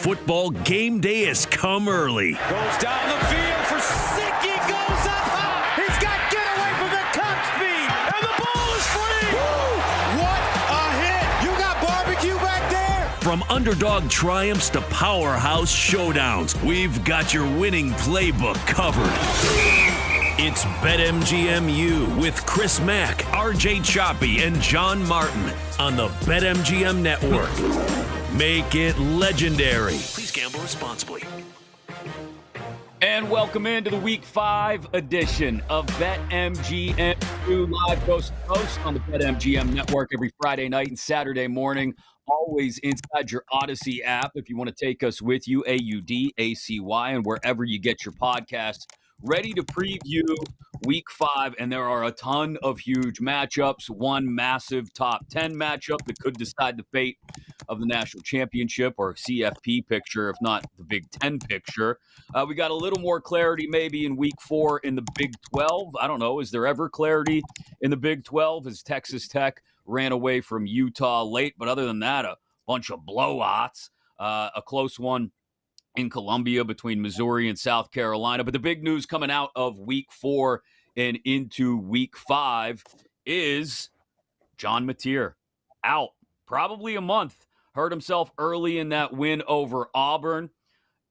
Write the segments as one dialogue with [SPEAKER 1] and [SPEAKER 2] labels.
[SPEAKER 1] football game day has come early.
[SPEAKER 2] Goes down the field for Sicky, goes up high. He's got getaway from the top speed, and the ball is free. Woo! What a hit! You got barbecue back there?
[SPEAKER 1] From underdog triumphs to powerhouse showdowns, we've got your winning playbook covered. It's BetMGM with Chris Mack, RJ Choppy, and John Martin on the BetMGM Network. Make it legendary. Please gamble responsibly.
[SPEAKER 3] And welcome into the Week 5 edition of BetMGM, live coast to coast on the BetMGM Network every Friday night and Saturday morning, always inside your Odyssey app if you want to take us with you, AUDACY, and wherever you get your podcasts. Ready to preview Week 5, and there are a ton of huge matchups. One massive top 10 matchup that could decide the fate of the national championship or CFP picture, if not the Big Ten picture. We got a little more clarity maybe in Week 4 in the Big 12. I don't know. Is there ever clarity in the Big 12 as Texas Tech ran away from Utah late? But other than that, a bunch of blowouts, a close one in Columbia between Missouri and South Carolina. But the big news coming out of Week 4 and into Week 5 is John Mateer out probably a month. Hurt himself early in that win over Auburn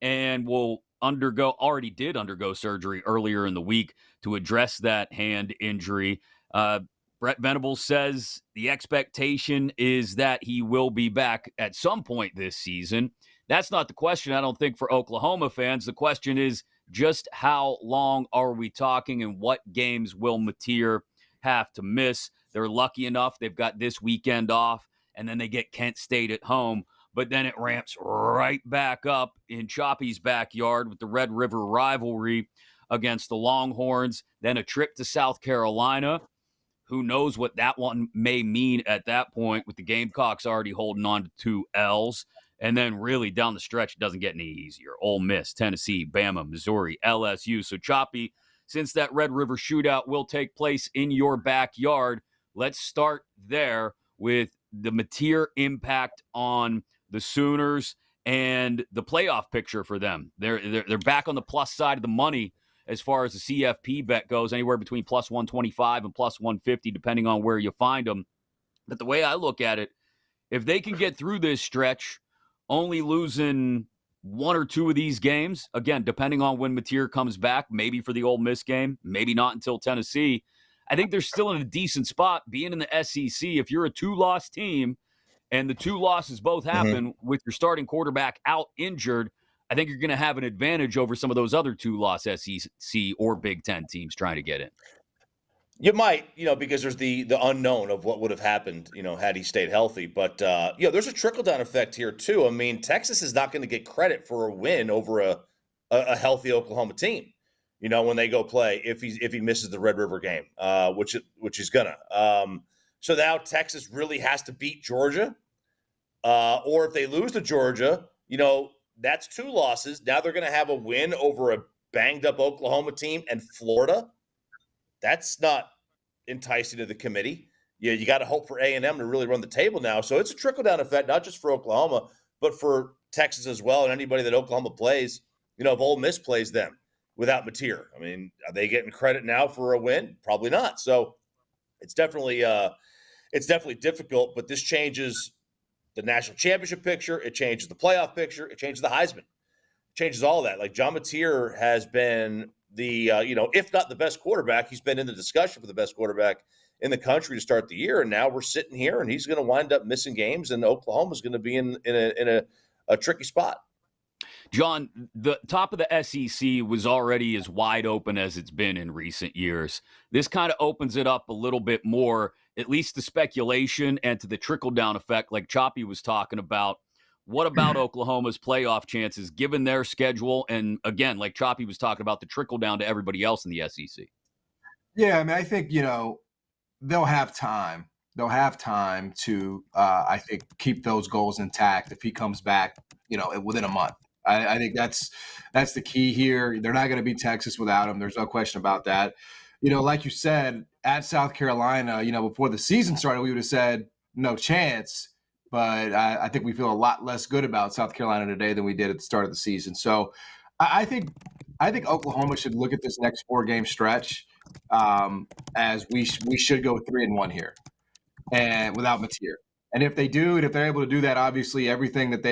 [SPEAKER 3] and already did undergo surgery earlier in the week to address that hand injury. Brett Venables says the expectation is that he will be back at some point this season. That's not the question, I don't think, for Oklahoma fans. The question is just how long are we talking and what games will Mateer have to miss? They're lucky enough. They've got this weekend off, and then they get Kent State at home. But then it ramps right back up in Choppy's backyard with the Red River rivalry against the Longhorns. Then a trip to South Carolina. Who knows what that one may mean at that point with the Gamecocks already holding on to 2 L's. And then really down the stretch, it doesn't get any easier. Ole Miss, Tennessee, Bama, Missouri, LSU. So Choppy, since that Red River shootout will take place in your backyard, let's start there with the Mateer impact on the Sooners and the playoff picture for them. They're back on the plus side of the money as far as the CFP bet goes, anywhere between plus 125 and plus 150, depending on where you find them. But the way I look at it, if they can get through this stretch, only losing 1 or 2 of these games, again, depending on when Mateer comes back, maybe for the Ole Miss game, maybe not until Tennessee, I think they're still in a decent spot being in the SEC. If you're a 2-loss team and the 2 losses both happen with your starting quarterback out injured, I think you're going to have an advantage over some of those other 2-loss SEC or Big Ten teams trying to get in.
[SPEAKER 4] You might, because there's the unknown of what would have happened, had he stayed healthy. But, there's a trickle-down effect here, too. I mean, Texas is not going to get credit for a win over a healthy Oklahoma team, when they go play if he misses the Red River game, which he's going to. So now Texas really has to beat Georgia. Or if they lose to Georgia, that's 2 losses. Now they're going to have a win over a banged-up Oklahoma team and Florida. That's not enticing to the committee. You got to hope for A&M to really run the table now. So it's a trickle-down effect, not just for Oklahoma, but for Texas as well, and anybody that Oklahoma plays. If Ole Miss plays them without Mateer, I mean, are they getting credit now for a win? Probably not. So it's definitely difficult. But this changes the national championship picture. It changes the playoff picture. It changes the Heisman. It changes all that. Like John Mateer has been the if not the best quarterback, he's been in the discussion for the best quarterback in the country to start the year. And now we're sitting here and he's going to wind up missing games and Oklahoma's going to be in a tricky spot.
[SPEAKER 3] John, the top of the SEC was already as wide open as it's been in recent years. This kind of opens it up a little bit more, at least to speculation and to the trickle-down effect like Choppy was talking about. What about Oklahoma's playoff chances given their schedule? And again, like Choppy was talking about, the trickle down to everybody else in the SEC.
[SPEAKER 5] Yeah, I mean, I think, they'll have time. They'll have time to, I think, keep those goals intact if he comes back, within a month. I think that's the key here. They're not going to beat Texas without him. There's no question about that. Like you said, at South Carolina, before the season started, we would have said no chance. but I think we feel a lot less good about South Carolina today than we did at the start of the season. So I think Oklahoma should look at this next 4-game stretch as we should go 3-1 here, and without Mateer. And if they do, and if they're able to do that, obviously everything that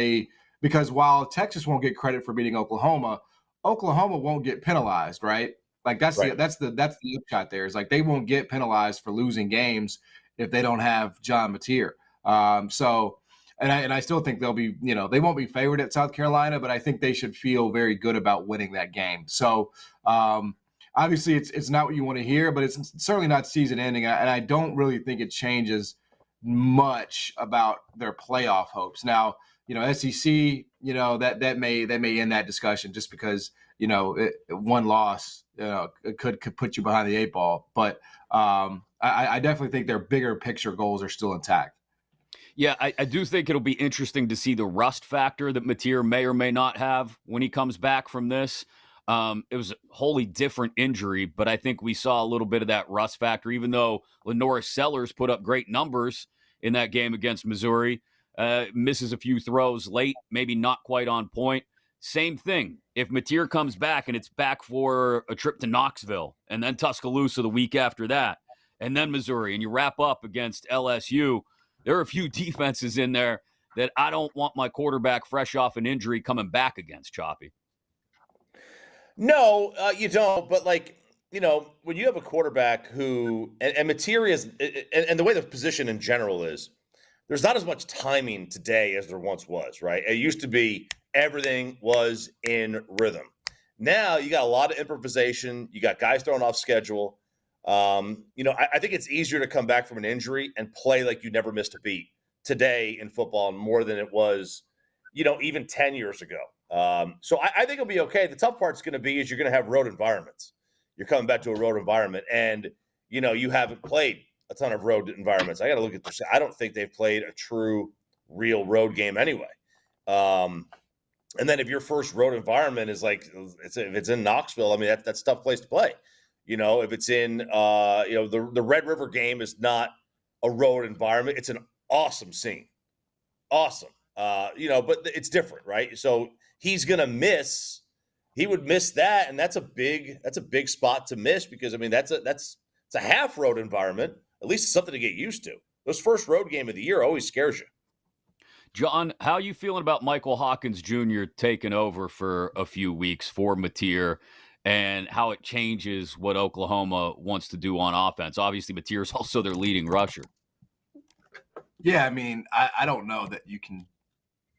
[SPEAKER 5] because while Texas won't get credit for beating Oklahoma won't get penalized, right? Like that's the upshot there. Is like they won't get penalized for losing games if they don't have John Mateer. And I still think they'll be, they won't be favored at South Carolina, but I think they should feel very good about winning that game. So obviously it's not what you want to hear, but it's certainly not season ending. And I don't really think it changes much about their playoff hopes. Now, SEC, that may end that discussion just because, one loss could put you behind the 8 ball. But I definitely think their bigger picture goals are still intact.
[SPEAKER 3] Yeah, I do think it'll be interesting to see the rust factor that Mateer may or may not have when he comes back from this. It was a wholly different injury, but I think we saw a little bit of that rust factor, even though Lenora Sellers put up great numbers in that game against Missouri. Misses a few throws late, maybe not quite on point. Same thing. If Mateer comes back and it's back for a trip to Knoxville and then Tuscaloosa the week after that, and then Missouri, and you wrap up against LSU, there are a few defenses in there that I don't want my quarterback fresh off an injury coming back against, Choppy.
[SPEAKER 4] No, you don't. But when you have a quarterback who and Mateer is, and the way the position in general is, there's not as much timing today as there once was, right? It used to be everything was in rhythm. Now you got a lot of improvisation. You got guys thrown off schedule. I think it's easier to come back from an injury and play like you never missed a beat today in football more than it was, even 10 years ago. So I think it'll be okay. The tough part's going to be is you're going to have road environments. You're coming back to a road environment, and you haven't played a ton of road environments. I got to look at this. I don't think they've played a true, real road game anyway. And then if your first road environment is if it's in Knoxville, I mean that's a tough place to play. If it's in the Red River game is not a road environment. It's an awesome scene, awesome. But it's different, right? So he's gonna miss. He would miss that, and that's a big spot to miss because it's a half road environment. At least it's something to get used to. Those first road game of the year always scares you.
[SPEAKER 3] John, how are you feeling about Michael Hawkins Jr. taking over for a few weeks for Mateer and how it changes what Oklahoma wants to do on offense? Obviously, Mateer is also their leading rusher.
[SPEAKER 5] Yeah, I don't know that you can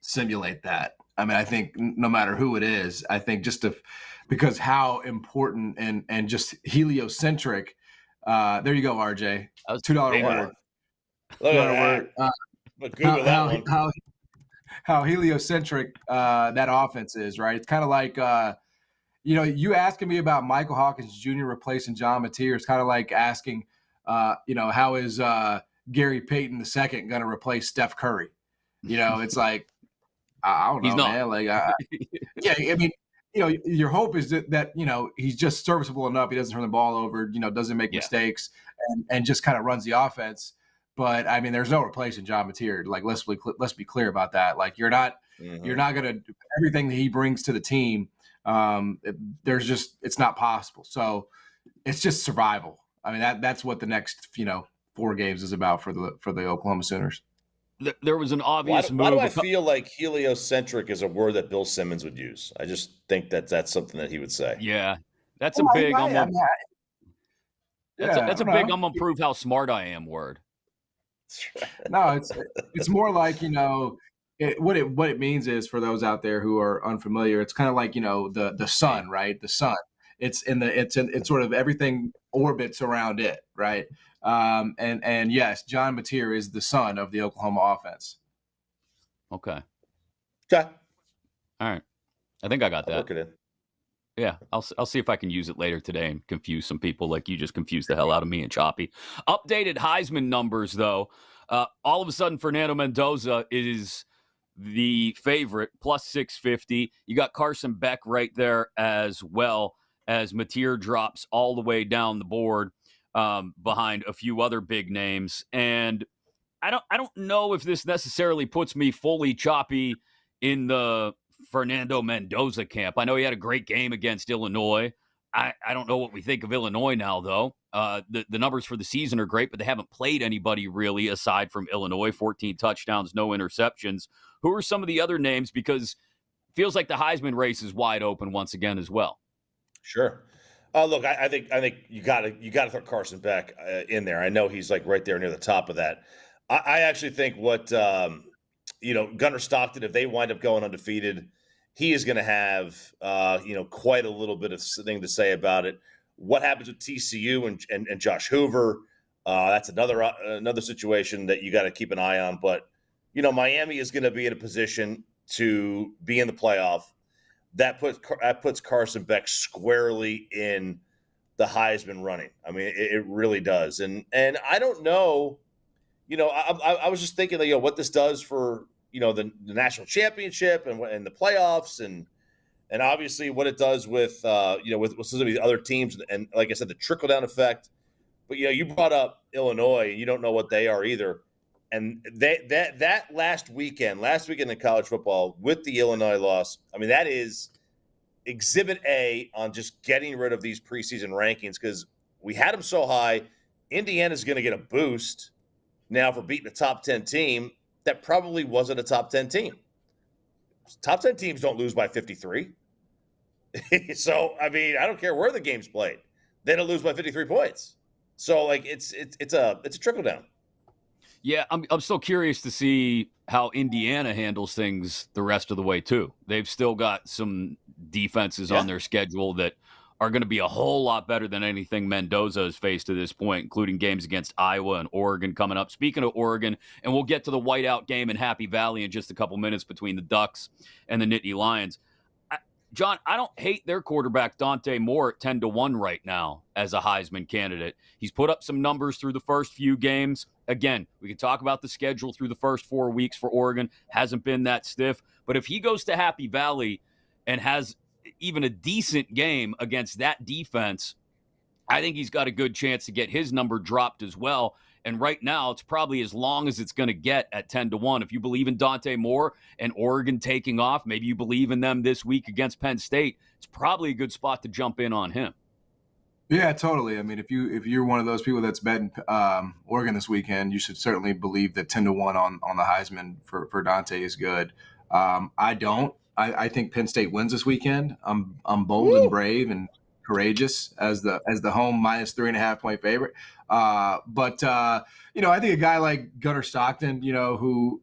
[SPEAKER 5] simulate that. I think no matter who it is, I think because how important and just heliocentric. There you go, RJ. $2 word.
[SPEAKER 4] Look at that. Google that one.
[SPEAKER 5] How heliocentric that offense is, right? It's kind of like you asking me about Michael Hawkins Jr. replacing John Mateer. It's kind of like asking, how is Gary Payton II going to replace Steph Curry? It's like I don't know, man. Your hope is that he's just serviceable enough. He doesn't turn the ball over, doesn't make mistakes, and just kind of runs the offense. But there's no replacing John Mateer. Let's be clear about that. You're not going to do everything that he brings to the team. It's not possible. So it's just survival. That's what the next 4 games is about for the Oklahoma Sooners.
[SPEAKER 3] There was an obvious move.
[SPEAKER 4] Why do I feel like heliocentric is a word that Bill Simmons would use? I just think that's something that he would say.
[SPEAKER 3] Yeah, that's a big. That's a big. I'm gonna prove how smart I am. Word.
[SPEAKER 5] No, it's more like what it means is, for those out there who are unfamiliar, it's kind of like the sun, right? The sun. It's sort of everything orbits around it, right? And yes, John Mateer is the son of the Oklahoma offense.
[SPEAKER 3] Okay.
[SPEAKER 4] Okay.
[SPEAKER 3] All right. I think I got that.
[SPEAKER 4] I'll work it in.
[SPEAKER 3] Yeah, I'll see if I can use it later today and confuse some people like you just confused the hell out of me and Choppy. Updated Heisman numbers, though. All of a sudden, Fernando Mendoza is the favorite, plus 650. You got Carson Beck right there as well, as Mateer drops all the way down the board behind a few other big names. And I don't know if this necessarily puts me fully choppy in the Fernando Mendoza camp. I know he had a great game against Illinois. I don't know what we think of Illinois now, though. The numbers for the season are great, but they haven't played anybody really aside from Illinois. 14 touchdowns, no interceptions. Who are some of the other names? Because it feels like the Heisman race is wide open once again as well.
[SPEAKER 4] Sure. Look, I think you got to throw Carson Beck in there. I know he's like right there near the top of that. I actually think what Gunnar Stockton, if they wind up going undefeated, he is going to have quite a little bit of thing to say about it. What happens with TCU and Josh Hoover? That's another situation that you got to keep an eye on. But Miami is going to be in a position to be in the playoff. That puts Carson Beck squarely in the Heisman running. I mean, it really does. And I don't know. I was just thinking that what this does for the national championship and the playoffs and obviously what it does with some of the other teams and like I said, the trickle down effect. But you brought up Illinois, and you don't know what they are either. And that last weekend in college football with the Illinois loss, I mean, that is exhibit A on just getting rid of these preseason rankings because we had them so high. Indiana's going to get a boost now for beating a top 10 team that probably wasn't a top 10 team. Top 10 teams don't lose by 53. So, I mean, I don't care where the game's played. They don't lose by 53 points. So, like, it's a trickle down.
[SPEAKER 3] Yeah, I'm still curious to see how Indiana handles things the rest of the way, too. They've still got some defenses on their schedule that are going to be a whole lot better than anything Mendoza has faced to this point, including games against Iowa and Oregon coming up. Speaking of Oregon, and we'll get to the whiteout game in Happy Valley in just a couple minutes between the Ducks and the Nittany Lions. John, I don't hate their quarterback, Dante Moore, at 10-1 right now as a Heisman candidate. He's put up some numbers through the first few games. Again, we can talk about the schedule through the first 4 weeks for Oregon. Hasn't been that stiff. But if he goes to Happy Valley and has even a decent game against that defense, I think he's got a good chance to get his number dropped as well. And right now, it's probably as long as it's going to get at 10-1. If you believe in Dante Moore and Oregon taking off, maybe you believe in them this week against Penn State, it's probably a good spot to jump in on him.
[SPEAKER 5] Yeah, totally. I mean, if you're one of those people that's betting Oregon this weekend, you should certainly believe that 10-1 on the Heisman for Dante is good. I don't. I think Penn State wins this weekend. I'm bold and brave and courageous as the home minus 3.5 point favorite. But I think a guy like Gunnar Stockton, who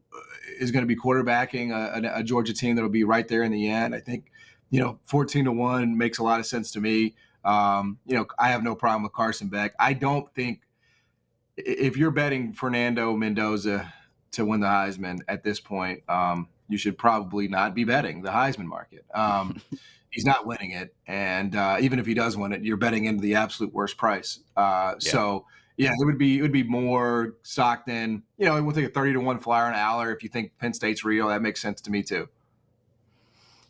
[SPEAKER 5] is going to be quarterbacking a Georgia team that'll be right there in the end. I think 14-1 makes a lot of sense to me. I have no problem with Carson Beck. I don't think if you're betting Fernando Mendoza to win the Heisman at this point, you should probably not be betting the Heisman market. He's not winning it, and even if he does win it, you're betting into the absolute worst price. So yeah, it would be more Stockton. We'll take a 30-1 flyer on Aller if you think Penn State's real. That makes sense to me too.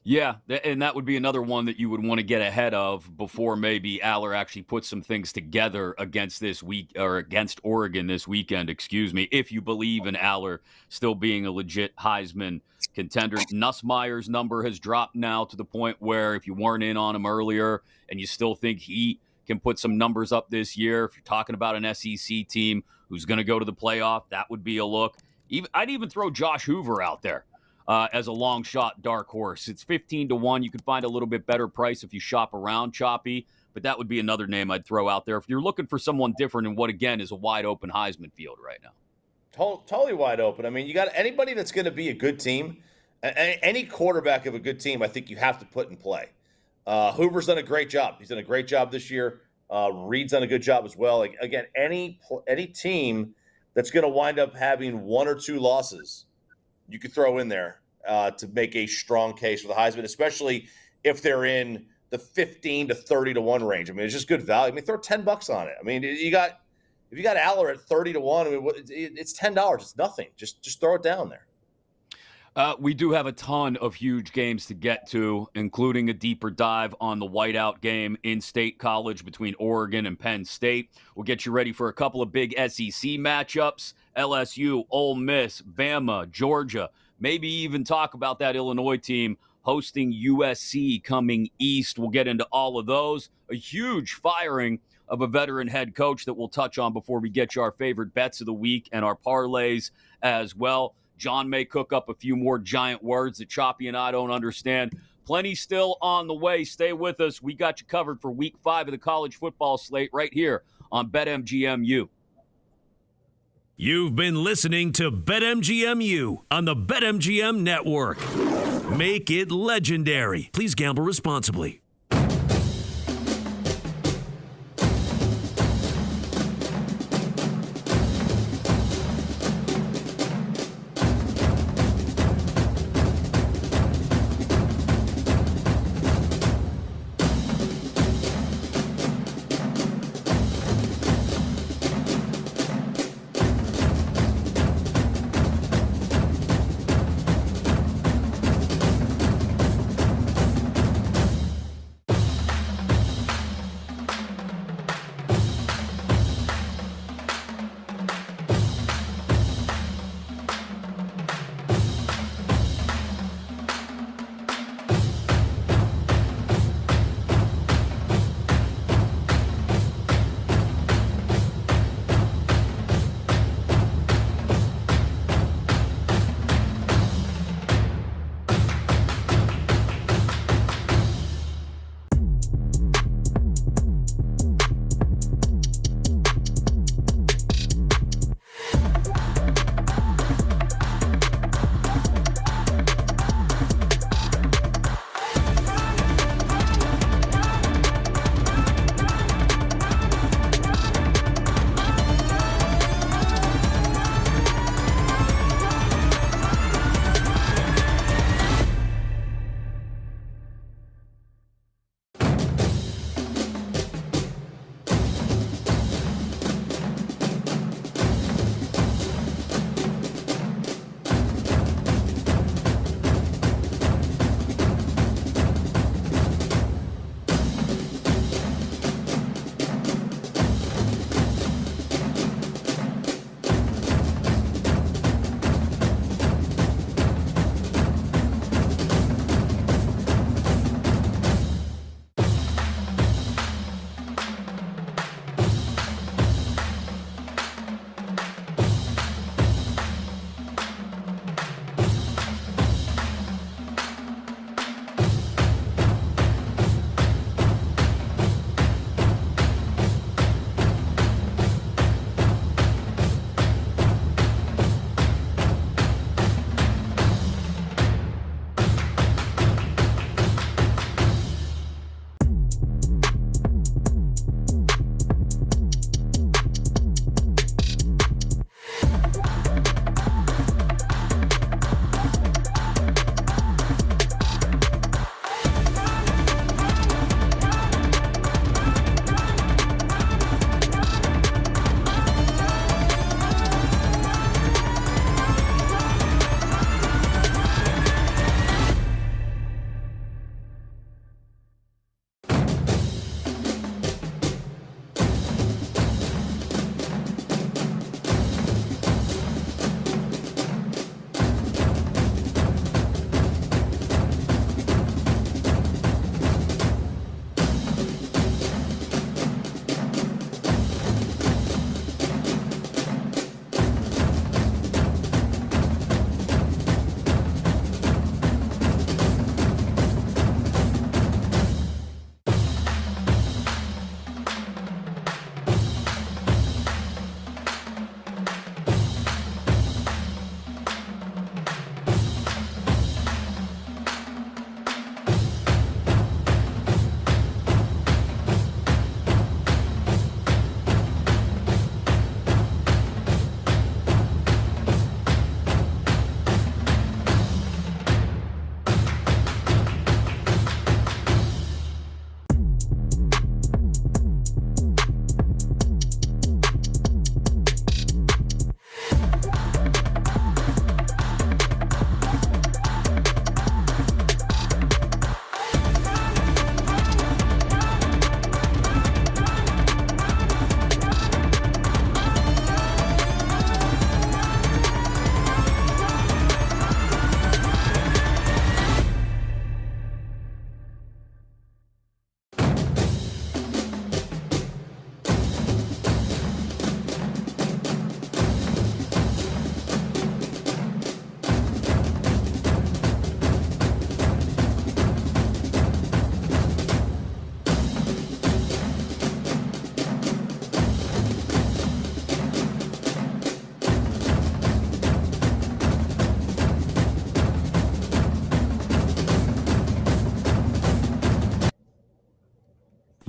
[SPEAKER 3] Yeah, and that would be another one that you would want to get ahead of before maybe Aller actually puts some things together against against Oregon this weekend, if you believe in Aller still being a legit Heisman contender. Nussmeier's number has dropped now to the point where if you weren't in on him earlier and you still think he can put some numbers up this year, if you're talking about an SEC team who's going to go to the playoff, that would be a look. I'd even throw Josh Hoover out there. As a long shot dark horse. It's 15-1. You could find a little bit better price if you shop around Choppy, but that would be another name I'd throw out there if you're looking for someone different in what, again, is a wide open Heisman field right now.
[SPEAKER 4] Totally wide open. I mean, you got anybody that's going to be a good team, any quarterback of a good team, I think you have to put in play. Hoover's done a great job. He's done a great job this year. Reed's done a good job as well. Like, again, any team that's going to wind up having one or two losses, you could throw in there to make a strong case for the Heisman, especially if they're in the 15 to 30-1 range. I mean, it's just good value. I mean, throw $10 on it. I mean, if you got Aller at 30-1, I mean, it's $10. It's nothing. Just throw it down there.
[SPEAKER 3] We do have a ton of huge games to get to, including a deeper dive on the whiteout game in State College between Oregon and Penn State. We'll get you ready for a couple of big SEC matchups: LSU, Ole Miss, Bama, Georgia. Maybe even talk about that Illinois team hosting USC coming east. We'll get into all of those. A huge firing of a veteran head coach that we'll touch on before we get you our favorite bets of the week and our parlays as well. John may cook up a few more giant words that Choppy and I don't understand. Plenty still on the way. Stay with us. We got you covered for week 5 of the college football slate right here on BetMGMU.
[SPEAKER 1] You've been listening to BetMGMU on the BetMGM Network. Make it legendary. Please gamble responsibly.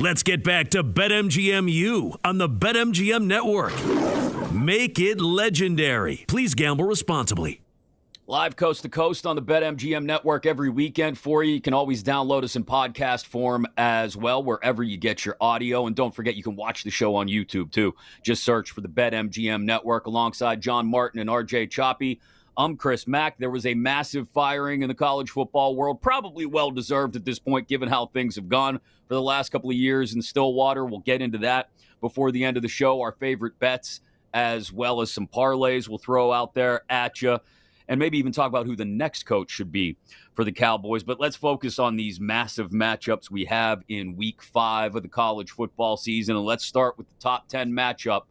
[SPEAKER 1] Let's get back to BetMGM-U on the BetMGM Network. Make it legendary. Please gamble responsibly.
[SPEAKER 3] Live coast to coast on the BetMGM Network every weekend for you. You can always download us in podcast form as well, wherever you get your audio. And don't forget, you can watch the show on YouTube, too. Just search for the BetMGM Network alongside John Martin and RJ Choppy. I'm Chris Mack. There was a massive firing in the college football world, probably well-deserved at this point, given how things have gone for the last couple of years in Stillwater. We'll get into that before the end of the show. Our favorite bets, as well as some parlays we'll throw out there at you, and maybe even talk about who the next coach should be for the Cowboys. But let's focus on these massive matchups we have in Week 5 of the college football season. And let's start with the top 10 matchup.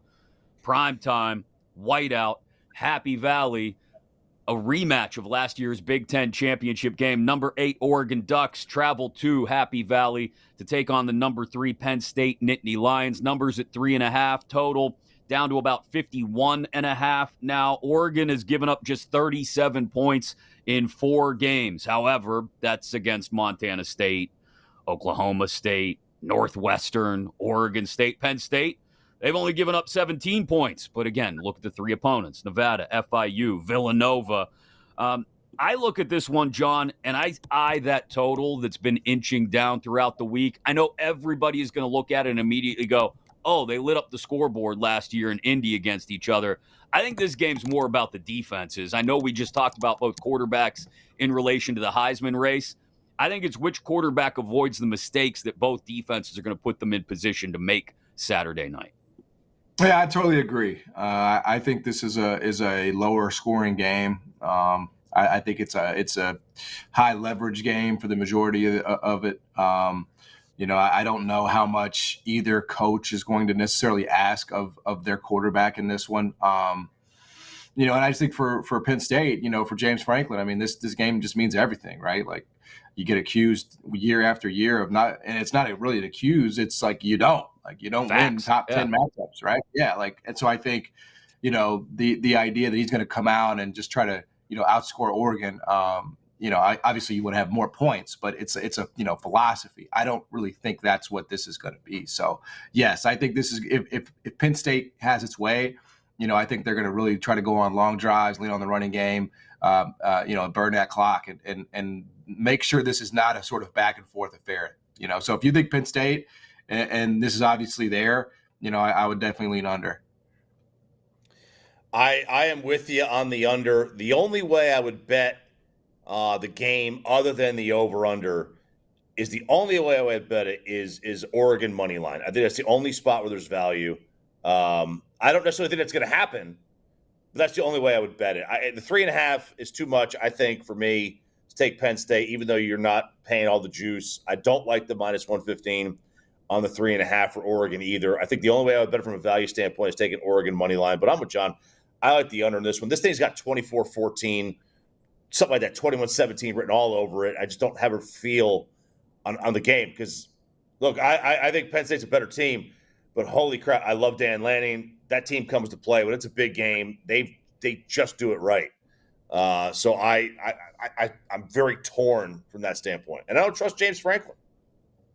[SPEAKER 3] Primetime, whiteout, Happy Valley, a rematch of last year's Big Ten championship game. Number 8 Oregon Ducks travel to Happy Valley to take on the number 3 Penn State Nittany Lions. Numbers at 3.5 total, down to about 51.5 now. Oregon has given up just 37 points in 4 games. However, that's against Montana State, Oklahoma State, Northwestern, Oregon State, Penn State. They've only given up 17 points. But again, look at the 3 opponents: Nevada, FIU, Villanova. I look at this one, John, and I eye that total that's been inching down throughout the week. I know everybody is going to look at it and immediately go, oh, they lit up the scoreboard last year in Indy against each other. I think this game's more about the defenses. I know we just talked about both quarterbacks in relation to the Heisman race. I think it's which quarterback avoids the mistakes that both defenses are going to put them in position to make Saturday night.
[SPEAKER 5] Yeah, I totally agree. I think this is a lower scoring game. I think it's a high leverage game for the majority of it. I don't know how much either coach is going to necessarily ask of their quarterback in this one. And I just think for Penn State, for James Franklin, I mean, this game just means everything, right? Like, you get accused year after year of not, and it's not really an accuse. It's like you don't win top 10 matchups, right? Yeah, and so I think, the idea that he's going to come out and just try to outscore Oregon. Obviously you want to have more points, but it's a philosophy. I don't really think that's what this is going to be. So yes, I think this is if Penn State has its way, I think they're going to really try to go on long drives, lean on the running game, burn that clock and make sure this is not a sort of back and forth affair. So if you think Penn State and this is obviously there, I would definitely lean under.
[SPEAKER 4] I am with you on the under. The only way I would bet the game other than the over-under is Oregon money line. I think that's the only spot where there's value. I don't necessarily think that's going to happen, but that's the only way I would bet it. The 3.5 is too much, I think, for me to take Penn State, even though you're not paying all the juice. I don't like the minus 115 on the 3.5 for Oregon either. I think the only way I would bet it from a value standpoint is taking Oregon money line, but I'm with John. I like the under in this one. This thing's got 24-14, something like that, 21-17 written all over it. I just don't have a feel on the game because, look, I think Penn State's a better team, but holy crap, I love Dan Lanning. That team comes to play. When it's a big game, they just do it right. So I'm very torn from that standpoint. And I don't trust James Franklin.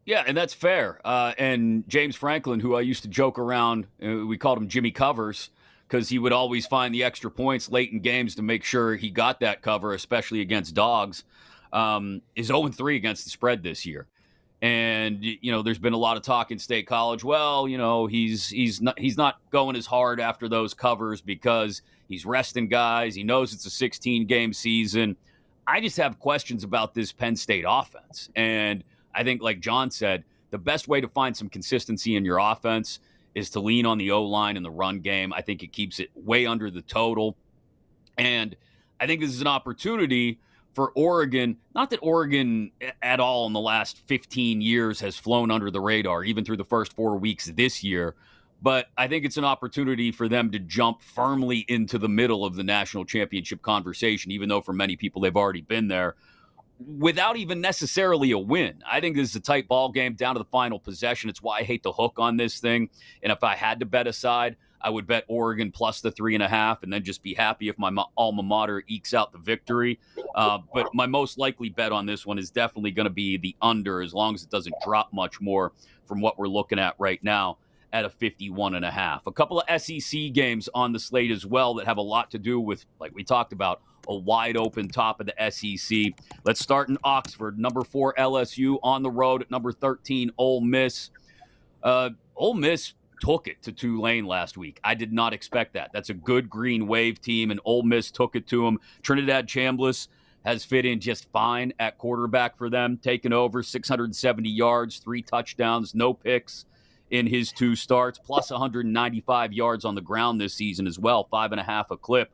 [SPEAKER 3] Yeah, and that's fair. And James Franklin, who I used to joke around, we called him Jimmy Covers, because he would always find the extra points late in games to make sure he got that cover, especially against dogs, is 0-3 against the spread this year. And, there's been a lot of talk in State College. Well, he's not going as hard after those covers because he's resting guys. He knows it's a 16-game season. I just have questions about this Penn State offense. And I think, like John said, the best way to find some consistency in your offense is to lean on the O-line and the run game. I think it keeps it way under the total. And I think this is an opportunity for Oregon. Not that Oregon at all in the last 15 years has flown under the radar, even through the first 4 weeks this year. But I think it's an opportunity for them to jump firmly into the middle of the national championship conversation, even though for many people they've already been there, without even necessarily a win. I think this is a tight ball game down to the final possession. It's why I hate the hook on this thing. And if I had to bet aside, I would bet Oregon plus the 3.5 and then just be happy if my alma mater ekes out the victory. But my most likely bet on this one is definitely going to be the under, as long as it doesn't drop much more from what we're looking at right now at a 51.5. A couple of SEC games on the slate as well that have a lot to do with, like we talked about, a wide open top of the SEC. Let's start in Oxford. Number 4 LSU on the road at number 13 Ole Miss. Ole Miss took it to Tulane last week. I did not expect that. That's a good Green Wave team, and Ole Miss took it to them. Trinidad Chambliss has fit in just fine at quarterback for them, taking over 670 yards, 3 touchdowns, no picks in his 2 starts, plus 195 yards on the ground this season as well, 5.5 a clip.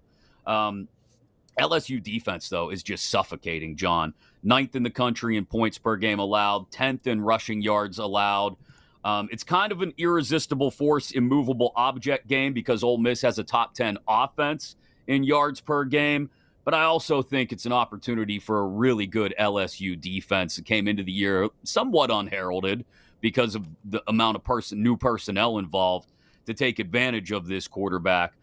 [SPEAKER 3] LSU defense, though, is just suffocating, John. 9th in the country in points per game allowed, 10th in rushing yards allowed. It's kind of an irresistible force, immovable object game because Ole Miss has a top 10 offense in yards per game. But I also think it's an opportunity for a really good LSU defense that came into the year somewhat unheralded because of the amount of new personnel involved to take advantage of this quarterback.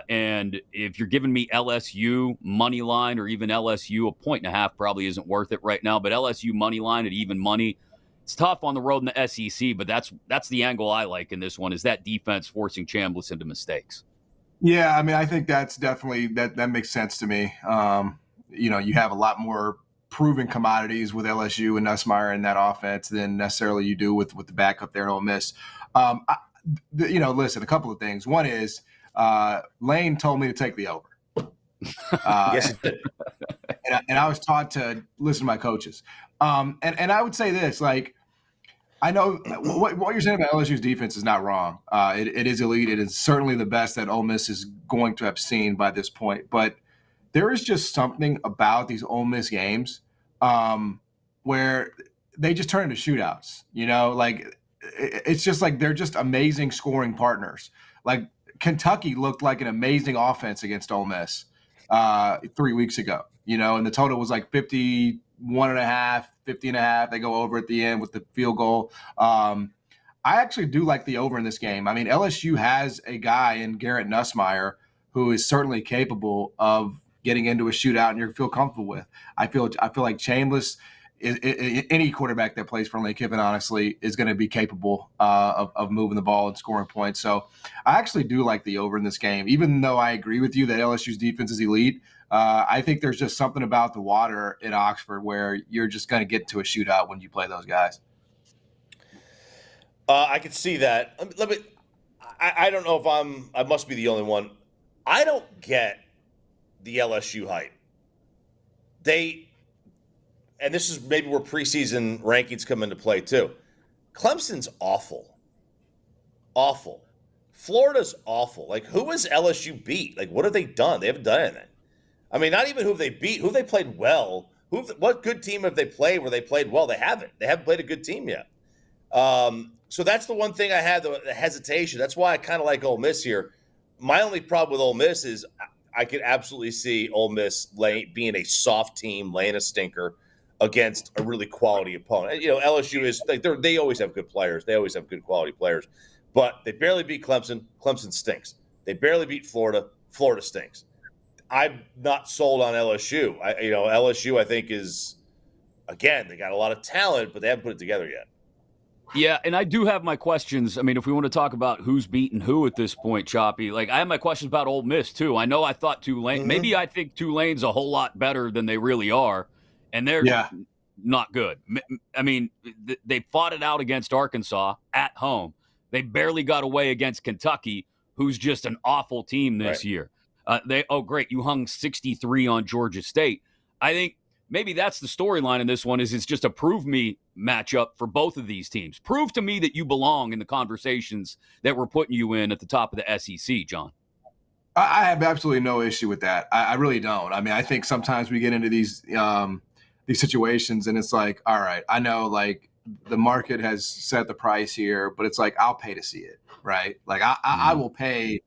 [SPEAKER 3] And if you're giving me LSU money line or even LSU, a 1.5 probably isn't worth it right now. But LSU money line at even money, it's tough on the road in the SEC. But that's the angle I like in this one, is that defense forcing Chambliss into mistakes.
[SPEAKER 5] Yeah, I mean, I think that's definitely that makes sense to me. You have a lot more proven commodities with LSU and Nussmeier in that offense than necessarily you do with the backup there at Ole Miss. Listen, a couple of things. One is Lane told me to take the over.
[SPEAKER 4] Yes, it did.
[SPEAKER 5] And I was taught to listen to my coaches. And I would say this, like, I know what you're saying about LSU's defense is not wrong. It is elite. It is certainly the best that Ole Miss is going to have seen by this point. But there is just something about these Ole Miss games where they just turn into shootouts. Like it's just like they're just amazing scoring partners. Like Kentucky looked like an amazing offense against Ole Miss 3 weeks ago. And the total was like 51.5, 50.5. They go over at the end with the field goal. I actually do like the over in this game. I mean, LSU has a guy in Garrett Nussmeier who is certainly capable of getting into a shootout and you feel comfortable with. I feel like Chambliss, any quarterback that plays for Lane Kiffin, honestly, is going to be capable of moving the ball and scoring points. So I actually do like the over in this game, even though I agree with you that LSU's defense is elite. I think there's just something about the water in Oxford where you're just going to get to a shootout when you play those guys.
[SPEAKER 4] I could see that. I don't know if I must be the only one. I don't get the LSU hype. And this is maybe where preseason rankings come into play too. Clemson's awful. Awful. Florida's awful. Like, who has LSU beat? Like, what have they done? They haven't done anything. I mean, not even who have they beat, who have they played well. What good team have they played where they played well? They haven't. They haven't played a good team yet. So that's the one thing I had, the hesitation. That's why I kind of like Ole Miss here. My only problem with Ole Miss is I could absolutely see Ole Miss being a soft team, laying a stinker against a really quality opponent. LSU is like they always have good players. They always have good quality players. But they barely beat Clemson. Clemson stinks. They barely beat Florida. Florida stinks. I'm not sold on LSU. LSU, I think, is, again, they got a lot of talent, but they haven't put it together yet.
[SPEAKER 3] Yeah, and I do have my questions. I mean, if we want to talk about who's beaten who at this point, Choppy, like I have my questions about Ole Miss, too. I know I thought Tulane, maybe I think Tulane's a whole lot better than they really are, and they're not good. I mean, they fought it out against Arkansas at home. They barely got away against Kentucky, who's just an awful team this year. Great, you hung 63 on Georgia State. I think maybe that's the storyline in this one is it's just a prove me matchup for both of these teams. Prove to me that you belong in the conversations that we're putting you in at the top of the SEC, John.
[SPEAKER 5] I have absolutely no issue with that. I really don't. I mean, I think sometimes we get into these situations and it's like, all right, I know like the market has set the price here, but it's like, I'll pay to see it, right? Like I will pay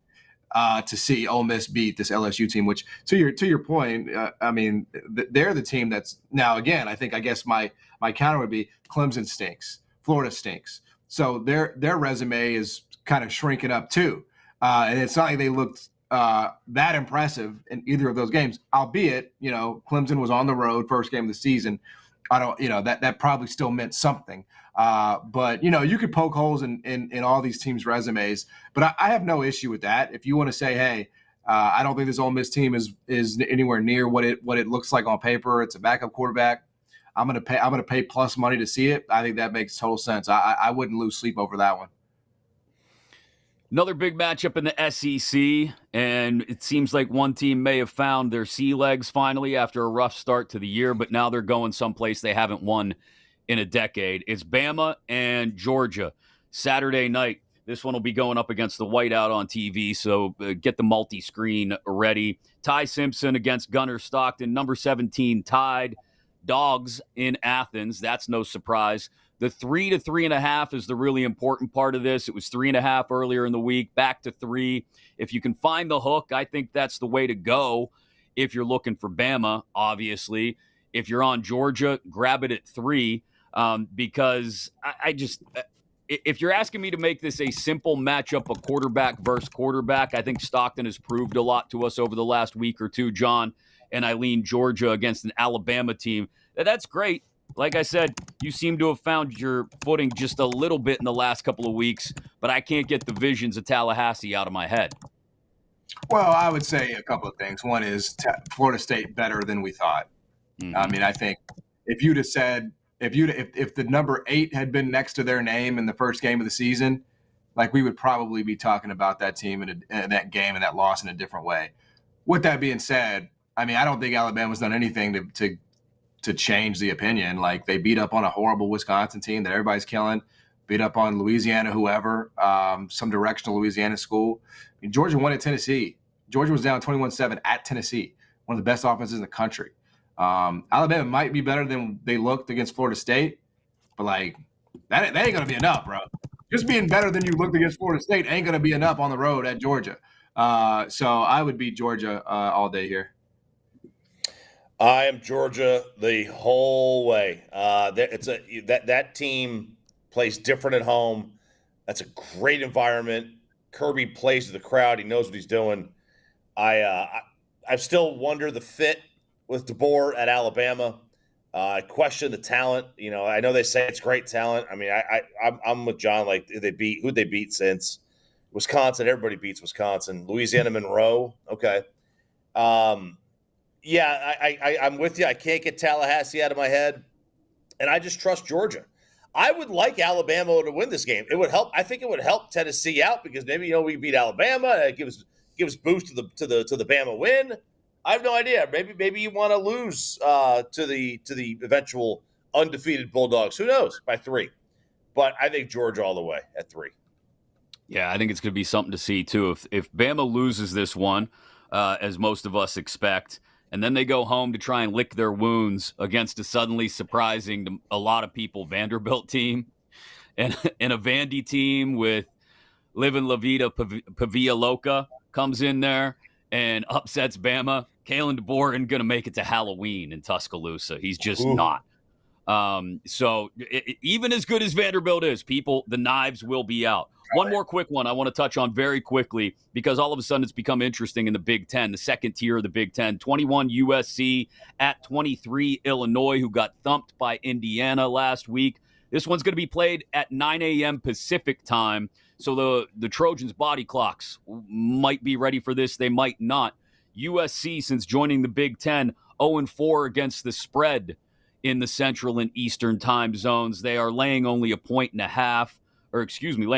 [SPEAKER 5] to see Ole Miss beat this LSU team, which to your point, I mean, they're the team that's now, again, I guess my counter would be Clemson stinks, Florida stinks. So their resume is kind of shrinking up too. And it's not like they looked that impressive in either of those games, albeit, Clemson was on the road, first game of the season. I don't, that probably still meant something. But, you could poke holes in all these teams' resumes. But I have no issue with that. If you want to say, hey, I don't think this Ole Miss team is anywhere near what it looks like on paper. It's a backup quarterback. I'm gonna pay plus money to see it. I think that makes total sense. I wouldn't lose sleep over that one.
[SPEAKER 3] Another big matchup in the SEC, and it seems like one team may have found their sea legs finally after a rough start to the year, but now they're going someplace they haven't won in a decade. It's Bama and Georgia. Saturday night, this one will be going up against the whiteout on TV, so get the multi-screen ready. Ty Simpson against Gunnar Stockton, number 17 tied. Dogs in Athens, that's no surprise. The 3 to 3.5 is the really important part of this. It was 3.5 earlier in the week, back to 3. If you can find the hook, I think that's the way to go. If you're looking for Bama, obviously. If you're on Georgia, grab it at 3 because if you're asking me to make this a simple matchup of quarterback versus quarterback, I think Stockton has proved a lot to us over the last week or two, John, and I lean Georgia against an Alabama team. That's great. Like I said, you seem to have found your footing just a little bit in the last couple of weeks, but I can't get the visions of Tallahassee out of my head.
[SPEAKER 5] Well, I would say a couple of things. One is Florida State better than we thought. Mm-hmm. I mean, I think if you'd have said if the number 8 had been next to their name in the first game of the season, like we would probably be talking about that team in that game and that loss in a different way. With that being said, I mean, I don't think Alabama's done anything to change the opinion. Like they beat up on a horrible Wisconsin team that everybody's killing, beat up on Louisiana, whoever, some directional Louisiana school. I mean, Georgia won at Tennessee. Georgia was down 21-7 at Tennessee, one of the best offenses in the country. Alabama might be better than they looked against Florida State, but like that ain't going to be enough, bro. Just being better than you looked against Florida State ain't going to be enough on the road at Georgia. So I would beat Georgia all day here.
[SPEAKER 4] I am Georgia the whole way. That team plays different at home. That's a great environment. Kirby plays to the crowd. He knows what he's doing. I still wonder the fit with DeBoer at Alabama. I question the talent. I know they say it's great talent. I mean, I'm with John. Like, who'd they beat since Wisconsin? Everybody beats Wisconsin. Louisiana Monroe. Okay. Yeah, I'm with you. I can't get Tallahassee out of my head, and I just trust Georgia. I would like Alabama to win this game. It would help. I think it would help Tennessee out because maybe we beat Alabama. It gives boost to the Bama win. I have no idea. Maybe you want to lose to the eventual undefeated Bulldogs. Who knows? By 3, but I think Georgia all the way at 3.
[SPEAKER 3] Yeah, I think it's going to be something to see too. If Bama loses this one, as most of us expect. And then they go home to try and lick their wounds against a suddenly surprising to a lot of people Vanderbilt team and a Vandy team with Livin' La Vida Pavia Loca comes in there and upsets Bama. Kalen DeBoer isn't going to make it to Halloween in Tuscaloosa. He's just not. So even as good as Vanderbilt is, the knives will be out. One more quick one I want to touch on very quickly because all of a sudden it's become interesting in the Big Ten, the second tier of the Big Ten. 21 USC at 23 Illinois, who got thumped by Indiana last week. This one's going to be played at 9 a.m. Pacific time, so the Trojans' body clocks might be ready for this. They might not. USC, since joining the Big Ten, 0-4 against the spread in the Central and Eastern time zones. They are laying only a 1.5. Laying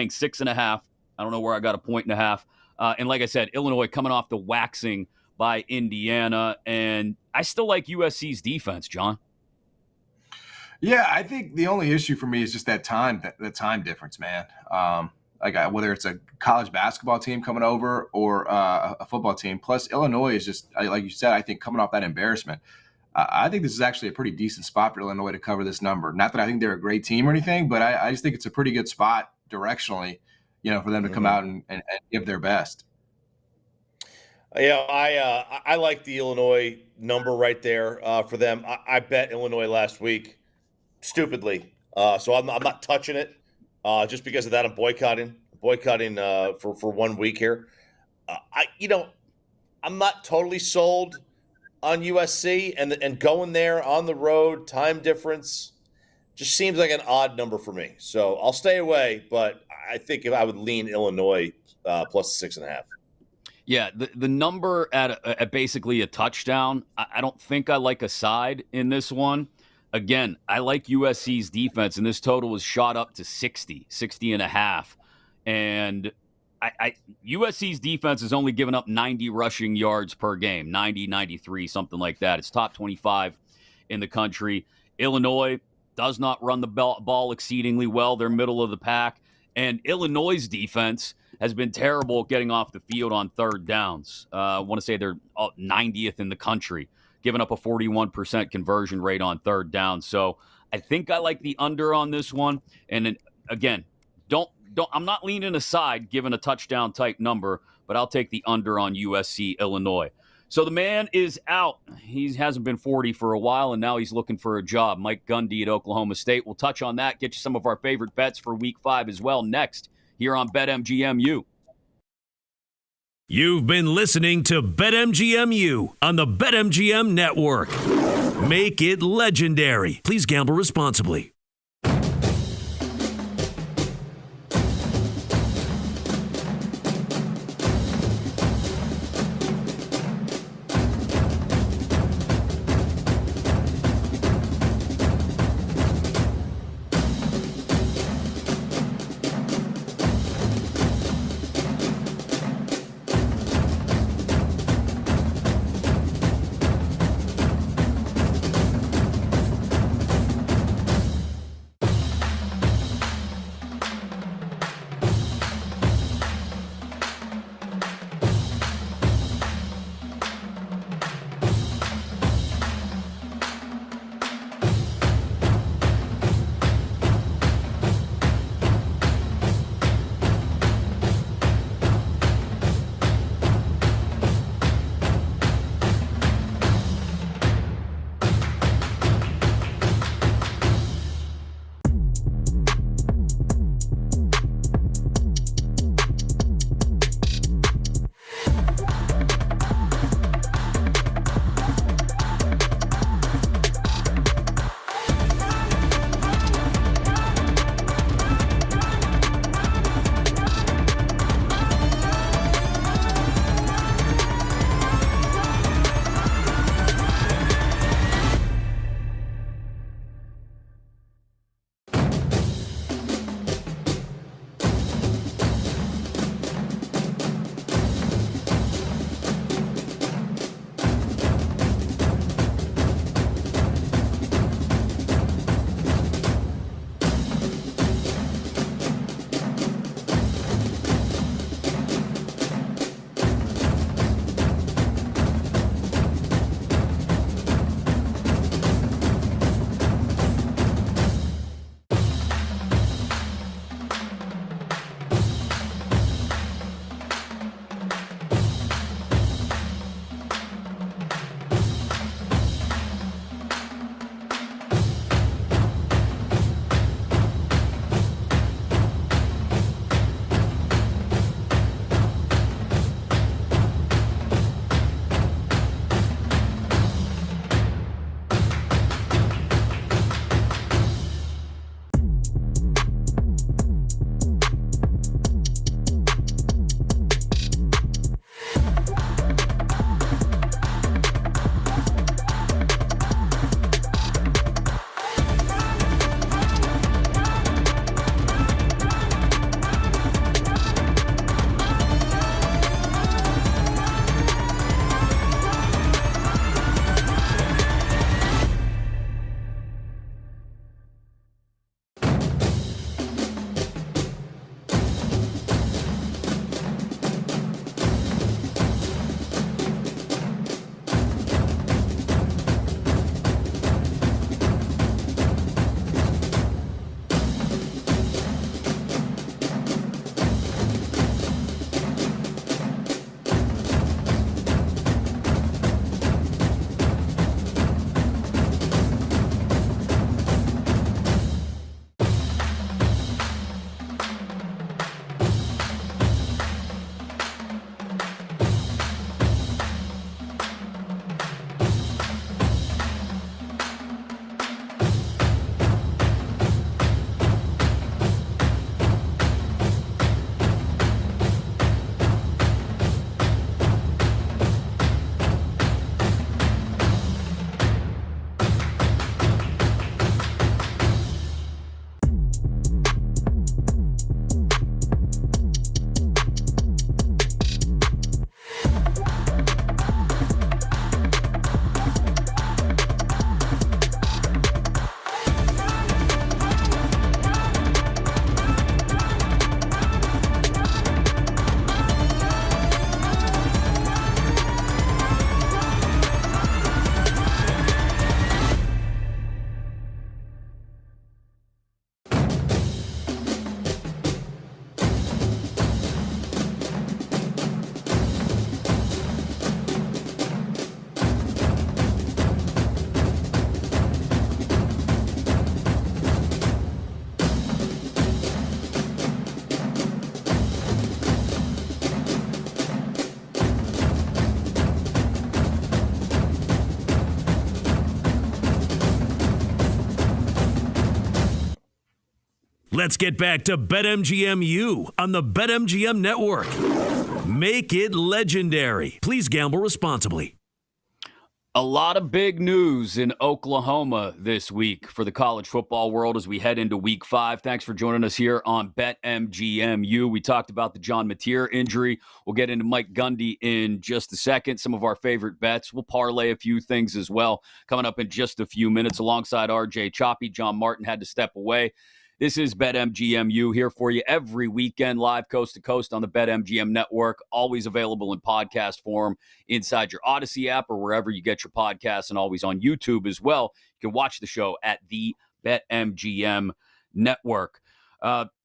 [SPEAKER 3] 6.5. I don't know where I got a 1.5. And like I said, Illinois coming off the waxing by Indiana. And I still like USC's defense, John.
[SPEAKER 5] Yeah, I think the only issue for me is just that time difference, man. Whether it's a college basketball team coming over or a football team. Plus, Illinois is just, like you said, I think coming off that embarrassment. I think this is actually a pretty decent spot for Illinois to cover this number. Not that I think they're a great team or anything, but I just think it's a pretty good spot directionally, for them to come out and give their best.
[SPEAKER 4] I like the Illinois number right there for them. I bet Illinois last week, stupidly. So I'm not touching it just because of that. I'm boycotting boycotting for 1 week here. I'm not totally sold on USC and going there on the road, time difference just seems like an odd number for me. So I'll stay away, but I think if I would lean Illinois plus 6.5.
[SPEAKER 3] Yeah, the number at basically a touchdown, I don't think I like a side in this one. Again, I like USC's defense, and this total was shot up to 60 and a half. And USC's defense has only given up 90 rushing yards per game, 90, 93, something like that. It's top 25 in the country. Illinois does not run the ball exceedingly well. They're middle of the pack. And Illinois' defense has been terrible at getting off the field on third downs. I want to say they're 90th in the country, giving up a 41% conversion rate on third down. So I think I like the under on this one. And then, again, I'm not leaning aside given a touchdown type number, but I'll take the under on USC Illinois. So the man is out. He hasn't been 40 for a while, and now he's looking for a job. Mike Gundy at Oklahoma State. We'll touch on that, get you some of our favorite bets for Week 5 as well next here on BetMGMU.
[SPEAKER 1] You've been listening to BetMGMU on the BetMGM Network. Make it legendary. Please gamble responsibly. Let's get back to BetMGM-U on the BetMGM Network. Make it legendary. Please gamble responsibly.
[SPEAKER 3] A lot of big news in Oklahoma this week for the college football world as we head into week 5. Thanks for joining us here on BetMGM-U. We talked about the John Mateer injury. We'll get into Mike Gundy in just a second. Some of our favorite bets. We'll parlay a few things as well coming up in just a few minutes alongside RJ Choppy. John Martin had to step away. This is BetMGM-U here for you every weekend, live coast to coast on the BetMGM network, always available in podcast form inside your Odyssey app or wherever you get your podcasts, and always on YouTube as well. You can watch the show at the BetMGM network.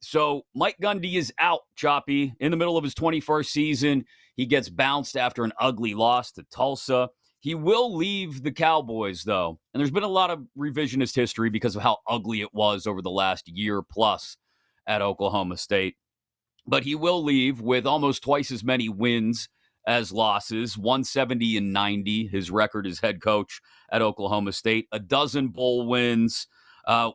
[SPEAKER 3] So Mike Gundy is out, Choppy, in the middle of his 21st season. He gets bounced after an ugly loss to Tulsa. He will leave the Cowboys, though, and there's been a lot of revisionist history because of how ugly it was over the last year plus at Oklahoma State. But he will leave with almost twice as many wins as losses, 170-90, his record as head coach at Oklahoma State, a dozen bowl wins,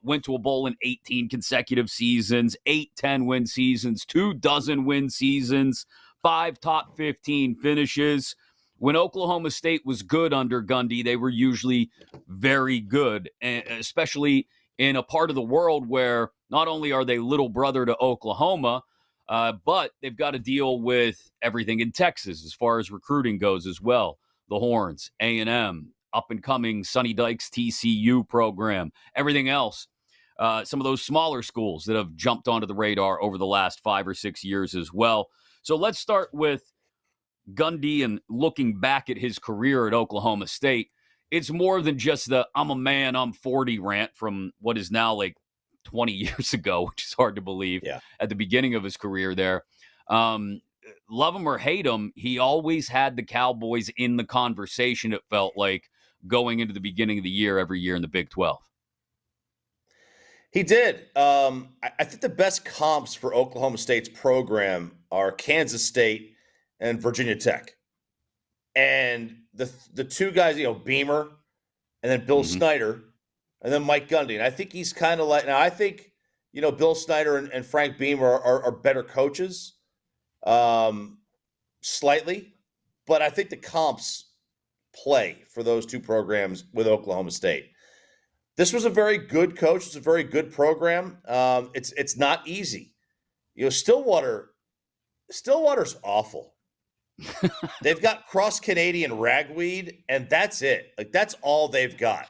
[SPEAKER 3] went to a bowl in 18 consecutive seasons, 8 10-win seasons, 24 win seasons, 5 top 15 finishes. When Oklahoma State was good under Gundy, they were usually very good, especially in a part of the world where not only are they little brother to Oklahoma, but they've got to deal with everything in Texas as far as recruiting goes as well. The Horns, A&M, up-and-coming Sonny Dykes TCU program, everything else. Some of those smaller schools that have jumped onto the radar over the last 5 or 6 years as well. So let's start with Gundy and looking back at his career at Oklahoma State. It's more than just the I'm a man, I'm 40 rant from what is now like 20 years ago, which is hard to believe at the beginning of his career there. Love him or hate him, he always had the Cowboys in the conversation, it felt like, going into the beginning of the year every year in the Big 12.
[SPEAKER 4] He did. I think the best comps for Oklahoma State's program are Kansas State and Virginia Tech. And the two guys, Beamer and then Bill Snyder and then Mike Gundy. And I think he's kind of like, now I think, Bill Snyder and Frank Beamer are better coaches, slightly, but I think the comps play for those two programs with Oklahoma State. This was a very good coach. It's a very good program. It's not easy. Stillwater's awful. They've got cross-Canadian ragweed, and that's it. Like, that's all they've got.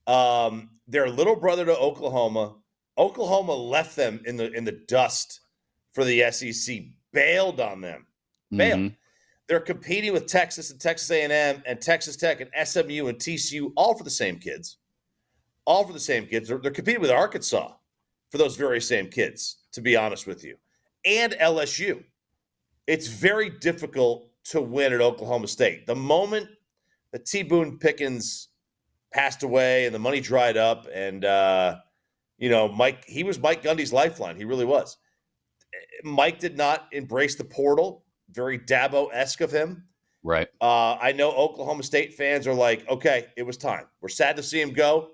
[SPEAKER 4] They're little brother to Oklahoma. Oklahoma left them in the dust for the SEC, bailed on them. Bailed. They're competing with Texas and Texas A&M and Texas Tech and SMU and TCU, all for the same kids. All for the same kids. They're competing with Arkansas for those very same kids, to be honest with you, and LSU. It's very difficult to win at Oklahoma State. The moment that T. Boone Pickens passed away and the money dried up and, Mike, he was Mike Gundy's lifeline. He really was. Mike did not embrace the portal. Very Dabo-esque of him.
[SPEAKER 3] Right.
[SPEAKER 4] I know Oklahoma State fans are like, okay, it was time. We're sad to see him go,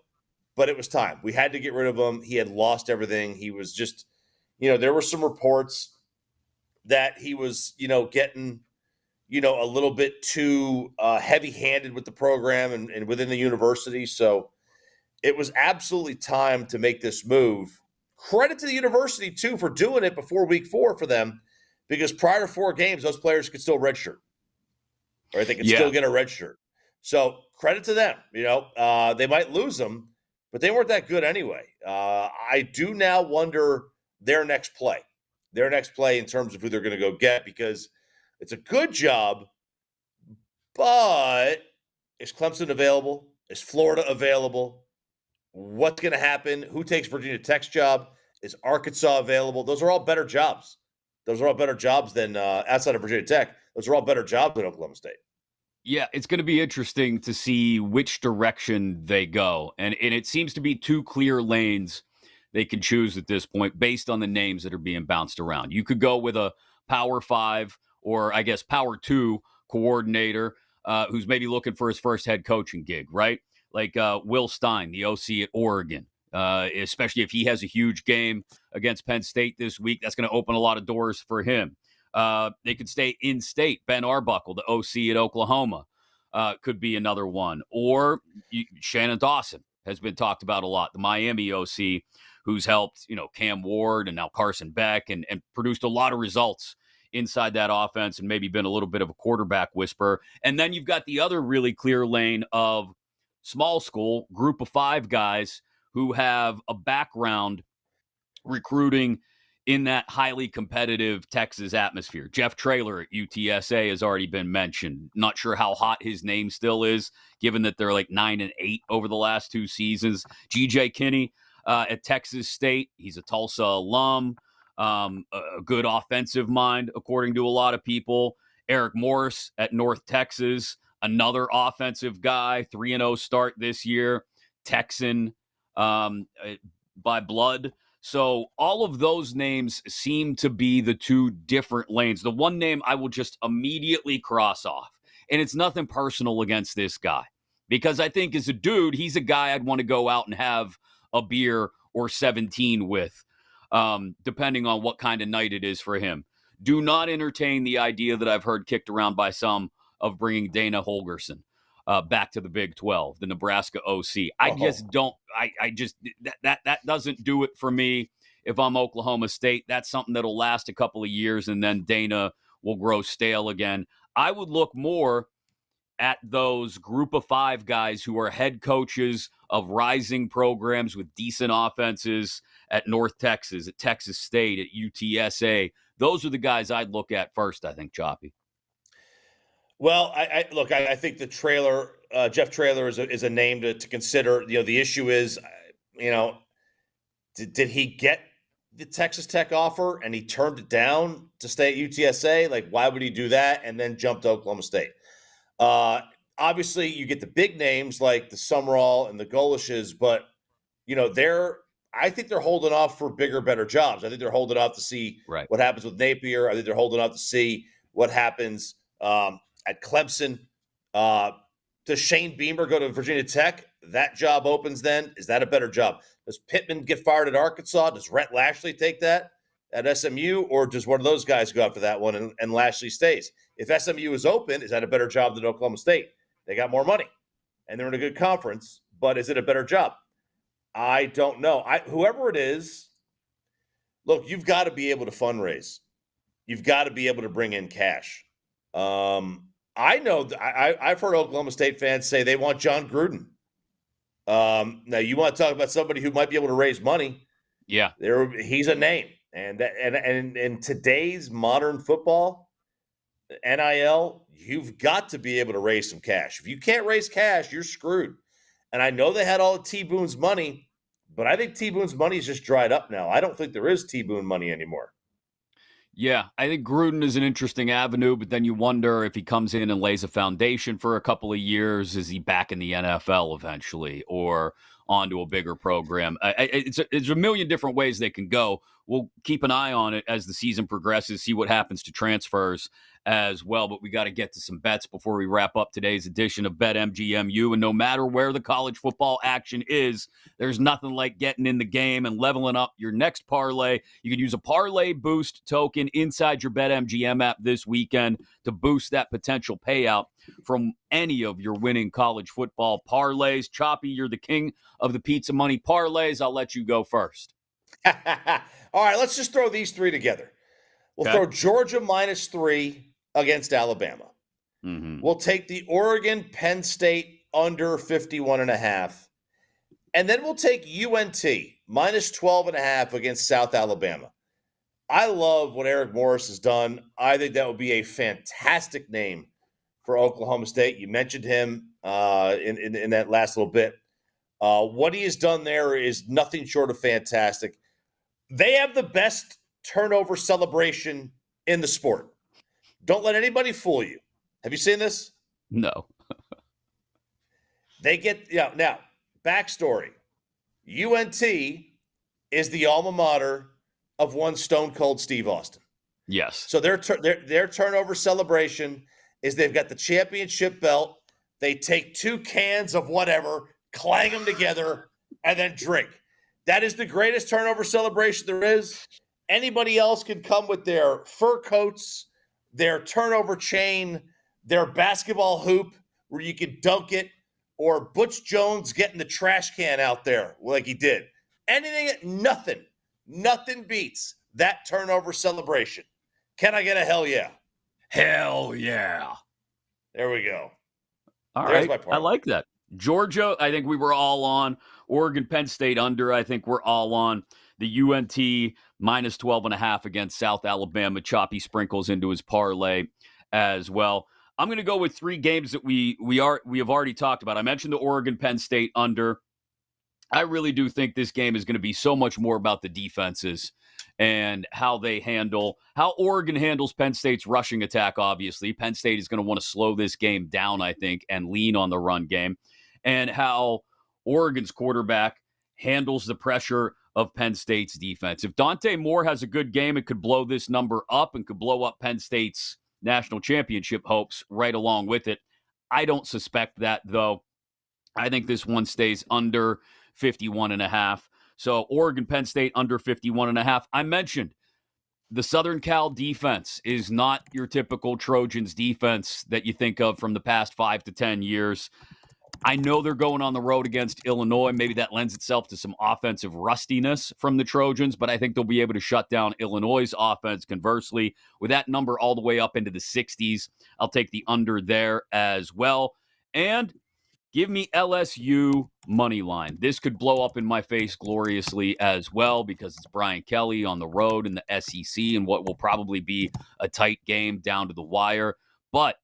[SPEAKER 4] but it was time. We had to get rid of him. He had lost everything. He was just, there were some reports that he was, getting, a little bit too heavy-handed with the program and within the university. So it was absolutely time to make this move. Credit to the university, too, for doing it before week 4 for them, because prior to 4 games, those players could still redshirt. Or they could still get a red shirt. So credit to them. They might lose them, but they weren't that good anyway. I do now wonder their next play in terms of who they're going to go get, because it's a good job, but is Clemson available? Is Florida available? What's going to happen? Who takes Virginia Tech's job? Is Arkansas available? Those are all better jobs. Those are all better jobs than outside of Virginia Tech. Those are all better jobs than Oklahoma State.
[SPEAKER 3] Yeah, it's going to be interesting to see which direction they go. And it seems to be 2 clear lanes they can choose at this point based on the names that are being bounced around. You could go with a Power 5 or, I guess, Power 2 coordinator who's maybe looking for his first head coaching gig, right? Like Will Stein, the OC at Oregon. especially if he has a huge game against Penn State this week. That's going to open a lot of doors for him. They could stay in state. Ben Arbuckle, the OC at Oklahoma, could be another one. Or Shannon Dawson has been talked about a lot, the Miami OC, who's helped, Cam Ward and now Carson Beck and produced a lot of results inside that offense and maybe been a little bit of a quarterback whisperer. And then you've got the other really clear lane of small school, group of 5 guys who have a background recruiting in that highly competitive Texas atmosphere. Jeff Traylor at UTSA has already been mentioned. Not sure how hot his name still is, given that they're like 9-8 over the last 2 seasons. GJ Kinney at Texas State. He's a Tulsa alum, a good offensive mind, according to a lot of people. Eric Morris at North Texas, another offensive guy, 3-0 start this year, Texan by blood. So all of those names seem to be the 2 different lanes. The one name I will just immediately cross off, and it's nothing personal against this guy, because I think as a dude, he's a guy I'd want to go out and have a beer or 17 with, depending on what kind of night it is for him. Do not entertain the idea that I've heard kicked around by some of bringing Dana Holgorsen back to the Big 12, the Nebraska OC. I just don't. I just that doesn't do it for me. If I'm Oklahoma State, that's something that'll last a couple of years, and then Dana will grow stale again. I would look more at those group of 5 guys who are head coaches of rising programs with decent offenses at North Texas, at Texas State, at UTSA. Those are the guys I'd look at first, I think, Choppy.
[SPEAKER 4] Well, I think the Jeff Traylor is a name to consider. The issue is, did he get the Texas Tech offer and he turned it down to stay at UTSA? Like, why would he do that and then jump to Oklahoma State? Obviously, you get the big names like the Summerall and the Golishes, but I think they're holding off for bigger, better jobs. I think they're holding off to see what happens with Napier. I think they're holding off to see what happens at Clemson. Does Shane Beamer go to Virginia Tech? That job opens then. Is that a better job? Does Pittman get fired at Arkansas? Does Rhett Lashley take that at SMU? Or does one of those guys go after that one and Lashley stays? If SMU is open, is that a better job than Oklahoma State? They got more money, and they're in a good conference, but is it a better job? I don't know. Whoever it is, look, you've got to be able to fundraise. You've got to be able to bring in cash. I know I've heard Oklahoma State fans say they want John Gruden. Now you want to talk about somebody who might be able to raise money.
[SPEAKER 3] Yeah,
[SPEAKER 4] he's a name, and in today's modern football, NIL, you've got to be able to raise some cash. If you can't raise cash, you're screwed. And I know they had all of T. Boone's money, but I think T. Boone's money is just dried up now. I don't think there is T. Boone money anymore.
[SPEAKER 3] Yeah, I think Gruden is an interesting avenue, but then you wonder if he comes in and lays a foundation for a couple of years, is he back in the NFL eventually or onto a bigger program? It's a million different ways they can go. We'll keep an eye on it as the season progresses, see what happens to transfers as well. But we got to get to some bets before we wrap up today's edition of BetMGMU. And no matter where the college football action is, there's nothing like getting in the game and leveling up your next parlay. You can use a parlay boost token inside your BetMGM app this weekend to boost that potential payout from any of your winning college football parlays. Choppy, you're the king of the pizza money parlays. I'll let you go first.
[SPEAKER 4] All right, let's just throw these 3 together. We'll throw Georgia -3 against Alabama.
[SPEAKER 3] Mm-hmm.
[SPEAKER 4] We'll take the Oregon Penn State under 51.5. And then we'll take UNT -12.5 against South Alabama. I love what Eric Morris has done. I think that would be a fantastic name for Oklahoma State. You mentioned him in that last little bit. What he has done there is nothing short of fantastic. They have the best turnover celebration in the sport. Don't let anybody fool you. Have you seen this?
[SPEAKER 3] No.
[SPEAKER 4] They get now, backstory. UNT is the alma mater of one Stone Cold Steve Austin.
[SPEAKER 3] Yes.
[SPEAKER 4] So their turnover celebration is they've got the championship belt. They take 2 cans of whatever, clang them together, and then drink. That is the greatest turnover celebration there is. Anybody else can come with their fur coats, their turnover chain, their basketball hoop where you can dunk it, or Butch Jones getting the trash can out there like he did. Nothing beats that turnover celebration. Can I get a hell yeah?
[SPEAKER 3] Hell yeah.
[SPEAKER 4] There we go.
[SPEAKER 3] All
[SPEAKER 4] There's
[SPEAKER 3] right.
[SPEAKER 4] my part.
[SPEAKER 3] I like that. Georgia, I think we were all on. Oregon, Penn State under, I think we're all on. The UNT minus 12.5 against South Alabama. Choppy sprinkles into his parlay as well. I'm going to go with 3 games that we have already talked about. I mentioned the Oregon, Penn State under. I really do think this game is going to be so much more about the defenses and how Oregon handles Penn State's rushing attack, obviously. Penn State is going to want to slow this game down, I think, and lean on the run game. And how Oregon's quarterback handles the pressure of Penn State's defense. If Dante Moore has a good game, it could blow this number up and could blow up Penn State's national championship hopes right along with it. I don't suspect that, though. I think this one stays under 51.5. So Oregon, Penn State under 51.5. I mentioned the Southern Cal defense is not your typical Trojans defense that you think of from the past 5 to 10 years. I know they're going on the road against Illinois. Maybe that lends itself to some offensive rustiness from the Trojans, but I think they'll be able to shut down Illinois' offense. Conversely, with that number all the way up into the 60s, I'll take the under there as well. And give me LSU money line. This could blow up in my face gloriously as well because it's Brian Kelly on the road in the SEC and what will probably be a tight game down to the wire. But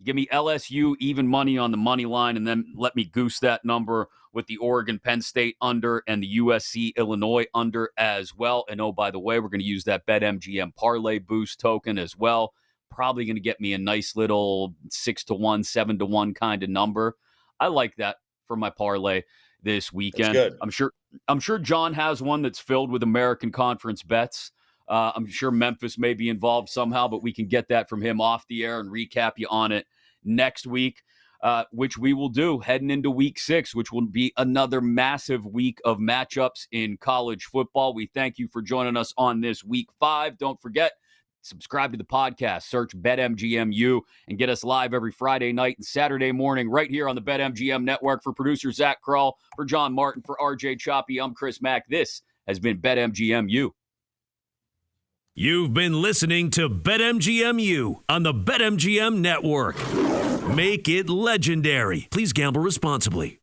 [SPEAKER 3] give me LSU even money on the money line, and then let me goose that number with the Oregon Penn State under and the USC Illinois under as well. And oh, by the way, we're going to use that BetMGM parlay boost token as well. Probably going to get me a nice little 6-1, 7-1 kind of number. I like that for my parlay this weekend.
[SPEAKER 4] That's good.
[SPEAKER 3] I'm sure John has one that's filled with American Conference bets. I'm sure Memphis may be involved somehow, but we can get that from him off the air and recap you on it next week, which we will do heading into week 6, which will be another massive week of matchups in college football. We thank you for joining us on this week 5. Don't forget, subscribe to the podcast, search BetMGMU, and get us live every Friday night and Saturday morning right here on the BetMGM network. For producer Zach Kroll, for John Martin, for RJ Choppy, I'm Chris Mack. This has been BetMGMU.
[SPEAKER 1] You've been listening to BetMGMU on the BetMGM network. Make it legendary. Please gamble responsibly.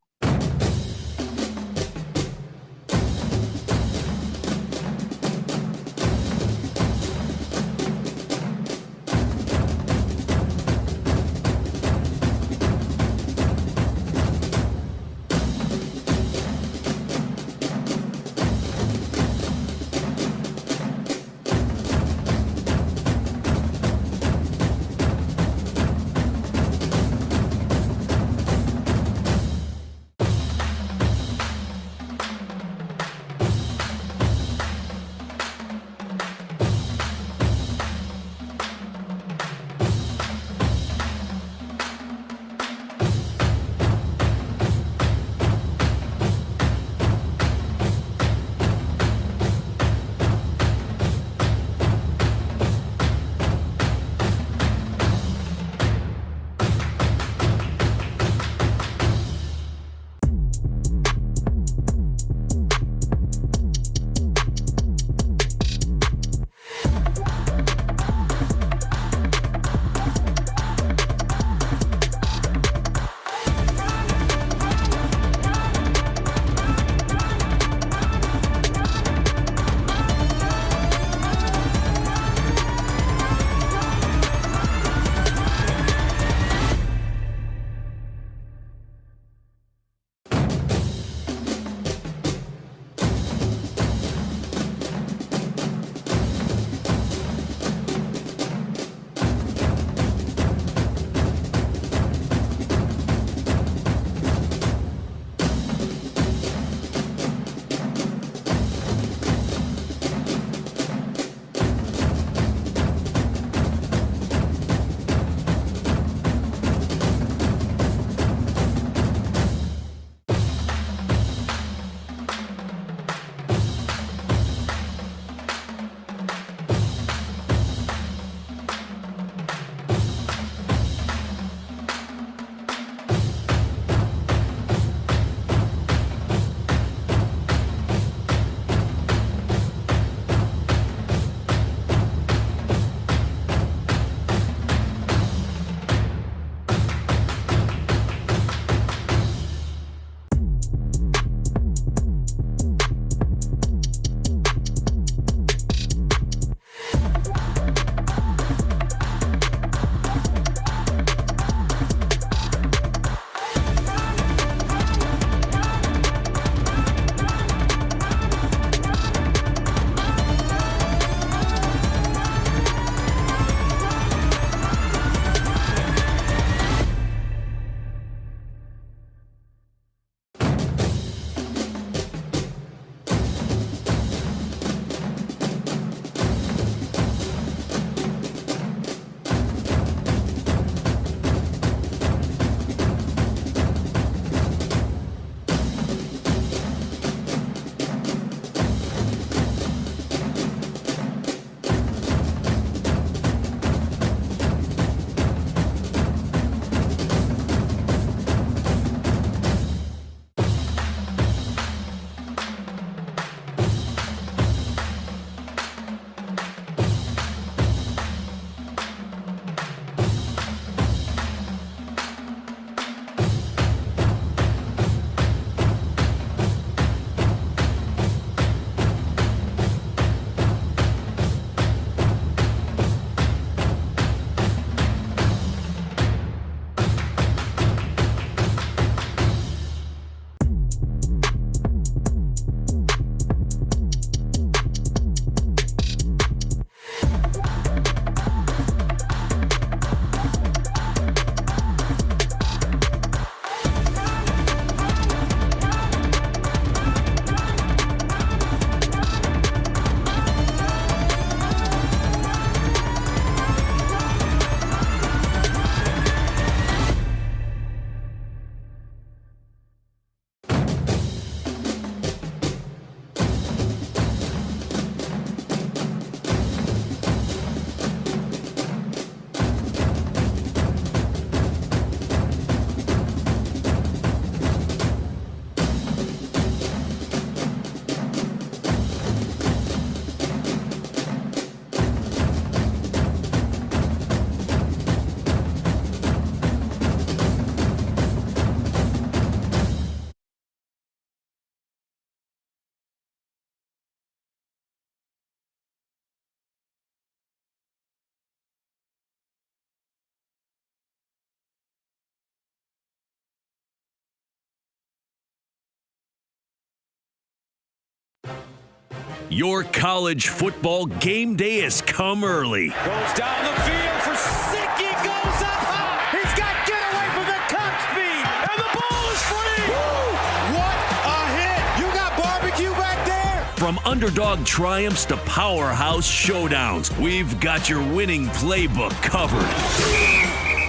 [SPEAKER 1] Your college football game day has come early.
[SPEAKER 2] Goes down the field for Sicky, goes up high. He's got get away from the cup speed, and the ball is free. Woo! What a hit. You got barbecue back there?
[SPEAKER 1] From underdog triumphs to powerhouse showdowns, we've got your winning playbook covered.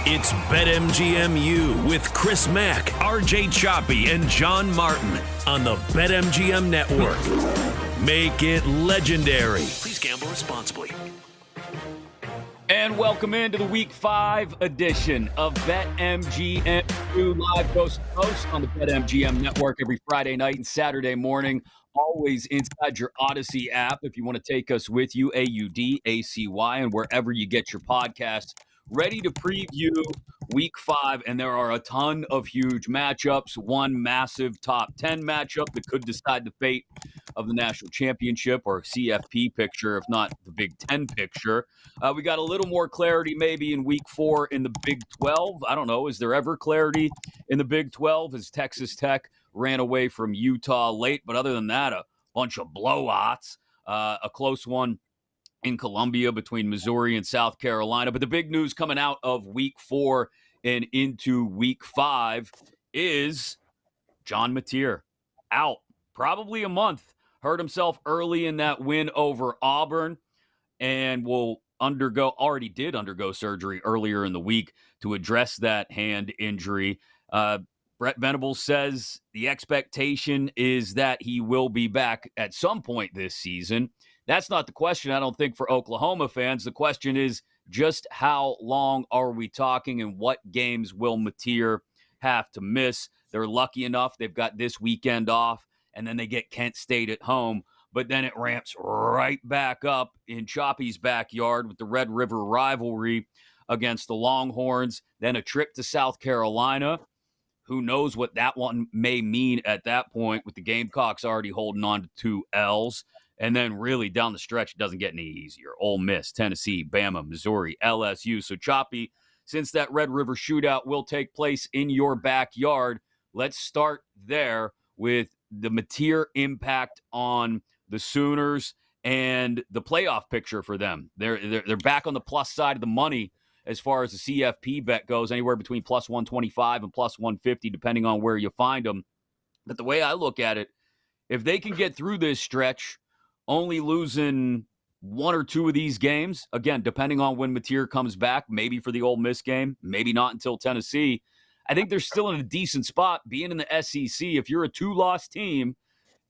[SPEAKER 1] It's BetMGM with Chris Mack, RJ Choppy, and John Martin on the BetMGM Network. Make it legendary. Please gamble responsibly.
[SPEAKER 3] And welcome into the Week 5 edition of BetMGM live coast to coast on the BetMGM Network every Friday night and Saturday morning. Always inside your Odyssey app if you want to take us with you, AUDACY, and wherever you get your podcasts. Ready to preview Week 5, and there are a ton of huge matchups. One massive top 10 matchup that could decide the fate of the national championship or CFP picture, if not the Big Ten picture. We got a little more clarity maybe in Week 4 in the Big 12. I don't know. Is there ever clarity in the Big 12 as Texas Tech ran away from Utah late? But other than that, a bunch of blowouts, a close one in Columbia between Missouri and South Carolina. But the big news coming out of Week 4 and into Week 5 is John Mateer out probably a month. Hurt himself early in that win over Auburn and already did undergo surgery earlier in the week to address that hand injury. Brett Venables says the expectation is that he will be back at some point this season. That's not the question, I don't think, for Oklahoma fans. The question is just how long are we talking and what games will Mateer have to miss? They're lucky enough. They've got this weekend off, and then they get Kent State at home. But then it ramps right back up in Choppy's backyard with the Red River rivalry against the Longhorns. Then a trip to South Carolina. Who knows what that one may mean at that point with the Gamecocks already holding on to 2 L's. And then really down the stretch, it doesn't get any easier. Ole Miss, Tennessee, Bama, Missouri, LSU. So Choppy, since that Red River shootout will take place in your backyard, let's start there with the Mateer impact on the Sooners and the playoff picture for them. They're back on the plus side of the money as far as the CFP bet goes, anywhere between plus 125 and plus 150, depending on where you find them. But the way I look at it, if they can get through this stretch, only losing 1 or 2 of these games, again, depending on when Mateer comes back, maybe for the Ole Miss game, maybe not until Tennessee, I think they're still in a decent spot being in the SEC. If you're a 2-loss team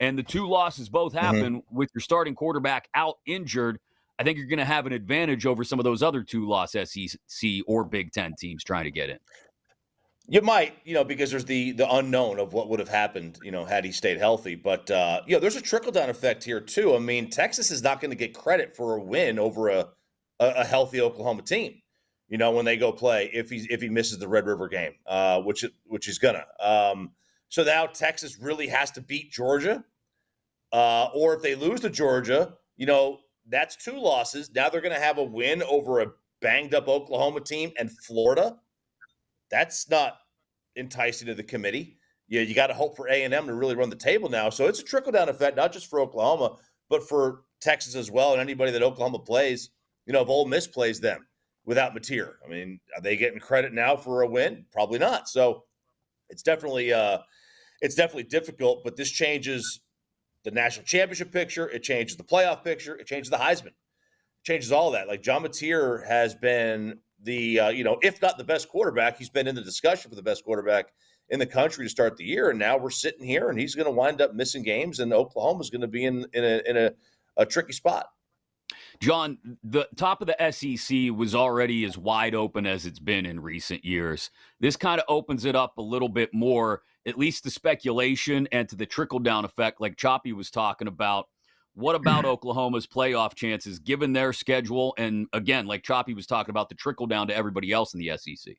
[SPEAKER 3] and the 2 losses both happen with your starting quarterback out injured, I think you're going to have an advantage over some of those other 2-loss SEC or Big Ten teams trying to get in.
[SPEAKER 4] You might, because there's the unknown of what would have happened, had he stayed healthy. But, there's a trickle-down effect here, too. I mean, Texas is not going to get credit for a win over a healthy Oklahoma team, when they go play if he misses the Red River game, which he's going to. So now Texas really has to beat Georgia. Or if they lose to Georgia, that's 2 losses. Now they're going to have a win over a banged-up Oklahoma team and Florida. That's not enticing to the committee. You got to hope for A&M to really run the table now. So it's a trickle-down effect, not just for Oklahoma, but for Texas as well, and anybody that Oklahoma plays, if Ole Miss plays them without Mateer. I mean, are they getting credit now for a win? Probably not. So it's definitely difficult, but this changes the national championship picture. It changes the playoff picture. It changes the Heisman. It changes all that. Like John Mateer has been the, if not the best quarterback, he's been in the discussion for the best quarterback in the country to start the year. And now we're sitting here and he's going to wind up missing games and Oklahoma's going to be in a tricky spot.
[SPEAKER 3] John, the top of the SEC was already as wide open as it's been in recent years. This kind of opens it up a little bit more, at least to speculation and to the trickle-down effect like Choppy was talking about. What about Oklahoma's playoff chances given their schedule? And again, like Choppy was talking about, the trickle down to everybody else in the SEC.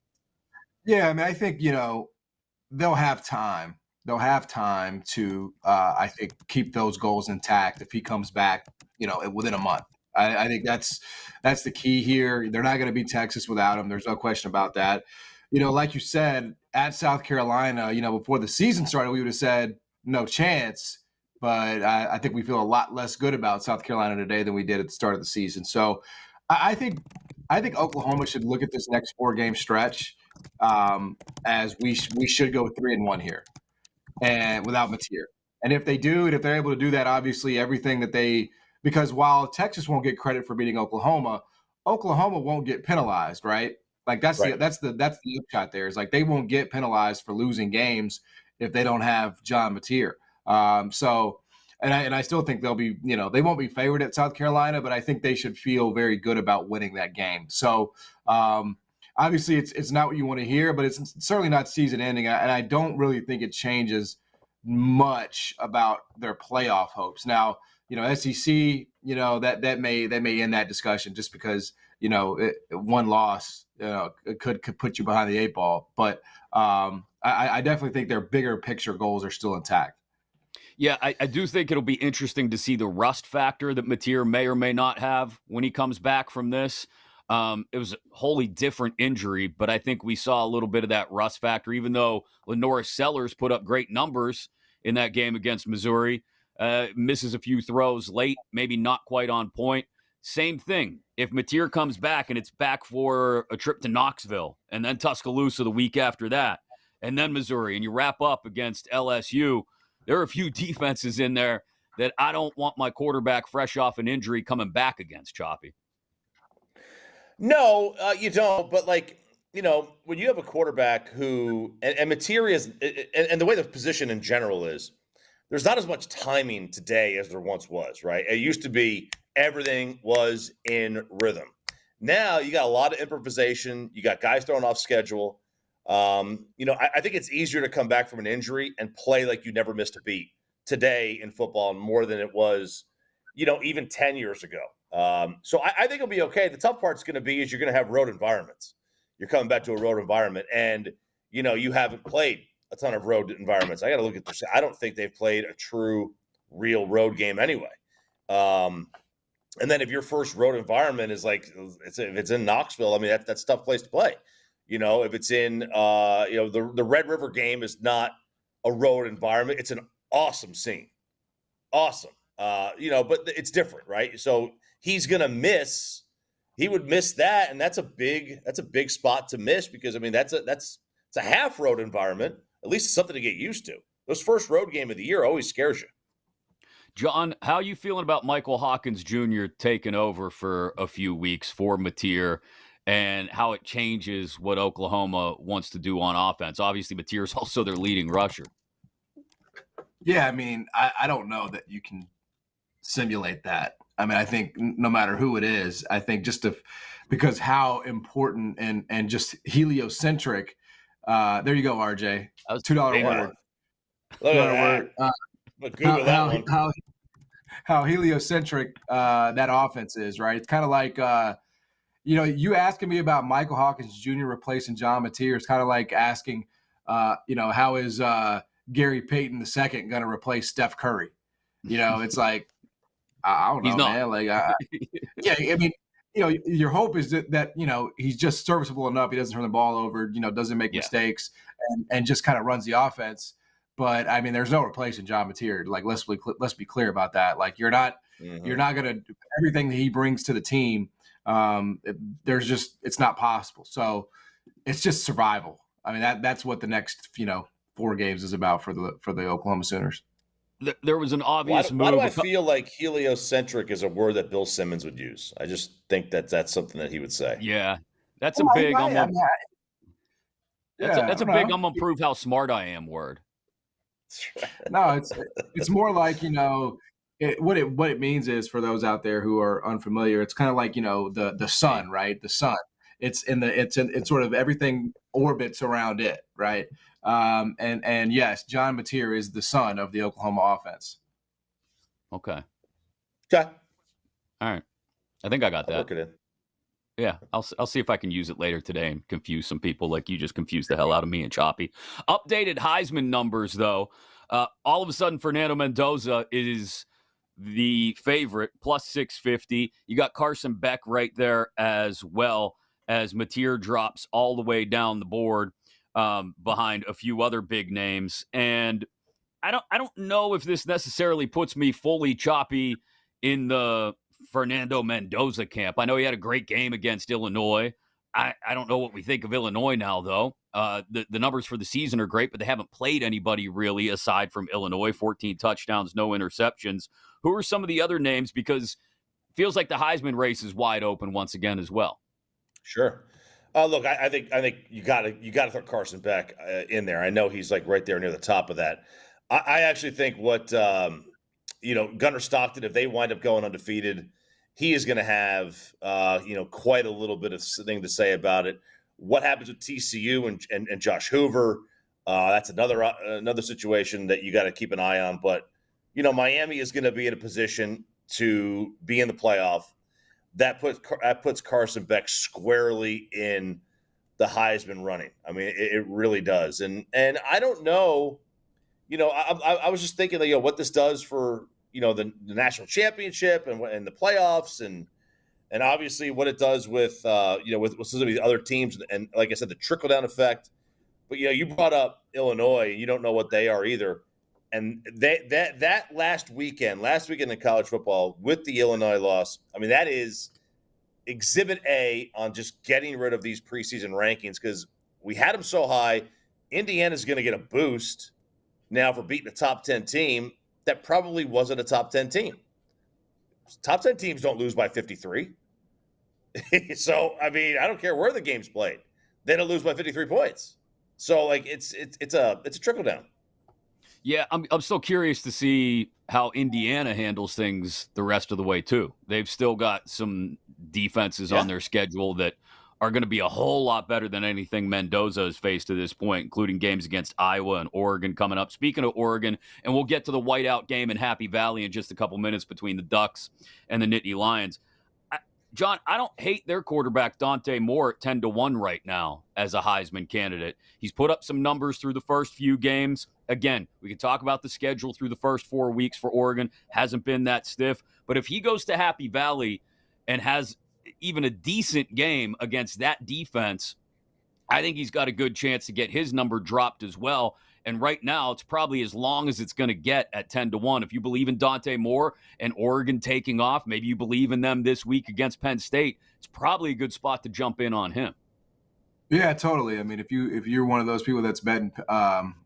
[SPEAKER 5] Yeah, I mean, I think, they'll have time. They'll have time to, I think, keep those goals intact if he comes back, within a month. I think that's the key here. They're not going to beat Texas without him. There's no question about that. Like you said, at South Carolina, before the season started, we would have said no chance. but I think we feel a lot less good about South Carolina today than we did at the start of the season. So I think Oklahoma should look at this next 4-game stretch as we should go 3-1 here, and without Mateer. And if they do, and if they're able to do that, obviously everything that because while Texas won't get credit for beating Oklahoma, Oklahoma won't get penalized, right? Like that's
[SPEAKER 4] Right.
[SPEAKER 5] the upshot there. Is like they won't get penalized for losing games if they don't have John Mateer. And I still think they'll be, they won't be favored at South Carolina, but I think they should feel very good about winning that game. So obviously it's not what you want to hear, but it's certainly not season ending. And I don't really think it changes much about their playoff hopes. Now, SEC, that may end that discussion just because, one loss could put you behind the 8 ball. But I definitely think their bigger picture goals are still intact.
[SPEAKER 3] Yeah, I do think it'll be interesting to see the rust factor that Mateer may or may not have when he comes back from this. It was a wholly different injury, but I think we saw a little bit of that rust factor, even though Lenora Sellers put up great numbers in that game against Missouri. Misses a few throws late, maybe not quite on point. Same thing. If Mateer comes back and it's back for a trip to Knoxville and then Tuscaloosa the week after that, and then Missouri, and you wrap up against LSU, there are a few defenses in there that I don't want my quarterback fresh off an injury coming back against, Choppy.
[SPEAKER 4] No, you don't. But when you have a quarterback who and Mateer and the way the position in general is, there's not as much timing today as there once was, right? It used to be everything was in rhythm. Now you got a lot of improvisation. You got guys thrown off schedule. I think it's easier to come back from an injury and play like you never missed a beat today in football more than it was, even 10 years ago. So I think it'll be okay. The tough part's going to be is you're going to have road environments. You're coming back to a road environment, and you haven't played a ton of road environments. I got to look at this. I don't think they've played a true, real road game anyway. And then if your first road environment is if it's in Knoxville, I mean that's a tough place to play. If it's in the Red River game is not a road environment. It's an awesome scene. Awesome. But it's different, right? So he's gonna miss. He would miss that, and that's a big spot to miss because it's a half road environment. At least it's something to get used to. Those first road game of the year always scares you.
[SPEAKER 3] John, how are you feeling about Michael Hawkins Jr. taking over for a few weeks for Mateer and how it changes what Oklahoma wants to do on offense? Obviously, Mateer is also their leading rusher.
[SPEAKER 5] Yeah, I mean, I don't know that you can simulate that. I mean, I think no matter who it is, I think because how important and just heliocentric. There you go, RJ. $2 word.
[SPEAKER 4] Look at that.
[SPEAKER 5] How heliocentric that offense is, right? It's kind of like you asking me about Michael Hawkins Jr. replacing John Mateer. It's kind of like asking, how is Gary Payton II going to replace Steph Curry? It's like, I don't know,
[SPEAKER 3] He's not.
[SPEAKER 5] man. Like, yeah, I mean, your hope is that he's just serviceable enough. He doesn't turn the ball over, doesn't make mistakes, and just kind of runs the offense. But I mean, there's no replacing John Mateer. Like, let's be clear about that. Like, you're not going to everything that he brings to the team. It's not possible. So it's just survival. I mean, that's what the next 4 games is about for the Oklahoma Sooners.
[SPEAKER 3] There was an obvious move.
[SPEAKER 4] Why do I feel like heliocentric is a word that Bill Simmons would use? I just think that's something that he would say.
[SPEAKER 3] Yeah, that's a big. That's a big. I'm gonna prove how smart I am. Word.
[SPEAKER 5] No, it's more like what it means is, for those out there who are unfamiliar, it's kind of like the sun, right? The sun. It's sort of everything orbits around it, right? And yes, John Mateer is the son of the Oklahoma offense.
[SPEAKER 3] Okay.
[SPEAKER 4] Okay.
[SPEAKER 3] All right. I think I got that.
[SPEAKER 4] I'll work it in.
[SPEAKER 3] Yeah, I'll see if I can use it later today and confuse some people like you just confused the hell out of me and Choppy. Updated Heisman numbers, though. All of a sudden, Fernando Mendoza is the favorite, plus 650. You got Carson Beck right there as well, as Mateer drops all the way down the board behind a few other big names. And I don't know if this necessarily puts me fully choppy in the Fernando Mendoza camp. I know he had a great game against Illinois. I don't know what we think of Illinois now, though. The numbers for the season are great, but they haven't played anybody really aside from Illinois. 14 touchdowns, no interceptions. Who are some of the other names? Because it feels like the Heisman race is wide open once again as well.
[SPEAKER 4] Sure. Look, I think you got to throw Carson Beck in there. I know he's like right there near the top of that. I actually think what Gunnar Stockton, if they wind up going undefeated, he is going to have quite a little bit of thing to say about it. What happens with TCU and Josh Hoover? That's another situation that you got to keep an eye on. But Miami is going to be in a position to be in the playoff. That puts Carson Beck squarely in the Heisman running. I mean, it really does. And I don't know. I was just thinking that what this does for the national championship and the playoffs and obviously what it does with with some of these other teams and like I said, the trickle down effect. But you brought up Illinois. You don't know what they are either. And that last weekend in college football with the Illinois loss, I mean, that is exhibit A on just getting rid of these preseason rankings because we had them so high. Indiana's going to get a boost now for beating a top 10 team that probably wasn't a top 10 team. Top 10 teams don't lose by 53. So, I mean, I don't care where the game's played. They don't lose by 53 points. So, like, it's a trickle down.
[SPEAKER 3] Yeah, I'm still curious to see how Indiana handles things the rest of the way, too. They've still got some defenses on their schedule that are going to be a whole lot better than anything Mendoza has faced to this point, including games against Iowa and Oregon coming up. Speaking of Oregon, and we'll get to the whiteout game in Happy Valley in just a couple minutes between the Ducks and the Nittany Lions. John, I don't hate their quarterback, Dante Moore, at 10-1 right now as a Heisman candidate. He's put up some numbers through the first few games. Again, we can talk about the schedule through the first 4 weeks for Oregon. Hasn't been that stiff. But if he goes to Happy Valley and has even a decent game against that defense, I think he's got a good chance to get his number dropped as well. And right now, it's probably as long as it's going to get at 10-1. If you believe in Dante Moore and Oregon taking off, maybe you believe in them this week against Penn State, it's probably a good spot to jump in on him.
[SPEAKER 5] Yeah, totally. I mean, if you're one of those people that's betting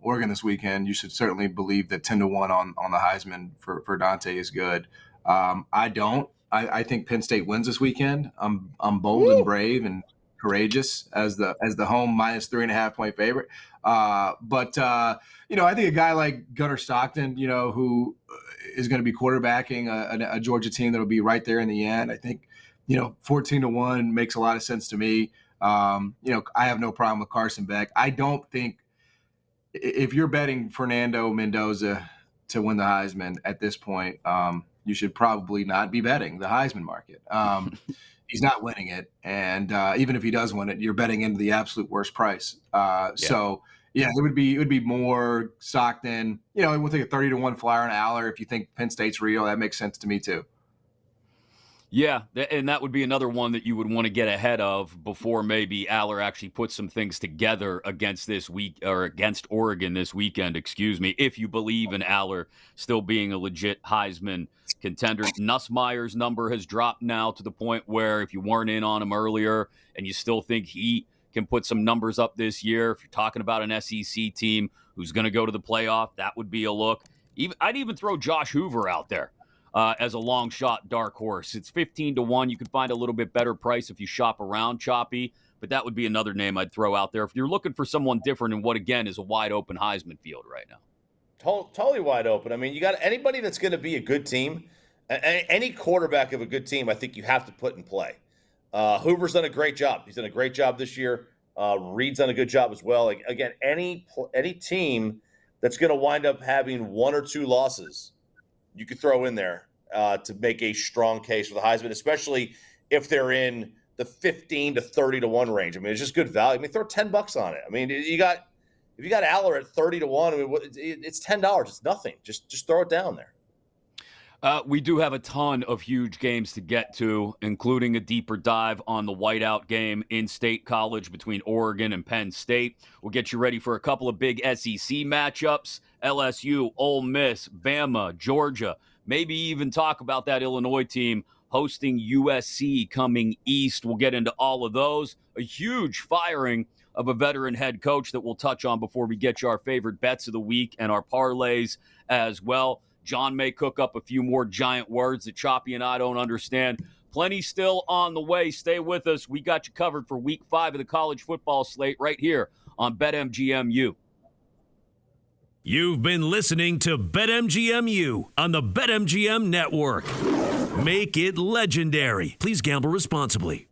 [SPEAKER 5] Oregon this weekend, you should certainly believe that 10-1 on the Heisman for Dante is good. I don't. I think Penn State wins this weekend. I'm bold and brave and courageous as the home minus 3.5 point favorite. But I think a guy like Gunnar Stockton, who is going to be quarterbacking a Georgia team that'll be right there in the end. I think 14-1 makes a lot of sense to me. I have no problem with Carson Beck. I don't think if you're betting Fernando Mendoza to win the Heisman at this point, you should probably not be betting the Heisman market. He's not winning it, and even if he does win it, you're betting into the absolute worst price. So yeah, it would be more Stockton. We'll take a 30-1 flyer on Aller. If you think Penn State's real, that makes sense to me too.
[SPEAKER 3] Yeah, and that would be another one that you would want to get ahead of before maybe Aller actually puts some things together against against Oregon this weekend, if you believe in Aller still being a legit Heisman contender. Nussmeier's number has dropped now to the point where if you weren't in on him earlier and you still think he can put some numbers up this year, if you're talking about an SEC team who's going to go to the playoff, that would be a look. I'd even throw Josh Hoover out there. As a long shot dark horse. It's 15-1. You could find a little bit better price if you shop around Choppy, but that would be another name I'd throw out there if you're looking for someone different in what, again, is a wide open Heisman field right now.
[SPEAKER 4] Totally wide open. I mean, you got anybody that's going to be a good team, any quarterback of a good team, I think you have to put in play. Hoover's done a great job. He's done a great job this year. Reed's done a good job as well. Like, again, any team that's going to wind up having one or two losses, you could throw in there to make a strong case for the Heisman, especially if they're in the 15 to 30-1 range. I mean, it's just good value. I mean, throw $10 on it. I mean, if you got Aller at 30-1, I mean, it's $10. It's nothing. Just throw it down there.
[SPEAKER 3] We do have a ton of huge games to get to, including a deeper dive on the whiteout game in State College between Oregon and Penn State. We'll get you ready for a couple of big SEC matchups: LSU, Ole Miss, Bama, Georgia. Maybe even talk about that Illinois team hosting USC coming east. We'll get into all of those. A huge firing of a veteran head coach that we'll touch on before we get you our favorite bets of the week and our parlays as well. John may cook up a few more giant words that Choppy and I don't understand. Plenty still on the way. Stay with us. We got you covered for week 5 of the college football slate right here on BetMGMU.
[SPEAKER 1] You've been listening to BetMGMU on the BetMGM Network. Make it legendary. Please gamble responsibly.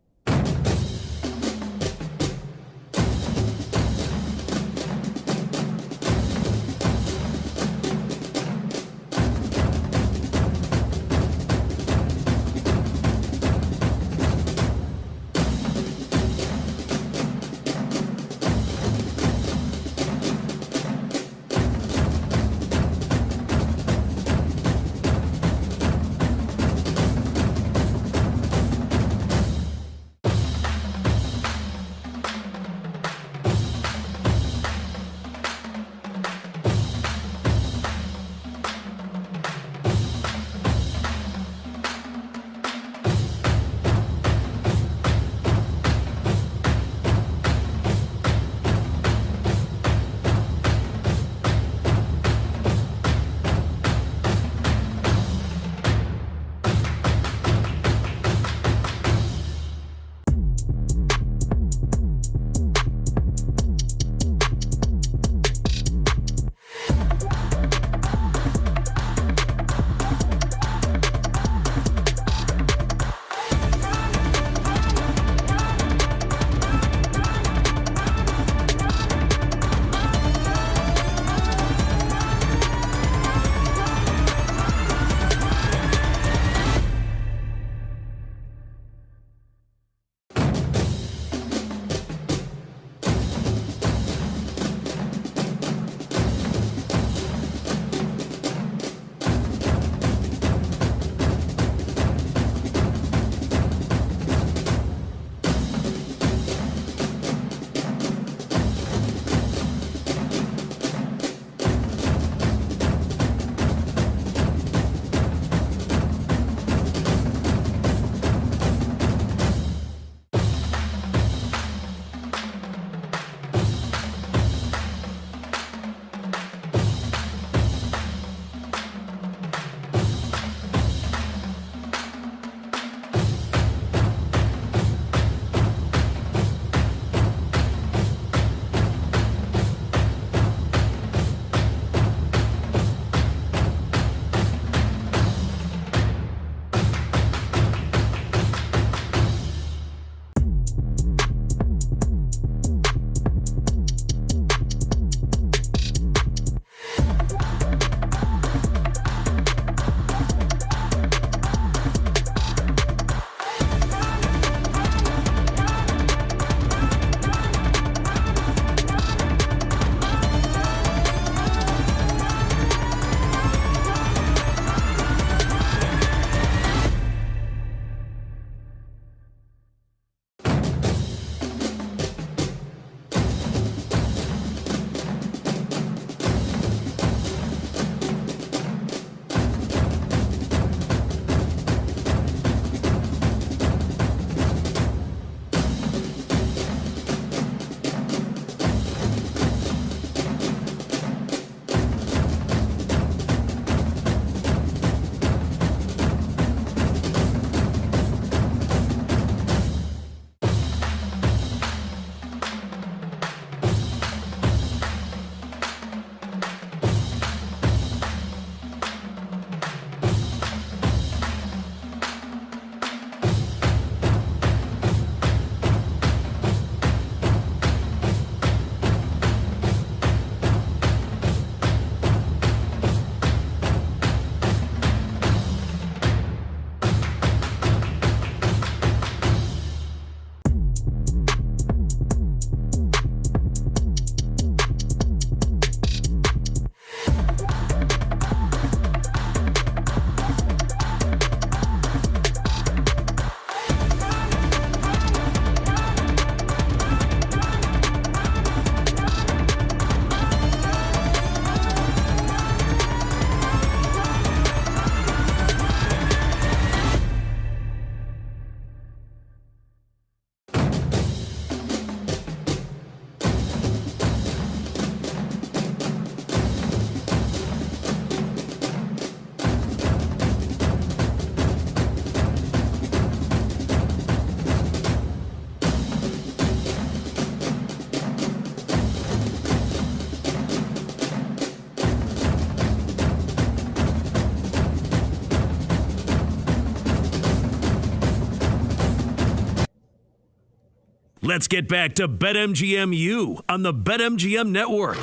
[SPEAKER 1] Let's get back to BetMGM-U on the BetMGM Network.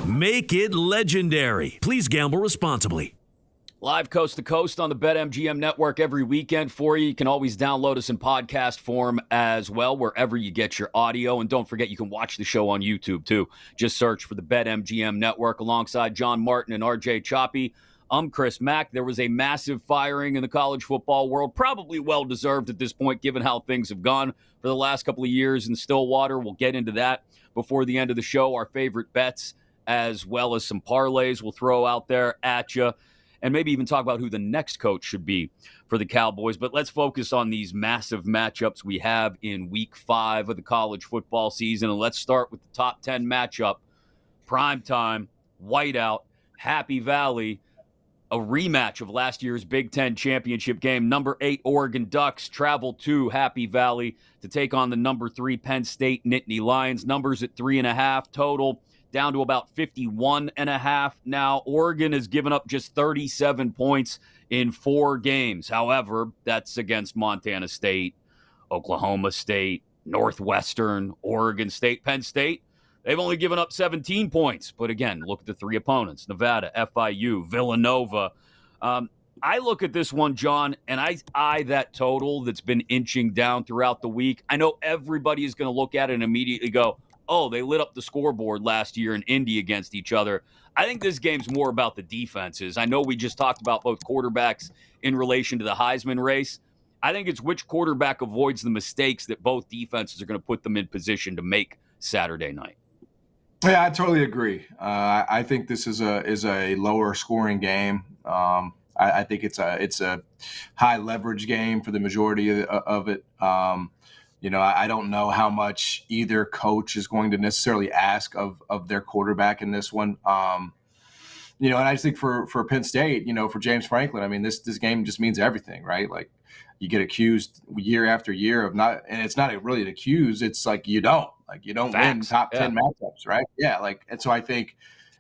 [SPEAKER 1] Make it legendary. Please gamble responsibly.
[SPEAKER 3] Live coast to coast on the BetMGM Network every weekend for you. You can always download us in podcast form as well, wherever you get your audio. And don't forget, you can watch the show on YouTube, too. Just search for the BetMGM Network alongside John Martin and RJ Choppy. I'm Chris Mack. There was a massive firing in the college football world, probably well-deserved at this point, given how things have gone for the last couple of years in Stillwater. We'll get into that before the end of the show. Our favorite bets, as well as some parlays we'll throw out there at you, and maybe even talk about who the next coach should be for the Cowboys. But let's focus on these massive matchups we have in Week 5 of the college football season. And let's start with the top 10 matchup. Primetime, whiteout, Happy Valley, a rematch of last year's Big Ten championship game. Number 8 Oregon Ducks travel to Happy Valley to take on the number 3 Penn State Nittany Lions. Numbers at 3.5 total, down to about 51.5 now. Oregon has given up just 37 points in 4 games. However, that's against Montana State, Oklahoma State, Northwestern, Oregon State, Penn State. They've only given up 17 points. But again, look at the 3 opponents: Nevada, FIU, Villanova. I look at this one, John, and I eye that total that's been inching down throughout the week. I know everybody is going to look at it and immediately go, oh, they lit up the scoreboard last year in Indy against each other. I think this game's more about the defenses. I know we just talked about both quarterbacks in relation to the Heisman race. I think it's which quarterback avoids the mistakes that both defenses are going to put them in position to make Saturday night.
[SPEAKER 5] Yeah, I totally agree. I think this is a lower scoring game. I think it's a high leverage game for the majority of it. I don't know how much either coach is going to necessarily ask of their quarterback in this one. And I just think for Penn State, for James Franklin, I mean, this game just means everything, right? Like, you get accused year after year of not, and it's not really an accuse. It's like you don't win top 10 matchups, right? Yeah, and so I think,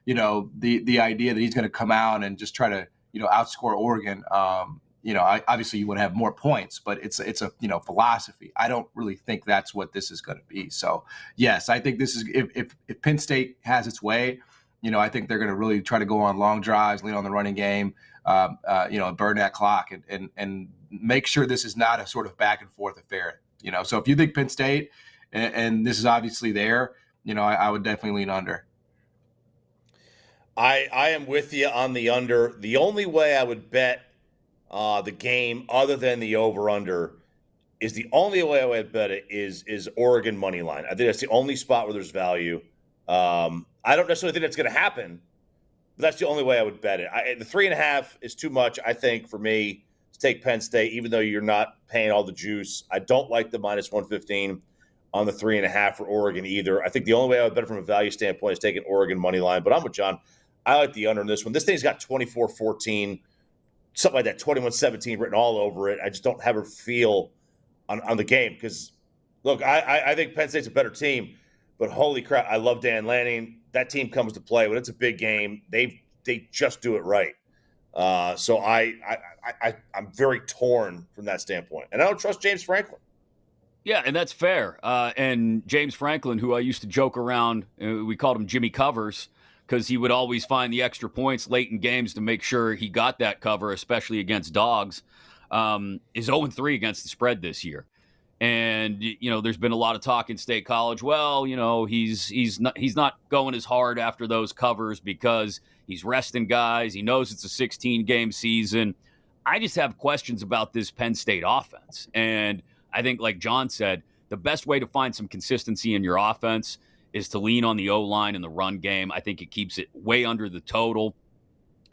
[SPEAKER 5] the idea that he's going to come out and just try to outscore Oregon. Obviously you would have more points, but it's a philosophy. I don't really think that's what this is going to be. So yes, I think this is if Penn State has its way, I think they're going to really try to go on long drives, lean on the running game, burn that clock and make sure this is not a sort of back and forth affair. So if you think Penn State and this is obviously there, I would definitely lean under.
[SPEAKER 4] I am with you on the under. The only way I would bet the game other than the over-under is the only way I would bet it is Oregon money line. I think that's the only spot where there's value. I don't necessarily think that's going to happen, but that's the only way I would bet it. The 3.5 is too much, I think, for me to take Penn State, even though you're not paying all the juice. I don't like the minus 115 on the 3.5 for Oregon either. I think the only way I would bet it from a value standpoint is taking Oregon money line, but I'm with John. I like the under in this one. This thing's got 24-14, something like that, 21-17 written all over it. I just don't have a feel on the game because, look, I think Penn State's a better team, but holy crap, I love Dan Lanning. That team comes to play. When it's a big game, they just do it right. So I'm very torn from that standpoint. And I don't trust James Franklin.
[SPEAKER 3] Yeah, and that's fair. And James Franklin, who I used to joke around, we called him Jimmy Covers, because he would always find the extra points late in games to make sure he got that cover, especially against dogs, is 0-3 against the spread this year. And, there's been a lot of talk in State College. Well, he's not going as hard after those covers because he's resting guys. He knows it's a 16-game season. I just have questions about this Penn State offense. And I think, like John said, the best way to find some consistency in your offense is to lean on the O-line and the run game. I think it keeps it way under the total.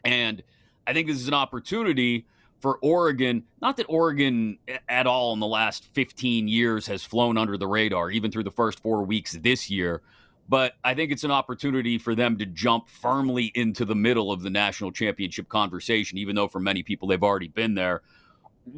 [SPEAKER 3] And I think this is an opportunity for Oregon. Not that Oregon at all in the last 15 years has flown under the radar, even through the first 4 weeks this year. But I think it's an opportunity for them to jump firmly into the middle of the national championship conversation, even though for many people they've already been there,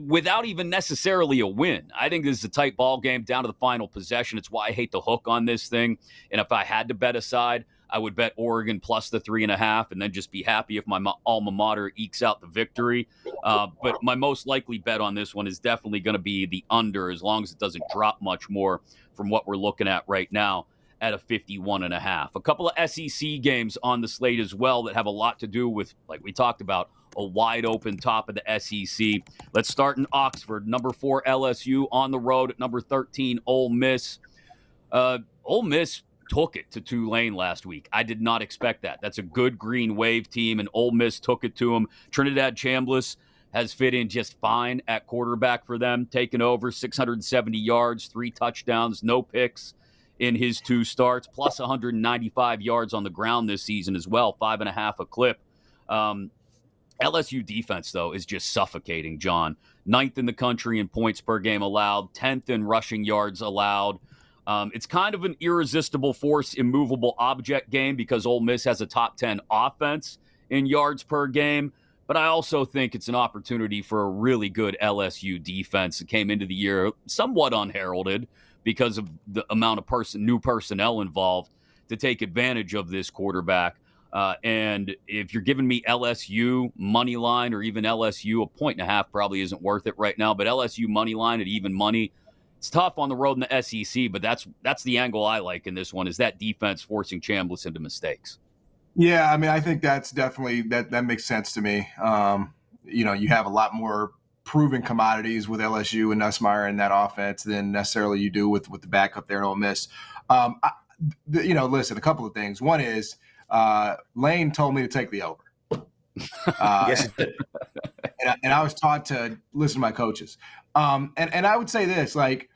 [SPEAKER 3] without even necessarily a win. I think this is a tight ball game down to the final possession. It's why I hate the hook on this thing. And if I had to bet aside, I would bet Oregon plus the 3.5 and then just be happy if my alma mater ekes out the victory. But my most likely bet on this one is definitely going to be the under, as long as it doesn't drop much more from what we're looking at right now at a 51.5. A couple of SEC games on the slate as well that have a lot to do with, like we talked about, a wide open top of the SEC. Let's start in Oxford. Number 4 LSU on the road at number 13 Ole Miss. Ole Miss took it to Tulane last week. I did not expect that. That's a good Green Wave team, and Ole Miss took it to them. Trinidad Chambliss has fit in just fine at quarterback for them, taking over 670 yards, 3 touchdowns, no picks in his 2 starts, plus 195 yards on the ground this season as well, 5.5 a clip. LSU defense, though, is just suffocating, John. 9th in the country in points per game allowed, 10th in rushing yards allowed. It's kind of an irresistible force, immovable object game because Ole Miss has a top 10 offense in yards per game. But I also think it's an opportunity for a really good LSU defense that came into the year somewhat unheralded because of the amount of new personnel involved to take advantage of this quarterback. And if you're giving me LSU money line or even LSU, 1.5 probably isn't worth it right now. But LSU money line at even money, it's tough on the road in the SEC. But that's the angle I like in this one, is that defense forcing Chambliss into mistakes.
[SPEAKER 5] Yeah, I mean, I think that's definitely that makes sense to me. You have a lot more proven commodities with LSU and Nussmeier in that offense than necessarily you do with the backup there in Ole Miss. Listen, a couple of things. One is Lane told me to take the over.
[SPEAKER 4] Yes, it did.
[SPEAKER 5] And I was taught to listen to my coaches. And I would say this, like,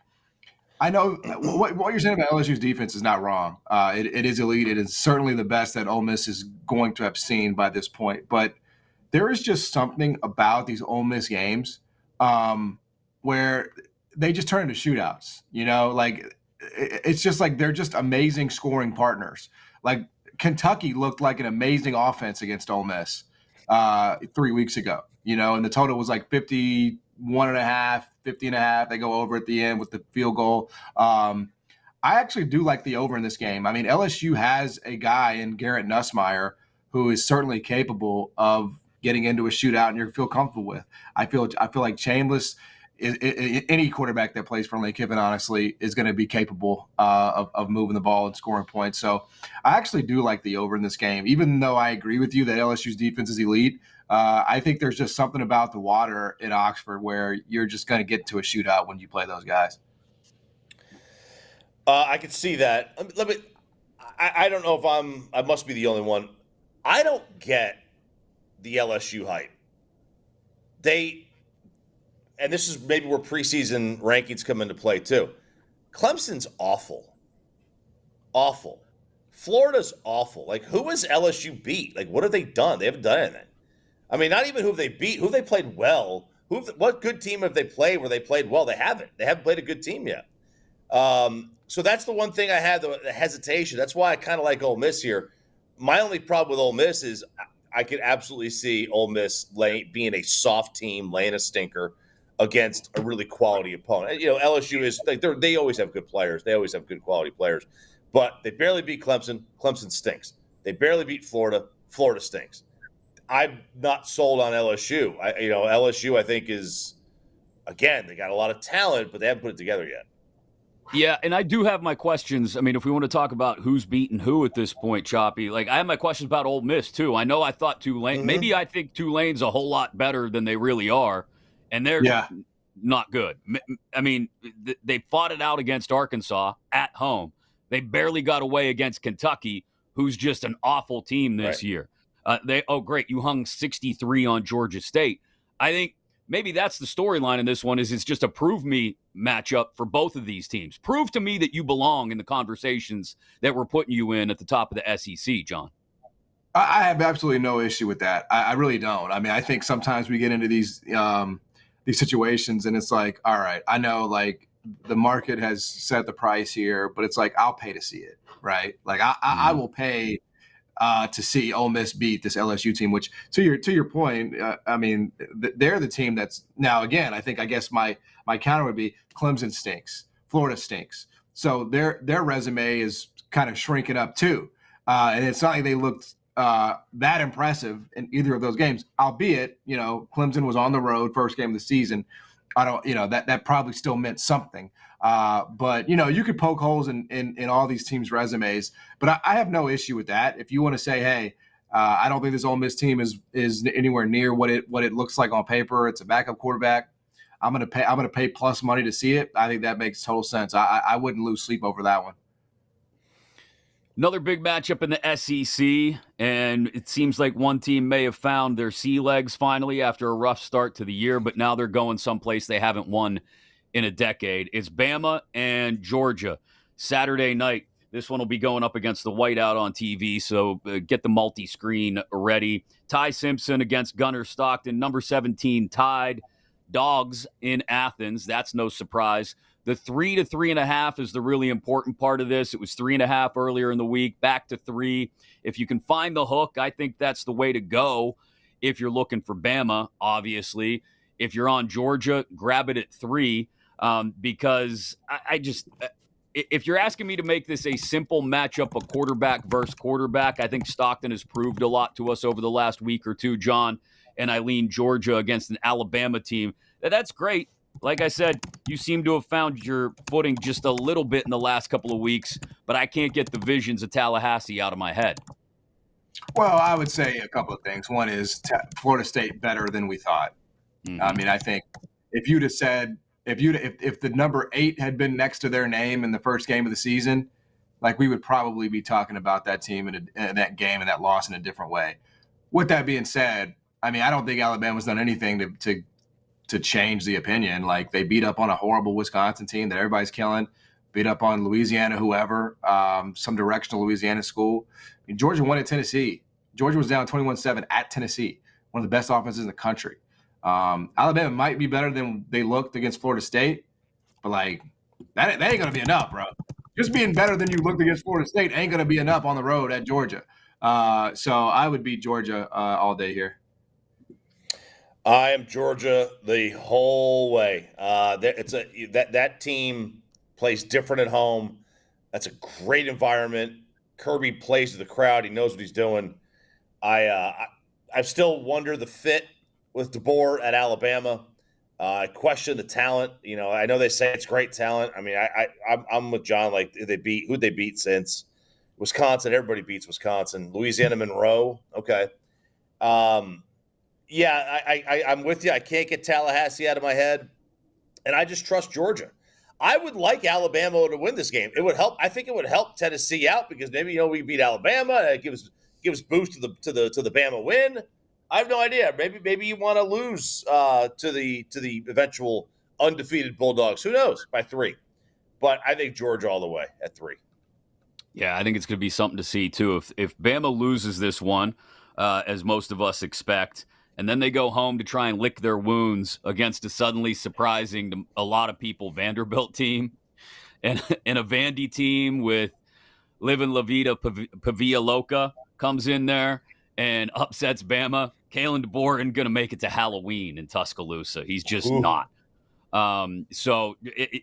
[SPEAKER 5] I know what you're saying about LSU's defense is not wrong. It is elite. It is certainly the best that Ole Miss is going to have seen by this point. But there is just something about these Ole Miss games where they just turn into shootouts. Like it's just like they're just amazing scoring partners. Like Kentucky looked like an amazing offense against Ole Miss 3 weeks ago. And the total was like 51.5, 50.5. They go over at the end with the field goal. I actually do like the over in this game. I mean, LSU has a guy in Garrett Nussmeier who is certainly capable of getting into a shootout and you feel comfortable with. I feel like Chambliss, any quarterback that plays for Lane Kiffin, honestly, is going to be capable of moving the ball and scoring points. So I actually do like the over in this game, even though I agree with you that LSU's defense is elite. I think there's just something about the water in Oxford where you're just going to get into a shootout when you play those guys.
[SPEAKER 4] I could see that. I don't know if I must be the only one. I don't get the LSU hype. And this is maybe where preseason rankings come into play too. Clemson's awful. Awful. Florida's awful. Like, who has LSU beat? Like, what have they done? They haven't done anything. I mean, not even who have they beat, who have they played well. What good team have they played where they played well? They haven't. They haven't played a good team yet. So that's the one thing I had, the hesitation. That's why I kind of like Ole Miss here. My only problem with Ole Miss is I could absolutely see Ole Miss being a soft team, laying a stinker against a really quality opponent. LSU is like they always have good players. They always have good quality players. But they barely beat Clemson. Clemson stinks. They barely beat Florida. Florida stinks. I'm not sold on LSU. LSU I think is, again, they got a lot of talent, but they haven't put it together yet.
[SPEAKER 3] Yeah, and I do have my questions. I mean, if we want to talk about who's beaten who at this point, Choppy, like I have my questions about Ole Miss too. I know I thought Tulane, maybe I think Tulane's a whole lot better than they really are, and they're not good. I mean, they fought it out against Arkansas at home. They barely got away against Kentucky, who's just an awful team this year. Great, you hung 63 on Georgia State. I think maybe that's the storyline in this one is it's just a prove me matchup for both of these teams. Prove to me that you belong in the conversations that we're putting you in at the top of the SEC, John.
[SPEAKER 5] I have absolutely no issue with that. I really don't. I mean, I think sometimes we get into these situations and it's like, all right, I know like the market has set the price here, but it's like, I'll pay to see it, right? Like I will pay to see Ole Miss beat this LSU team, which to your point, I mean, they're the team that's now, again, I guess my counter would be Clemson stinks, Florida stinks. So their resume is kind of shrinking up too. And it's not like they looked that impressive in either of those games, albeit, Clemson was on the road, first game of the season. I don't, that probably still meant something. But, you could poke holes in all these teams' resumes. But I have no issue with that. If you want to say, hey, I don't think this Ole Miss team is anywhere near what it looks like on paper. It's a backup quarterback. I'm gonna pay plus money to see it. I think that makes total sense. I wouldn't lose sleep over that one.
[SPEAKER 3] Another big matchup in the SEC, and it seems like one team may have found their sea legs finally after a rough start to the year, but now they're going someplace they haven't won in a decade. It's Bama and Georgia. Saturday night, this one will be going up against the whiteout on TV, so get the multi-screen ready. Ty Simpson against Gunnar Stockton, number 17 tied. Dogs in Athens. That's no surprise. The 3 to 3.5 is the really important part of this. It was 3.5 earlier in the week, back to 3. If you can find the hook, I think that's the way to go. If you're looking for Bama, obviously. If you're on Georgia, grab it at 3 because I just if you're asking me to make this a simple matchup of quarterback versus quarterback, I think Stockton has proved a lot to us over the last week or two, John. And I lean Georgia against an Alabama team. That's great. Like I said, you seem to have found your footing just a little bit in the last couple of weeks, but I can't get the visions of Tallahassee out of my head.
[SPEAKER 5] Well, I would say a couple of things. One is Florida State better than we thought. Mm-hmm. I mean, I think if you'd have said if the number 8 had been next to their name in the first game of the season, like we would probably be talking about that team in that game and that loss in a different way. With that being said, I mean, I don't think Alabama's done anything to change the opinion. Like they beat up on a horrible Wisconsin team that everybody's killing, beat up on Louisiana, whoever, some directional Louisiana school. I mean, Georgia won at Tennessee. Georgia was down 21-7 at Tennessee, one of the best offenses in the country. Alabama might be better than they looked against Florida State, but like that ain't going to be enough, bro. Just being better than you looked against Florida State ain't going to be enough on the road at Georgia. So I would beat Georgia all day here.
[SPEAKER 4] I am Georgia the whole way. That team plays different at home. That's a great environment. Kirby plays to the crowd. He knows what he's doing. I still wonder the fit with DeBoer at Alabama. I question the talent. I know they say it's great talent. I mean, I'm with John. Like who'd they beat since Wisconsin? Everybody beats Wisconsin. Louisiana Monroe. Okay. Yeah, I'm with you. I can't get Tallahassee out of my head, and I just trust Georgia. I would like Alabama to win this game. It would help. I think it would help Tennessee out because maybe we beat Alabama. It gives boost to the Bama win. I have no idea. Maybe you want to lose to the eventual undefeated Bulldogs. Who knows? By 3, but I think Georgia all the way at 3.
[SPEAKER 3] Yeah, I think it's going to be something to see too. If Bama loses this one, as most of us expect. And then they go home to try and lick their wounds against a suddenly surprising to a lot of people Vanderbilt team and a Vandy team with Livin' La Vida Pavia Loca comes in there and upsets Bama. Kalen DeBoer isn't going to make it to Halloween in Tuscaloosa. He's just not. So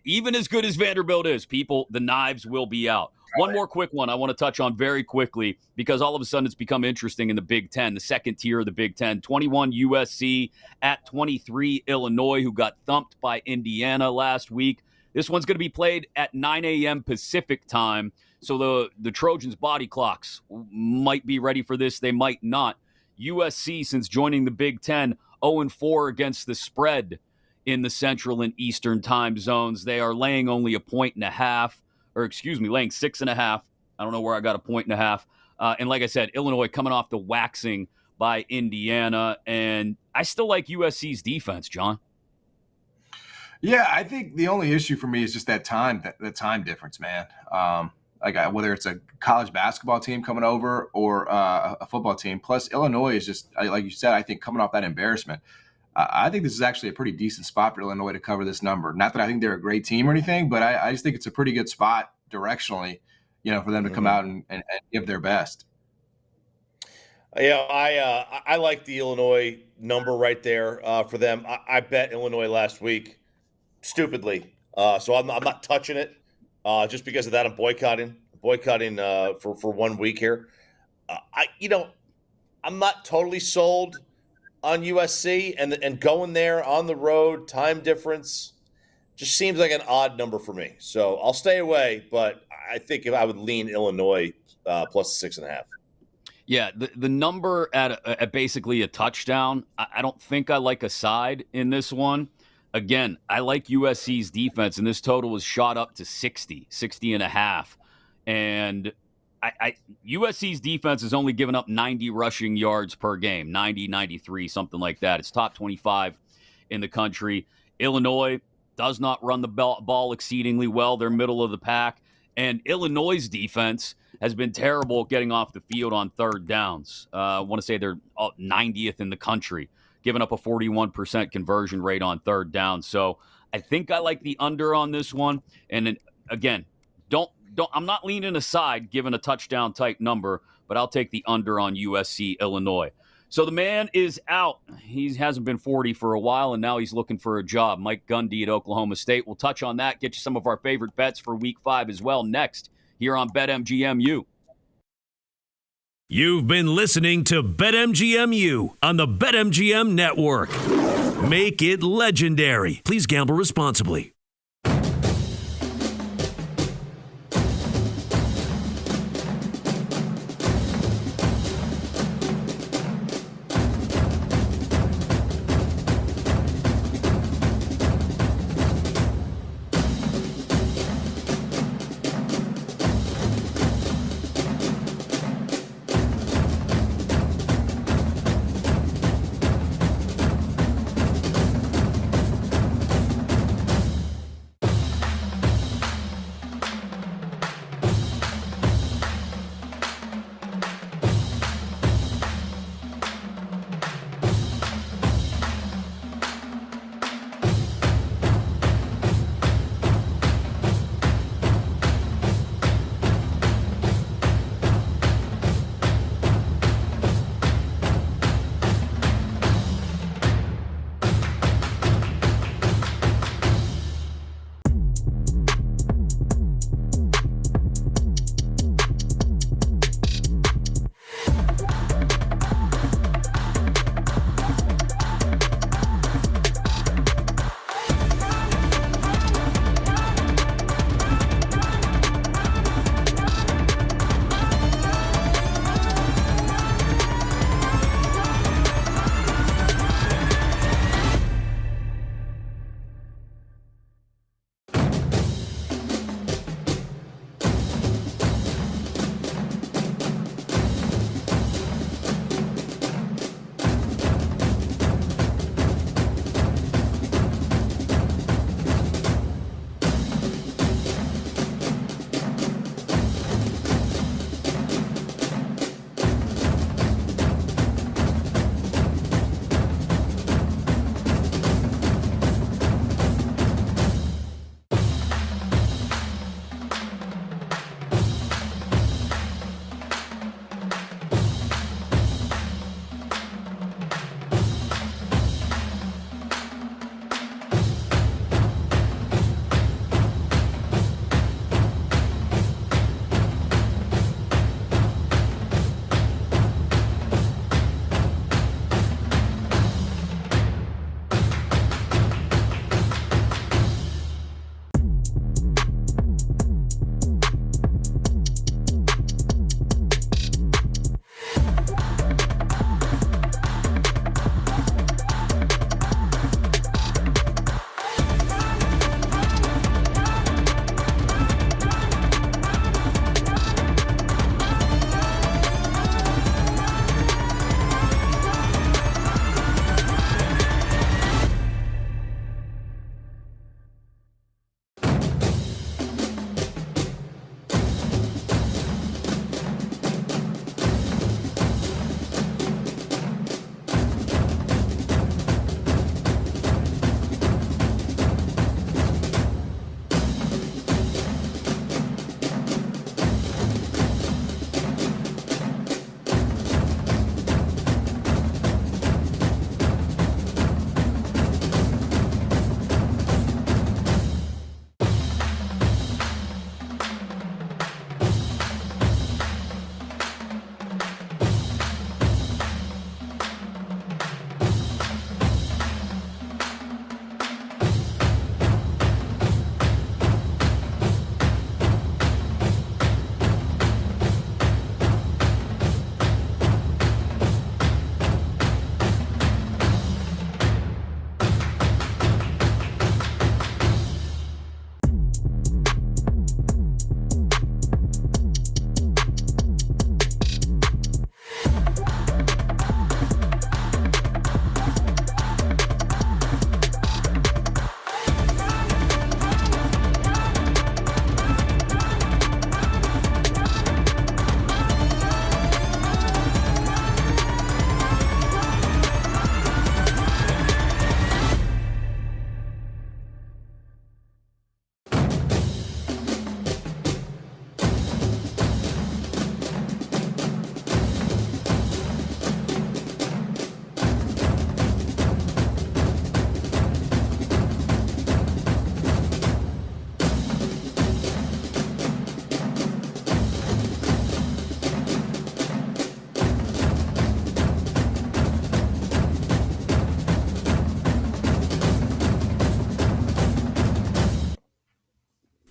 [SPEAKER 3] even as good as Vanderbilt is, the knives will be out. One more quick one I want to touch on very quickly because all of a sudden it's become interesting in the Big Ten, the second tier of the Big Ten. 21 USC at 23 Illinois, who got thumped by Indiana last week. This one's going to be played at 9 a.m. Pacific time, so the Trojans' body clocks might be ready for this. They might not. USC, since joining the Big Ten, 0-4 against the spread in the Central and Eastern time zones. They are laying only a 1.5. Laying 6.5. I don't know where I got a 1.5. And like I said, Illinois coming off the waxing by Indiana. And I still like USC's defense, John.
[SPEAKER 5] Yeah, I think the only issue for me is just that time difference, man. Whether it's a college basketball team coming over or a football team. Plus, Illinois is just, like you said, I think coming off that embarrassment. I think this is actually a pretty decent spot for Illinois to cover this number. Not that I think they're a great team or anything, but I just think it's a pretty good spot directionally, for them to come out and give their best.
[SPEAKER 4] Yeah, I like the Illinois number right there for them. I bet Illinois last week, stupidly. So I'm not touching it just because of that. I'm boycotting boycotting for 1 week here. I'm not totally sold on USC, and going there on the road, time difference, just seems like an odd number for me. So I'll stay away, but I think if I would lean Illinois plus 6.5.
[SPEAKER 3] Yeah, the number at basically a touchdown, I don't think I like a side in this one. Again, I like USC's defense, and this total was shot up to 60 and a half. And USC's defense has only given up 90 rushing yards per game, 90, 93, something like that. It's top 25 in the country. Illinois does not run the ball exceedingly well. They're middle of the pack. And Illinois' defense has been terrible getting off the field on third downs. I want to say they're 90th in the country, giving up a 41% conversion rate on third down. So I think I like the under on this one. And then, again, I'm not leaning aside given a touchdown type number, but I'll take the under on USC Illinois. So the man is out. He hasn't been 40 for a while, and now he's looking for a job. Mike Gundy at Oklahoma State. We'll touch on that, get you some of our favorite bets for Week 5 as well next here on BetMGMU.
[SPEAKER 1] You've been listening to BetMGMU on the BetMGM Network. Make it legendary. Please gamble responsibly.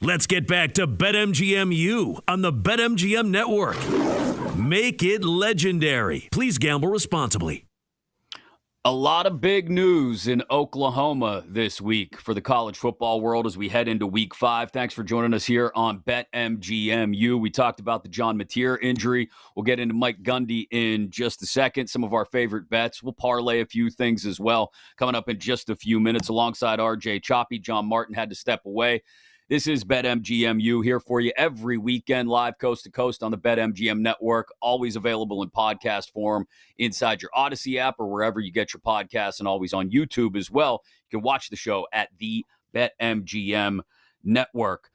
[SPEAKER 1] Let's get back to BetMGM-U on the BetMGM Network. Make it legendary. Please gamble responsibly.
[SPEAKER 3] A lot of big news in Oklahoma this week for the college football world as we head into week 5. Thanks for joining us here on BetMGM-U. We talked about the John Mateer injury. We'll get into Mike Gundy in just a second. Some of our favorite bets. We'll parlay a few things as well coming up in just a few minutes alongside RJ Choppy. John Martin had to step away. This is BetMGM-U here for you every weekend, live coast to coast on the BetMGM network, always available in podcast form inside your Odyssey app or wherever you get your podcasts, and always on YouTube as well. You can watch the show at the BetMGM network.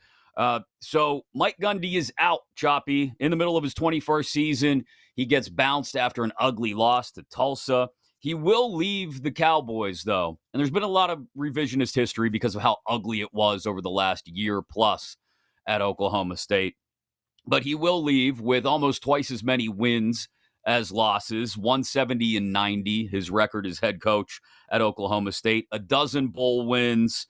[SPEAKER 3] So Mike Gundy is out, Choppy, in the middle of his 21st season. He gets bounced after an ugly loss to Tulsa. He will leave the Cowboys, though, and there's been a lot of revisionist history because of how ugly it was over the last year plus at Oklahoma State. But he will leave with almost twice as many wins as losses, 170 and 90, his record as head coach at Oklahoma State, a dozen bowl wins,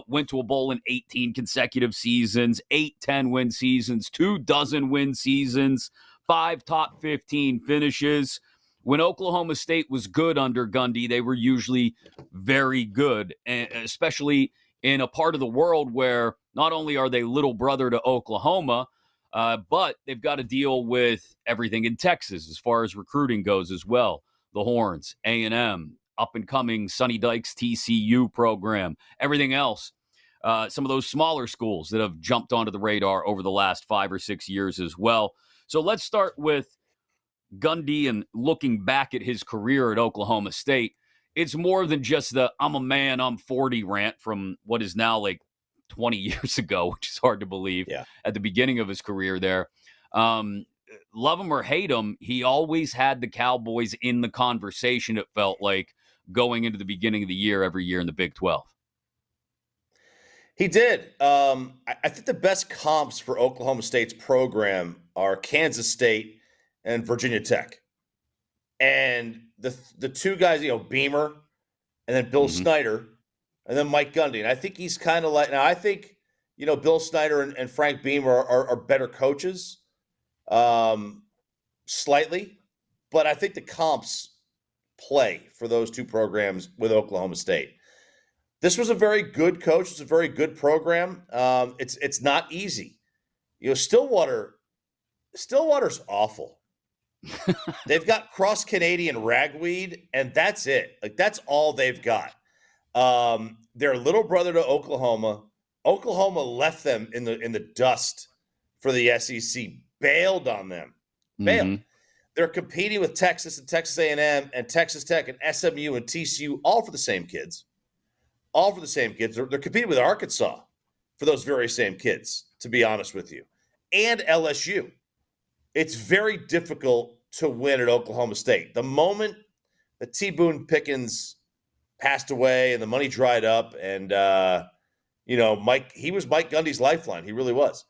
[SPEAKER 3] went to a bowl in 18 consecutive seasons, 8 10-win seasons, 2 dozen-win seasons, 5 top 15 finishes. When Oklahoma State was good under Gundy, they were usually very good, especially in a part of the world where not only are they little brother to Oklahoma, but they've got to deal with everything in Texas as far as recruiting goes as well. The Horns, A&M, up-and-coming Sonny Dykes TCU program, everything else. Some of those smaller schools that have jumped onto the radar over the last 5 or 6 years as well. So let's start with Gundy and looking back at his career at Oklahoma State. It's more than just the I'm a man, I'm 40 rant from what is now like 20 years ago, which is hard to believe at the beginning of his career there. Love him or hate him, he always had the Cowboys in the conversation, it felt like, going into the beginning of the year every year in the Big 12.
[SPEAKER 4] He did. I think the best comps for Oklahoma State's program are Kansas State and Virginia Tech. And the two guys, Beamer and then Bill Snyder and then Mike Gundy. And I think he's kind of like, now I think, Bill Snyder and Frank Beamer are better coaches, slightly, but I think the comps play for those two programs with Oklahoma State. This was a very good coach. It's a very good program. It's not easy. Stillwater's awful. They've got cross-Canadian ragweed, and that's it. Like, that's all they've got. Their little brother to Oklahoma. Oklahoma left them in the dust for the SEC. Bailed on them. Bailed. They're competing with Texas and Texas A&M and Texas Tech and SMU and TCU, all for the same kids. All for the same kids. They're competing with Arkansas for those very same kids, to be honest with you, and LSU. It's very difficult to win at Oklahoma State. The moment that T. Boone Pickens passed away and the money dried up and, he was Mike Gundy's lifeline. He really was.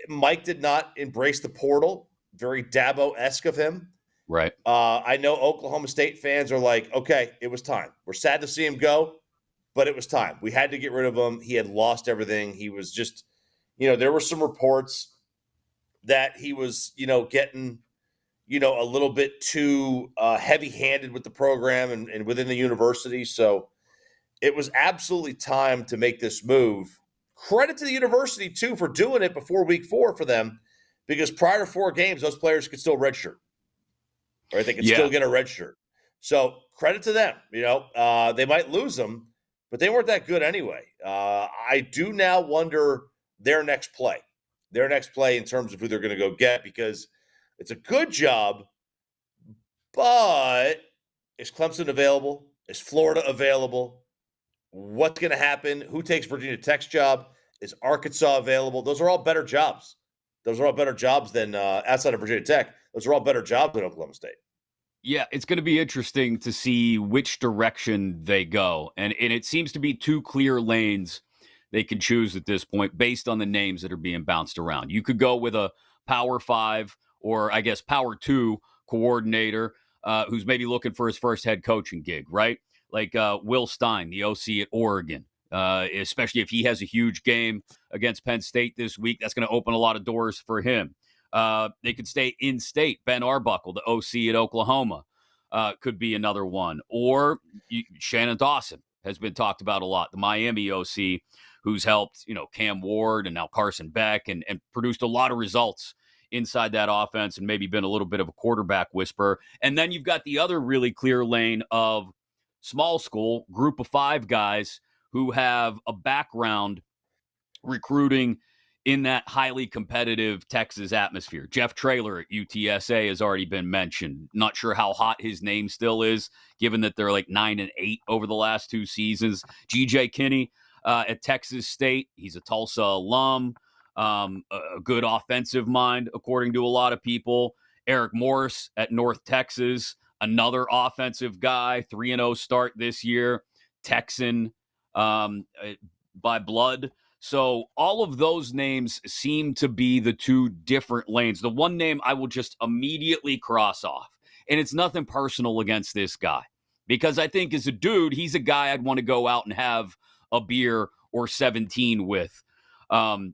[SPEAKER 4] Mike did not embrace the portal. Very Dabo-esque of him.
[SPEAKER 3] Right.
[SPEAKER 4] I know Oklahoma State fans are like, okay, it was time. We're sad to see him go, but it was time. We had to get rid of him. He had lost everything. He was just, there were some reports that he was, getting, a little bit too heavy-handed with the program and within the university. So it was absolutely time to make this move. Credit to the university, too, for doing it before week 4 for them, because prior to 4 games, those players could still redshirt. Right? They could still get a redshirt. So credit to them. They might lose them, but they weren't that good anyway. I do now wonder their next play. Their next play in terms of who they're going to go get, because it's a good job, but is Clemson available? Is Florida available? What's going to happen? Who takes Virginia Tech's job? Is Arkansas available? Those are all better jobs. Those are all better jobs than outside of Virginia Tech. Those are all better jobs than Oklahoma State.
[SPEAKER 3] Yeah, it's going to be interesting to see which direction they go. And it seems to be 2 clear lanes they can choose at this point based on the names that are being bounced around. You could go with a Power 5 or, I guess, Power 2 coordinator who's maybe looking for his first head coaching gig, right? Like Will Stein, the OC at Oregon. especially if he has a huge game against Penn State this week. That's going to open a lot of doors for him. They could stay in state. Ben Arbuckle, the OC at Oklahoma, could be another one. Or Shannon Dawson has been talked about a lot, the Miami OC, who's helped, Cam Ward and now Carson Beck and produced a lot of results inside that offense and maybe been a little bit of a quarterback whisperer. And then you've got the other really clear lane of small school, group of 5 guys who have a background recruiting in that highly competitive Texas atmosphere. Jeff Traylor at UTSA has already been mentioned. Not sure how hot his name still is, given that they're like 9-8 over the last 2 seasons. GJ Kinney at Texas State. He's a Tulsa alum, a good offensive mind, according to a lot of people. Eric Morris at North Texas, another offensive guy, 3-0 start this year, Texan by blood. So all of those names seem to be the 2 different lanes. The one name I will just immediately cross off, and it's nothing personal against this guy, because I think as a dude, he's a guy I'd want to go out and have a beer or 17 with,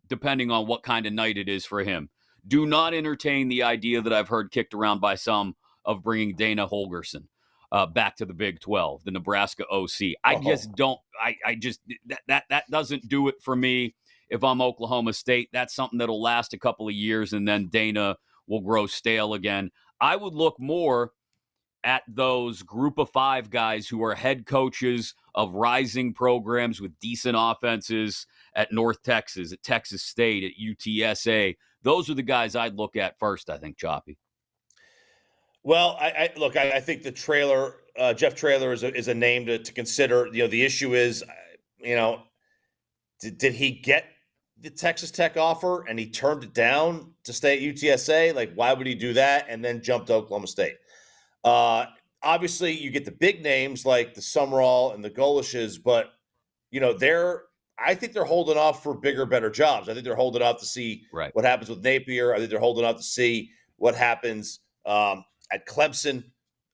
[SPEAKER 3] depending on what kind of night it is for him. Do not entertain the idea that I've heard kicked around by some of bringing Dana Holgerson back to the Big 12, the Nebraska OC. I just don't. I just that doesn't do it for me. If I'm Oklahoma State, that's something that'll last a couple of years, and then Dana will grow stale again. I would look more at those group of 5 guys who are head coaches of rising programs with decent offenses at North Texas, at Texas State, at UTSA. Those are the guys I'd look at first, I think, Choppy.
[SPEAKER 4] Well, I think the Jeff Traylor is a name to consider. The issue is, did he get the Texas Tech offer and he turned it down to stay at UTSA? Like, why would he do that and then jump to Oklahoma State? Obviously, you get the big names like the Summerall and the Golishes, but I think they're holding off for bigger, better jobs. I think they're holding off to see what happens with Napier. I think they're holding off to see what happens at Clemson.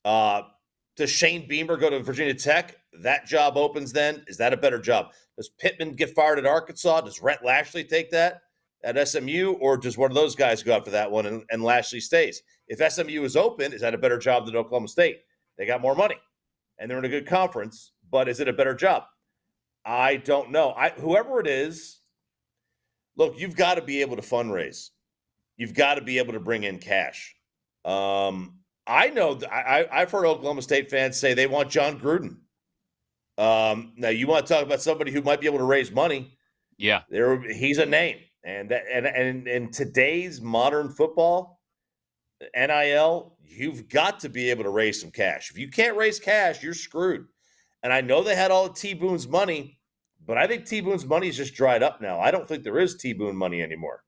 [SPEAKER 4] Does Shane Beamer go to Virginia Tech? That job opens then. Is that a better job? Does Pittman get fired at Arkansas? Does Rhett Lashley take that at SMU? Or does one of those guys go after that one and Lashley stays? If SMU is open, is that a better job than Oklahoma State? They got more money, and they're in a good conference, but is it a better job? I don't know. Whoever it is, look, you've got to be able to fundraise. You've got to be able to bring in cash. I know I've heard Oklahoma State fans say they want John Gruden. Now you want to talk about somebody who might be able to raise money.
[SPEAKER 3] Yeah,
[SPEAKER 4] he's a name, and in today's modern football, NIL, you've got to be able to raise some cash. If you can't raise cash, you're screwed. And I know they had all of T. Boone's money, but I think T. Boone's money is just dried up now. I don't think there is T. Boone money anymore.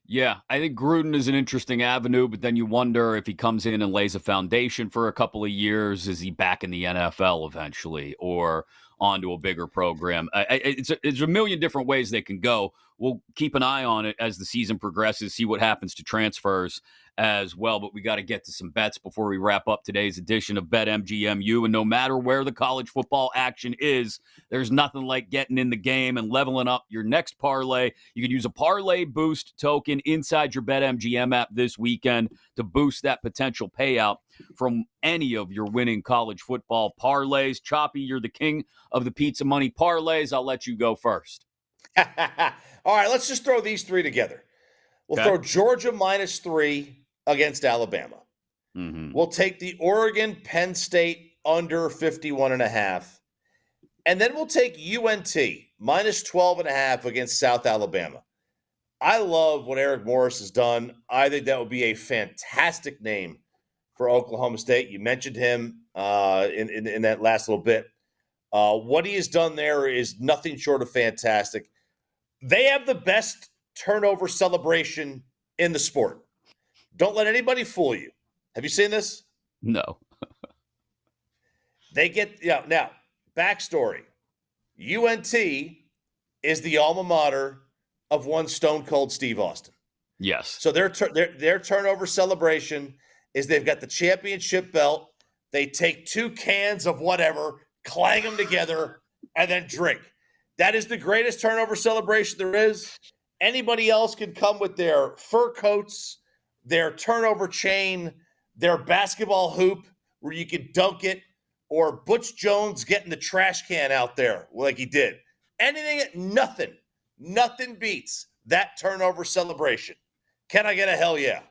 [SPEAKER 3] Yeah, I think Gruden is an interesting avenue, but then you wonder if he comes in and lays a foundation for a couple of years, is he back in the NFL eventually or onto a bigger program? It's a million different ways they can go. We'll keep an eye on it as the season progresses, see what happens to transfers as well. But we got to get to some bets before we wrap up today's edition of BetMGMU. And no matter where the college football action is, there's nothing like getting in the game and leveling up your next parlay. You can use a parlay boost token inside your BetMGM app this weekend to boost that potential payout from any of your winning college football parlays. Choppy, you're the king of the pizza money parlays. I'll let you go first.
[SPEAKER 4] All right, let's just throw these 3 together. We'll throw Georgia -3 against Alabama.
[SPEAKER 3] Mm-hmm.
[SPEAKER 4] We'll take the Oregon Penn State under 51.5. And then we'll take UNT -12.5 against South Alabama. I love what Eric Morris has done. I think that would be a fantastic name for Oklahoma State. You mentioned him in that last little bit. What he has done there is nothing short of fantastic. They have the best turnover celebration in the sport. Don't let anybody fool you. Have you seen this?
[SPEAKER 3] No.
[SPEAKER 4] They get now, backstory. UNT is the alma mater of one Stone Cold Steve Austin.
[SPEAKER 3] Yes.
[SPEAKER 4] So their turnover celebration is they've got the championship belt. They take 2 cans of whatever, clang them together, and then drink. That is the greatest turnover celebration there is. Anybody else could come with their fur coats, their turnover chain, their basketball hoop where you could dunk it, or Butch Jones getting the trash can out there like he did. Nothing beats that turnover celebration. Can I get a hell yeah?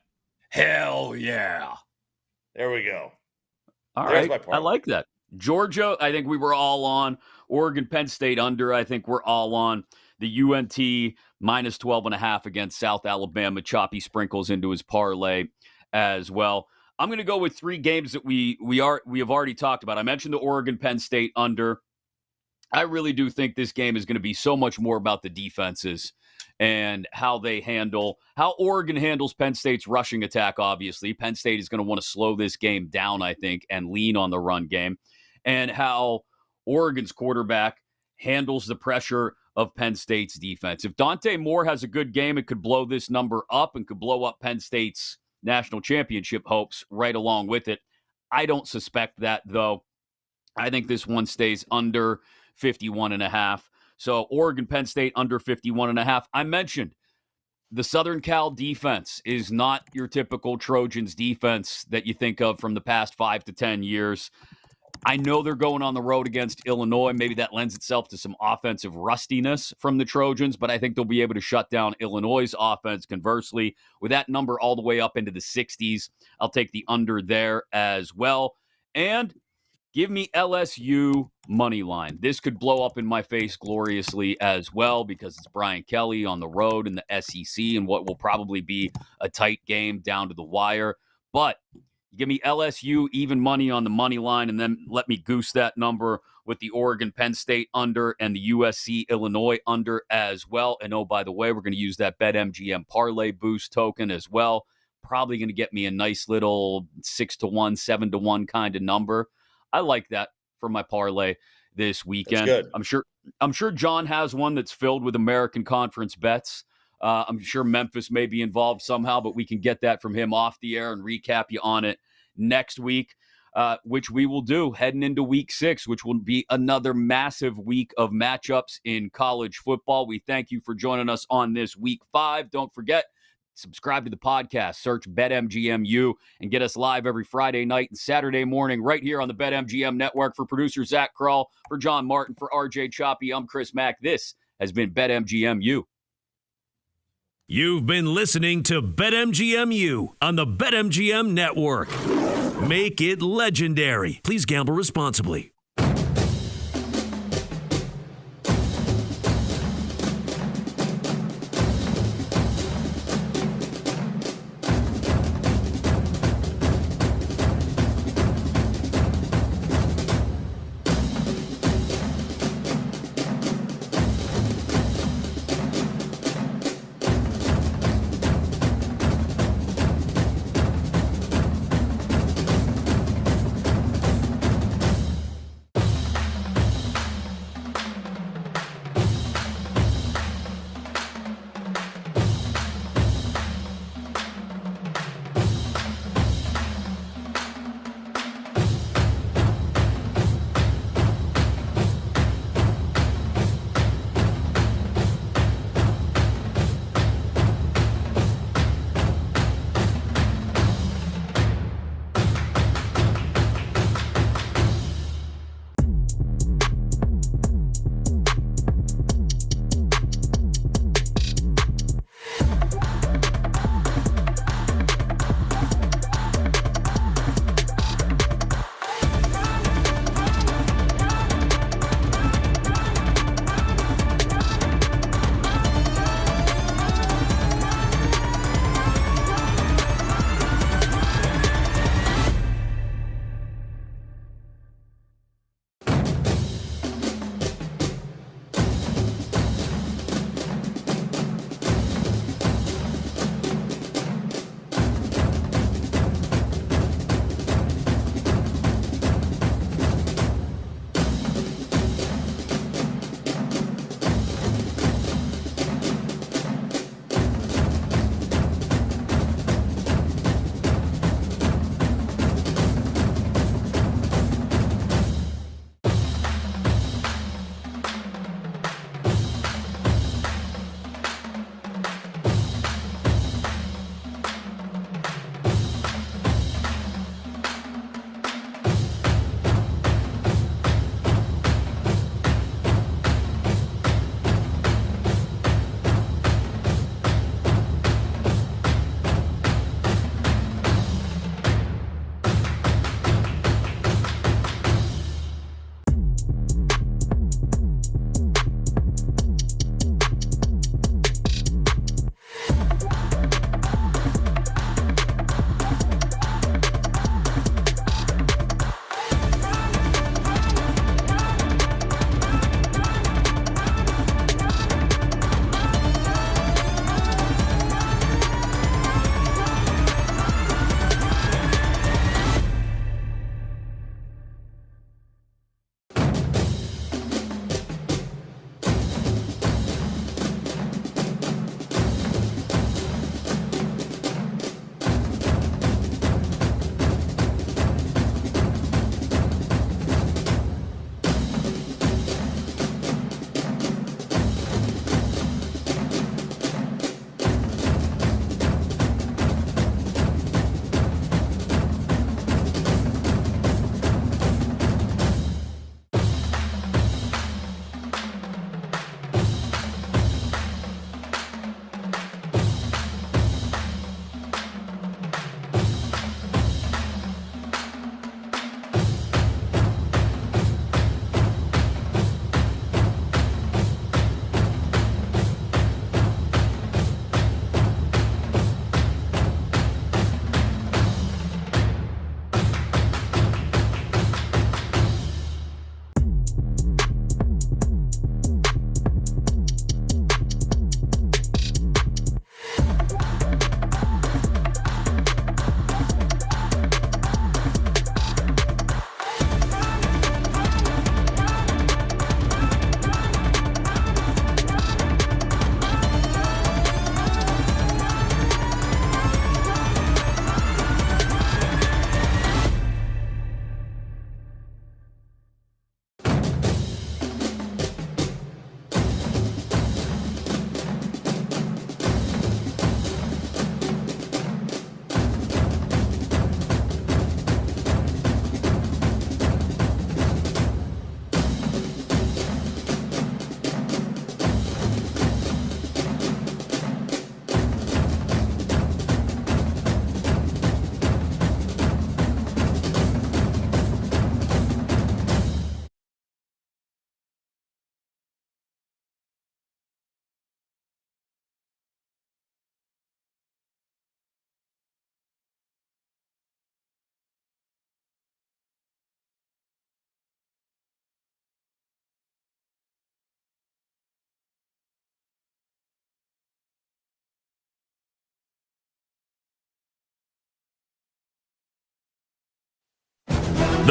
[SPEAKER 3] Hell yeah.
[SPEAKER 4] There we go.
[SPEAKER 3] All
[SPEAKER 4] There's
[SPEAKER 3] right.
[SPEAKER 4] my part.
[SPEAKER 3] I like that. Georgia, I think we were all on. Oregon, Penn State under, I think we're all on. The UNT minus 12.5 against South Alabama. Choppy sprinkles into his parlay as well. I'm going to go with 3 games that we have already talked about. I mentioned the Oregon, Penn State under. I really do think this game is going to be so much more about the defenses and how Oregon handles Penn State's rushing attack, obviously. Penn State is going to want to slow this game down, I think, and lean on the run game. And how Oregon's quarterback handles the pressure of Penn State's defense. If Dante Moore has a good game, it could blow this number up and could blow up Penn State's national championship hopes right along with it. I don't suspect that, though. I think this one stays under 51.5. So Oregon, Penn State under 51.5. I mentioned the Southern Cal defense is not your typical Trojans defense that you think of from the past 5 to 10 years. I know they're going on the road against Illinois. Maybe that lends itself to some offensive rustiness from the Trojans, but I think they'll be able to shut down Illinois' offense. Conversely, with that number all the way up into the 60s, I'll take the under there as well. And give me LSU money line. This could blow up in my face gloriously as well because it's Brian Kelly on the road in the SEC and what will probably be a tight game down to the wire. But give me LSU even money on the money line, and then let me goose that number with the Oregon Penn State under and the USC Illinois under as well. And oh, by the way, we're going to use that BetMGM parlay boost token as well. Probably going to get me a nice little 6-1, 7-1 kind of number. I like that for my parlay this weekend.
[SPEAKER 4] That's good.
[SPEAKER 3] I'm sure John has one that's filled with American Conference bets. I'm sure Memphis may be involved somehow, but we can get that from him off the air and recap you on it next week, which we will do heading into week 6, which will be another massive week of matchups in college football. We thank you for joining us on this week 5. Don't forget, subscribe to the podcast, search BetMGMU, and get us live every Friday night and Saturday morning right here on the BetMGM network. For producer Zach Kroll, for John Martin, for RJ Choppy, I'm Chris Mack. This has been BetMGMU.
[SPEAKER 1] You've been listening to BetMGMU on the BetMGM network. Make it legendary. Please gamble responsibly.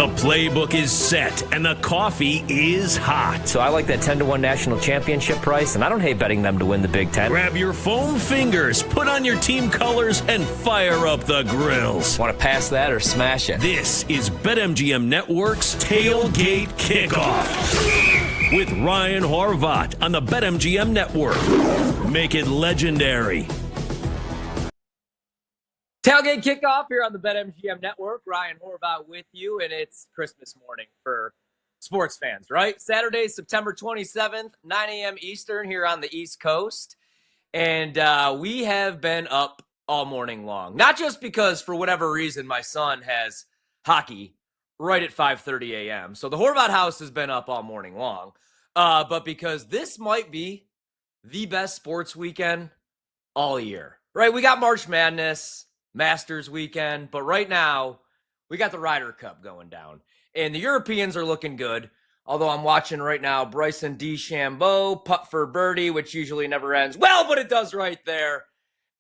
[SPEAKER 1] The playbook is set and the coffee is hot.
[SPEAKER 6] So I like that 10-1 national championship price, and I don't hate betting them to win the Big Ten.
[SPEAKER 1] Grab your foam fingers, put on your team colors, and fire up the grills.
[SPEAKER 6] Want to pass that or smash it?
[SPEAKER 1] This is BetMGM Network's Tailgate Kickoff with Ryan Horvat on the BetMGM Network. Make it legendary.
[SPEAKER 7] Tailgate kickoff here on the BetMGM Network. Ryan Horvat with you, and it's Christmas morning for sports fans, right? Saturday, September 27th, 9 a.m. Eastern here on the East Coast. And we have been up all morning long. Not just because, for whatever reason, my son has hockey right at 5:30 a.m. So the Horvat house has been up all morning long. But because this might be the best sports weekend all year, right? We got March Madness, Masters weekend, but right now we got the Ryder Cup going down, and the Europeans are looking good. Although I'm watching right now Bryson DeChambeau putt for birdie, which usually never ends well, but it does right there,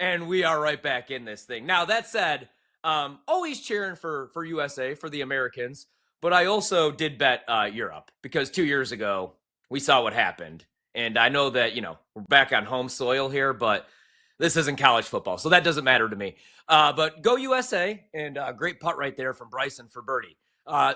[SPEAKER 7] and we are right back in this thing. Now that said, always cheering for USA, for the Americans, but I also did bet Europe because 2 years ago we saw what happened, and I know that we're back on home soil here, but this isn't college football, so that doesn't matter to me. But go USA, and great putt right there from Bryson for birdie.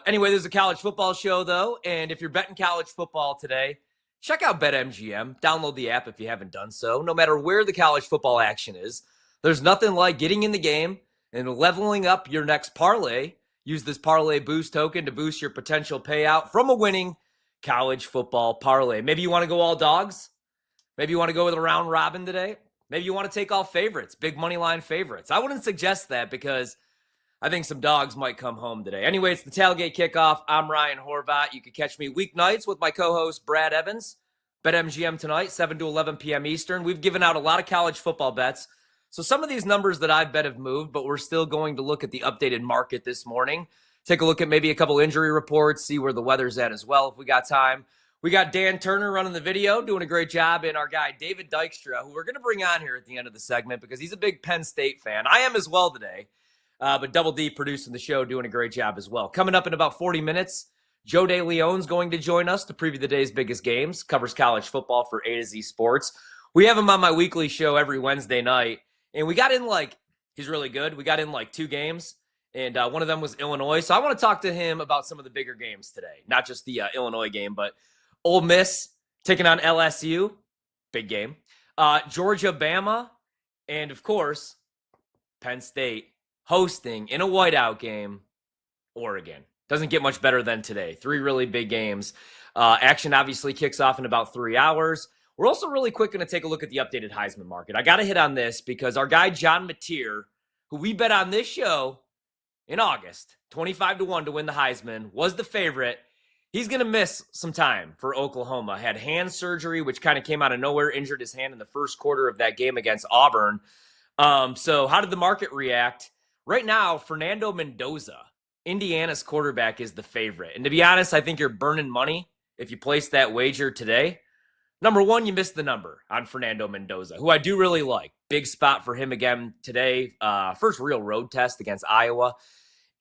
[SPEAKER 7] Anyway, there's a college football show, though, and if you're betting college football today, check out BetMGM. Download the app if you haven't done so. No matter where the college football action is, there's nothing like getting in the game and leveling up your next parlay. Use this parlay boost token to boost your potential payout from a winning college football parlay. Maybe you want to go all dogs. Maybe you want to go with a round robin today. Maybe you want to take all favorites, big money line favorites. I wouldn't suggest that because I think some dogs might come home today. Anyway, it's the Tailgate Kickoff. I'm Ryan Horvat. You can catch me weeknights with my co-host Brad Evans. BetMGM tonight, 7 to 11 p.m. Eastern. We've given out a lot of college football bets. So some of these numbers that I've bet have moved, but we're still going to look at the updated market this morning. Take a look at maybe a couple injury reports, see where the weather's at as well if we got time. We got Dan Turner running the video, doing a great job, and our guy David Dykstra, who we're going to bring on here at the end of the segment because he's a big Penn State fan. I am as well today, but Double D producing the show, doing a great job as well. Coming up in about 40 minutes, Joe DeLeon's going to join us to preview the day's biggest games, covers college football for A to Z Sports. We have him on my weekly show every Wednesday night, and we got in he's really good. We got in 2 games, and one of them was Illinois. So I want to talk to him about some of the bigger games today, not just the Illinois game, but Ole Miss taking on LSU, big game. Georgia, Bama, and of course, Penn State hosting in a whiteout game, Oregon. Doesn't get much better than today. 3 really big games. Action obviously kicks off in about 3 hours. We're also really quick going to take a look at the updated Heisman market. I got to hit on this because our guy John Mateer, who we bet on this show in August, 25-1 to win the Heisman, was the favorite. He's going to miss some time for Oklahoma. Had hand surgery, which kind of came out of nowhere, injured his hand in the first quarter of that game against Auburn. So how did the market react? Right now, Fernando Mendoza, Indiana's quarterback, is the favorite. And to be honest, I think you're burning money if you place that wager today. Number one, you missed the number on Fernando Mendoza, who I do really like. Big spot for him again today. First real road test against Iowa.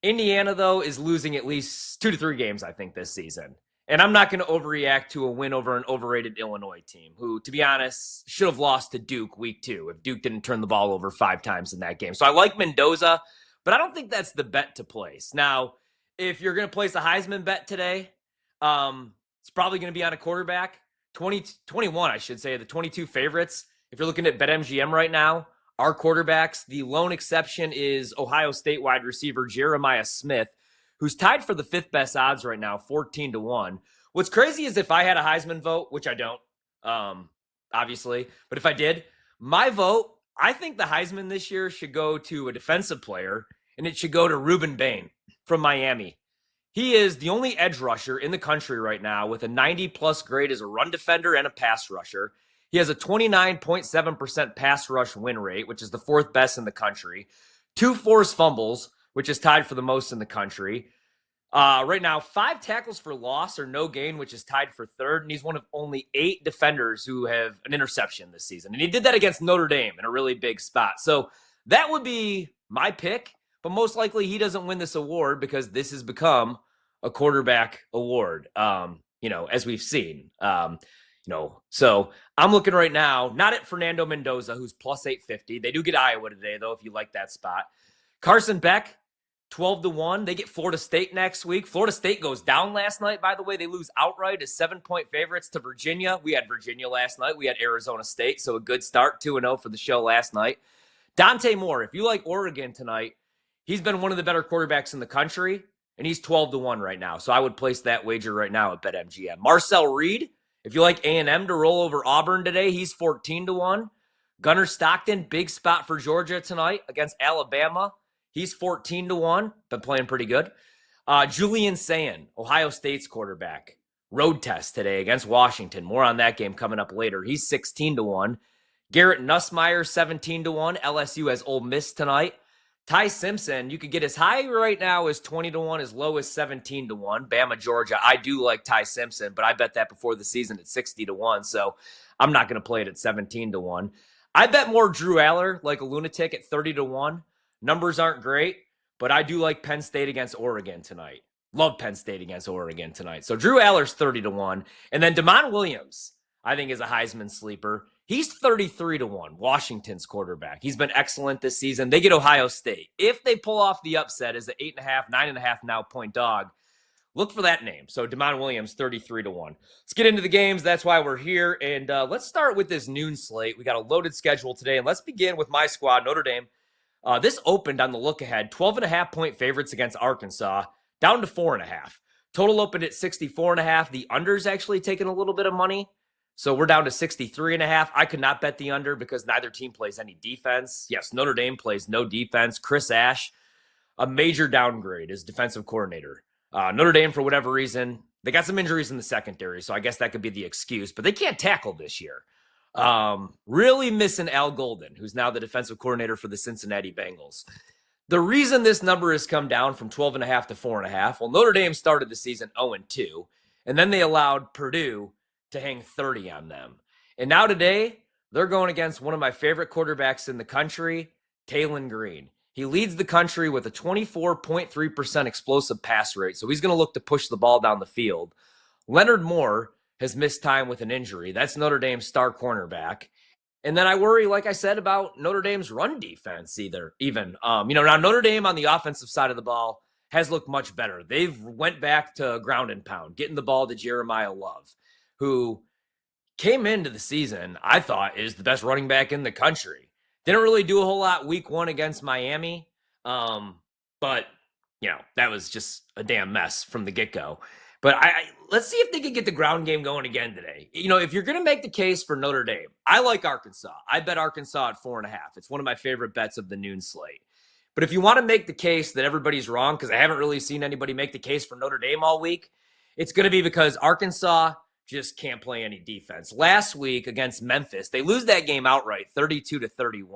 [SPEAKER 7] Indiana, though, is losing at least 2 to 3 games, I think, this season. And I'm not going to overreact to a win over an overrated Illinois team, who, to be honest, should have lost to Duke week 2 if Duke didn't turn the ball over 5 times in that game. So I like Mendoza, but I don't think that's the bet to place. Now, if you're going to place a Heisman bet today, it's probably going to be on a quarterback. 21, I should say, the 22 favorites. If you're looking at BetMGM right now, our quarterbacks, the lone exception is Ohio State wide receiver Jeremiah Smith, who's tied for the 5th best odds right now, 14-1. What's crazy is if I had a Heisman vote, which I don't, obviously, but if I did, my vote, I think the Heisman this year should go to a defensive player, and it should go to Reuben Bain from Miami. He is the only edge rusher in the country right now with a 90-plus grade as a run defender and a pass rusher. He has a 29.7% pass rush win rate, which is the 4th best in the country. 2 forced fumbles, which is tied for the most in the country. Right now, 5 tackles for loss or no gain, which is tied for 3rd. And he's one of only 8 defenders who have an interception this season. And he did that against Notre Dame in a really big spot. So that would be my pick. But most likely he doesn't win this award because this has become a quarterback award, as we've seen. So I'm looking right now, not at Fernando Mendoza, who's plus 850. They do get Iowa today, though, if you like that spot. Carson Beck, 12-1. They get Florida State next week. Florida State goes down last night, by the way. They lose outright as 7-point favorites to Virginia. We had Virginia last night. We had Arizona State, so a good start, 2-0 for the show last night. Dante Moore, if you like Oregon tonight, he's been one of the better quarterbacks in the country, and he's 12-1 right now. So I would place that wager right now at BetMGM. Marcel Reed, if you like A&M to roll over Auburn today, he's 14-1. Gunnar Stockton, big spot for Georgia tonight against Alabama. He's 14-1, been playing pretty good. Julian Sayin, Ohio State's quarterback. Road test today against Washington. More on that game coming up later. He's 16-1. Garrett Nussmeier, 17-1. LSU has Ole Miss tonight. Ty Simpson, you could get as high right now as 20-1, as low as 17-1. Bama, Georgia. I do like Ty Simpson, but I bet that before the season at 60-1, so I'm not going to play it at 17-1. I bet more Drew Aller, like a lunatic, at 30-1. Numbers aren't great, but I do like Penn State against Oregon tonight. Love Penn State against Oregon tonight. So Drew Aller's 30-1. And then Damon Williams, I think, is a Heisman sleeper. He's 33-1, Washington's quarterback. He's been excellent this season. They get Ohio State. If they pull off the upset as an 8.5, 9.5 now point dog, look for that name. So Damon Williams, 33-1. Let's get into the games. That's why we're here. And let's start with this noon slate. We got a loaded schedule today. And let's begin with my squad, Notre Dame. This opened on the look ahead, 12.5 point favorites against Arkansas, down to 4.5. Total opened at 64.5. The under's actually taken a little bit of money. So we're down to 63.5. I could not bet the under because neither team plays any defense. Yes, Notre Dame plays no defense. Chris Ash, a major downgrade as defensive coordinator. Notre Dame, for whatever reason, they got some injuries in the secondary, so I guess that could be the excuse, but they can't tackle this year. Really missing Al Golden, who's now the defensive coordinator for the Cincinnati Bengals. The reason this number has come down from 12.5 to 4.5, well, Notre Dame started the season 0-2, and then they allowed Purdue to hang 30 on them. And now today, they're going against one of my favorite quarterbacks in the country, Taylon Green. He leads the country with a 24.3% explosive pass rate, so he's going to look to push the ball down the field. Leonard Moore has missed time with an injury. That's Notre Dame's star cornerback. And then I worry, like I said, about Notre Dame's run defense now Notre Dame on the offensive side of the ball has looked much better. They've went back to ground and pound, getting the ball to Jeremiah Love, who came into the season, I thought, is the best running back in the country. Didn't really do a whole lot week one against Miami. But that was just a damn mess from the get-go. But let's see if they can get the ground game going again today. If you're going to make the case for Notre Dame, I like Arkansas. I bet Arkansas at 4.5. It's one of my favorite bets of the noon slate. But if you want to make the case that everybody's wrong, because I haven't really seen anybody make the case for Notre Dame all week, it's going to be because Arkansas just can't play any defense. Last week against Memphis, they lose that game outright, 32-31.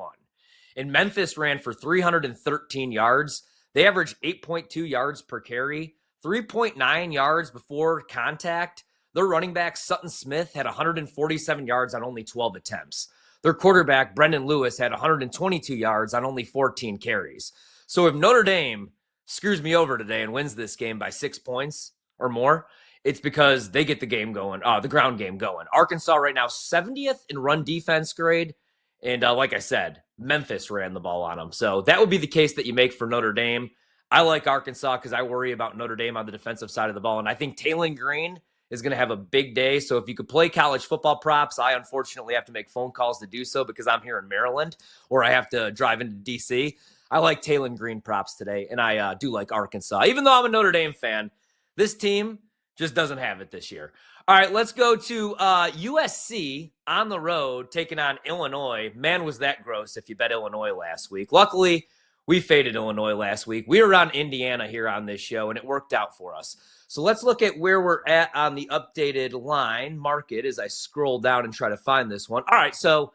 [SPEAKER 7] And Memphis ran for 313 yards. They averaged 8.2 yards per carry. 3.9 yards before contact. Their running back, Sutton Smith, had 147 yards on only 12 attempts. Their quarterback, Brendan Lewis, had 122 yards on only 14 carries. So if Notre Dame screws me over today and wins this game by 6 points or more, it's because they get the game going, the ground game going. Arkansas right now, 70th in run defense grade. And like I said, Memphis ran the ball on them. So that would be the case that you make for Notre Dame. I like Arkansas because I worry about Notre Dame on the defensive side of the ball. And I think Taylon Green is going to have a big day. So if you could play college football props, I unfortunately have to make phone calls to do so because I'm here in Maryland or I have to drive into D.C. I like Taylon Green props today, and I do like Arkansas. Even though I'm a Notre Dame fan, this team just doesn't have it this year. All right, let's go to USC on the road taking on Illinois. Man, was that gross if you bet Illinois last week. Luckily, we faded Illinois last week. We were on Indiana here on this show, and it worked out for us. So let's look at where we're at on the updated line market as I scroll down and try to find this one. All right, so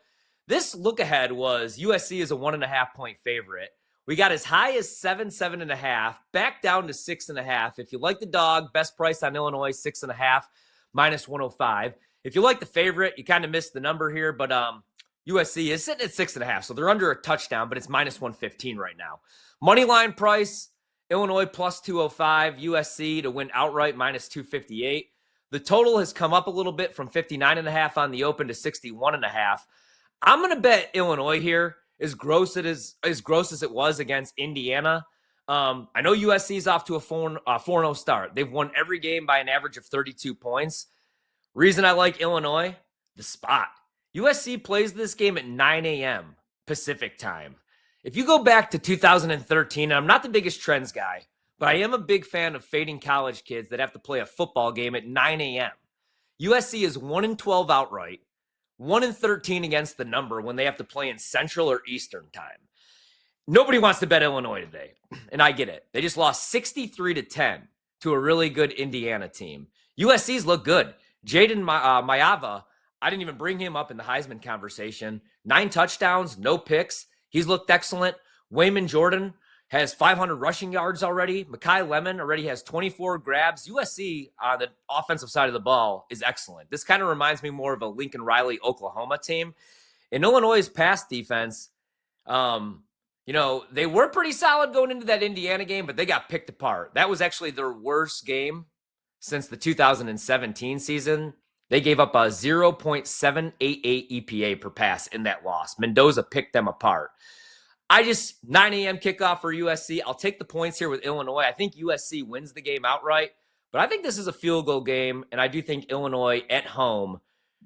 [SPEAKER 7] this look ahead was USC is a 1.5 point favorite. We got as high as 7.5, back down to 6.5. If you like the dog, best price on Illinois, 6.5, minus 105. If you like the favorite, you kind of missed the number here, but USC is sitting at 6.5, so they're under a touchdown, but it's minus 115 right now. Money line price Illinois plus 205, USC to win outright minus 258. The total has come up a little bit from 59.5 on the open to 61.5. I'm going to bet Illinois here, as gross as it was against Indiana. I know USC is off to a 4-0 start. They've won every game by an average of 32 points. Reason I like Illinois, the spot. USC plays this game at 9 a.m. Pacific time. If you go back to 2013, and I'm not the biggest trends guy, but I am a big fan of fading college kids that have to play a football game at 9 a.m. USC is 1-12 outright, 1-13 against the number when they have to play in Central or Eastern time. Nobody wants to bet Illinois today, and I get it. They just lost 63-10 to a really good Indiana team. USC's look good. Jaden Mayava, I didn't even bring him up in the Heisman conversation. 9 touchdowns, no picks. He's looked excellent. Wayman Jordan has 500 rushing yards already. Mekhi Lemon already has 24 grabs. USC on the offensive side of the ball is excellent. This kind of reminds me more of a Lincoln Riley, Oklahoma team. In Illinois' pass defense, they were pretty solid going into that Indiana game, but they got picked apart. That was actually their worst game since the 2017 season. They gave up a 0.788 EPA per pass in that loss. Mendoza picked them apart. 9 a.m. kickoff for USC. I'll take the points here with Illinois. I think USC wins the game outright, but I think this is a field goal game, and I do think Illinois at home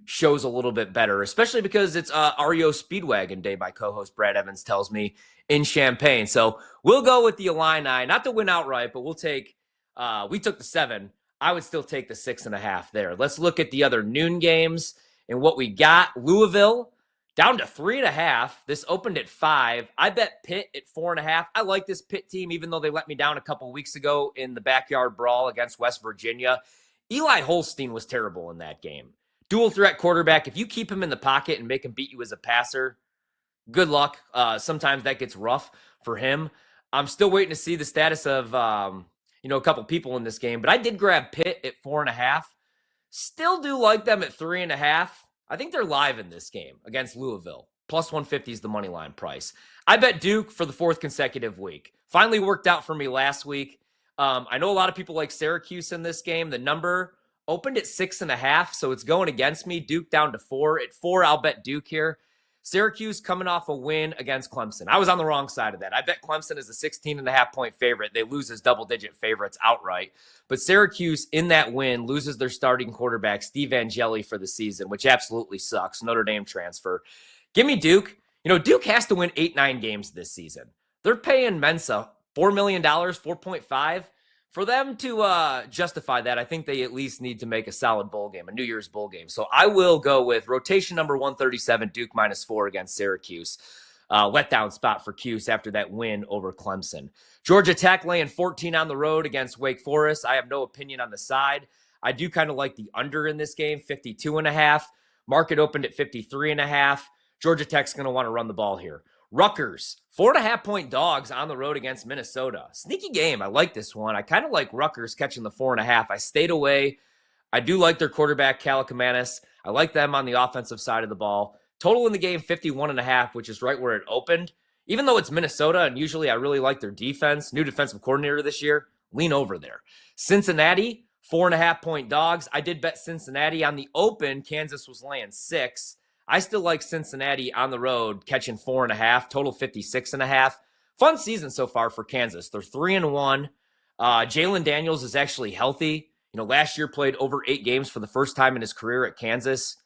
[SPEAKER 7] shows a little bit better, especially because it's REO Speedwagon Day, my co-host Brad Evans tells me, in Champaign. So we'll go with the Illini, not to win outright, but we took the 7. I would still take the 6.5 there. Let's look at the other noon games and what we got. Louisville down to 3.5. This opened at 5. I bet Pitt at 4.5. I like this Pitt team, even though they let me down a couple weeks ago in the backyard brawl against West Virginia. Eli Holstein was terrible in that game. Dual threat quarterback. If you keep him in the pocket and make him beat you as a passer, good luck. Sometimes that gets rough for him. I'm still waiting to see the status of a couple people in this game, but I did grab Pitt at 4.5. Still do like them at 3.5. I think they're live in this game against Louisville. Plus 150 is the money line price. I bet Duke for the 4th consecutive week. Finally worked out for me last week. I know a lot of people like Syracuse in this game. The number opened at 6.5, so it's going against me. Duke down to 4. At 4, I'll bet Duke here. Syracuse coming off a win against Clemson. I was on the wrong side of that. I bet Clemson is a 16.5-point favorite. They lose as double-digit favorites outright. But Syracuse, in that win, loses their starting quarterback, Steve Angeli, for the season, which absolutely sucks. Notre Dame transfer. Give me Duke. Duke has to win 8-9 games this season. They're paying Mensa $4 million, 4.5. For them to justify that, I think they at least need to make a solid bowl game, a New Year's bowl game. So I will go with rotation number 137, Duke -4 against Syracuse. Letdown spot for Cuse after that win over Clemson. Georgia Tech laying 14 on the road against Wake Forest. I have no opinion on the side. I do kind of like the under in this game, 52.5. Market opened at 53.5. Georgia Tech's going to want to run the ball here. Rutgers, 4.5-point dogs on the road against Minnesota. Sneaky game. I like this one. I kind of like Rutgers catching the 4.5. I stayed away. I do like their quarterback, Kalakamanis. I like them on the offensive side of the ball. Total in the game, 51.5, which is right where it opened. Even though it's Minnesota, and usually I really like their defense, new defensive coordinator this year, lean over there. Cincinnati, 4.5-point dogs. I did bet Cincinnati on the open. Kansas was laying 6. I still like Cincinnati on the road catching 4.5, total 56.5. Fun season so far for Kansas. They're 3-1. Jalen Daniels is actually healthy. Last year played over 8 games for the first time in his career at Kansas.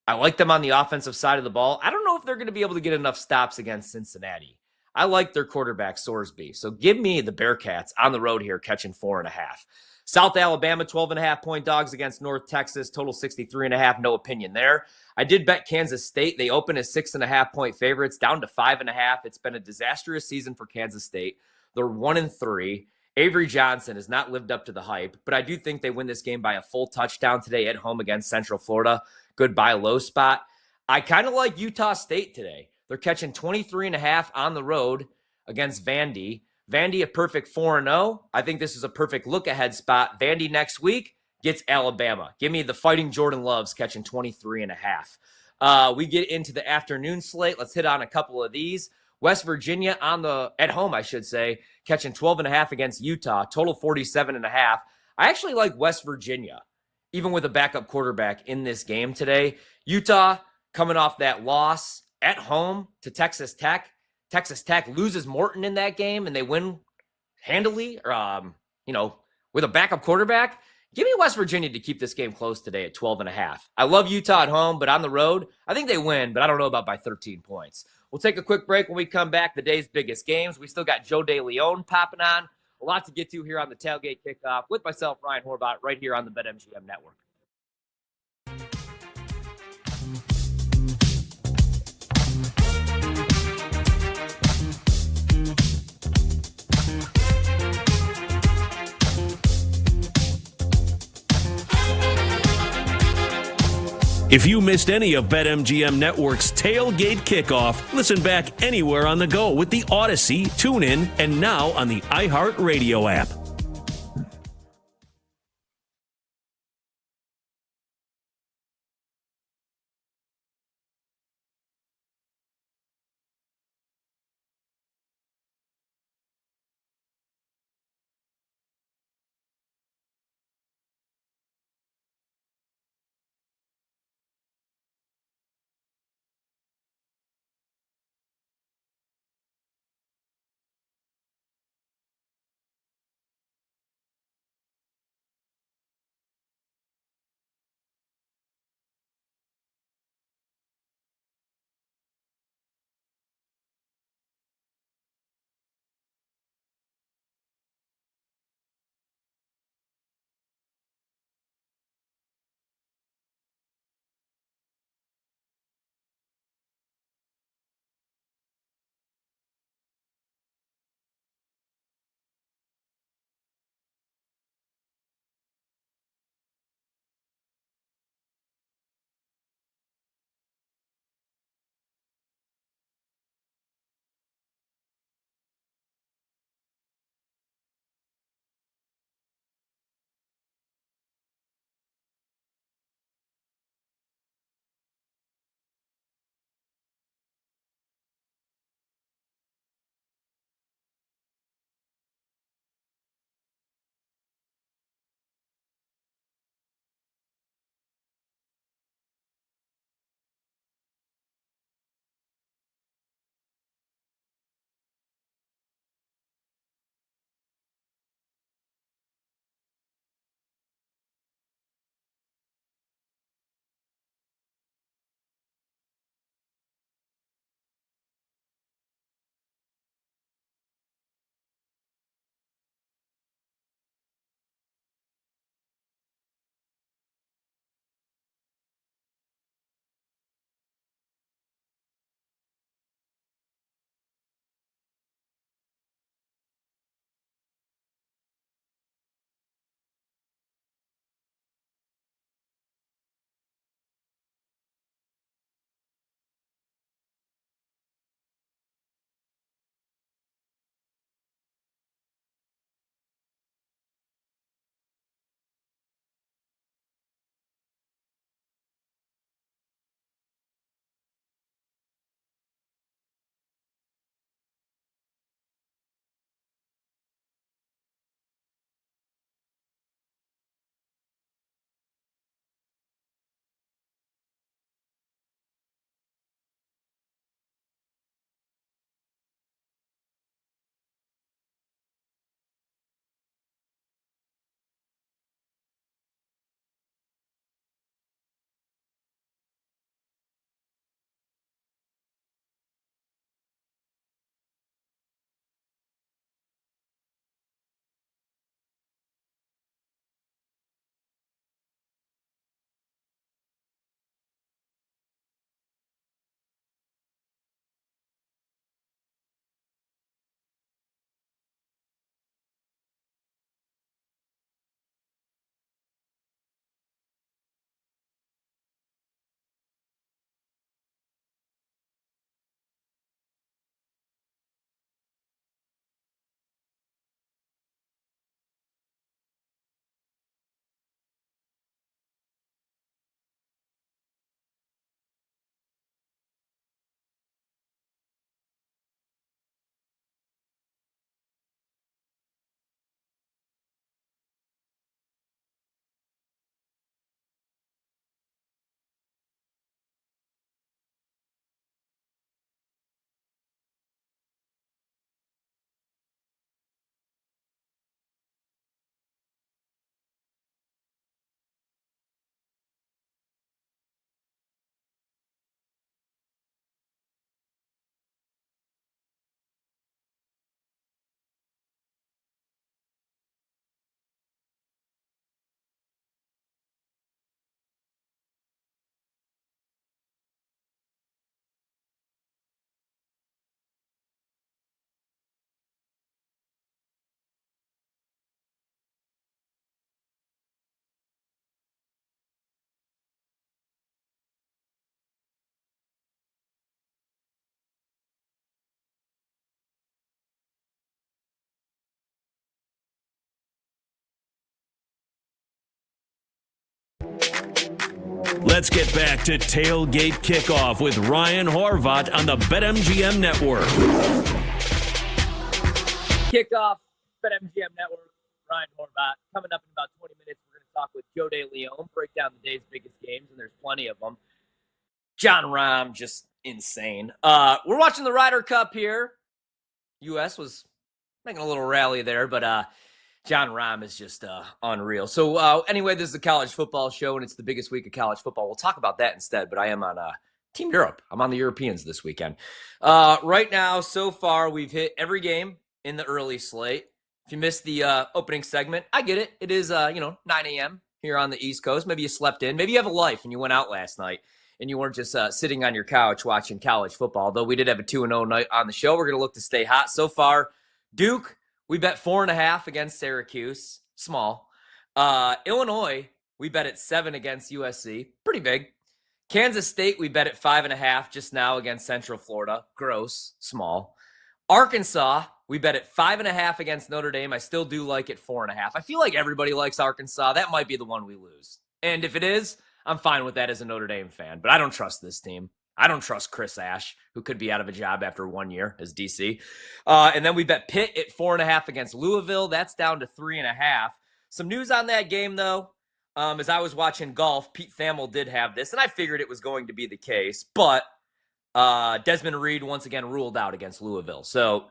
[SPEAKER 7] I like them on the offensive side of the ball. I don't know if they're going to be able to get enough stops against Cincinnati. I like their quarterback, Sorsby. So give me the Bearcats on the road here catching 4.5. South Alabama, 12.5-point dogs against North Texas, total 63.5, no opinion there. I did bet Kansas State. They open as 6.5-point favorites, down to 5.5. It's been a disastrous season for Kansas State. They're 1-3. Avery Johnson has not lived up to the hype, but I do think they win this game by a full touchdown today at home against Central Florida. Good buy low spot. I kind of like Utah State today. They're catching 23.5 on the road against Vandy. Vandy a perfect 4-0. I think this is a perfect look-ahead spot. Vandy next week gets Alabama. Give me the Fighting Jordan Loves catching 23.5. We get into the afternoon slate. Let's hit on a couple of these. West Virginia at home, I should say, catching 12.5 against Utah, total 47.5. I actually like West Virginia, even with a backup quarterback in this game today. Utah coming off that loss at home to Texas Tech. Texas Tech loses Morton in that game, and they win handily, with a backup quarterback. Give me West Virginia to keep this game close today at 12.5. I love Utah at home, but on the road, I think they win, but I don't know about by 13 points. We'll take a quick break. When we come back, the day's biggest games. We still got Joe DeLeon popping on. A lot to get to here on the Tailgate Kickoff with myself, Ryan Horvath, right here on the BetMGM Network.
[SPEAKER 1] If you missed any of BetMGM Network's Tailgate Kickoff, listen back anywhere on the go with the Odyssey, TuneIn, and now on the iHeartRadio app. Let's get back to Tailgate Kickoff with Ryan Horvat on the BetMGM Network.
[SPEAKER 7] Kickoff, BetMGM Network, Ryan Horvat. Coming up in about 20 minutes, we're going to talk with Joe DeLeon, break down the day's biggest games, and there's plenty of them. John Rahm, just insane. We're watching the Ryder Cup here. U.S. was making a little rally there, but John Rahm is just unreal. So anyway, this is a college football show, and it's the biggest week of college football. We'll talk about that instead, but I am on Team Europe. I'm on the Europeans this weekend. Right now, so far, we've hit every game in the early slate. If you missed the opening segment, I get it. It is, 9 a.m. here on the East Coast. Maybe you slept in. Maybe you have a life and you went out last night and you weren't just sitting on your couch watching college football. Although we did have a 2-0 night on the show. We're going to look to stay hot. So far, Duke, we bet 4.5 against Syracuse. Small. Illinois, we bet at 7 against USC. Pretty big. Kansas State, we bet at 5.5 just now against Central Florida. Gross. Small. Arkansas, we bet at 5.5 against Notre Dame. I still do like it 4.5. I feel like everybody likes Arkansas. That might be the one we lose. And if it is, I'm fine with that as a Notre Dame fan. But I don't trust this team. I don't trust Chris Ash, who could be out of a job after 1 year as DC. And then we bet Pitt at 4.5 against Louisville. That's down to 3.5. Some news on that game, though. As I was watching golf, Pete Thamel did have this, and I figured it was going to be the case. But Desmond Reed once again ruled out against Louisville. So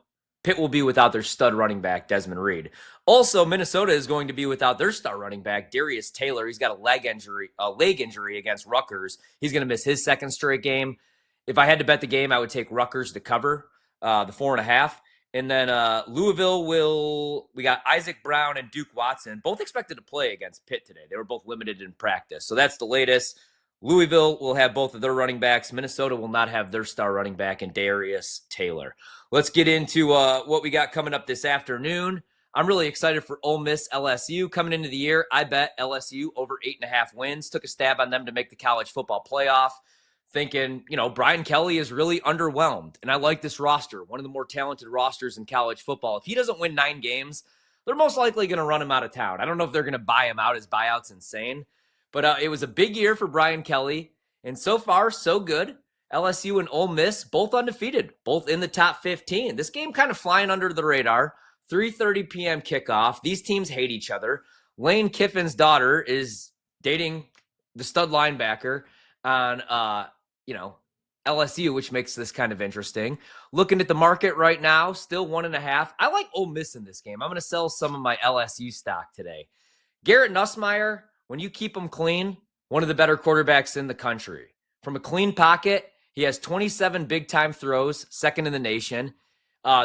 [SPEAKER 7] Pitt will be without their stud running back, Desmond Reed. Also, Minnesota is going to be without their star running back, Darius Taylor. He's got a leg injury against Rutgers. He's going to miss his second straight game. If I had to bet the game, I would take Rutgers to cover the 4.5. And then we got Isaac Brown and Duke Watson, both expected to play against Pitt today. They were both limited in practice. So that's the latest. Louisville will have both of their running backs. Minnesota will not have their star running back in Darius Taylor. Let's get into what we got coming up this afternoon. I'm really excited for Ole Miss LSU. Coming into the year, I bet LSU over 8.5 wins. Took a stab on them to make the college football playoff. Thinking, Brian Kelly is really underwhelmed. And I like this roster, one of the more talented rosters in college football. If he doesn't win 9 games, they're most likely going to run him out of town. I don't know if they're going to buy him out. His buyout's insane. But it was a big year for Brian Kelly. And so far, so good. LSU and Ole Miss, both undefeated, both in the top 15. This game kind of flying under the radar. 3:30 p.m. kickoff. These teams hate each other. Lane Kiffin's daughter is dating the stud linebacker on, LSU, which makes this kind of interesting. Looking at the market right now, still 1.5. I like Ole Miss in this game. I'm going to sell some of my LSU stock today. Garrett Nussmeier, when you keep him clean, one of the better quarterbacks in the country. From a clean pocket, he has 27 big-time throws, second in the nation.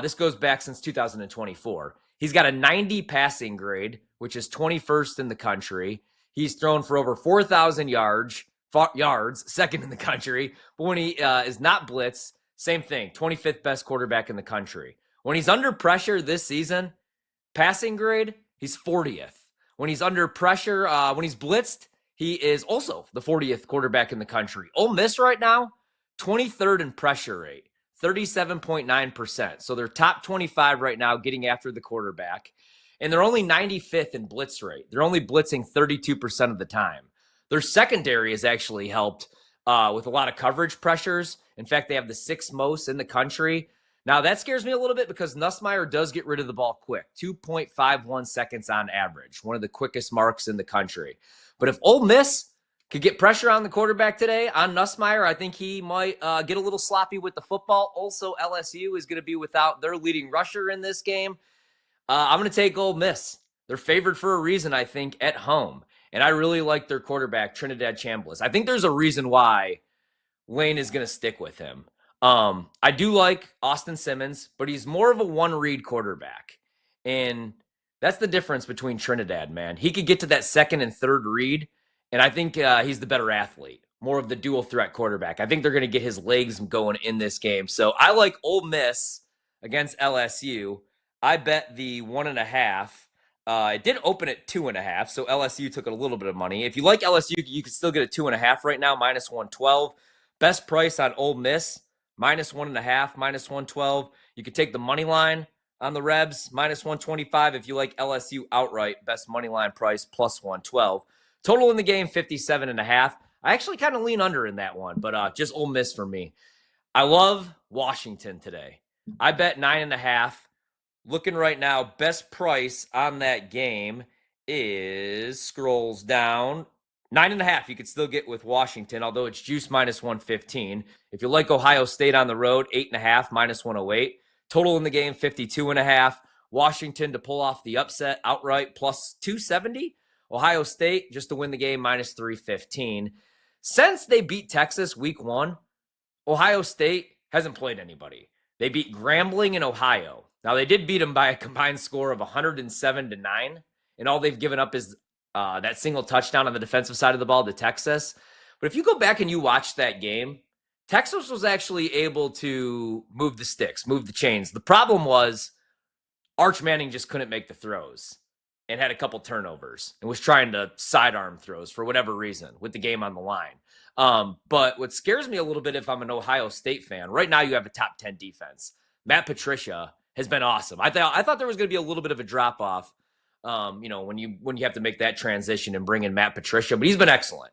[SPEAKER 7] This goes back since 2024. He's got a 90 passing grade, which is 21st in the country. He's thrown for over 4,000 yards, second in the country. But when he is not blitzed, same thing, 25th best quarterback in the country. When he's under pressure this season, passing grade, he's 40th. When he's under pressure, when he's blitzed, he is also the 40th quarterback in the country. Ole Miss right now, 23rd in pressure rate, 37.9%. So they're top 25 right now getting after the quarterback. And they're only 95th in blitz rate. They're only blitzing 32% of the time. Their secondary has actually helped with a lot of coverage pressures. In fact, they have the 6th most in the country. Now, that scares me a little bit because Nussmeier does get rid of the ball quick, 2.51 seconds on average, one of the quickest marks in the country. But if Ole Miss could get pressure on the quarterback today on Nussmeier, I think he might get a little sloppy with the football. Also, LSU is going to be without their leading rusher in this game. I'm going to take Ole Miss. They're favored for a reason, I think, at home. And I really like their quarterback, Trinidad Chambliss. I think there's a reason why Lane is going to stick with him. I do like Austin Simmons, but he's more of a one-read quarterback. And that's the difference between Trinidad, man. He could get to that second and third read, and I think he's the better athlete, more of the dual-threat quarterback. I think they're going to get his legs going in this game. So I like Ole Miss against LSU. I bet the 1.5. It did open at 2.5, so LSU took a little bit of money. If you like LSU, you can still get a 2.5 right now, minus 112. Best price on Ole Miss, minus 1.5, minus 112. You could take the money line on the Rebs, minus 125. If you like LSU outright, best money line price, plus 112. Total in the game, 57.5. I actually kind of lean under in that one, but just Ole Miss for me. I love Washington today. I bet 9.5. Looking right now, best price on that game is, scrolls down, 9.5. You could still get with Washington, although it's juice minus 115. If you like Ohio State on the road, 8.5 minus 108. Total in the game, 52.5. Washington to pull off the upset outright, plus 270. Ohio State just to win the game, minus 315. Since they beat Texas week 1, Ohio State hasn't played anybody. They beat Grambling in Ohio. Now, they did beat them by a combined score of 107-9, and all they've given up is that single touchdown on the defensive side of the ball to Texas. But if you go back and you watch that game, Texas was actually able to move the sticks, move the chains. The problem was Arch Manning just couldn't make the throws and had a couple turnovers and was trying to sidearm throws for whatever reason with the game on the line. But what scares me a little bit if I'm an Ohio State fan, right now you have a top 10 defense. Matt Patricia has been awesome. I thought there was going to be a little bit of a drop off, when you have to make that transition and bring in Matt Patricia, but he's been excellent.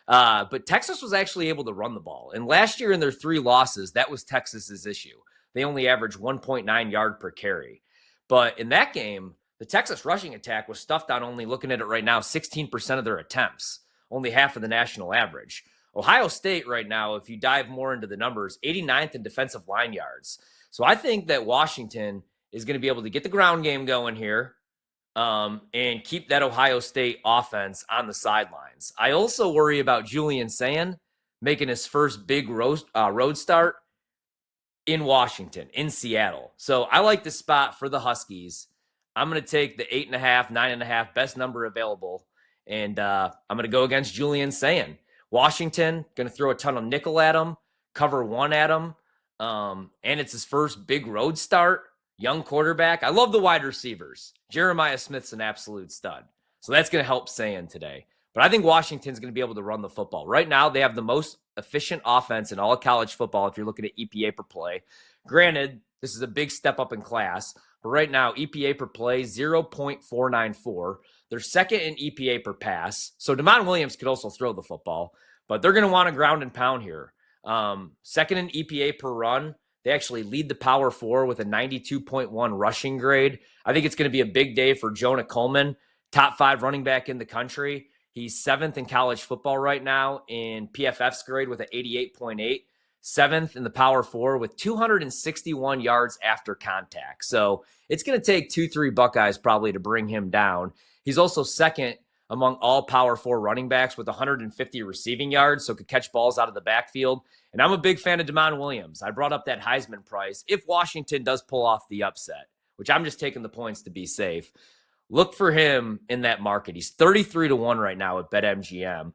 [SPEAKER 7] But Texas was actually able to run the ball. And last year in their 3 losses, that was Texas's issue. They only averaged 1.9 yard per carry. But in that game, the Texas rushing attack was stuffed on, only looking at it right now, 16% of their attempts, only half of the national average. Ohio State right now, if you dive more into the numbers, 89th in defensive line yards. So I think that Washington is going to be able to get the ground game going here and keep that Ohio State offense on the sidelines. I also worry about Julian Sayin making his first big road start in Washington, in Seattle. So I like the spot for the Huskies. I'm going to take the 8.5, 9.5, best number available, and I'm going to go against Julian Sayin. Washington, going to throw a ton of nickel at him, cover 1 at him, and it's his first big road start. Young quarterback. I love the wide receivers. Jeremiah Smith's an absolute stud. So that's going to help Sayin today. But I think Washington's going to be able to run the football. Right now, they have the most efficient offense in all of college football if you're looking at EPA per play. Granted, this is a big step up in class. But right now, EPA per play, 0.494. They're second in EPA per pass. So DeMond Williams could also throw the football. But they're going to want to ground and pound here. Second in EPA per run. They actually lead the Power 4 with a 92.1 rushing grade. I think it's going to be a big day for Jonah Coleman, top 5 running back in the country. He's 7th in college football right now in PFF's grade with an 88.8. 7th in the Power 4 with 261 yards after contact. So it's going to take 2-3 Buckeyes probably to bring him down. He's also second among all Power 4 running backs with 150 receiving yards, so could catch balls out of the backfield. And I'm a big fan of DeMond Williams. I brought up that Heisman price. If Washington does pull off the upset, which I'm just taking the points to be safe, look for him in that market. He's 33-1 right now at BetMGM.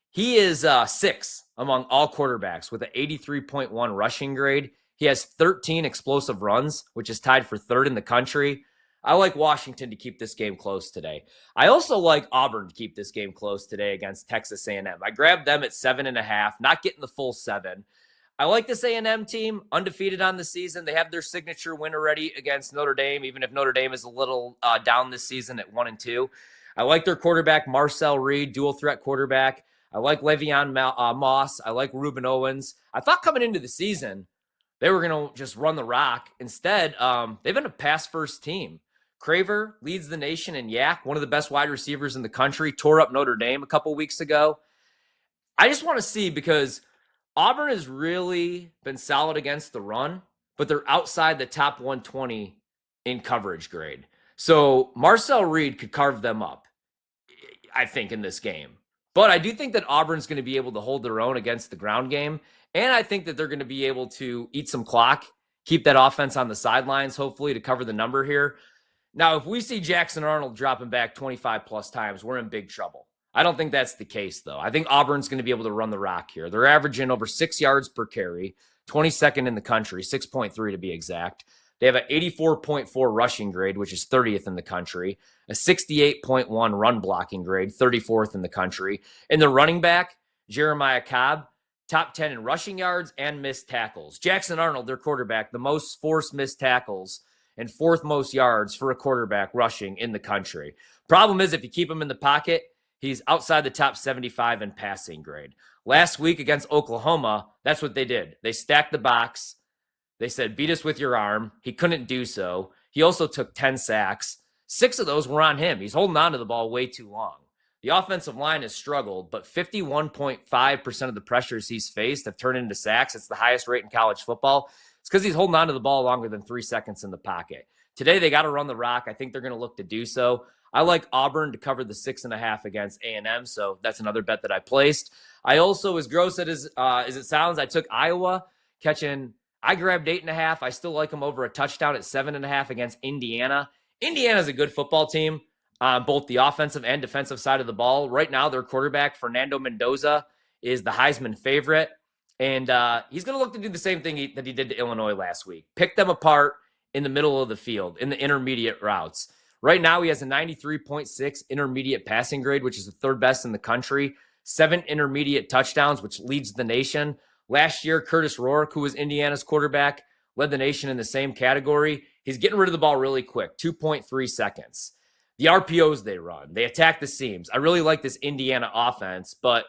[SPEAKER 7] He is 6th among all quarterbacks with an 83.1 rushing grade. He has 13 explosive runs, which is tied for 3rd in the country. I like Washington to keep this game close today. I also like Auburn to keep this game close today against Texas A&M. I grabbed them at 7.5, not getting the full 7. I like this A&M team, undefeated on the season. They have their signature win already against Notre Dame, even if Notre Dame is a little down this season at 1-2. I like their quarterback, Marcel Reed, dual threat quarterback. I like Le'Veon Moss. I like Reuben Owens. I thought coming into the season, they were going to just run the rock. Instead, they've been a pass-first team. Craver leads the nation in Yak, one of the best wide receivers in the country, tore up Notre Dame a couple weeks ago. I just want to see, because Auburn has really been solid against the run, but they're outside the top 120 in coverage grade. So Marcel Reed could carve them up, I think, in this game. But I do think that Auburn's going to be able to hold their own against the ground game. And I think that they're going to be able to eat some clock, keep that offense on the sidelines, hopefully, to cover the number here. Now, if we see Jackson Arnold dropping back 25-plus times, we're in big trouble. I don't think that's the case, though. I think Auburn's going to be able to run the rock here. They're averaging over 6 yards per carry, 22nd in the country, 6.3 to be exact. They have an 84.4 rushing grade, which is 30th in the country, a 68.1 run blocking grade, 34th in the country. And the running back, Jeremiah Cobb, top 10 in rushing yards and missed tackles. Jackson Arnold, their quarterback, the most forced missed tackles and 4th most yards for a quarterback rushing in the country. Problem is, if you keep him in the pocket, he's outside the top 75 in passing grade. Last week against Oklahoma, that's what they did. They stacked the box. They said, beat us with your arm. He couldn't do so. He also took 10 sacks. 6 of those were on him. He's holding on to the ball way too long. The offensive line has struggled, but 51.5% of the pressures he's faced have turned into sacks. It's the highest rate in college football. It's because he's holding on to the ball longer than 3 seconds in the pocket. Today, they got to run the rock. I think they're going to look to do so. I like Auburn to cover the 6.5 against A&M, so that's another bet that I placed. I also, as gross as it sounds, I took Iowa catching. I grabbed 8.5. I still like them over a touchdown at 7.5 against Indiana. Indiana's a good football team on both the offensive and defensive side of the ball. Right now, their quarterback, Fernando Mendoza, is the Heisman favorite, and he's going to look to do the same thing that he did to Illinois last week. Pick them apart in the middle of the field, in the intermediate routes. Right now, he has a 93.6 intermediate passing grade, which is the third best in the country. 7 intermediate touchdowns, which leads the nation. Last year, Curtis Rourke, who was Indiana's quarterback, led the nation in the same category. He's getting rid of the ball really quick, 2.3 seconds. The RPOs they run, they attack the seams. I really like this Indiana offense, but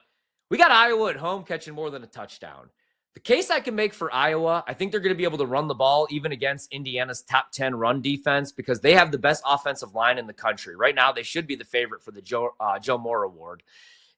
[SPEAKER 7] we got Iowa at home catching more than a touchdown. The case I can make for Iowa, I think they're going to be able to run the ball even against Indiana's top 10 run defense because they have the best offensive line in the country. Right now, they should be the favorite for the Joe Moore Award.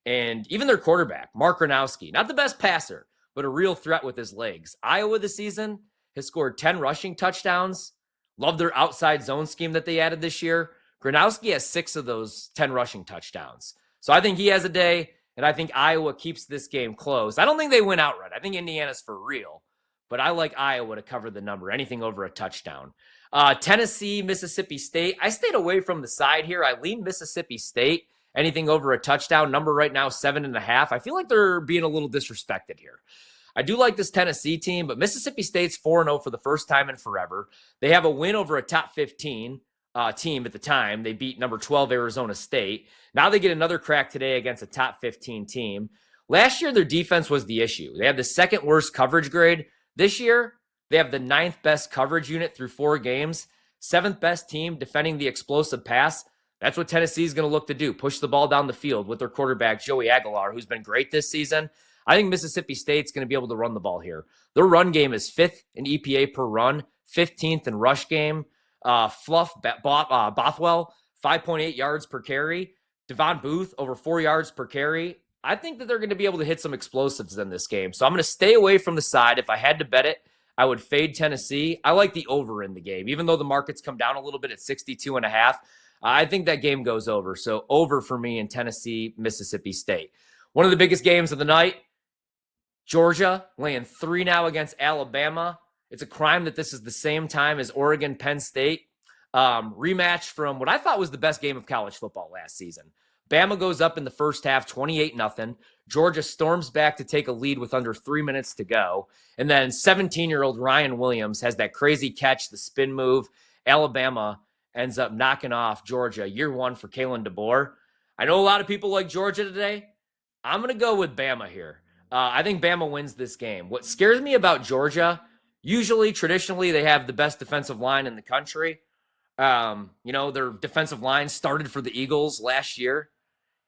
[SPEAKER 7] And even their quarterback, Mark Gronowski, not the best passer, but a real threat with his legs. Iowa this season has scored 10 rushing touchdowns. Love their outside zone scheme that they added this year. Gronowski has 6 of those 10 rushing touchdowns. So I think he has a day. And I think Iowa keeps this game close. I don't think they win outright. I think Indiana's for real. But I like Iowa to cover the number, anything over a touchdown. Tennessee, Mississippi State. I stayed away from the side here. I lean Mississippi State, anything over a touchdown. Number right now, 7.5. I feel like they're being a little disrespected here. I do like this Tennessee team, but Mississippi State's 4-0 for the first time in forever. They have a win over a top 15 team at the time. They beat number 12 Arizona State. Now they get another crack today against a top 15 team. Last year, their defense was the issue. They had the second worst coverage grade. This year, they have the 9th best coverage unit through 4 games. 7th best team defending the explosive pass. That's what Tennessee is going to look to do. Push the ball down the field with their quarterback, Joey Aguilar, who's been great this season. I think Mississippi State's going to be able to run the ball here. Their run game is 5th in EPA per run, 15th in rush game. Bothwell, 5.8 yards per carry. Devon Booth, over 4 yards per carry. I think that they're going to be able to hit some explosives in this game. So I'm going to stay away from the side. If I had to bet it, I would fade Tennessee. I like the over in the game. Even though the market's come down a little bit at 62.5, I think that game goes over. So over for me in Tennessee, Mississippi State. One of the biggest games of the night, Georgia laying 3 now against Alabama. It's a crime that this is the same time as Oregon, Penn State. Rematch from what I thought was the best game of college football last season. Bama goes up in the first half, 28-0. Georgia storms back to take a lead with under 3 minutes to go. And then 17-year-old Ryan Williams has that crazy catch, the spin move. Alabama ends up knocking off Georgia. Year 1 for Kalen DeBoer. I know a lot of people like Georgia today. I'm going to go with Bama here. I think Bama wins this game. What scares me about Georgia, traditionally, they have the best defensive line in the country. Their defensive line started for the Eagles last year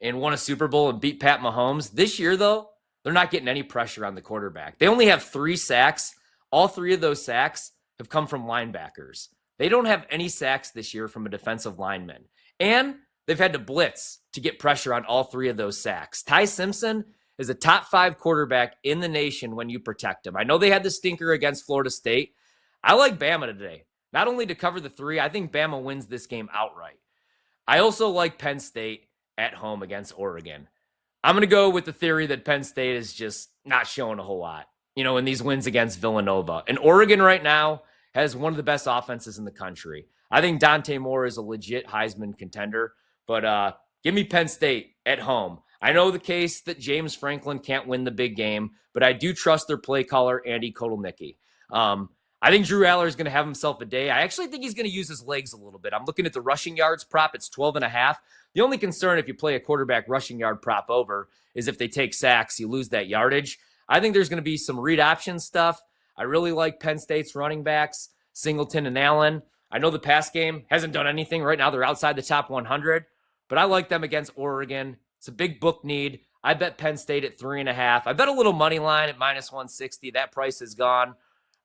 [SPEAKER 7] and won a Super Bowl and beat Pat Mahomes. This year, though, they're not getting any pressure on the quarterback. They only have 3 sacks. All 3 of those sacks have come from linebackers. They don't have any sacks this year from a defensive lineman. And they've had to blitz to get pressure on all 3 of those sacks. Ty Simpson is a top 5 quarterback in the nation when you protect him. I know they had the stinker against Florida State. I like Bama today. Not only to cover the 3, I think Bama wins this game outright. I also like Penn State at home against Oregon. I'm going to go with the theory that Penn State is just not showing a whole lot, in these wins against Villanova. And Oregon right now has one of the best offenses in the country. I think Dante Moore is a legit Heisman contender, but give me Penn State at home. I know the case that James Franklin can't win the big game, but I do trust their play caller, Andy Kotelnicki. I think Drew Aller is going to have himself a day. I actually think he's going to use his legs a little bit. I'm looking at the rushing yards prop. It's 12.5. The only concern if you play a quarterback rushing yard prop over is if they take sacks, you lose that yardage. I think there's going to be some read option stuff. I really like Penn State's running backs, Singleton and Allen. I know the pass game hasn't done anything. Right now they're outside the top 100, but I like them against Oregon It's a big book need. I bet Penn State at 3.5. I bet a little money line at -160. That price is gone.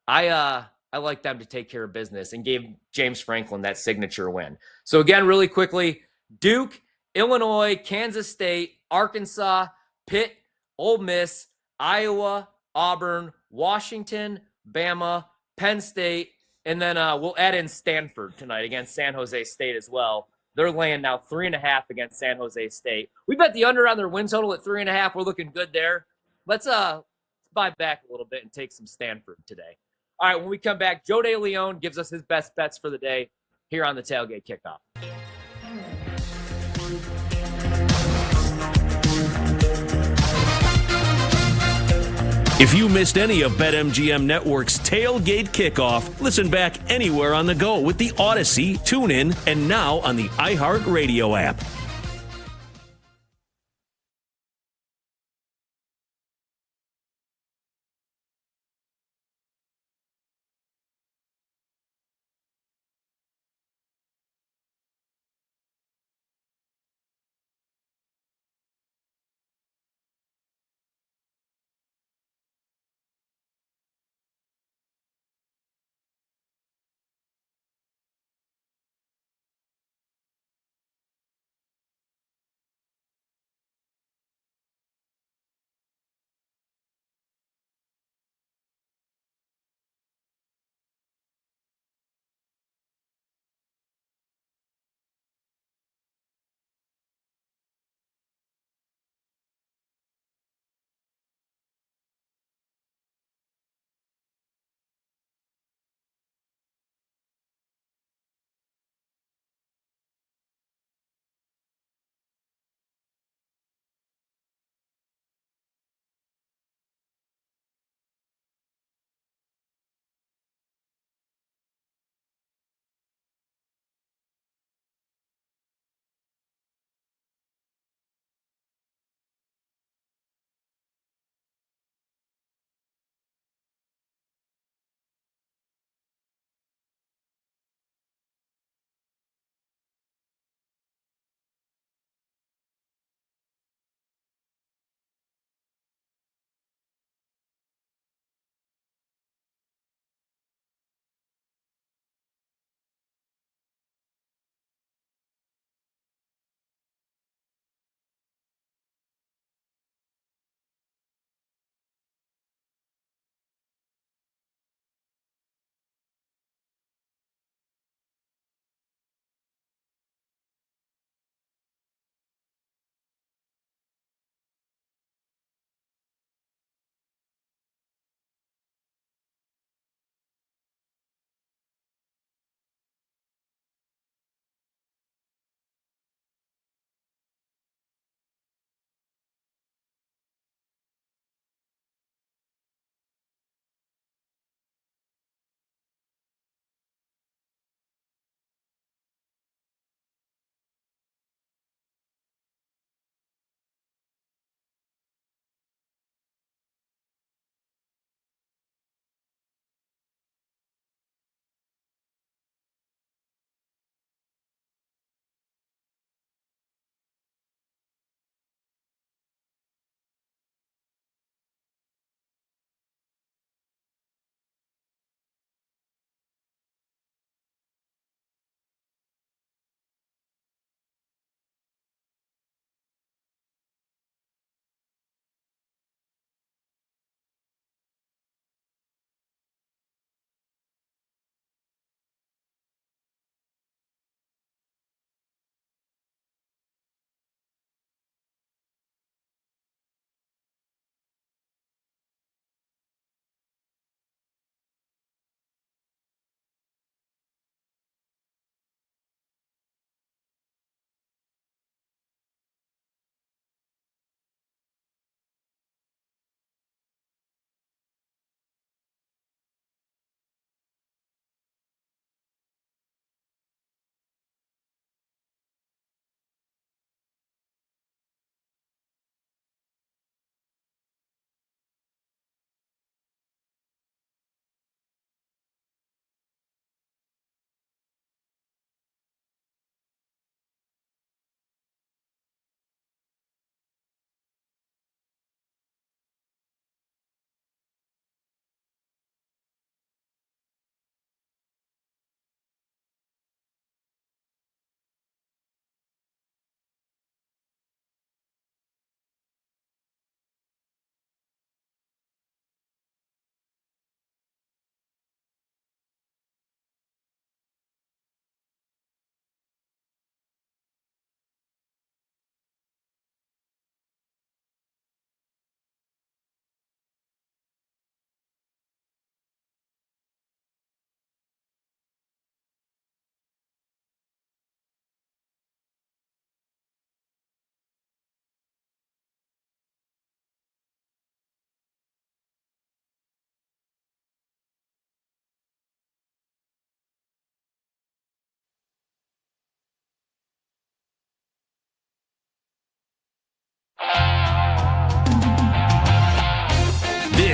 [SPEAKER 7] I like them to take care of business and gave James Franklin that signature win. So again, really quickly, Duke, Illinois, Kansas State, Arkansas, Pitt, Ole Miss, Iowa, Auburn, Washington, Bama, Penn State, and then we'll add in Stanford tonight against San Jose State as well. They're laying now 3.5 against San Jose State. We bet the under on their win total at 3.5. We're looking good there. Let's buy back a little bit and take some Stanford today. All right, when we come back, Joe DeLeon gives us his best bets for the day here on the Tailgate Kickoff.
[SPEAKER 1] If you missed any of BetMGM Network's Tailgate Kickoff, listen back anywhere on the go with the Odyssey, TuneIn, and now on the iHeartRadio app.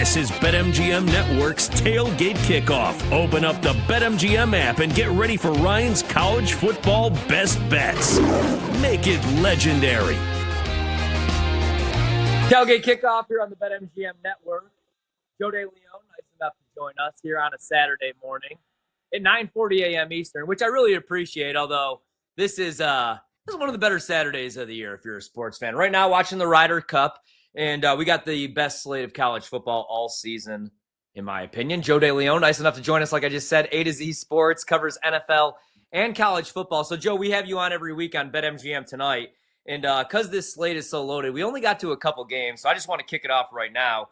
[SPEAKER 1] This is BetMGM Network's Tailgate Kickoff. Open up the BetMGM app and get ready for Ryan's college football best bets. Make it legendary.
[SPEAKER 7] Tailgate kickoff here on the BetMGM Network. Joe DeLeon, nice enough to join us here on a Saturday morning at 9:40 a.m. Eastern, which I really appreciate, although this is one of the better Saturdays of the year if you're a sports fan. Right now, watching the Ryder Cup, and we got the best slate of college football all season, in my opinion. Joe DeLeon, nice enough to join us, like I just said, A to Z Sports, covers NFL and college football. So, Joe, we have you on every week on BetMGM tonight, and because this slate is so loaded, we only got to a couple games, so I just want to kick it off right now.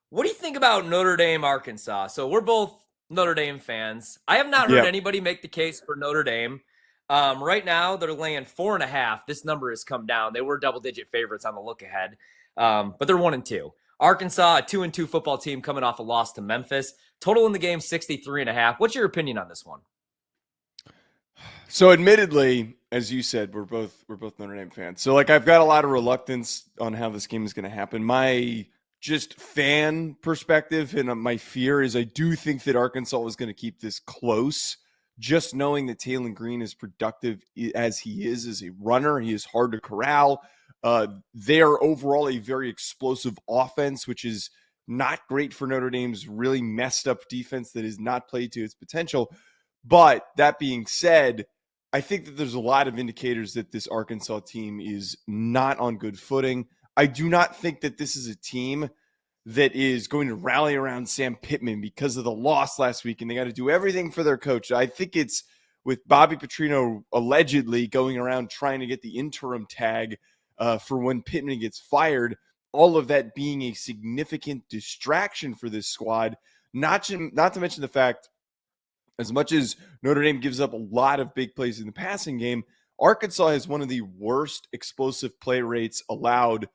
[SPEAKER 7] What do you think about Notre Dame, Arkansas? So we're both Notre Dame fans. I have not heard anybody make the case for Notre Dame. Right now, they're laying 4.5. This number has come down. They were double-digit favorites on the look-ahead, but they're 1-2. Arkansas, a 2-2 football team coming off a loss to Memphis. Total in the game, 63.5. What's your opinion on this one?
[SPEAKER 8] So, admittedly, as you said, we're both Notre Dame fans. So, I've got a lot of reluctance on how this game is going to happen. My just fan perspective and my fear is I do think that Arkansas is going to keep this close. Just knowing that Taylor Green is productive as he is as a runner, he is hard to corral. They are overall a very explosive offense, which is not great for Notre Dame's really messed up defense that is not played to its potential. But that being said, I think that there's a lot of indicators that this Arkansas team is not on good footing. I do not think that this is a team that is going to rally around Sam Pittman because of the loss last week, and they got to do everything for their coach. I think it's with Bobby Petrino allegedly going around trying to get the interim tag for when Pittman gets fired, all of that being a significant distraction for this squad, not to mention the fact, as much as Notre Dame gives up a lot of big plays in the passing game, Arkansas has one of the worst explosive play rates allowed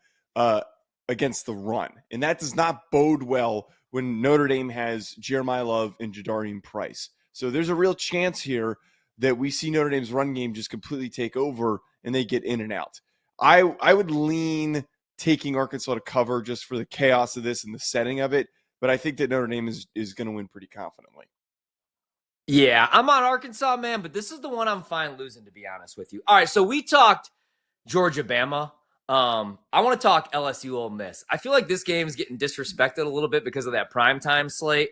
[SPEAKER 8] against the run. And that does not bode well when Notre Dame has Jeremiah Love and Jadarian Price. So there's a real chance here that we see Notre Dame's run game just completely take over and they get in and out. I would lean taking Arkansas to cover just for the chaos of this and the setting of it, but I think that Notre Dame is going to win pretty confidently.
[SPEAKER 7] Yeah, I'm on Arkansas, man, but this is the one I'm fine losing, to be honest with you. All right, so we talked Georgia-Bama. I want to talk LSU Ole Miss. I feel like this game is getting disrespected a little bit because of that primetime slate.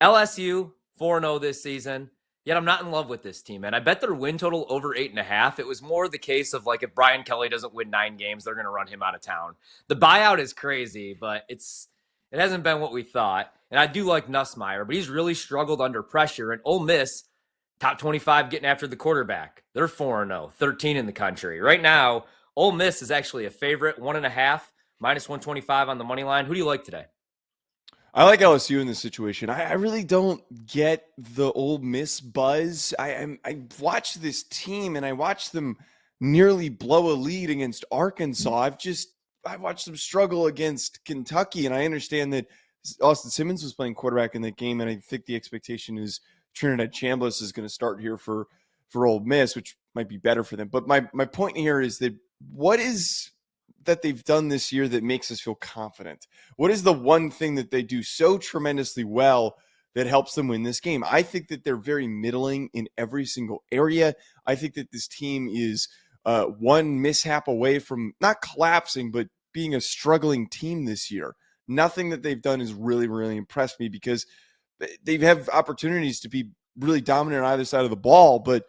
[SPEAKER 7] LSU 4-0 this season, yet I'm not in love with this team, man. I bet their win total over 8.5. It was more the case of if Brian Kelly doesn't win 9 games, they're going to run him out of town. The buyout is crazy, but it hasn't been what we thought. And I do like Nussmeier, but he's really struggled under pressure. And Ole Miss, top 25 getting after the quarterback. They're 4-0, 13 in the country. Right now, Ole Miss is actually a favorite, 1.5, minus 125 on the money line. Who do you like today?
[SPEAKER 8] I like LSU in this situation. I really don't get the Ole Miss buzz. I watched this team and I watched them nearly blow a lead against Arkansas. I watched them struggle against Kentucky, and I understand that Austin Simmons was playing quarterback in that game, and I think the expectation is Trinidad Chambliss is going to start here for Ole Miss, which might be better for them. But my point here is that what is that they've done this year that makes us feel confident? What is the one thing that they do so tremendously well that helps them win this game? I think that they're very middling in every single area. I think that this team is one mishap away from not collapsing, but being a struggling team this year. Nothing that they've done has really, really impressed me because they have opportunities to be really dominant on either side of the ball, but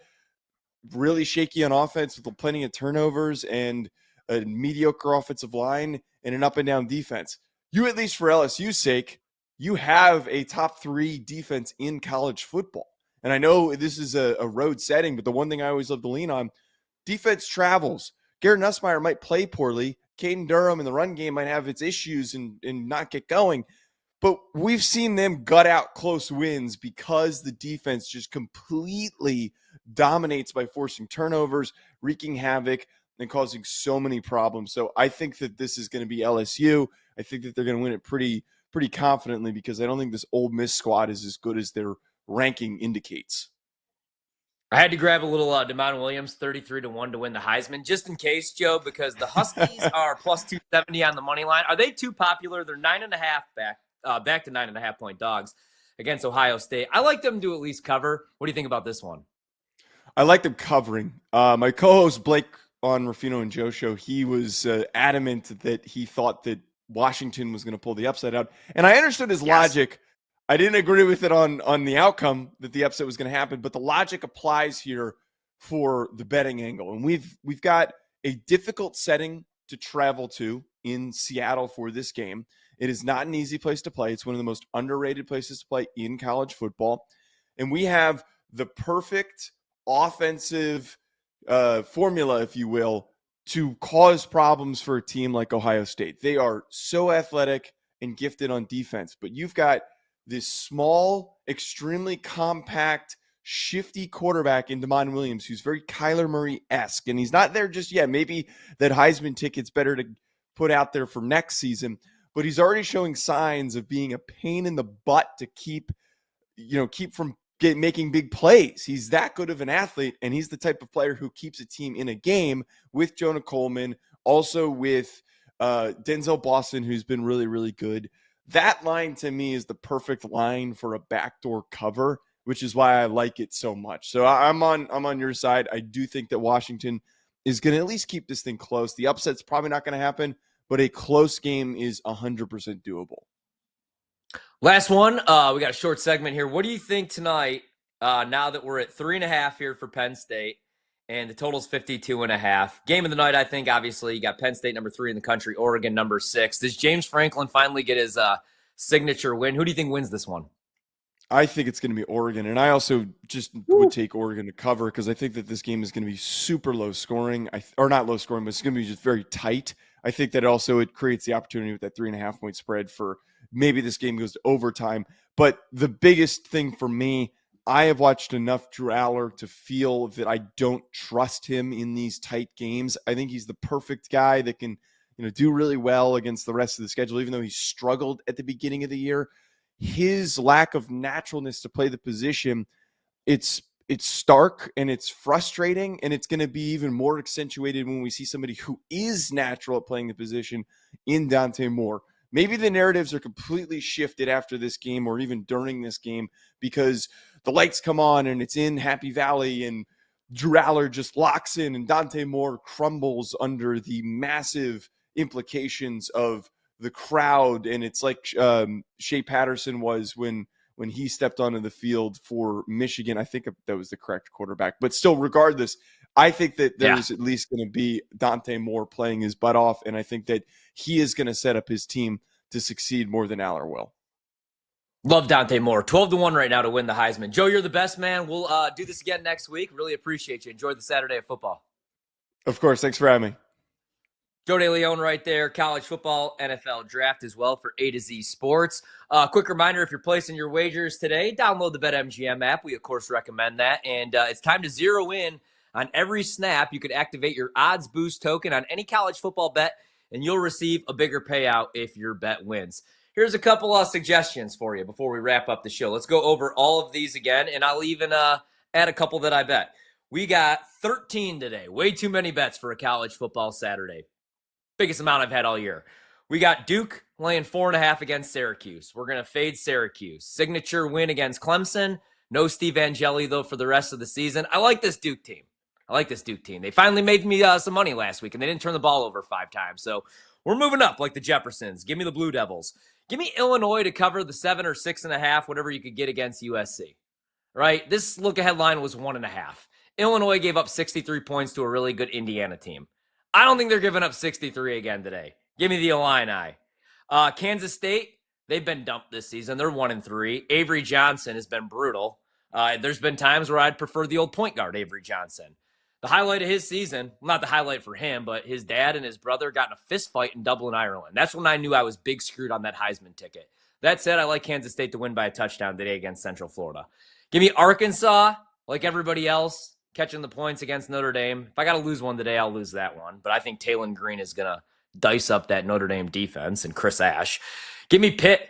[SPEAKER 8] really shaky on offense with plenty of turnovers and a mediocre offensive line and an up and down defense. You, at least for LSU's sake, you have a top 3 defense in college football. And I know this is a road setting, but the one thing I always love to lean on, defense travels. Garrett Nussmeier might play poorly. Caden Durham in the run game might have its issues and not get going. But we've seen them gut out close wins because the defense just completely dominates by forcing turnovers, wreaking havoc, and causing so many problems. So I think that this is going to be LSU. I think that they're going to win it pretty confidently because I don't think this Ole Miss squad is as good as their ranking indicates.
[SPEAKER 7] I had to grab a little DeMond Williams, 33-1 to win the Heisman, just in case, Joe, because the Huskies are plus 270 on the money line. Are they too popular? They're 9.5 back back to 9.5-point dogs against Ohio State. I like them to at least cover. What do you think about this one?
[SPEAKER 8] I like them covering. My co-host Blake on Ruffino and Joe show, he was adamant that he thought that Washington was going to pull the upset out. And I understood his logic. I didn't agree with it on the outcome that the upset was going to happen, but the logic applies here for the betting angle. And we've got a difficult setting to travel to in Seattle for this game. It is not an easy place to play. It's one of the most underrated places to play in college football. And we have the perfect offensive formula, if you will, to cause problems for a team like Ohio State. They are so athletic and gifted on defense, but you've got this small, extremely compact, shifty quarterback in Damon Williams, who's very Kyler Murray-esque, and he's not there just yet. Maybe that Heisman ticket's better to put out there for next season, but he's already showing signs of being a pain in the butt to keep from making big plays. He's that good of an athlete, and he's the type of player who keeps a team in a game with Jonah Coleman, also with Denzel Boston, who's been really, really good. That line to me is the perfect line for a backdoor cover, which is why I like it so much. So I'm on your side. I do think that Washington is going to at least keep this thing close. The upset's probably not going to happen, but a close game is 100% doable.
[SPEAKER 7] Last one. We got a short segment here. What do you think tonight, now that we're at 3.5 here for Penn State, and the total's 52.5? Game of the night, I think, obviously. You got Penn State number 3 in the country, Oregon number 6. Does James Franklin finally get his signature win? Who do you think wins this one?
[SPEAKER 8] I think it's going to be Oregon, and I also just would take Oregon to cover because I think that this game is going to be super low scoring, or not low scoring, but it's going to be just very tight. I think that also it creates the opportunity with that 3.5-point spread for maybe this game goes to overtime. But the biggest thing for me, I have watched enough Drew Aller to feel that I don't trust him in these tight games. I think he's the perfect guy that can, do really well against the rest of the schedule, even though he struggled at the beginning of the year. His lack of naturalness to play the position, it's stark and it's frustrating, and it's going to be even more accentuated when we see somebody who is natural at playing the position in Dante Moore. Maybe the narratives are completely shifted after this game or even during this game because the lights come on and it's in Happy Valley and Drew Aller just locks in and Dante Moore crumbles under the massive implications of the crowd. And it's like Shea Patterson was when he stepped onto the field for Michigan. I think that was the correct quarterback. But still, regardless, I think that there's at least going to be Dante Moore playing his butt off, and I think that he is going to set up his team to succeed more than Aller will.
[SPEAKER 7] Love Dante Moore. 12-1 right now to win the Heisman. Joe, you're the best, man. We'll do this again next week. Really appreciate you. Enjoy the Saturday of football.
[SPEAKER 8] Of course. Thanks for having me.
[SPEAKER 7] Joe DeLeon right there, college football, NFL draft as well for A to Z Sports. Quick reminder, if you're placing your wagers today, download the BetMGM app. We, of course, recommend that. And it's time to zero in on every snap. You could activate your odds boost token on any college football bet, and you'll receive a bigger payout if your bet wins. Here's a couple of suggestions for you before we wrap up the show. Let's go over all of these again, and I'll even add a couple that I bet. We got 13 today. Way too many bets for a college football Saturday. Biggest amount I've had all year. We got Duke laying 4.5 against Syracuse. We're going to fade Syracuse. Signature win against Clemson. No Steve Angeli, though, for the rest of the season. I like this Duke team. They finally made me some money last week, and they didn't turn the ball over 5 times. So we're moving up like the Jeffersons. Give me the Blue Devils. Give me Illinois to cover the 7 or 6.5, whatever you could get against USC. Right? This look-ahead line was 1.5. Illinois gave up 63 points to a really good Indiana team. I don't think they're giving up 63 again today. Give me the Illini. Kansas State, they've been dumped this season. They're 1-3. Avery Johnson has been brutal. There's been times where I'd prefer the old point guard, Avery Johnson. The highlight of his season, not the highlight for him, but his dad and his brother got in a fist fight in Dublin, Ireland. That's when I knew I was big screwed on that Heisman ticket. That said, I like Kansas State to win by a touchdown today against Central Florida. Give me Arkansas, like everybody else, catching the points against Notre Dame. If I got to lose one today, I'll lose that one. But I think Taylon Green is going to dice up that Notre Dame defense and Chris Ash. Give me Pitt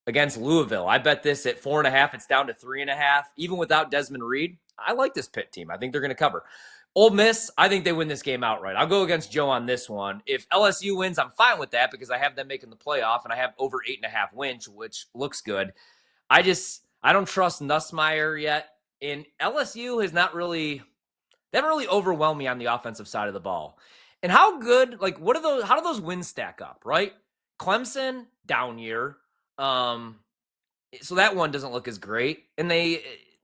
[SPEAKER 7] against Louisville. I bet this at 4.5. It's down to 3.5. Even without Desmond Reed, I like this Pitt team. I think they're going to cover. Ole Miss, I think they win this game outright. I'll go against Joe on this one. If LSU wins, I'm fine with that because I have them making the playoff and I have over 8.5 wins, which looks good. I don't trust Nussmeier yet. And LSU has not really, they haven't really overwhelmed me on the offensive side of the ball. And how good, how do those wins stack up, right? Clemson, down year. So that one doesn't look as great. And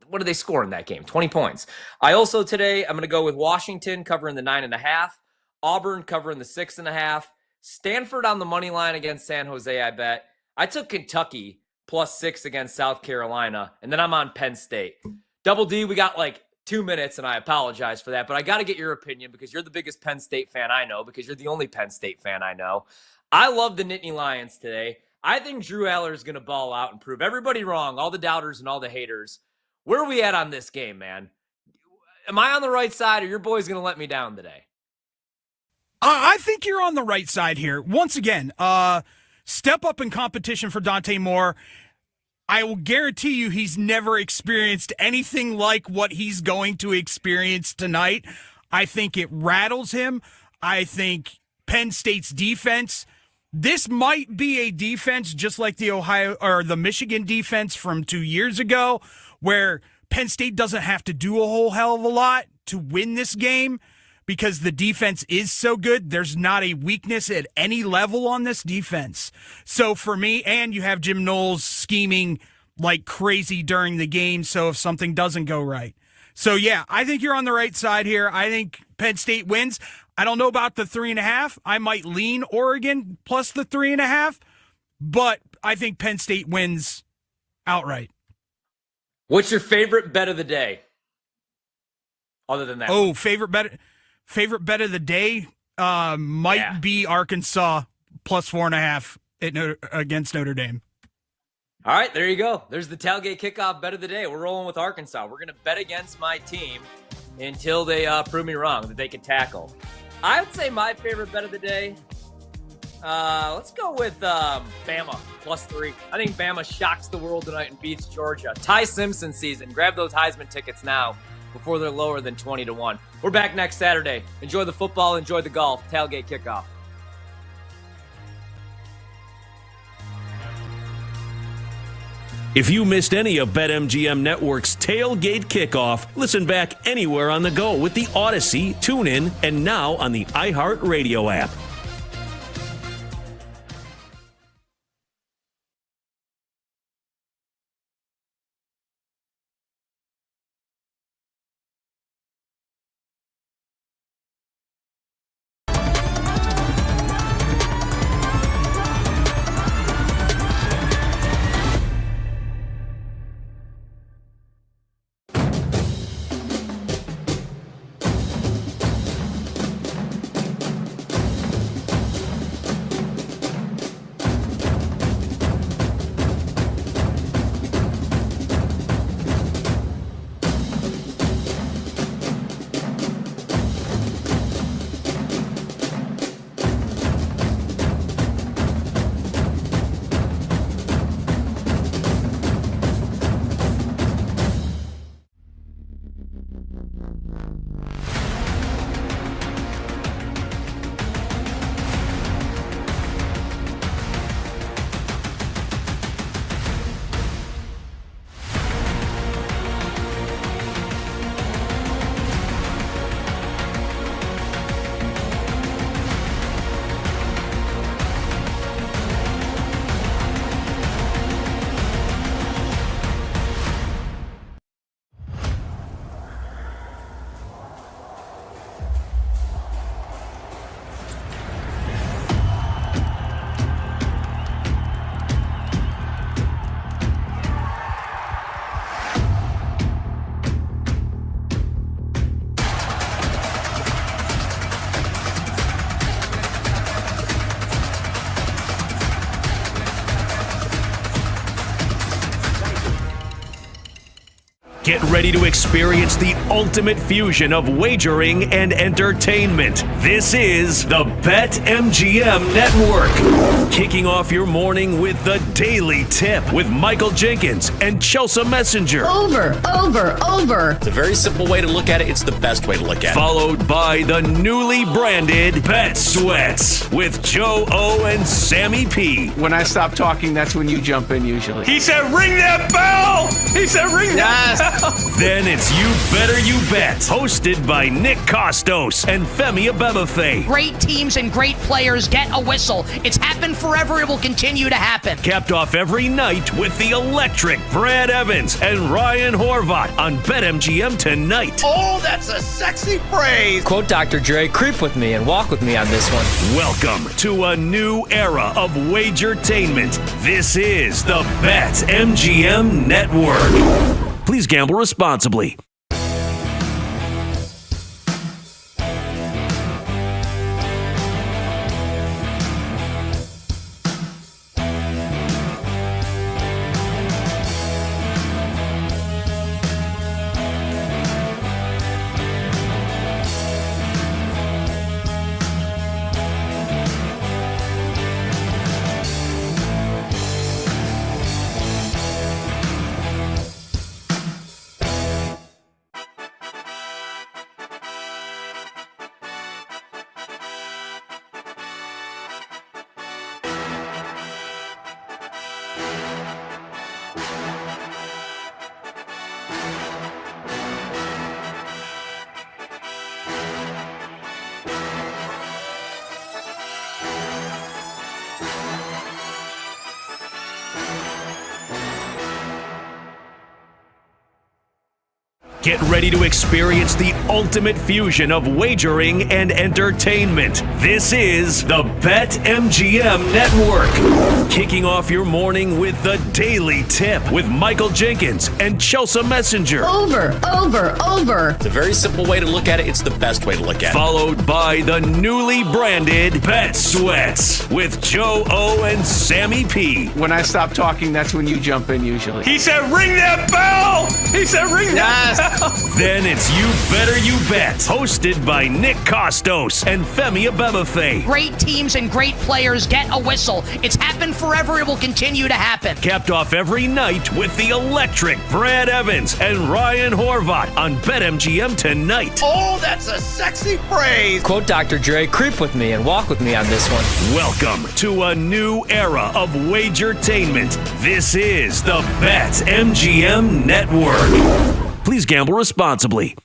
[SPEAKER 7] what did they score in that game? 20 points. I also today, I'm going to go with Washington covering the 9.5, Auburn covering the 6.5, Stanford on the money line against San Jose, I bet. I took Kentucky +6 against South Carolina, and then I'm on Penn State. Double D, we got like 2 minutes, and I apologize for that, but I got to get your opinion because you're the biggest Penn State fan I know, because you're the only Penn State fan I know. I love the Nittany Lions today. I think Drew Aller is going to ball out and prove everybody wrong, all the doubters and all the haters. Where are we at on this game, man? Am I on the right side, or your boy's going to let me down today?
[SPEAKER 9] I think you're on the right side here. Once again, step up in competition for Dante Moore. I will guarantee you he's never experienced anything like what he's going to experience tonight. I think it rattles him. I think Penn State's defense, this might be a defense just like the Michigan defense from 2 years ago, where Penn State doesn't have to do a whole hell of a lot to win this game because the defense is so good. There's not a weakness at any level on this defense. So for me, and you have Jim Knowles scheming like crazy during the game, so if something doesn't go right. So yeah, I think you're on the right side here. I think Penn State wins. I don't know about the 3.5. I might lean Oregon plus the 3.5, but I think Penn State wins outright.
[SPEAKER 7] What's your favorite bet of the day? Other than that.
[SPEAKER 9] Oh, favorite bet of the day might be Arkansas plus 4.5 against Notre Dame.
[SPEAKER 7] All right, there you go. There's the tailgate kickoff bet of the day. We're rolling with Arkansas. We're going to bet against my team until they prove me wrong, that they can tackle. I would say my favorite bet of the day, let's go with Bama +3. I think Bama shocks the world tonight and beats Georgia. Ty Simpson season. Grab those Heisman tickets now before they're lower than 20-1. We're back next Saturday. Enjoy the football, enjoy the golf. Tailgate kickoff.
[SPEAKER 1] If you missed any of BetMGM Network's Tailgate Kickoff, listen back anywhere on the go with the Odyssey, TuneIn, and now on the iHeartRadio app. Get ready to experience the ultimate fusion of wagering and entertainment. This is the BetMGM Network. Kicking off your morning with the Daily Tip with Michael Jenkins and Chelsea Messenger.
[SPEAKER 10] Over.
[SPEAKER 11] It's a very simple way to look at it. It's the best way to look at it.
[SPEAKER 1] Followed by the newly branded Bet Sweats with Joe O and Sammy P.
[SPEAKER 12] When I stop talking, that's when you jump in usually.
[SPEAKER 2] He said, ring that bell! He said, ring that bell!
[SPEAKER 1] Then it's You Better You Bet, hosted by Nick Costos and Femi Abebefe.
[SPEAKER 10] Great teams and great players get a whistle. It's happened forever. It will continue to happen.
[SPEAKER 1] Capped off every night with the electric Brad Evans and Ryan Horvat on BetMGM tonight.
[SPEAKER 2] Oh, that's a sexy phrase!
[SPEAKER 6] Quote Dr. Dre, creep with me and walk with me on this one.
[SPEAKER 1] Welcome to a new era of Wagertainment. This is the BetMGM Network. Please gamble responsibly. Get ready to experience the ultimate fusion of wagering and entertainment. This is the BetMGM Network. Kicking off your morning with the Daily Tip with Michael Jenkins and Chelsea Messenger.
[SPEAKER 10] Over.
[SPEAKER 11] It's a very simple way to look at it. It's the best way to look at it.
[SPEAKER 1] Followed by the newly branded Bet Sweats with Joe O and Sammy P.
[SPEAKER 12] When I stop talking, that's when you jump in usually.
[SPEAKER 2] He said, ring that bell! He said, ring that bell!
[SPEAKER 1] Then it's You Better You Bet, hosted by Nick Costos and Femi Abebefe.
[SPEAKER 10] Great teams and great players get a whistle. It's happened forever. It will continue to happen.
[SPEAKER 1] Capped off every night with the electric Brad Evans and Ryan Horvat on BetMGM tonight.
[SPEAKER 2] Oh, that's a sexy phrase!
[SPEAKER 6] Quote Dr. Dre, creep with me and walk with me on this one.
[SPEAKER 1] Welcome to a new era of Wagertainment. This is the BetMGM Network. Please gamble responsibly.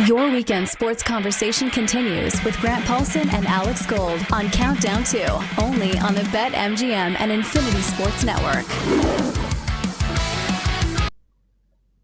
[SPEAKER 13] Your weekend sports conversation continues with Grant Paulson and Alex Gold on Countdown 2, only on the BetMGM and Infinity Sports Network.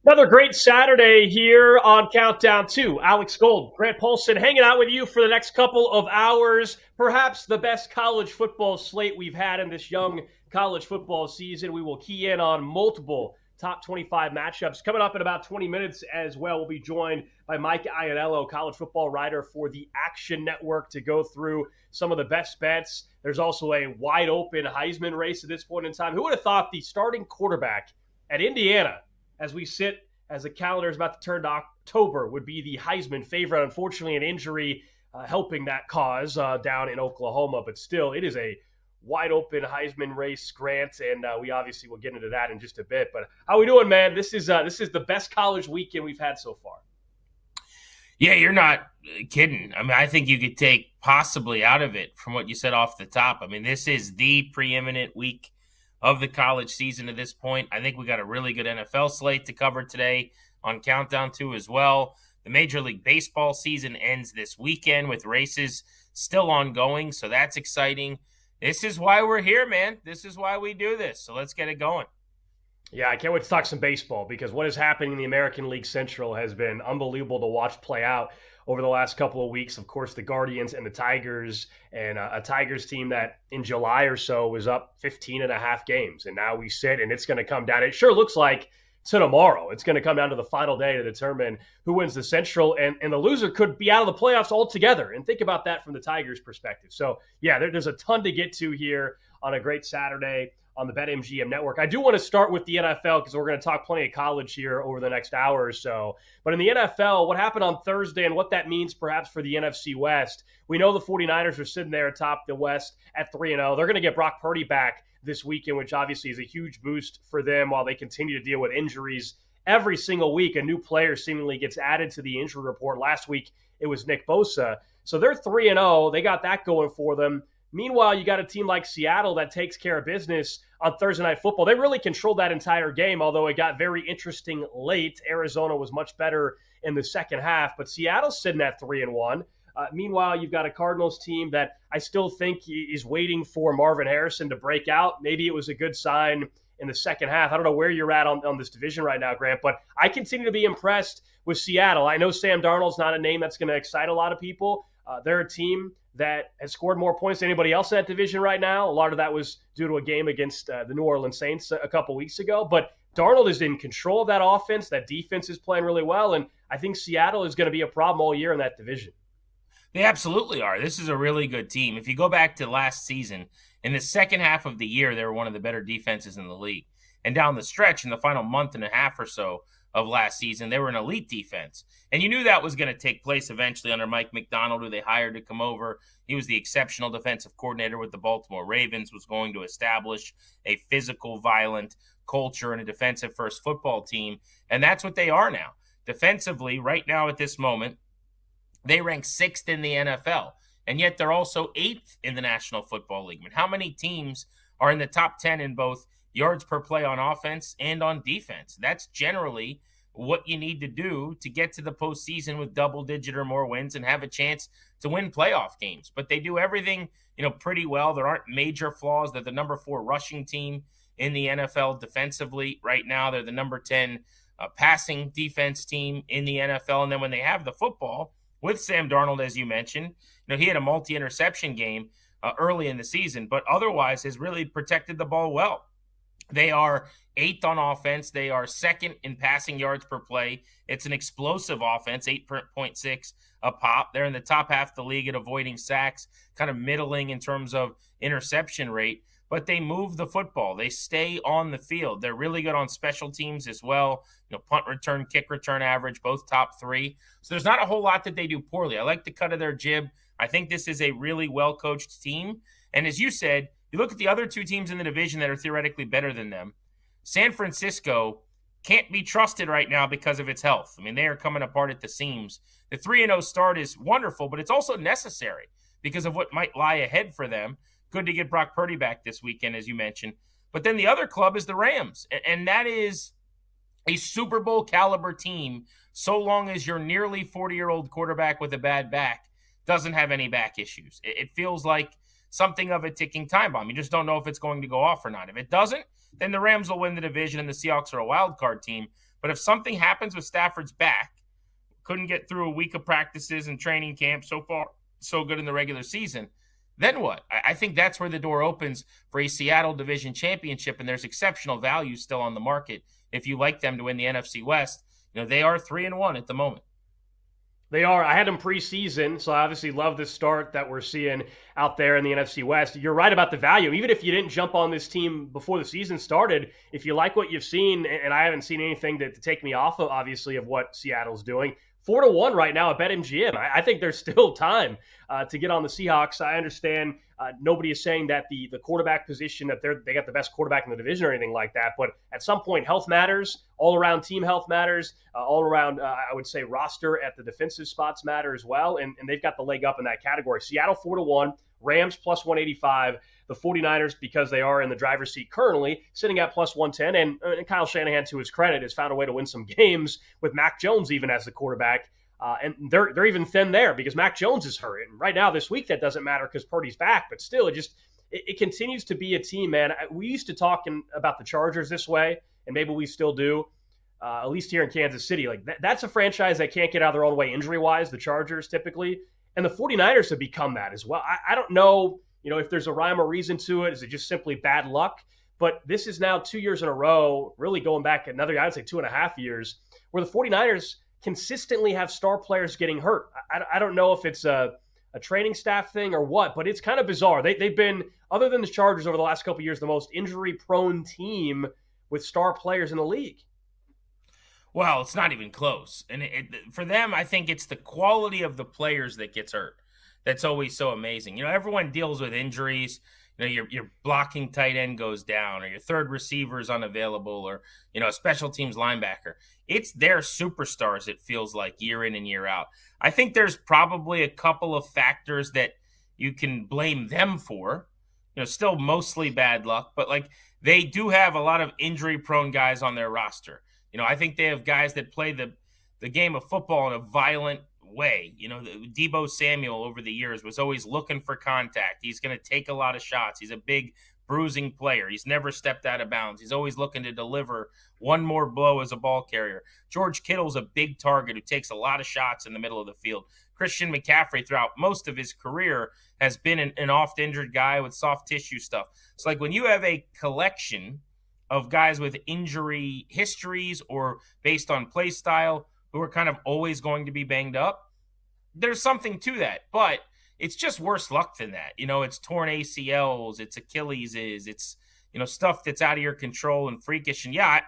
[SPEAKER 14] Another great Saturday here on Countdown 2. Alex Gold, Grant Paulson hanging out with you for the next couple of hours. Perhaps the best college football slate we've had in this young college football season. We will key in on multiple top 25 matchups. Coming up in about 20 minutes as well, we'll be joined by Mike Iannello, college football writer for the Action Network, to go through some of the best bets. There's also a wide open Heisman race at this point in time. Who would have thought the starting quarterback at Indiana, as we sit as the calendar is about to turn to October, would be the Heisman favorite? Unfortunately, an injury helping that cause down in Oklahoma, but still, it is a wide open Heisman race, Grant, and we obviously will get into that in just a bit. But how we doing, man? This is the best college weekend we've had so far.
[SPEAKER 15] Yeah, you're not kidding. I mean, I think you could take possibly out of it from what you said off the top. I mean, this is the preeminent week of the college season at this point. I think we got a really good NFL slate to cover today on Countdown 2 as well. The Major League Baseball season ends this weekend with races still ongoing, so that's exciting. This is why we're here, man. This is why we do this. So let's get it going.
[SPEAKER 14] Yeah, I can't wait to talk some baseball because what is happening in the American League Central has been unbelievable to watch play out over the last couple of weeks. Of course, the Guardians and the Tigers, and a Tigers team that in July or so was up 15.5 games. And now we sit and it's going to come down. It sure looks like to tomorrow. It's going to come down to the final day to determine who wins the Central, and the loser could be out of the playoffs altogether. And think about that from the Tigers' perspective. So, yeah, there's a ton to get to here on a great Saturday on the BetMGM network. I do want to start with the NFL because we're going to talk plenty of college here over the next hour or so. But in the NFL, what happened on Thursday and what that means perhaps for the NFC West, we know the 49ers are sitting there atop the West at 3-0. They're going to get Brock Purdy back this weekend, which obviously is a huge boost for them while they continue to deal with injuries. Every single week, a new player seemingly gets added to the injury report. Last week, it was Nick Bosa. So they're 3-0. They got that going for them. Meanwhile, you got a team like Seattle that takes care of business on Thursday Night Football. They really controlled that entire game, although it got very interesting late. Arizona was much better in the second half, but Seattle's sitting at 3-1. Meanwhile, you've got a Cardinals team that I still think is waiting for Marvin Harrison to break out. Maybe it was a good sign in the second half. I don't know where you're at on this division right now, Grant, but I continue to be impressed with Seattle. I know Sam Darnold's not a name that's going to excite a lot of people. They're a team that has scored more points than anybody else in that division right now. A lot of that was due to a game against the New Orleans Saints a couple weeks ago. But Darnold is in control of that offense. That defense is playing really well, and I think Seattle is going to be a problem all year in that division.
[SPEAKER 15] They absolutely are. This is a really good team. If you go back to last season, in the second half of the year, they were one of the better defenses in the league. And down the stretch, in the final month and a half or so of last season, they were an elite defense. And you knew that was going to take place eventually under Mike McDonald, who they hired to come over. He was the exceptional defensive coordinator with the Baltimore Ravens, was going to establish a physical, violent culture and a defensive-first football team. And that's what they are now. Defensively, right now at this moment, they rank 6th in the NFL, and yet they're also 8th in the National Football League. I mean, how many teams are in the top 10 in both yards per play on offense and on defense? That's generally what you need to do to get to the postseason with double-digit or more wins and have a chance to win playoff games. But they do everything, pretty well. There aren't major flaws. They're the number 4 rushing team in the NFL defensively right now. They're the number 10 passing defense team in the NFL. And then when they have the football, with Sam Darnold, as you mentioned, he had a multi-interception game early in the season, but otherwise has really protected the ball well. They are 8th on offense. They are 2nd in passing yards per play. It's an explosive offense, 8.6 a pop. They're in the top half of the league at avoiding sacks, kind of middling in terms of interception rate, but they move the football. They stay on the field. They're really good on special teams as well. Punt return, kick return average, both top 3. So there's not a whole lot that they do poorly. I like the cut of their jib. I think this is a really well-coached team. And as you said, you look at the other 2 teams in the division that are theoretically better than them. San Francisco can't be trusted right now because of its health. I mean, they are coming apart at the seams. The 3-0 start is wonderful, but it's also necessary because of what might lie ahead for them. Good to get Brock Purdy back this weekend, as you mentioned. But then the other club is the Rams, and that is a Super Bowl caliber team so long as your nearly 40-year-old quarterback with a bad back doesn't have any back issues. It feels like something of a ticking time bomb. You just don't know if it's going to go off or not. If it doesn't, then the Rams will win the division and the Seahawks are a wild card team. But if something happens with Stafford's back, couldn't get through a week of practices and training camp, so far so good in the regular season, then what? I think that's where the door opens for a Seattle division championship, and there's exceptional value still on the market if you like them to win the NFC West. They are 3-1 at the moment.
[SPEAKER 14] They are. I had them preseason, so I obviously love the start that we're seeing out there in the NFC West. You're right about the value. Even if you didn't jump on this team before the season started, if you like what you've seen, and I haven't seen anything to take me off of, obviously, of what Seattle's doing, 4-1 right now at BetMGM. I think there's still time to get on the Seahawks. I understand nobody is saying that the quarterback position, that they got the best quarterback in the division or anything like that. But at some point, health matters. All-around team health matters. All-around, I would say, roster at the defensive spots matter as well. And they've got the leg up in that category. Seattle 4-1. Rams plus 185. The 49ers, because they are in the driver's seat currently, sitting at plus 110. And Kyle Shanahan, to his credit, has found a way to win some games with Mac Jones even as the quarterback. And they're even thin there because Mac Jones is hurt. And right now, this week, that doesn't matter because Purdy's back. But still, it continues to be a team, man. We used to talk about the Chargers this way, and maybe we still do. at least here in Kansas City. Like that's a franchise that can't get out of their own way injury-wise, the Chargers typically. And the 49ers have become that as well. I don't know, if there's a rhyme or reason to it. Is it just simply bad luck? But this is now 2 years in a row, really going back another, I would say 2.5 years, where the 49ers consistently have star players getting hurt. I don't know if it's a training staff thing or what, but it's kind of bizarre. They've been, other than the Chargers over the last couple of years, the most injury-prone team with star players in the league.
[SPEAKER 15] Well, it's not even close. And for them, I think it's the quality of the players that gets hurt that's always so amazing. Everyone deals with injuries. Your blocking tight end goes down, or your third receiver is unavailable, or, a special teams linebacker. It's their superstars, it feels like, year in and year out. I think there's probably a couple of factors that you can blame them for. Still mostly bad luck, but they do have a lot of injury-prone guys on their roster. I think they have guys that play the game of football in a violent way. Deebo Samuel over the years was always looking for contact. He's going to take a lot of shots. He's a big bruising player. He's never stepped out of bounds. He's always looking to deliver one more blow as a ball carrier. George Kittle's a big target who takes a lot of shots in the middle of the field. Christian McCaffrey throughout most of his career has been an oft-injured guy with soft tissue stuff. So when you have a collection of guys with injury histories or based on play style who are kind of always going to be banged up, there's something to that. But it's just worse luck than that. It's torn ACLs, it's Achilles's, it's, stuff that's out of your control and freakish. And yeah,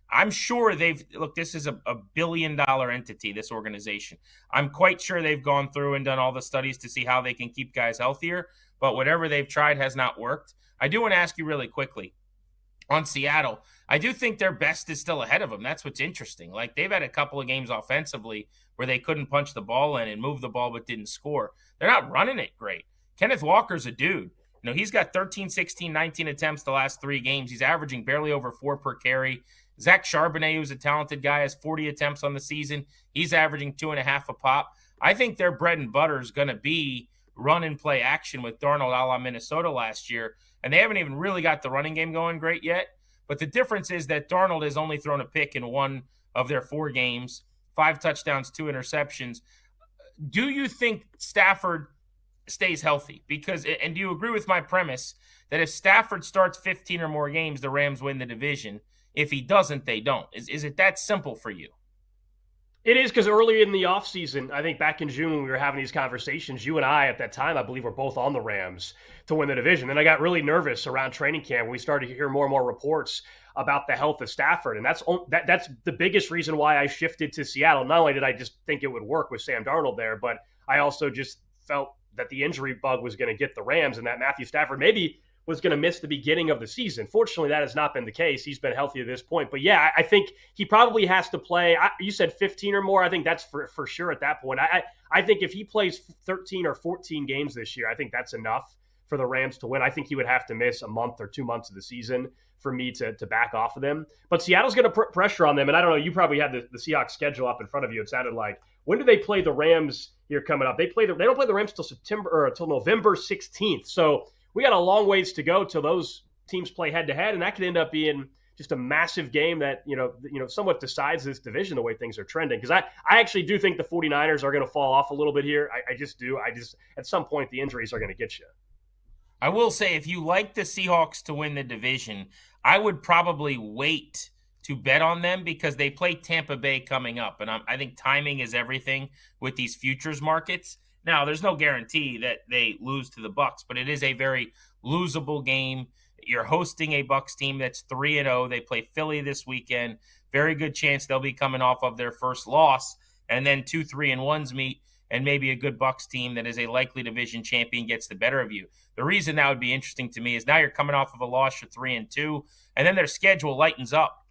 [SPEAKER 15] I'm sure this is a $1 billion entity, this organization. I'm quite sure they've gone through and done all the studies to see how they can keep guys healthier, but whatever they've tried has not worked. I do want to ask you really quickly on Seattle. I do think their best is still ahead of them. That's what's interesting. They've had a couple of games offensively where they couldn't punch the ball in and move the ball but didn't score. They're not running it great. Kenneth Walker's a dude. He's got 13, 16, 19 attempts the last 3 games. He's averaging barely over 4 per carry. Zach Charbonnet, who's a talented guy, has 40 attempts on the season. He's averaging 2.5 a pop. I think their bread and butter is going to be run and play action with Darnold a la Minnesota last year. And they haven't even really got the running game going great yet. But the difference is that Darnold has only thrown a pick in 1 of their 4 games, 5 touchdowns, 2 interceptions. Do you think Stafford stays healthy? And do you agree with my premise that if Stafford starts 15 or more games, the Rams win the division? If he doesn't, they don't. Is it that simple for you?
[SPEAKER 14] It is, because early in the offseason, I think back in June when we were having these conversations, you and I at that time, I believe, were both on the Rams to win the division. And I got really nervous around training camp when we started to hear more and more reports about the health of Stafford. And that's the biggest reason why I shifted to Seattle. Not only did I just think it would work with Sam Darnold there, but I also just felt that the injury bug was going to get the Rams and that Matthew Stafford maybe was going to miss the beginning of the season. Fortunately, that has not been the case. He's been healthy at this point. But yeah, I think he probably has to play. You said 15 or more. I think that's for sure at that point. I think if he plays 13 or 14 games this year, I think that's enough for the Rams to win. I think he would have to miss a month or 2 months of the season for me to back off of them. But Seattle's going to put pressure on them. And I don't know, you probably had the Seahawks schedule up in front of you. It sounded like, when do they play the Rams here coming up? They don't play the Rams till November 16th. So we got a long ways to go till those teams play head to head, and that could end up being just a massive game that somewhat decides this division the way things are trending. Because I actually do think the 49ers are going to fall off a little bit here. I just do. At some point the injuries are going to get you.
[SPEAKER 15] I will say, if you like the Seahawks to win the division, I would probably wait to bet on them because they play Tampa Bay coming up, and I think timing is everything with these futures markets. Now, there's no guarantee that they lose to the Bucs, but it is a very losable game. You're hosting a Bucs team that's 3-0. They play Philly this weekend. Very good chance they'll be coming off of their first loss, and then 2 3-1s meet, and maybe a good Bucs team that is a likely division champion gets the better of you. The reason that would be interesting to me is now you're coming off of a loss, you're 3-2, and then their schedule lightens up.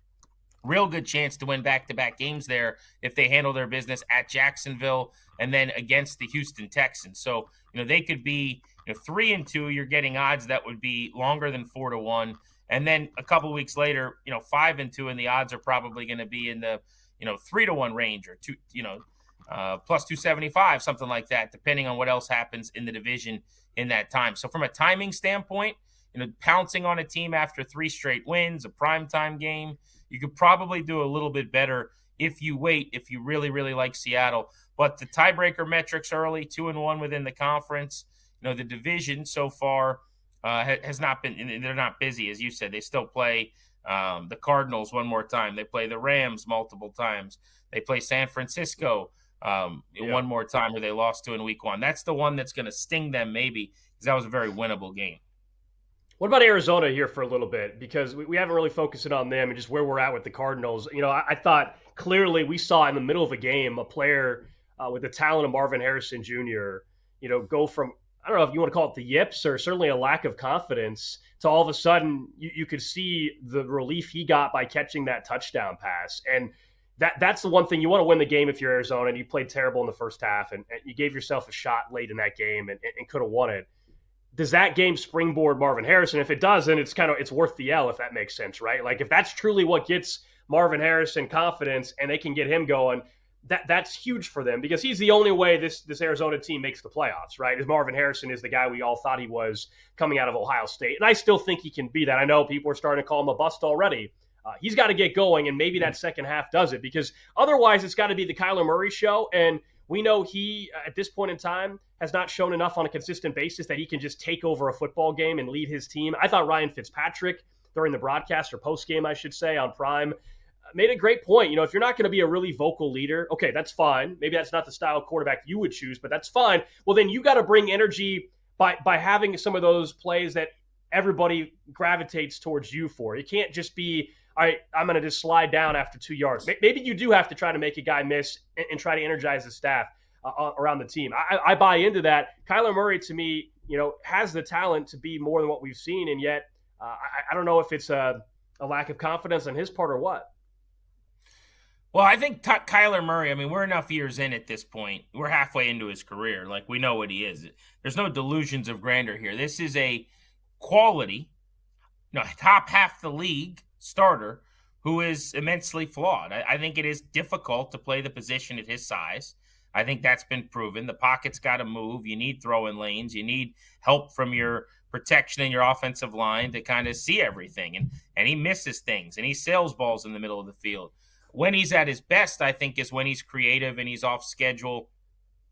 [SPEAKER 15] Real good chance to win back-to-back games there if they handle their business at Jacksonville and then against the Houston Texans. So, they could be 3-2. You're getting odds that would be longer than 4-1. And then a couple of weeks later, 5-2, and the odds are probably going to be in the 3-1 range or plus 275, something like that, depending on what else happens in the division in that time. So from a timing standpoint, pouncing on a team after 3 straight wins, a primetime game. You could probably do a little bit better if you wait, if you really, really like Seattle. But the tiebreaker metrics early, 2-1 within the conference. The division so far has not been, they're not busy, as you said. They still play the Cardinals one more time. They play the Rams multiple times. They play San Francisco one more time, where they lost to in week 1. That's the one that's going to sting them maybe, because that was a very winnable game.
[SPEAKER 14] What about Arizona here for a little bit? Because we haven't really focused on them and just where we're at with the Cardinals. I thought clearly we saw in the middle of a game a player with the talent of Marvin Harrison Jr., go from, I don't know if you want to call it the yips or certainly a lack of confidence, to all of a sudden you could see the relief he got by catching that touchdown pass. And that's the one thing you want to win the game if you're Arizona, and you played terrible in the first half and you gave yourself a shot late in that game and could have won it. Does that game springboard Marvin Harrison? If it doesn't, it's worth the L, if that makes sense, right? Like if that's truly what gets Marvin Harrison confidence and they can get him going, that's huge for them, because he's the only way this Arizona team makes the playoffs, right? Is Marvin Harrison is the guy we all thought he was coming out of Ohio State. And I still think he can be that. I know people are starting to call him a bust already. He's got to get going, and maybe that second half does it, because otherwise it's got to be the Kyler Murray show. And we know he, at this point in time, has not shown enough on a consistent basis that he can just take over a football game and lead his team. I thought Ryan Fitzpatrick, during the broadcast, or post-game, I should say, on Prime, made a great point. If you're not going to be a really vocal leader, okay, that's fine. Maybe that's not the style of quarterback you would choose, but that's fine. Well, then you got to bring energy by having some of those plays that everybody gravitates towards you for. It can't just be, all right, I'm going to just slide down after 2 yards. Maybe you do have to try to make a guy miss and try to energize the staff around the team. I buy into that. Kyler Murray, to me, has the talent to be more than what we've seen, and yet I don't know if it's a lack of confidence on his part or what.
[SPEAKER 15] Well, I think Kyler Murray, we're enough years in at this point. We're halfway into his career. Like, we know what he is. There's no delusions of grandeur here. This is a quality, top half the league starter who is immensely flawed. I think it is difficult to play the position at his size. I think that's been proven. The pocket's got to move. You need throwing lanes. You need help from your protection in your offensive line to kind of see everything. And he misses things, and he sails balls in the middle of the field. When he's at his best, I think, is when he's creative and he's off schedule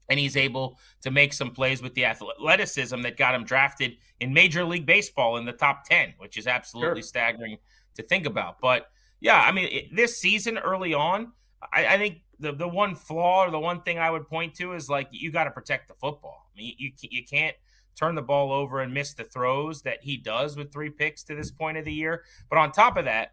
[SPEAKER 15] and he's able to make some plays with the athleticism that got him drafted in Major League Baseball in the top 10, which is absolutely staggering to think about. But, yeah, this season early on, I think the one flaw, or the one thing I would point to, is, like, you got to protect the football. You can't turn the ball over and miss the throws that he does with 3 picks to this point of the year. But on top of that,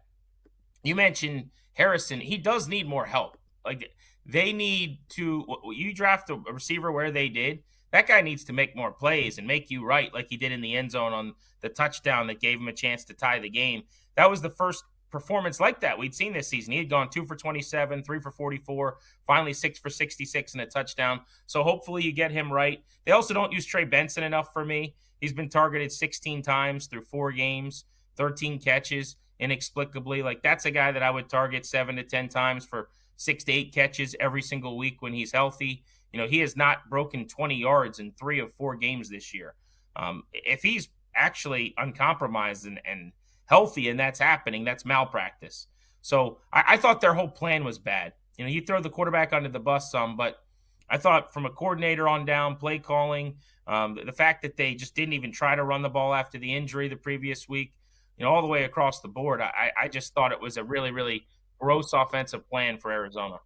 [SPEAKER 15] you mentioned Harrison. He does need more help. Like, they need to, you draft a receiver where they did, that guy needs to make more plays and make you right, like he did in the end zone on the touchdown that gave him a chance to tie the game. That was the first performance like that we'd seen this season. He had gone 2 for 27, 3 for 44, finally 6 for 66 and a touchdown. So hopefully you get him right. They also don't use Trey Benson enough for me. He's been targeted 16 times through 4 games, 13 catches. Inexplicably, like, that's a guy that I would target 7 to 10 times for 6 to 8 catches every single week when he's healthy. He has not broken 20 yards in 3 of 4 games this year. If he's actually uncompromised and healthy and that's happening, that's malpractice. So I thought their whole plan was bad. You throw the quarterback under the bus some, but I thought from a coordinator on down, play calling, the fact that they just didn't even try to run the ball after the injury the previous week, all the way across the board, I just thought it was a really, really gross offensive plan for Arizona.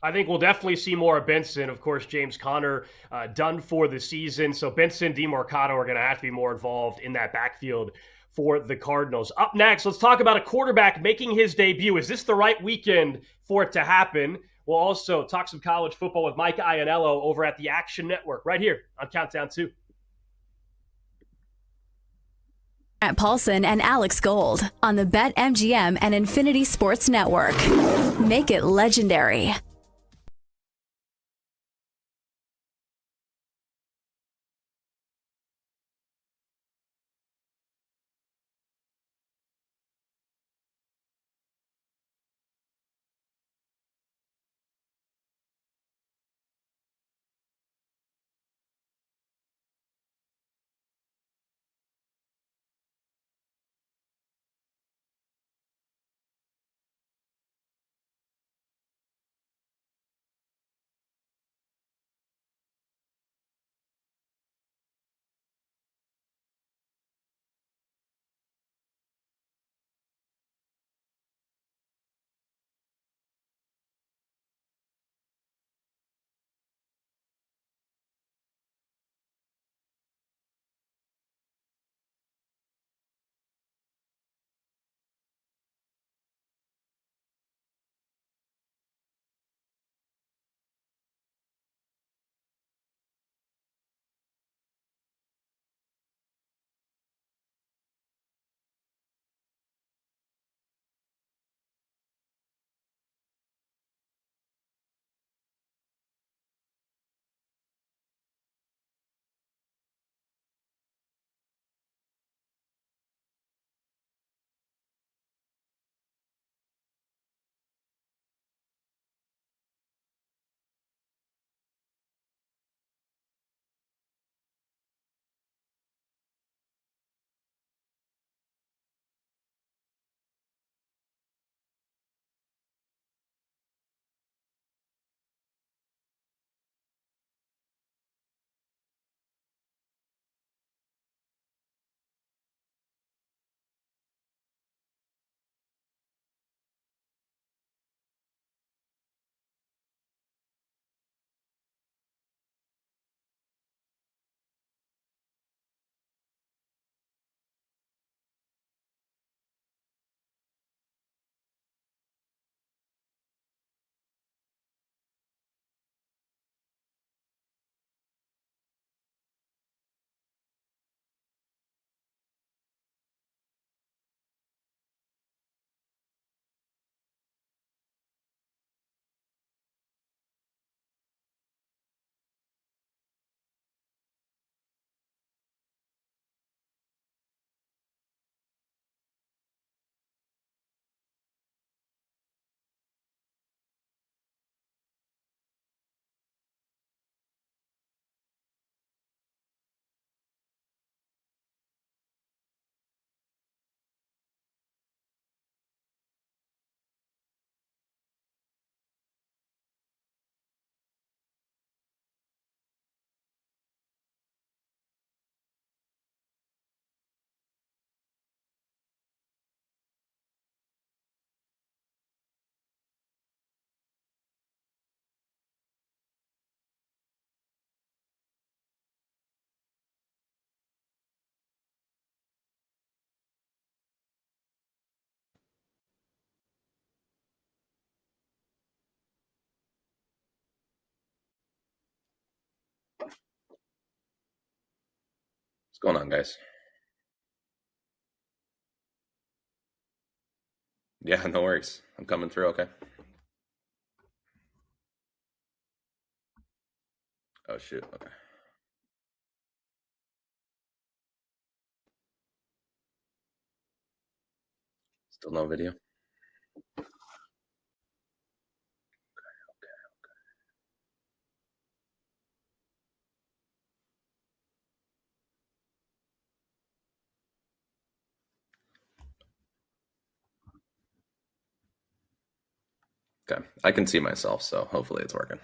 [SPEAKER 14] I think we'll definitely see more of Benson. Of course, James Conner done for the season. So Benson, DeMarcado are going to have to be more involved in that backfield for the Cardinals. Up next, let's talk about a quarterback making his debut. Is this the right weekend for it to happen? We'll also talk some college football with Mike Iannello over at the Action Network right here on Countdown 2.
[SPEAKER 13] Grant Paulson and Alex Gold on the BetMGM and Infinity Sports Network. Make it legendary.
[SPEAKER 16] going on, guys? Yeah, no worries. I'm coming through. Okay. Oh shoot. Okay. Still no video. Okay. I can see myself, so hopefully it's working.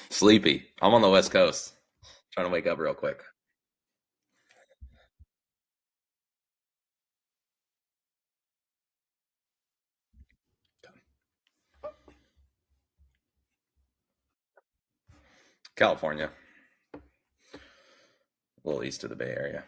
[SPEAKER 16] Sleepy. I'm on the West Coast. Trying to wake up real quick. California. A little east of the Bay Area.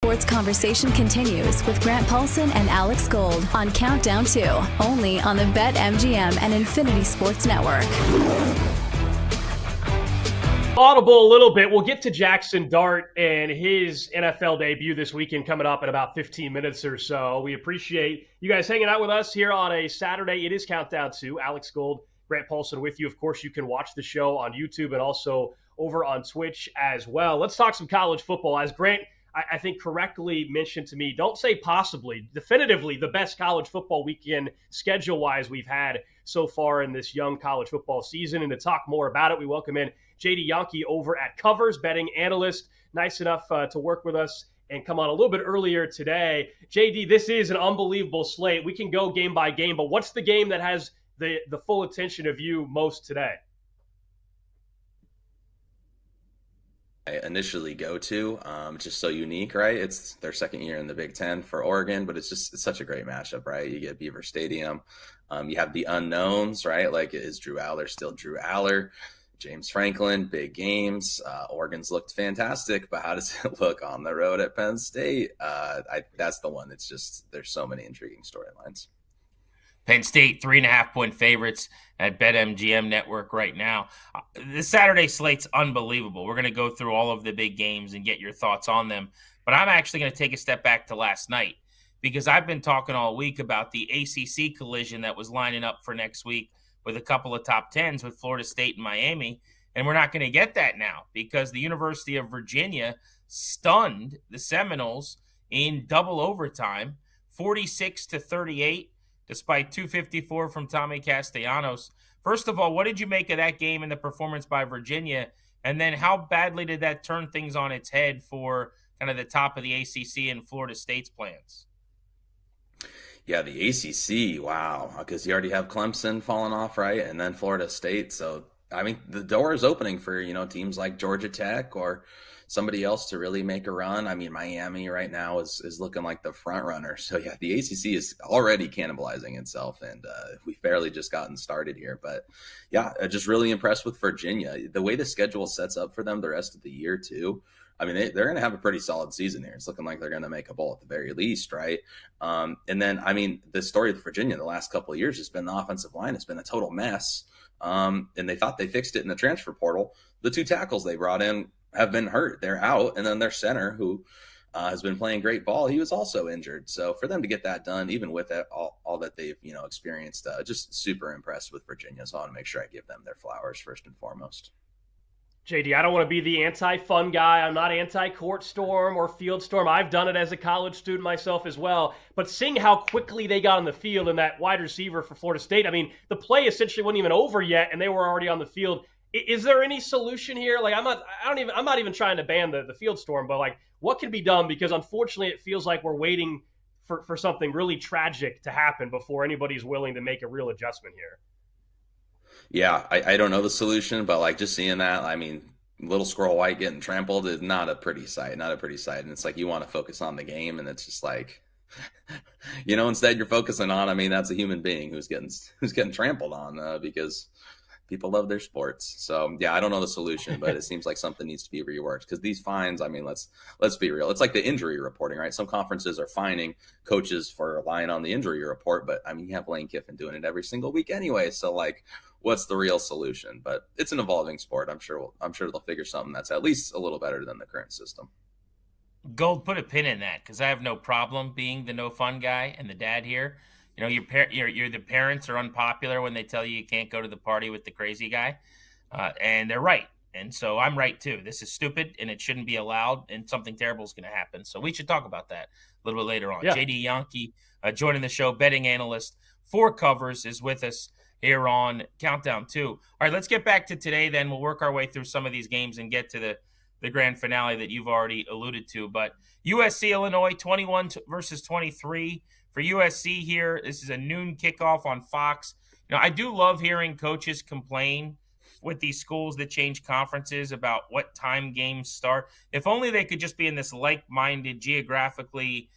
[SPEAKER 13] Sports conversation continues with Grant Paulson and Alex Gold on Countdown 2, only on the BetMGM and Infinity Sports Network.
[SPEAKER 14] Audible a little bit. We'll get to Jackson Dart and his NFL debut this weekend coming up in about 15 minutes or so. We appreciate you guys hanging out with us here on a Saturday. It is Countdown 2. Alex Gold, Grant Paulson with you. Of course, you can watch the show on YouTube and also over on Twitch as well. Let's talk some college football. As Grant, I think, correctly mentioned to me, don't say possibly, definitively the best college football weekend schedule-wise we've had so far in this young college football season. And to talk more about it, we welcome in JD Yankee over at Covers, betting analyst, nice enough to work with us and come on a little bit earlier today. JD, this is an unbelievable slate. We can go game by game, but what's the game that has the full attention of you most today?
[SPEAKER 16] I initially go to. It's just so unique, right? It's their second year in the Big Ten for Oregon, but it's such a great matchup, right? You get Beaver Stadium. You have the unknowns, right? Like, is Drew Aller still Drew Aller? James Franklin, big games. Oregon's looked fantastic, but how does it look on the road at Penn State? That's the one that's just, there's so many intriguing storylines.
[SPEAKER 15] Penn State, 3.5-point favorites at BetMGM Network right now. The Saturday slate's unbelievable. We're going to go through all of the big games and get your thoughts on them. But I'm actually going to take a step back to last night because I've been talking all week about the ACC collision that was lining up for next week with a couple of top tens with Florida State and Miami. And we're not going to get that now because the University of Virginia stunned the Seminoles in double overtime, 46-38. Despite 254 from Tommy Castellanos. First of all, what did you make of that game and the performance by Virginia? And then how badly did that turn things on its head for kind of the top of the ACC and Florida State's plans?
[SPEAKER 16] Yeah, the ACC, wow, because you already have Clemson falling off, right? And then Florida State. So, I mean, the door is opening for, teams like Georgia Tech or somebody else to really make a run. I mean, Miami right now is looking like the front runner. So yeah, the ACC is already cannibalizing itself, and we've barely just gotten started here. But yeah, just really impressed with Virginia. The way the schedule sets up for them the rest of the year too. I mean, they're going to have a pretty solid season here. It's looking like they're going to make a bowl at the very least, right? And then, I mean, the story of Virginia the last couple of years has been the offensive line has been a total mess. And they thought they fixed it in the transfer portal. The two tackles they brought in have been hurt. They're out. And then their center, who has been playing great ball, he was also injured. So for them to get that done, even with that, all that they've experienced, just super impressed with Virginia. So I want to make sure I give them their flowers first and foremost.
[SPEAKER 14] JD, I don't want to be the anti-fun guy. I'm not anti-court storm or field storm. I've done it as a college student myself as well. But seeing how quickly they got on the field and that wide receiver for Florida State, I mean, the play essentially wasn't even over yet, and they were already on the field. Is there any solution here? Like, I'm not even trying to ban the field storm, but like, what can be done? Because unfortunately, it feels like we're waiting for something really tragic to happen before anybody's willing to make a real adjustment here.
[SPEAKER 16] Yeah, I don't know the solution, but like just seeing that, I mean, little squirrel white getting trampled is not a pretty sight, And it's like you want to focus on the game, and it's just like Instead you're focusing on, I mean, that's a human being who's getting trampled on because people love their sports. So yeah, I don't know the solution, but it seems like something needs to be reworked because these fines, I mean, let's be real. It's like the injury reporting, right? Some conferences are fining coaches for relying on the injury report, but I mean, you have Lane Kiffin doing it every single week anyway. So like, what's the real solution? But it's an evolving sport. I'm sure they'll figure something that's at least a little better than the current system.
[SPEAKER 15] Gold, put a pin in that because I have no problem being the no fun guy and the dad here. You're the parents are unpopular when they tell you can't go to the party with the crazy guy, and they're right. And so I'm right too. This is stupid and it shouldn't be allowed, and something terrible is going to happen. So we should talk about that a little bit later on.
[SPEAKER 14] Yeah.
[SPEAKER 15] JD Yankee, joining the show, betting analyst for Covers, is with us here on Countdown 2. All right, let's get back to today then. We'll work our way through some of these games and get to the grand finale that you've already alluded to. But USC, Illinois, 21 versus 23. For USC here, this is a noon kickoff on Fox. I do love hearing coaches complain with these schools that change conferences about what time games start. If only they could just be in this like-minded, geographically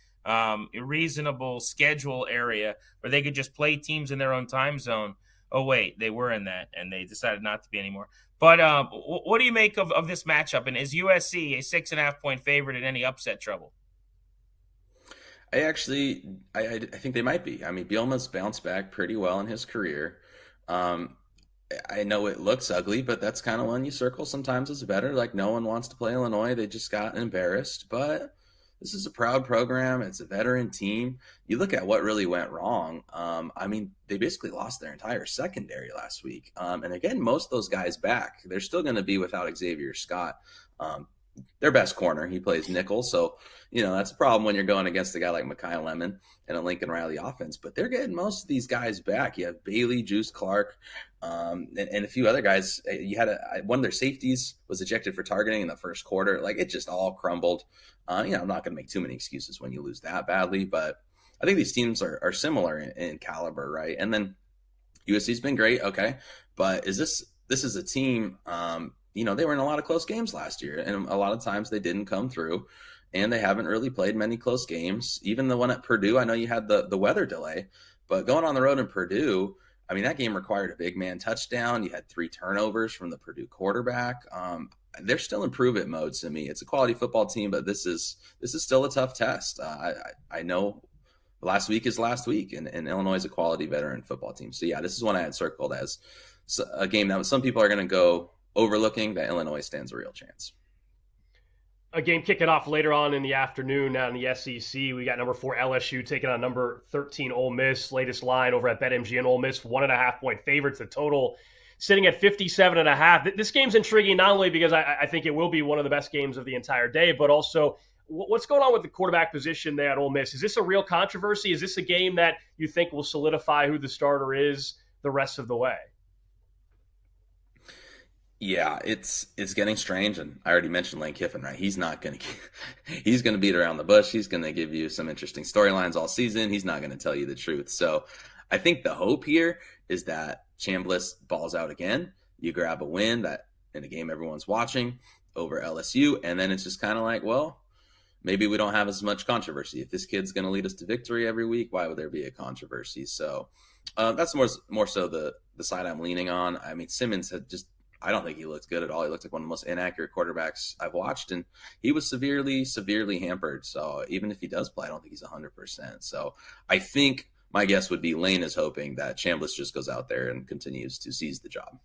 [SPEAKER 15] reasonable schedule area where they could just play teams in their own time zone. Oh, wait, they were in that, and they decided not to be anymore. But what do you make of this matchup? And is USC a 6.5-point favorite in any upset trouble?
[SPEAKER 16] I think they might be. I mean, Bielema's bounced back pretty well in his career. I know it looks ugly, but that's kind of one you circle sometimes is better. Like, no one wants to play Illinois. They just got embarrassed. But this is a proud program. It's a veteran team. You look at what really went wrong. I mean, they basically lost their entire secondary last week. And again, most of those guys back. They're still going to be without Xavier Scott. Their best corner, he plays nickel. So, that's a problem when you're going against a guy like Mekhi Lemon and a Lincoln Riley offense. But they're getting most of these guys back. You have Bailey, Juice Clark, and a few other guys. You had one of their safeties was ejected for targeting in the first quarter. Like, it just all crumbled. I'm not going to make too many excuses when you lose that badly. But I think these teams are similar in caliber, right? And then USC's been great, okay. But this is a team they were in a lot of close games last year, and a lot of times they didn't come through, and they haven't really played many close games. Even the one at Purdue, I know you had the weather delay, but going on the road in Purdue, I mean, that game required a big man touchdown. You had 3 turnovers from the Purdue quarterback. They're still in prove-it mode to me. It's a quality football team, but this is still a tough test. I know last week is last week, and Illinois is a quality veteran football team. So, yeah, this is one I had circled as a game that some people are going to go overlooking, that Illinois stands a real chance.
[SPEAKER 14] A game kicking off later on in the afternoon now in the SEC. We got number 4 LSU taking on number 13 Ole Miss. Latest line over at BetMGM, Ole Miss 1.5-point favorites. The total sitting at 57.5. This game's intriguing not only because I think it will be one of the best games of the entire day, but also what's going on with the quarterback position there at Ole Miss. Is this a real controversy? Is this a game that you think will solidify who the starter is the rest of the way?
[SPEAKER 16] Yeah, it's getting strange, and I already mentioned Lane Kiffin, right? He's going to beat around the bush. He's going to give you some interesting storylines all season. He's not going to tell you the truth. So I think the hope here is that Chambliss balls out again. You grab a win that in a game everyone's watching over LSU, and then it's just kind of like, well, maybe we don't have as much controversy. If this kid's going to lead us to victory every week, why would there be a controversy? So that's more so the side I'm leaning on. I mean, Simmons I don't think he looked good at all. He looked like one of the most inaccurate quarterbacks I've watched, and he was severely hampered. So even if he does play, I don't think he's 100%. So I think my guess would be Lane is hoping that Chambliss just goes out there and continues to seize the job.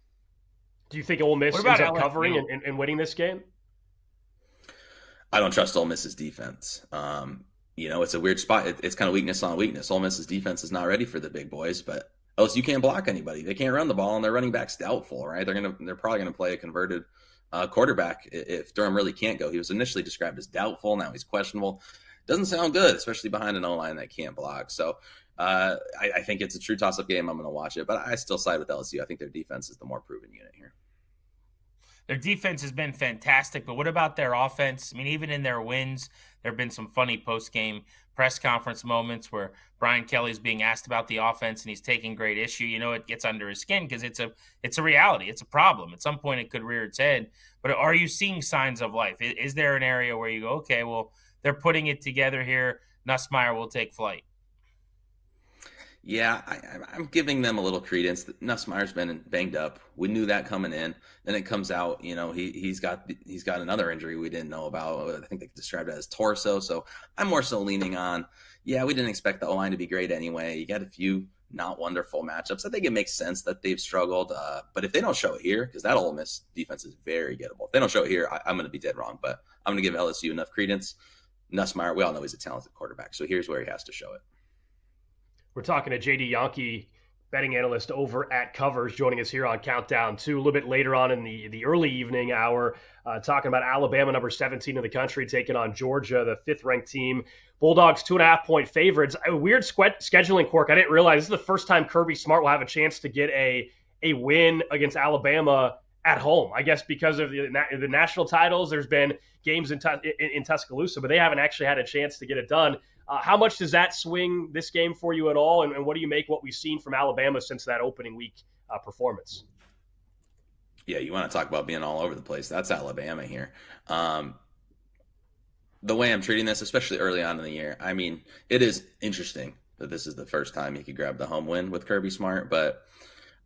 [SPEAKER 14] Do you think Ole Miss ends up covering and winning this game?
[SPEAKER 16] I don't trust Ole Miss's defense. It's a weird spot. It's kind of weakness on weakness. Ole Miss's defense is not ready for the big boys, but LSU can't block anybody. They can't run the ball, and their running back's doubtful, right? They're probably gonna play a converted quarterback if Durham really can't go. He was initially described as doubtful. Now he's questionable. Doesn't sound good, especially behind an O-line that can't block. So I think it's a true toss-up game. I'm going to watch it, but I still side with LSU. I think their defense is the more proven unit here.
[SPEAKER 15] Their defense has been fantastic, but what about their offense? I mean, even in their wins, there have been some funny post-game press conference moments where Brian Kelly's being asked about the offense and he's taking great issue. It gets under his skin because it's a reality. It's a problem. At some point, it could rear its head. But are you seeing signs of life? Is there an area where you go, okay, well, they're putting it together here? Nussmeier will take flight.
[SPEAKER 16] Yeah, I'm giving them a little credence. Nussmeier's been banged up. We knew that coming in. Then it comes out, he's got another injury we didn't know about. I think they described it as torso. So I'm more so leaning on, yeah, we didn't expect the O-line to be great anyway. You got a few not wonderful matchups. I think it makes sense that they've struggled. But if they don't show it here, because that Ole Miss defense is very gettable. If they don't show it here, I'm going to be dead wrong. But I'm going to give LSU enough credence. Nussmeier, we all know he's a talented quarterback. So here's where he has to show it.
[SPEAKER 14] We're talking to JD Yankee, betting analyst over at Covers, joining us here on Countdown 2. A little bit later on in the early evening hour, talking about Alabama, number 17 in the country, taking on Georgia, the fifth-ranked team. Bulldogs 2.5-point favorites. A weird scheduling quirk. I didn't realize this is the first time Kirby Smart will have a chance to get a win against Alabama at home. I guess because of the national titles, there's been games in Tuscaloosa, but they haven't actually had a chance to get it done. How much does that swing this game for you at all? And what do you make what we've seen from Alabama since that opening week performance?
[SPEAKER 16] Yeah, you want to talk about being all over the place. That's Alabama here. The way I'm treating this, especially early on in the year, I mean, it is interesting that this is the first time he could grab the home win with Kirby Smart. But,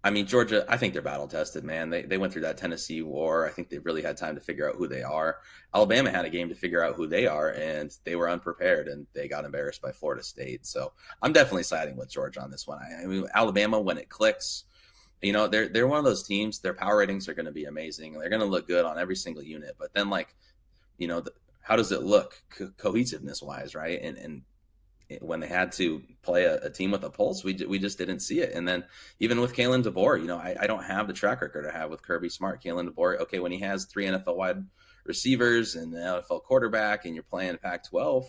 [SPEAKER 16] I mean, Georgia, I think they're battle-tested, man. They went through that Tennessee war. I think they've really had time to figure out who they are. Alabama had a game to figure out who they are, and they were unprepared, and they got embarrassed by Florida State. So I'm definitely siding with Georgia on this one. I mean, Alabama, when it clicks, they're one of those teams. Their power ratings are going to be amazing. They're going to look good on every single unit. But then, how does it look cohesiveness-wise, right? And when they had to play a team with a pulse, we just didn't see it. And then even with Kalen DeBoer, I don't have the track record I have with Kirby Smart. Kalen DeBoer, okay, when he has 3 NFL wide receivers and an NFL quarterback and you're playing Pac-12,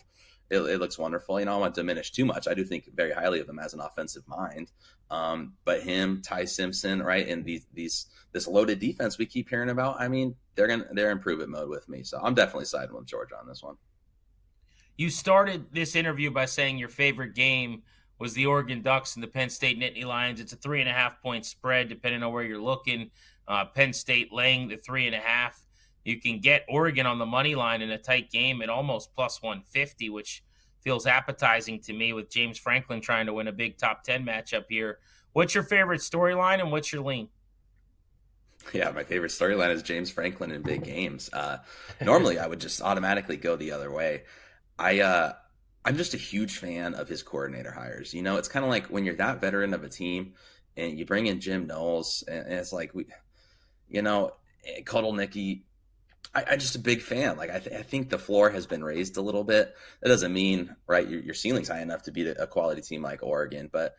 [SPEAKER 16] it looks wonderful. I don't want to diminish too much. I do think very highly of him as an offensive mind. But him, Ty Simpson, right, and this loaded defense we keep hearing about, I mean, they're in prove-it mode with me. So I'm definitely siding with Georgia on this one.
[SPEAKER 15] You started this interview by saying your favorite game was the Oregon Ducks and the Penn State Nittany Lions. It's a 3.5-point spread, depending on where you're looking. Penn State laying the 3.5. You can get Oregon on the money line in a tight game at almost plus 150, which feels appetizing to me with James Franklin trying to win a big top 10 matchup here. What's your favorite storyline and what's your lean?
[SPEAKER 16] Yeah, my favorite storyline is James Franklin in big games. Normally, I would just automatically go the other way. I'm just a huge fan of his coordinator hires. It's kind of like when you're that veteran of a team and you bring in Jim Knowles, and it's like Cuddle Nicky. I'm just a big fan. Like I think the floor has been raised a little bit. That doesn't mean right your ceiling's high enough to beat a quality team like Oregon, but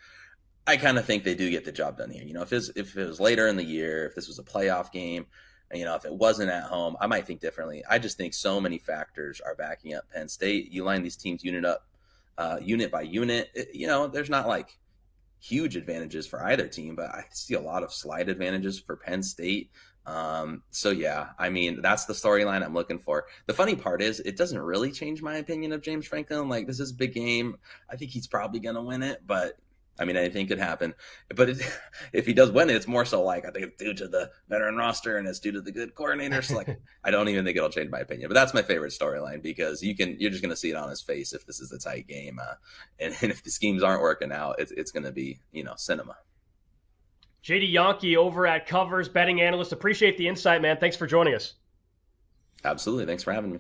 [SPEAKER 16] I kind of think they do get the job done here. If it was later in the year, if this was a playoff game, if it wasn't at home, I might think differently. I just think so many factors are backing up Penn State. You line these teams unit by unit. There's not like huge advantages for either team, but I see a lot of slight advantages for Penn State. So yeah, I mean, that's the storyline I'm looking for. The funny part is it doesn't really change my opinion of James Franklin. Like, this is a big game. I think he's probably going to win it, but I mean, anything could happen. But if he does win it, it's more so like I think it's due to the veteran roster and it's due to the good coordinators. Like, I don't even think it'll change my opinion. But that's my favorite storyline because you're just going to see it on his face if this is a tight game, and if the schemes aren't working out, it's going to be cinema.
[SPEAKER 14] JD Yankee over at Covers, betting analyst. Appreciate the insight, man. Thanks for joining us.
[SPEAKER 16] Absolutely. Thanks for having me.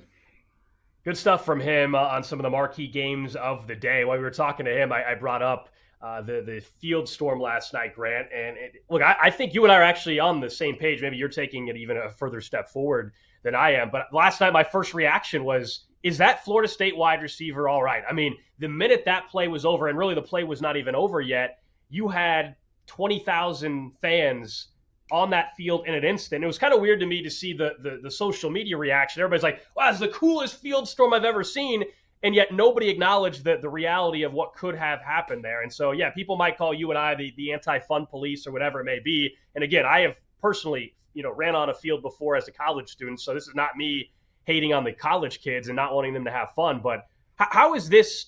[SPEAKER 14] Good stuff from him on some of the marquee games of the day. While we were talking to him, I brought up the field storm last night, Grant. And look, I think you and I are actually on the same page. Maybe you're taking it even a further step forward than I am. But last night, my first reaction was, is that Florida State wide receiver all right? I mean, the minute that play was over, and really the play was not even over yet, you had 20,000 fans on that field in an instant. It was kind of weird to me to see the social media reaction. Everybody's like, wow, it's the coolest field storm I've ever seen. And yet nobody acknowledged the reality of what could have happened there. And so, yeah, people might call you and I the anti-fun police or whatever it may be. And again, I have personally, ran on a field before as a college student. So this is not me hating on the college kids and not wanting them to have fun. But how is this,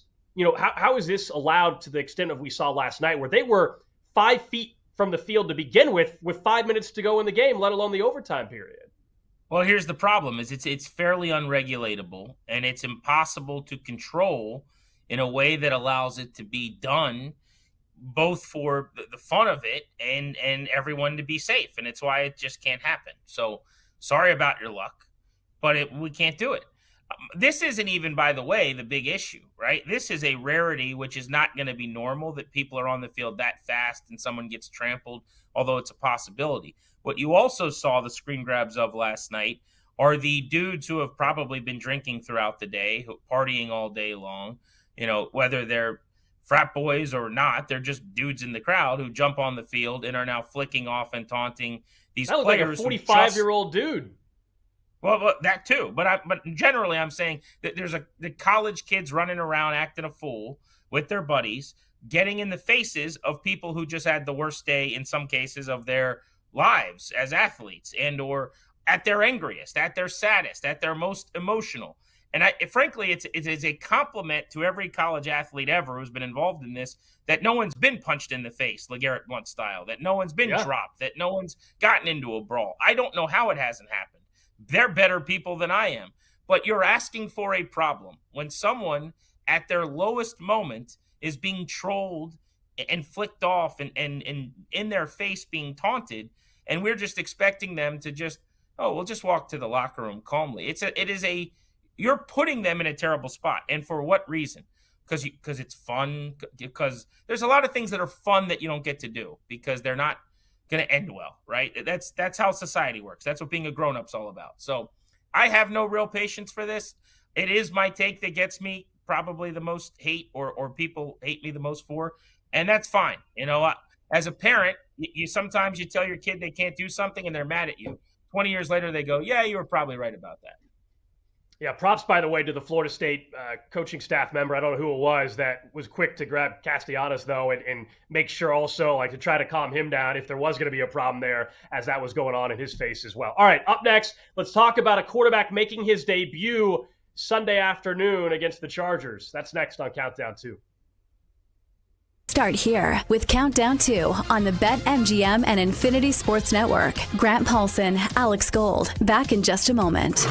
[SPEAKER 14] how is this allowed to the extent of we saw last night where they were 5 feet from the field to begin with 5 minutes to go in the game, let alone the overtime period?
[SPEAKER 15] Well, here's the problem: is it's fairly unregulatable and it's impossible to control in a way that allows it to be done both for the fun of it and everyone to be safe. And it's why it just can't happen. So sorry about your luck, but we can't do it. This isn't even, by the way, the big issue, right? This is a rarity, which is not going to be normal, that people are on the field that fast and someone gets trampled, although it's a possibility. What you also saw the screen grabs of last night are the dudes who have probably been drinking throughout the day, partying all day long, whether they're frat boys or not, they're just dudes in the crowd who jump on the field and are now flicking off and taunting these
[SPEAKER 14] that
[SPEAKER 15] players.
[SPEAKER 14] Like a 45-year-old dude.
[SPEAKER 15] Well, that too, but generally I'm saying that there's the college kids running around acting a fool with their buddies, getting in the faces of people who just had the worst day in some cases of their lives as athletes, and or at their angriest, at their saddest, at their most emotional. And frankly, it is a compliment to every college athlete ever who's been involved in this, that no one's been punched in the face, LeGarrette Blount style, that no one's been dropped, that no one's gotten into a brawl. I don't know how it hasn't happened. They're better people than I am. But you're asking for a problem when someone at their lowest moment is being trolled and flicked off and in their face being taunted, and we're just expecting them to just, we'll just walk to the locker room calmly. You're putting them in a terrible spot. And for what reason? Because it's fun, because there's a lot of things that are fun that you don't get to do because they're not going to end well, right? That's how society works. That's what being a grown-up's all about. So I have no real patience for this. It is my take that gets me probably the most hate, or people hate me the most for, and that's fine. As a parent, you sometimes you tell your kid they can't do something and they're mad at you. 20 years later, they go, yeah, you were probably right about that.
[SPEAKER 14] Yeah, props, by the way, to the Florida State coaching staff member. I don't know who it was that was quick to grab Castellanos, though, and make sure also to try to calm him down if there was going to be a problem there as that was going on in his face as well. All right, up next, let's talk about a quarterback making his debut Sunday afternoon against the Chargers. That's next on Countdown 2.
[SPEAKER 13] Start here with Countdown 2 on the BetMGM and Infinity Sports Network. Grant Paulson, Alex Gold, back in just a moment.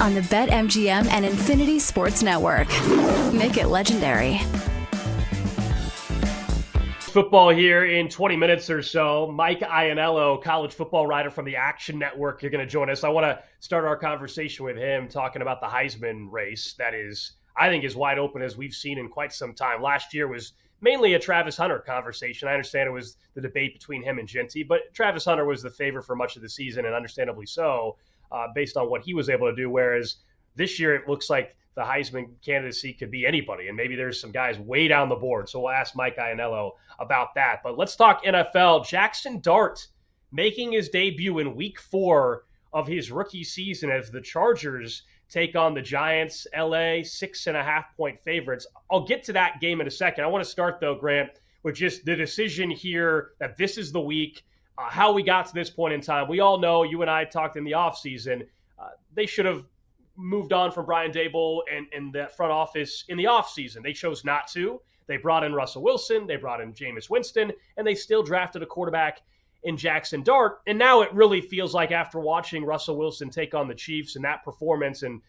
[SPEAKER 13] on the BetMGM and Infinity Sports Network. Make it legendary.
[SPEAKER 14] Football here in 20 minutes or so. Mike Iannello, college football writer from the Action Network, you're going to join us. I want to start our conversation with him talking about the Heisman race that is, I think, as wide open as we've seen in quite some time. Last year was mainly a Travis Hunter conversation. I understand it was the debate between him and Ginty, but Travis Hunter was the favorite for much of the season, and understandably so, based on what he was able to do, whereas this year it looks like the Heisman candidacy could be anybody, and maybe there's some guys way down the board. So we'll ask Mike Iannello about that. But let's talk NFL. Jackson Dart making his debut in week 4 of his rookie season as the Chargers take on the Giants. LA 6.5-point favorites. I'll get to that game in a second. I want to start, though, Grant, with just the decision here that this is the week, how we got to this point in time. We all know, you and I talked in the offseason, they should have moved on from Brian Daboll and that front office in the offseason. They chose not to. They brought in Russell Wilson, they brought in Jameis Winston, and they still drafted a quarterback in Jackson Dart. And now it really feels like, after watching Russell Wilson take on the Chiefs and that performance, and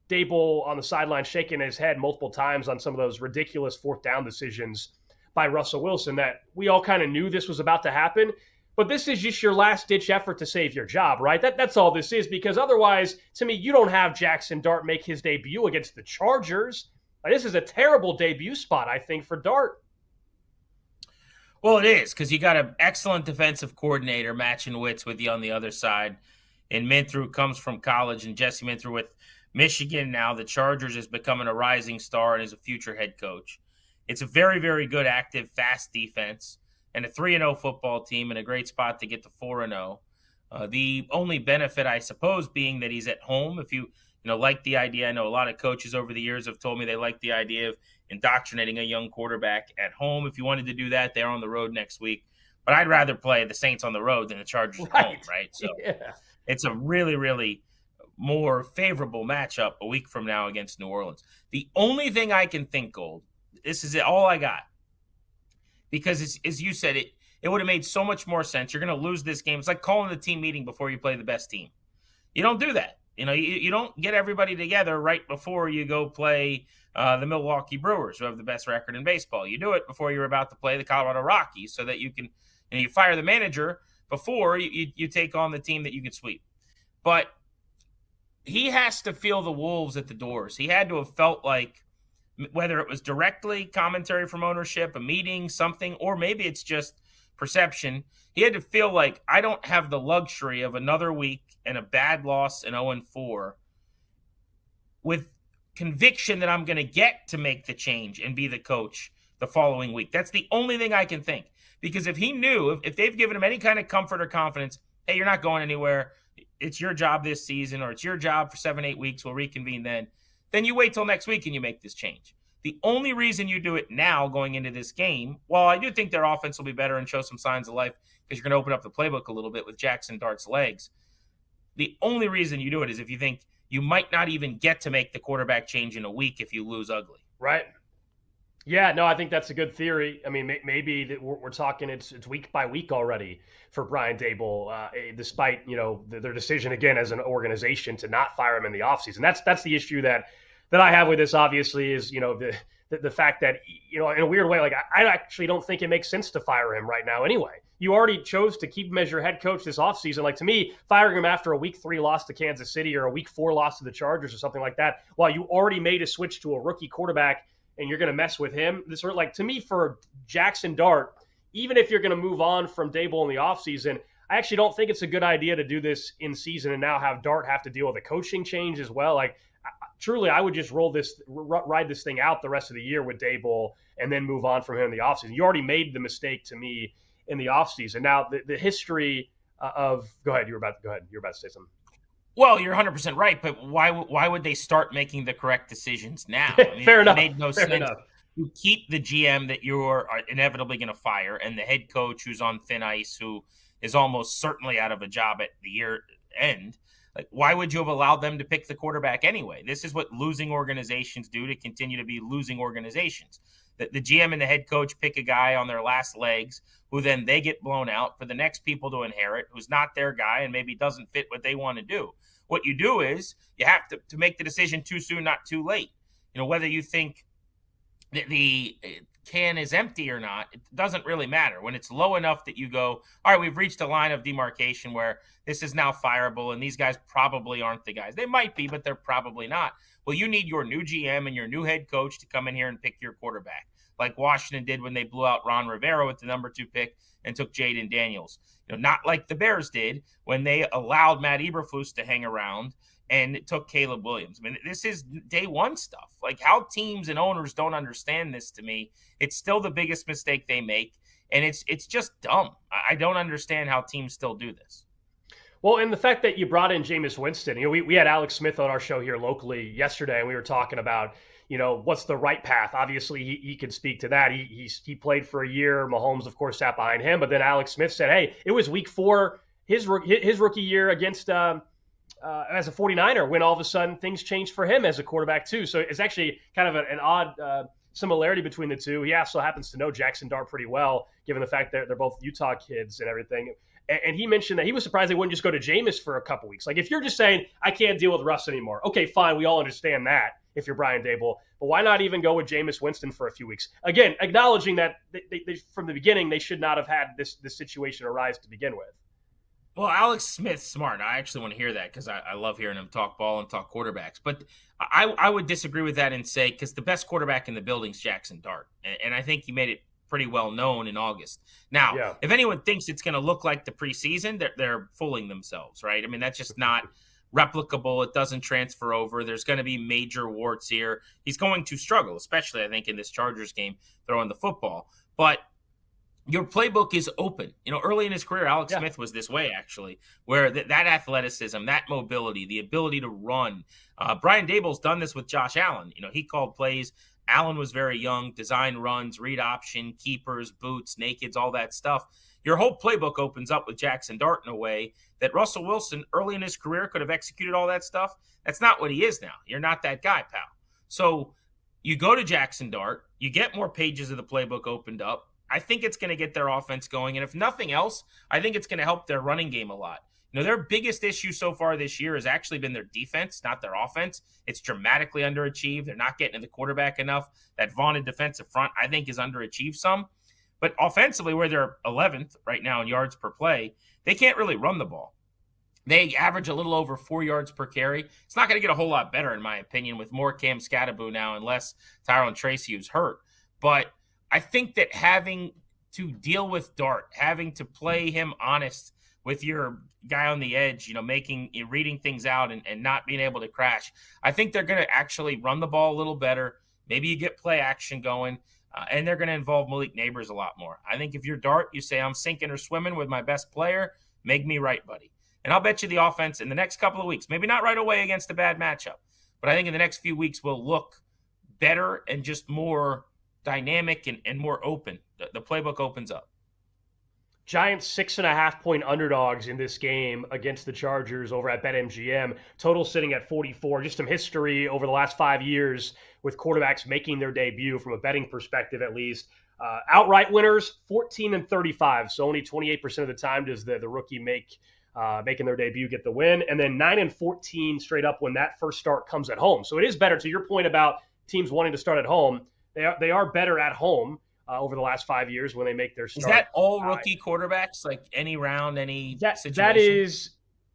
[SPEAKER 14] Daboll on the sideline shaking his head multiple times on some of those ridiculous fourth down decisions by Russell Wilson, that we all kind of knew this was about to happen. But this is just your last-ditch effort to save your job, right? That's all this is, because otherwise, to me, you don't have Jackson Dart make his debut against the Chargers. This is a terrible debut spot, I think, for Dart.
[SPEAKER 15] Well, it is, because you got an excellent defensive coordinator matching wits with you on the other side. And Minthrew comes from college, and Jesse Minthrew with Michigan now. The Chargers is becoming a rising star and is a future head coach. It's a very, very good, active, fast defense, and a 3-0 football team, and a great spot to get to 4-0. The only benefit, I suppose, being that he's at home. If you like the idea, I know a lot of coaches over the years have told me they like the idea of indoctrinating a young quarterback at home. If you wanted to do that, they're on the road next week. But I'd rather play the Saints on the road than the Chargers at home, right? So It's a really, really more favorable matchup a week from now against New Orleans. The only thing I can think, Gold, this is all I got. Because as you said, it would have made so much more sense. You're going to lose this game. It's like calling the team meeting before you play the best team. You don't do that. You don't get everybody together right before you go play the Milwaukee Brewers, who have the best record in baseball. You do it before you're about to play the Colorado Rockies, so that you can, you fire the manager before you take on the team that you can sweep. But he has to feel the wolves at the doors. He had to have felt like, whether it was directly commentary from ownership, a meeting, something, or maybe it's just perception, he had to feel like, I don't have the luxury of another week and a bad loss in 0-4 with conviction that I'm going to get to make the change and be the coach the following week. That's the only thing I can think. Because if he knew, if they've given him any kind of comfort or confidence, hey, you're not going anywhere, it's your job this season, or it's your job for 7-8 weeks, we'll reconvene then you wait till next week and you make this change. The only reason you do it now going into this game, while I do think their offense will be better and show some signs of life because you're going to open up the playbook a little bit with Jackson Dart's legs, the only reason you do it is if you think you might not even get to make the quarterback change in a week if you lose ugly.
[SPEAKER 14] Right. Yeah, no, I think that's a good theory. I mean, maybe that we're talking it's week by week already for Brian Daboll, despite, their decision, again, as an organization to not fire him in the offseason. That's the issue that I have with this, obviously, is, the fact that, in a weird way, like, I actually don't think it makes sense to fire him right now anyway. You already chose to keep him as your head coach this offseason. Like, to me, firing him after a week 3 loss to Kansas City or a week 4 loss to the Chargers or something like that, while you already made a switch to a rookie quarterback and you're going to mess with him, this sort of, like, to me, for Jackson Dart, even if you're going to move on from Daboll in the offseason, I actually don't think it's a good idea to do this in season and now have Dart have to deal with a coaching change as well. Like, truly, I would just ride this thing out the rest of the year with Daboll and then move on from him in the offseason. You already made the mistake, to me, in the offseason. Now, the history of – go ahead. You were about to say something.
[SPEAKER 15] Well, you're 100% right, but why would they start making the correct decisions now? I mean,
[SPEAKER 14] Fair enough.
[SPEAKER 15] It made no sense. Enough. You keep the GM that you're inevitably going to fire and the head coach who's on thin ice, who is almost certainly out of a job at the year end. Like, why would you have allowed them to pick the quarterback anyway? This is what losing organizations do to continue to be losing organizations. The GM and the head coach pick a guy on their last legs who then they get blown out for the next people to inherit, who's not their guy and maybe doesn't fit what they want to do. What you do is you have to make the decision too soon, not too late. Whether you think that the can is empty or not, it doesn't really matter. When it's low enough that you go, all right, we've reached a line of demarcation where this is now fireable and these guys probably aren't the guys. They might be, but they're probably not. Well, you need your new GM and your new head coach to come in here and pick your quarterback, like Washington did when they blew out Ron Rivera with the number 2 pick and took Jaden Daniels. Not like the Bears did when they allowed Matt Eberflus to hang around and it took Caleb Williams. I mean, this is day one stuff. Like, how teams and owners don't understand this, to me, it's still the biggest mistake they make, and it's just dumb. I don't understand how teams still do this.
[SPEAKER 14] Well, and the fact that you brought in Jameis Winston, we had Alex Smith on our show here locally yesterday, and we were talking about, what's the right path. Obviously, he can speak to that. He played for a year. Mahomes, of course, sat behind him. But then Alex Smith said, hey, it was week 4, his rookie year against as a 49er, when all of a sudden things changed for him as a quarterback too. So it's actually kind of an odd similarity between the two. He also happens to know Jackson Dart pretty well, given the fact that they're both Utah kids and everything. And he mentioned that he was surprised they wouldn't just go to Jameis for a couple weeks. Like, if you're just saying, I can't deal with Russ anymore, okay, fine, we all understand that if you're Brian Daboll. But why not even go with Jameis Winston for a few weeks? Again, acknowledging that they from the beginning, they should not have had this situation arise to begin with.
[SPEAKER 15] Well, Alex Smith's smart. I actually want to hear that because I love hearing him talk ball and talk quarterbacks. But I would disagree with that and say, because the best quarterback in the building is Jackson Dart. And I think he made it pretty well known in August. Now, if anyone thinks it's going to look like the preseason, they're fooling themselves, right? I mean, that's just not replicable. It doesn't transfer over. There's going to be major warts here. He's going to struggle, especially, I think, in this Chargers game, throwing the football. But your playbook is open. Early in his career, Alex Smith was this way, actually, where that athleticism, that mobility, the ability to run. Brian Daboll's done this with Josh Allen. He called plays. Allen was very young, design runs, read option, keepers, boots, nakeds, all that stuff. Your whole playbook opens up with Jackson Dart in a way that Russell Wilson, early in his career, could have executed all that stuff. That's not what he is now. You're not that guy, pal. So you go to Jackson Dart, you get more pages of the playbook opened up. I think it's going to get their offense going. And if nothing else, I think it's going to help their running game a lot. Their biggest issue so far this year has actually been their defense, not their offense. It's dramatically underachieved. They're not getting to the quarterback enough. That vaunted defensive front, I think, is underachieved some. But offensively, where they're 11th right now in yards per play, they can't really run the ball. They average a little over 4 yards per carry. It's not going to get a whole lot better, in my opinion, with more Cam Scatterbo now and less Tyrone Tracy, who's hurt. But I think that having to deal with Dart, having to play him honest with your guy on the edge, reading things out and not being able to crash, I think they're going to actually run the ball a little better. Maybe you get play action going, and they're going to involve Malik Neighbors a lot more. I think if you're Dart, you say, I'm sinking or swimming with my best player, make me right, buddy. And I'll bet you the offense in the next couple of weeks, maybe not right away against a bad matchup, but I think in the next few weeks will look better and just more dynamic and more open. The playbook opens up.
[SPEAKER 14] Giants 6.5-point underdogs in this game against the Chargers over at BetMGM. Total sitting at 44. Just some history over the last 5 years with quarterbacks making their debut from a betting perspective, at least. Outright winners, 14-35. So only 28% of the time does the rookie making their debut get the win. And then 9-14 straight up when that first start comes at home. So it is better. To your point about teams wanting to start at home, they are better at home. Over the last 5 years when they make their start.
[SPEAKER 15] Is that all rookie quarterbacks, like any round, any situation?
[SPEAKER 14] That is,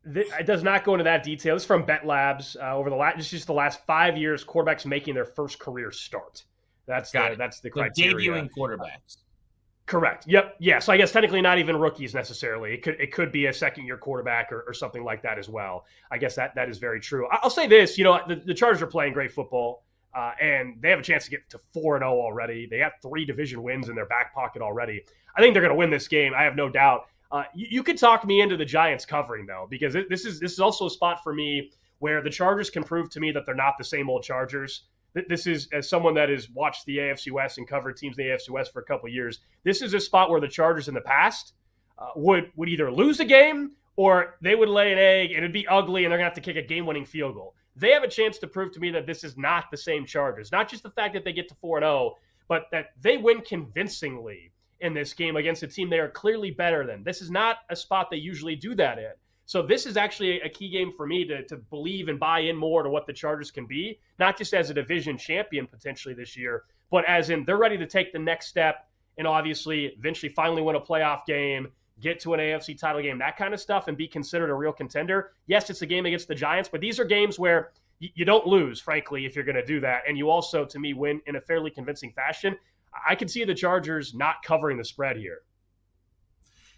[SPEAKER 14] it does not go into that detail. This is from Bet Labs. Over the last 5 years, quarterbacks making their first career start. That's the criteria.
[SPEAKER 15] Debuting quarterbacks.
[SPEAKER 14] Correct. Yep. Yeah. So I guess technically not even rookies necessarily. It could be a second-year quarterback or something like that as well. I guess that is very true. I'll say this. The Chargers are playing great football. And they have a chance to get to 4-0 already. They have 3 division wins in their back pocket already. I think they're going to win this game. I have no doubt. You could talk me into the Giants covering, though, because this is also a spot for me where the Chargers can prove to me that they're not the same old Chargers. This is, as someone that has watched the AFC West and covered teams in the AFC West for a couple of years, this is a spot where the Chargers in the past would either lose a game or they would lay an egg and it'd be ugly and they're going to have to kick a game-winning field goal. They have a chance to prove to me that this is not the same Chargers. Not just the fact that they get to 4-0, but that they win convincingly in this game against a team they are clearly better than. This is not a spot they usually do that in. So this is actually a key game for me to believe and buy in more to what the Chargers can be, not just as a division champion potentially this year, but as in they're ready to take the next step and obviously eventually finally win a playoff game, get to an AFC title game, that kind of stuff, and be considered a real contender. Yes, it's a game against the Giants, but these are games where you don't lose, frankly, if you're going to do that. And you also, to me, win in a fairly convincing fashion. I could see the Chargers not covering the spread here.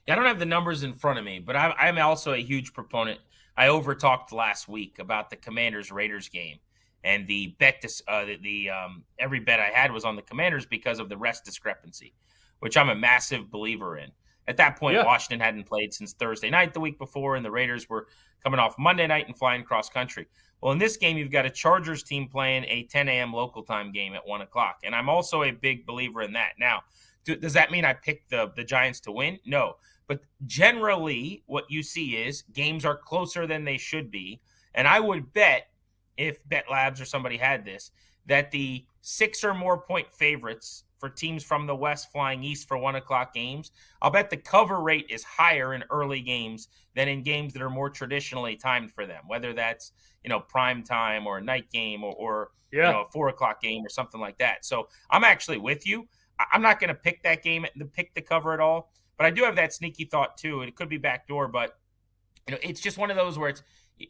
[SPEAKER 15] Yeah, I don't have the numbers in front of me, but I'm also a huge proponent. I overtalked last week about the Commanders-Raiders game, and the bet every bet I had was on the Commanders because of the rest discrepancy, which I'm a massive believer in. At that point, Washington hadn't played since Thursday night the week before, and the Raiders were coming off Monday night and flying cross country. Well, in this game, you've got a Chargers team playing a 10 a.m. local time game at 1 o'clock, and I'm also a big believer in that. Now, does that mean I picked the Giants to win? No. But generally, what you see is games are closer than they should be. And I would bet, if Bet Labs or somebody had this, that the 6 or more point favorites for teams from the West flying east for 1 o'clock games, I'll bet the cover rate is higher in early games than in games that are more traditionally timed for them, whether that's, prime time or a night game or a 4 o'clock game or something like that. So I'm actually with you. I'm not going to pick that game, pick the cover at all. But I do have that sneaky thought too, and it could be backdoor, but it's just one of those where it's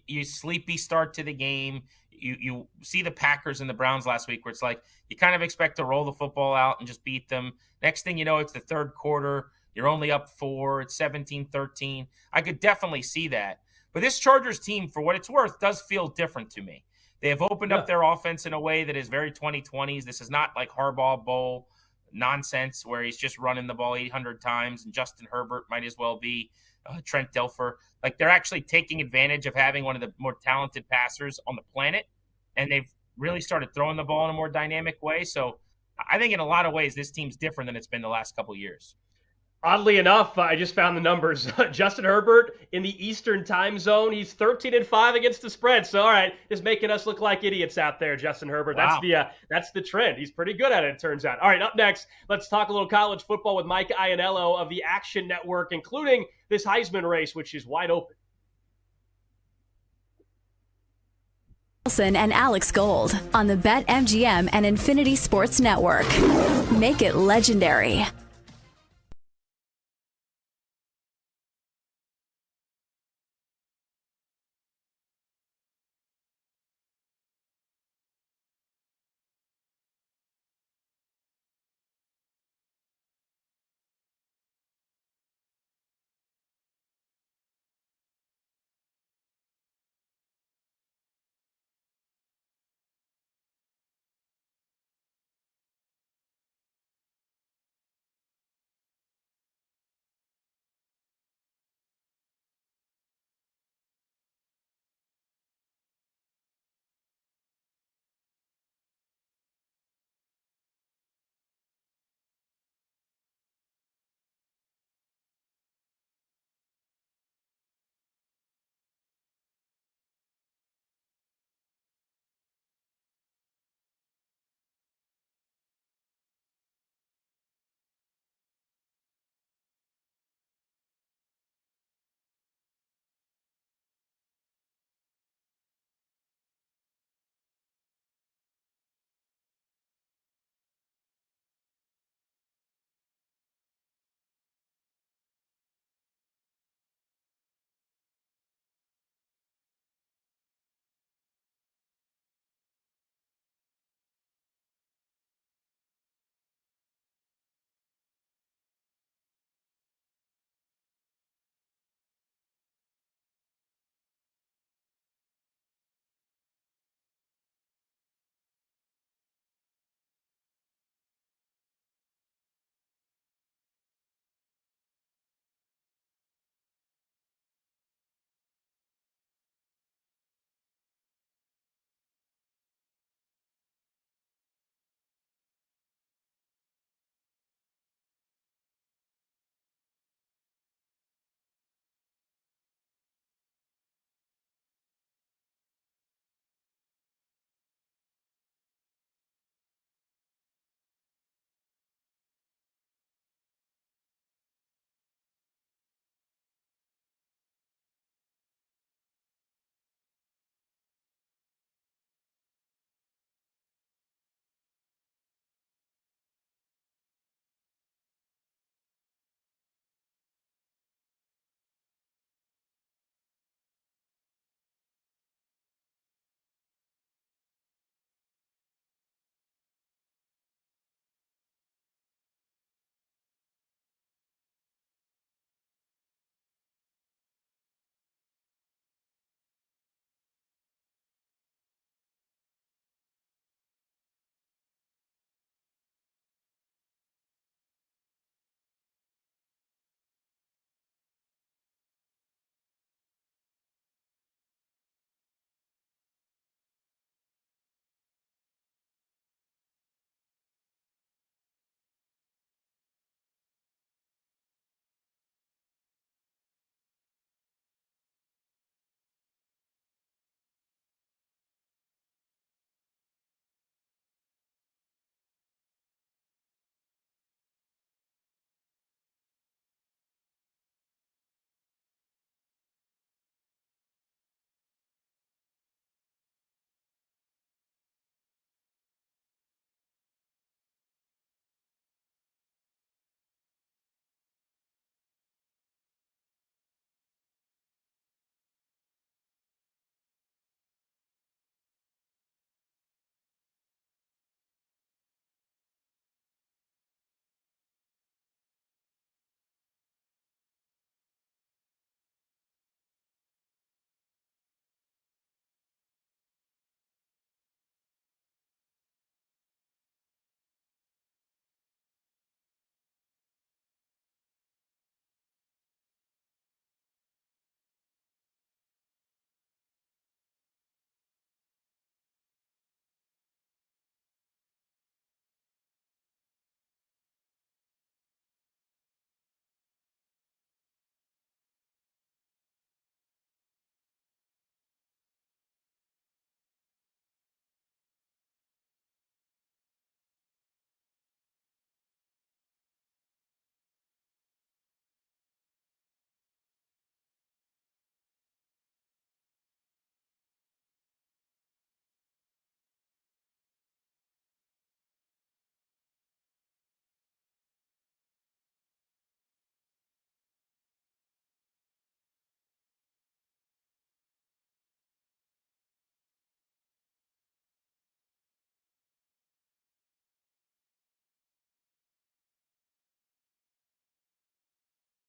[SPEAKER 15] you sleepy start to the game. You see the Packers and the Browns last week where it's like you kind of expect to roll the football out and just beat them. Next thing you know, it's the third quarter. You're only up 4. It's 17-13. I could definitely see that. But this Chargers team, for what it's worth, does feel different to me. They have opened up their offense in a way that is very 2020s. This is not like Harbaugh Bowl nonsense where he's just running the ball 800 times and Justin Herbert might as well be Trent Dilfer. Like, they're actually taking advantage of having one of the more talented passers on the planet, and they've really started throwing the ball in a more dynamic way. So I think in a lot of ways this team's different than it's been the last couple of years.
[SPEAKER 14] Oddly enough, I just found the numbers. Justin Herbert in the Eastern time zone, he's 13-5 against the spread. So, all right, just making us look like idiots out there, Justin Herbert.
[SPEAKER 15] Wow.
[SPEAKER 14] That's the trend. He's pretty good at it turns out. All right, up next, let's talk a little college football with Mike Iannello of the Action Network, including this Heisman race, which is wide open.
[SPEAKER 13] Wilson and Alex Gold on the BetMGM and Infinity Sports Network. Make it legendary.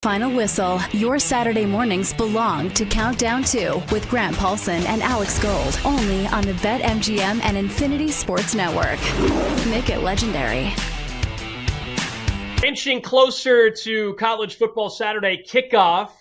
[SPEAKER 13] Final whistle. Your Saturday mornings belong to Countdown 2 with Grant Paulson and Alex Gold. Only on the BetMGM and Infinity Sports Network. Make it legendary.
[SPEAKER 14] Inching closer to college football Saturday kickoff,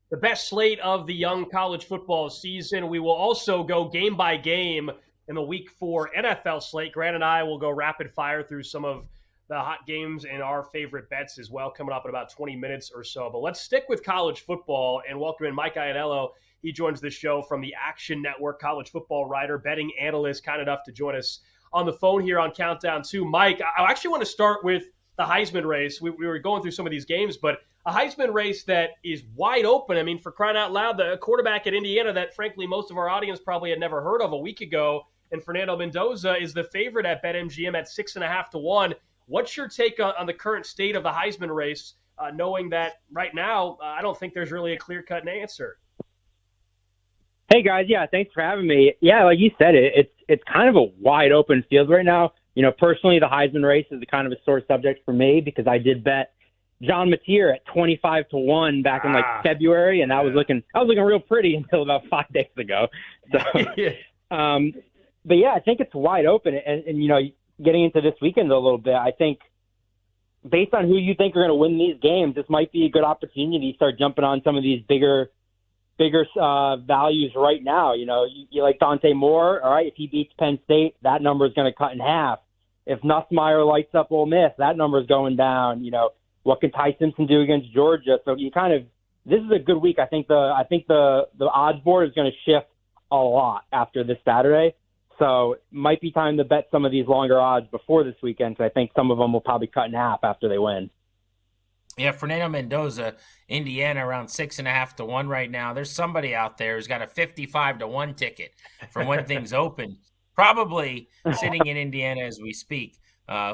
[SPEAKER 14] the best slate of the young college football season. We will also go game by game in the Week 4 NFL slate. Grant and I will go rapid fire through some of the hot games and our favorite bets as well, coming up in about 20 minutes or so. But let's stick with college football and welcome in Mike Iannello. He joins the show from the Action Network, college football writer, betting analyst, kind enough to join us on the phone here on Countdown 2. Mike, I actually want to start with the Heisman race. We were going through some of these games, but a Heisman race that is wide open. I mean, for crying out loud, the quarterback at Indiana that, frankly, most of our audience probably had never heard of a week ago, and Fernando Mendoza is the favorite at BetMGM at 6.5 to 1. What's your take on the current state of the Heisman race, knowing that right now I don't think there's really a clear-cut answer?
[SPEAKER 17] Hey, guys. Yeah, thanks for having me. Yeah, like you said, it's kind of a wide-open field right now. You know, personally, the Heisman race is kind of a sore subject for me because I did bet John Mateer at 25 to 1 back in February, and I was looking real pretty until about 5 days ago. So, but yeah, I think it's wide open, and you know, getting into this weekend a little bit, I think based on who you think are going to win these games, this might be a good opportunity to start jumping on some of these bigger values right now. You know, you like Dante Moore, all right? If he beats Penn State, that number is going to cut in half. If Nussmeier lights up Ole Miss, that number is going down. You know, what can Ty Simpson do against Georgia? So this is a good week. I think the odds board is going to shift a lot after this Saturday. So it might be time to bet some of these longer odds before this weekend, because I think some of them will probably cut in half after they win.
[SPEAKER 15] Yeah, Fernando Mendoza, Indiana, around 6.5 to 1 right now. There's somebody out there who's got a 55 to 1 ticket from when things open, probably sitting in Indiana as we speak,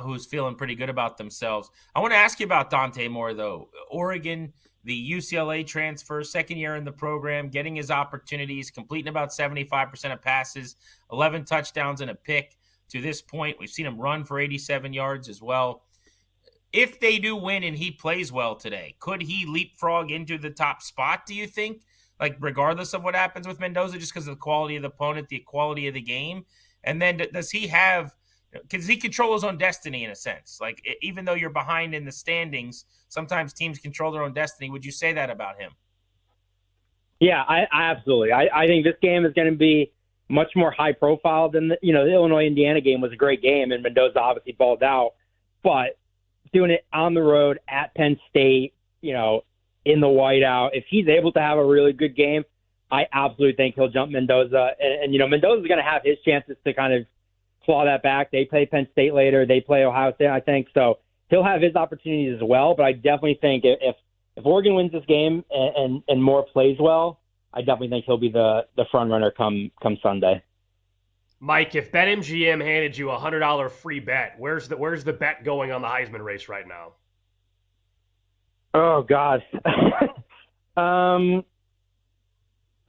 [SPEAKER 15] who's feeling pretty good about themselves. I want to ask you about Dante Moore, though. Oregon, the UCLA transfer, second year in the program, getting his opportunities, completing about 75% of passes, 11 touchdowns and a pick to this point. We've seen him run for 87 yards as well. If they do win and he plays well today, could he leapfrog into the top spot, do you think? Like, regardless of what happens with Mendoza, just because of the quality of the opponent, the quality of the game? And then does he control his own destiny in a sense? Like, even though you're behind in the standings, sometimes teams control their own destiny. Would you say that about him?
[SPEAKER 17] Yeah, I absolutely. I think this game is going to be much more high profile than the Illinois-Indiana game was a great game, and Mendoza obviously balled out. But doing it on the road at Penn State, you know, in the whiteout, if he's able to have a really good game, I absolutely think he'll jump Mendoza. And you know, Mendoza's going to have his chances to kind of claw that back. They play Penn State later. They play Ohio State, I think. So he'll have his opportunities as well. But I definitely think if Oregon wins this game and Moore plays well, I definitely think he'll be the front runner come Sunday.
[SPEAKER 14] Mike, if BetMGM handed you a $100 free bet, where's the bet going on the Heisman race right now?
[SPEAKER 17] Oh God,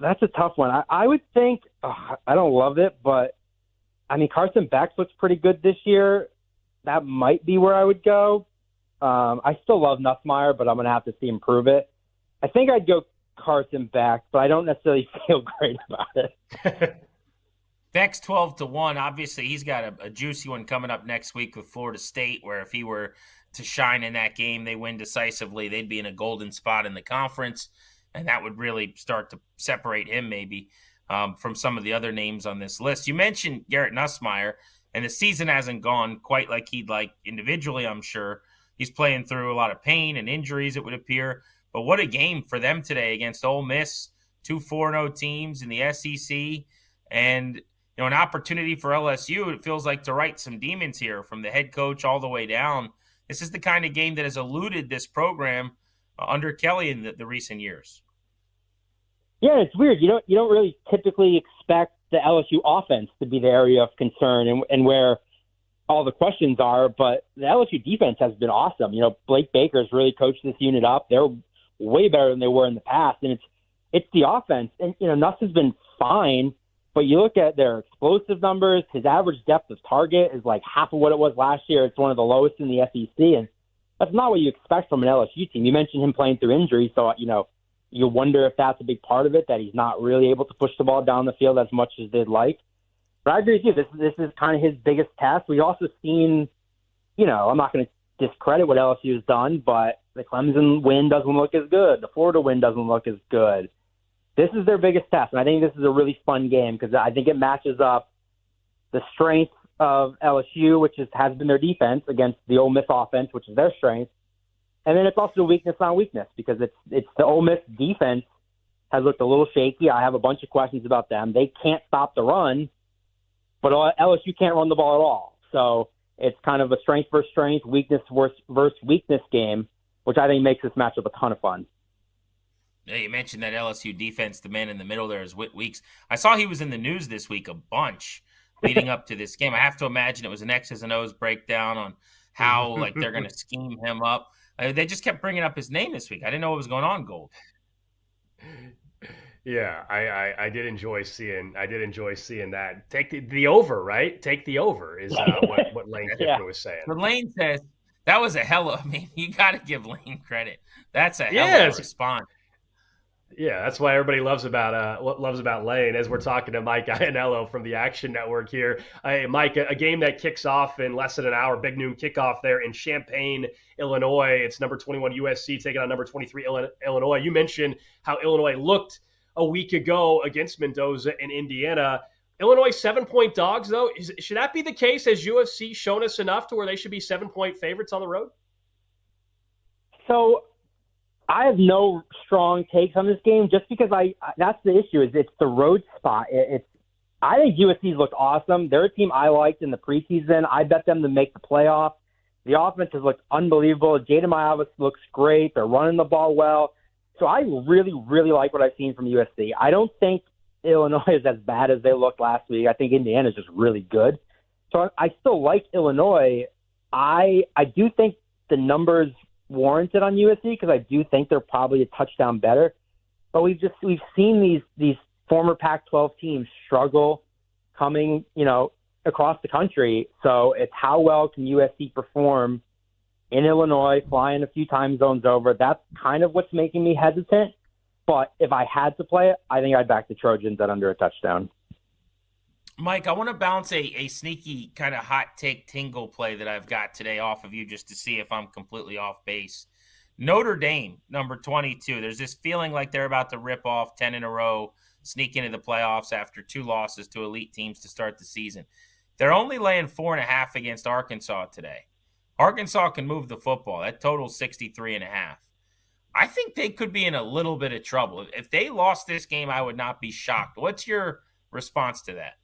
[SPEAKER 17] that's a tough one. I would think I don't love it, but I mean Carson Beck looks pretty good this year. That might be where I would go. I still love Nussmeier, but I'm going to have to see him prove it. I think I'd go Carson Beck, but I don't necessarily feel great about it.
[SPEAKER 15] Beck's 12 to 1. Obviously, he's got a juicy one coming up next week with Florida State, where if he were to shine in that game, they win decisively, they'd be in a golden spot in the conference, and that would really start to separate him maybe from some of the other names on this list. You mentioned Garrett Nussmeier, and the season hasn't gone quite like he'd like individually, I'm sure. He's playing through a lot of pain and injuries, it would appear. But what a game for them today against Ole Miss, 2 4-0 teams in the SEC, and an opportunity for LSU, it feels like, to right some demons here from the head coach all the way down. This is the kind of game that has eluded this program under Kelly in the recent years.
[SPEAKER 17] Yeah, it's weird. You don't really typically expect the LSU offense to be the area of concern and where all the questions are, but the LSU defense has been awesome. You know, Blake Baker's really coached this unit up. They're way better than they were in the past, and it's the offense. And Nuss has been fine. But you look at their explosive numbers, his average depth of target is like half of what it was last year. It's one of the lowest in the SEC. And that's not what you expect from an LSU team. You mentioned him playing through injury, so, you wonder if that's a big part of it, that he's not really able to push the ball down the field as much as they'd like. But I agree with you. This is kind of his biggest test. We've also seen, I'm not going to discredit what LSU has done, but the Clemson win doesn't look as good. The Florida win doesn't look as good. This is their biggest test, and I think this is a really fun game because I think it matches up the strength of LSU, which has been their defense, against the Ole Miss offense, which is their strength. And then it's also weakness on weakness because it's the Ole Miss defense has looked a little shaky. I have a bunch of questions about them. They can't stop the run, but LSU can't run the ball at all. So it's kind of a strength versus strength, weakness versus weakness game, which I think makes this matchup a ton of fun.
[SPEAKER 15] Yeah, you mentioned that LSU defense, the man in the middle there is Whit Weeks. I saw he was in the news this week a bunch leading up to this game. I have to imagine it was an X's and O's breakdown on how they're going to scheme him up. They just kept bringing up his name this week. I didn't know what was going on, Gold.
[SPEAKER 14] Yeah, I did enjoy seeing that. Take the over, right? Take the over is what Lane Kiffin was saying.
[SPEAKER 15] But Lane says that was a hell of. You got to give Lane credit. That's a hell of a response.
[SPEAKER 14] Yeah, that's why everybody loves about Lane. As we're talking to Mike Iannello from the Action Network here. Hey, Mike, a game that kicks off in less than an hour, big noon kickoff there in Champaign, Illinois. It's number 21 USC taking on number 23 Illinois. You mentioned how Illinois looked a week ago against Mendoza in Indiana. Illinois 7-point dogs, though. Should that be the case? Has USC shown us enough to where they should be 7-point favorites on the road?
[SPEAKER 17] So I have no strong takes on this game just because that's the issue is it's the road spot. I think USC's looked awesome. They're a team I liked in the preseason. I bet them to make the playoff. The offense has looked unbelievable. Jaden Miyavis looks great. They're running the ball well. So I really, really like what I've seen from USC. I don't think Illinois is as bad as they looked last week. I think Indiana's just really good. So I still like Illinois. I do think the numbers warranted on USC because I do think they're probably a touchdown better. But we've seen these former Pac-12 teams struggle coming, across the country. So it's how well can USC perform in Illinois, flying a few time zones over. That's kind of what's making me hesitant. But if I had to play it, I think I'd back the Trojans at under a touchdown.
[SPEAKER 15] Mike, I want to bounce a sneaky kind of hot take tingle play that I've got today off of you just to see if I'm completely off base. Notre Dame, number 22. There's this feeling like they're about to rip off 10 in a row, sneak into the playoffs after 2 losses to elite teams to start the season. They're only laying 4.5 against Arkansas today. Arkansas can move the football. That totals 63.5. I think they could be in a little bit of trouble. If they lost this game, I would not be shocked. What's your response to that?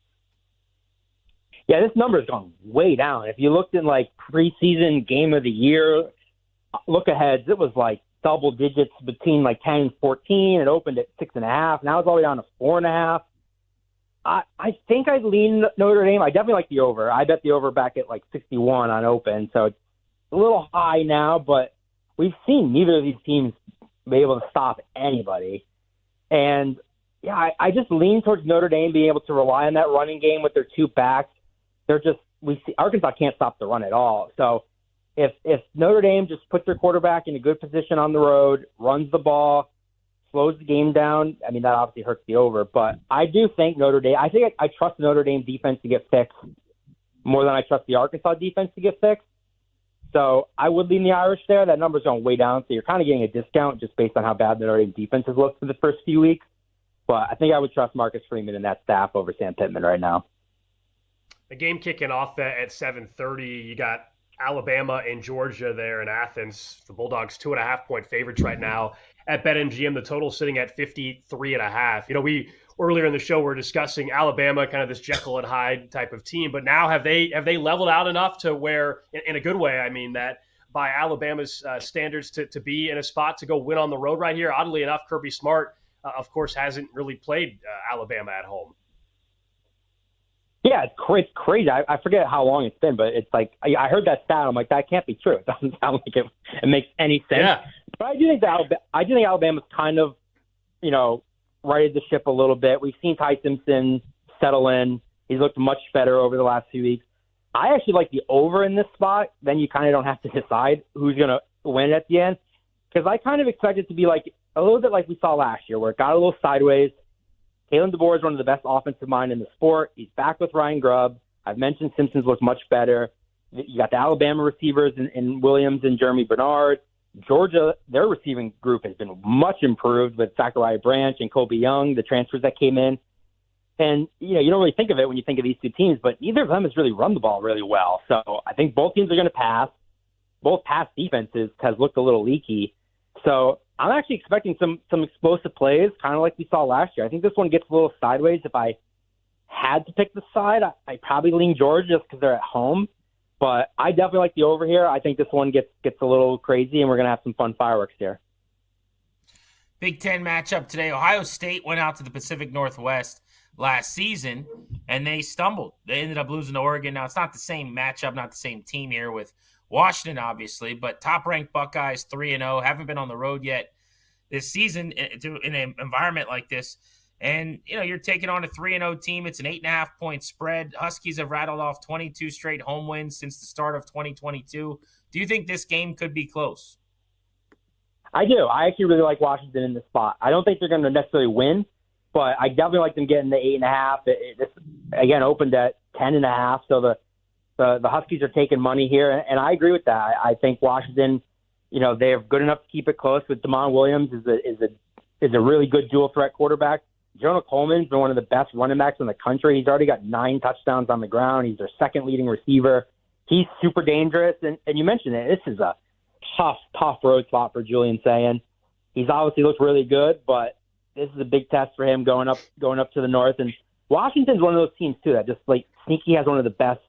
[SPEAKER 17] Yeah, this number has gone way down. If you looked in preseason game of the year look aheads, it was double digits between 10 and 14. It opened at 6.5. Now it's all the way down to 4.5. I think I'd lean Notre Dame. I definitely like the over. I bet the over back at 61 on open. So it's a little high now, but we've seen neither of these teams be able to stop anybody. And yeah, I just lean towards Notre Dame being able to rely on that running game with their 2 backs. We see Arkansas can't stop the run at all. So if Notre Dame just puts their quarterback in a good position on the road, runs the ball, slows the game down, that obviously hurts the over. But I do think Notre Dame, I trust the Notre Dame defense to get fixed more than I trust the Arkansas defense to get fixed. So I would lean the Irish there. That number's going way down, so you're kind of getting a discount just based on how bad the Notre Dame defense has looked for the first few weeks. But I think I would trust Marcus Freeman and that staff over Sam Pittman right now.
[SPEAKER 14] The game kicking off at 7:30. You got Alabama and Georgia there in Athens. The Bulldogs 2.5-point favorites right now at BetMGM. The total sitting at 53.5. We earlier in the show were discussing Alabama, kind of this Jekyll and Hyde type of team, but now have they leveled out enough to where, in a good way, that by Alabama's standards to be in a spot to go win on the road right here. Oddly enough, Kirby Smart, of course, hasn't really played Alabama at home.
[SPEAKER 17] Yeah, it's crazy. I forget how long it's been, but it's I heard that stat. I'm like, that can't be true. It doesn't sound like it makes any sense.
[SPEAKER 14] Yeah.
[SPEAKER 17] But I do think Alabama's kind of, righted the ship a little bit. We've seen Ty Simpson settle in. He's looked much better over the last few weeks. I actually like the over in this spot. Then you kind of don't have to decide who's going to win at the end, because I kind of expect it to be like a little bit like we saw last year, where it got a little sideways. Kalen DeBoer is one of the best offensive mind in the sport. He's back with Ryan Grubb. I've mentioned Simpsons looks much better. You got the Alabama receivers in Williams and Jeremy Bernard. Georgia, their receiving group has been much improved with Zachariah Branch and Kobe Young, the transfers that came in. And, you don't really think of it when you think of these two teams, but neither of them has really run the ball really well. So I think both teams are going to pass. Both pass defenses has looked a little leaky. So I'm actually expecting some explosive plays, kind of like we saw last year. I think this one gets a little sideways. If I had to pick the side, I probably lean Georgia just because they're at home. But I definitely like the over here. I think this one gets a little crazy, and we're going to have some fun fireworks here.
[SPEAKER 15] Big Ten matchup today. Ohio State went out to the Pacific Northwest last season, and they stumbled. They ended up losing to Oregon. Now, it's not the same matchup, not the same team here with Washington, obviously, but top-ranked Buckeyes, 3-0, haven't been on the road yet this season in an environment like this. And, you're taking on a 3-0 team. It's an 8.5-point spread. Huskies have rattled off 22 straight home wins since the start of 2022. Do you think this game could be close?
[SPEAKER 17] I do. I actually really like Washington in this spot. I don't think they're going to necessarily win, but I definitely like them getting the 8.5. This, again, opened at 10.5, so the Huskies are taking money here, and I agree with that. I think Washington, they're good enough to keep it close. With Damon Williams is a really good dual threat quarterback. Jonah Coleman's been one of the best running backs in the country. He's already got 9 touchdowns on the ground. He's their second leading receiver. He's super dangerous. And you mentioned it. This is a tough road spot for Julian Sayin. He's obviously looked really good, but this is a big test for him going up to the north. And Washington's one of those teams too that just like sneaky has one of the best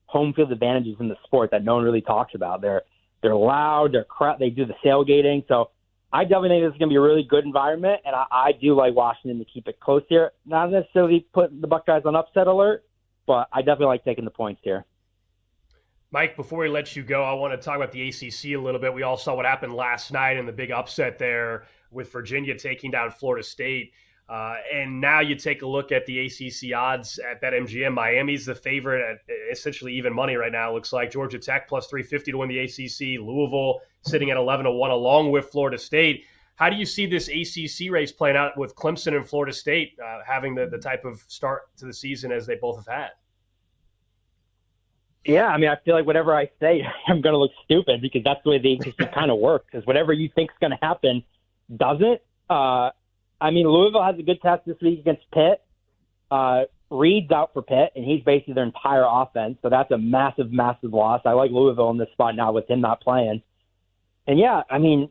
[SPEAKER 17] home field advantages in the sport that no one really talks about. They're loud. They do the tailgating. So I definitely think this is going to be a really good environment, and I do like Washington to keep it close here. Not necessarily putting the Buckeyes on upset alert, but I definitely like taking the points here.
[SPEAKER 14] Mike, before we let you go, I want to talk about the ACC a little bit. We all saw what happened last night in the big upset there with Virginia taking down Florida State. And now you take a look at the ACC odds at BetMGM. Miami's the favorite at essentially even money right now, it looks like. Georgia Tech plus 350 to win the ACC. Louisville sitting at 11-1 along with Florida State. How do you see this ACC race playing out with Clemson and Florida State having the type of start to the season as they both have had?
[SPEAKER 17] Yeah, I mean, I feel like whatever I say, I'm going to look stupid because that's the way the ACC kind of works. Because whatever you think is going to happen doesn't. I mean, Louisville has a good test this week against Pitt. Reed's out for Pitt, and he's basically their entire offense. So that's a massive, massive loss. I like Louisville in this spot now with him not playing. And, yeah, I mean,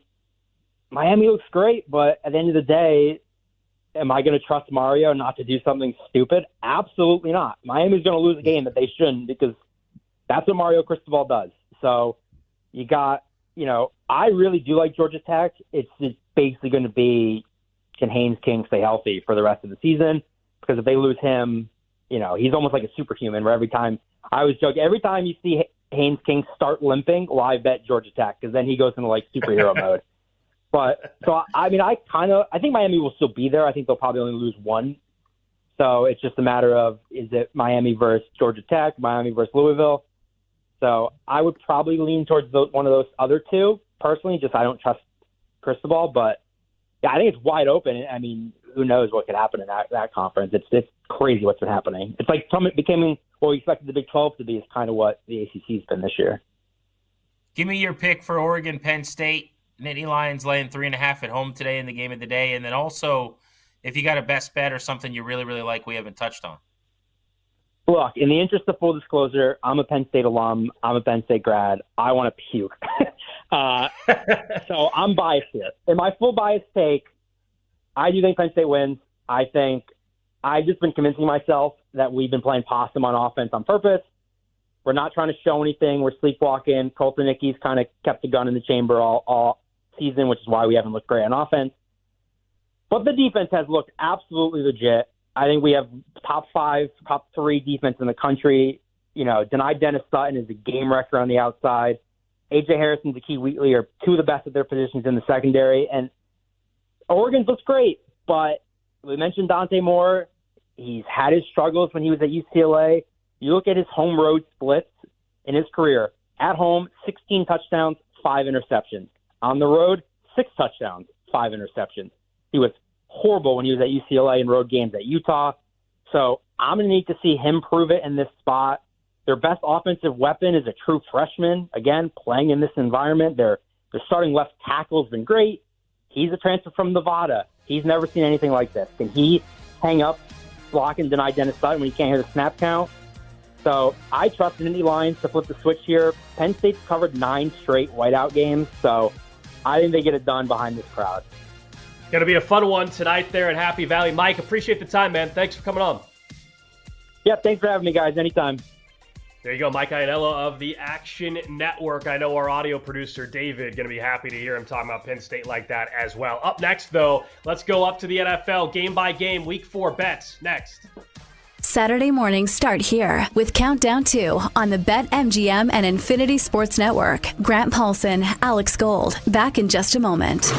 [SPEAKER 17] Miami looks great, but at the end of the day, am I going to trust Mario not to do something stupid? Absolutely not. Miami's going to lose a game that they shouldn't because that's what Mario Cristobal does. So you got, I really do like Georgia Tech. It's just basically going to be, can Haynes King stay healthy for the rest of the season? Because if they lose him, he's almost like a superhuman where every time you see Haynes King start limping, well, I bet Georgia Tech because then he goes into like superhero mode. But so, I mean, I think Miami will still be there. I think they'll probably only lose one. So it's just a matter of, is it Miami versus Georgia Tech, Miami versus Louisville? So I would probably lean towards one of those other two personally, just I don't trust Cristobal, but yeah, I think it's wide open. I mean, who knows what could happen in that conference? It's crazy what's been happening. It's like becoming what we expected the Big 12 to be is kind of what the ACC's been this year.
[SPEAKER 15] Give me your pick for Oregon, Penn State. Nittany Lions laying 3.5 at home today in the game of the day. And then also, if you got a best bet or something you really, really like we haven't touched on.
[SPEAKER 17] Look, in the interest of full disclosure, I'm a Penn State alum. I'm a Penn State grad. I want to puke. So I'm biased here. In my full bias take, I do think Penn State wins. I think I've just been convincing myself that we've been playing possum on offense on purpose. We're not trying to show anything. We're sleepwalking. Colton Nicky's kind of kept the gun in the chamber all season, which is why we haven't looked great on offense. But the defense has looked absolutely legit. I think we have top 5, top 3 defense in the country. Denied Dennis Sutton is a game wrecker on the outside. A.J. Harrison and Zakee Wheatley are two of the best at their positions in the secondary. And Oregon's looks great, but we mentioned Dante Moore. He's had his struggles when he was at UCLA. You look at his home road splits in his career. At home, 16 touchdowns, 5 interceptions. On the road, 6 touchdowns, 5 interceptions. He was horrible when he was at UCLA and road games at Utah. So I'm going to need to see him prove it in this spot. Their best offensive weapon is a true freshman, again, playing in this environment. Their starting left tackle has been great. He's a transfer from Nevada. He's never seen anything like this. Can he hang up, block, and deny Dennis Sutton when he can't hear the snap count? So I trust Indy Lions to flip the switch here. Penn State's covered 9 straight whiteout games, so I think they get it done behind this crowd.
[SPEAKER 14] Going to be a fun one tonight there in Happy Valley. Mike, appreciate the time, man. Thanks for coming on.
[SPEAKER 17] Yeah, thanks for having me, guys. Anytime.
[SPEAKER 14] There you go, Mike Iannello of the Action Network. I know our audio producer, David, going to be happy to hear him talking about Penn State like that as well. Up next, though, let's go up to the NFL game by game, Week 4 bets next.
[SPEAKER 13] Saturday mornings start here with Countdown 2 on the BetMGM and Infinity Sports Network. Grant Paulson, Alex Gold, back in just a moment.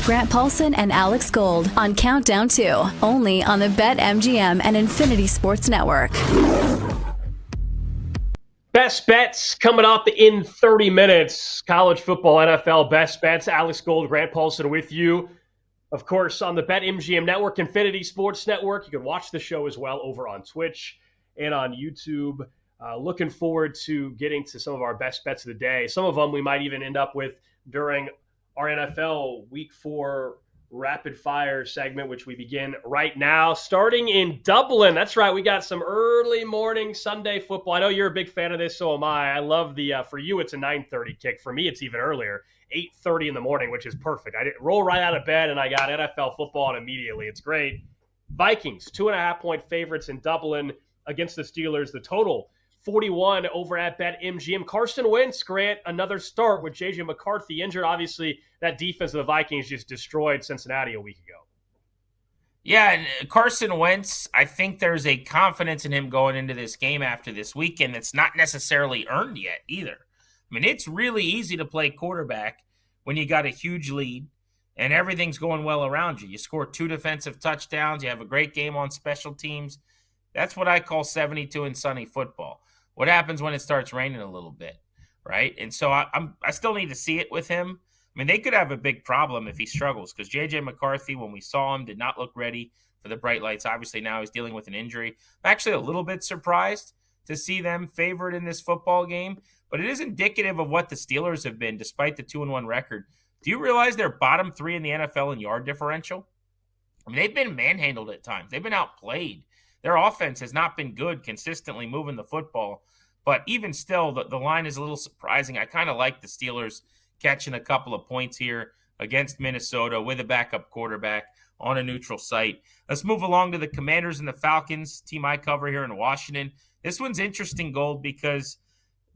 [SPEAKER 13] Grant Paulson and Alex Gold on Countdown 2, only on the BetMGM and Infinity Sports Network.
[SPEAKER 14] Best bets coming up in 30 minutes. College football, NFL best bets. Alex Gold, Grant Paulson with you. Of course, on the BetMGM Network, Infinity Sports Network. You can watch the show as well over on Twitch and on YouTube. Looking forward to getting to some of our best bets of the day. Some of them we might even end up with during our NFL Week 4 Rapid Fire segment, which we begin right now, starting in Dublin. That's right. We got some early morning Sunday football. I know you're a big fan of this, so am I. I love the, for you, it's a 9:30 kick. For me, it's even earlier, 8:30 in the morning, which is perfect. I didn't roll right out of bed, and I got NFL football on immediately. It's great. Vikings, 2.5-point favorites in Dublin against the Steelers. The total, 41 over at BetMGM. Carson Wentz, Grant, another start with J.J. McCarthy injured. Obviously, that defense of the Vikings just destroyed Cincinnati a week ago.
[SPEAKER 15] Yeah, and Carson Wentz, I think there's a confidence in him going into this game after this weekend that's not necessarily earned yet either. I mean, it's really easy to play quarterback when you got a huge lead and everything's going well around you. You score 2 defensive touchdowns. You have a great game on special teams. That's what I call 72 and sunny football. What happens when it starts raining a little bit, right? And so I still need to see it with him. I mean, they could have a big problem if he struggles because J.J. McCarthy, when we saw him, did not look ready for the bright lights. Obviously, now he's dealing with an injury. I'm actually a little bit surprised to see them favored in this football game, but it is indicative of what the Steelers have been despite the 2-1 record. Do you realize they're bottom 3 in the NFL in yard differential? I mean, they've been manhandled at times. They've been outplayed. Their offense has not been good consistently moving the football, but even still, the line is a little surprising. I kind of like the Steelers catching a couple of points here against Minnesota with a backup quarterback on a neutral site. Let's move along to the Commanders and the Falcons, team I cover here in Washington. This one's interesting, Gold, because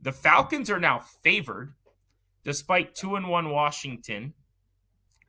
[SPEAKER 15] the Falcons are now favored despite 2-1 Washington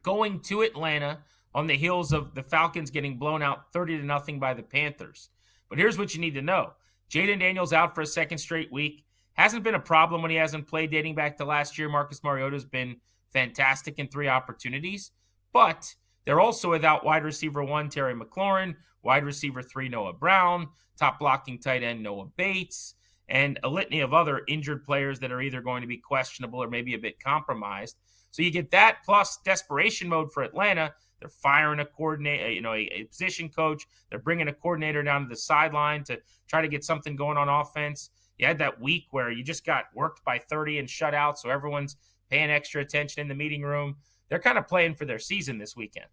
[SPEAKER 15] going to Atlanta on the heels of the Falcons getting blown out 30-0 by the Panthers. But here's what you need to know. Jaden Daniels out for a second straight week. Hasn't been a problem when he hasn't played dating back to last year. Marcus Mariota's been fantastic in 3 opportunities. But they're also without wide receiver 1, Terry McLaurin, wide receiver 3, Noah Brown, top blocking tight end, Noah Bates, and a litany of other injured players that are either going to be questionable or maybe a bit compromised. So you get that plus desperation mode for Atlanta. They're firing a coordinator, a position coach. They're bringing a coordinator down to the sideline to try to get something going on offense. You had that week where you just got worked by 30 and shut out, so everyone's paying extra attention in the meeting room. They're kind of playing for their season this weekend.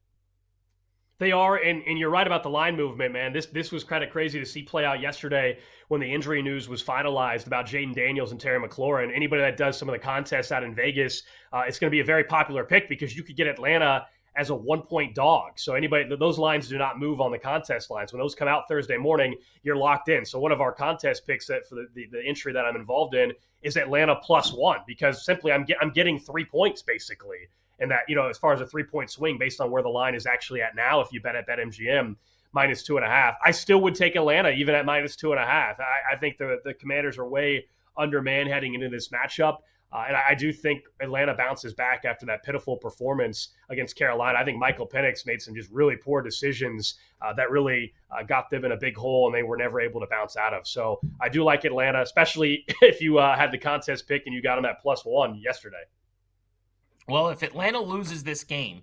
[SPEAKER 14] They are, and you're right about the line movement, man. This was kind of crazy to see play out yesterday when the injury news was finalized about Jaden Daniels and Terry McLaurin. Anybody that does some of the contests out in Vegas, it's going to be a very popular pick because you could get Atlanta as a 1-point dog. So those lines do not move on the contest lines. When those come out Thursday morning, you're locked in. So one of our contest picks that for the entry that I'm involved in is Atlanta +1 because simply I'm getting 3 points basically. And that, as far as a 3-point swing based on where the line is actually at now, if you bet at BetMGM -2.5, I still would take Atlanta even at -2.5. I think the Commanders are way undermanned heading into this matchup. And I do think Atlanta bounces back after that pitiful performance against Carolina. I think Michael Penix made some just really poor decisions that really got them in a big hole and they were never able to bounce out of. So I do like Atlanta, especially if you had the contest pick and you got them at +1 yesterday.
[SPEAKER 15] Well, if Atlanta loses this game,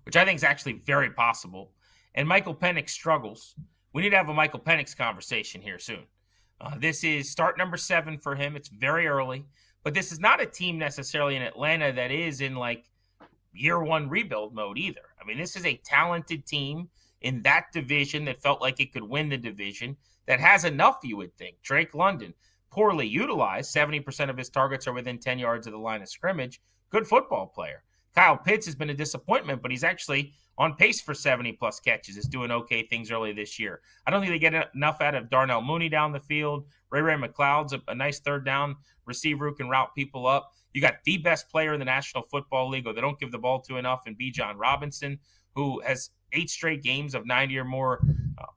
[SPEAKER 15] which I think is actually very possible, and Michael Penix struggles, we need to have a Michael Penix conversation here soon. This is start number 7 for him. It's very early. But this is not a team necessarily in Atlanta that is in like year 1 rebuild mode either. I mean, this is a talented team in that division that felt like it could win the division that has enough, you would think. Drake London, poorly utilized. 70% of his targets are within 10 yards of the line of scrimmage. Good football player. Kyle Pitts has been a disappointment, but he's actually on pace for 70-plus catches. Is doing okay things early this year. I don't think they get enough out of Darnell Mooney down the field. Ray McLeod's a nice third down receiver who can route people up. You got the best player in the National Football League, or they don't give the ball to enough, in Bijan Robinson, who has 8 straight games of 90 or more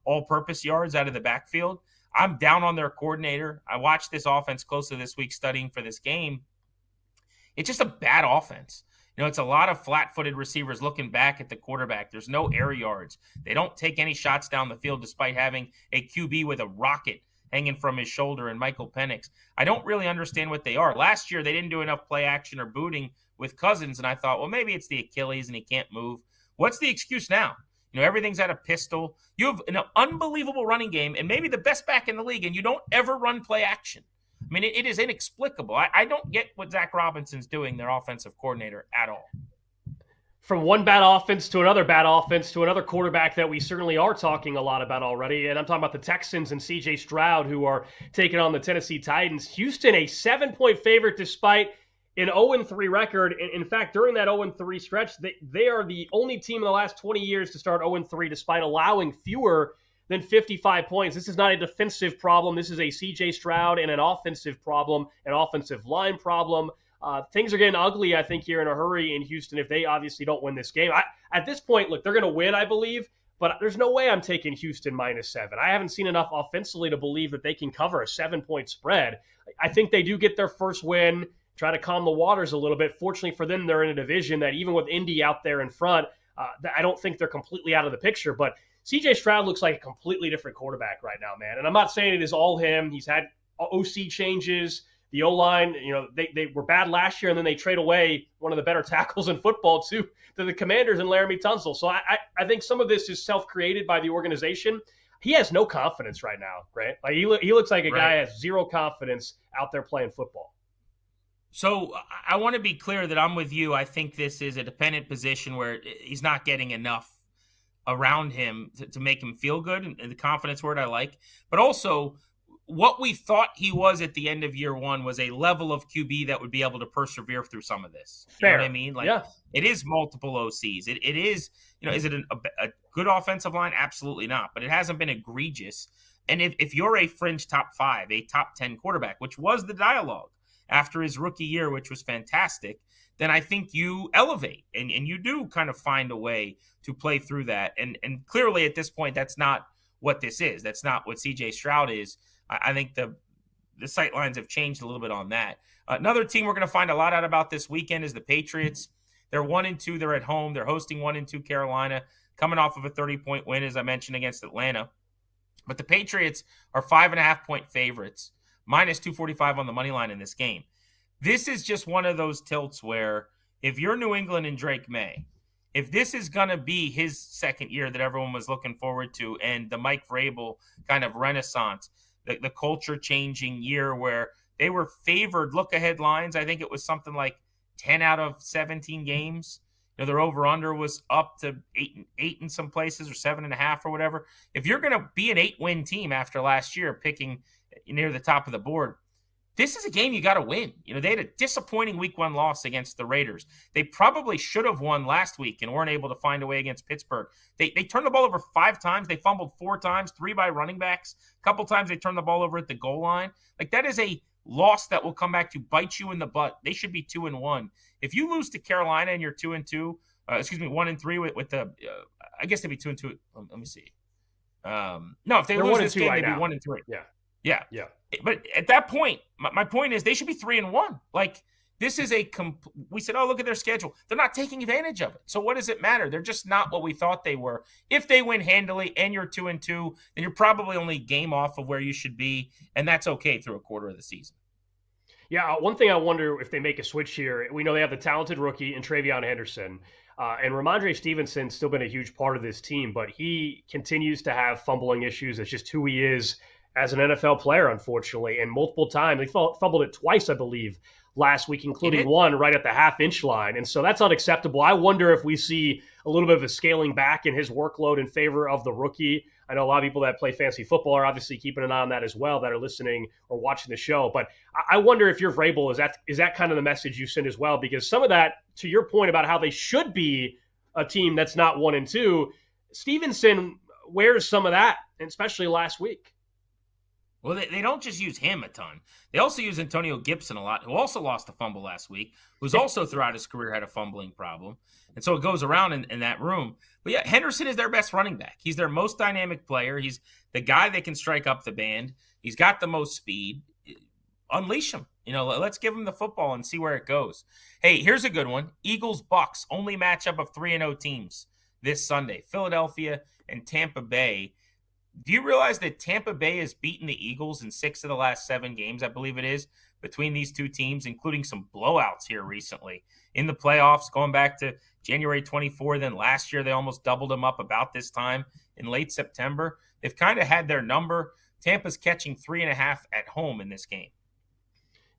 [SPEAKER 15] all-purpose yards out of the backfield. I'm down on their coordinator. I watched this offense closely this week studying for this game. It's just a bad offense. It's a lot of flat-footed receivers looking back at the quarterback. There's no air yards. They don't take any shots down the field despite having a QB with a rocket hanging from his shoulder and Michael Penix. I don't really understand what they are. Last year, they didn't do enough play action or booting with Cousins, and I thought, well, maybe it's the Achilles and he can't move. What's the excuse now? Everything's at a pistol. You have an unbelievable running game and maybe the best back in the league, and you don't ever run play action. I mean, it is inexplicable. I don't get what Zach Robinson's doing, their offensive coordinator, at all.
[SPEAKER 14] From one bad offense to another quarterback that we certainly are talking a lot about already, and I'm talking about the Texans and C.J. Stroud, who are taking on the Tennessee Titans. Houston, a 7-point favorite despite an 0-3 record. In fact, during that 0-3 stretch, they are the only team in the last 20 years to start 0-3 despite allowing fewer than 55 points. This is not a defensive problem. This is a C.J. Stroud and an offensive problem, an offensive line problem. Things are getting ugly, I think, here in a hurry in Houston if they obviously don't win this game. At this point, look, they're going to win, I believe, but there's no way I'm taking Houston -7. I haven't seen enough offensively to believe that they can cover a 7-point spread. I think they do get their first win, try to calm the waters a little bit. Fortunately for them, they're in a division that even with Indy out there in front, I don't think they're completely out of the picture. But C.J. Stroud looks like a completely different quarterback right now, man. And I'm not saying it is all him. He's had OC changes. The O-line, they were bad last year, and then they trade away one of the better tackles in football to the Commanders and Laramie Tunsil. So I think some of this is self-created by the organization. He has no confidence right now, Grant. Like he looks like a guy who has zero confidence out there playing football.
[SPEAKER 15] So I want to be clear that I'm with you. I think this is a dependent position where he's not getting enough around him to make him feel good, and the confidence word I like. But also, what we thought he was at the end of year one was a level of QB that would be able to persevere through some of this. You know what I mean? Like, It is multiple OCs. It is, is it a good offensive line? Absolutely not. But it hasn't been egregious. And if you're a fringe top 5, a top 10 quarterback, which was the dialogue after his rookie year, which was fantastic, then I think you elevate and you do kind of find a way to play through that. And clearly at this point, that's not what this is. That's not what CJ Stroud is. I think the sight lines have changed a little bit on that. Another team we're going to find a lot out about this weekend is the Patriots. They're 1-2. They're at home. They're hosting 1-2 Carolina, coming off of a 30-point win, as I mentioned, against Atlanta. But the Patriots are 5.5-point favorites, -245 on the money line in this game. This is just one of those tilts where if you're New England and Drake May, if this is going to be his second year that everyone was looking forward to and the Mike Vrabel kind of renaissance, the culture-changing year where they were favored look-ahead lines. I think it was something like 10 out of 17 games. Their over-under was up to 8 in some places, or 7.5 or whatever. If you're going to be an 8-win team after last year, picking near the top of the board, this is a game you got to win. They had a disappointing week 1 loss against the Raiders. They probably should have won last week and weren't able to find a way against Pittsburgh. They turned the ball over 5 times. They fumbled 4 times, 3 by running backs. A couple times they turned the ball over at the goal line. Like, that is a loss that will come back to bite you in the butt. They should be 2-1. If you lose to Carolina and you're 2-2, 1-3 with the, I guess they'd be 2-2. Let me see. No, if they lose this game, they'd be 1-3. Yeah. But at that point, my point is they should be 3-1. Like, this is we said, oh, look at their schedule. They're not taking advantage of it. So what does it matter? They're just not what we thought they were. If they win handily and you're 2-2, then you're probably only game off of where you should be. And that's okay through a quarter of the season.
[SPEAKER 14] Yeah. One thing I wonder if they make a switch here, we know they have the talented rookie in Travion Henderson. And Ramondre Stevenson's still been a huge part of this team, but he continues to have fumbling issues. It's just who he is as an NFL player, unfortunately, and multiple times. They fumbled it twice, I believe, last week, including one right at the half-inch line. And so that's unacceptable. I wonder if we see a little bit of a scaling back in his workload in favor of the rookie. I know a lot of people that play fantasy football are obviously keeping an eye on that as well, that are listening or watching the show. But I wonder if you're Vrabel, is that kind of the message you send as well? Because some of that, to your point about how they should be a team that's not 1-2, Stevenson wears some of that, especially last week.
[SPEAKER 15] Well, they don't just use him a ton. They also use Antonio Gibson a lot, who also lost a fumble last week, who's also throughout his career had a fumbling problem. And so it goes around in that room. But yeah, Henderson is their best running back. He's their most dynamic player. He's the guy that can strike up the band. He's got the most speed. unleash them. Let's give them the football and see where it goes. Hey, here's a good one. Eagles-Bucks, only matchup of 3-0 teams this Sunday. Philadelphia and Tampa Bay. Do you realize that Tampa Bay has beaten the Eagles in 6 of the last 7 games, I believe it is, between these two teams, including some blowouts here recently in the playoffs, going back to January 24. Then last year, they almost doubled them up about this time in late September. They've kind of had their number. Tampa's catching 3.5 at home in this game.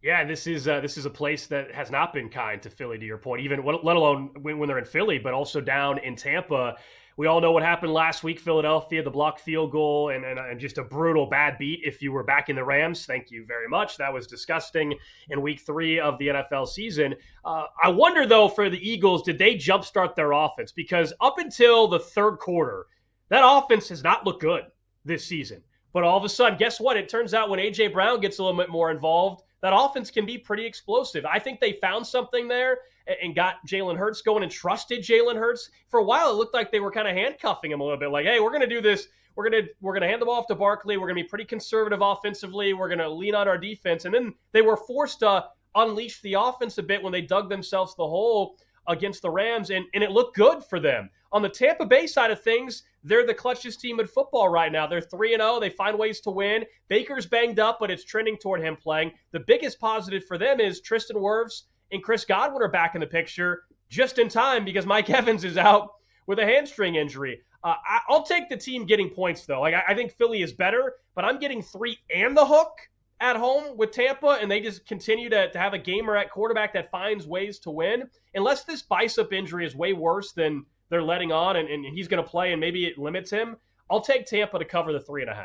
[SPEAKER 14] Yeah, this is a place that has not been kind to Philly, to your point, even let alone when they're in Philly, but also down in Tampa. We all know what happened last week, Philadelphia, the blocked field goal, and just a brutal bad beat if you were back in the Rams. Thank you very much. That was disgusting in week 3 of the NFL season. I wonder, though, for the Eagles, did they jumpstart their offense? Because up until the third quarter, that offense has not looked good this season. But all of a sudden, guess what? It turns out when A.J. Brown gets a little bit more involved, that offense can be pretty explosive. I think they found something there and got Jalen Hurts going and trusted Jalen Hurts. For a while, it looked like they were kind of handcuffing him a little bit. Like, hey, we're going to do this. We're going to hand the ball off to Barkley. We're going to be pretty conservative offensively. We're going to lean on our defense. And then they were forced to unleash the offense a bit when they dug themselves the hole against the Rams, and it looked good for them. On the Tampa Bay side of things, they're the clutchest team in football right now. They're 3-0. They find ways to win. Baker's banged up, but it's trending toward him playing. The biggest positive for them is Tristan Wirfs and Chris Godwin are back in the picture just in time because Mike Evans is out with a hamstring injury. I'll take the team getting points, though. I think Philly is better, but I'm getting 3 and the hook at home with Tampa, and they just continue to have a gamer at quarterback that finds ways to win. Unless this bicep injury is way worse than they're letting on and he's going to play and maybe it limits him, I'll take Tampa to cover the 3.5.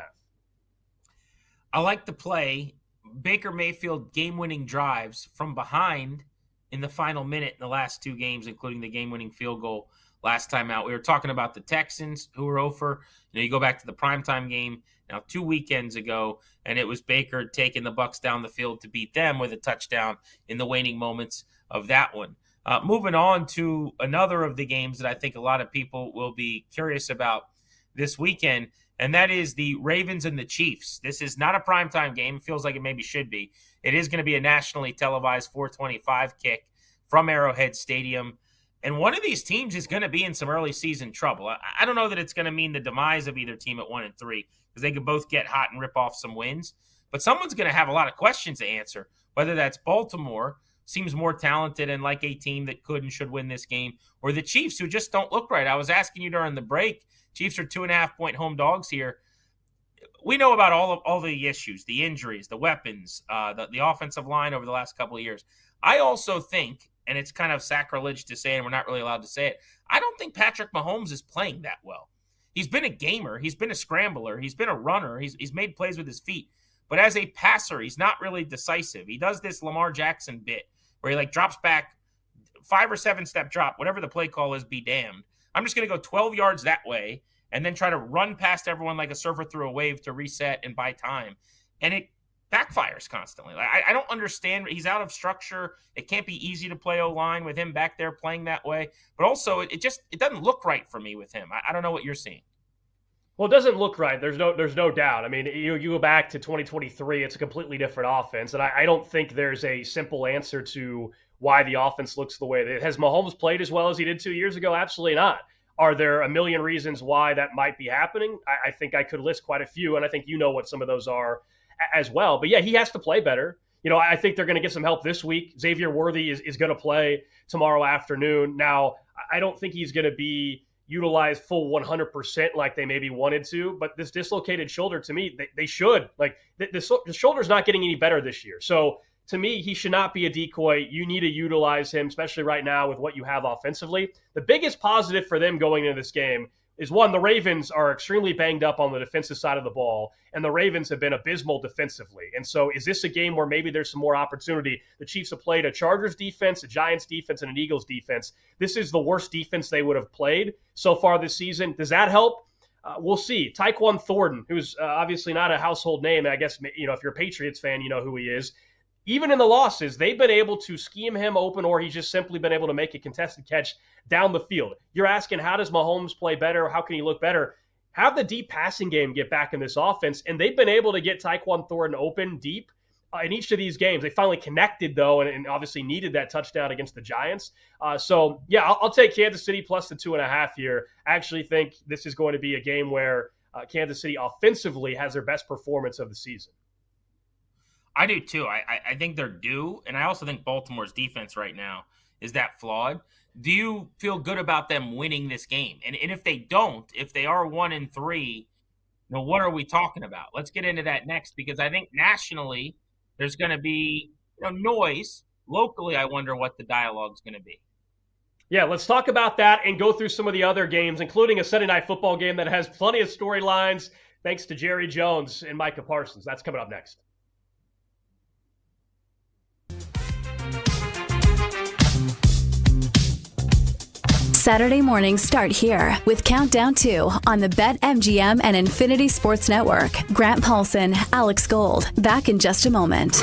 [SPEAKER 15] I like the play. Baker Mayfield game-winning drives from behind in the final minute in the last 2 games, including the game-winning field goal last time out. We were talking about the Texans who were over. You go back to the primetime game now 2 weekends ago, and it was Baker taking the Bucs down the field to beat them with a touchdown in the waning moments of that one. Moving on to another of the games that I think a lot of people will be curious about this weekend, and that is the Ravens and the Chiefs. This is not a primetime game. It feels like it maybe should be. It is going to be a nationally televised 425 kick from Arrowhead Stadium. And one of these teams is going to be in some early season trouble. I don't know that it's going to mean the demise of either team at 1-3 because they could both get hot and rip off some wins. But someone's going to have a lot of questions to answer, whether that's Baltimore, seems more talented and like a team that could and should win this game, or the Chiefs, who just don't look right. I was asking you during the break, Chiefs are 2.5-point home dogs here. We know about all the issues, the injuries, the weapons, the offensive line over the last couple of years. I also think, and it's kind of sacrilege to say, and we're not really allowed to say it, I don't think Patrick Mahomes is playing that well. He's been a gamer. He's been a scrambler. He's been a runner. He's made plays with his feet. But as a passer, he's not really decisive. He does this Lamar Jackson bit where he drops back 5 or 7 step drop, whatever the play call is, be damned. I'm just going to go 12 yards that way and then try to run past everyone like a surfer through a wave to reset and buy time. And it backfires constantly. I don't understand. He's out of structure. It can't be easy to play O-line with him back there playing that way. But also, it doesn't look right for me with him. I don't know what you're seeing.
[SPEAKER 14] Well, it doesn't look right. There's no doubt. I mean, you go back to 2023, it's a completely different offense. And I don't think there's a simple answer to why the offense looks the way it is. Has Mahomes played as well as he did 2 years ago? Absolutely not. Are there a million reasons why that might be happening? I think I could list quite a few, and I think you know what some of those are as well. But yeah, he has to play better. I think they're going to get some help this week. Xavier Worthy is going to play tomorrow afternoon. Now, I don't think he's going to be utilized full 100% like they maybe wanted to, but this dislocated shoulder, to me, they should. The shoulder's not getting any better this year. So to me, he should not be a decoy. You need to utilize him, especially right now with what you have offensively. The biggest positive for them going into this game is, one, the Ravens are extremely banged up on the defensive side of the ball, and the Ravens have been abysmal defensively. And so is this a game where maybe there's some more opportunity? The Chiefs have played a Chargers defense, a Giants defense, and an Eagles defense. This is the worst defense they would have played so far this season. Does that help? We'll see. Tyquan Thornton, who's obviously not a household name, I guess, if you're a Patriots fan, you know who he is. Even in the losses, they've been able to scheme him open, or he's just simply been able to make a contested catch down the field. You're asking, how does Mahomes play better? How can he look better? Have the deep passing game get back in this offense, and they've been able to get Tyquan Thornton open deep in each of these games. They finally connected, though, and obviously needed that touchdown against the Giants. So, yeah, I'll take Kansas City plus the 2.5 here. I actually think this is going to be a game where Kansas City offensively has their best performance of the season.
[SPEAKER 15] I do, too. I think they're due, and I also think Baltimore's defense right now is that flawed. Do you feel good about them winning this game? And if they don't, if they are 1-3, what are we talking about? Let's get into that next, because I think nationally there's going to be noise. Locally, I wonder what the dialogue is going to be.
[SPEAKER 14] Yeah, let's talk about that and go through some of the other games, including a Sunday night football game that has plenty of storylines thanks to Jerry Jones and Micah Parsons. That's coming up next.
[SPEAKER 13] Saturday mornings start here with Countdown 2 on the BetMGM and Infinity Sports Network. Grant Paulson, Alex Gold, back in just a moment.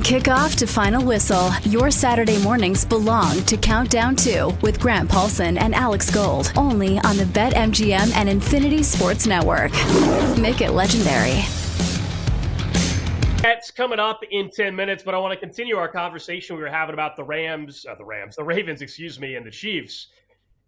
[SPEAKER 13] Kickoff to final whistle, your Saturday mornings belong to Countdown 2 with Grant Paulson and Alex Gold, only on the BetMGM and Infinity Sports Network. Make it legendary.
[SPEAKER 14] That's coming up in 10 minutes, but I want to continue our conversation we were having about the Ravens, and the Chiefs,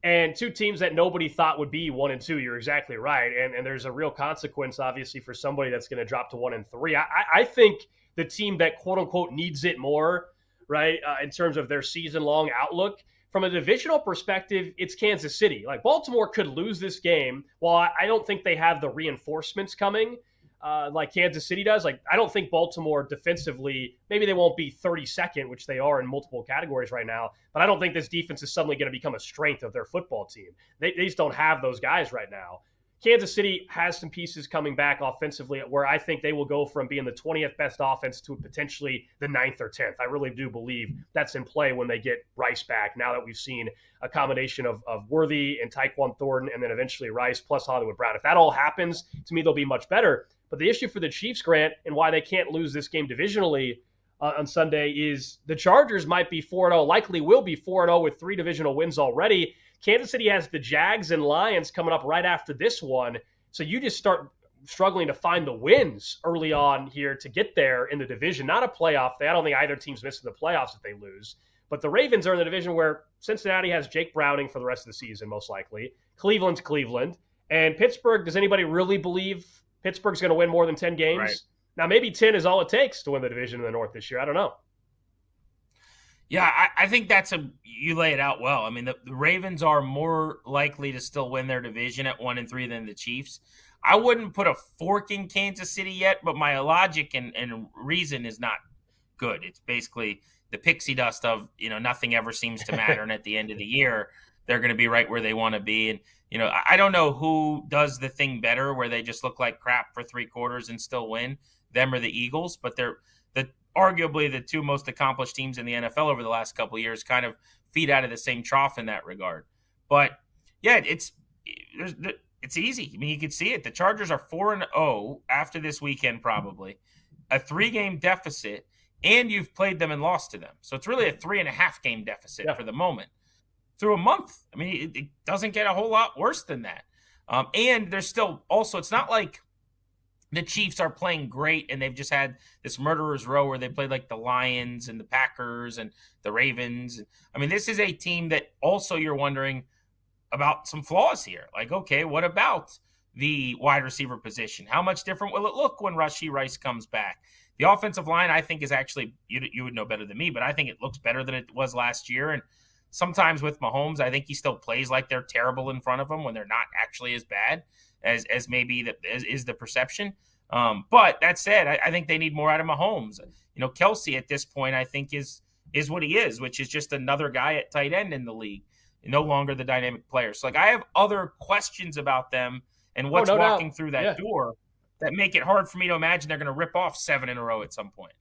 [SPEAKER 14] and two teams that nobody thought would be 1 and 2. You're exactly right, and there's a real consequence, obviously, for somebody that's going to drop to 1 and 3. I think the team that quote unquote needs it more, right, in terms of their season-long outlook. From a divisional perspective, it's Kansas City. Like, Baltimore could lose this game. While I don't think they have the reinforcements coming like Kansas City does. Like, I don't think Baltimore defensively, maybe they won't be 32nd, which they are in multiple categories right now, but I don't think this defense is suddenly going to become a strength of their football team. They just don't have those guys right now. Kansas City has some pieces coming back offensively where I think they will go from being the 20th best offense to potentially the 9th or 10th. I really do believe that's in play when they get Rice back, now that we've seen a combination of Worthy and Tyquan Thornton and then eventually Rice plus Hollywood Brown. If that all happens, to me, they'll be much better. But the issue for the Chiefs, Grant, and why they can't lose this game divisionally on Sunday is the Chargers might be 4-0, likely will be 4-0 with 3 divisional wins already. Kansas City has the Jags and Lions coming up right after this one. So you just start struggling to find the wins early on here to get there in the division. Not a playoff. I don't think either team's missing the playoffs if they lose. But the Ravens are in the division where Cincinnati has Jake Browning for the rest of the season, most likely. Cleveland's Cleveland. And Pittsburgh, does anybody really believe Pittsburgh's going to win more than 10 games? Right. Now, maybe 10 is all it takes to win the division in the North this year. I don't know.
[SPEAKER 15] Yeah, I think you lay it out well. I mean, the Ravens are more likely to still win their division at 1 and 3 than the Chiefs. I wouldn't put a fork in Kansas City yet, but my logic and reason is not good. It's basically the pixie dust of, nothing ever seems to matter. And at the end of the year, they're going to be right where they want to be. And, I don't know who does the thing better where they just look like crap for 3 quarters and still win, them or the Eagles, but they're arguably the 2 most accomplished teams in the NFL over the last couple of years, kind of feed out of the same trough in that regard. But yeah, it's easy. I mean, you can see it. The Chargers are 4-0 after this weekend, probably a 3-game deficit, and you've played them and lost to them. So it's really a 3.5 game deficit for the moment through a month. I mean, it doesn't get a whole lot worse than that. And there's still also, it's not like the Chiefs are playing great and they've just had this murderer's row where they played like the Lions and the Packers and the Ravens. I mean, this is a team that also you're wondering about some flaws here. Like, okay, what about the wide receiver position? How much different will it look when Rashee Rice comes back? The offensive line, I think, is actually, you would know better than me, but I think it looks better than it was last year. And sometimes with Mahomes, I think he still plays like they're terrible in front of him when they're not actually as bad as maybe is the perception. But that said, I think they need more out of Mahomes. Kelsey at this point, I think is what he is, which is just another guy at tight end in the league, no longer the dynamic player. So I have other questions about them and what's walking through that door that make it hard for me to imagine they're going to rip off 7 in a row at some point.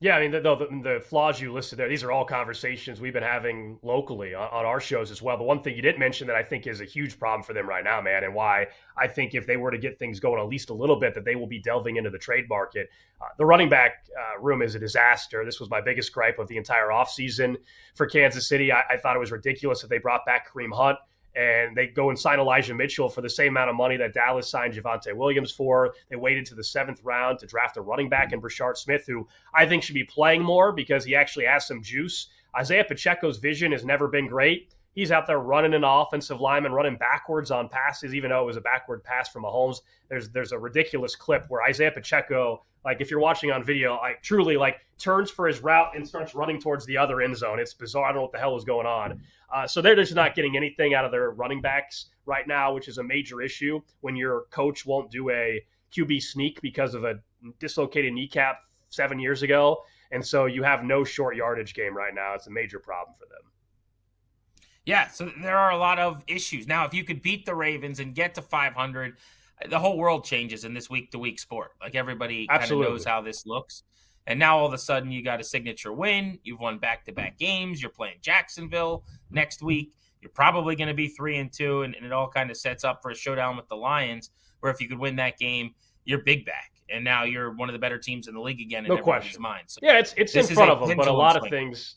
[SPEAKER 15] Yeah, I mean, the flaws you listed there, these are all conversations we've been having locally on our shows as well. The one thing you didn't mention that I think is a huge problem for them right now, man, and why I think if they were to get things going at least a little bit, that they will be delving into the trade market. The running back room is a disaster. This was my biggest gripe of the entire offseason for Kansas City. I thought it was ridiculous that they brought back Kareem Hunt and they go and sign Elijah Mitchell for the same amount of money that Dallas signed Javonte Williams for. They waited to the 7th round to draft a running back in Brashard Smith, who I think should be playing more because he actually has some juice. Isaiah Pacheco's vision has never been great. He's out there running an offensive lineman, running backwards on passes, even though it was a backward pass from Mahomes. There's a ridiculous clip where Isaiah Pacheco, like if you're watching on video, like truly like turns for his route and starts running towards the other end zone. It's bizarre. I don't know what the hell is going on. So they're just not getting anything out of their running backs right now, which is a major issue when your coach won't do a QB sneak because of a dislocated kneecap 7 years ago. And so you have no short yardage game right now. It's a major problem for them. Yeah, so there are a lot of issues. Now, if you could beat the Ravens and get to 500, the whole world changes in this week-to-week sport. Like everybody kind of knows how this looks. And now all of a sudden you got a signature win. You've won back-to-back games. You're playing Jacksonville next week. You're probably going to be 3-2, and it all kind of sets up for a showdown with the Lions, where if you could win that game, you're big back. and now you're one of the better teams in the league again in
[SPEAKER 14] No
[SPEAKER 15] everybody's
[SPEAKER 14] question.
[SPEAKER 15] mind. So
[SPEAKER 14] Yeah, it's in front of them, but a lot of
[SPEAKER 15] swing.
[SPEAKER 14] things.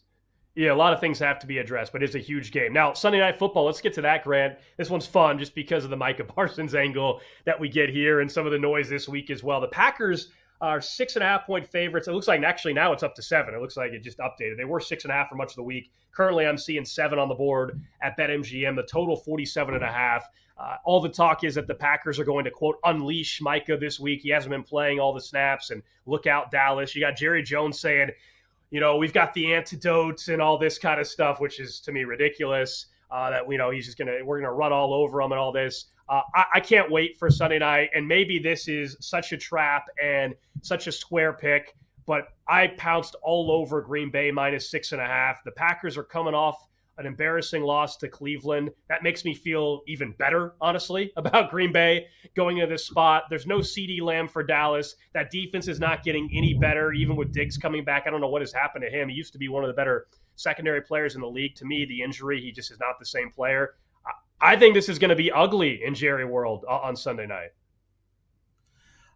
[SPEAKER 14] Yeah, a lot of things have to be addressed, but it's a huge game. Now, Sunday Night Football, let's get to that, Grant. This one's fun just because of the Micah Parsons angle that we get here and some of the noise this week as well. The Packers are 6.5-point favorites. It looks like actually now it's up to 7. It looks like it just updated. They were 6.5 for much of the week. Currently, I'm seeing 7 on the board at BetMGM. The total 47.5. All the talk is that the Packers are going to, quote, unleash Micah this week. He hasn't been playing all the snaps, and look out, Dallas. You got Jerry Jones saying, we've got the antidotes and all this kind of stuff, which is to me ridiculous. That we're gonna run all over them and all this. I can't wait for Sunday night, and maybe this is such a trap and such a square pick, but I pounced all over Green Bay -6.5. The Packers are coming off an embarrassing loss to Cleveland. That makes me feel even better, honestly, about Green Bay going into this spot. There's no CeeDee Lamb for Dallas. That defense is not getting any better, even with Diggs coming back. I don't know what has happened to him. He used to be one of the better secondary players in the league. To me, the injury, he just is not the same player. I think this is going to be ugly in Jerry World on Sunday night.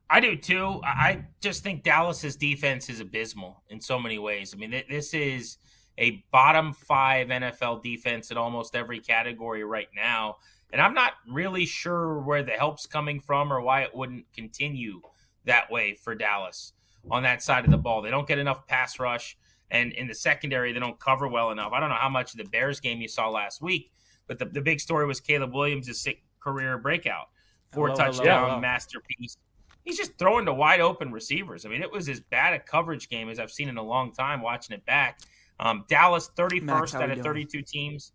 [SPEAKER 15] I do too. I just think Dallas's defense is abysmal in so many ways. I mean, this is a bottom 5 NFL defense in almost every category right now. And I'm not really sure where the help's coming from or why it wouldn't continue that way for Dallas on that side of the ball. They don't get enough pass rush, and in the secondary, they don't cover well enough. I don't know how much of the Bears game you saw last week, but the big story was Caleb Williams' career breakout. 4-touchdown masterpiece. He's just throwing to wide open receivers. I mean, it was as bad a coverage game as I've seen in a long time watching it back. Dallas 31st out of 32 teams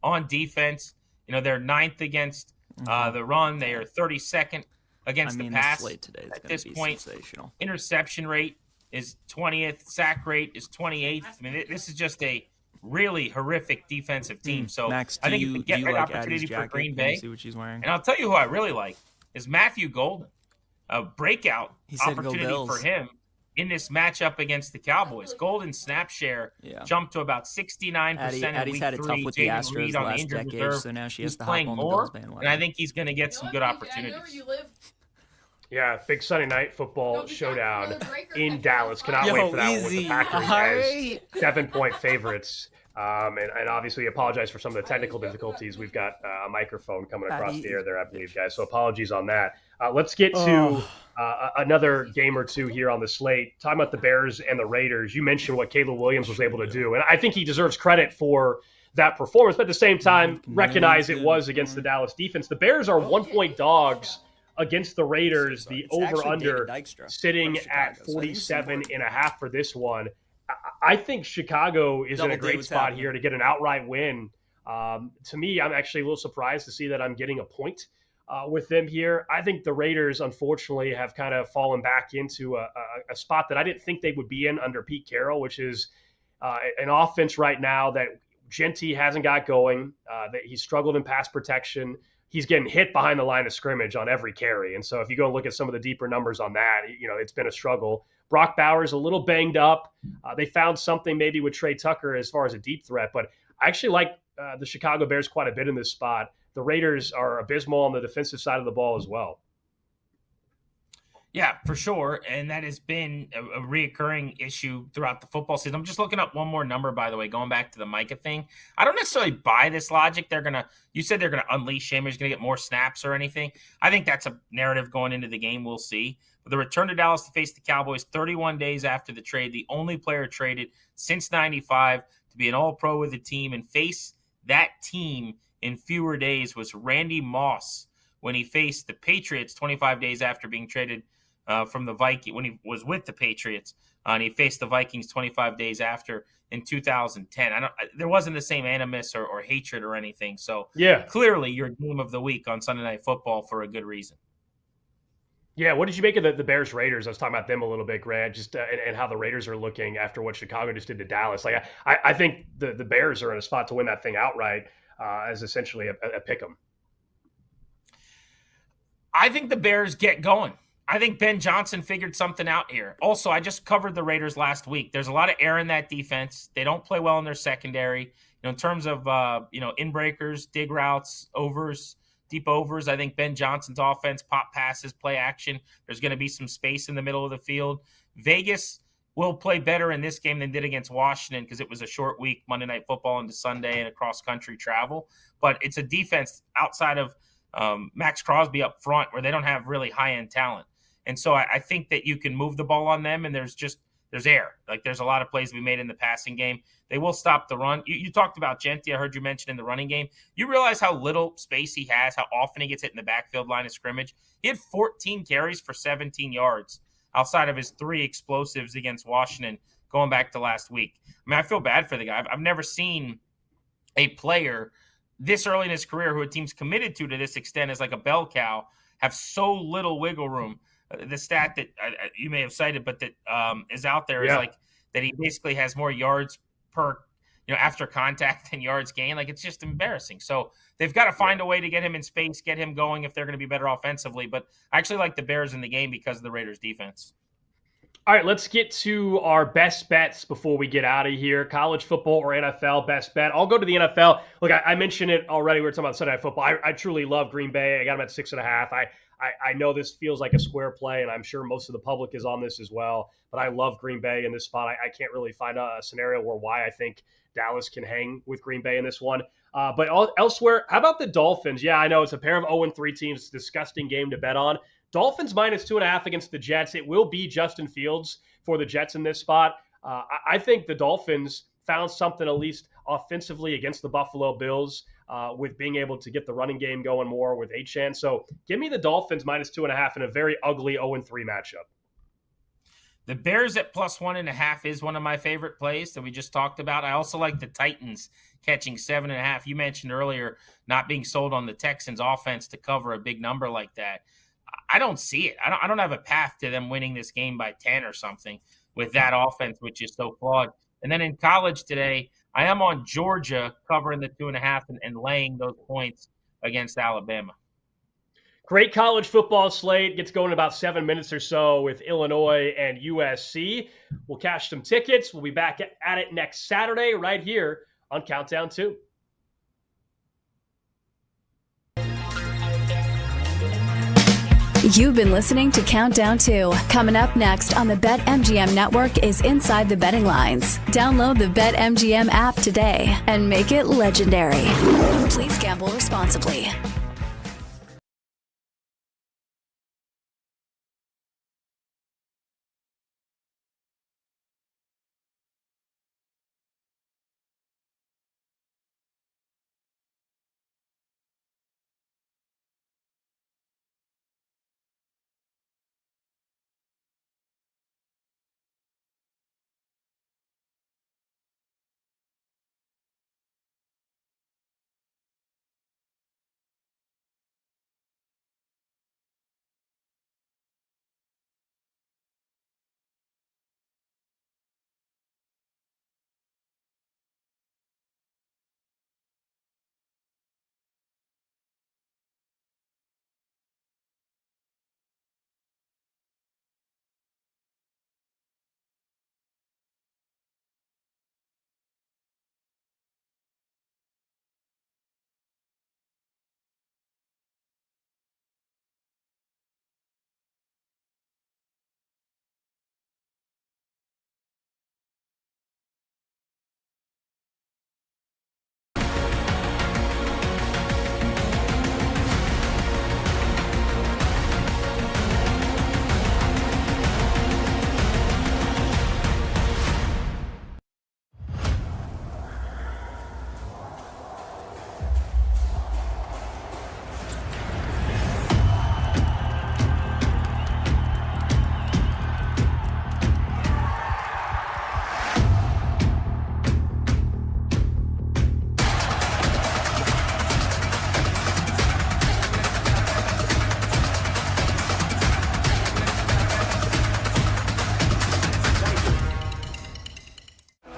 [SPEAKER 15] on defense. They're 9th against the run. They are 32nd against the pass. At this point, interception rate is 20th. Sack rate is 28th. I mean, this is just a really horrific defensive team. So
[SPEAKER 18] Max,
[SPEAKER 15] I think it's a get-right opportunity for Green Bay.
[SPEAKER 18] See what she's wearing.
[SPEAKER 15] And I'll tell you who I really like is Matthew Golden. A breakout opportunity for him in this matchup against the Cowboys. Golden's snap share jumped to about 69% in week 3.
[SPEAKER 18] Had it tough with the Astros the last decade, so now she has to hop on the Bills bandwagon.
[SPEAKER 15] And I think he's going to get some good opportunities.
[SPEAKER 14] Yeah, big Sunday night football showdown in Dallas. Cannot wait for that one with the Packers as 7-point favorites. And obviously apologize for some of the technical difficulties. We've got a microphone coming across the air there, I believe, guys. So apologies on that. Let's get to another game or two here on the slate. Talking about the Bears and the Raiders, you mentioned what Caleb Williams was able to do. And I think he deserves credit for that performance. But at the same time, recognize it was against the Dallas defense. The Bears are 1-point dogs against the Raiders. The over-under sitting at 47.5 for this one. I think Chicago is in a great spot here to get an outright win. To me, I'm actually a little surprised to see that I'm getting a point with them here. I think the Raiders, unfortunately, have kind of fallen back into a spot that I didn't think they would be in under Pete Carroll, which is an offense right now that Genty hasn't got going. That he's struggled in pass protection. He's getting hit behind the line of scrimmage on every carry. And so if you go and look at some of the deeper numbers on that, it's been a struggle. Brock Bowers a little banged up. They found something maybe with Trey Tucker as far as a deep threat, but I actually like the Chicago Bears quite a bit in this spot. The Raiders are abysmal on the defensive side of the ball as well.
[SPEAKER 15] Yeah, for sure. And that has been a reoccurring issue throughout the football season. I'm just looking up one more number, by the way, going back to the Micah thing. I don't necessarily buy this logic. You said they're going to unleash him. He's going to get more snaps or anything. I think that's a narrative going into the game. We'll see. But the return to Dallas to face the Cowboys 31 days after the trade, the only player traded since 95 to be an all-pro with the team and face that team in fewer days was Randy Moss when he faced the Patriots 25 days after being traded from the Vikings when he was with the Patriots, and he faced the Vikings 25 days after in 2010. There wasn't the same animus or hatred or anything. So clearly your game of the week on Sunday Night Football for a good reason.
[SPEAKER 14] Yeah, what did you make of the Bears Raiders? I was talking about them a little bit, Grant, just and how the Raiders are looking after what Chicago just did to Dallas. Like I think the Bears are in a spot to win that thing outright as essentially a pick 'em.
[SPEAKER 15] I think the Bears get going. I think Ben Johnson figured something out here. Also, I just covered the Raiders last week. There's a lot of air in that defense. They don't play well in their secondary. In terms of in breakers, dig routes, overs, deep overs. I think Ben Johnson's offense, pop passes, play action. There's going to be some space in the middle of the field. Vegas will play better in this game than did against Washington because it was a short week, Monday Night Football into Sunday and a cross-country travel. But it's a defense outside of Max Crosby up front where they don't have really high-end talent. And so I think that you can move the ball on them, and there's air. Like, there's a lot of plays to be made in the passing game. They will stop the run. You talked about Genti. I heard you mention in the running game. You realize how little space he has, how often he gets hit in the backfield line of scrimmage. He had 14 carries for 17 yards outside of his 3 explosives against Washington going back to last week. I mean, I feel bad for the guy. I've never seen a player this early in his career who a team's committed to this extent as like a bell cow have so little wiggle room. The stat that you may have cited, but that is out there is like that he basically has more yards per, after contact than yards gained. Like, it's just embarrassing. So they've got to find a way to get him in space, get him going if they're going to be better offensively. But I actually like the Bears in the game because of the Raiders defense.
[SPEAKER 14] All right, let's get to our best bets before we get out of here. College football or NFL best bet? I'll go to the NFL. Look, I mentioned it already. We were talking about Sunday Night Football. I truly love Green Bay. I got them at 6.5. I know this feels like a square play, and I'm sure most of the public is on this as well. But I love Green Bay in this spot. I can't really find a scenario why I think Dallas can hang with Green Bay in this one. But elsewhere, how about the Dolphins? Yeah, I know it's a pair of 0-3 teams. It's a disgusting game to bet on. Dolphins -2.5 against the Jets. It will be Justin Fields for the Jets in this spot. I think the Dolphins found something at least offensively against the Buffalo Bills with being able to get the running game going more with Achane. So give me the Dolphins -2.5 in a very ugly 0-3 matchup.
[SPEAKER 15] The Bears at +1.5 is one of my favorite plays that we just talked about. I also like the Titans catching 7.5. You mentioned earlier not being sold on the Texans offense to cover a big number like that. I don't see it. I don't have a path to them winning this game by 10 or something with that offense, which is so flawed. And then in college today, I am on Georgia covering the 2.5 and laying those points against Alabama.
[SPEAKER 14] Great college football slate. Gets going in about 7 minutes or so with Illinois and USC. We'll cash some tickets. We'll be back at it next Saturday right here on Countdown 2.
[SPEAKER 13] You've been listening to Countdown 2. Coming up next on the BetMGM Network is Inside the Betting Lines. Download the BetMGM app today and make it legendary. Please gamble responsibly.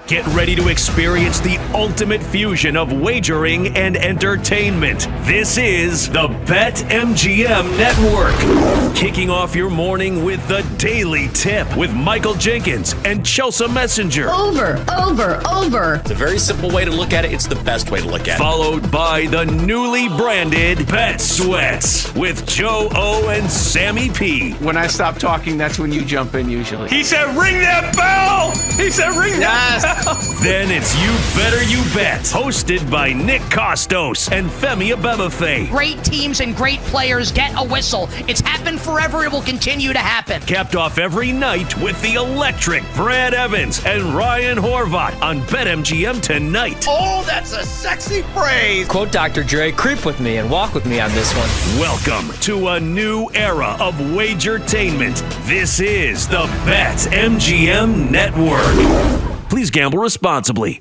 [SPEAKER 1] Get ready to experience the ultimate fusion of wagering and entertainment. This is the BetMGM Network. Kicking off your morning with the Daily Tip with Michael Jenkins and Chelsea Messenger.
[SPEAKER 10] Over.
[SPEAKER 11] It's a very simple way to look at it. It's the best way to look at it.
[SPEAKER 1] Followed by the newly branded Bet Sweats with Joe O and Sammy P.
[SPEAKER 12] When I stop talking, that's when you jump in usually.
[SPEAKER 2] He said, ring that bell! He said, ring that bell!
[SPEAKER 1] Then it's You Better You Bet, hosted by Nick Costos and Femi Abebefe.
[SPEAKER 10] Great teams and great players get a whistle. It's happened forever. It will continue to happen.
[SPEAKER 1] Capped off every night with the electric Brad Evans and Ryan Horvat on BetMGM tonight.
[SPEAKER 2] Oh, that's a sexy phrase.
[SPEAKER 6] Quote Dr. Dre, creep with me and walk with me on this one.
[SPEAKER 1] Welcome to a new era of Wagertainment. This is the BetMGM Network. Please gamble responsibly.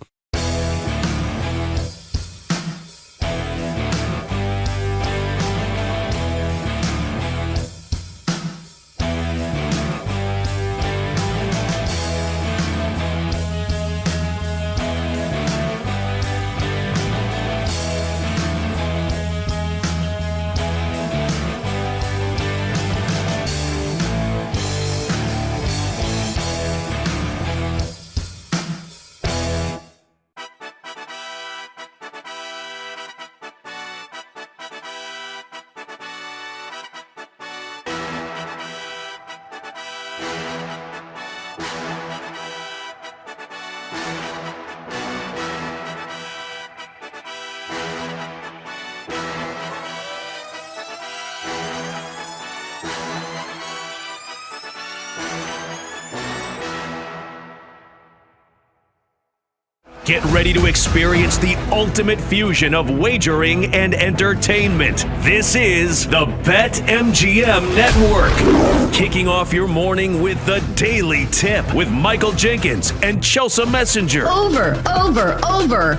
[SPEAKER 1] Get ready to experience the ultimate fusion of wagering and entertainment. This is the BetMGM Network. Kicking off your morning with the Daily Tip with Michael Jenkins and Chelsea Messenger.
[SPEAKER 10] Over.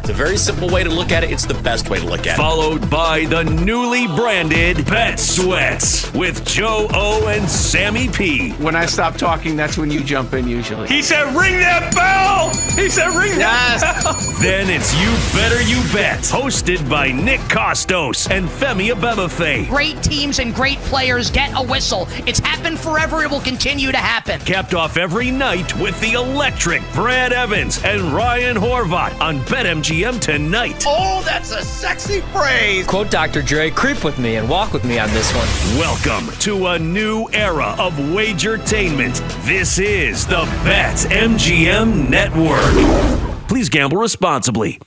[SPEAKER 11] It's a very simple way to look at it. It's the best way to look at it.
[SPEAKER 1] Followed by the newly branded Bet Sweats with Joe O and Sammy P.
[SPEAKER 12] When I stop talking, that's when you jump in usually.
[SPEAKER 2] He said, ring that bell! He said, ring that bell!
[SPEAKER 1] Then it's You Better You Bet, hosted by Nick Costos and Femi Abebefe.
[SPEAKER 10] Great teams and great players get a whistle. It's happened forever. It will continue to happen.
[SPEAKER 1] Capped off every night with the electric Brad Evans and Ryan Horvat on BetMGM tonight.
[SPEAKER 2] Oh, that's a sexy phrase.
[SPEAKER 6] Quote Dr. Dre, creep with me and walk with me on this one.
[SPEAKER 1] Welcome to a new era of Wagertainment. This is the BetMGM Network. Please gamble responsibly.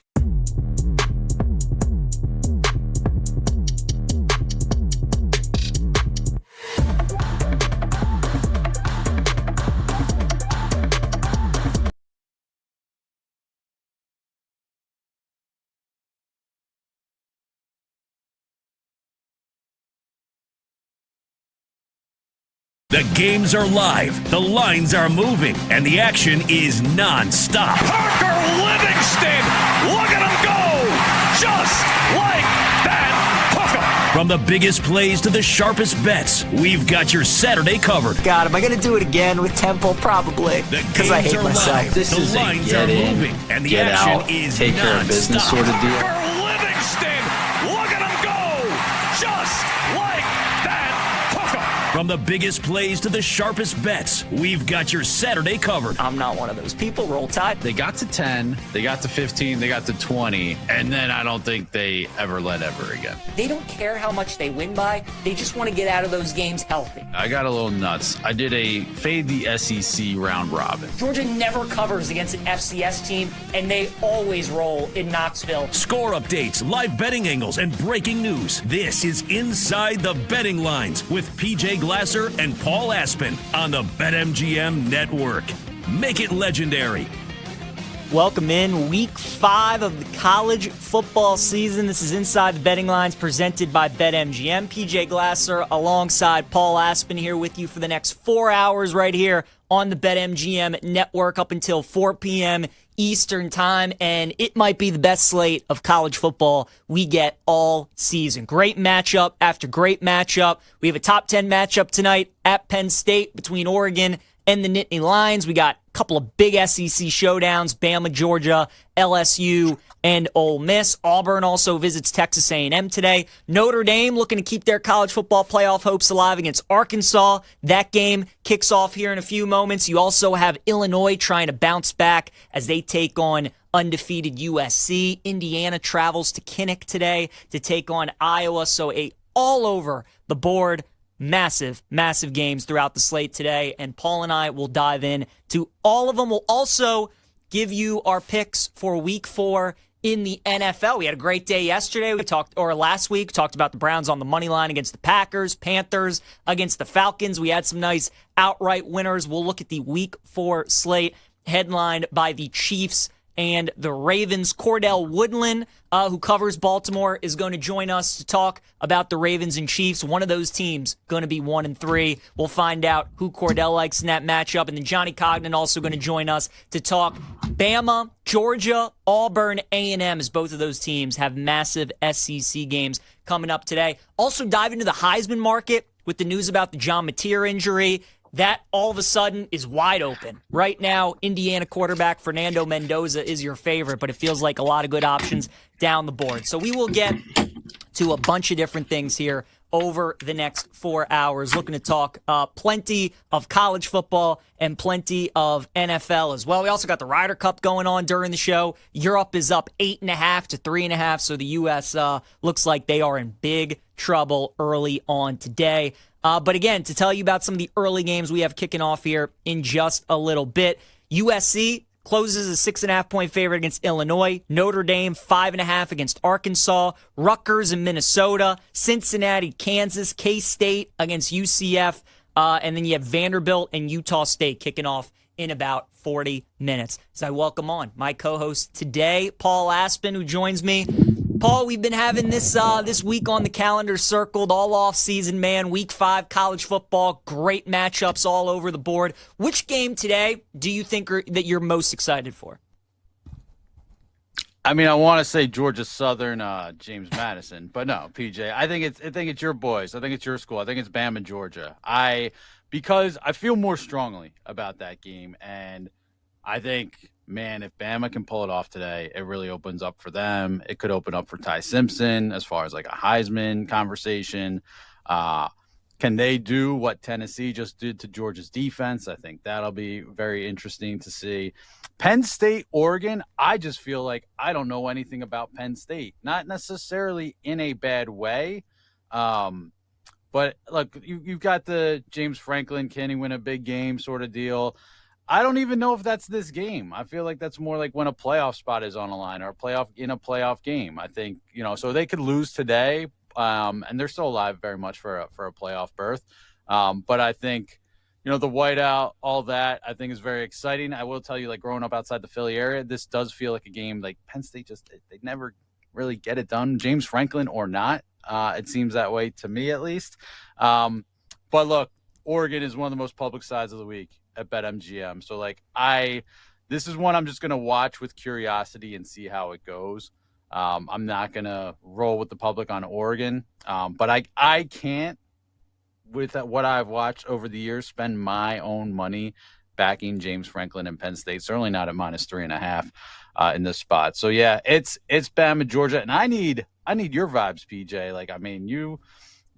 [SPEAKER 1] The games are live, the lines are moving, and the action is non-stop.
[SPEAKER 2] Parker Livingston, look at him go! Just like that, Parker!
[SPEAKER 1] From the biggest plays to the sharpest bets, we've got your Saturday covered.
[SPEAKER 18] God, am I going to do it again with Temple? Probably.
[SPEAKER 1] Because
[SPEAKER 18] I hate myself.
[SPEAKER 1] Live,
[SPEAKER 12] This
[SPEAKER 1] the
[SPEAKER 12] is a
[SPEAKER 1] lines
[SPEAKER 12] get
[SPEAKER 1] are
[SPEAKER 12] in,
[SPEAKER 1] moving, and the
[SPEAKER 12] get
[SPEAKER 1] action
[SPEAKER 12] out,
[SPEAKER 1] is
[SPEAKER 12] take care of business
[SPEAKER 1] non-stop.
[SPEAKER 12] sort of deal.
[SPEAKER 2] Parker Livingston, look at him go! Just like that, Parker!
[SPEAKER 1] From the biggest plays to the sharpest bets, we've got your Saturday covered.
[SPEAKER 18] I'm not one of those people. Roll Tide.
[SPEAKER 19] They got to 10, they got to 15, they got to 20, and then I don't think they ever led ever again.
[SPEAKER 10] They don't care how much they win by. They just want to get out of those games healthy.
[SPEAKER 19] I got a little nuts. I did a fade the SEC round robin.
[SPEAKER 10] Georgia never covers against an FCS team, and they always roll in Knoxville.
[SPEAKER 1] Score updates, live betting angles, and breaking news. This is Inside the Betting Lines with PJ Glasser and Paul Aspen on the BetMGM Network. Make it legendary.
[SPEAKER 18] Welcome in week 5 of the college football season. This is Inside the Betting Lines presented by BetMGM. PJ Glasser alongside Paul Aspen here with you for the next 4 hours right here on the BetMGM Network up until 4 p.m. Eastern time, and it might be the best slate of college football we get all season. Great matchup after great matchup. We have a top 10 matchup tonight at Penn State between Oregon and the Nittany Lions. We got a couple of big SEC showdowns, Bama, Georgia, LSU, and Ole Miss. Auburn also visits Texas A&M today. Notre Dame looking to keep their college football playoff hopes alive against Arkansas. That game kicks off here in a few moments. You also have Illinois trying to bounce back as they take on undefeated USC. Indiana travels to Kinnick today to take on Iowa. So all over the board, massive games throughout the slate today. And Paul and I will dive in to all of them. We'll also give you our picks for week 4 in the NFL. We had a great day yesterday. Last week, talked about the Browns on the money line against the Packers, Panthers against the Falcons. We had some nice outright winners. We'll look at the week 4 slate headlined by the Chiefs and the Ravens. Cordell Woodland, who covers Baltimore, is going to join us to talk about the Ravens and Chiefs. One of those teams going to be 1-3. We'll find out who Cordell likes in that matchup. And then Johnny Cognan also going to join us to talk Bama, Georgia, Auburn, A&M, as both of those teams have massive SEC games coming up today. Also dive into the Heisman market with the news about the John Mateer injury. That all of a sudden is wide open. Right now, Indiana quarterback Fernando Mendoza is your favorite, but it feels like a lot of good options down the board. So we will get to a bunch of different things here over the next 4 hours, looking to talk plenty of college football and plenty of NFL as well. We also got the Ryder Cup going on during the show. Europe is up 8.5 to 3.5, so the U.S. Looks like they are in big trouble early on today. But again, to tell you about some of the early games we have kicking off here in just a little bit. USC closes a 6.5-point favorite against Illinois. Notre Dame 5.5 against Arkansas. Rutgers and Minnesota. Cincinnati, Kansas. K-State against UCF. And then you have Vanderbilt and Utah State kicking off in about 40 minutes. So I welcome on my co-host today, Paul Aspen, who joins me. Paul, we've been having this week on the calendar circled all off season, man. Week 5 college football, great matchups all over the board. Which game today do you think that you're most excited for?
[SPEAKER 19] I mean, I want to say Georgia Southern, James Madison, but no, PJ. I think it's your boys. I think it's your school. I think it's Bama, Georgia. Because I feel more strongly about that game, and I think, man, if Bama can pull it off today, it really opens up for them. It could open up for Ty Simpson as far as like a Heisman conversation. Can they do what Tennessee just did to Georgia's defense? I think that'll be very interesting to see. Penn State, Oregon, I just feel like I don't know anything about Penn State. Not necessarily in a bad way. But look, you've got the James Franklin, can he win a big game sort of deal. I don't even know if that's this game. I feel like that's more like when a playoff spot is on the line or a playoff game. I think, so they could lose today, and they're still alive very much for a playoff berth. But I think, the whiteout, all that, I think is very exciting. I will tell you, like growing up outside the Philly area, this does feel like a game like Penn State they never really get it done, James Franklin or not. It seems that way to me at least. But look, Oregon is one of the most public sides of the week at BetMGM. So this is one I'm just going to watch with curiosity and see how it goes. I'm not going to roll with the public on Oregon. But I can't, with what I've watched over the years, spend my own money backing James Franklin and Penn State. Certainly not at -3.5 in this spot. So yeah, it's Bama, Georgia, and I need your vibes, PJ. Like, I mean, you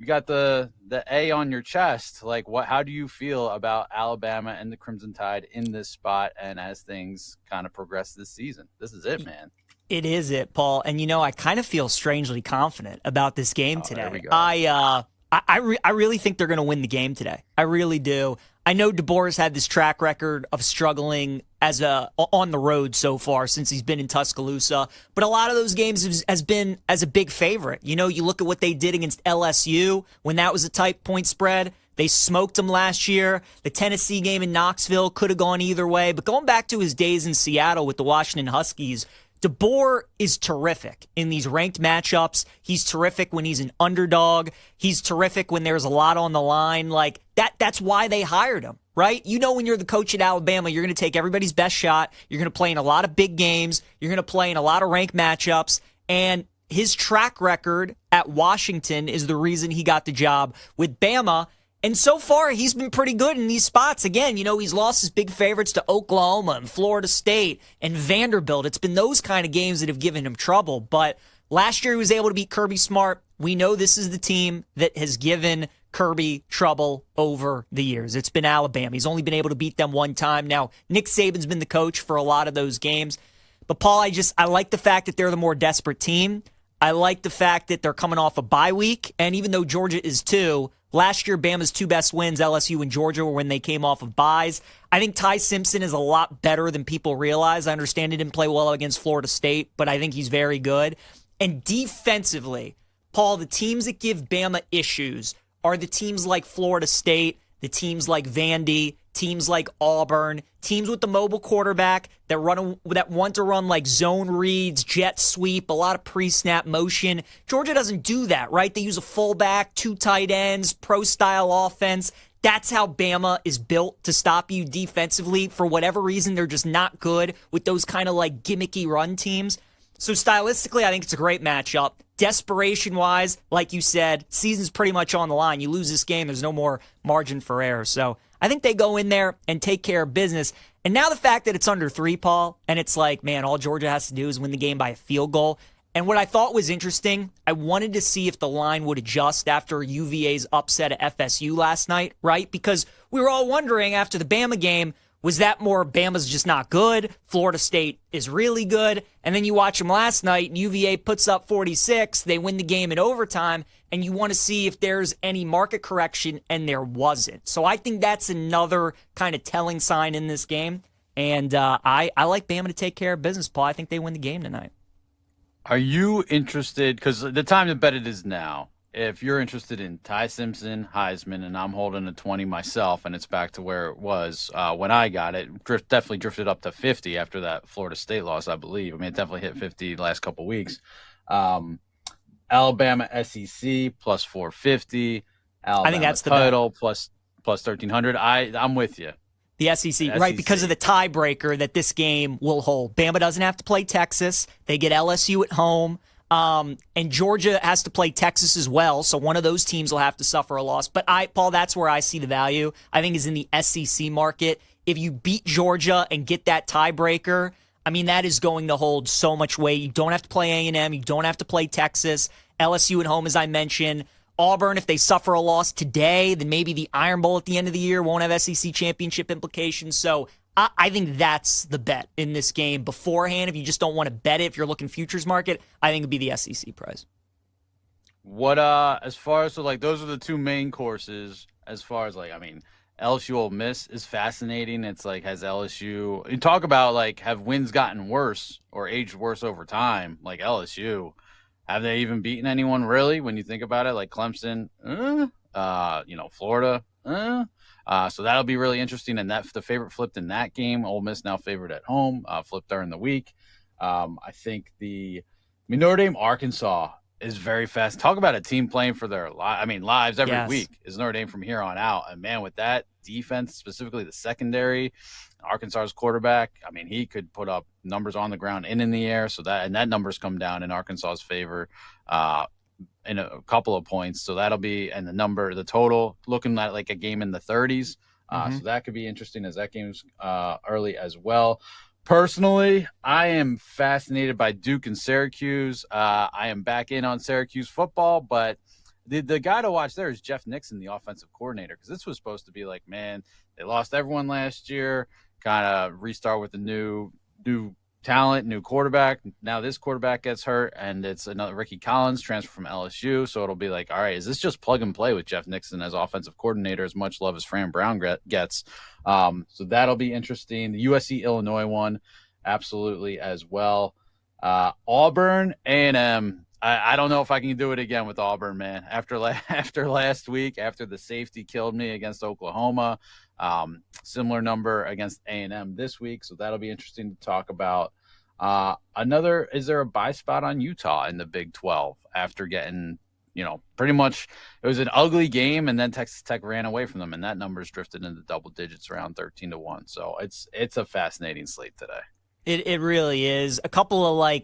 [SPEAKER 19] got the A on your chest. Like, how do you feel about Alabama and the Crimson Tide in this spot and as things kind of progress this season? This is it, man.
[SPEAKER 18] It is it, Paul. And I kind of feel strangely confident about this game today.
[SPEAKER 19] There we go.
[SPEAKER 18] I really think they're going to win the game today. I really do. I know DeBoer's had this track record of struggling on the road so far since he's been in Tuscaloosa, but a lot of those games has been as a big favorite. You look at what they did against LSU when that was a tight point spread. They smoked them last year. The Tennessee game in Knoxville could have gone either way, but going back to his days in Seattle with the Washington Huskies, DeBoer is terrific in these ranked matchups. He's terrific when he's an underdog. He's terrific when there's a lot on the line. Like that's why they hired him, right? When you're the coach at Alabama, you're going to take everybody's best shot. You're going to play in a lot of big games. You're going to play in a lot of ranked matchups. And his track record at Washington is the reason he got the job with Bama. And so far, he's been pretty good in these spots. Again, he's lost his big favorites to Oklahoma and Florida State and Vanderbilt. It's been those kind of games that have given him trouble. But last year, he was able to beat Kirby Smart. We know this is the team that has given Kirby trouble over the years. It's been Alabama. He's only been able to beat them one time. Now, Nick Saban's been the coach for a lot of those games. But, Paul, I like the fact that they're the more desperate team. I like the fact that they're coming off a bye week. And even though Georgia is too, last year, Bama's two best wins, LSU and Georgia, were when they came off of byes. I think Ty Simpson is a lot better than people realize. I understand he didn't play well against Florida State, but I think he's very good. And defensively, Paul, the teams that give Bama issues are the teams like Florida State, the teams like Vandy, teams like Auburn, teams with the mobile quarterback that want to run like zone reads, jet sweep, a lot of pre-snap motion. Georgia doesn't do that, right? They use a fullback, two tight ends, pro-style offense. That's how Bama is built to stop you defensively. For whatever reason, they're just not good with those kind of like gimmicky run teams. So stylistically, I think it's a great matchup. Desperation-wise, like you said, season's pretty much on the line. You lose this game, there's no more margin for error. So I think they go in there and take care of business. And now the fact that it's under 3, Paul, and it's like, man, all Georgia has to do is win the game by a field goal. And what I thought was interesting, I wanted to see if the line would adjust after UVA's upset at FSU last night, right? Because we were all wondering after the Bama game, was that more Bama's just not good, Florida State is really good, and then you watch them last night, and UVA puts up 46, they win the game in overtime, and you want to see if there's any market correction, and there wasn't. So I think that's another kind of telling sign in this game, and I like Bama to take care of business, Paul. I think they win the game tonight.
[SPEAKER 19] Are you interested, because the time to bet it is now, if you're interested in Ty Simpson, Heisman, and I'm holding a 20 myself, and it's back to where it was when I got it, definitely drifted up to 50 after that Florida State loss, I believe. I mean, it definitely hit 50 the last couple weeks. Alabama SEC plus 450. Alabama
[SPEAKER 18] I think that's the
[SPEAKER 19] title plus 1,300. I'm with you.
[SPEAKER 18] The SEC, right, because of the tiebreaker that this game will hold. Bama doesn't have to play Texas. They get LSU at home. And Georgia has to play Texas as well, so one of those teams will have to suffer a loss. But Paul, that's where I see the value. I think is in the SEC market. If you beat Georgia and get that tiebreaker, I mean, that is going to hold so much weight. You don't have to play A&M. You don't have to play Texas. LSU at home, as I mentioned. Auburn, if they suffer a loss today, then maybe the Iron Bowl at the end of the year won't have SEC championship implications. So I think that's the bet in this game beforehand. If you just don't want to bet it, if you're looking futures market, I think it'd be the SEC price.
[SPEAKER 19] What as far as those are the two main courses. As far as LSU Ole Miss is fascinating. It's like, has LSU, you talk about have wins gotten worse or aged worse over time? Like LSU, have they even beaten anyone really? When you think about it, like Clemson, Florida, so that'll be really interesting. And the favorite flipped in that game. Ole Miss now favored at home, flipped during the week. I think Notre Dame, Arkansas is very fast. Talk about a team playing for their lives every week is Notre Dame from here on out. And man, with that defense, specifically the secondary, Arkansas's quarterback, he could put up numbers on the ground and in the air. So that numbers come down in Arkansas's favor. In a couple of points, so that'll be, and the total looking at like a game in the 30s, so that could be interesting as that game's early as well. Personally, I am fascinated by Duke and Syracuse. I am back in on Syracuse football, but the guy to watch there is Jeff Nixon, the offensive coordinator, because this was supposed to be like, man, they lost everyone last year, kind of restart with a new talent, new quarterback. Now this quarterback gets hurt, and it's another Ricky Collins transfer from LSU. So it'll be like, all right, is this just plug and play with Jeff Nixon as offensive coordinator, as much love as Fran Brown gets? So that'll be interesting. The USC Illinois one, absolutely as well. Auburn A&M. I don't know if I can do it again with Auburn, man. After last week, after the safety killed me against Oklahoma, similar number against A&M this week, so that'll be interesting to talk about. Is there a buy spot on Utah in the Big 12 after getting, pretty much it was an ugly game, and then Texas Tech ran away from them, and that number's drifted into double digits around 13-1. So it's a fascinating slate today.
[SPEAKER 18] It really is. A couple of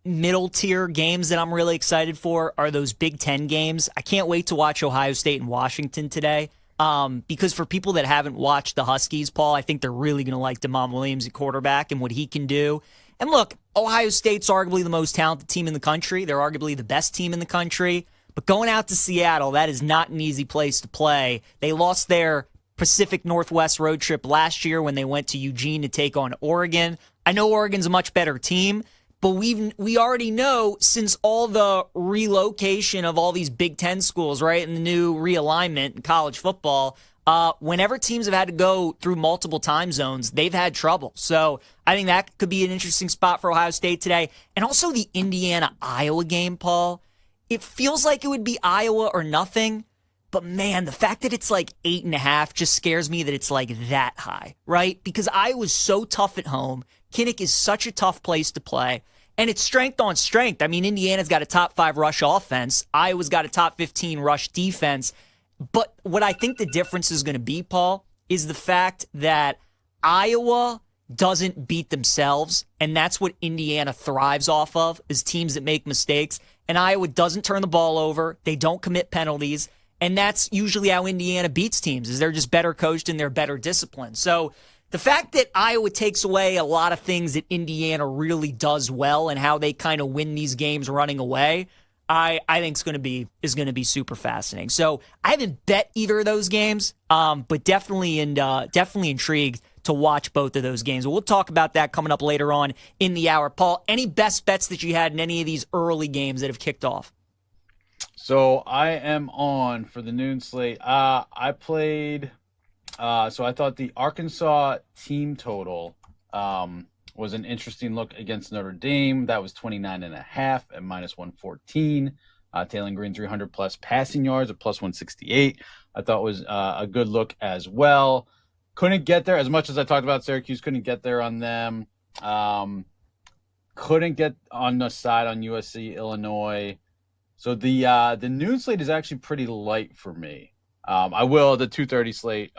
[SPEAKER 18] middle tier games that I'm really excited for are those Big Ten games. I can't wait to watch Ohio State and Washington today. because for people that haven't watched the Huskies, Paul, I think they're really going to like DeMond Williams at quarterback and what he can do. And look, Ohio State's arguably the most talented team in the country. They're arguably the best team in the country. But going out to Seattle, that is not an easy place to play. They lost their Pacific Northwest road trip last year when they went to Eugene to take on Oregon. I know Oregon's a much better team, but we already know since all the relocation of all these Big Ten schools, right, and the new realignment in college football, whenever teams have had to go through multiple time zones, they've had trouble. So I think that could be an interesting spot for Ohio State today. And also the Indiana-Iowa game, Paul. It feels like it would be Iowa or nothing. But man, the fact that it's like 8.5 just scares me that it's like that high, right? Because Iowa's so tough at home. Kinnick is such a tough place to play. And it's strength on strength. I mean, Indiana's got a top 5 rush offense. Iowa's got a top 15 rush defense. But what I think the difference is going to be, Paul, is the fact that Iowa doesn't beat themselves. And that's what Indiana thrives off of, is teams that make mistakes. And Iowa doesn't turn the ball over. They don't commit penalties. And that's usually how Indiana beats teams, is they're just better coached and they're better disciplined. So the fact that Iowa takes away a lot of things that Indiana really does well and how they kind of win these games running away, I think is going to be super fascinating. So I haven't bet either of those games, but definitely intrigued to watch both of those games. We'll talk about that coming up later on in the hour. Paul, any best bets that you had in any of these early games that have kicked off?
[SPEAKER 19] So I am on for the noon slate. I played. So I thought the Arkansas team total was an interesting look against Notre Dame. That was 29.5 at -114. Taylor Green 300 plus passing yards at +168. I thought was a good look as well. Couldn't get there as much as I talked about Syracuse. Couldn't get there on them. Couldn't get on the side on USC, Illinois. So the noon slate is actually pretty light for me. I will the 2:30 slate.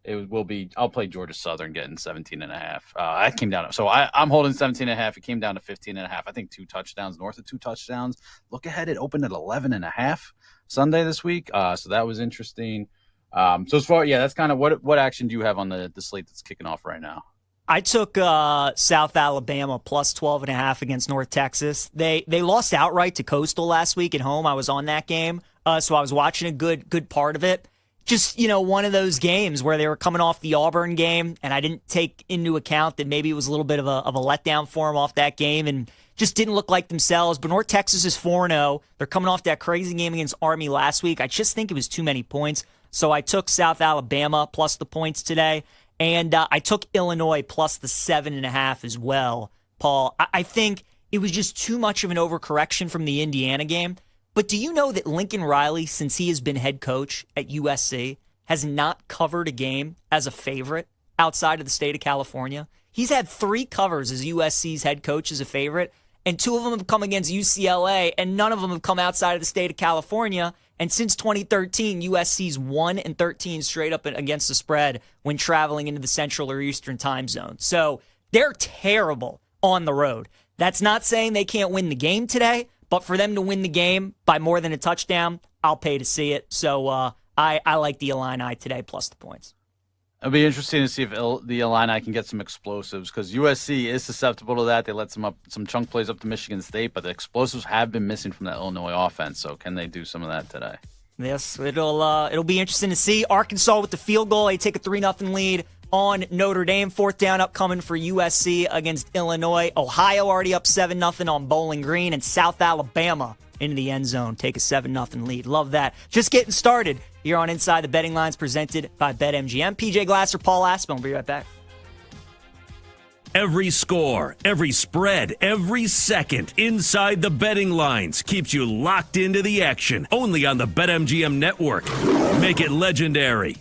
[SPEAKER 19] It will be. I'll play Georgia Southern getting 17.5. That came down. So I'm holding 17.5. It came down to 15.5. I think 2 touchdowns, north of 2 touchdowns. Look ahead. It opened at 11.5 Sunday this week. So that was interesting. So as far, that's kind of what action do you have on the slate that's kicking off right now?
[SPEAKER 18] I took South Alabama plus 12.5 against North Texas. They lost outright to Coastal last week at home. I was on that game, so I was watching a good part of it. Just, one of those games where they were coming off the Auburn game, and I didn't take into account that maybe it was a little bit of a letdown for them off that game, and just didn't look like themselves. But North Texas is 4-0. They're coming off that crazy game against Army last week. I just think it was too many points, so I took South Alabama plus the points today. And I took Illinois plus the 7.5 as well, Paul. I think it was just too much of an overcorrection from the Indiana game. But do you know that Lincoln Riley, since he has been head coach at USC, has not covered a game as a favorite outside of the state of California? He's had 3 covers as USC's head coach as a favorite, and 2 of them have come against UCLA, and none of them have come outside of the state of California. And since 2013, USC's 1-13 straight up against the spread when traveling into the Central or Eastern time zone. So they're terrible on the road. That's not saying they can't win the game today, but for them to win the game by more than a touchdown, I'll pay to see it. So I like the Illini today plus the points.
[SPEAKER 19] It'll be interesting to see if the Illini can get some explosives, because USC is susceptible to that. They let some chunk plays up to Michigan State, but the explosives have been missing from that Illinois offense. So can they do some of that today?
[SPEAKER 18] Yes, it'll be interesting to see. Arkansas with the field goal. They take a 3-0 lead on Notre Dame. 4th down upcoming for USC against Illinois. Ohio already up 7-0 on Bowling Green, and South Alabama into the end zone. Take a 7-0 lead. Love that. Just getting started here on Inside the Betting Lines, presented by BetMGM. PJ Glasser, Paul Aspen. We'll be right back.
[SPEAKER 1] Every score, every spread, every second inside the betting lines keeps you locked into the action. Only on the BetMGM network. Make it legendary.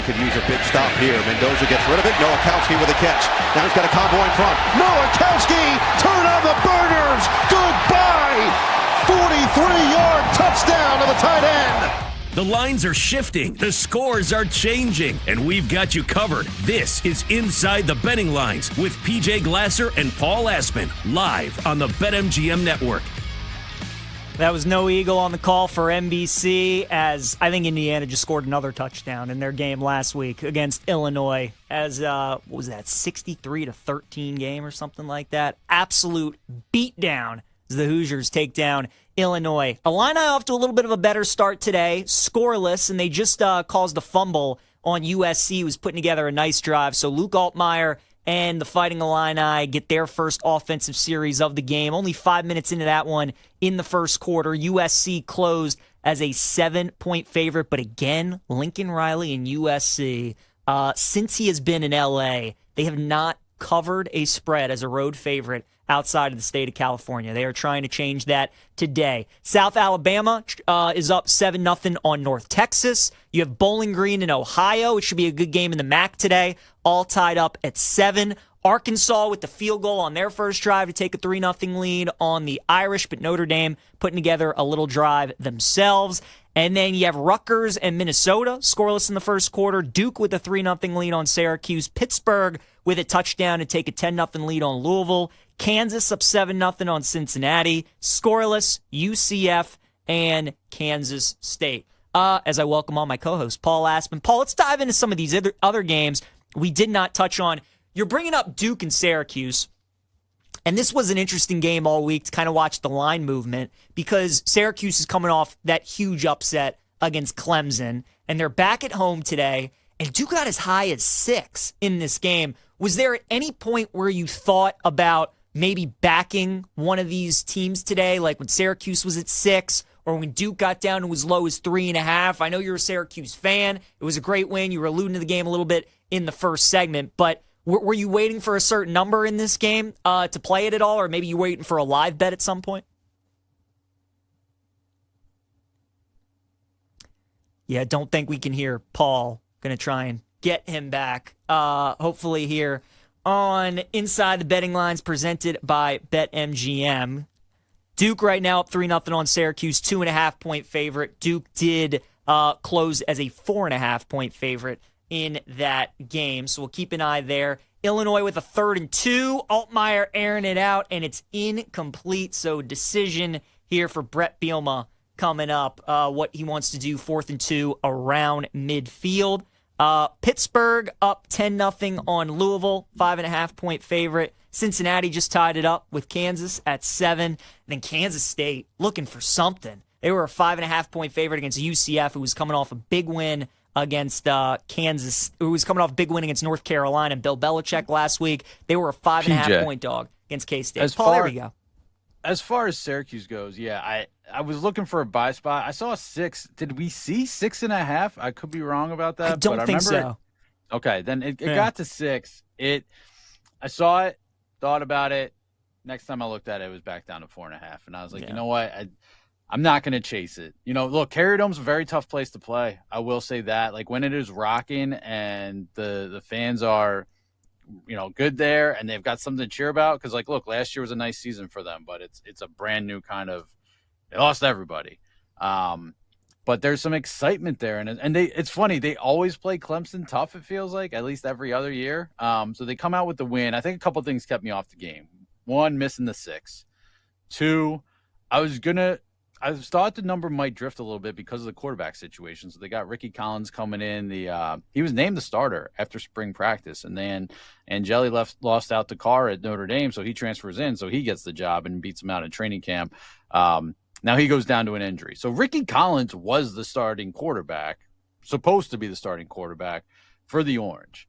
[SPEAKER 20] could use a big stop here. Mendoza gets rid of it. Nowakowski with a catch. Now he's got a combo in front. Nowakowski, turn on the burners. Goodbye. 43-yard touchdown to the tight end.
[SPEAKER 1] The lines are shifting, the scores are changing, and we've got you covered. This is Inside the Betting Lines with PJ Glasser and Paul Aspen, live on the BetMGM Network.
[SPEAKER 18] That was no Eagle on the call for NBC, as I think Indiana just scored another touchdown in their game last week against Illinois as, what was that, 63-13 game or something like that? Absolute beatdown as the Hoosiers take down Illinois. Illini off to a little bit of a better start today, scoreless, and they just caused a fumble on USC, who was putting together a nice drive. So Luke Altmaier and the Fighting Illini get their first offensive series of the game. Only 5 minutes into that one in the first quarter. USC closed as a 7-point favorite, but again, Lincoln Riley and USC, since he has been in LA, they have not covered a spread as a road favorite outside of the state of California. They are trying to change that today. South Alabama is up 7-0 on North Texas. You have Bowling Green in Ohio. It should be a good game in the MAC today. All tied up at 7. Arkansas with the field goal on their first drive to take a 3-0 lead on the Irish, but Notre Dame putting together a little drive themselves. And then you have Rutgers and Minnesota, scoreless in the first quarter. Duke with a 3-0 lead on Syracuse. Pittsburgh with a touchdown to take a 10-0 lead on Louisville. Kansas up 7-0 on Cincinnati. Scoreless, UCF, and Kansas State. As I welcome on my co-host, Paul Aspen. Paul, let's dive into some of these other games we did not touch on. You're bringing up Duke and Syracuse. And this was an interesting game all week to kind of watch the line movement because Syracuse is coming off that huge upset against Clemson, and they're back at home today, and Duke got as high as 6 in this game. Was there at any point where you thought about maybe backing one of these teams today, like when Syracuse was at 6 or when Duke got down to as low as 3.5? I know you're a Syracuse fan. It was a great win. You were alluding to the game a little bit in the first segment, but were you waiting for a certain number in this game to play it at all, or maybe you waiting for a live bet at some point? Yeah, don't think we can hear Paul. Going to try and get him back, hopefully here on Inside the Betting Lines presented by BetMGM. Duke right now up 3-0 on Syracuse, 2.5-point favorite. Duke did close as a 4.5-point favorite in that game, so we'll keep an eye there. Illinois with a 3rd and 2. Altmaier airing it out, and it's incomplete, so decision here for Brett Bielema coming up, what he wants to do, 4th and 2 around midfield. Pittsburgh up 10-0 on Louisville, 5.5-point favorite. Cincinnati just tied it up with Kansas at 7. And then Kansas State looking for something. They were a 5.5-point favorite against UCF, who was coming off a big win against Kansas, who was coming off a big win against North Carolina and Bill Belichick last week. They were a 5.5-point dog against K-State. Paul, there we go.
[SPEAKER 19] As far as Syracuse goes, yeah, I was looking for a buy spot. I saw 6. Did we see 6.5? I could be wrong about that.
[SPEAKER 18] I don't think so.
[SPEAKER 19] Okay, then it got to 6. I saw it, thought about it. Next time I looked at it, it was back down to 4.5. And I was like, you know what? I'm not going to chase it. You know, look, Carrier Dome's a very tough place to play. I will say that. Like, when it is rocking and the fans are, good there and they've got something to cheer about. Because, like, look, last year was a nice season for them, but it's a brand new kind of – they lost everybody. But there's some excitement there. And it's funny. They always play Clemson tough, it feels like, at least every other year. So they come out with the win. I think a couple things kept me off the game. 1, missing the 6. 2, I thought the number might drift a little bit because of the quarterback situation. So they got Ricky Collins coming in. He was named the starter after spring practice, and then Angeli lost out to Carr at Notre Dame, so he transfers in, so he gets the job and beats him out in training camp. Now he goes down to an injury. So Ricky Collins was the starting quarterback, supposed to be the starting quarterback for the Orange.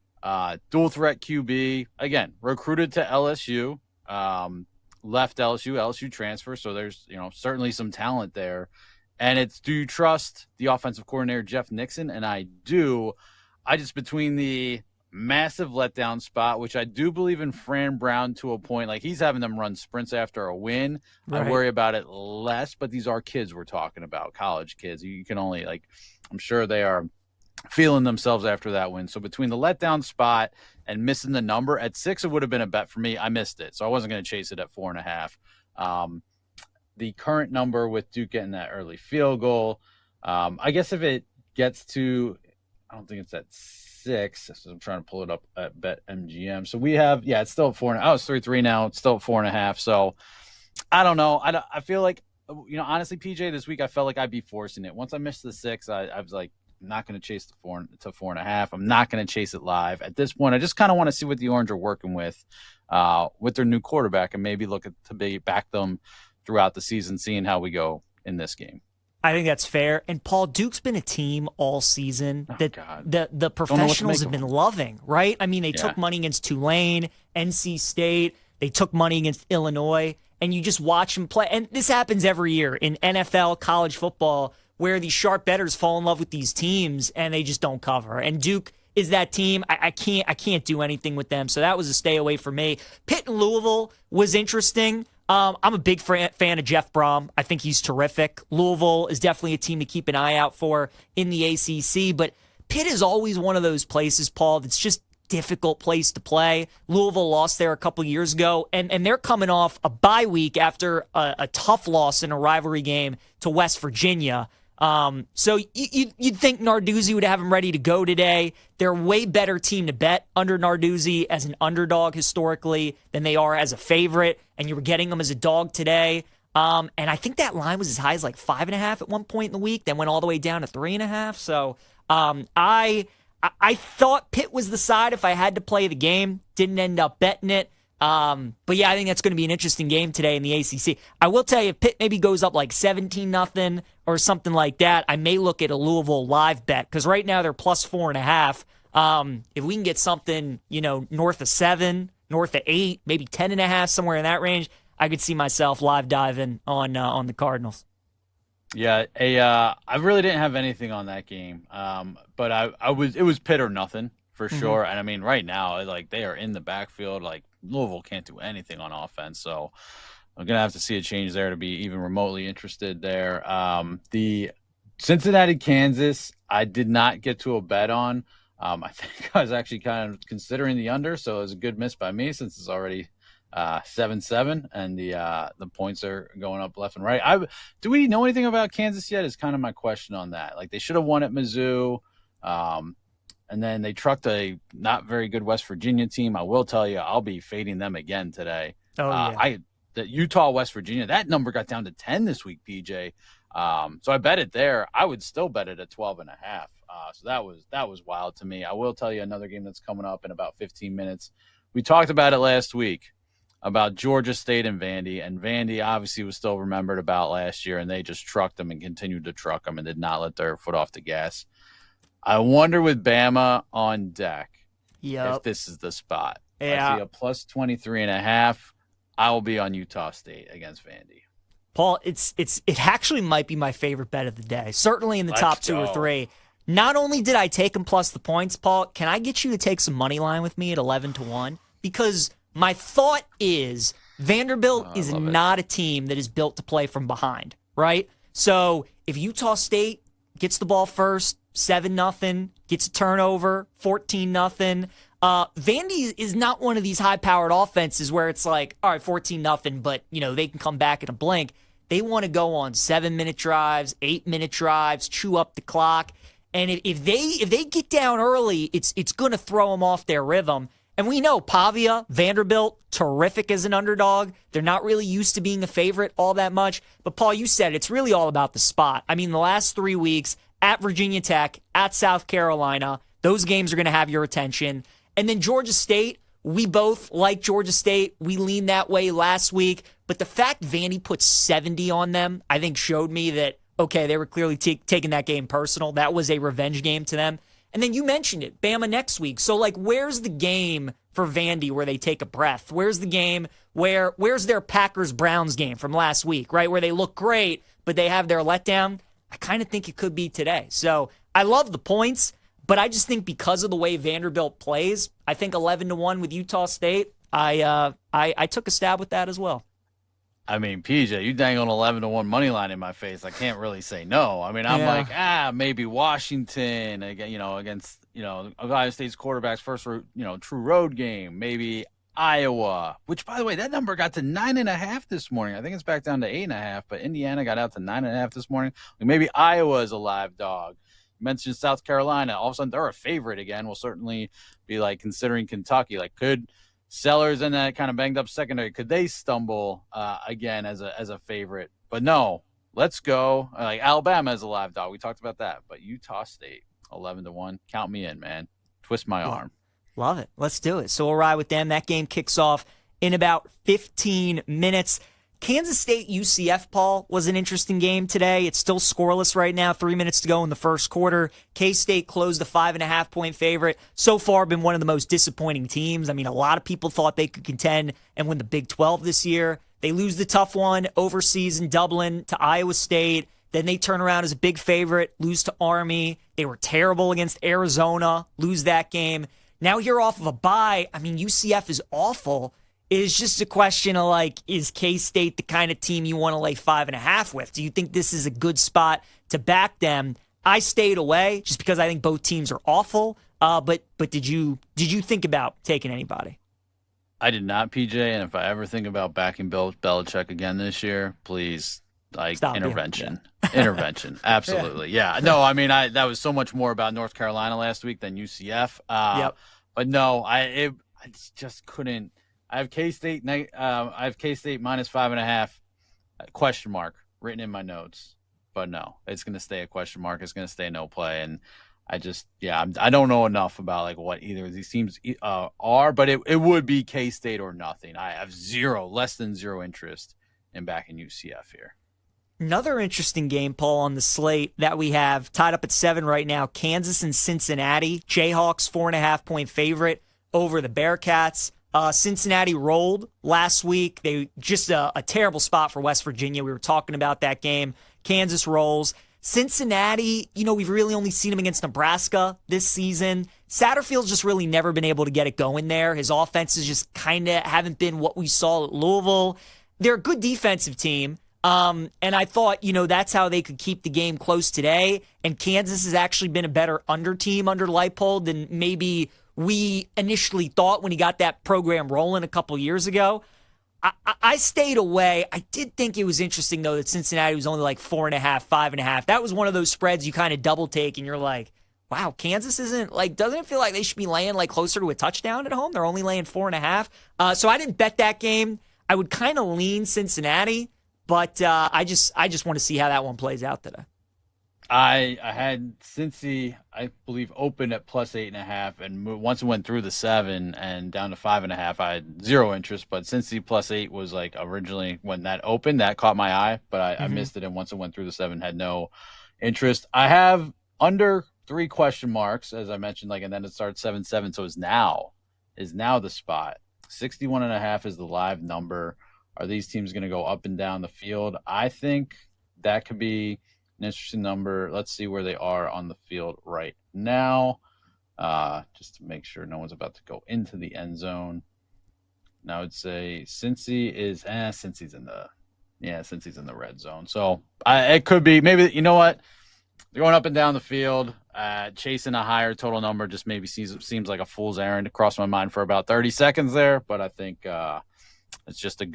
[SPEAKER 19] Dual threat QB, again, recruited to LSU. Left LSU transfer, so there's certainly some talent there. And it's, do you trust the offensive coordinator Jeff Nixon? And I do. I just, between the massive letdown spot, which I do believe in Fran Brown to a point, like he's having them run sprints after a win. Right. I worry about it less, but these are kids we're talking about, college kids. You can only, I'm sure they are feeling themselves after that win. So between the letdown spot and missing the number at 6, it would have been a bet for me. I missed it, so I wasn't going to chase it at 4.5. The current number with Duke getting that early field goal, I guess if it gets to, I don't think it's at 6. So I'm trying to pull it up at BetMGM. So we have, it's still at 4. Oh, it's 3-3 now. It's still at 4.5. So I don't know. I feel like, honestly, PJ, this week I felt like I'd be forcing it. Once I missed the 6, I was like, I'm not going to chase the 4 to 4.5. I'm not going to chase it live at this point. I just kind of want to see what the Orange are working with their new quarterback, and maybe look to back them throughout the season, seeing how we go in this game.
[SPEAKER 18] I think that's fair. And Paul, Duke's been a team all season that the professionals have been loving, right? I mean, they took money against Tulane, NC State. They took money against Illinois, and you just watch them play. And this happens every year in NFL, college football, where these sharp bettors fall in love with these teams and they just don't cover. And Duke is that team. I can't do anything with them. So that was a stay away for me. Pitt and Louisville was interesting. I'm a big fan of Jeff Brom. I think he's terrific. Louisville is definitely a team to keep an eye out for in the ACC. But Pitt is always one of those places, Paul, that's just difficult place to play. Louisville lost there a couple years ago, and they're coming off a bye week after a tough loss in a rivalry game to West Virginia. So you'd think Narduzzi would have them ready to go today. They're a way better team to bet under Narduzzi as an underdog historically than they are as a favorite, and you were getting them as a dog today. And I think that line was as high as like 5.5 at one point in the week, then went all the way down to 3.5. So I thought Pitt was the side if I had to play the game. Didn't end up betting it. But yeah, I think that's going to be an interesting game today in the ACC. I will tell you, if Pitt maybe goes up like 17-0 or something like that, I may look at a Louisville live bet, because right now they're plus 4.5. If we can get something, north of 7, north of 8, maybe 10.5, somewhere in that range, I could see myself live diving on the Cardinals.
[SPEAKER 19] Yeah, I really didn't have anything on that game, but it was Pitt or nothing for sure. And I mean, right now, like, they are in the backfield. Like, Louisville can't do anything on offense, so I'm gonna have to see a change there to be even remotely interested there. The Cincinnati, Kansas, I did not get to a bet on. I think I was actually kind of considering the under, so it was a good miss by me since it's already 7-7 and the points are going up left and right. Do we know anything about Kansas yet? Is kind of my question on that. Like, they should have won at Mizzou. And then they trucked a not very good West Virginia team. I will tell you, I'll be fading them again today. The Utah, West Virginia, that number got down to 10 this week, PJ. So I bet it there. I would still bet it at 12.5. So that was wild to me. I will tell you another game that's coming up in about 15 minutes. We talked about it last week about Georgia State and Vandy obviously was still remembered about last year, and they just trucked them and continued to truck them and did not let their foot off the gas. I wonder with Bama on deck if this is the spot.
[SPEAKER 18] Yeah.
[SPEAKER 19] I see a plus 23.5. I will be on Utah State against Vandy.
[SPEAKER 18] Paul, it actually might be my favorite bet of the day. Certainly in the top 2 or 3. Not only did I take him plus the points, Paul, can I get you to take some money line with me at 11-1? Because my thought is Vanderbilt is not a team that is built to play from behind, right? So if Utah State gets the ball first, 7-0, gets a turnover, 14-0. Vandy is not one of these high-powered offenses where it's like, all right, 14-0, but they can come back in a blink. They want to go on 7-minute drives, 8-minute drives, chew up the clock. And if they get down early, it's going to throw them off their rhythm. And we know Pavia, Vanderbilt, terrific as an underdog. They're not really used to being a favorite all that much. But Paul, you said it's really all about the spot. I mean, the last 3 weeks, at Virginia Tech, at South Carolina, those games are going to have your attention. And then Georgia State, we both like Georgia State. We leaned that way last week. But the fact Vandy put 70 on them, I think showed me that, okay, they were clearly taking that game personal. That was a revenge game to them. And then you mentioned it, Bama next week. So, like, where's the game for Vandy where they take a breath? Where's the game where's their Packers-Browns game from last week, right, where they look great, but they have their letdown? I kind of think it could be today. So I love the points, but I just think because of the way Vanderbilt plays, I think 11-1 with Utah State, I took a stab with that as well.
[SPEAKER 19] I mean, PJ, you dangled 11-1 money line in my face. I can't really say no. I mean, I'm like, maybe Washington again, against, Ohio State's quarterback's first, true road game. Maybe Iowa, which, by the way, that number got to 9.5 this morning. I think it's back down to 8.5, but Indiana got out to 9.5 this morning. Maybe Iowa is a live dog. You mentioned South Carolina. All of a sudden, they're a favorite again. We'll certainly be considering Kentucky. Could Sellers in that kind of banged up secondary, could they stumble again as a favorite? But no, let's go. Alabama is a live dog. We talked about that. But Utah State, 11-1. Count me in, man. Twist my arm.
[SPEAKER 18] Love it. Let's do it. So we'll ride with them. That game kicks off in about 15 minutes. Kansas State UCF, Paul, was an interesting game today. It's still scoreless right now, 3 minutes to go in the first quarter. K-State closed a 5.5-point favorite. So far, been one of the most disappointing teams. I mean, a lot of people thought they could contend and win the Big 12 this year. They lose the tough one overseas in Dublin to Iowa State. Then they turn around as a big favorite, lose to Army. They were terrible against Arizona, lose that game. Now here off of a bye, I mean, UCF is awful. It's just a question of is K-State the kind of team you want to lay 5.5 with? Do you think this is a good spot to back them? I stayed away just because I think both teams are awful. But did you think about taking anybody?
[SPEAKER 19] I did not, PJ. And if I ever think about backing Bill Belichick again this year, please,
[SPEAKER 18] Stop
[SPEAKER 19] intervention. Intervention. Absolutely. Yeah. No, I mean, that was so much more about North Carolina last week than UCF.
[SPEAKER 18] Yep.
[SPEAKER 19] But no, I just couldn't. I have K-State. I have K-State minus 5.5. Question mark written in my notes. But no, it's going to stay a question mark. It's going to stay no play. And I don't know enough about what either of these teams are. But it would be K-State or nothing. I have less than zero interest in backing UCF here.
[SPEAKER 18] Another interesting game, Paul, on the slate that we have tied up at 7 right now. Kansas and Cincinnati. Jayhawks 4.5-point favorite over the Bearcats. Cincinnati rolled last week. They just a terrible spot for West Virginia. We were talking about that game. Kansas rolls. Cincinnati, we've really only seen him against Nebraska this season. Satterfield's just really never been able to get it going there. His offenses just kind of haven't been what we saw at Louisville. They're a good defensive team. And I thought, that's how they could keep the game close today. And Kansas has actually been a better under team under Leipold than maybe we initially thought when he got that program rolling a couple years ago. I stayed away. I did think it was interesting, though, that Cincinnati was only 4.5, 5.5. That was one of those spreads you kind of double take, and you're like, wow, Kansas isn't, doesn't it feel like they should be laying, closer to a touchdown at home? They're only laying 4.5. So I didn't bet that game. I would kind of lean Cincinnati, but I just want to see how that one plays out today.
[SPEAKER 19] I had Cincy, I believe, open at plus 8.5, and once it went through the 7 and down to 5.5, I had zero interest. But Cincy plus 8 was originally when that opened, that caught my eye, but I missed it. And once it went through the 7, had no interest. I have under 3 question marks, as I mentioned, and then it starts 7-7. So is now the spot. 61.5 is the live number. Are these teams going to go up and down the field? I think that could be an interesting number. Let's see where they are on the field right now, just to make sure no one's about to go into the end zone. Now I would say Cincy is Cincy's in the red zone. So it could be maybe, you know what? They're going up and down the field, chasing a higher total number. Just maybe seems like a fool's errand. It crossed my mind for about 30 seconds there, but I think it's a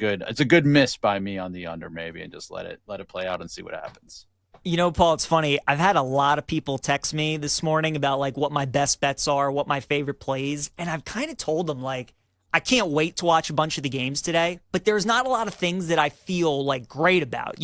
[SPEAKER 19] good miss by me on the under maybe, and just let it play out and see what happens.
[SPEAKER 18] Paul, it's funny. I've had a lot of people text me this morning about what my best bets are, what my favorite plays, and I've kind of told them I can't wait to watch a bunch of the games today, but there's not a lot of things that I feel great about.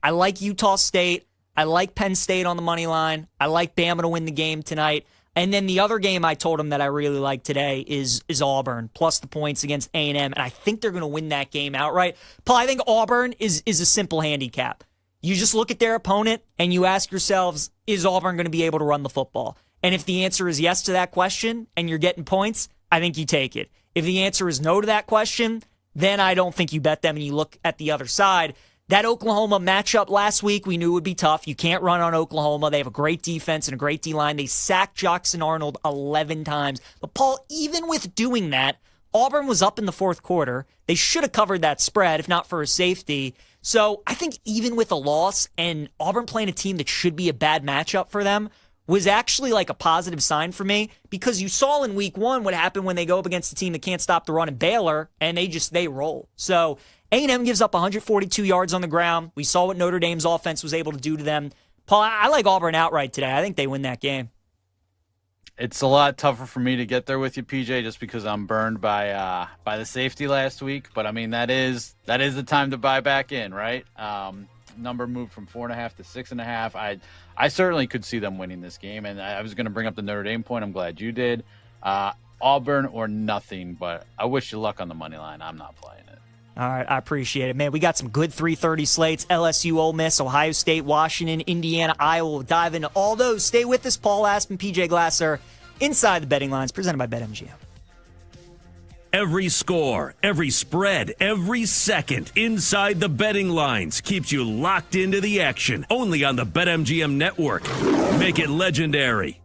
[SPEAKER 18] I like Utah State. I like Penn State on the money line. I like Bama to win the game tonight. And then the other game I told them that I really like today is Auburn, plus the points against A&M, and I think they're going to win that game outright. Paul, I think Auburn is a simple handicap. You just look at their opponent and you ask yourselves, is Auburn going to be able to run the football? And if the answer is yes to that question and you're getting points, I think you take it. If the answer is no to that question, then I don't think you bet them and you look at the other side. That Oklahoma matchup last week, we knew would be tough. You can't run on Oklahoma. They have a great defense and a great D-line. They sacked Jackson Arnold 11 times. But, Paul, even with doing that, Auburn was up in the fourth quarter. They should have covered that spread if not for a safety. So I think even with a loss and Auburn playing a team that should be a bad matchup for them was actually like a positive sign for me, because you saw in week one what happened when they go up against a team that can't stop the run in Baylor, and they roll. So A&M gives up 142 yards on the ground. We saw what Notre Dame's offense was able to do to them. Paul, I like Auburn outright today. I think they win that game.
[SPEAKER 19] It's a lot tougher for me to get there with you, PJ, just because I'm burned by the safety last week. But I mean, that is the time to buy back in, right? Number moved from 4.5 to 6.5. I certainly could see them winning this game, and I was going to bring up the Notre Dame point. I'm glad you did. Auburn or nothing, but I wish you luck on the money line. I'm not playing it.
[SPEAKER 18] All right, I appreciate it, man. We got some good 3:30 slates: LSU, Ole Miss, Ohio State, Washington, Indiana, Iowa. We'll dive into all those. Stay with us. Paul Aspen, PJ Glasser, Inside the Betting Lines, presented by BetMGM.
[SPEAKER 1] Every score, every spread, every second inside the betting lines keeps you locked into the action. Only on the BetMGM network. Make it legendary.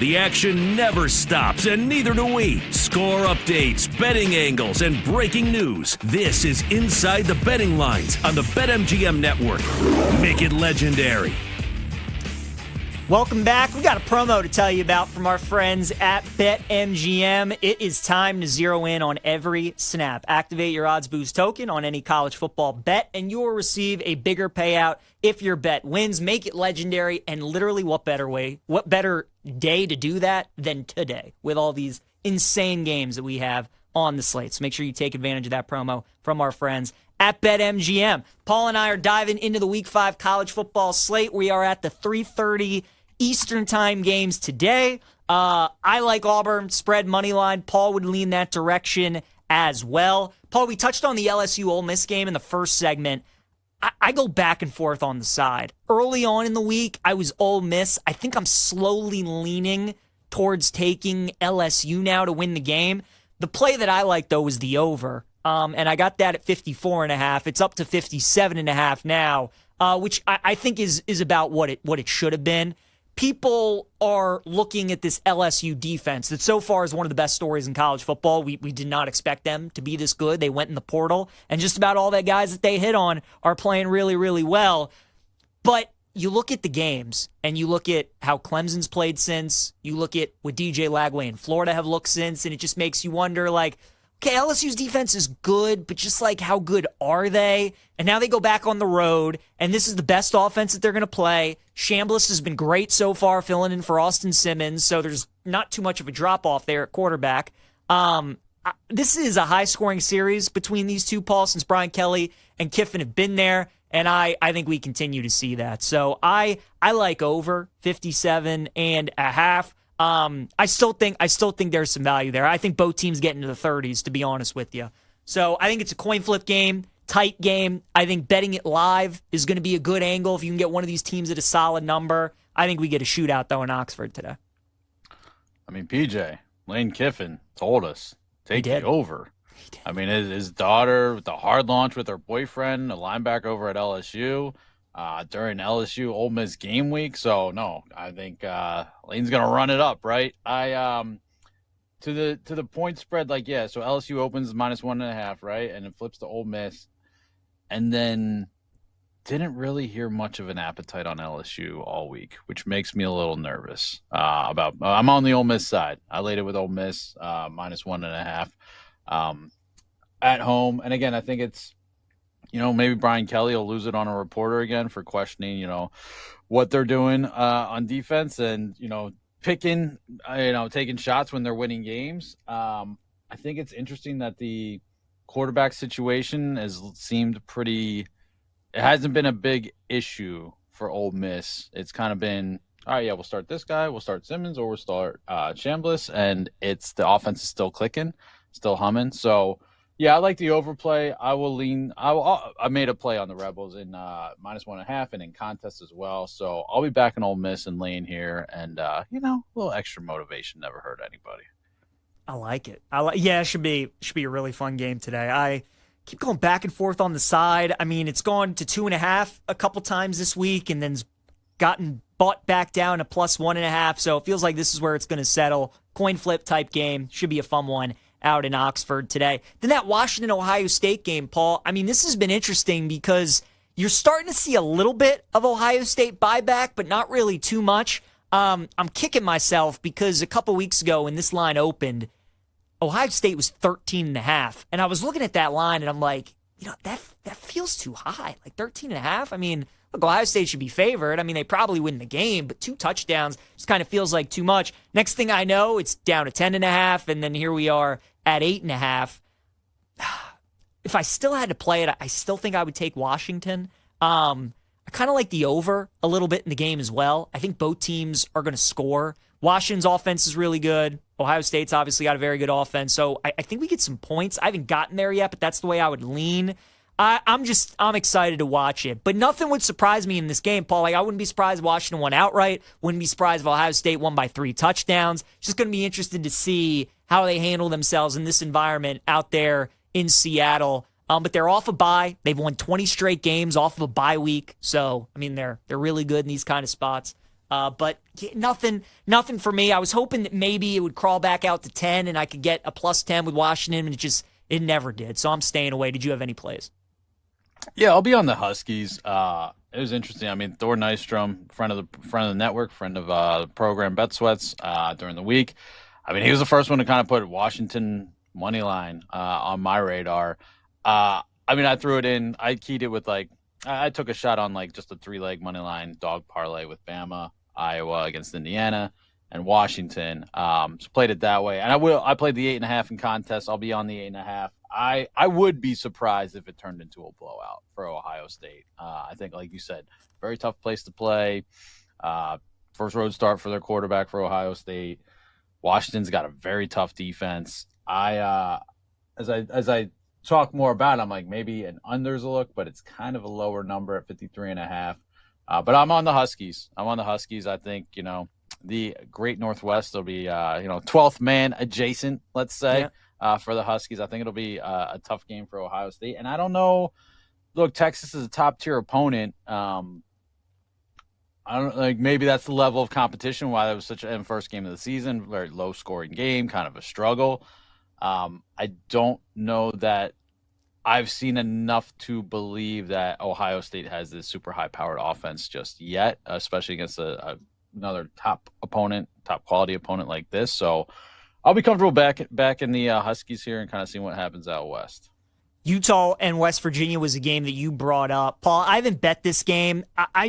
[SPEAKER 1] The action never stops, and neither do we. Score updates, betting angles, and breaking news. This is Inside the Betting Lines on the BetMGM Network. Make it legendary.
[SPEAKER 18] Welcome back. We got a promo to tell you about from our friends at BetMGM. It is time to zero in on every snap. Activate your odds boost token on any college football bet, and you will receive a bigger payout if your bet wins. Make it legendary, and literally what better day to do that than today with all these insane games that we have on the slate. So make sure you take advantage of that promo from our friends at BetMGM. Paul and I are diving into the Week 5 college football slate. We are at the 3:30 Eastern time games today. I like Auburn spread money line. Paul would lean that direction as well. Paul, we touched on the LSU Ole Miss game in the first segment. I go back and forth on the side. Early on in the week, I was Ole Miss. I think I'm slowly leaning towards taking LSU now to win the game. The play that I like, though, was the over. And I got that at 54.5. It's up to 57.5 now, which I think is about what it should have been. People are looking at this LSU defense that so far is one of the best stories in college football. We did not expect them to be this good. They went in the portal, and just about all the guys that they hit on are playing really, really well. But you look at the games, and you look at how Clemson's played since. You look at what DJ Lagway and Florida have looked since, and it just makes you wonder, like, okay, LSU's defense is good, but just like how good are they? And now they go back on the road, and this is the best offense that they're going to play. Chambliss has been great so far, filling in for Austin Simmons, so there's not too much of a drop-off there at quarterback. This is a high-scoring series between these two, Paul, since Brian Kelly and Kiffin have been there, and I think we continue to see that. So I like over 57.5. I still think there's some value there. I think both teams get into the 30s, to be honest with you. So I think it's a coin flip game, tight game. I think betting it live is going to be a good angle if you can get one of these teams at a solid number. I think we get a shootout, though, in Oxford today.
[SPEAKER 19] I mean, PJ, Lane Kiffin told us, take the over. I mean, his daughter with the hard launch with her boyfriend, a linebacker over at LSU, during LSU Ole Miss game week. So no, I think Lane's gonna run it up, right? To the point spread, like, yeah, so LSU opens -1.5, right? And it flips to Ole Miss. And then didn't really hear much of an appetite on LSU all week, which makes me a little nervous about I'm on the Ole Miss side. I laid it with Ole Miss -1.5 at home. And again, I think it's, maybe Brian Kelly will lose it on a reporter again for questioning, what they're doing on defense and, picking, taking shots when they're winning games. I think it's interesting that the quarterback situation has seemed pretty – it hasn't been a big issue for Ole Miss. It's kind of been, all right, yeah, we'll start this guy, we'll start Simmons, or we'll start Chambliss, and it's the offense is still clicking, still humming. So, yeah, I like the overplay. I will lean. I made a play on the Rebels in -1.5 and in contest as well. So I'll be back in Ole Miss and Lane here, and a little extra motivation never hurt anybody.
[SPEAKER 18] I like it. Yeah, it should be a really fun game today. I keep going back and forth on the side. I mean, it's gone to 2.5 a couple times this week, and then gotten bought back down to +1.5. So it feels like this is where it's going to settle. Coin flip type game. Should be a fun one out in Oxford today. Then that Washington-Ohio State game, Paul, I mean, this has been interesting because you're starting to see a little bit of Ohio State buyback, but not really too much. I'm kicking myself because a couple weeks ago when this line opened, Ohio State was 13.5. And I was looking at that line and I'm like, that feels too high. Like 13.5? I mean, look, Ohio State should be favored. I mean, they probably win the game, but 2 touchdowns just kind of feels like too much. Next thing I know, it's down to 10.5, and then here we are at 8.5. If I still had to play it, I still think I would take Washington. I kind of like the over a little bit in the game as well. I think both teams are going to score. Washington's offense is really good. Ohio State's obviously got a very good offense, so I think we get some points. I haven't gotten there yet, but that's the way I would lean. I'm excited to watch it. But nothing would surprise me in this game, Paul. Like, I wouldn't be surprised if Washington won outright. Wouldn't be surprised if Ohio State won by 3 touchdowns. Just going to be interested to see how they handle themselves in this environment out there in Seattle. But they're off a bye. They've won 20 straight games off of a bye week. So, I mean, they're really good in these kind of spots. But nothing for me. I was hoping that maybe it would crawl back out to 10 and I could get a plus 10 with Washington, and it never did. So I'm staying away. Did you have any plays?
[SPEAKER 19] Yeah, I'll be on the Huskies. It was interesting. I mean, Thor Nystrom, friend of the network, friend of the program Bet Sweats during the week. I mean, he was the first one to kind of put Washington money line on my radar. I mean, I threw it in. I keyed it with I took a shot on just a 3-leg money line dog parlay with Bama, Iowa against Indiana, and Washington. So played it that way. And I played the 8.5 in contest. I'll be on the 8.5. I would be surprised if it turned into a blowout for Ohio State. I think, like you said, very tough place to play. First road start for their quarterback for Ohio State. Washington's got a very tough defense. As I talk more about it, I'm like, maybe an under's a look, but it's kind of a lower number at 53.5. But I'm on the Huskies. I think, the Great Northwest will be, 12th man adjacent, let's say, for the Huskies. I think it'll be a tough game for Ohio State. And I don't know. Look, Texas is a top-tier opponent. I don't maybe that's the level of competition why that was such a first game of the season, very low-scoring game, kind of a struggle. I don't know that I've seen enough to believe that Ohio State has this super high-powered offense just yet, especially against another top quality opponent like this. So I'll be comfortable back in the Huskies here and kind of seeing what happens out west.
[SPEAKER 18] Utah and West Virginia was a game that you brought up. Paul, I haven't bet this game. I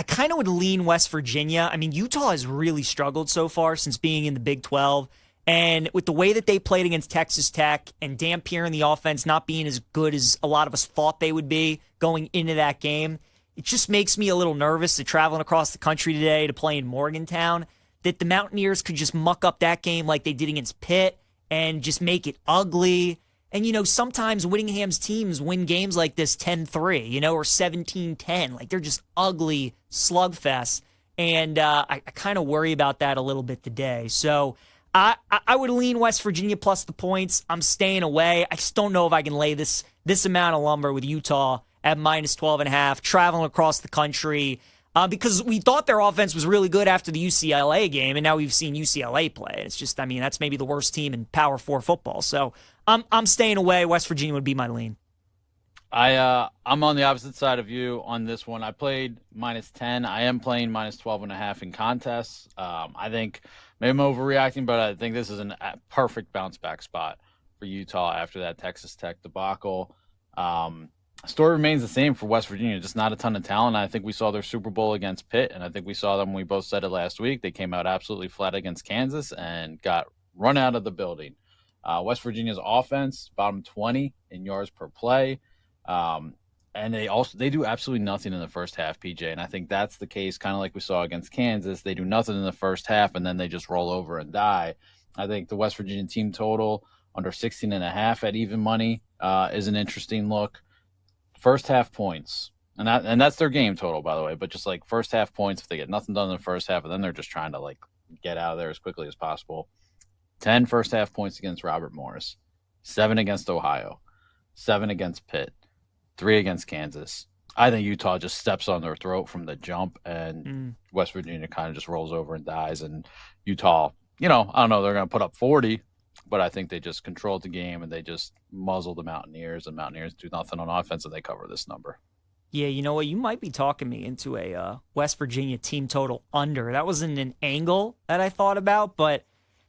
[SPEAKER 18] kind of would lean West Virginia. I mean, Utah has really struggled so far since being in the Big 12. And with the way that they played against Texas Tech and Dampier in the offense not being as good as a lot of us thought they would be going into that game, it just makes me a little nervous that traveling across the country today to play in Morgantown, that the Mountaineers could just muck up that game like they did against Pitt and just make it ugly. And, sometimes Whittingham's teams win games like this 10-3, or 17-10. Like, they're just ugly slugfests. And I kind of worry about that a little bit today. So I would lean West Virginia plus the points. I'm staying away. I just don't know if I can lay this amount of lumber with Utah at minus 12.5, traveling across the country. Because we thought their offense was really good after the UCLA game, and now we've seen UCLA play. It's just, that's maybe the worst team in Power 4 football. So I'm staying away. West Virginia would be my lean.
[SPEAKER 19] I'm on the opposite side of you on this one. I played minus 10. I am playing minus 12.5 in contests. I think maybe I'm overreacting, but I think this is a perfect bounce back spot for Utah after that Texas Tech debacle. Story remains the same for West Virginia, just not a ton of talent. I think we saw their Super Bowl against Pitt, and I think we saw them, we both said it last week, they came out absolutely flat against Kansas and got run out of the building. West Virginia's offense, bottom 20 in yards per play. And they do absolutely nothing in the first half, PJ. And I think that's the case, kind of like we saw against Kansas. They do nothing in the first half, and then they just roll over and die. I think the West Virginia team total under 16.5 at even money is an interesting look. First half points, and that's their game total, by the way. But just first half points, if they get nothing done in the first half, and then they're just trying to get out of there as quickly as possible. 10 first half points against Robert Morris, 7 against Ohio, 7 against Pitt, 3 against Kansas. I think Utah just steps on their throat from the jump, and West Virginia kind of just rolls over and dies. And Utah, I don't know, they're going to put up 40. But I think they just controlled the game and they just muzzled the Mountaineers, and Mountaineers do nothing on offense and they cover this number.
[SPEAKER 18] Yeah, you know what? You might be talking me into a West Virginia team total under. That wasn't an angle that I thought about, but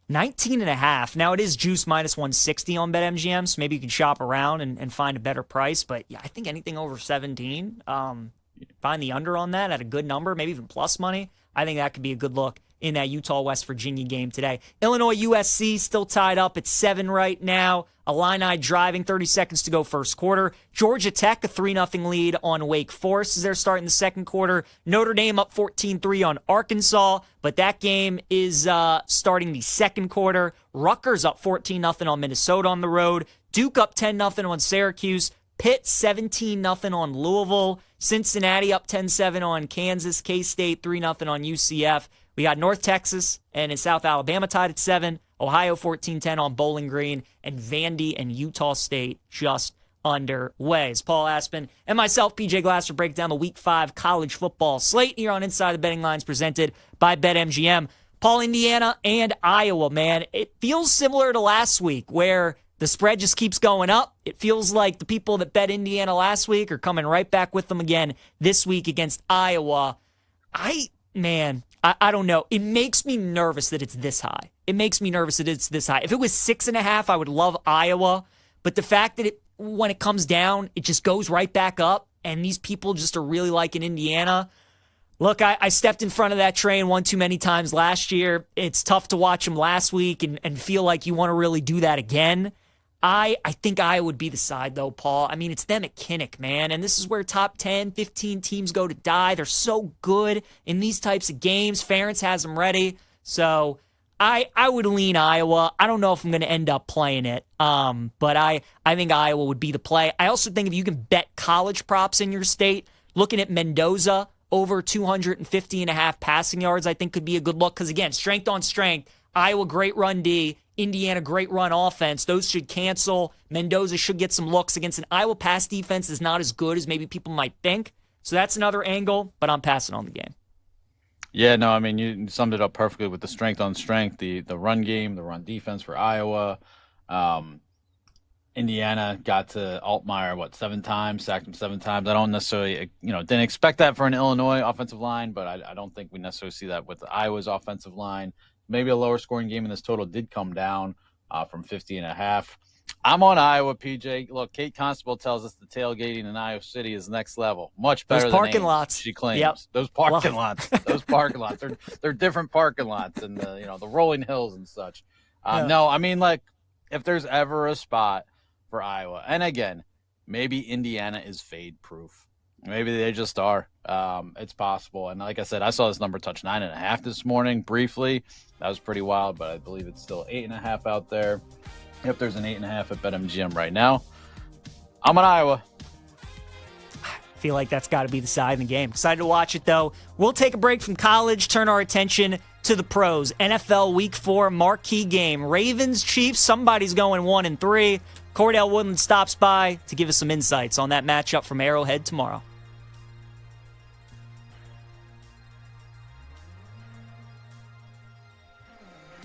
[SPEAKER 18] 19.5. Now it is juice minus 160 on BetMGM, so maybe you can shop around and find a better price. But yeah, I think anything over 17, find the under on that at a good number, maybe even plus money. I think that could be a good look in that Utah-West Virginia game today. Illinois-USC still tied up at 7 right now. Illini driving, 30 seconds to go first quarter. Georgia Tech, a 3-0 lead on Wake Forest as they're starting the second quarter. Notre Dame up 14-3 on Arkansas, but that game is starting the second quarter. Rutgers up 14-0 on Minnesota on the road. Duke up 10-0 on Syracuse. Pitt 17-0 on Louisville. Cincinnati up 10-7 on Kansas. K-State 3-0 on UCF. We got North Texas and in South Alabama tied at 7. Ohio 14-10 on Bowling Green. And Vandy and Utah State just underway. As Paul Aspen and myself, PJ Glasser, break down the Week 5 college football slate here on Inside the Betting Lines presented by BetMGM. Paul, Indiana and Iowa, man, it feels similar to last week where the spread just keeps going up. It feels like the people that bet Indiana last week are coming right back with them again this week against Iowa. I don't know. It makes me nervous that it's this high. It makes me nervous that it's this high. If it was 6.5, I would love Iowa. But the fact that when it comes down, it just goes right back up, and these people just are really liking Indiana. Look, I stepped in front of that train one too many times last year. It's tough to watch them last week and feel like you want to really do that again. I think Iowa would be the side, though, Paul. I mean, it's them at Kinnick, man. And this is where top 10, 15 teams go to die. They're so good in these types of games. Ferentz has them ready. So I would lean Iowa. I don't know if I'm going to end up playing it, but I think Iowa would be the play. I also think if you can bet college props in your state, looking at Mendoza over 250.5 passing yards, I think could be a good look. Because, again, strength on strength. Iowa, great run D. Indiana, great run offense. Those should cancel. Mendoza should get some looks against an Iowa pass defense is not as good as maybe people might think. So that's another angle, but I'm passing on the game.
[SPEAKER 19] Yeah, no, I mean, you summed it up perfectly with the strength on strength, the run game, the run defense for Iowa. Indiana got to Altmaier, 7 times, sacked him 7 times. I don't necessarily, didn't expect that for an Illinois offensive line, but I don't think we necessarily see that with Iowa's offensive line. Maybe a lower scoring game in this total did come down from 50.5. I'm on Iowa, PJ. Look, Kate Constable tells us the tailgating in Iowa City is next level. Much better
[SPEAKER 18] those parking
[SPEAKER 19] than Ames,
[SPEAKER 18] lots.
[SPEAKER 19] she claims.
[SPEAKER 18] Yep.
[SPEAKER 19] Those parking lots. Those parking lots. They're different parking lots and the rolling hills and such. No, I mean, like, if there's ever a spot for Iowa, and again, maybe Indiana is fade proof. Maybe they just are. It's possible. And like I said, I saw this number touch 9.5 this morning briefly. That was pretty wild, but I believe it's still 8.5 out there. If there's an 8.5 at BetMGM right now, I'm on Iowa.
[SPEAKER 18] I feel like that's got to be the side in the game. Excited to watch it, though. We'll take a break from college, turn our attention to the pros. NFL Week 4 marquee game. Ravens, Chiefs, somebody's going 1-3. Cordell Woodland stops by to give us some insights on that matchup from Arrowhead tomorrow.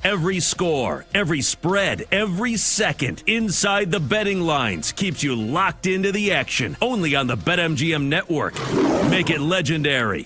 [SPEAKER 1] Every score, every spread, every second inside the betting lines keeps you locked into the action. Only on the BetMGM network. Make it legendary.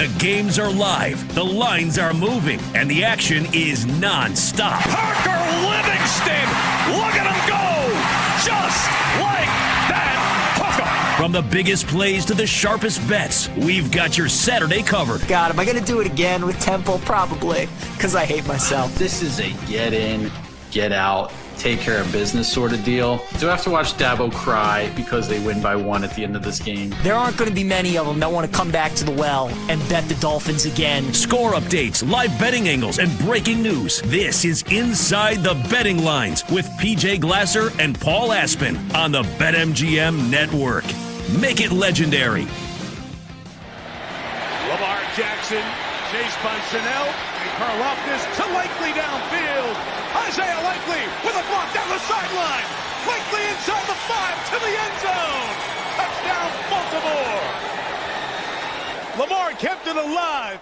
[SPEAKER 1] The games are live, the lines are moving, and the action is non-stop.
[SPEAKER 2] Parker Livingston, look at him go! Just like that, Parker!
[SPEAKER 1] From the biggest plays to the sharpest bets, we've got your Saturday covered.
[SPEAKER 18] God, am I going to do it again with Temple? Probably, because I hate myself.
[SPEAKER 12] This is a get in, get out, take care of business sort of deal. Do I have to watch Dabo cry because they win by 1 at the end of this game?
[SPEAKER 18] There aren't going to be many of them that want to come back to the well and bet the Dolphins again.
[SPEAKER 1] Score updates, live betting angles, and breaking news. This is Inside the Betting Lines with PJ Glasser and Paul Aspen on the BetMGM Network. Make it legendary.
[SPEAKER 2] Lamar Jackson, chased by Chanel, and Karlaftis to Likely downfield. Isaiah Likely with a block down the sideline. Likely inside the 5 to the end zone. Touchdown, Baltimore. Lamar kept it alive.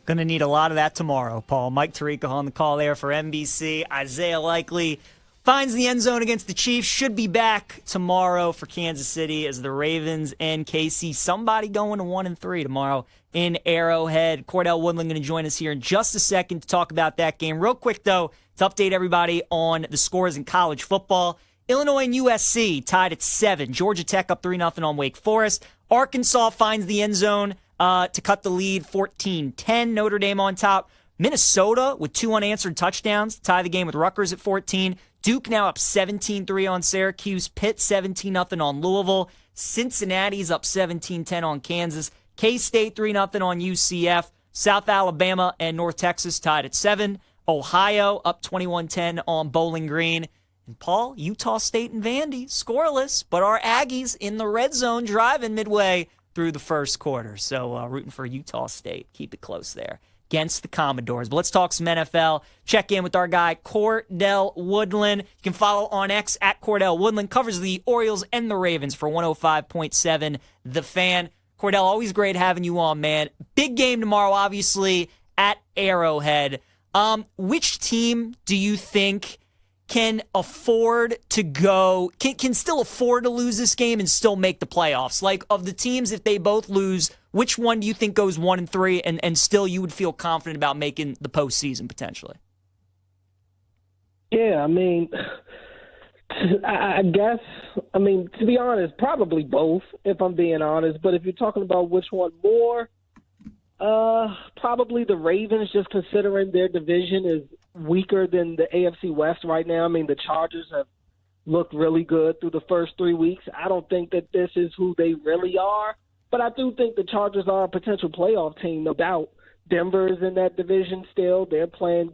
[SPEAKER 18] Going to need a lot of that tomorrow, Paul. Mike Tirico on the call there for NBC. Isaiah Likely finds the end zone against the Chiefs. Should be back tomorrow for Kansas City as the Ravens and KC. Somebody going to 1-3 tomorrow in Arrowhead. Cordell Woodland going to join us here in just a second to talk about that game. Real quick, though, to update everybody on the scores in college football. Illinois and USC tied at 7. Georgia Tech up 3-0 on Wake Forest. Arkansas finds the end zone to cut the lead 14-10. Notre Dame on top. Minnesota with 2 unanswered touchdowns to tie the game with Rutgers at 14. Duke now up 17-3 on Syracuse. Pitt 17-0 on Louisville. Cincinnati's up 17-10 on Kansas. K-State 3-0 on UCF. South Alabama and North Texas tied at 7. Ohio up 21-10 on Bowling Green. And Paul, Utah State and Vandy scoreless, but our Aggies in the red zone driving midway through the first quarter. So rooting for Utah State. Keep it close there against the Commodores. But let's talk some NFL. Check in with our guy, Cordell Woodland. You can follow on X at Cordell Woodland. Covers the Orioles and the Ravens for 105.7 The Fan. Cordell, always great having you on, man. Big game tomorrow, obviously, at Arrowhead. Which team do you think can afford to go, can still afford to lose this game and still make the playoffs? Like, of the teams, if they both lose, which one do you think goes 1-3 and still you would feel confident about making the postseason potentially?
[SPEAKER 21] Yeah, I mean, I guess, I mean, to be honest, probably both, if I'm being honest. But if you're talking about which one more, probably the Ravens, just considering their division is weaker than the AFC West right now. I mean, the Chargers have looked really good through the first 3 weeks. I don't think that this is who they really are, but I do think the Chargers are a potential playoff team, no doubt. Denver's in that division still. They're playing,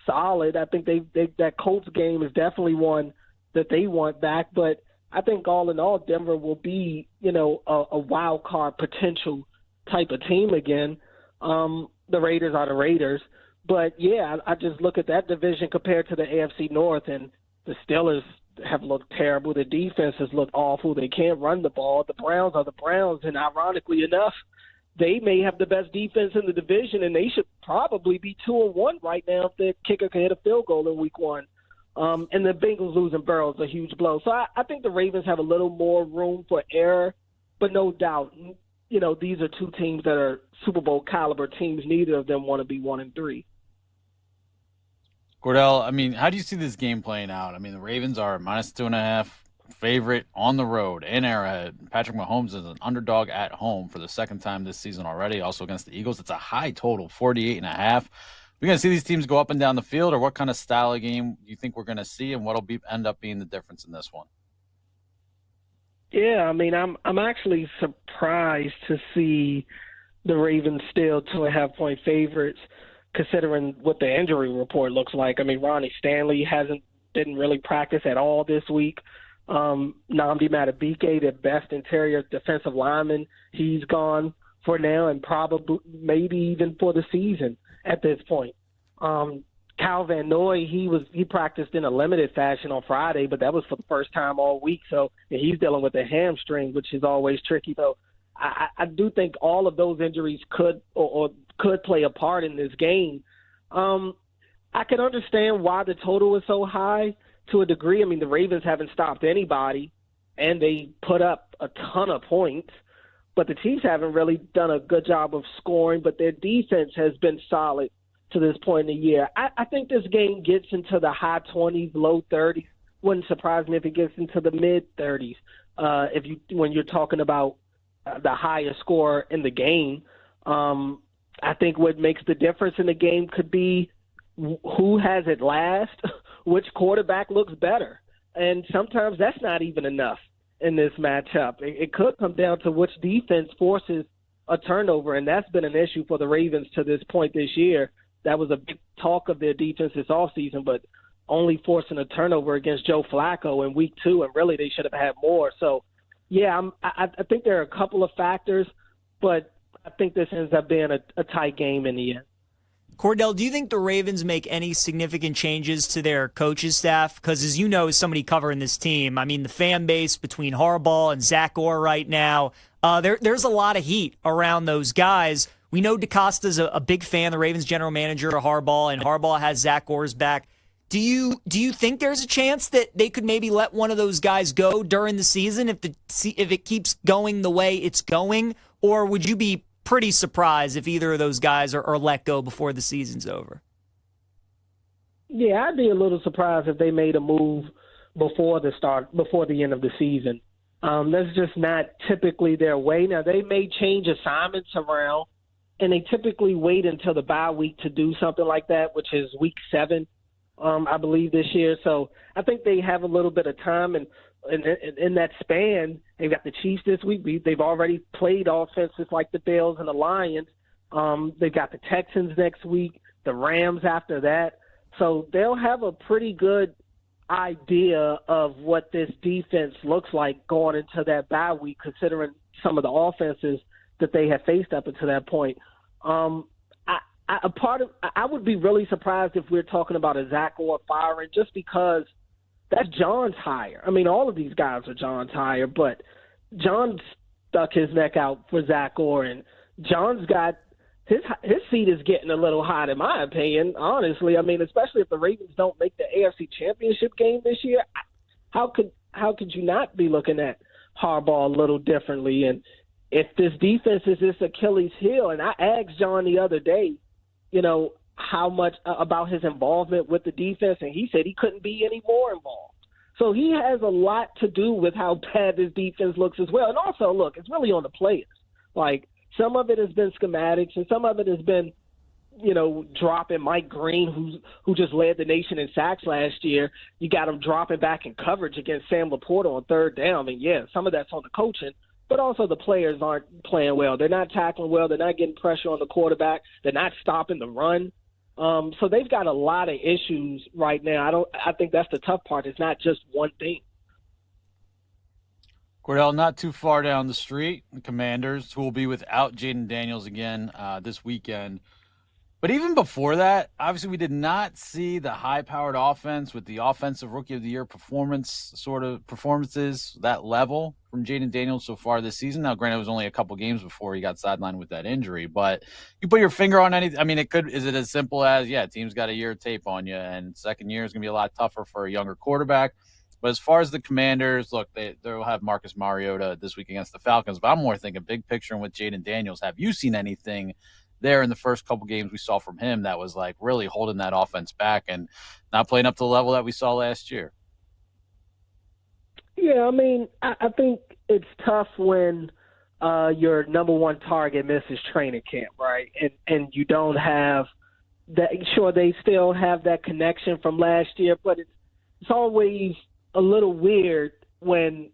[SPEAKER 21] solid. I think that Colts game is definitely one that they want back, but I think all in all, Denver will be, a wild card potential type of team again. The Raiders are the Raiders. But, yeah, I just look at that division compared to the AFC North, and the Steelers have looked terrible. The defense has looked awful. They can't run the ball. The Browns are the Browns, and ironically enough, they may have the best defense in the division, and they should probably be 2-1 right now if their kicker can hit a field goal in week 1. And the Bengals losing Burrow is a huge blow. So I think the Ravens have a little more room for error, but no doubt, these are two teams that are Super Bowl caliber teams. Neither of them want to be 1-3.
[SPEAKER 19] Cordell, I mean, how do you see this game playing out? I mean, the Ravens are -2.5 favorite on the road in Arrowhead. Patrick Mahomes is an underdog at home for the second time this season already, also against the Eagles. It's a high total, 48.5. We're going to see these teams go up and down the field, or what kind of style of game do you think we're going to see, and what'll end up being the difference in this one?
[SPEAKER 21] Yeah, I mean, I'm actually surprised to see the Ravens still 2.5-point favorites, considering what the injury report looks like. I mean, Ronnie Stanley didn't really practice at all this week. Nnamdi Madubuike, the best interior defensive lineman, he's gone for now and probably maybe even for the season at this point. Kyle Van Noy, he practiced in a limited fashion on Friday, but that was for the first time all week. So he's dealing with a hamstring, which is always tricky. So I do think all of those injuries could play a part in this game. I can understand why the total is so high to a degree. I mean, the Ravens haven't stopped anybody, and they put up a ton of points. but the Chiefs haven't really done a good job of scoring, but their defense has been solid to this point in the year. I think this game gets into the high 20s, low 30s. Wouldn't surprise me if it gets into the mid 30s when you're talking about the highest score in the game. I think what makes the difference in the game could be who has it last, which quarterback looks better. And sometimes that's not even enough in this matchup. It could come down to which defense forces a turnover, and that's been an issue for the Ravens to this point this year. That was a big talk of their defense this offseason, but only forcing a turnover against Joe Flacco in week 2, and really they should have had more. So, yeah, I think there are a couple of factors, but I think this ends up being a tight game in the end.
[SPEAKER 18] Cordell, do you think the Ravens make any significant changes to their coaches staff? Because as you know, as somebody covering this team, I mean, the fan base between Harbaugh and Zach Orr right now, there's a lot of heat around those guys. We know DeCosta's a big fan, the Ravens general manager of Harbaugh, and Harbaugh has Zach Orr's back. Do you think there's a chance that they could maybe let one of those guys go during the season if it keeps going the way it's going? Or would you be pretty surprised if either of those guys are let go before the season's over?
[SPEAKER 21] Yeah, I'd be a little surprised if they made a move before the end of the season. That's just not typically their way. Now, they may change assignments around, and they typically wait until the bye week to do something like that, which is week 7, I believe, this year. So I think they have a little bit of time, and in that span, they've got the Chiefs this week. They've already played offenses like the Bills and the Lions. They've got the Texans next week, the Rams after that. So they'll have a pretty good idea of what this defense looks like going into that bye week, considering some of the offenses that they have faced up until that point. I would be really surprised if we're talking about a Zach Orr firing, just because that's John's hire. I mean, all of these guys are John's hire, but John stuck his neck out for Zach Orr, and John's got his seat is getting a little hot, in my opinion, honestly. I mean, especially if the Ravens don't make the AFC Championship game this year, how could you not be looking at Harbaugh a little differently? And if this defense is this Achilles heel, and I asked John the other day, how much about his involvement with the defense, and he said he couldn't be any more involved. So he has a lot to do with how bad this defense looks as well. And also, look, it's really on the players. Like, some of it has been schematics, and some of it has been, dropping Mike Green, who just led the nation in sacks last year. You got him dropping back in coverage against Sam Laporta on 3rd down. I mean, yeah, some of that's on the coaching, but also the players aren't playing well. They're not tackling well. They're not getting pressure on the quarterback. They're not stopping the run. So they've got a lot of issues right now. I think that's the tough part. It's not just one thing.
[SPEAKER 19] Cordell, not too far down the street, the Commanders, who will be without Jaden Daniels again this weekend. But even before that, obviously we did not see the high-powered offense with the Offensive Rookie of the Year performances, that level from Jaden Daniels so far this season. Now, granted, it was only a couple games before he got sidelined with that injury, but you put your finger on anything. I mean, is it as simple as, team's got a year of tape on you, and second year is going to be a lot tougher for a younger quarterback. But as far as the Commanders, look, they'll have Marcus Mariota this week against the Falcons, but I'm more thinking big picture with Jaden Daniels. Have you seen anything there in the first couple games we saw from him that was like really holding that offense back and not playing up to the level that we saw last year?
[SPEAKER 21] Yeah, I mean, I think it's tough when your number one target misses training camp, right? And you don't have that. Sure, they still have that connection from last year, but it's always a little weird when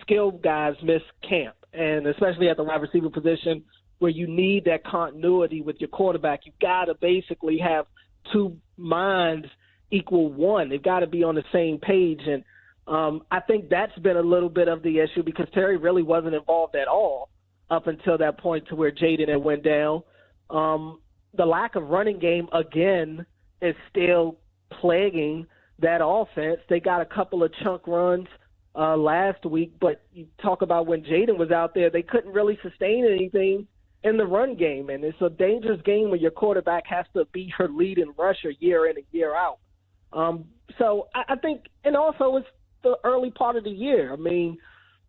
[SPEAKER 21] skilled guys miss camp, and especially at the wide receiver position, where you need that continuity with your quarterback. You've got to basically have two minds equal one. They've got to be on the same page. And I think that's been a little bit of the issue, because Terry really wasn't involved at all up until that point to where Jaden had went down. The lack of running game, again, is still plaguing that offense. They got a couple of chunk runs last week, but you talk about when Jaden was out there, they couldn't really sustain anything in the run game, and it's a dangerous game when your quarterback has to be your leading rusher year in and year out. So I think, and also it's the early part of the year. I mean,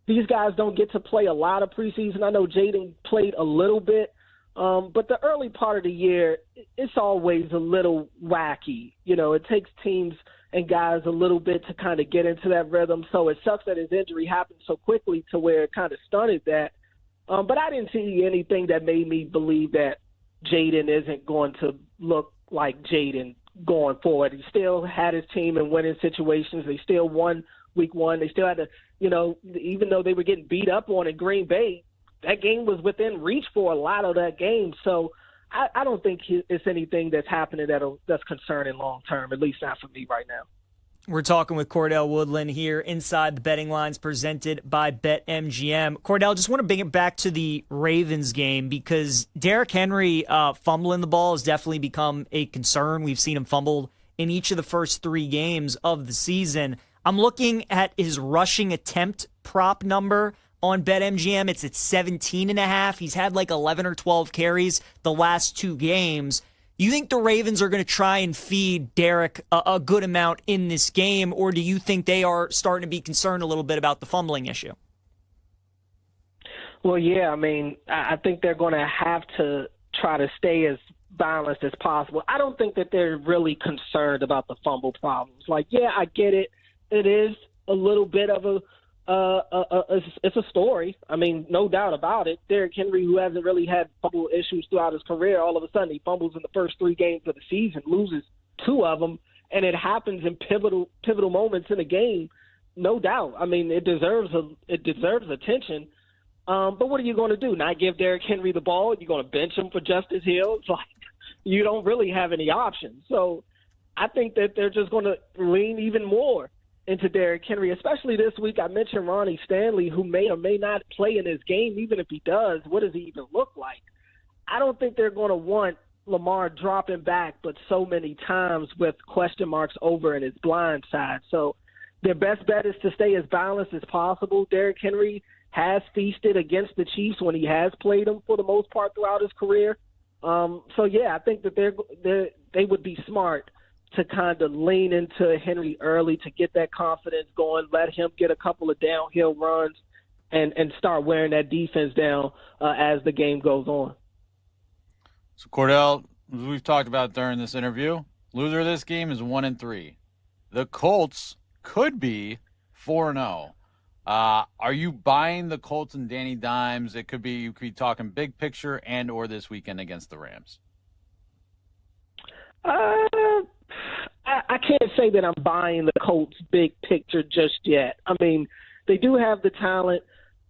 [SPEAKER 21] these guys don't get to play a lot of preseason. I know Jaden played a little bit, but the early part of the year, it's always a little wacky. It takes teams and guys a little bit to kind of get into that rhythm. So it sucks that his injury happened so quickly to where it kind of stunted that. But I didn't see anything that made me believe that Jaden isn't going to look like Jaden going forward. He still had his team in winning situations. They still won week one. They still had to, even though they were getting beat up on in Green Bay, that game was within reach for a lot of that game. So I don't think it's anything that's happening that's concerning long term, at least not for me right now.
[SPEAKER 18] We're talking with Cordell Woodland here inside the betting lines presented by BetMGM. Cordell, just want to bring it back to the Ravens game because Derrick Henry fumbling the ball has definitely become a concern. We've seen him fumble in each of the first 3 games of the season. I'm looking at his rushing attempt prop number on BetMGM. It's at 17.5. He's had like 11 or 12 carries the last 2 games. You think the Ravens are going to try and feed Derrick a good amount in this game, or do you think they are starting to be concerned a little bit about the fumbling issue?
[SPEAKER 21] Well, yeah, I think they're going to have to try to stay as balanced as possible. I don't think that they're really concerned about the fumble problems. Yeah, I get it. It is a little bit of it's a story. No doubt about it. Derrick Henry, who hasn't really had fumble issues throughout his career, all of a sudden he fumbles in the first 3 games of the season, loses 2 of them, and it happens in pivotal moments in a game. No doubt. It deserves attention. But what are you going to do? Not give Derrick Henry the ball? You're going to bench him for Justice Hill? It's like you don't really have any options. So I think that they're just going to lean even more into Derrick Henry, especially this week. I mentioned Ronnie Stanley, who may or may not play in his game. Even if he does, what does he even look like? I don't think they're going to want Lamar dropping back, but so many times with question marks over in his blind side. So their best bet is to stay as balanced as possible. Derrick Henry has feasted against the Chiefs when he has played them for the most part throughout his career. I think that they would be smart to kind of lean into Henry early to get that confidence going, let him get a couple of downhill runs and start wearing that defense down as the game goes on.
[SPEAKER 19] So, Cordell, as we've talked about during this interview, loser of this game is 1-3. The Colts could be 4-0. Are you buying the Colts and Danny Dimes? You could be talking big picture and or this weekend against the Rams.
[SPEAKER 21] I can't say that I'm buying the Colts big picture just yet. They do have the talent.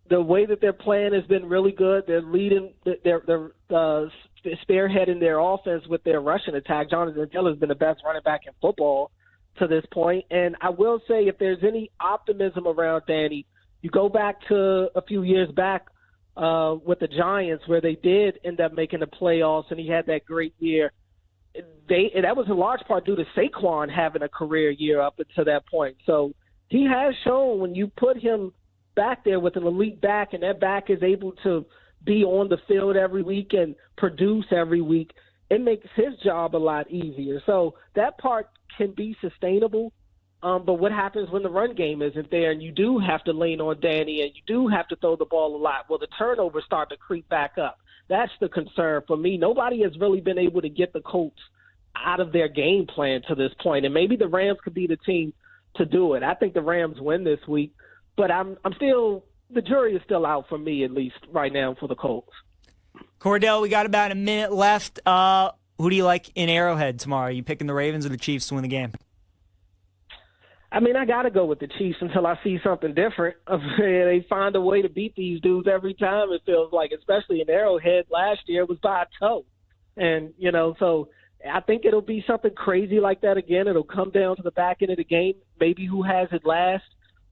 [SPEAKER 21] The way that they're playing has been really good. They're leading, they're spearheading their offense with their rushing attack. Jonathan Taylor has been the best running back in football to this point. And I will say, if there's any optimism around Danny, you go back to a few years back with the Giants where they did end up making the playoffs and he had that great year. That was in large part due to Saquon having a career year up until that point. So he has shown when you put him back there with an elite back and that back is able to be on the field every week and produce every week, it makes his job a lot easier. So that part can be sustainable. But what happens when the run game isn't there and you do have to lean on Danny and you do have to throw the ball a lot? Well, the turnovers start to creep back up. That's the concern for me. Nobody has really been able to get the Colts out of their game plan to this point, and maybe the Rams could be the team to do it. I think the Rams win this week, but I'm still – the jury is still out for me, at least right now, for the Colts.
[SPEAKER 18] Cordell, we got about a minute left. Who do you like in Arrowhead tomorrow? Are you picking the Ravens or the Chiefs to win the game?
[SPEAKER 21] I got to go with the Chiefs until I see something different. They find a way to beat these dudes every time, it feels like, especially in Arrowhead. Last year it was by a toe. And, so I think it'll be something crazy like that again. It'll come down to the back end of the game, maybe who has it last.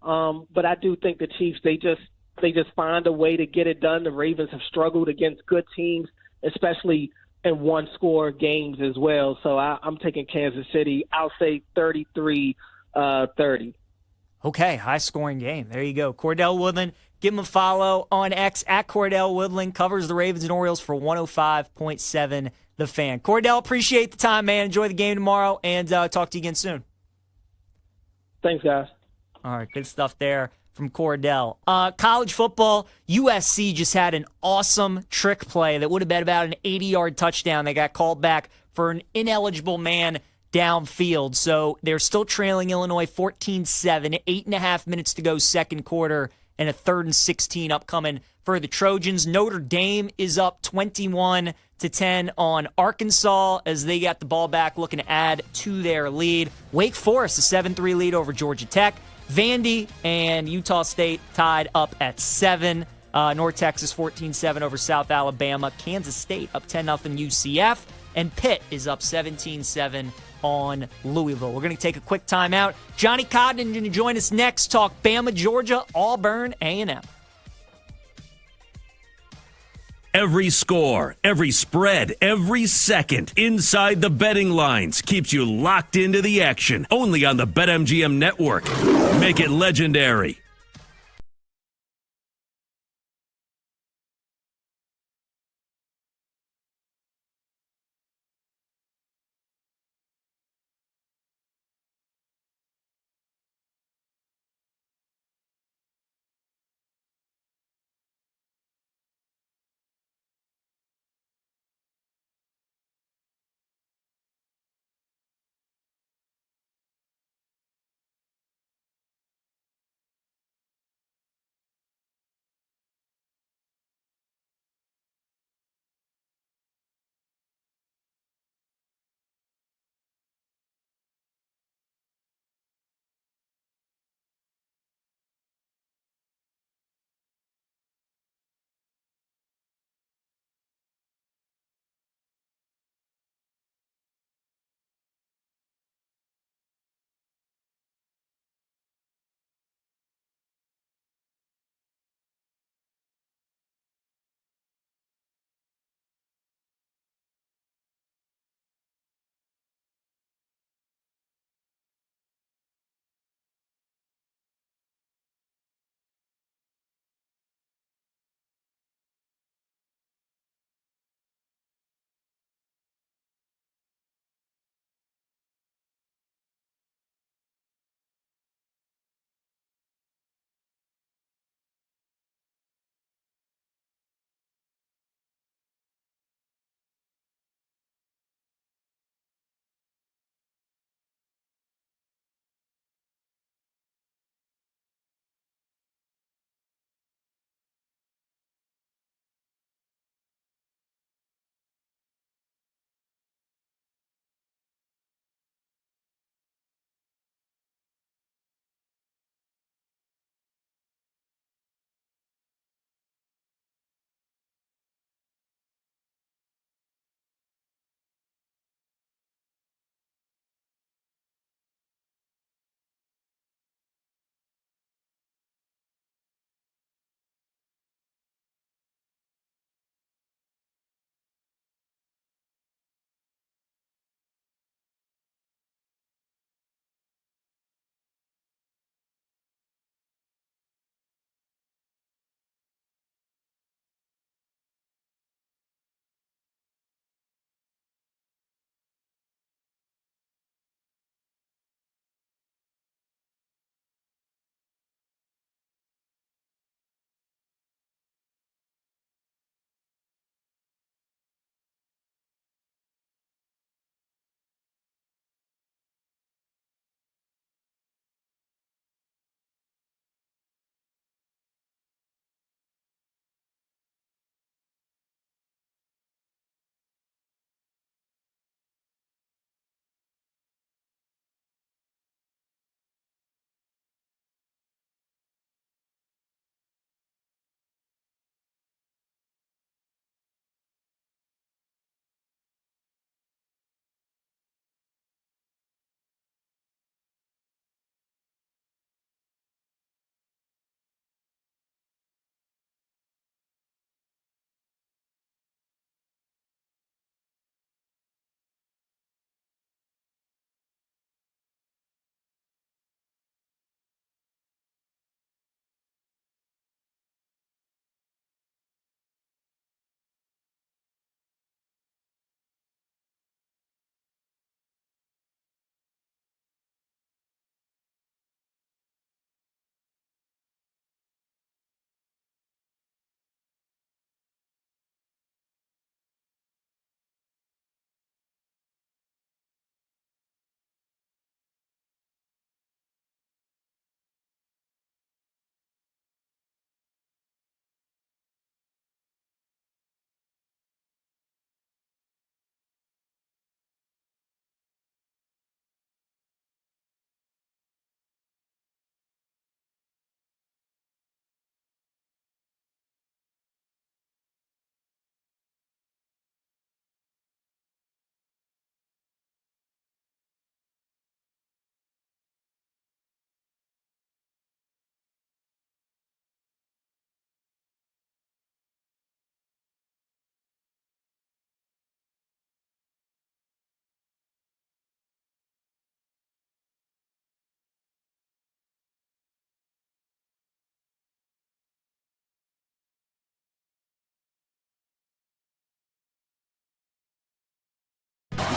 [SPEAKER 21] But I do think the Chiefs, they just find a way to get it done. The Ravens have struggled against good teams, especially in one-score games as well. So I'm taking Kansas City. I'll say 33-30.
[SPEAKER 18] Okay, high-scoring game. There you go. Cordell Woodland, give him a follow on X at Cordell Woodland. Covers the Ravens and Orioles for 105.7 The Fan. Cordell, appreciate the time, man. Enjoy the game tomorrow, and talk to you again soon.
[SPEAKER 21] Thanks, guys.
[SPEAKER 18] All right, good stuff there from Cordell. College football, USC just had an awesome trick play that would have been about an 80-yard touchdown. They got called back for an ineligible man downfield. So they're still trailing Illinois 14-7, 8.5 minutes to go second quarter, and a 3rd and 16 upcoming for the Trojans. Notre Dame is up 21-10 on Arkansas as they got the ball back looking to add to their lead. Wake Forest, a 7-3 lead over Georgia Tech. Vandy and Utah State tied up at 7. North Texas 14-7 over South Alabama. Kansas State up 10-0 UCF. And Pitt is up 17-7 on Louisville. We're going to take a quick timeout. Johnny Codden going to join us next. Talk Bama, Georgia, Auburn, A&M.
[SPEAKER 1] Every score, every spread, every second inside the betting lines keeps you locked into the action. Only on the BetMGM network. Make it legendary.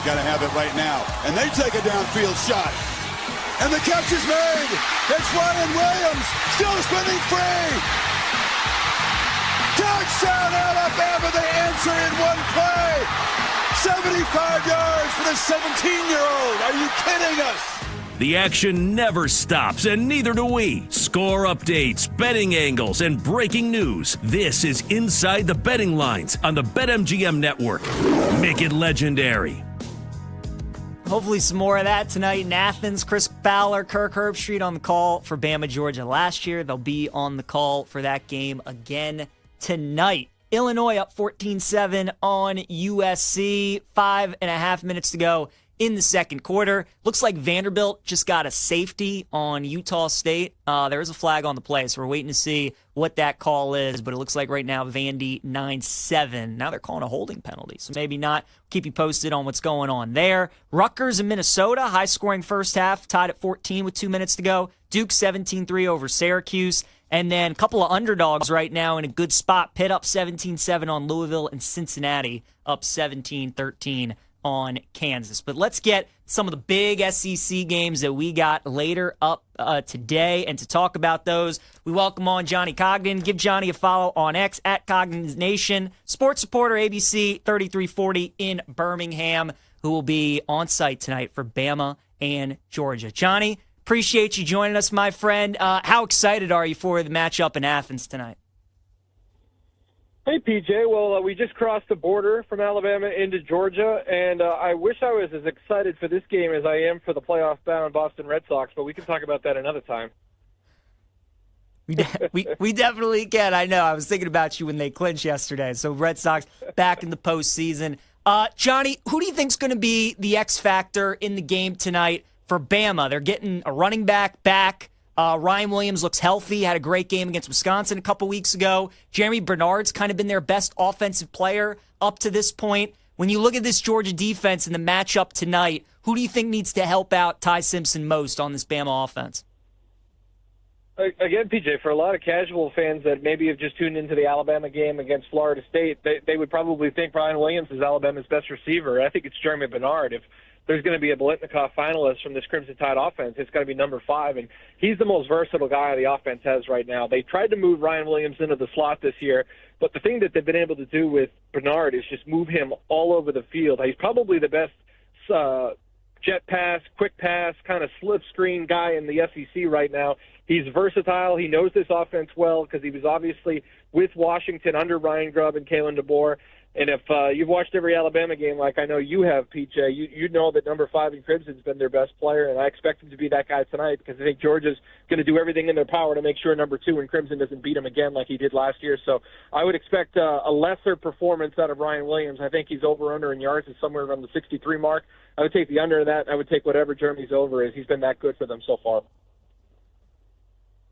[SPEAKER 5] got to have it right now. And they take a downfield shot. And the catch is made. It's Ryan Williams, still spinning free. Touchdown, Alabama. They answer in one play. 75 yards for the 17-year-old. Are you kidding us?
[SPEAKER 1] The action never stops, and neither do we. Score updates, betting angles, and breaking news. This is Inside the Betting Lines on the BetMGM Network. Make it legendary.
[SPEAKER 18] Hopefully some more of that tonight in Athens. Chris Fowler, Kirk Herbstreit on the call for Bama, Georgia last year. They'll be on the call for that game again tonight. Illinois up 14-7 on USC. 5.5 minutes to go in the second quarter. Looks like Vanderbilt just got a safety on Utah State. There is a flag on the play, so we're waiting to see what that call is, but it looks like right now Vandy 9-7. Now they're calling a holding penalty, so maybe not. Keep you posted on what's going on there. Rutgers and Minnesota, high-scoring first half, tied at 14 with 2 minutes to go. Duke 17-3 over Syracuse. And then a couple of underdogs right now in a good spot. Pitt up 17-7 on Louisville, and Cincinnati up 17-13 on Kansas. But let's get some of the big SEC games that we got later up today. And to talk about those, we welcome on Johnny Cogden. Give Johnny a follow on X at Cogden's Nation. Sports reporter ABC 3340 in Birmingham, who will be on site tonight for Bama and Georgia. Johnny, appreciate you joining us, my friend. How excited are you for the matchup in Athens tonight?
[SPEAKER 22] Hey, PJ. Well, we just crossed the border from Alabama into Georgia, and I wish I was as excited for this game as I am for the playoff-bound Boston Red Sox, but we can talk about that another time.
[SPEAKER 18] We definitely can. I know. I was thinking about you when they clinched yesterday. So Red Sox back in the postseason. Johnny, who do you think's going to be the X factor in the game tonight for Bama? They're getting a running back back. Ryan Williams looks healthy, had a great game against Wisconsin a couple weeks ago. Jeremy Bernard's kind of been their best offensive player up to this point. When you look at this Georgia defense and the matchup tonight, who do you think needs to help out Ty Simpson most on this Bama offense?
[SPEAKER 22] Again, PJ, for a lot of casual fans that maybe have just tuned into the Alabama game against Florida State, they would probably think Ryan Williams is Alabama's best receiver. I think it's Jeremy Bernard. If there's going to be a Biletnikoff finalist from this Crimson Tide offense, it's going to be number 5, and he's the most versatile guy the offense has right now. They tried to move Ryan Williams into the slot this year, but the thing that they've been able to do with Bernard is just move him all over the field. He's probably the best jet pass, quick pass, kind of slip screen guy in the SEC right now. He's versatile. He knows this offense well because he was obviously with Washington under Ryan Grubb and Kalen DeBoer. And if you've watched every Alabama game like I know you have, PJ, you know that number 5 in Crimson's been their best player, and I expect him to be that guy tonight because I think Georgia's going to do everything in their power to make sure number 2 in Crimson doesn't beat him again like he did last year. So I would expect a lesser performance out of Ryan Williams. I think he's over-under in yards is somewhere around the 63 mark. I would take the under of that. I would take whatever Jeremy's over is. He's been that good for them so far.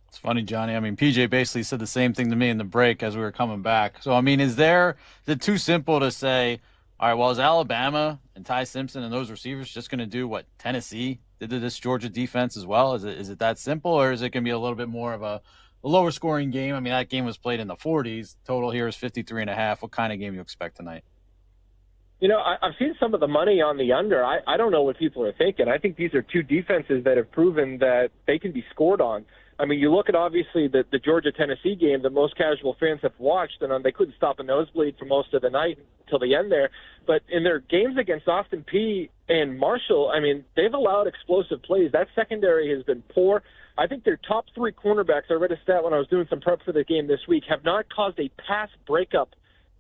[SPEAKER 19] It's funny, Johnny. I mean, PJ basically said the same thing to me in the break as we were coming back. So, I mean, is it too simple to say, all right, well, is Alabama and Ty Simpson and those receivers just going to do what Tennessee did to this Georgia defense as well? Is it that simple, or is it going to be a little bit more of a lower scoring game? I mean, that game was played in the 40s. Total here is 53.5. What kind of game do you expect tonight?
[SPEAKER 22] You know, I've seen some of the money on the under. I don't know what people are thinking. I think these are two defenses that have proven that they can be scored on. I mean, you look at, obviously, the Georgia-Tennessee game that most casual fans have watched, and they couldn't stop a nosebleed for most of the night until the end there. But in their games against Austin Peay and Marshall, I mean, they've allowed explosive plays. That secondary has been poor. I think their top 3 cornerbacks, I read a stat when I was doing some prep for the game this week, have not caused a pass breakup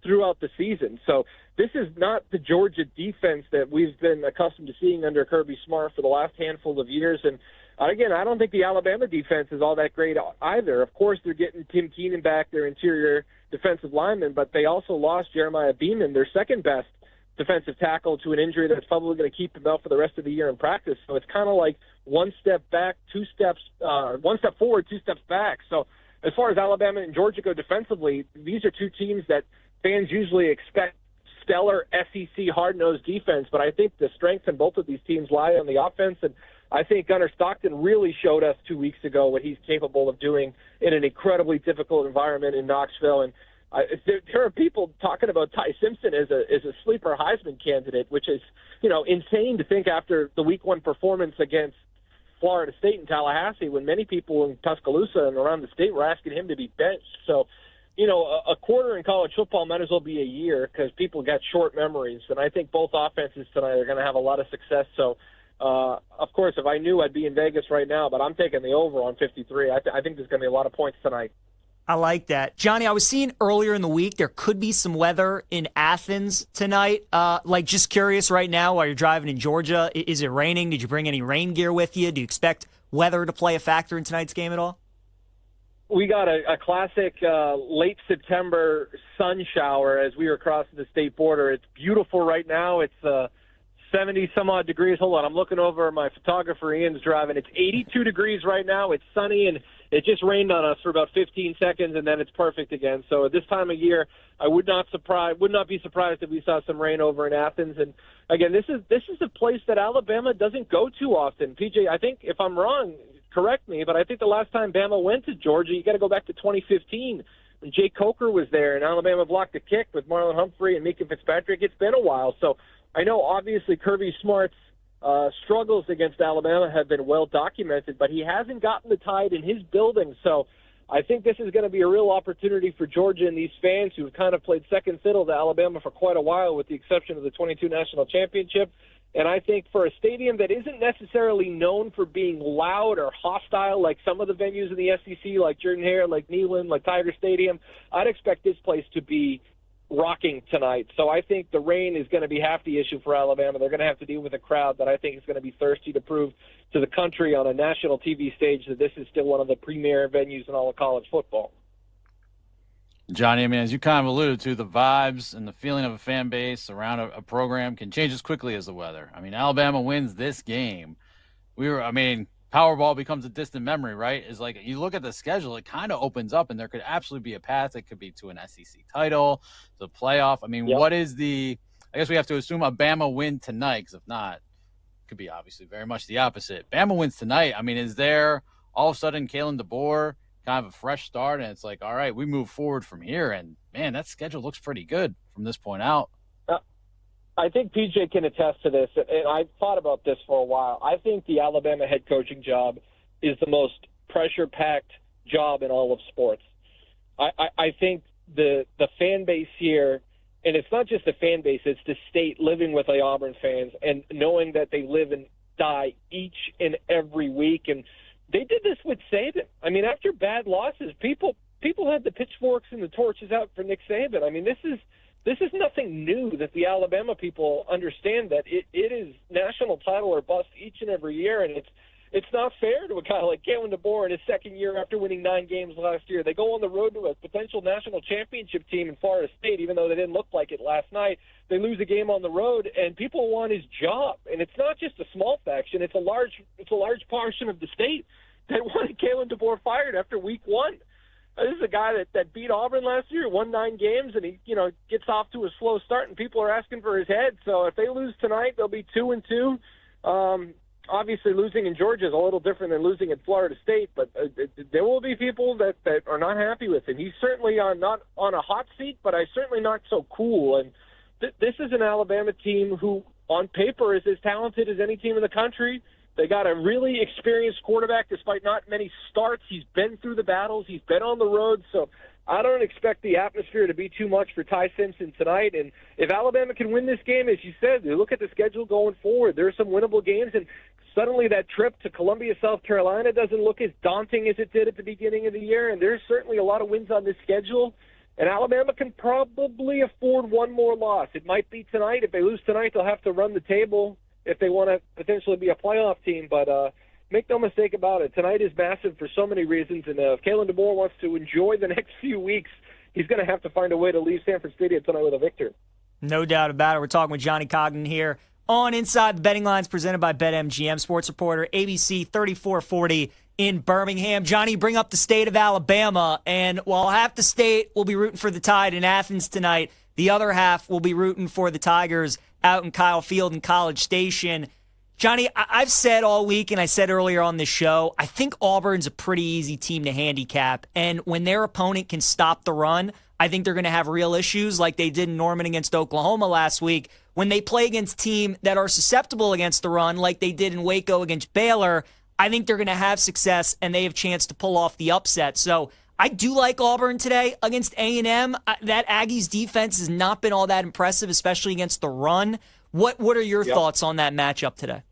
[SPEAKER 22] throughout the season. So this is not the Georgia defense that we've been accustomed to seeing under Kirby Smart for the last handful of years. And again, I don't think the Alabama defense is all that great either. Of course, they're getting Tim Keenan back, their interior defensive lineman, but they also lost Jeremiah Beeman, their second-best defensive tackle, to an injury that's probably going to keep him out for the rest of the year in practice. So it's kind of like one step back, 2 steps, 1 step forward, 2 steps back. So as far as Alabama and Georgia go defensively, these are two teams that fans usually expect stellar SEC hard-nosed defense, but I think the strengths in both of these teams lie on the offense, and I think Gunnar Stockton really showed us 2 weeks ago what he's capable of doing in an incredibly difficult environment in Knoxville. And There are people talking about Ty Simpson as a sleeper Heisman candidate, which is, insane to think after the Week 1 performance against Florida State and Tallahassee, when many people in Tuscaloosa and around the state were asking him to be benched. So, a quarter in college football might as well be a year because people got short memories. And I think both offenses tonight are going to have a lot of success. So, of course, if I knew, I'd be in Vegas right now, but I'm taking the over on 53. I think there's going to be a lot of points tonight.
[SPEAKER 18] I like that. Johnny, I was seeing earlier in the week there could be some weather in Athens tonight. Just curious right now while you're driving in Georgia, is it raining? Did you bring any rain gear with you? Do you expect weather to play a factor in tonight's game at all?
[SPEAKER 22] We got a classic late September sun shower as we were crossing the state border. It's beautiful right now. It's 70-some-odd degrees. Hold on, I'm looking over. My photographer Ian's driving. It's 82 degrees right now. It's sunny, and it just rained on us for about 15 seconds, and then it's perfect again. So at this time of year, I would not be surprised if we saw some rain over in Athens. And again, this is a place that Alabama doesn't go too often. PJ, I think if I'm wrong, correct me, but I think the last time Bama went to Georgia, you got to go back to 2015 when Jay Coker was there, and Alabama blocked a kick with Marlon Humphrey and Mika Fitzpatrick. It's been a while, so I know obviously Kirby Smart's struggles against Alabama have been well documented, but he hasn't gotten the Tide in his building. So I think this is going to be a real opportunity for Georgia and these fans who have kind of played second fiddle to Alabama for quite a while, with the exception of the 22 national championship. And I think for a stadium that isn't necessarily known for being loud or hostile like some of the venues in the SEC, like Jordan-Hare, like Neyland, like Tiger Stadium, I'd expect this place to be rocking tonight. So I think the rain is going to be half the issue for Alabama. They're going to have to deal with a crowd that I think is going to be thirsty to prove to the country on a national TV stage that this is still one of the premier venues in all of college football.
[SPEAKER 19] Johnny, I mean, as you kind of alluded to, the vibes and the feeling of a fan base around a program can change as quickly as the weather. I mean, Alabama wins this game. Powerball becomes a distant memory, right? Is like, you look at the schedule, it kind of opens up, and there could absolutely be a path. It could be to an SEC title, to a playoff. I mean, What is I guess we have to assume a Bama win tonight, because if not, it could be obviously very much the opposite. Bama wins tonight. I mean, is there all of a sudden Kalen DeBoer kind of a fresh start, and it's like, all right, we move forward from here, and man, that schedule looks pretty good from this point out.
[SPEAKER 22] I think PJ can attest to this, and I've thought about this for a while. I think the Alabama head coaching job is the most pressure-packed job in all of sports. I think the fan base here, and it's not just the fan base, it's the state living with the Auburn fans and knowing that they live and die each and every week. And they did this with Saban. I mean, after bad losses, people had the pitchforks and the torches out for Nick Saban. I mean, this is nothing new, that the Alabama people understand that it is national title or bust each and every year, and it's not fair to a guy like Kalen DeBoer in his second year after winning 9 games last year. They go on the road to a potential national championship team in Florida State, even though they didn't look like it last night. They lose a game on the road, and people want his job. And it's not just a small faction; it's a large portion of the state that wanted Kalen DeBoer fired after week 1. This is a guy that beat Auburn last year, won 9 games, and he gets off to a slow start, and people are asking for his head. So if they lose tonight, they'll be 2-2. Obviously, losing in Georgia is a little different than losing at Florida State, but there will be people that are not happy with him. He's certainly not on a hot seat, but certainly not so cool. And this is an Alabama team who, on paper, is as talented as any team in the country. They got a really experienced quarterback despite not many starts. He's been through the battles. He's been on the road. So I don't expect the atmosphere to be too much for Ty Simpson tonight. And if Alabama can win this game, as you said, you look at the schedule going forward. There are some winnable games, and suddenly that trip to Columbia, South Carolina doesn't look as daunting as it did at the beginning of the year. And there's certainly a lot of wins on this schedule. And Alabama can probably afford one more loss. It might be tonight. If they lose tonight, they'll have to run the table if they want to potentially be a playoff team. But make no mistake about it, tonight is massive for so many reasons. And if Kalen DeBoer wants to enjoy the next few weeks, he's going to have to find a way to leave Sanford Stadium tonight with a victory.
[SPEAKER 18] No doubt about it. We're talking with Johnny Cogden here on Inside the Betting Lines, presented by BetMGM. Sports reporter, ABC 3440 in Birmingham. Johnny, bring up the state of Alabama. And while half the state will be rooting for the Tide in Athens tonight, the other half will be rooting for the Tigers out in Kyle Field and College Station. Johnny, I've said all week, and I said earlier on this show, I think Auburn's a pretty easy team to handicap. And when their opponent can stop the run, I think they're going to have real issues like they did in Norman against Oklahoma last week. When they play against teams that are susceptible against the run, like they did in Waco against Baylor, I think they're going to have success, and they have a chance to pull off the upset. So I do like Auburn today against A&M. That Aggies defense has not been all that impressive, especially against the run. What are your thoughts on that matchup today?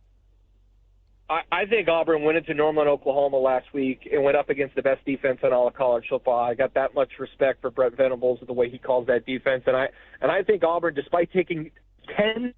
[SPEAKER 22] I think Auburn went into Norman, Oklahoma last week and went up against the best defense in all of college football. I got that much respect for Brett Venables and the way he calls that defense. And I think Auburn, despite taking 10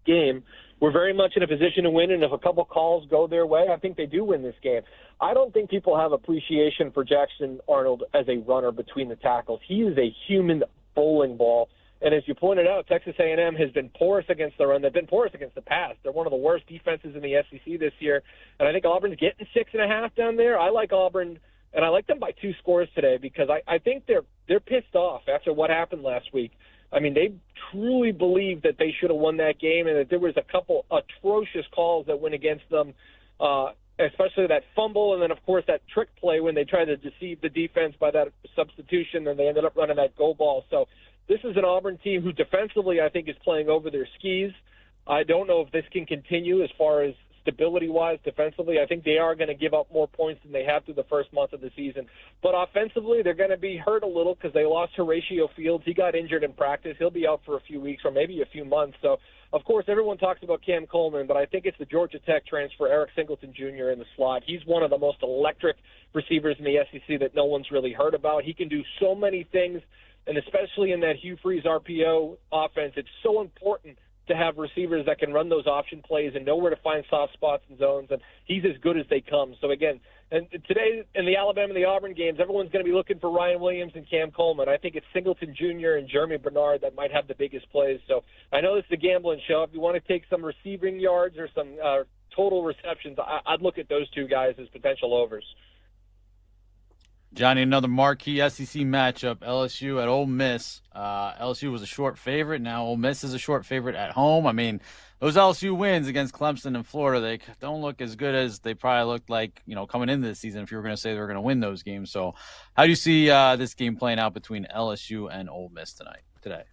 [SPEAKER 22] game, we're very much in a position to win. And if a couple calls go their way, I think they do win this game. I don't think people have appreciation for Jackson Arnold as a runner between the tackles. He is a human bowling ball. And as you pointed out, Texas A&M has been porous against the run. They've been porous against the pass. They're one of the worst defenses in the SEC this year. And I think Auburn's getting 6.5 down there. I like Auburn, and I like them by 2 scores today because I think they're pissed off after what happened last week. I mean, they truly believe that they should have won that game and that there was a couple atrocious calls that went against them, especially that fumble and then, of course, that trick play when they tried to deceive the defense by that substitution and they ended up running that go ball. So this is an Auburn team who defensively I think is playing over their skis. I don't know if this can continue as far as stability-wise defensively. I think they are going to give up more points than they have through the first month of the season. But offensively, they're going to be hurt a little because they lost Horatio Fields. He got injured in practice. He'll be out for a few weeks or maybe a few months. So, of course, everyone talks about Cam Coleman, but I think it's the Georgia Tech transfer, Eric Singleton Jr. in the slot. He's one of the most electric receivers in the SEC that no one's really heard about. He can do so many things, and especially in that Hugh Freeze RPO offense, it's so important to have receivers that can run those option plays and know where to find soft spots and zones, and he's as good as they come. So, again, and today in the Alabama and the Auburn games, everyone's going to be looking for Ryan Williams and Cam Coleman. I think it's Singleton Jr. and Jeremy Bernard that might have the biggest plays. So I know this is a gambling show. If you want to take some receiving yards or some total receptions, I'd look at those two guys as potential overs.
[SPEAKER 19] Johnny, another marquee SEC matchup, LSU at Ole Miss. LSU was a short favorite. Now Ole Miss is a short favorite at home. I mean, those LSU wins against Clemson and Florida, they don't look as good as they probably looked like, coming into the season if you were going to say they were going to win those games. So how do you see this game playing out between LSU and Ole Miss today?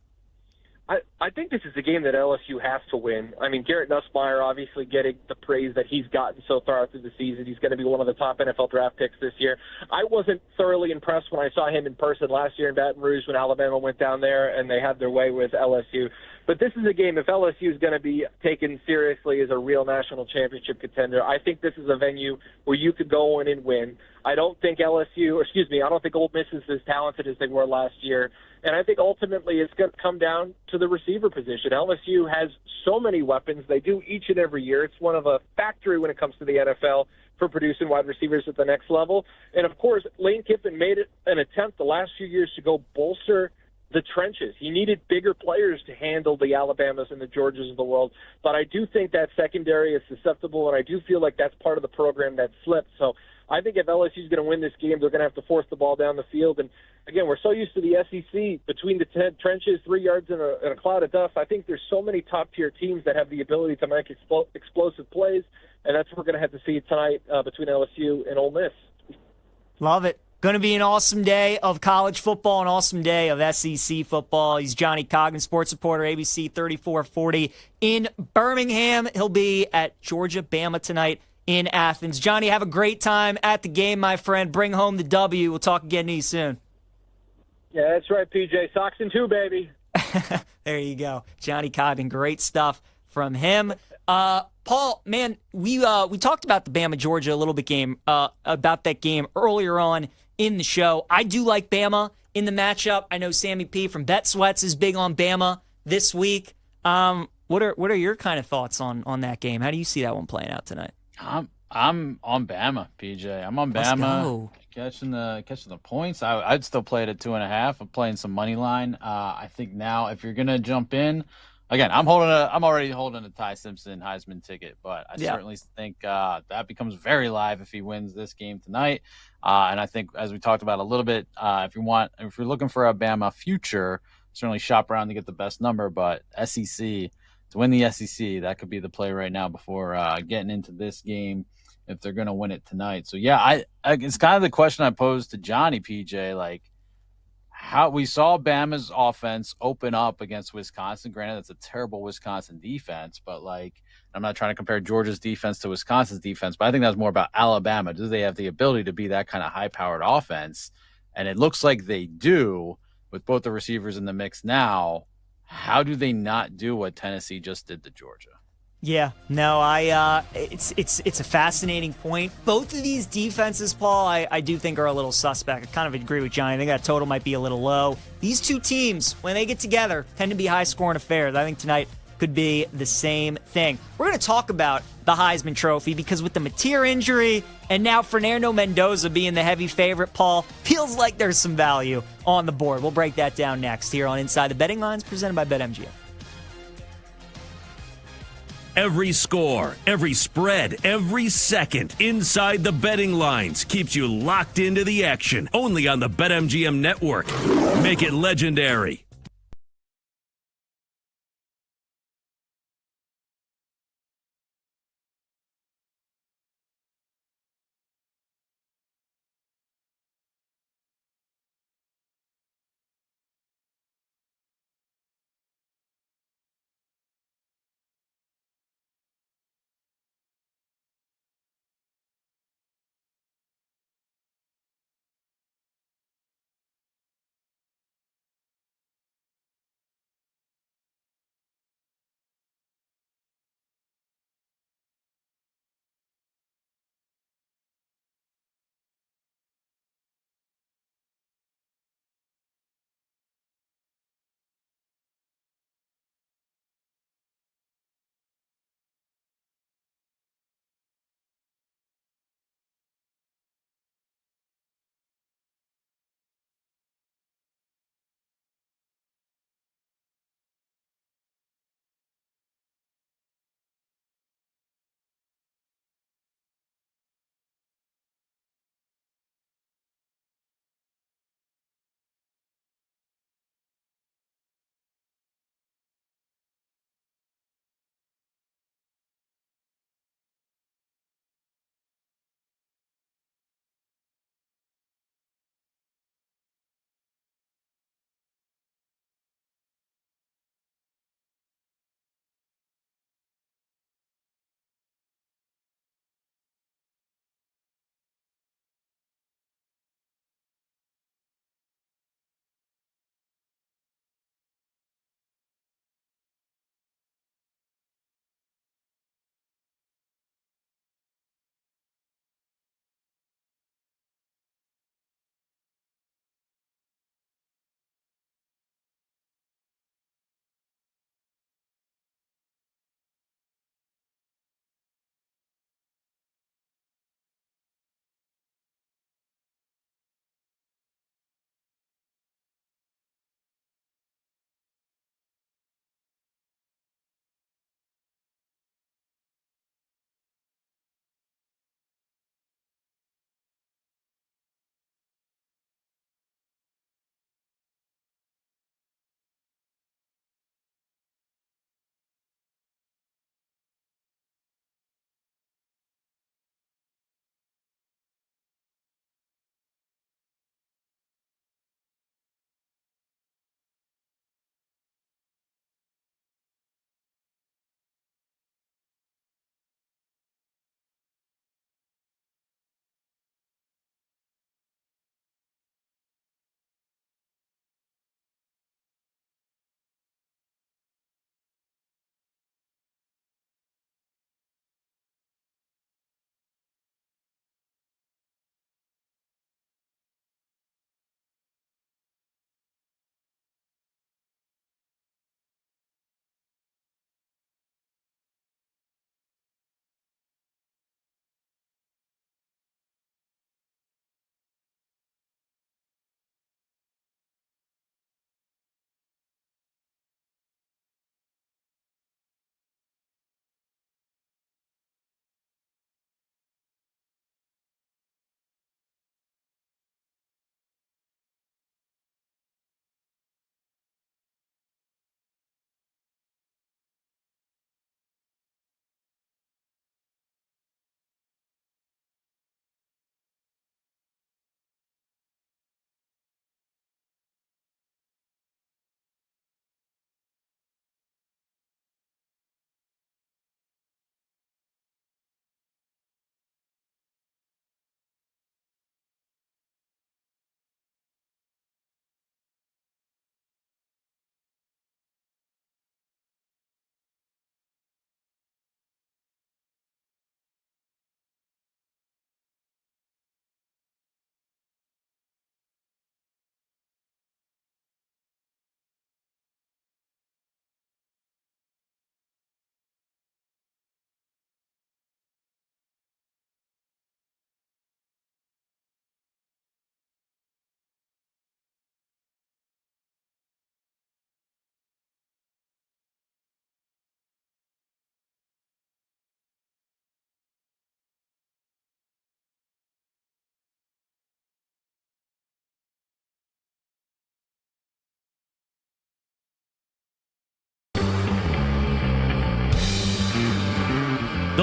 [SPEAKER 22] I think this is a game that LSU has to win. I mean, Garrett Nussmeier obviously getting the praise that he's gotten so far through the season. He's going to be one of the top NFL draft picks this year. I wasn't thoroughly impressed when I saw him in person last year in Baton Rouge when Alabama went down there and they had their way with LSU. But this is a game, if LSU is going to be taken seriously as a real national championship contender, I think this is a venue where you could go in and win. I don't think Ole Miss is as talented as they were last year. And I think ultimately it's going to come down to the receiver position. LSU has so many weapons. They do each and every year. It's one of a factory when it comes to the NFL for producing wide receivers at the next level. And, of course, Lane Kiffin made it an attempt the last few years to go bolster the trenches. He needed bigger players to handle the Alabamas and the Georgias of the world. But I do think that secondary is susceptible, and I do feel like that's part of the program that slipped. So I think if LSU is going to win this game, they're going to have to force the ball down the field. And, again, we're so used to the SEC between the trenches, 3 yards in a cloud of dust. I think there's so many top-tier teams that have the ability to make explosive plays, and that's what we're going to have to see tonight between LSU and Ole Miss.
[SPEAKER 18] Love it. Going to be an awesome day of college football, an awesome day of SEC football. He's Johnny Coggan, sports reporter, ABC 3440 in Birmingham. He'll be at Georgia-Bama tonight in Athens. Johnny, have a great time at the game, my friend. Bring home the W. We'll talk again to you soon.
[SPEAKER 22] Yeah, that's right, PJ. Sox in 2, baby.
[SPEAKER 18] There you go. Johnny Coggan, great stuff from him. Paul, man, we talked about the Bama-Georgia a little bit about that game earlier on in the show. I do like Bama in the matchup. I know Sammy P from Bet Sweats is big on Bama this week. What are your kind of thoughts on that game? How do you see that one playing out tonight?
[SPEAKER 19] I'm on Bama, PJ. I'm on Bama catching the points. I'd still play it at 2.5. I'm playing some money line. I think now if you're gonna jump in, again, I'm already holding a Ty Simpson Heisman ticket, but I certainly think that becomes very live if he wins this game tonight. And I think, as we talked about a little bit, if you're looking for a Bama future, certainly shop around to get the best number. But SEC, to win the SEC. That could be the play right now before getting into this game if they're going to win it tonight. So, yeah, I it's kind of the question I posed to Johnny, PJ, like, how we saw Bama's offense open up against Wisconsin. Granted, that's a terrible Wisconsin defense, but like, I'm not trying to compare Georgia's defense to Wisconsin's defense, but I think that's more about Alabama. Do they have the ability to be that kind of high-powered offense? And it looks like they do with both the receivers in the mix now. How do they not do what Tennessee just did to Georgia?
[SPEAKER 18] Yeah, no, it's a fascinating point. Both of these defenses, Paul, I do think are a little suspect. I kind of agree with Johnny. I think that total might be a little low. These two teams, when they get together, tend to be high-scoring affairs. I think tonight could be the same thing. We're going to talk about the Heisman Trophy because with the Mateer injury and now Fernando Mendoza being the heavy favorite, Paul, feels like there's some value on the board. We'll break that down next here on Inside the Betting Lines, presented by BetMGM.
[SPEAKER 1] Every score, every spread, every second inside the betting lines keeps you locked into the action. Only on the BetMGM network. Make it legendary.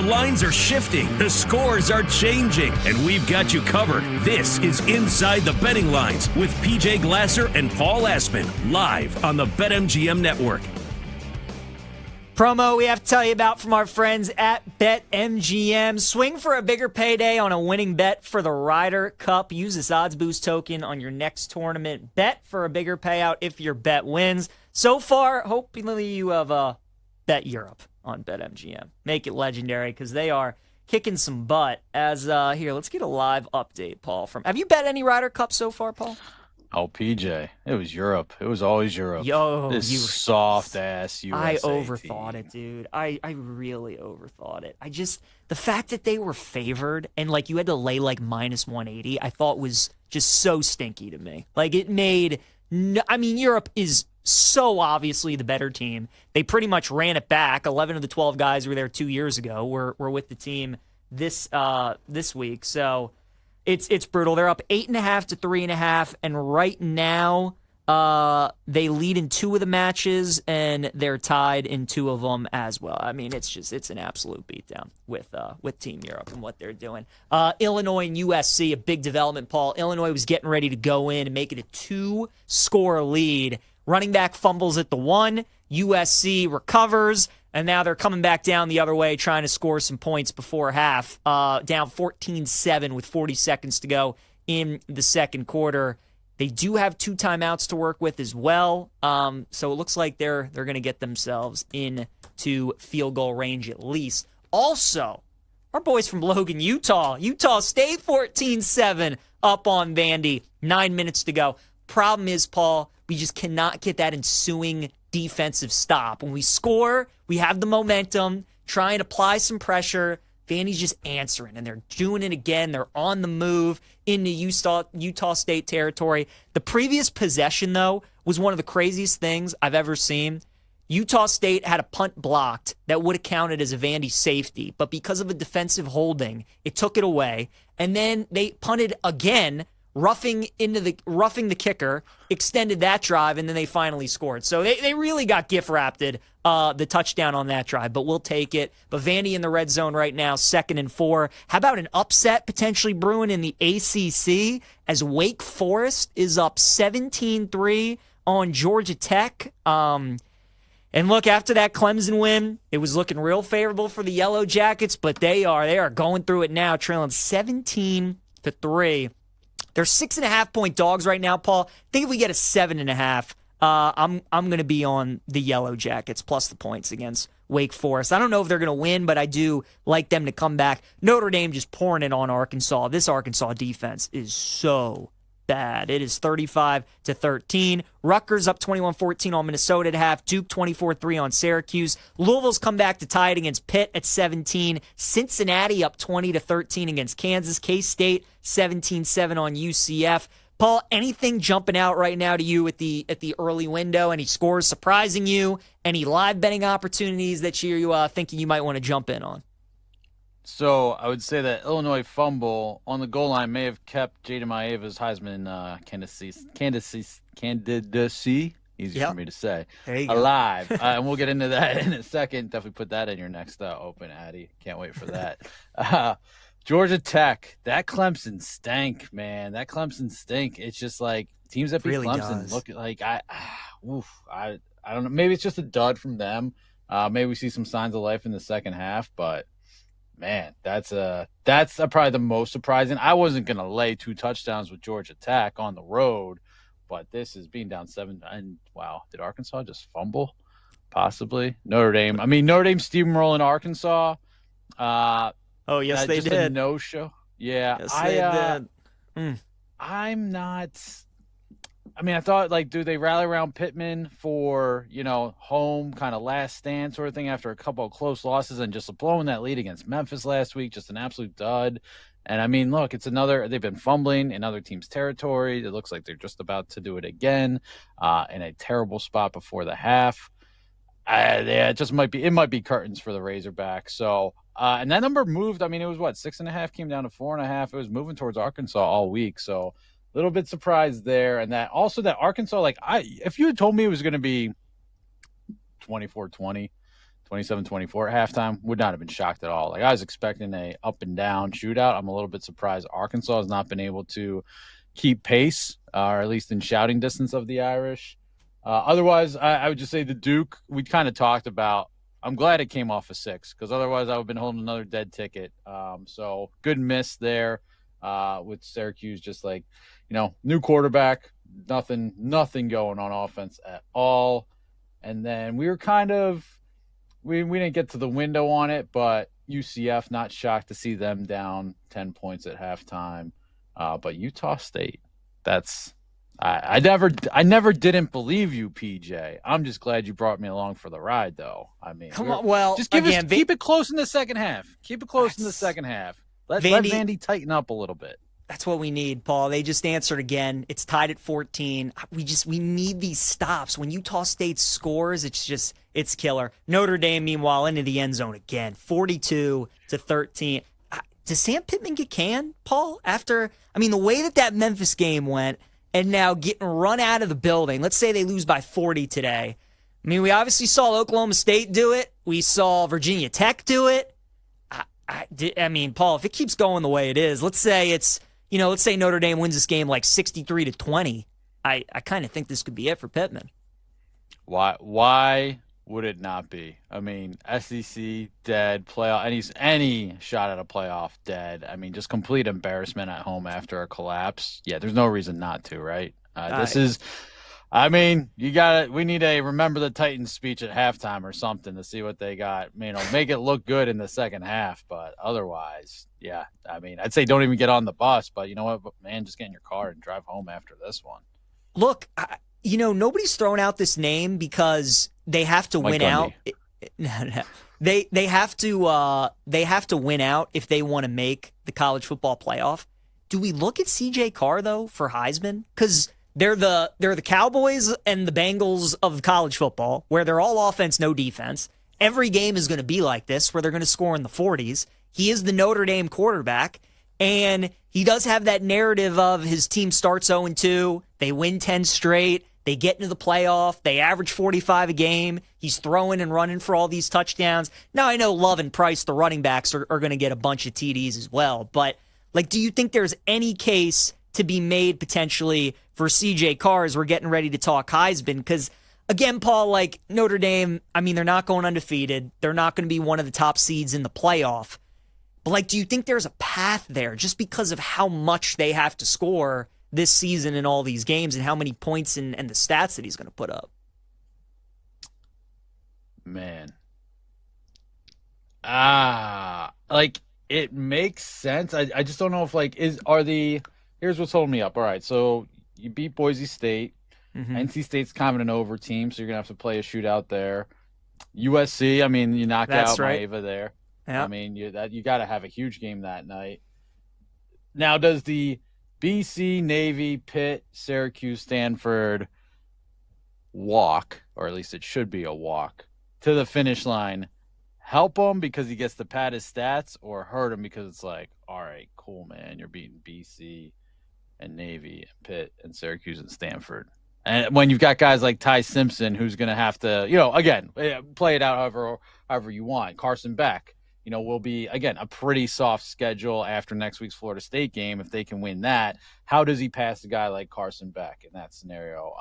[SPEAKER 1] lines are shifting, the scores are changing, and we've got you covered. This is Inside the Betting Lines with PJ Glasser and Paul Aspen, live on the BetMGM Network.
[SPEAKER 18] Promo we have to tell you about from our friends at BetMGM. Swing for a bigger payday on a winning bet for the Ryder Cup. Use this odds boost token on your next tournament. Bet for a bigger payout if your bet wins. So far, hopefully you have bet Europe on BetMGM. Make it legendary because they are kicking some butt. Here, let's get a live update, Paul. Have you bet any Ryder Cup so far, Paul?
[SPEAKER 19] Oh, PJ, it was Europe. It was always Europe.
[SPEAKER 18] Yo,
[SPEAKER 19] this soft-ass USA
[SPEAKER 18] I overthought
[SPEAKER 19] team.
[SPEAKER 18] it, dude. I really overthought it. The fact that they were favored and, like, you had to lay, like, minus 180, I thought was just so stinky to me. Like, it made Europe is so obviously the better team. They pretty much ran it back. 11 of the 12 guys who were there 2 years ago were with the team this week. So it's brutal. They're up 8.5 to 3.5, and right now they lead in 2 of the matches, and they're tied in 2 of them as well. I mean, it's an absolute beatdown with Team Europe and what they're doing. Illinois and USC, a big development, Paul. Illinois was getting ready to go in and make it a 2-score lead. Running back fumbles at the 1. USC recovers. And now they're coming back down the other way, trying to score some points before half. Down 14-7 with 40 seconds to go in the second quarter. They do have 2 timeouts to work with as well. So it looks like they're going to get themselves into field goal range at least. Also, our boys from Logan, Utah State 14-7 up on Vandy. 9 minutes to go. Problem is, Paul, we just cannot get that ensuing defensive stop. When we score, we have the momentum, try and apply some pressure. Vandy's just answering, and they're doing it again. They're on the move into Utah State territory. The previous possession, though, was one of the craziest things I've ever seen. Utah State had a punt blocked that would have counted as a Vandy safety, but because of a defensive holding, it took it away. And then they punted again, roughing the kicker, extended that drive, and then they finally scored. So they really got gift-wrapped the touchdown on that drive, but we'll take it. But Vandy in the red zone right now, 2nd and 4. How about an upset potentially brewing in the ACC as Wake Forest is up 17-3 on Georgia Tech? And look, after that Clemson win, it was looking real favorable for the Yellow Jackets, but they are going through it now, trailing 17-3. They're 6.5-point dogs right now, Paul. I think if we get a 7.5, I'm going to be on the Yellow Jackets plus the points against Wake Forest. I don't know if they're going to win, but I do like them to come back. Notre Dame just pouring it on Arkansas. This Arkansas defense is so bad. It is 35-13. Rutgers up 21-14 on Minnesota at half. Duke 24-3 on Syracuse. Louisville's come back to tie it against Pitt at 17. Cincinnati up 20-13 against Kansas. K-State 17-7 on UCF. Paul, anything jumping out right now to you at the early window? Any scores surprising you? Any live betting opportunities that you're thinking you might want to jump in on?
[SPEAKER 19] So I would say that Illinois fumble on the goal line may have kept Jaden Maeva's Heisman candidacy, easy for me to say, alive. And we'll get into that in a second. Definitely put that in your next open, Addy. Can't wait for that. Georgia Tech, that Clemson stank, man. That Clemson stink. It's just like teams that beat really Clemson look like I don't know. Maybe it's just a dud from them. Maybe we see some signs of life in the second half, but man, that's probably the most surprising. I wasn't gonna lay 2 touchdowns with Georgia Tech on the road, but this is being down 7. And wow, did Arkansas just fumble? Possibly. Notre Dame. I mean, Notre Dame steamrolling Arkansas.
[SPEAKER 18] Oh yes, they
[SPEAKER 19] just
[SPEAKER 18] did.
[SPEAKER 19] A no-show. Yeah,
[SPEAKER 18] yes, they did.
[SPEAKER 19] I'm not. I mean, I thought, like, do they rally around Pittman for, home kind of last stand sort of thing after a couple of close losses and just blowing that lead against Memphis last week, just an absolute dud. And, I mean, look, they've been fumbling in other teams' territory. It looks like they're just about to do it again in a terrible spot before the half. It might be curtains for the Razorbacks. So, and that number moved. I mean, it was 6.5 came down to 4.5. It was moving towards Arkansas all week. So, a little bit surprised there. And that Arkansas, if you had told me it was going to be 24-20, 27-24 at halftime, would not have been shocked at all. Like, I was expecting a up and down shootout. I'm a little bit surprised Arkansas has not been able to keep pace, or at least in shouting distance of the Irish. Otherwise, I would just say the Duke, we kind of talked about. I'm glad it came off a 6, because otherwise I would have been holding another dead ticket. So good miss there with Syracuse, just like, new quarterback, nothing going on offense at all. And then we were kind of, we didn't get to the window on it, but UCF, not shocked to see them down 10 points at halftime. But Utah State, I never didn't believe you, PJ. I'm just glad you brought me along for the ride, though. I mean,
[SPEAKER 18] come on. Well,
[SPEAKER 19] just keep it close in the second half. Keep it close in the second half. Let Vandy tighten up a little bit.
[SPEAKER 18] That's what we need, Paul. They just answered again. It's tied at 14. We need these stops. When Utah State scores, it's killer. Notre Dame, meanwhile, into the end zone again, 42-13. Does Sam Pittman get canned, Paul? The way that Memphis game went, and now getting run out of the building. Let's say they lose by 40 today. We obviously saw Oklahoma State do it. We saw Virginia Tech do it. Paul, if it keeps going the way it is, let's say Notre Dame wins this game like 63-20. I kind of think this could be it for Pittman.
[SPEAKER 19] Why would it not be? SEC dead, playoff, any shot at a playoff dead. Just complete embarrassment at home after a collapse. Yeah, there's no reason not to, right? We need a remember the Titans speech at halftime or something to see what they got. Make it look good in the second half, but otherwise, yeah. I'd say don't even get on the bus, but you know what, man, just get in your car and drive home after this one.
[SPEAKER 18] Look, nobody's thrown out this name because they have to win out. No. They have to win out if they want to make the college football playoff. Do we look at CJ Carr though for Heisman? Because they're the Cowboys and the Bengals of college football, where they're all offense, no defense. Every game is going to be like this, where they're going to score in the 40s. He is the Notre Dame quarterback, and he does have that narrative of his team starts 0-2, they win 10 straight, they get into the playoff, they average 45 a game, he's throwing and running for all these touchdowns. Now, I know Love and Price, the running backs, are going to get a bunch of TDs as well, but do you think there's any case to be made potentially for CJ Carr as we're getting ready to talk Heisman? Because, again, Paul, Notre Dame, they're not going undefeated. They're not going to be one of the top seeds in the playoff. But, do you think there's a path there just because of how much they have to score this season in all these games and how many points and the stats that he's going to put up?
[SPEAKER 19] Man. It makes sense. I just don't know if, here's what's holding me up. All right, so you beat Boise State. Mm-hmm. NC State's kind of an over team, so you're going to have to play a shootout there. USC, you knock out Maeva there.
[SPEAKER 18] Yep.
[SPEAKER 19] You got to have a huge game that night. Now, does the BC, Navy, Pitt, Syracuse, Stanford walk, or at least it should be a walk, to the finish line help him because he gets to pad his stats, or hurt him because it's all right, cool, man, you're beating BC and Navy and Pitt and Syracuse and Stanford? And when you've got guys like Ty Simpson, who's going to have to, again, play it out however you want. Carson Beck, will be, again, a pretty soft schedule after next week's Florida State game. If they can win that, how does he pass a guy like Carson Beck in that scenario?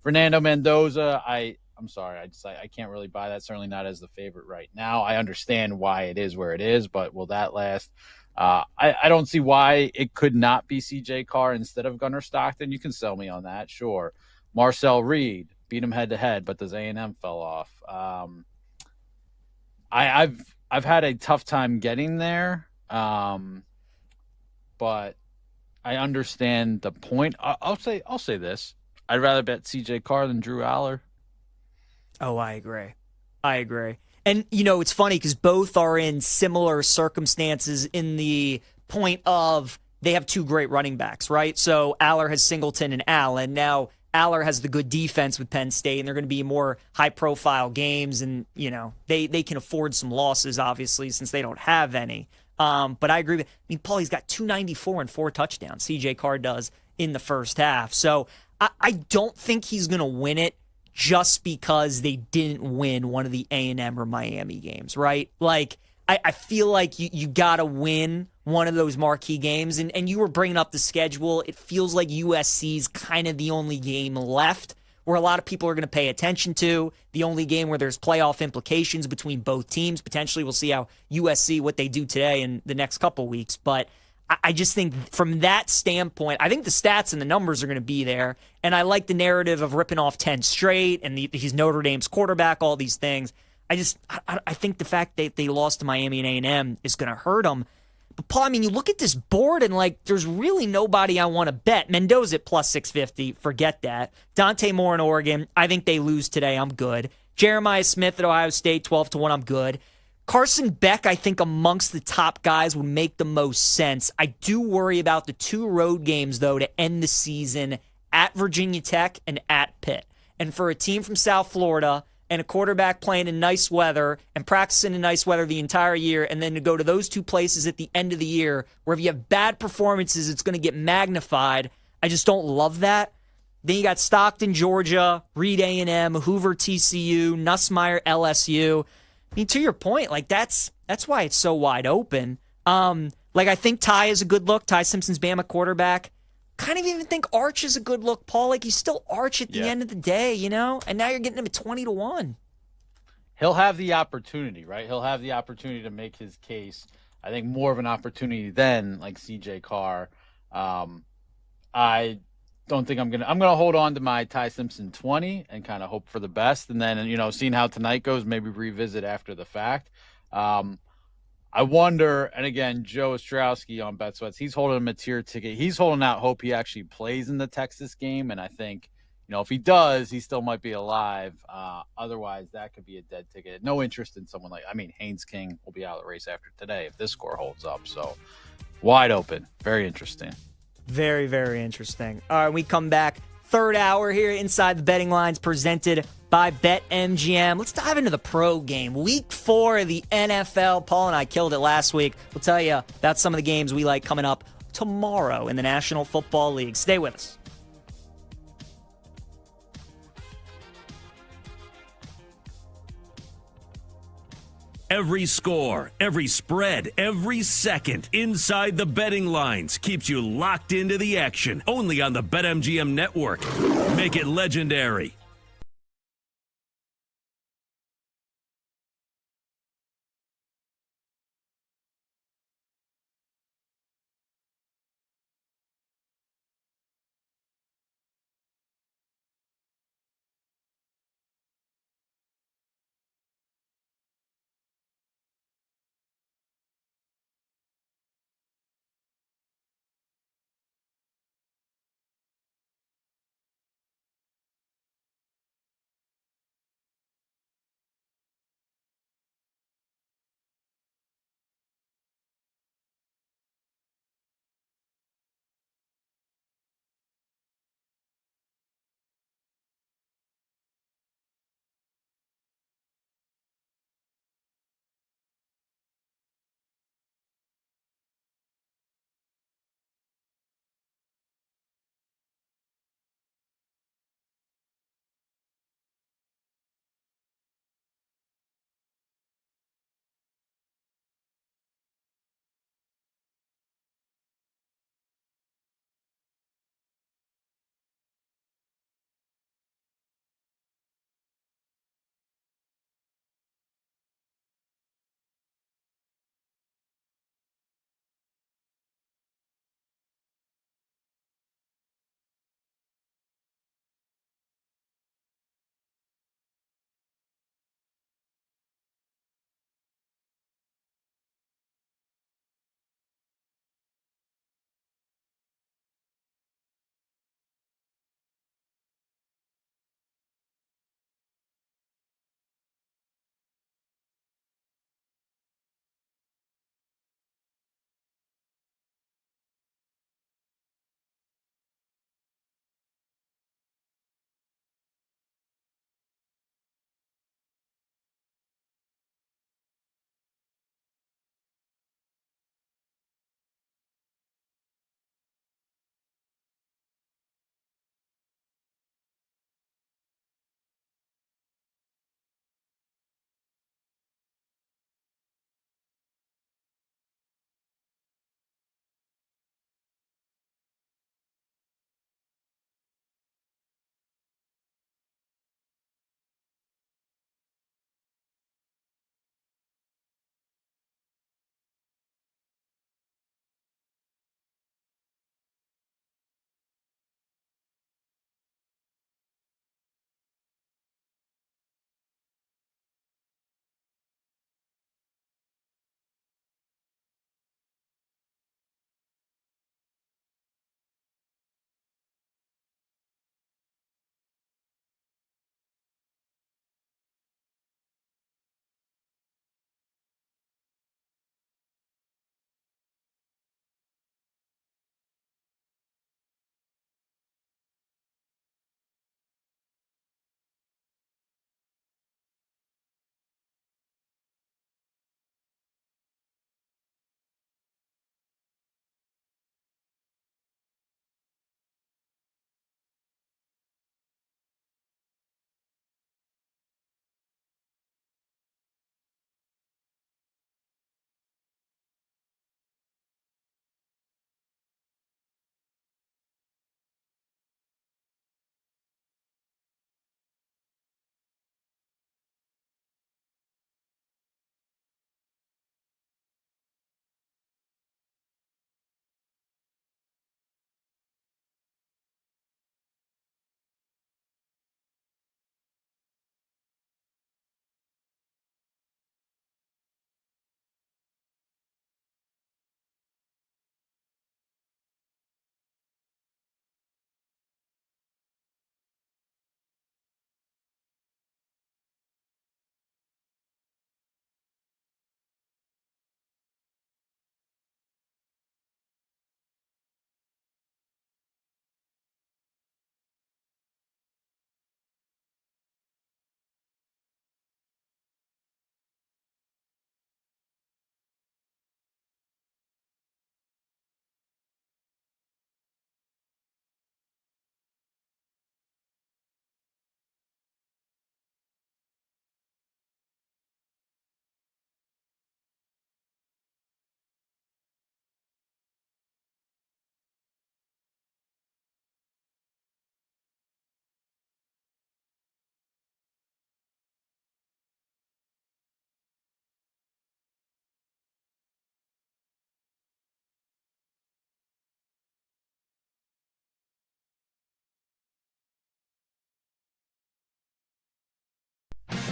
[SPEAKER 19] Fernando Mendoza, I'm sorry, I can't really buy that. Certainly not as the favorite right now. I understand why it is where it is, but will that last? I don't see why it could not be CJ Carr instead of Gunnar Stockton. You can sell me on that, sure. Marcel Reed beat him head to head, but does A&M fell off. I've had a tough time getting there, but I understand the point. I'll say this: I'd rather bet CJ Carr than Drew Aller.
[SPEAKER 18] Oh, I agree. And, it's funny because both are in similar circumstances in the point of they have two great running backs, right? So Aller has Singleton and Allen. Now, Aller has the good defense with Penn State, and they're going to be more high-profile games, and, they can afford some losses, obviously, since they don't have any. But I agree with Paul, he's got 294 and 4 touchdowns. CJ Carr does in the first half. So I don't think he's going to win it just because they didn't win one of the A&M or Miami games, right? Like, I feel like you got to win one of those marquee games. And you were bringing up the schedule. It feels like USC's kind of the only game left where a lot of people are going to pay attention to, the only game where there's playoff implications between both teams. Potentially we'll see how USC, what they do today in the next couple weeks. But I just think from that standpoint, I think the stats and the numbers are going to be there. And I like the narrative of ripping off 10 straight and he's Notre Dame's quarterback, all these things. I think the fact that they lost to Miami and A&M is going to hurt them. But, Paul, I mean, you look at this board and, like, there's really nobody I want to bet. Mendoza at plus 650, forget that. Dante Moore in Oregon, I think they lose today. I'm good. Jeremiah Smith at Ohio State, 12-1, I'm good. Carson Beck, I think amongst the top guys would make the most sense. I do worry about the 2 road games, though, to end the season at Virginia Tech and at Pitt. And for a team from South Florida and a quarterback playing in nice weather and practicing in nice weather the entire year, and then to go to those 2 places at the end of the year where if you have bad performances, it's going to get magnified. I just don't love that. Then you got Stockton, Georgia, Reed A&M, Hoover, TCU, Nussmeier, LSU. I mean, to your point, like that's why it's so wide open. Like I think Ty is a good look. Ty Simpson's Bama quarterback. Kind of even think Arch is a good look, Paul. Like he's still Arch at the end of the day, you know? And now you're getting him at 20-1.
[SPEAKER 19] He'll have the opportunity, right? He'll have the opportunity to make his case. I think more of an opportunity than like CJ Carr. I don't think I'm gonna hold on to my Ty Simpson 20 and kind of hope for the best. And then, seeing how tonight goes, maybe revisit after the fact. I wonder, and again, Joe Ostrowski on BetSweats, he's holding him a tier ticket. He's holding out hope he actually plays in the Texas game. And I think, if he does, he still might be alive. Otherwise, that could be a dead ticket. No interest in someone Haynes King will be out of the race after today if this score holds up. So wide open. Very interesting.
[SPEAKER 18] Very, very interesting. All right, we come back. Third hour here inside the betting lines presented by BetMGM. Let's dive into the pro game. Week 4 of the NFL. Paul and I killed it last week. We'll tell you about some of the games we like coming up tomorrow in the National Football League. Stay with us.
[SPEAKER 1] Every score, every spread, every second inside the betting lines keeps you locked into the action. Only on the BetMGM network. Make it legendary.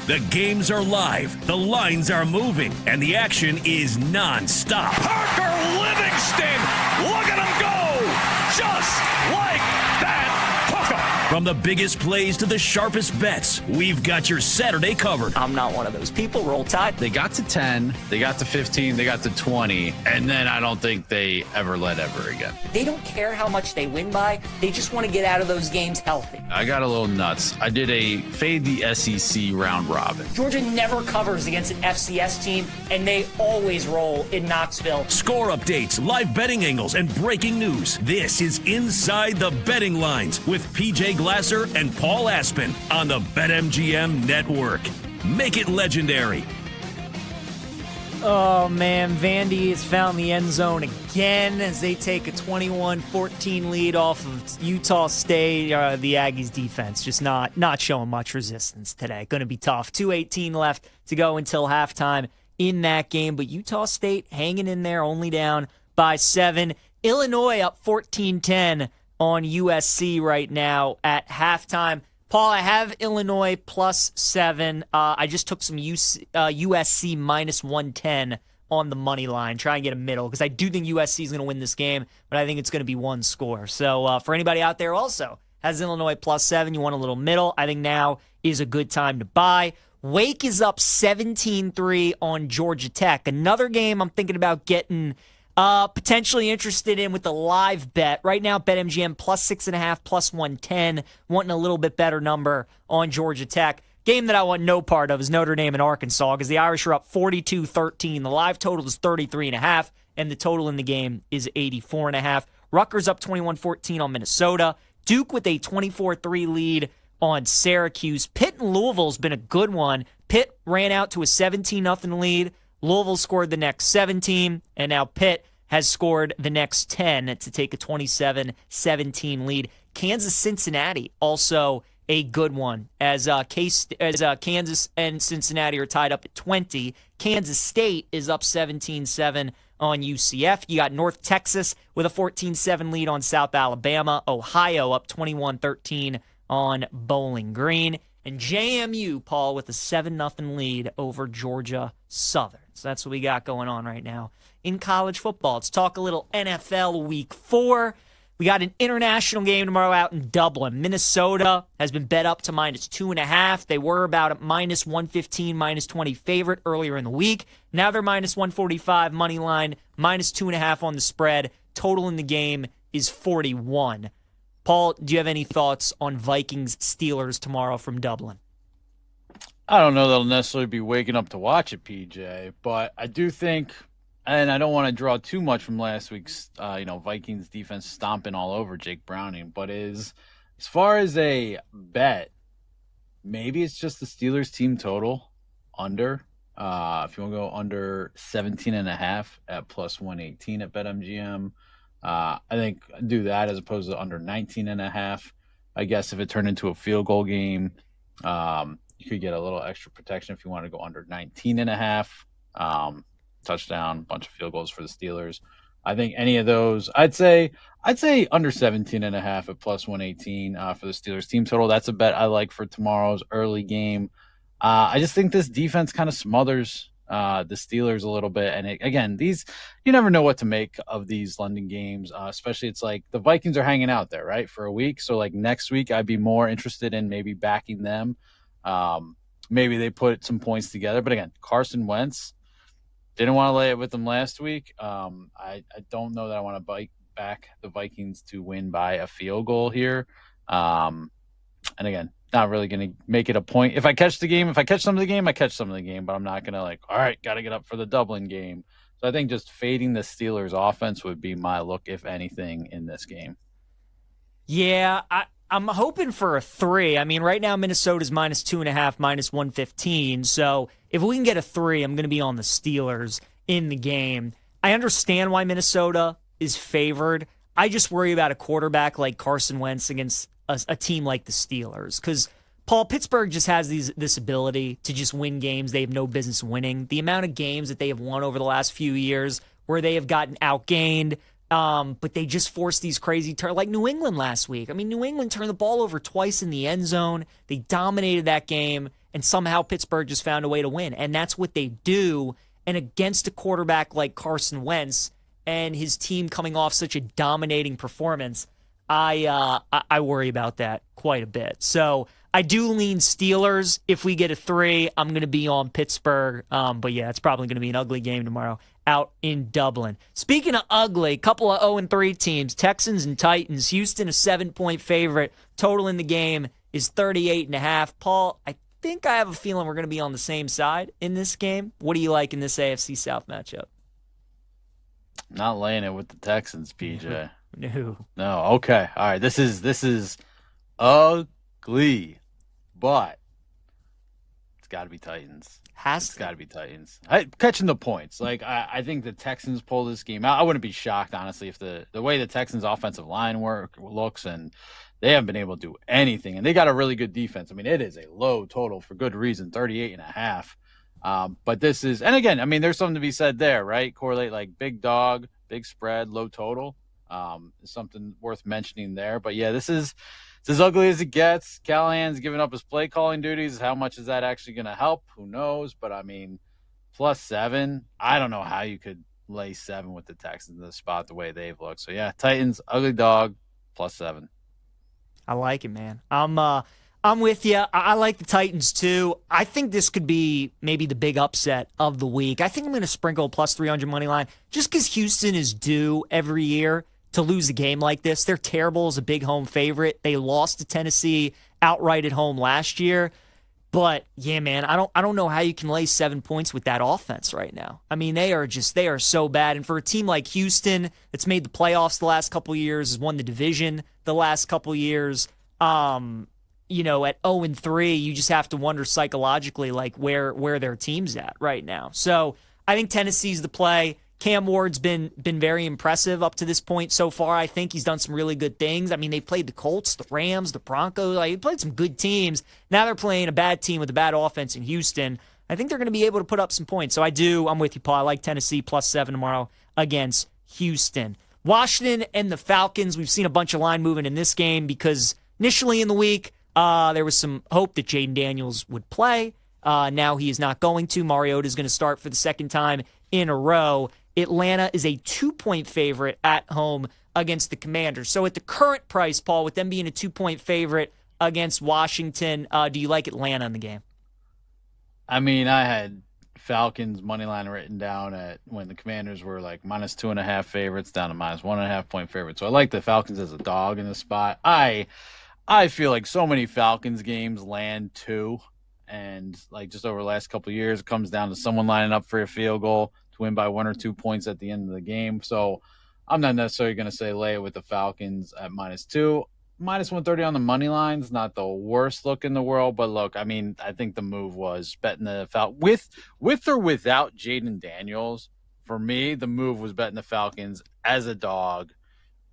[SPEAKER 1] The games are live, the lines are moving, and the action is nonstop.
[SPEAKER 2] Parker Livingston, look at him go! Just like that.
[SPEAKER 1] From the biggest plays to the sharpest bets, we've got your Saturday covered.
[SPEAKER 18] I'm not one of those people. Roll Tide.
[SPEAKER 19] They got to 10, they got to 15, they got to 20, and then I don't think they ever led ever again.
[SPEAKER 10] They don't care how much they win by. They just want to get out of those games healthy.
[SPEAKER 19] I got a little nuts. I did a fade the SEC round robin.
[SPEAKER 10] Georgia never covers against an FCS team, and they always roll in Knoxville.
[SPEAKER 1] Score updates, live betting angles, and breaking news. This is Inside the Betting Lines with PJ Glasser and Paul Aspen on the BetMGM Network. Make it legendary.
[SPEAKER 18] Oh, man. Vandy has found the end zone again as they take a 21-14 lead off of Utah State. The Aggies defense just not showing much resistance today. Going to be tough. 2:18 left to go until halftime in that game. But Utah State hanging in there, only down by 7. Illinois up 14-10 on USC right now at halftime. Paul, I have Illinois plus 7. I just took some USC minus 110 on the money line. Try and get a middle because I do think USC is going to win this game, but I think it's going to be one score. So for anybody out there also has Illinois plus 7, you want a little middle, I think now is a good time to buy. Wake is up 17-3 on Georgia Tech. Another game I'm thinking about getting potentially interested in with the live bet. Right now, BetMGM plus 6.5, plus 110. Wanting a little bit better number on Georgia Tech. Game that I want no part of is Notre Dame and Arkansas because the Irish are up 42-13. The live total is 33.5, and the total in the game is 84.5. Rutgers up 21-14 on Minnesota. Duke with a 24-3 lead on Syracuse. Pitt and Louisville's been a good one. Pitt ran out to a 17-0 lead. Louisville scored the next 17, and now Pitt has scored the next 10 to take a 27-17 lead. Kansas-Cincinnati, also a good one, as Kansas and Cincinnati are tied up at 20. Kansas State is up 17-7 on UCF. You got North Texas with a 14-7 lead on South Alabama. Ohio up 21-13 on Bowling Green. And JMU, Paul, with a 7-0 lead over Georgia Southern. So that's what we got going on right now in college football. Let's talk a little NFL Week 4. We got an international game tomorrow out in Dublin. Minnesota has been bet up to minus 2.5. They were about a minus 115, minus 20 favorite earlier in the week. Now they're minus 145 money line, minus 2.5 on the spread. Total in the game is 41. Paul, do you have any thoughts on Vikings-Steelers tomorrow from Dublin?
[SPEAKER 19] I don't know that I'll necessarily be waking up to watch it, PJ, but I do think, and I don't want to draw too much from last week's, Vikings defense stomping all over Jake Browning, but as far as a bet, maybe it's just the Steelers team total under. If you want to go under 17.5 at plus 118 at BetMGM, I think do that as opposed to under 19.5. I guess if it turned into a field goal game, you could get a little extra protection if you want to go under 19.5. Touchdown, bunch of field goals for the Steelers. I think any of those, I'd say under 17.5 at plus 118 for the Steelers team total. That's a bet I like for tomorrow's early game. I just think this defense kind of smothers the Steelers a little bit. And again, you never know what to make of these London games, especially it's like the Vikings are hanging out there, right, for a week. So like next week, I'd be more interested in maybe backing them. Maybe they put some points together. But again, Carson Wentz, didn't want to lay it with them last week. I don't know that I want to back the Vikings to win by a field goal here. And again, not really going to make it a point. If I catch some of the game, I catch some of the game. But I'm not going to all right, got to get up for the Dublin game. So I think just fading the Steelers offense would be my look, if anything, in this game.
[SPEAKER 18] Yeah, I'm hoping for a 3. I mean, right now Minnesota's minus 2.5, minus 115. So if we can get a 3, I'm going to be on the Steelers in the game. I understand why Minnesota is favored. I just worry about a quarterback like Carson Wentz against a team like the Steelers. Because, Paul, Pittsburgh just has this ability to just win games they have no business winning. The amount of games that they have won over the last few years where they have gotten outgained, but they just force these crazy turns, like New England last week. I mean, New England turned the ball over twice in the end zone. They dominated that game, and somehow Pittsburgh just found a way to win. And that's what they do. And against a quarterback like Carson Wentz and his team coming off such a dominating performance, I worry about that quite a bit. So I do lean Steelers. If we get a 3, I'm going to be on Pittsburgh. But yeah, it's probably going to be an ugly game tomorrow out in Dublin. Speaking of ugly, a couple of 0-3 teams, Texans and Titans. Houston, a 7-point favorite. Total in the game is 38.5. Paul, I think I have a feeling we're going to be on the same side in this game. What do you like in this AFC South matchup?
[SPEAKER 19] Not laying it with the Texans, PJ.
[SPEAKER 18] No.
[SPEAKER 19] No. Okay. All right. This is ugly, but it's got to be Titans. It's got to be Titans. Catching the points. Like I think the Texans pull this game out. I wouldn't be shocked, honestly, if the way the Texans' offensive line looks, and they haven't been able to do anything, and they got a really good defense. I mean, it is a low total for good reason, 38.5. But this is, and again, I mean, there's something to be said there, right? Correlate like big dog, big spread, low total. Is something worth mentioning there. But yeah, this is as ugly as it gets. Callahan's giving up his play calling duties. How much is that actually going to help? Who knows? But I mean, +7. I don't know how you could lay 7 with the Texans in the spot the way they've looked. So yeah, Titans, ugly dog, +7.
[SPEAKER 18] I like it, man. I'm with you. I like the Titans too. I think this could be maybe the big upset of the week. I think I'm going to sprinkle +300 money line just because Houston is due every year to lose a game like this. They're terrible as a big home favorite. They lost to Tennessee outright at home last year. But yeah, man, I don't know how you can lay 7 points with that offense right now. I mean, they are so bad. And for a team like Houston that's made the playoffs the last couple of years, has won the division the last couple of years, you know, at 0-3, you just have to wonder psychologically like where their team's at right now. So I think Tennessee's the play. Cam Ward's been very impressive up to this point so far. I think he's done some really good things. I mean, they played the Colts, the Rams, the Broncos. Like, they played some good teams. Now they're playing a bad team with a bad offense in Houston. I think they're going to be able to put up some points. So I'm with you, Paul. I like Tennessee +7 tomorrow against Houston. Washington and the Falcons. We've seen a bunch of line movement in this game because initially in the week, there was some hope that Jaden Daniels would play. Now he is not going to. Mariota is going to start for the second time in a row. Atlanta is a 2-point favorite at home against the Commanders. So at the current price, Paul, with them being a 2-point favorite against Washington, do you like Atlanta in the game?
[SPEAKER 19] I mean, I had Falcons money line written down at when the Commanders were like -2.5 favorites down to -1.5 point favorites. So I like the Falcons as a dog in this spot. I feel like so many Falcons games land 2, and like just over the last couple of years, it comes down to someone lining up for a field goal to win by 1 or 2 points at the end of the game. So I'm not necessarily going to say lay it with the Falcons at -2. -130 on the money line is not the worst look in the world, but look, I mean, I think the move was betting the Falcons with or without Jaden Daniels. For me, the move was betting the Falcons as a dog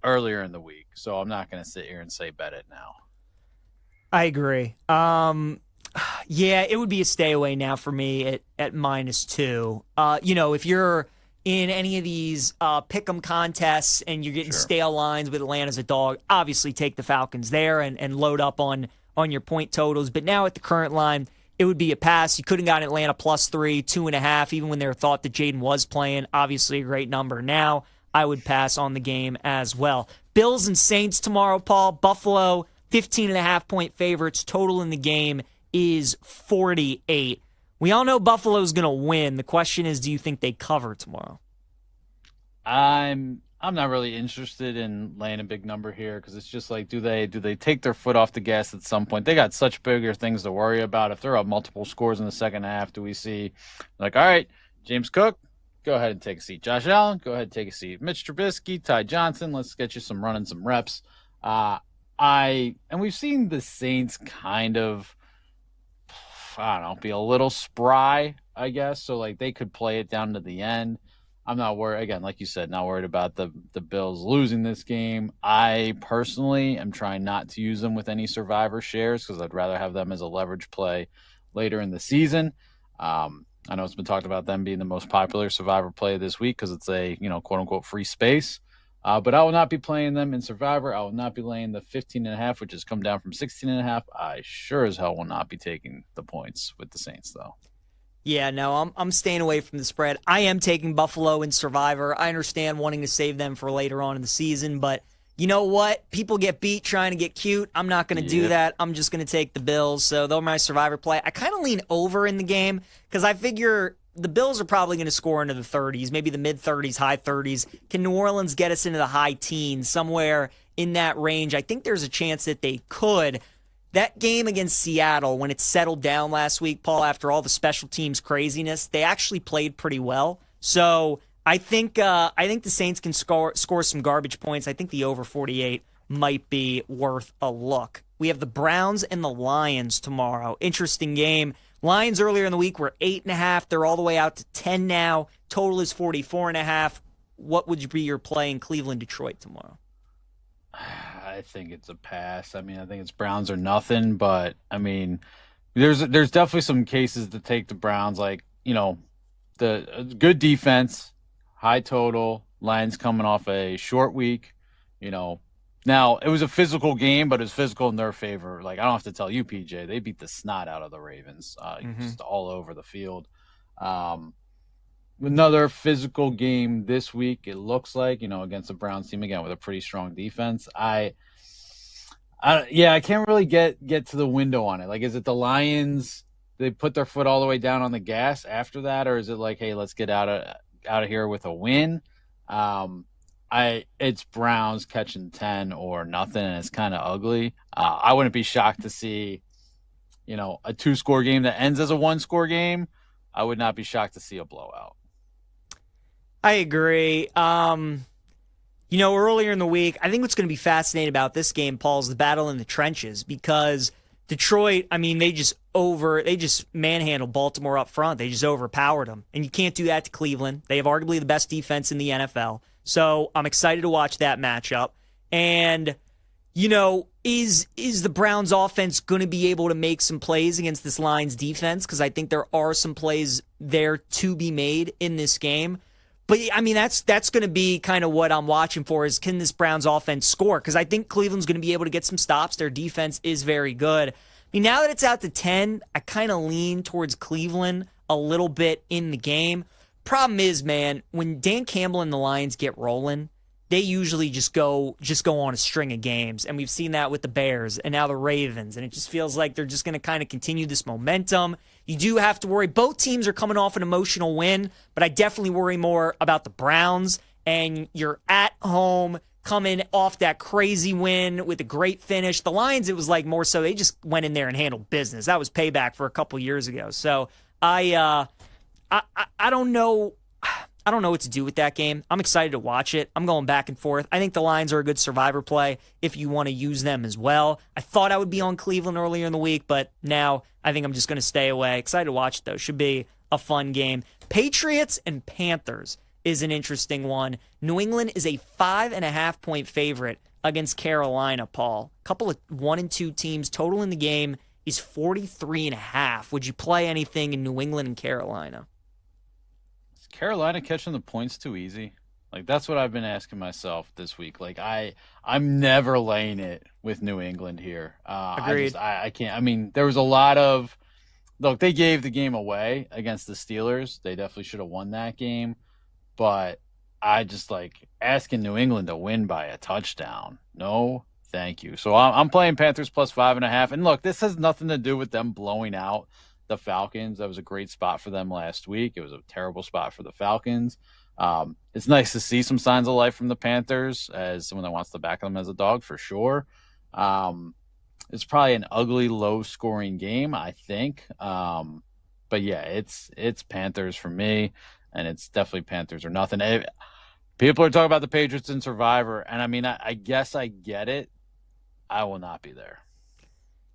[SPEAKER 19] earlier in the week. So I'm not going to sit here and say bet it now.
[SPEAKER 18] I agree. Yeah, it would be a stay away now for me at -2. You know, if you're in any of these pick'em contests and you're getting stale lines with Atlanta as a dog, obviously take the Falcons there and load up on your point totals. But now at the current line, it would be a pass. You could have gotten Atlanta +3, 2.5, even when they were thought that Jaden was playing. Obviously a great number. Now I would pass on the game as well. Bills and Saints tomorrow, Paul. Buffalo, 15.5 point favorites. Total in the game is 48. We all know Buffalo's going to win. The question is, do you think they cover tomorrow?
[SPEAKER 19] I'm not really interested in laying a big number here because it's just like, do they take their foot off the gas at some point? They got such bigger things to worry about. If they're up multiple scores in the second half, do we see like, all right, James Cook, go ahead and take a seat. Josh Allen, go ahead and take a seat. Mitch Trubisky, Ty Johnson, let's get you some running, some reps. And we've seen the Saints kind of, I don't know, be a little spry, I guess. So, like, they could play it down to the end. I'm not worried. Again, like you said, not worried about the Bills losing this game. I personally am trying not to use them with any survivor shares because I'd rather have them as a leverage play later in the season. I know it's been talked about them being the most popular survivor play this week because it's a, quote-unquote free space. But I will not be playing them in Survivor. I will not be laying the 15.5, which has come down from 16.5. I sure as hell will not be taking the points with the Saints, though.
[SPEAKER 18] Yeah, no, I'm staying away from the spread. I am taking Buffalo in Survivor. I understand wanting to save them for later on in the season, but you know what? People get beat trying to get cute. I'm not going to do that. I'm just going to take the Bills. So they're my Survivor play. I kind of lean over in the game because I figure the Bills are probably going to score into the 30s, maybe the mid-30s, high 30s. Can New Orleans get us into the high teens, somewhere in that range? I think there's a chance that they could. That game against Seattle, when it settled down last week, Paul, after all the special teams craziness, they actually played pretty well. So I think the Saints can score some garbage points. I think the over 48 might be worth a look. We have the Browns and the Lions tomorrow. Interesting game. Lions earlier in the week were 8.5. They're all the way out to 10 now. Total is 44.5. What would be your play in Cleveland, Detroit tomorrow?
[SPEAKER 19] I think it's a pass. I mean, I think it's Browns or nothing, but I mean, there's definitely some cases to take the Browns, like, the good defense, high total, Lions coming off a short week, Now, it was a physical game, but it was physical in their favor. Like, I don't have to tell you, PJ, they beat the snot out of the Ravens, just all over the field. Another physical game this week, it looks like, against the Browns team, again, with a pretty strong defense. I can't really get to the window on it. Like, is it the Lions, they put their foot all the way down on the gas after that, or is it like, hey, let's get out of here with a win? It's Browns catching 10 or nothing, and it's kind of ugly. I wouldn't be shocked to see, a 2-score game that ends as a 1-score game. I would not be shocked to see a blowout.
[SPEAKER 18] I agree. Earlier in the week, I think what's going to be fascinating about this game, Paul, is the battle in the trenches, because Detroit, I mean, they just manhandled Baltimore up front. They just overpowered them. And you can't do that to Cleveland. They have arguably the best defense in the NFL. So I'm excited to watch that matchup. And, is the Browns offense going to be able to make some plays against this Lions defense? Because I think there are some plays there to be made in this game. But, I mean, that's going to be kind of what I'm watching for, is can this Browns offense score? Because I think Cleveland's going to be able to get some stops. Their defense is very good. I mean, now that it's out to 10, I kind of lean towards Cleveland a little bit in the game. Problem is, man, when Dan Campbell and the Lions get rolling, they usually just go on a string of games. And we've seen that with the Bears and now the Ravens. And it just feels like they're just going to kind of continue this momentum. You do have to worry. Both teams are coming off an emotional win, but I definitely worry more about the Browns. And you're at home coming off that crazy win with a great finish. The Lions, it was like more so they just went in there and handled business. That was payback for a couple years ago. So I don't know. I don't know what to do with that game. I'm excited to watch it. I'm going back and forth. I think the Lions are a good Survivor play if you want to use them as well. I thought I would be on Cleveland earlier in the week, but now I think I'm just going to stay away. Excited to watch it, though. Should be a fun game. Patriots and Panthers is an interesting one. New England is a 5.5-point favorite against Carolina, Paul. A couple of 1 and 2 teams. Total in the game is 43.5. Would you play anything in New England and Carolina?
[SPEAKER 19] Carolina catching the points too easy? Like, that's what I've been asking myself this week. Like, I'm never laying it with New England here.
[SPEAKER 18] Agreed.
[SPEAKER 19] I can't. I mean, there was a lot of look. They gave the game away against the Steelers. They definitely should have won that game. But I just like asking New England to win by a touchdown. No, thank you. So I'm playing Panthers plus 5.5. And look, this has nothing to do with them blowing out the Falcons. That was a great spot for them last week. It was a terrible spot for the Falcons. It's nice to see some signs of life from the Panthers as someone that wants to back them as a dog for sure. It's probably an ugly, low-scoring game, I think. But yeah, it's Panthers for me, and it's definitely Panthers or nothing. People are talking about the Patriots in Survivor, and I mean, I guess I get it. I will not be there.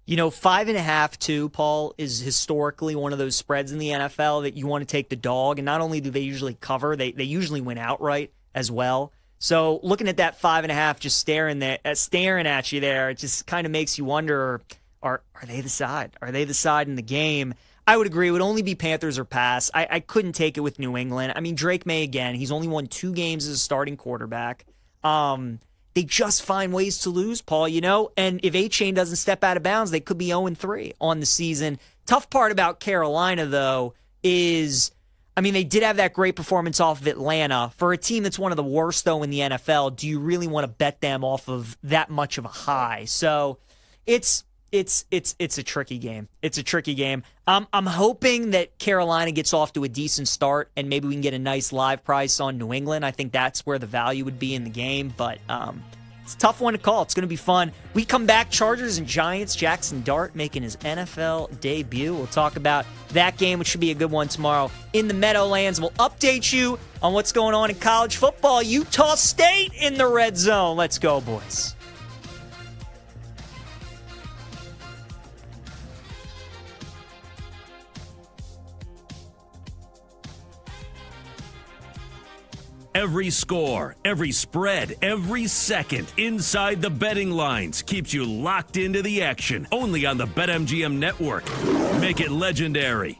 [SPEAKER 18] 5.5 too, Paul, is historically one of those spreads in the NFL that you want to take the dog. And not only do they usually cover, they usually win outright as well. So looking at that 5.5, just staring at you there, it just kind of makes you wonder, are they the side? Are they the side in the game? I would agree. It would only be Panthers or pass. I couldn't take it with New England. I mean, Drake May, again, he's only won 2 games as a starting quarterback. They just find ways to lose, Paul, and if A-Chain doesn't step out of bounds, they could be 0-3 on the season. Tough part about Carolina, though, is, they did have that great performance off of Atlanta. For a team that's one of the worst, though, in the NFL, do you really want to bet them off of that much of a high? So it's a tricky game. It's a tricky game. I'm hoping that Carolina gets off to a decent start and maybe we can get a nice live price on New England. I think that's where the value would be in the game, but it's a tough one to call. It's going to be fun. We come back, Chargers and Giants. Jackson Dart making his NFL debut. We'll talk about that game, which should be a good one tomorrow in the Meadowlands. We'll update you on what's going on in college football. Utah State in the red zone. Let's go, boys.
[SPEAKER 1] Every score, every spread, every second inside the betting lines keeps you locked into the action. Only on the BetMGM network. Make it legendary.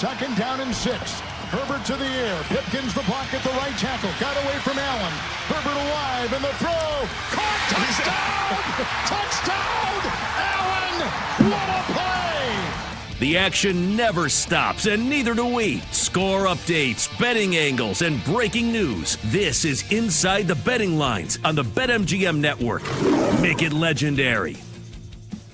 [SPEAKER 20] 2nd down and 6. Herbert to the air. Pipkins the block at the right tackle. Got away from Allen. Herbert alive and the throw. Caught. Touchdown! Touchdown! Allen! What a play!
[SPEAKER 1] The action never stops, and neither do we. Score updates, betting angles, and breaking news. This is Inside the Betting Lines on the BetMGM Network. Make it legendary.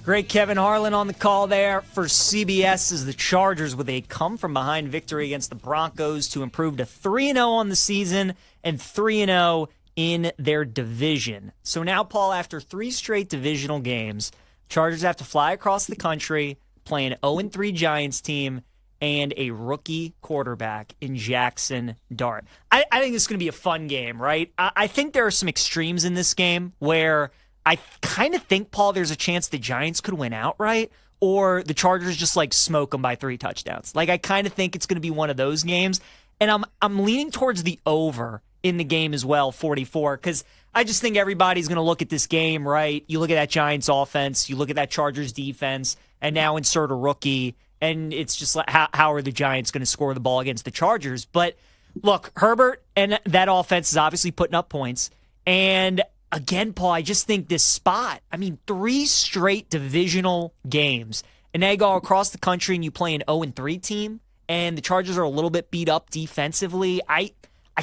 [SPEAKER 18] Great Kevin Harlan on the call there for CBS as the Chargers with a come-from-behind victory against the Broncos to improve to 3-0 on the season and 3-0 in their division. So now, Paul, after 3 straight divisional games, Chargers have to fly across the country, play an 0-3 Giants team, and a rookie quarterback in Jackson Dart. I think this is going to be a fun game, right? I think there are some extremes in this game where I kind of think, Paul, there's a chance the Giants could win outright, or the Chargers just smoke them by 3 touchdowns. I kind of think it's going to be one of those games, and I'm leaning towards the over in the game as well, 44, because I just think everybody's going to look at this game, right? You look at that Giants offense, you look at that Chargers defense, and now insert a rookie, and it's just how are the Giants going to score the ball against the Chargers? But look, Herbert and that offense is obviously putting up points, and again, Paul, I just think this spot, 3 straight divisional games, and they go across the country and you play an 0-3 team, and the Chargers are a little bit beat up defensively. I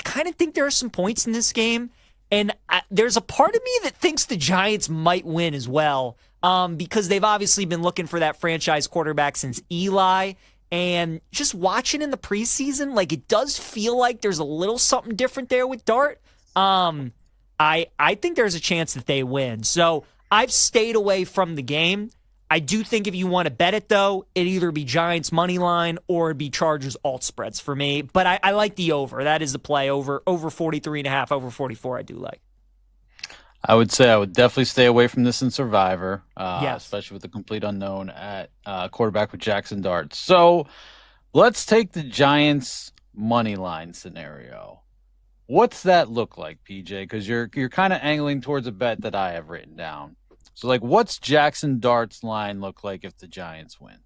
[SPEAKER 18] kind of think there are some points in this game, and there's a part of me that thinks the Giants might win as well, because they've obviously been looking for that franchise quarterback since Eli, and just watching in the preseason, it does feel like there's a little something different there with Dart. I think there's a chance that they win. So I've stayed away from the game. I do think if you want to bet it, though, it'd either be Giants money line or it'd be Chargers alt spreads for me. But I like the over. That is the play. Over 43.5, over 44 I do like.
[SPEAKER 19] I would say I would definitely stay away from this in Survivor,
[SPEAKER 18] yes,
[SPEAKER 19] especially with the complete unknown at quarterback with Jackson Dart. So let's take the Giants money line scenario. What's that look like, PJ? Because you're kind of angling towards a bet that I have written down. So, what's Jackson Dart's line look like if the Giants win?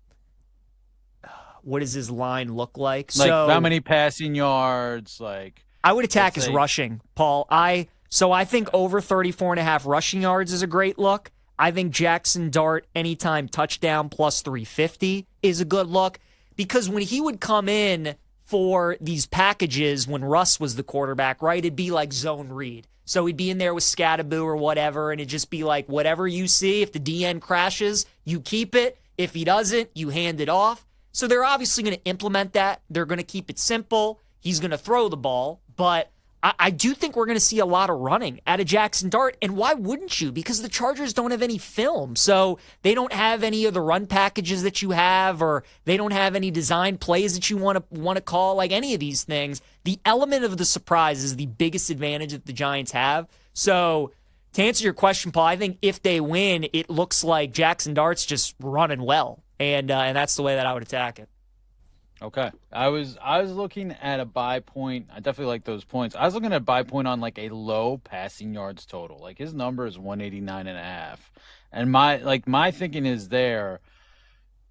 [SPEAKER 18] What does his line look like?
[SPEAKER 19] How many passing yards?
[SPEAKER 18] I would attack his rushing, Paul. I think over 34.5 rushing yards is a great look. I think Jackson Dart anytime touchdown plus 350 is a good look, because when he would come in for these packages when Russ was the quarterback, right, it'd be like zone read. So he'd be in there with Scattaboo or whatever, and it'd just be like, whatever you see, if the DN crashes, you keep it. If he doesn't, you hand it off. So they're obviously going to implement that. They're going to keep it simple. He's going to throw the ball, but I do think we're going to see a lot of running out of Jackson Dart, and why wouldn't you? Because the Chargers don't have any film, so they don't have any of the run packages that you have, or they don't have any design plays that you want to call, any of these things. The element of the surprise is the biggest advantage that the Giants have. So to answer your question, Paul, I think if they win, it looks like Jackson Dart's just running well, and that's the way that I would attack it.
[SPEAKER 19] Okay. I was looking at a buy point. I definitely like those points. I was looking at a buy point on a low passing yards total. His number is 189.5. And my thinking is there,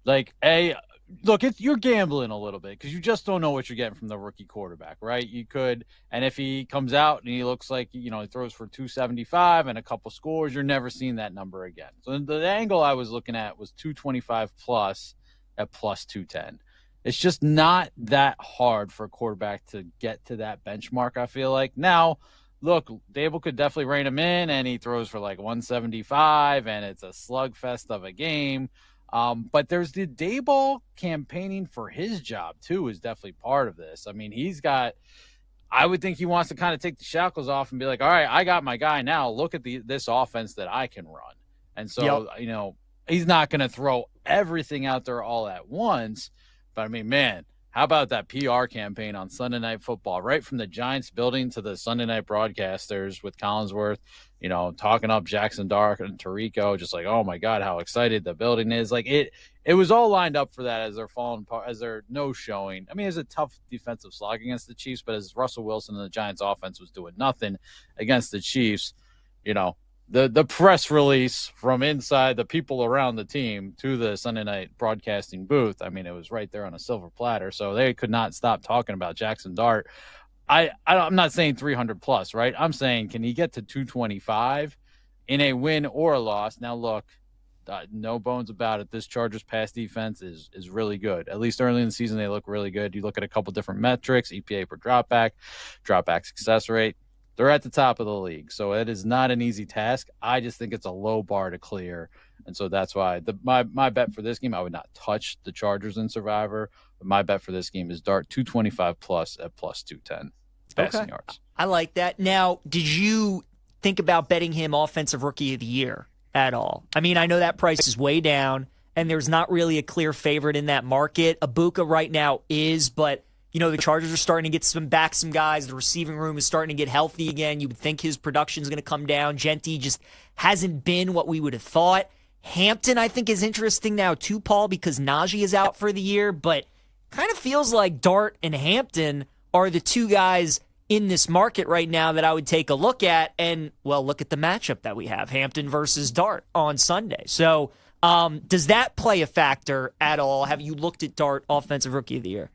[SPEAKER 19] you're gambling a little bit because you just don't know what you're getting from the rookie quarterback, right? You could, and if he comes out and he looks like, he throws for 275 and a couple scores, you're never seeing that number again. So the angle I was looking at was 225 plus at plus 210. It's just not that hard for a quarterback to get to that benchmark, I feel like. Now, look, Dable could definitely rein him in, and he throws for 175, and it's a slugfest of a game. But there's the Dayball campaigning for his job, too, is definitely part of this. I would think he wants to kind of take the shackles off and be like, all right, I got my guy now. Look at this offense that I can run. And so, he's not going to throw everything out there all at once. But, man, how about that PR campaign on Sunday Night Football, right from the Giants building to the Sunday Night broadcasters with Collinsworth, talking up Jackson Dart and Tirico, just oh, my God, how excited the building is. It was all lined up for that as they're falling apart, as they're no-showing. It was a tough defensive slog against the Chiefs, but as Russell Wilson and the Giants offense was doing nothing against the Chiefs, the press release from inside the people around the team to the Sunday night broadcasting booth. I mean, it was right there on a silver platter, so they could not stop talking about Jackson Dart. I'm not saying 300 plus, right? I'm saying, can he get to 225 in a win or a loss? Now, look, no bones about it. This Chargers pass defense is really good. At least early in the season, they look really good. You look at a couple different metrics, EPA per dropback success rate. They're at the top of the league. So it is not an easy task. I just think it's a low bar to clear. And so that's why my bet for this game, I would not touch the Chargers in Survivor. But my bet for this game is Dart 225 plus at plus 210 passing yards.
[SPEAKER 18] I like that. Now, did you think about betting him Offensive Rookie of the Year at all? I mean, I know that price is way down, and there's not really a clear favorite in that market. Ibuka right now is, but the Chargers are starting to get some guys. The receiving room is starting to get healthy again. You would think his production is going to come down. Genty just hasn't been what we would have thought. Hampton, I think, is interesting now too, Paul, because Najee is out for the year, but kind of feels like Dart and Hampton are the two guys in this market right now that I would take a look at. And, well, look at the matchup that we have, Hampton versus Dart on Sunday. So does that play a factor at all? Have you looked at Dart Offensive Rookie of the Year?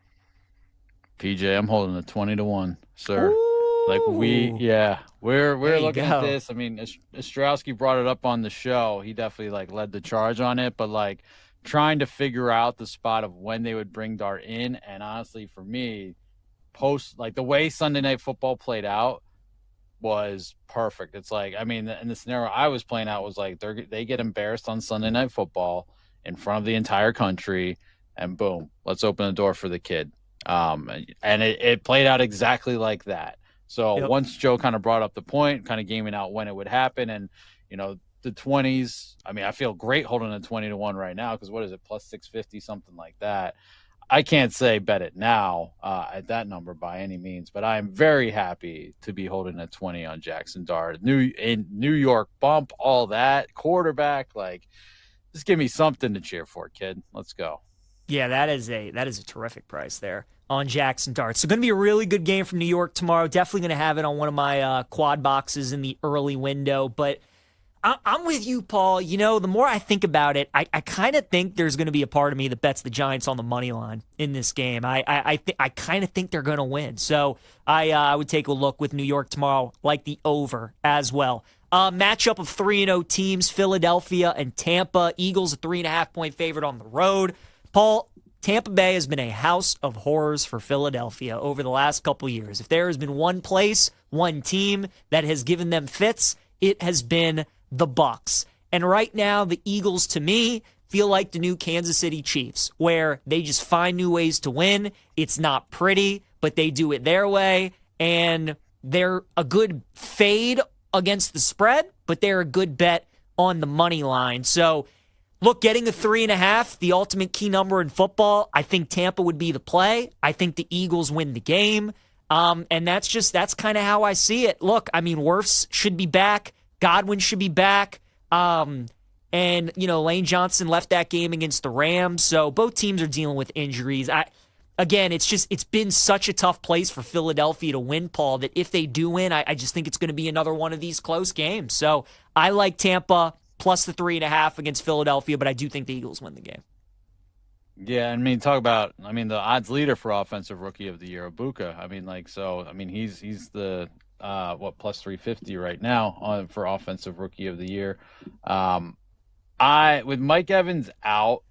[SPEAKER 19] PJ, I'm holding a 20-1, sir. Ooh. Like we're looking at this. I mean, Ostrowski brought it up on the show. He definitely led the charge on it, but trying to figure out the spot of when they would bring Dart in. And honestly, for me, the way Sunday Night Football played out was perfect. It's in the scenario I was playing out was they get embarrassed on Sunday Night Football in front of the entire country, and boom, let's open the door for the kid. And it played out exactly like that. So once Joe kind of brought up the point, kind of gaming out when it would happen, and the 20s. I mean, I feel great holding a 20-1 right now because what is it, plus 650, something like that. I can't say bet it now at that number by any means, but I am very happy to be holding a 20 on Jackson Dart. In New York bump, all that quarterback, just give me something to cheer for, kid. Let's go.
[SPEAKER 18] Yeah, that is a terrific price there on Jackson Dart. So going to be a really good game from New York tomorrow. Definitely going to have it on one of my quad boxes in the early window. But I'm with you, Paul. The more I think about it, I kind of think there's going to be a part of me that bets the Giants on the money line in this game. I kind of think they're going to win. So I would take a look with New York tomorrow, like the over as well. Matchup of 3-0 teams, Philadelphia and Tampa. Eagles a 3.5-point favorite on the road. Paul, Tampa Bay has been a house of horrors for Philadelphia over the last couple years. If there has been one place, one team that has given them fits, it has been the Bucs. And right now, the Eagles, to me, feel like the new Kansas City Chiefs, where they just find new ways to win. It's not pretty, but they do it their way. And they're a good fade against the spread, but they're a good bet on the money line. So, look, getting a 3.5, the ultimate key number in football, I think Tampa would be the play. I think the Eagles win the game. And that's kind of how I see it. Look, I mean, Wirfs should be back. Godwin should be back. And, Lane Johnson left that game against the Rams. So both teams are dealing with injuries. It's been such a tough place for Philadelphia to win, Paul, that if they do win, I just think it's going to be another one of these close games. So I like Tampa plus the 3.5 against Philadelphia, but I do think the Eagles win the game.
[SPEAKER 19] Yeah, talk about, the odds leader for Offensive Rookie of the Year, Ibuka. He's the plus 350 right now for Offensive Rookie of the Year. With Mike Evans out,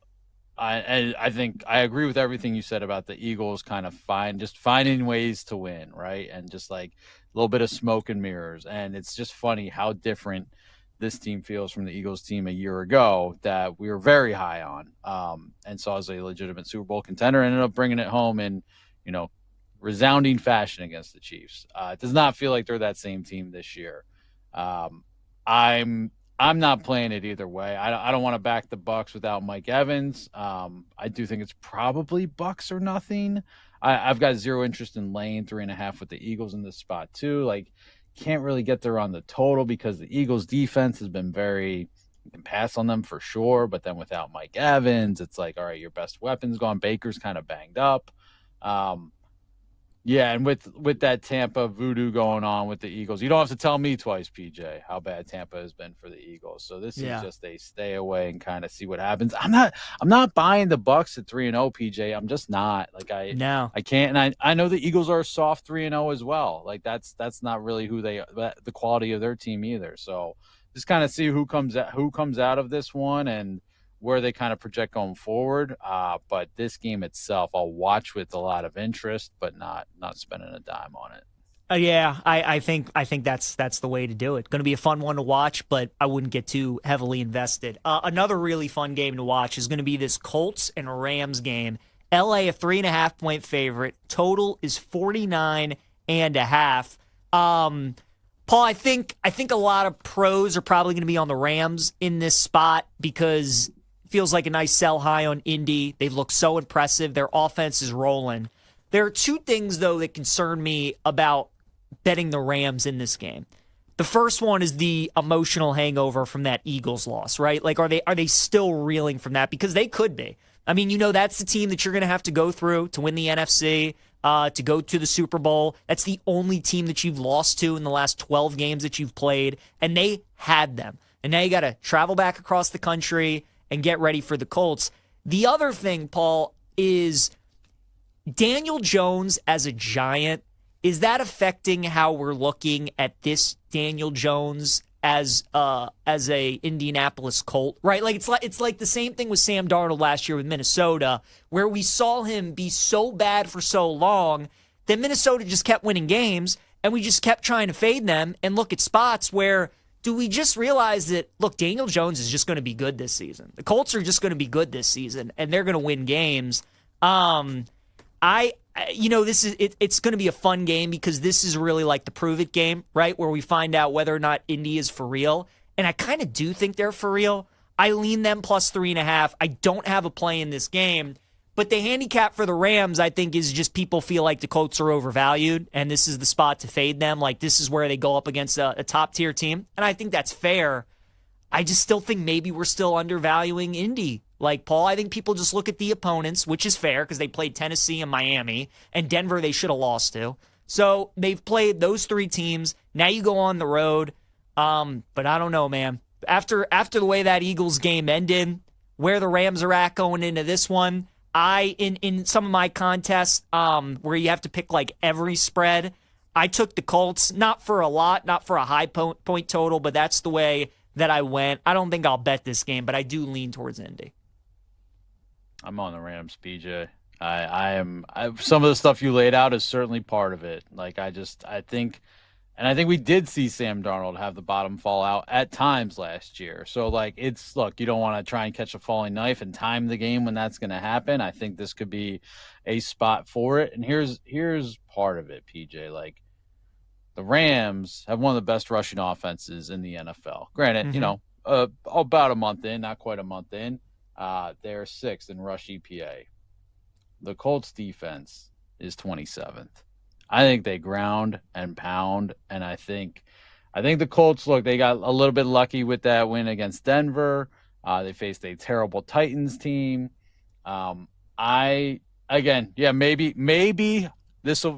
[SPEAKER 19] I think I agree with everything you said about the Eagles kind of finding ways to win, right? And just a little bit of smoke and mirrors. And it's just funny how different this team feels from the Eagles team a year ago that we were very high on and saw as a legitimate Super Bowl contender, ended up bringing it home in, resounding fashion against the Chiefs. It does not feel like they're that same team this year. I'm not playing it either way. I don't want to back the Bucs without Mike Evans. I do think it's probably Bucs or nothing. I've got zero interest in laying 3.5 with the Eagles in this spot too. Can't really get there on the total because the Eagles defense has been you can pass on them for sure, but then without Mike Evans, it's all right, your best weapon's gone. Baker's kind of banged up. Yeah, and with that Tampa voodoo going on with the Eagles, you don't have to tell me twice, PJ, how bad Tampa has been for the Eagles. So this is just a stay away and kind of see what happens. I'm not buying the Bucks at 3-0, PJ. I'm just not. Like I can't, and I know the Eagles are a soft 3-0 as well. Like that's not really the quality of their team either. So just kind of see who comes out of this one and where they kind of project going forward. But this game itself, I'll watch with a lot of interest, but not spending a dime on it.
[SPEAKER 18] Yeah, I think that's the way to do it. Going to be a fun one to watch, but I wouldn't get too heavily invested. Another really fun game to watch is going to be this Colts and Rams game. LA a 3.5-point favorite. Total is 49.5. Paul, I think a lot of pros are probably going to be on the Rams in this spot because it feels like a nice sell high on Indy. They look so impressive. Their offense is rolling. There are two things, though, that concern me about betting the Rams in this game. The first one is the emotional hangover from that Eagles loss, right? Like, are they still reeling from that? Because they could be. I mean, that's the team that you're going to have to go through to win the NFC, to go to the Super Bowl. That's the only team that you've lost to in the last 12 games that you've played, and they had them. And now you got to travel back across the country and get ready for the Colts. The other thing, Paul, is Daniel Jones as a Giant. Is that affecting how we're looking at this Daniel Jones as a Indianapolis Colt, right? Like it's like the same thing with Sam Darnold last year with Minnesota, where we saw him be so bad for so long that Minnesota just kept winning games, and we just kept trying to fade them and look at spots where do we just realize that, look, Daniel Jones is just going to be good this season. The Colts are just going to be good this season, and they're going to win games. It's going to be a fun game because this is really like the prove it game, right? Where we find out whether or not Indy is for real. And I kind of do think they're for real. I lean them plus 3.5. I don't have a play in this game, but the handicap for the Rams, I think, is just people feel like the Colts are overvalued, and this is the spot to fade them. Like, this is where they go up against a top-tier team, and I think that's fair. I just still think maybe we're still undervaluing Indy. Like, Paul, I think people just look at the opponents, which is fair because they played Tennessee and Miami, and Denver they should have lost to. So they've played those three teams. Now you go on the road. But I don't know, man. After the way that Eagles game ended, where the Rams are at going into this one, in some of my contests where you have to pick like every spread, I took the Colts, not for a lot, not for a high point total, but that's the way that I went. I don't think I'll bet this game, but I do lean towards Indy.
[SPEAKER 19] I'm on the Rams, PJ. Some of the stuff you laid out is certainly part of it. Like I think we did see Sam Darnold have the bottom fall out at times last year. So you don't want to try and catch a falling knife and time the game when that's going to happen. I think this could be a spot for it. And here's part of it, PJ. Like the Rams have one of the best rushing offenses in the NFL. Granted, about a month in, not quite a month in. They're 6th in rush EPA. The Colts defense is 27th. I think they ground and pound, and I think the Colts, look, they got a little bit lucky with that win against Denver. They faced a terrible Titans team. Maybe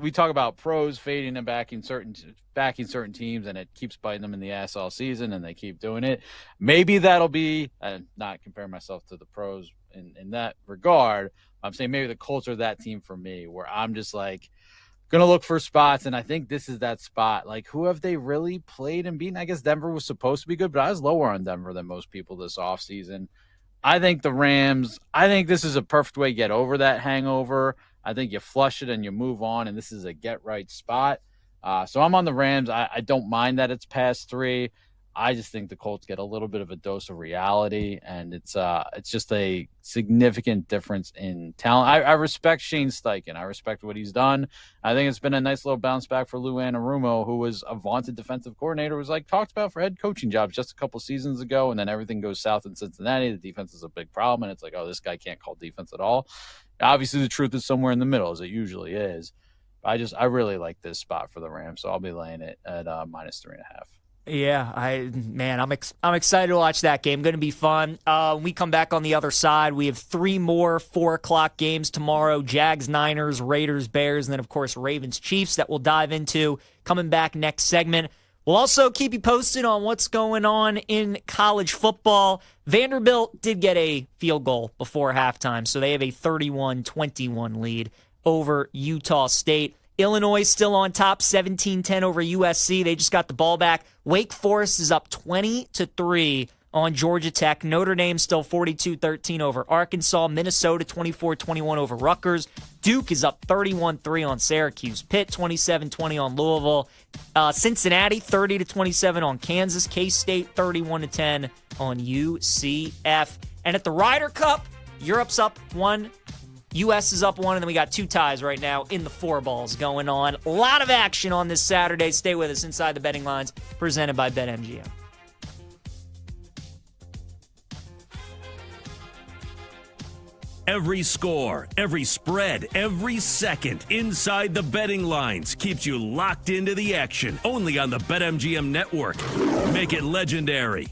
[SPEAKER 19] we talk about pros fading and backing certain teams, and it keeps biting them in the ass all season, and they keep doing it. Maybe that'll be, not comparing myself to the pros in that regard. I'm saying maybe the Colts are that team for me, where I'm just like going to look for spots, and I think this is that spot. Like, who have they really played and beaten? I guess Denver was supposed to be good, but I was lower on Denver than most people this offseason. I think the Rams, this is a perfect way to get over that hangover. I think you flush it and you move on, and this is a get-right spot. So I'm on the Rams. I don't mind that it's past 3. I just think the Colts get a little bit of a dose of reality, and it's just a significant difference in talent. I respect Shane Steichen. I respect what he's done. I think it's been a nice little bounce back for Lou Anarumo, who was a vaunted defensive coordinator, was talked about for head coaching jobs just a couple seasons ago, and then everything goes south in Cincinnati. The defense is a big problem, and it's like, oh, this guy can't call defense at all. Obviously, the truth is somewhere in the middle, as it usually is. I really like this spot for the Rams, so I'll be laying it at -3.5.
[SPEAKER 18] Yeah, I'm excited to watch that game. Going to be fun. When we come back on the other side, we have 3 more 4:00 games tomorrow: Jags, Niners, Raiders, Bears, and then of course Ravens, Chiefs that we'll dive into coming back next segment. We'll also keep you posted on what's going on in college football. Vanderbilt did get a field goal before halftime, so they have a 31-21 lead over Utah State. Illinois still on top, 17-10 over USC. They just got the ball back. Wake Forest is up 20-3 on Georgia Tech. Notre Dame still 42-13 over Arkansas. Minnesota 24-21 over Rutgers. Duke is up 31-3 on Syracuse. Pitt 27-20 on Louisville. Cincinnati 30-27 on Kansas. K-State 31-10 on UCF. And at the Ryder Cup, Europe's up 1. U.S. is up 1, and then we got 2 ties right now in the 4 balls going on. A lot of action on this Saturday. Stay with us inside the betting lines, presented by BetMGM.
[SPEAKER 1] Every score, every spread, every second inside the betting lines keeps you locked into the action. Only on the BetMGM network. Make it legendary.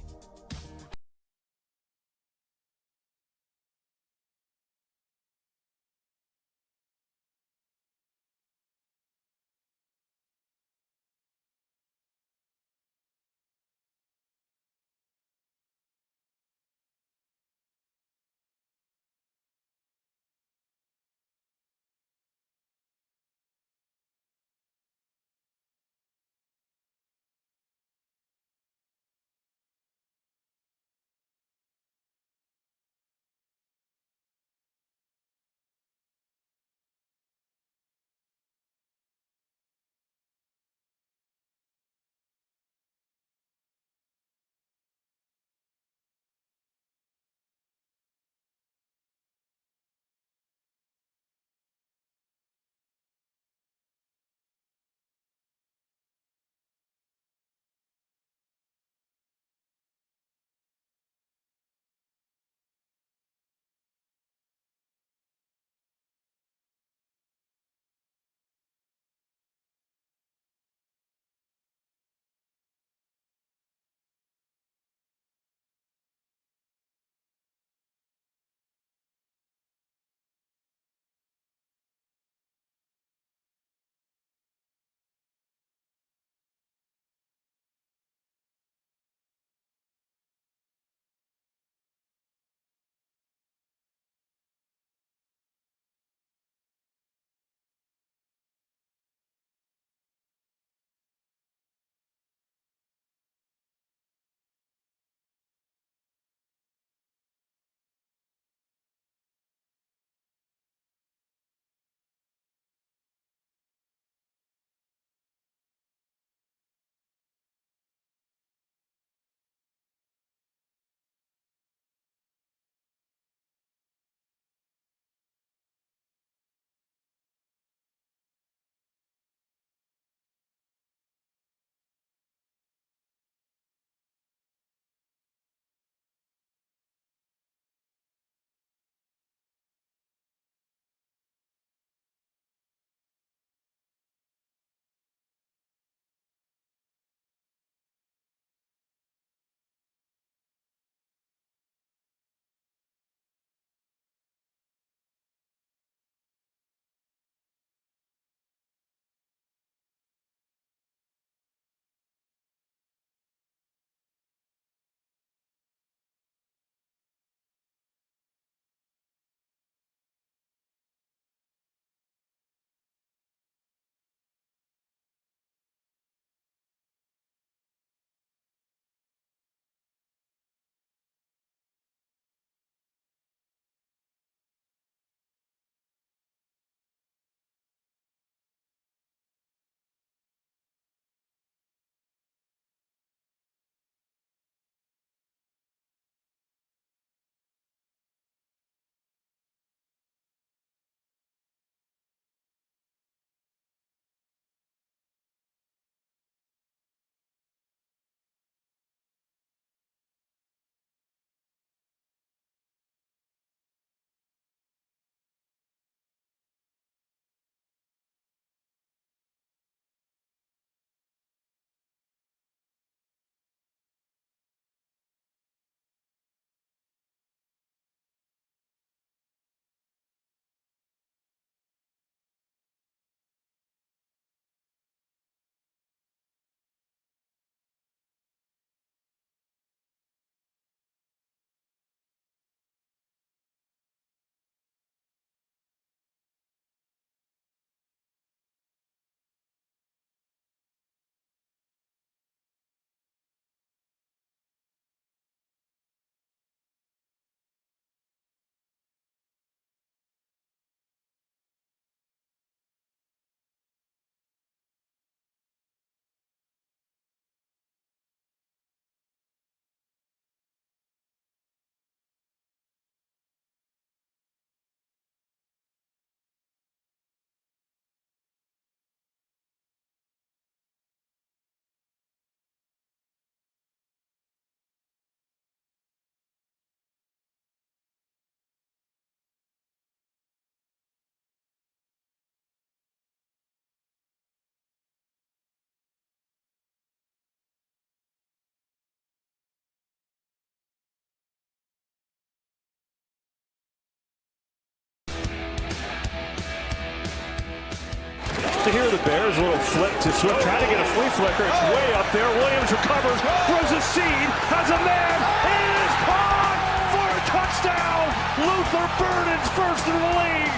[SPEAKER 2] to here. The Bears, a little flick to Swift, trying to get a flea flicker. It's way up there. Williams recovers, throws a seed, has a man. It is caught for a touchdown. Luther Burden's first in the league.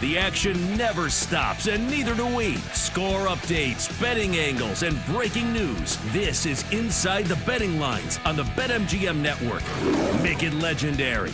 [SPEAKER 1] The action never stops, and neither do we. Score updates, betting angles, and breaking news. This is Inside the Betting Lines on the BetMGM Network. Make it legendary.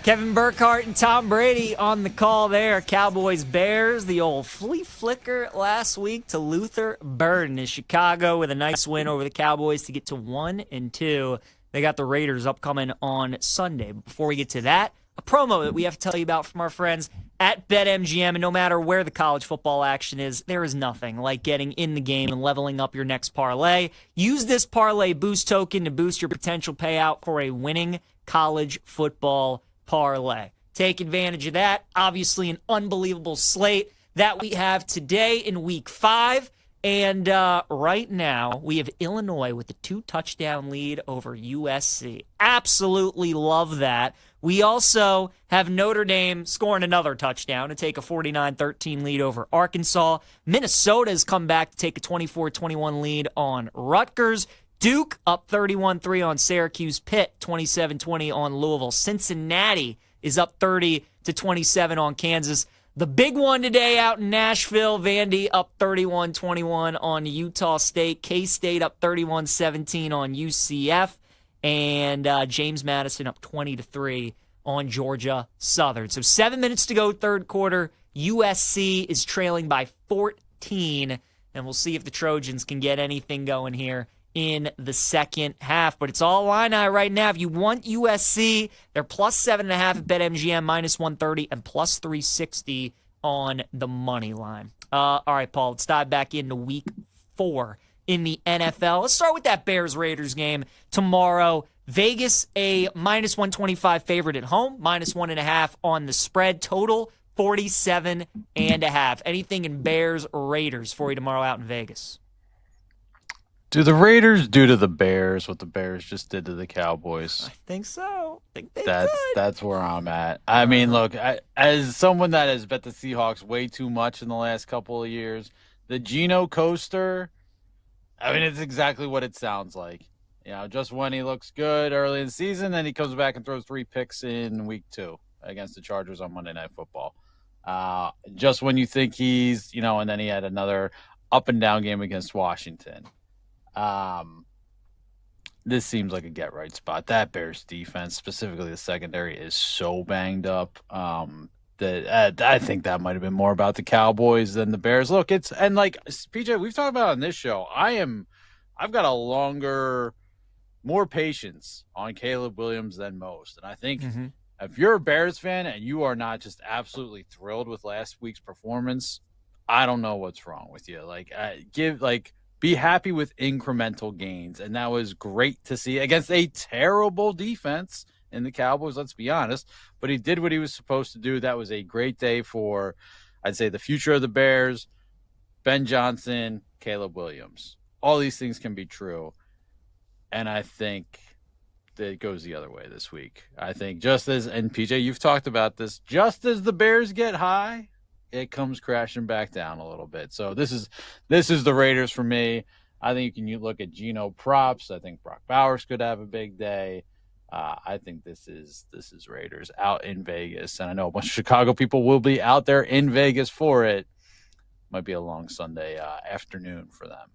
[SPEAKER 18] Kevin Burkhardt and Tom Brady on the call there. Cowboys-Bears, the old flea flicker last week to Luther Burden in Chicago with a nice win over the Cowboys to get to 1-2. They got the Raiders upcoming on Sunday. But before we get to that, a promo that we have to tell you about from our friends at BetMGM. And no matter where the college football action is, there is nothing like getting in the game and leveling up your next parlay. Use this parlay boost token to boost your potential payout for a winning college football parlay. Take advantage of that. Obviously, an unbelievable slate that we have today in Week 5. And right now, we have Illinois with a 2-touchdown lead over USC. Absolutely love that. We also have Notre Dame scoring another touchdown to take a 49-13 lead over Arkansas. Minnesota has come back to take a 24-21 lead on Rutgers. Duke up 31-3 on Syracuse. Pitt 27-20 on Louisville. Cincinnati is up 30-27 on Kansas. The big one today out in Nashville, Vandy up 31-21 on Utah State. K-State up 31-17 on UCF. And James Madison up 20-3 on Georgia Southern. So 7 minutes to go, third quarter. USC is trailing by 14. And we'll see if the Trojans can get anything going here in the second half. But it's all Illini right now. If you want USC, they're plus 7.5 at BetMGM, minus 130, and plus 360 on the money line. All right, Paul, let's dive back into Week 4 in the NFL. Let's start with that Bears-Raiders game tomorrow. Vegas, a minus 125 favorite at home, minus 1.5 on the spread. Total 47.5. Anything in Bears-Raiders for you tomorrow out in Vegas?
[SPEAKER 19] Do the Raiders do to the Bears what the Bears just did to the Cowboys?
[SPEAKER 18] I think so. I think
[SPEAKER 19] That's where I'm at. I mean, look, as someone that has bet the Seahawks way too much in the last couple of years, the Geno coaster, I mean, it's exactly what it sounds like. You know, just when he looks good early in the season, then he comes back and throws 3 picks in Week 2 against the Chargers on Monday Night Football. Just when you think he's, and then he had another up and down game against Washington. This seems like a get-right spot. That Bears defense, specifically the secondary, is so banged up that I think that might have been more about the Cowboys than the Bears. Look, PJ, we've talked about on this show. I've got more patience on Caleb Williams than most, and I think if you're a Bears fan and you are not just absolutely thrilled with last week's performance, I don't know what's wrong with you. Be happy with incremental gains, and that was great to see against a terrible defense in the Cowboys, let's be honest. But he did what he was supposed to do. That was a great day for, I'd say, the future of the Bears, Ben Johnson, Caleb Williams. All these things can be true, and I think that it goes the other way this week. I think and PJ, you've talked about this, just as the Bears get high, it comes crashing back down a little bit. So this is the Raiders for me. I think you can look at Geno props. I think Brock Bowers could have a big day. I think this is Raiders out in Vegas, and I know a bunch of Chicago people will be out there in Vegas for it. Might be a long Sunday afternoon for them.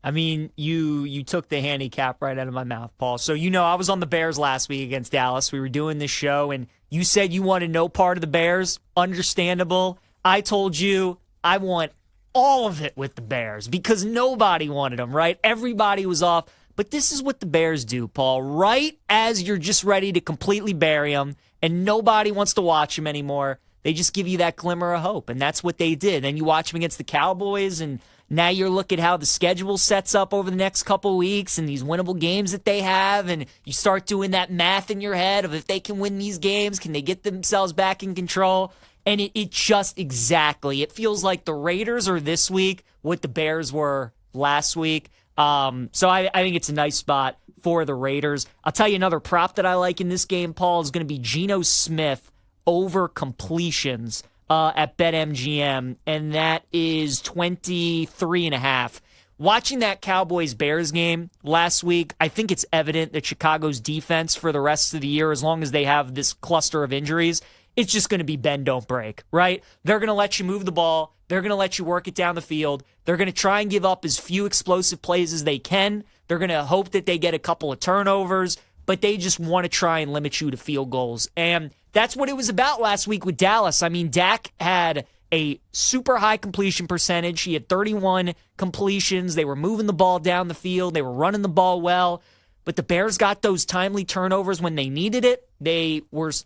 [SPEAKER 18] I mean, you took the handicap right out of my mouth, Paul. So I was on the Bears last week against Dallas. We were doing this show, and you said you wanted no part of the Bears. Understandable. I told you I want all of it with the Bears because nobody wanted them, right? Everybody was off. But this is what the Bears do, Paul. Right as you're just ready to completely bury them and nobody wants to watch them anymore, they just give you that glimmer of hope, and that's what they did. Then you watch them against the Cowboys, and now you're looking at how the schedule sets up over the next couple weeks and these winnable games that they have, and you start doing that math in your head of if they can win these games, can they get themselves back in control? And it just exactly, it feels like the Raiders are this week what the Bears were last week. So I think it's a nice spot for the Raiders. I'll tell you another prop that I like in this game, Paul, is going to be Geno Smith over completions at BetMGM, and that is 23.5. Watching that Cowboys-Bears game last week, I think it's evident that Chicago's defense for the rest of the year, as long as they have this cluster of injuries, it's just going to be bend, don't break, right? They're going to let you move the ball. They're going to let you work it down the field. They're going to try and give up as few explosive plays as they can. They're going to hope that they get a couple of turnovers, but they just want to try and limit you to field goals. And that's what it was about last week with Dallas. I mean, Dak had a super high completion percentage. He had 31 completions. They were moving the ball down the field. They were running the ball well. But the Bears got those timely turnovers when they needed it. Dallas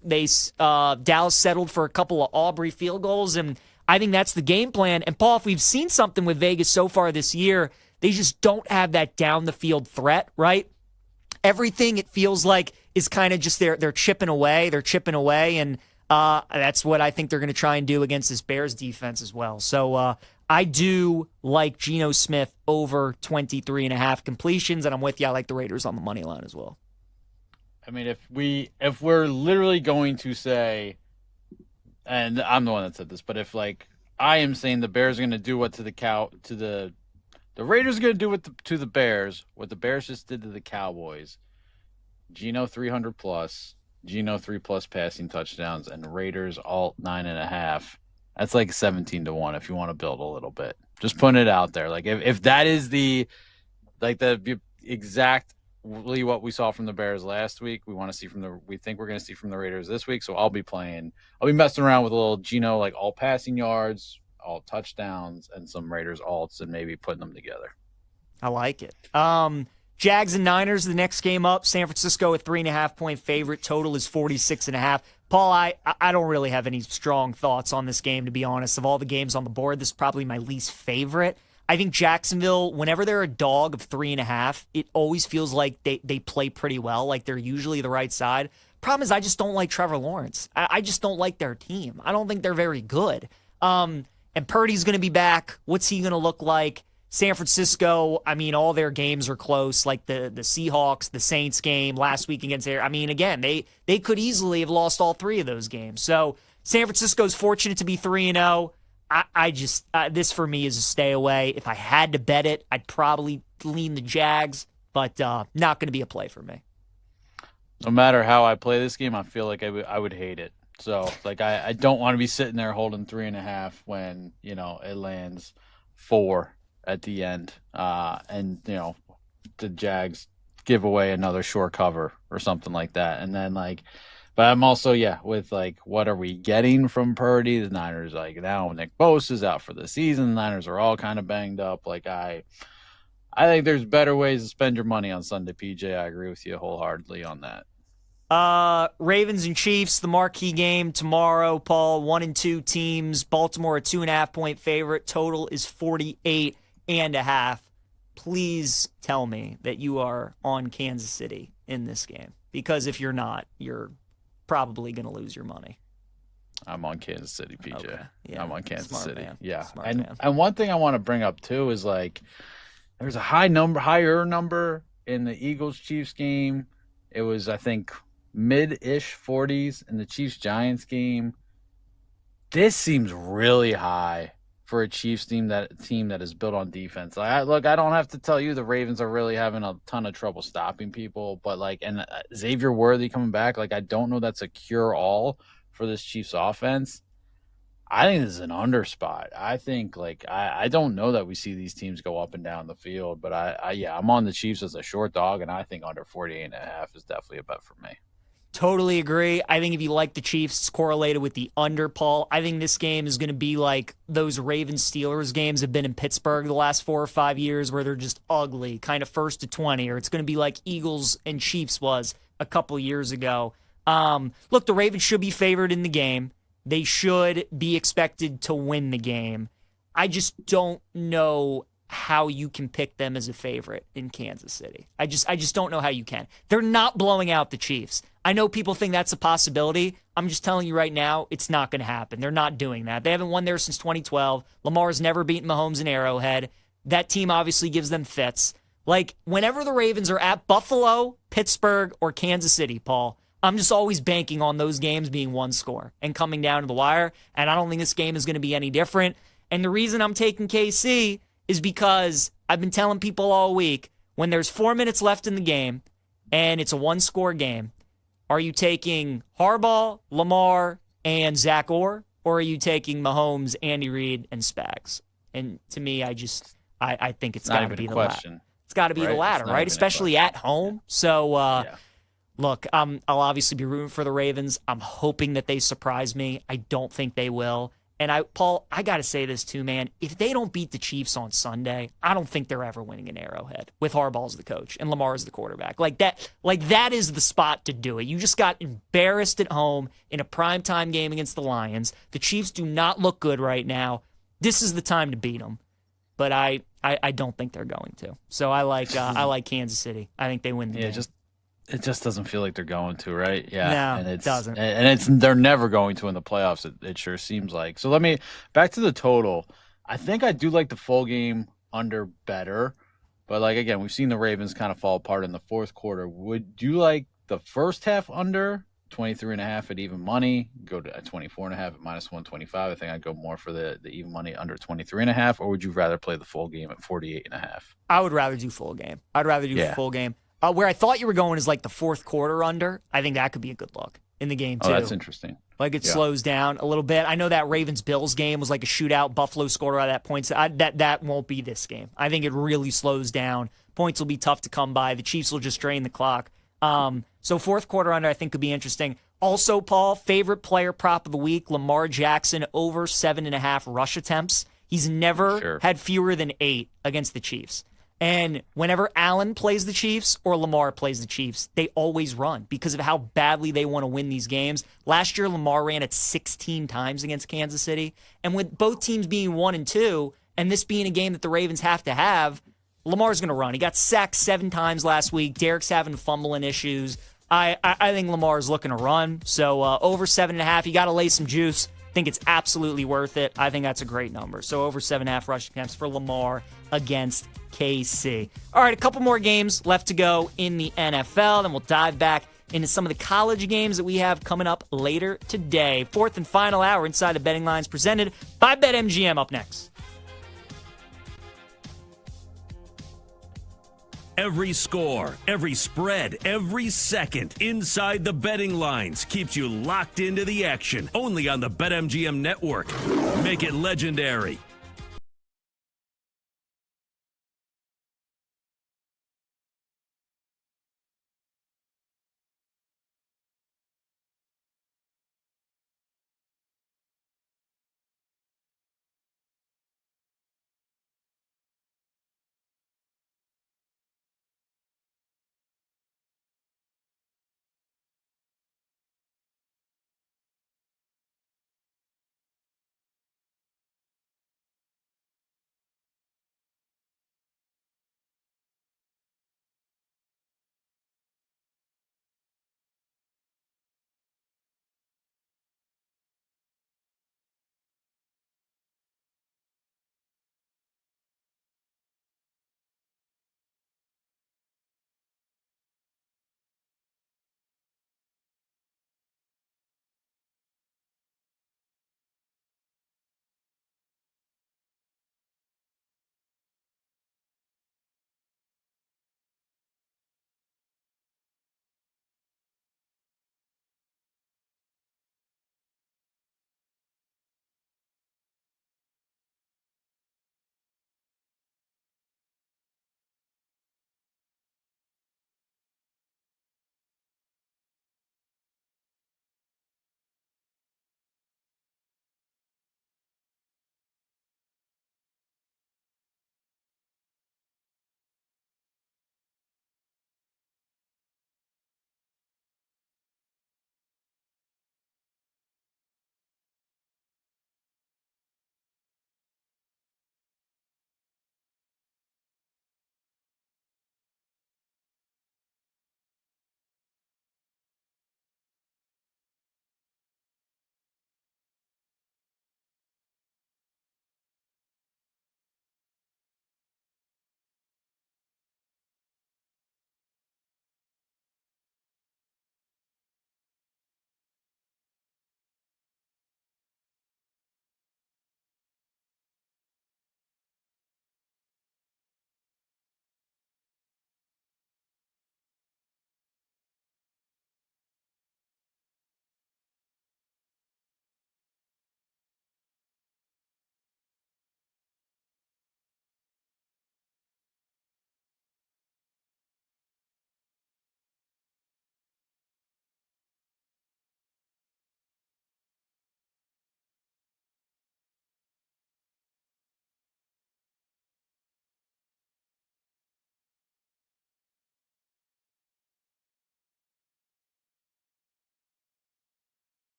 [SPEAKER 18] settled for a couple of Aubrey field goals, and I think that's the game plan. And Paul, if we've seen something with Vegas so far this year, they just don't have that down the field threat, right? Everything, it feels like, is kind of just they're chipping away. They're chipping away, and that's what I think they're going to try and do against this Bears defense as well. So I do like Geno Smith over 23.5 completions, and I'm with you. I like the Raiders on the money line as well.
[SPEAKER 19] I mean, if we're literally going to say, and I'm the one that said this, but if I am saying the Bears are going to do what to the Raiders are going to do to the Bears, what the Bears just did to the Cowboys. Geno 300 plus, Geno 3+ passing touchdowns, and Raiders alt 9.5. That's like 17-1 if you want to build a little bit. Just putting it out there. Like if that is the exactly what we saw from the Bears last week, we think we're going to see from the Raiders this week. So I'll be messing around with a little Geno, like all passing yards, all touchdowns, and some Raiders alts, and maybe putting them together.
[SPEAKER 18] I like it. Jags and Niners, the next game up. San Francisco a 3.5-point favorite. Total is 46.5. Paul, I don't really have any strong thoughts on this game, to be honest. Of all the games on the board, this is probably my least favorite. I think Jacksonville, whenever they're a dog of 3.5, it always feels like they play pretty well, like they're usually the right side. Problem is, I just don't like Trevor Lawrence. I just don't like their team. I don't think they're very good. And Purdy's going to be back. What's he going to look like? San Francisco, I mean, all their games are close, like the Seahawks, the Saints game last week against I mean, again, they could easily have lost all three of those games. So San Francisco's fortunate to be 3-0. I just this for me is a stay away. If I had to bet it, I'd probably lean the Jags, but not going to be a play for me.
[SPEAKER 19] No matter how I play this game, I feel like I would hate it. So I don't want to be sitting there holding 3.5 when it lands 4 at the end, and the Jags give away another short cover or something like that, and then but I'm also with what are we getting from Purdy? The Niners now Nick Bosa's out for the season. The Niners are all kind of banged up. I think there's better ways to spend your money on Sunday, PJ. I agree with you wholeheartedly on that.
[SPEAKER 18] Ravens and Chiefs, the marquee game tomorrow, Paul. 1-2 teams. Baltimore a 2.5-point favorite. Total is 48.5. Please tell me that you are on Kansas City in this game, because if you're not, you're probably going to lose your money.
[SPEAKER 19] I'm on Kansas City, PJ.
[SPEAKER 18] Okay. Yeah.
[SPEAKER 19] I'm on Kansas City.
[SPEAKER 18] Man.
[SPEAKER 19] Yeah.
[SPEAKER 18] Smart man.
[SPEAKER 19] And one thing I want to bring up too is there's a higher number in the Eagles-Chiefs game. It was, I think, mid-ish 40s in the Chiefs-Giants game. This seems really high for a Chiefs team that is built on defense. I don't have to tell you the Ravens are really having a ton of trouble stopping people, but and Xavier Worthy coming back, I don't know that's a cure-all for this Chiefs offense. I think this is an under spot. I think I don't know that we see these teams go up and down the field, but I'm on the Chiefs as a short dog, and I think under 48.5 is definitely a bet for me.
[SPEAKER 18] Totally agree. I think if you like the Chiefs, it's correlated with the under, Paul. I think this game is going to be like those Ravens-Steelers games have been in Pittsburgh the last 4 or 5 years, where they're just ugly, kind of 1st to 20, or it's going to be like Eagles and Chiefs was a couple years ago. Look, the Ravens should be favored in the game. They should be expected to win the game. I just don't know how you can pick them as a favorite in Kansas City. I just don't know how you can. They're not blowing out the Chiefs. I know people think that's a possibility. I'm just telling you right now, it's not going to happen. They're not doing that. They haven't won there since 2012. Lamar's never beaten Mahomes in Arrowhead. That team obviously gives them fits. Whenever the Ravens are at Buffalo, Pittsburgh, or Kansas City, Paul, I'm just always banking on those games being one score and coming down to the wire, and I don't think this game is going to be any different. And the reason I'm taking KC is because I've been telling people all week, when there's 4 minutes left in the game and it's a one-score game, are you taking Harbaugh, Lamar, and Zach Orr, or are you taking Mahomes, Andy Reid, and Spags? And to me, I think it's got to be the latter. It's got to be the latter, right? Especially at home. So, look, I'll obviously be rooting for the Ravens. I'm hoping that they surprise me. I don't think they will. And Paul, I got to say this too, man. If they don't beat the Chiefs on Sunday, I don't think they're ever winning an Arrowhead with Harbaugh as the coach and Lamar as the quarterback. Like that is the spot to do it. You just got embarrassed at home in a primetime game against the Lions. The Chiefs do not look good right now. This is the time to beat them. But I don't think they're going to. So I like Kansas City. I think they win the game.
[SPEAKER 19] It just doesn't feel like they're going to, right? Yeah,
[SPEAKER 18] no,
[SPEAKER 19] and
[SPEAKER 18] it doesn't.
[SPEAKER 19] And they're never going to in the playoffs. It sure seems like. So back to the total. I think I do like the full game under better, but like again, we've seen the Ravens kind of fall apart in the fourth quarter. Would you like the first half under 23.5 at even money? Go to 24.5 at -125. I think I'd go more for the even money under 23.5, or would you rather play the full game at 48.5?
[SPEAKER 18] I would rather do full game. I'd rather do full game. Where I thought you were going is like the fourth quarter under. I think that could be a good look in the game, too.
[SPEAKER 19] Oh, that's interesting.
[SPEAKER 18] Like it slows down a little bit. I know that Ravens-Bills game was like a shootout. Buffalo scored out of that points. That won't be this game. I think it really slows down. Points will be tough to come by. The Chiefs will just drain the clock. So fourth quarter under I think could be interesting. Also, Paul, favorite player prop of the week, Lamar Jackson over 7.5 rush attempts. He's never had fewer than 8 against the Chiefs. And whenever Allen plays the Chiefs or Lamar plays the Chiefs, they always run because of how badly they want to win these games. Last year, Lamar ran it 16 times against Kansas City. And with both teams being 1-2, and this being a game that the Ravens have to have, Lamar's going to run. He got sacked 7 times last week. Derek's having fumbling issues. I think Lamar's looking to run. So over 7.5, you got to lay some juice. I think it's absolutely worth it. I think that's a great number. So over 7.5 rush attempts for Lamar against KC. All right, a couple more games left to go in the NFL. Then we'll dive back into some of the college games that we have coming up later today. Fourth and final hour inside the betting lines presented by BetMGM up next.
[SPEAKER 1] Every score, every spread, every second inside the betting lines keeps you locked into the action. Only on the BetMGM network. Make it legendary.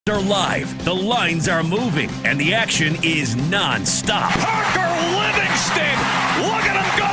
[SPEAKER 1] They're live, the lines are moving, and the action is non-stop.
[SPEAKER 2] Parker Livingston, look at him go!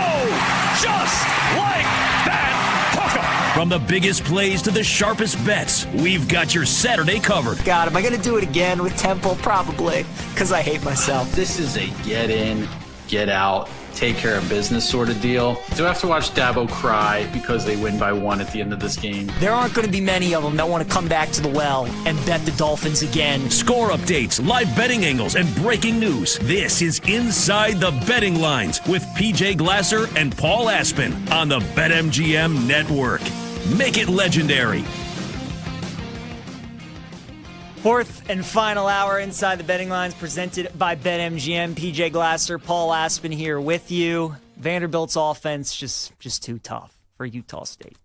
[SPEAKER 2] Just like that. Hook 'em.
[SPEAKER 1] From the biggest plays to the sharpest bets, we've got your Saturday covered.
[SPEAKER 18] God, am I going to do it again with Temple? Probably, because I hate myself.
[SPEAKER 12] This is a get in, get out, take care of business sort of deal. Do I have to watch Dabo cry because they win by 1 at the end of this game?
[SPEAKER 18] There aren't going to be many of them that want to come back to the well and bet the Dolphins again.
[SPEAKER 1] Score updates, live betting angles, and breaking news. This is Inside the Betting Lines with PJ Glasser and Paul Aspen on the BetMGM Network. Make it legendary.
[SPEAKER 18] Fourth and final hour Inside the Betting Lines presented by BetMGM. PJ Glasser, Paul Aspen here with you. Vanderbilt's offense just too tough for Utah State.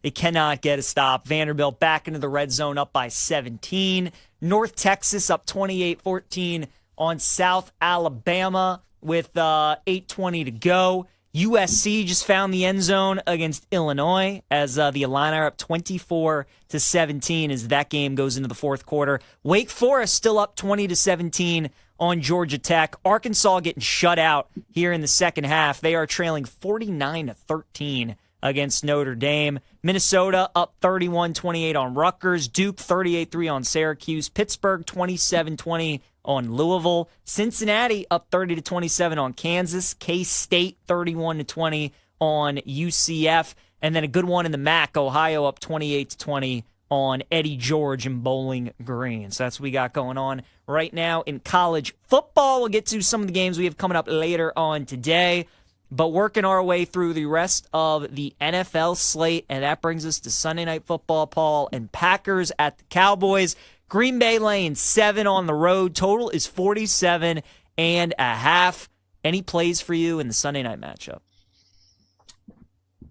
[SPEAKER 18] They cannot get a stop. Vanderbilt back into the red zone up by 17. North Texas up 28-14 on South Alabama with 8:20 to go. USC just found the end zone against Illinois as the Illini are up 24-17 as that game goes into the fourth quarter. Wake Forest still up 20-17 on Georgia Tech. Arkansas getting shut out here in the second half. They are trailing 49-13 against Notre Dame. Minnesota up 31-28 on Rutgers. Duke 38-3 on Syracuse. Pittsburgh 27-20 on Louisville. Cincinnati up 30-27 on Kansas. K-State 31-20 on UCF. And then a good one in the MAC, Ohio up 28-20 on Eddie George and Bowling Green. So that's what we got going on right now in college football. We'll get to some of the games we have coming up later on today. But working our way through the rest of the NFL slate, and that brings us to Sunday Night Football, Paul, and Packers at the Cowboys. Green Bay laying 7 on the road. Total is 47.5. Any plays for you in the Sunday night matchup?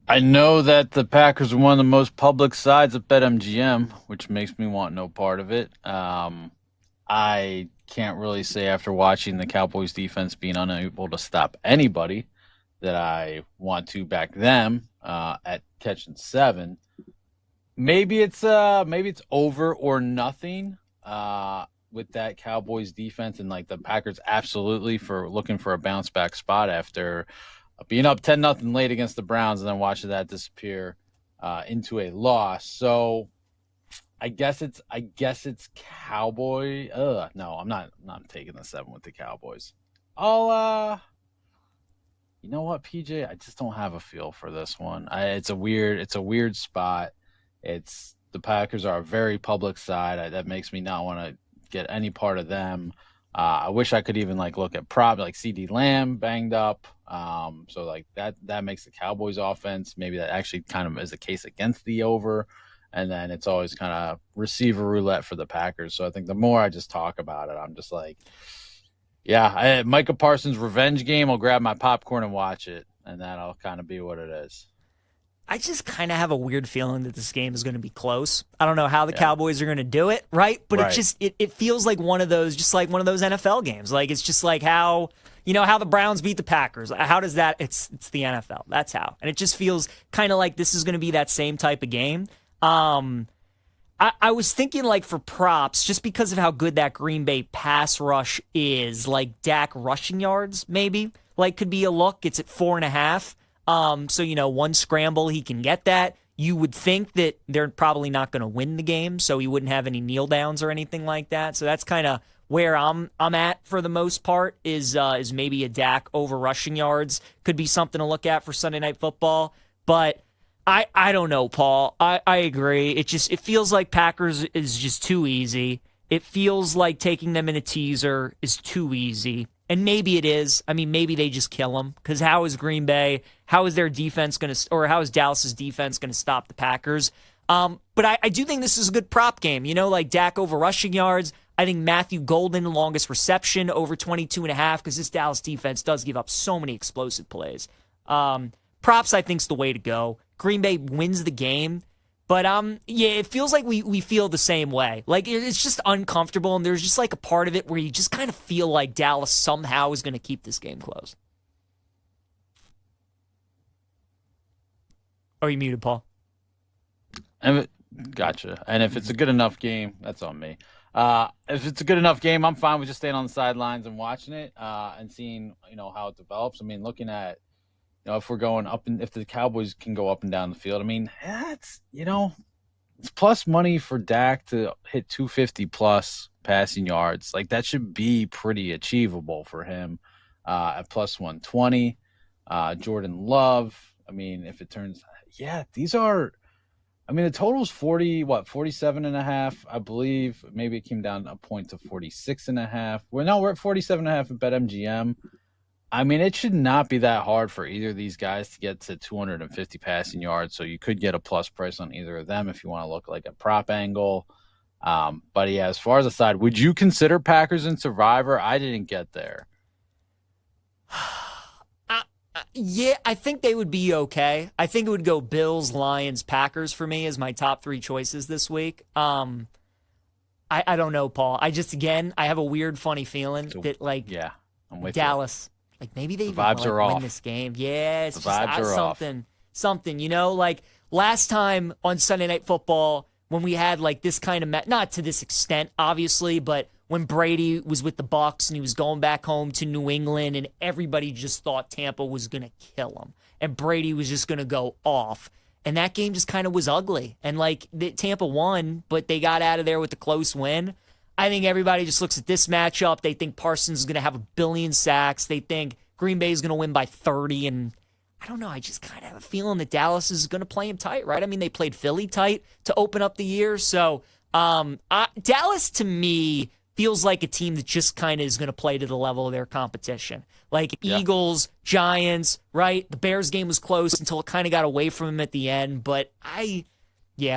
[SPEAKER 19] I know that the Packers are one of the most public sides of BetMGM, which makes me want no part of it. I can't really say after watching the Cowboys defense being unable to stop anybody that I want to back them at catching 7. Maybe it's over or nothing with that Cowboys defense, and like the Packers absolutely for looking for a bounce back spot after being up 10-0 late against the Browns and then watching that disappear into a loss. So I guess it's Cowboy. No, I'm not taking the 7 with the Cowboys. You know what, PJ? I just don't have a feel for this one. It's a weird spot. It's the Packers are a very public side. That makes me not want to get any part of them. I wish I could even look at prop like CD Lamb banged up. So like that makes the Cowboys offense. Maybe that actually kind of is a case against the over. And then it's always kind of receiver roulette for the Packers. So I think the more I just talk about it, I'm just like, yeah, Micah Parsons' revenge game. I'll grab my popcorn and watch it, and that'll kind of be what it is.
[SPEAKER 18] I just kind of have a weird feeling that this game is going to be close. I don't know how the Cowboys are going to do it, right? But it feels like one of those NFL games. Like it's just like how the Browns beat the Packers. How does that? It's the NFL. That's how. And it just feels kind of like this is going to be that same type of game. I was thinking for props, just because of how good that Green Bay pass rush is, like Dak rushing yards maybe could be a look. It's at 4.5. So one scramble he can get that. You would think that they're probably not going to win the game, so he wouldn't have any kneel downs or anything like that. So that's kind of where I'm at for the most part. Is maybe a Dak over rushing yards could be something to look at for Sunday Night Football, but. I don't know, Paul. I agree. It feels like Packers is just too easy. It feels like taking them in a teaser is too easy. And maybe it is. I mean, maybe they just kill them. Because how is Green Bay, how is their defense going to, or how is Dallas's defense going to stop the Packers? But I do think this is a good prop game. Like Dak over rushing yards. I think Matthew Golden, longest reception, over 22.5, because this Dallas defense does give up so many explosive plays. Props, I think, is the way to go. Green Bay wins the game, but it feels like we feel the same way. Like it's just uncomfortable, and there's just a part of it where you just kind of feel like Dallas somehow is going to keep this game close. Are you muted, Paul?
[SPEAKER 19] Gotcha. And if it's a good enough game, that's on me. If it's a good enough game, I'm fine with just staying on the sidelines and watching it and seeing, how it develops. I mean, looking at, if we're going up and if the Cowboys can go up and down the field, I mean, it's plus money for Dak to hit 250 plus passing yards. Like, that should be pretty achievable for him at plus 120. Jordan Love, I mean, if it turns, these are, I mean, the total's 47.5, I believe. Maybe it came down a point to 46.5. We're at 47.5 at BetMGM. I mean, it should not be that hard for either of these guys to get to 250 passing yards. So you could get a plus price on either of them if you want to look like a prop angle. But yeah, as far as the side, would you consider Packers and Survivor? I didn't get there.
[SPEAKER 18] Yeah, I think they would be okay. I think it would go Bills, Lions, Packers for me as my top 3 choices this week. I don't know, Paul. I have a weird, funny feeling that, like,
[SPEAKER 19] I'm with
[SPEAKER 18] Dallas, like, maybe they
[SPEAKER 19] vibes
[SPEAKER 18] even
[SPEAKER 19] are
[SPEAKER 18] win
[SPEAKER 19] off.
[SPEAKER 18] this game. Yeah, it's
[SPEAKER 19] the
[SPEAKER 18] just
[SPEAKER 19] vibes are
[SPEAKER 18] something, like last time on Sunday Night Football when we had like this kind of not to this extent, obviously, but when Brady was with the Bucs and he was going back home to New England and everybody just thought Tampa was going to kill him and Brady was just going to go off. And that game just kind of was ugly. And like Tampa won, but they got out of there with a close win. I think everybody just looks at this matchup. They think Parsons is going to have 1 billion sacks. They think Green Bay is going to win by 30. And I don't know. I just kind of have a feeling that Dallas is going to play him tight, right? I mean, they played Philly tight to open up the year. So Dallas, to me, feels like a team that just kind of is going to play to the level of their competition. Like Eagles, Giants, right? The Bears game was close until it kind of got away from them at the end. But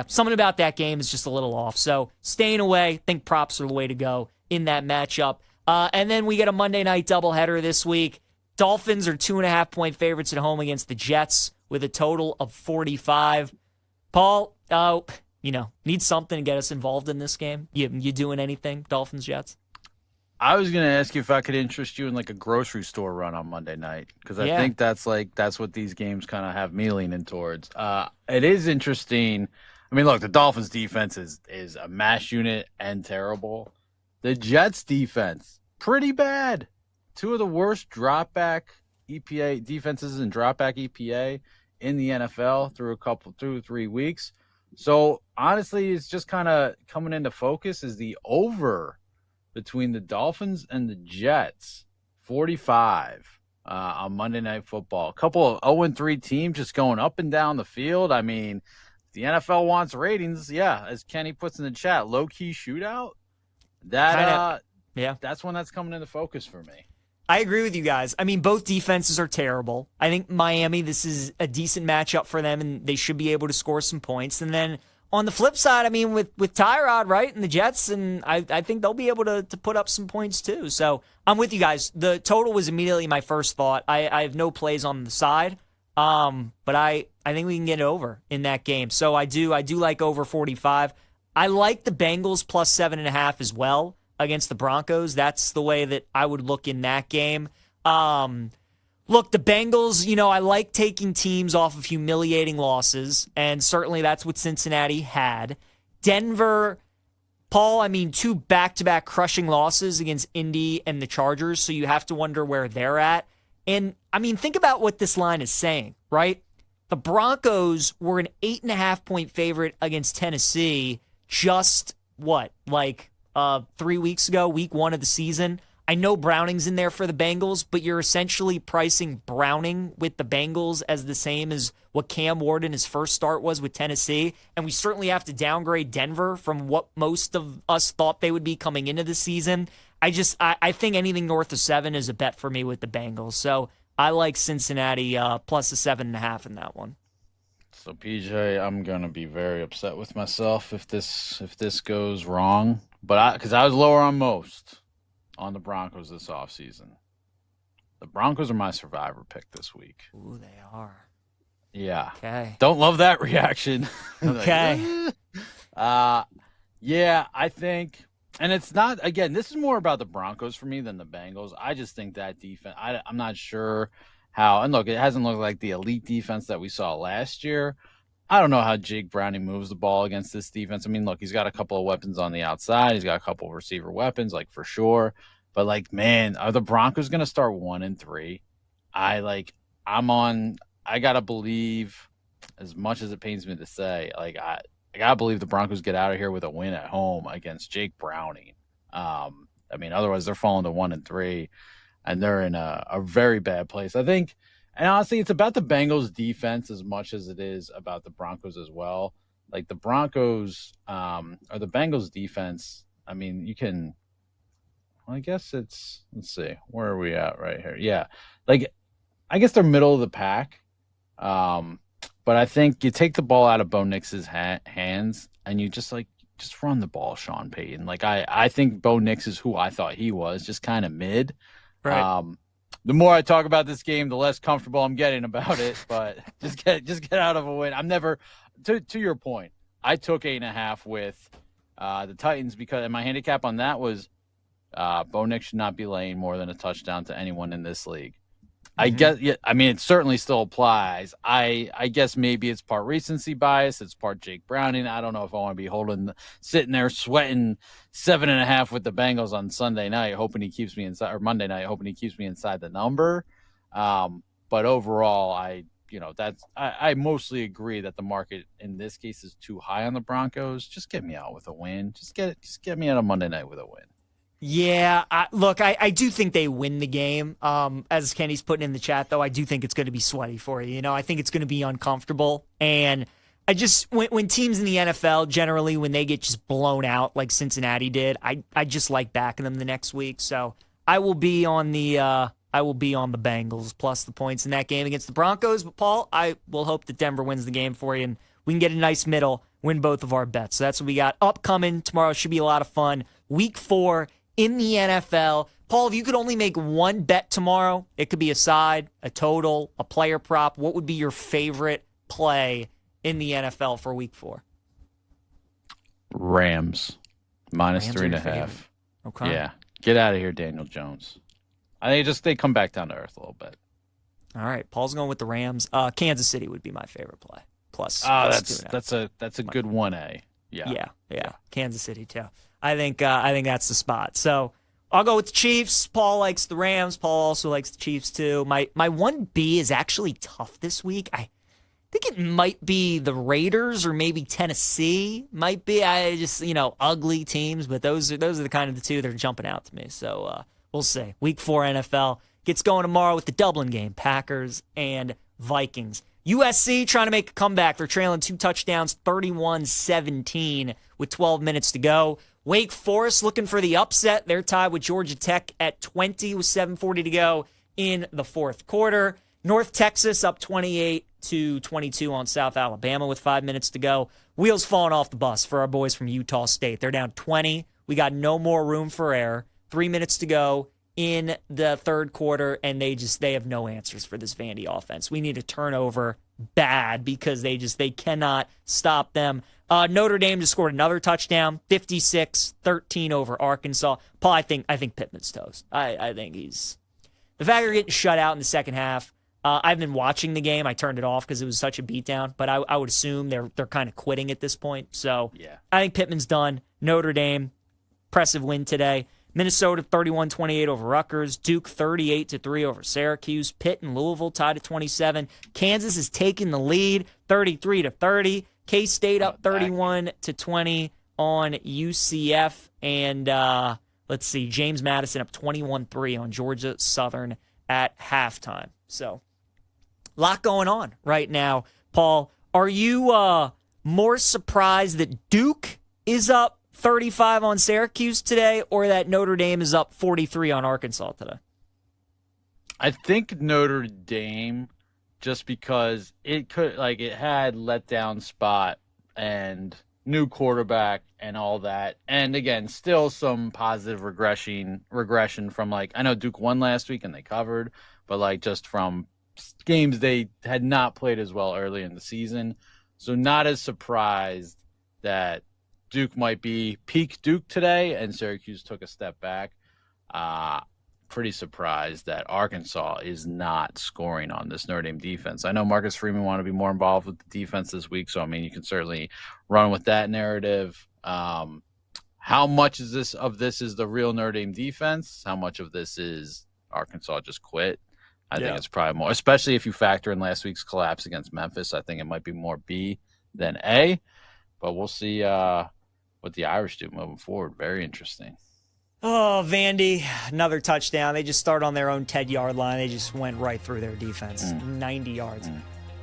[SPEAKER 18] something about that game is just a little off. So staying away, think props are the way to go in that matchup. And then we get a Monday night doubleheader this week. Dolphins are 2.5-point favorites at home against the Jets with a total of 45. Paul, need something to get us involved in this game. You doing anything, Dolphins, Jets?
[SPEAKER 19] I was going to ask you if I could interest you in like a grocery store run on Monday night because I think that's what these games kind of have me leaning towards. It is interesting. I mean, look, the Dolphins defense is a mash unit and terrible. The Jets defense, pretty bad. 2 of the worst dropback EPA defenses and dropback EPA in the NFL through 3 weeks. So honestly, it's just kind of coming into focus is the over between the Dolphins and the Jets, 45 on Monday Night Football. A couple of 0-3 teams just going up and down the field. I mean, the NFL wants ratings. Yeah, as Kenny puts in the chat, low-key shootout. That's when that's coming into focus for me.
[SPEAKER 18] I agree with you guys. I mean, both defenses are terrible. I think Miami, this is a decent matchup for them, and they should be able to score some points. And then on the flip side, I mean, with Tyrod, right, and the Jets, and I think they'll be able to put up some points too. So I'm with you guys. The total was immediately my first thought. I have no plays on the side, but I think we can get it over in that game. So I do like over 45. I like the Bengals plus 7.5 as well against the Broncos. That's the way that I would look in that game. Look, the Bengals, I like taking teams off of humiliating losses, and certainly that's what Cincinnati had. Denver, Paul, I mean, 2 back-to-back crushing losses against Indy and the Chargers, so you have to wonder where they're at. And, I mean, think about what this line is saying, right? The Broncos were an 8.5-point favorite against Tennessee just, 3 weeks ago, week 1 of the season. I know Browning's in there for the Bengals, but you're essentially pricing Browning with the Bengals as the same as what Cam Ward in his first start was with Tennessee. And we certainly have to downgrade Denver from what most of us thought they would be coming into the season. I think anything north of 7 is a bet for me with the Bengals. So I like Cincinnati plus a 7.5 in that one.
[SPEAKER 19] So PJ, I'm gonna be very upset with myself if this goes wrong. But because I was lower on most on the Broncos this offseason. The Broncos are my survivor pick this week.
[SPEAKER 18] Ooh, they are.
[SPEAKER 19] Yeah.
[SPEAKER 18] Okay.
[SPEAKER 19] Don't love that reaction.
[SPEAKER 18] Okay.
[SPEAKER 19] Yeah, I think, and it's not, again, this is more about the Broncos for me than the Bengals. I just think that defense, I'm not sure how, and look, it hasn't looked like the elite defense that we saw last year, I don't know how Jake Browning moves the ball against this defense. I mean, look, he's got a couple of weapons on the outside. He's got a couple of receiver weapons, like for sure. But like, man, are the Broncos going to start 1-3? I gotta believe, as much as it pains me to say, I gotta believe the Broncos get out of here with a win at home against Jake Browning. I mean, otherwise they're falling to 1-3, and they're in a very bad place. I think, and honestly, it's about the Bengals defense as much as it is about the Broncos as well. Like the Broncos or the Bengals defense, I mean, you can. Well, I guess let's see, where are we at right here? Yeah, like I guess they're middle of the pack. But I think you take the ball out of Bo Nix's hands and you just run the ball, Sean Payton. Like I think Bo Nix is who I thought he was, just kind of mid.
[SPEAKER 18] Right.
[SPEAKER 19] The more I talk about this game, the less comfortable I'm getting about it. But just get out of a win. I'm never to your point. I took 8.5 with the Titans because my handicap on that was Bo Nix should not be laying more than a touchdown to anyone in this league. I guess, yeah, I mean, it certainly still applies. I guess maybe it's part recency bias. It's part Jake Browning. I don't know if I want to be sitting there sweating 7.5 with the Bengals on Sunday night, hoping he keeps me inside, or Monday night, hoping he keeps me inside the number. But overall, I mostly agree that the market in this case is too high on the Broncos. Just get me out with a win. Just get me out on Monday night with a win.
[SPEAKER 18] Yeah, I do think they win the game. As Kenny's putting in the chat, though, I do think it's going to be sweaty for you. I think it's going to be uncomfortable. And I just, when teams in the NFL, generally, when they get just blown out like Cincinnati did, I just like backing them the next week. So I will be on the Bengals plus the points in that game against the Broncos. But Paul, I will hope that Denver wins the game for you, and we can get a nice middle, win both of our bets. So that's what we got upcoming tomorrow. Should be a lot of fun. Week 4 in the NFL. Paul, if you could only make one bet tomorrow, it could be a side, a total, a player prop. What would be your favorite play in the NFL for week 4?
[SPEAKER 19] Rams minus 3.5.
[SPEAKER 18] Okay.
[SPEAKER 19] Yeah. Get out of here, Daniel Jones. I think they come back down to earth a little bit.
[SPEAKER 18] All right. Paul's going with the Rams. Kansas City would be my favorite play. Plus,
[SPEAKER 19] that's a good 1A. Yeah.
[SPEAKER 18] Kansas City too. I think that's the spot. So I'll go with the Chiefs. Paul likes the Rams. Paul also likes the Chiefs too. My 1B is actually tough this week. I think it might be the Raiders or maybe Tennessee. Might be. I just ugly teams, but those are the kind of the two that are jumping out to me. So we'll see. Week 4 NFL gets going tomorrow with the Dublin game. Packers and Vikings. USC trying to make a comeback. They're trailing 2 touchdowns, 31-17 with 12 minutes to go. Wake Forest looking for the upset. They're tied with Georgia Tech at 20 with 7:40 to go in the fourth quarter. North Texas up 28-22 on South Alabama with 5 minutes to go. Wheels falling off the bus for our boys from Utah State. They're down 20. We got no more room for error. 3 minutes to go in the third quarter, and they have no answers for this Vandy offense. We need a turnover bad because they cannot stop them. Notre Dame just scored another touchdown, 56-13 over Arkansas. Paul, I think Pittman's toast. I think he's the fact they're getting shut out in the second half. I've been watching the game. I turned it off because it was such a beatdown, but I would assume they're kind of quitting at this point. So yeah, I think Pittman's done. Notre Dame, impressive win today. Minnesota 31-28 over Rutgers. Duke 38-3 over Syracuse. Pitt and Louisville tied at 27. Kansas is taking the lead 33-30. K-State up 31-20 on UCF. And let's see, James Madison up 21-3 on Georgia Southern at halftime. So a lot going on right now. Paul, are you more surprised that Duke is up 35 on Syracuse today, or that Notre Dame is up 43 on Arkansas today?
[SPEAKER 19] I think Notre Dame, just because it had letdown spot and new quarterback and all that. And again, still some positive regression from I know Duke won last week and they covered, but just from games they had not played as well early in the season. So not as surprised that Duke might be peak Duke today, and Syracuse took a step back. pretty surprised that Arkansas is not scoring on this Notre Dame defense. I know Marcus Freeman want to be more involved with the defense this week, so I mean you can certainly run with that narrative. How much is this is the real Notre Dame defense? How much of this is Arkansas just quit? I think it's probably more, especially if you factor in last week's collapse against Memphis. I think it might be more B than A, but we'll see what the Irish do moving forward. Very interesting.
[SPEAKER 18] Oh, Vandy, another touchdown. They just start on their own 10-yard line. They just went right through their defense, 90 yards.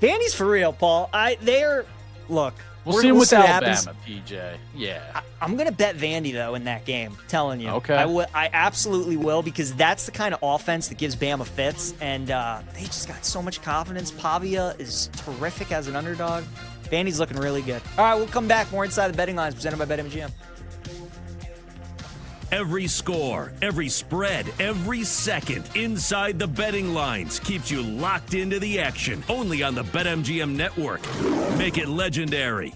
[SPEAKER 18] Vandy's for real, Paul. Look.
[SPEAKER 19] We'll see him with Alabama, PJ. Yeah.
[SPEAKER 18] I'm going to bet Vandy, though, in that game. I'm telling you.
[SPEAKER 19] Okay.
[SPEAKER 18] I absolutely will, because that's the kind of offense that gives Bama fits, and they just got so much confidence. Pavia is terrific as an underdog. Vandy's looking really good. All right, we'll come back. More Inside the Betting Lines presented by BetMGM.
[SPEAKER 1] Every score, every spread, every second inside the betting lines keeps you locked into the action. Only on the BetMGM network. Make it legendary.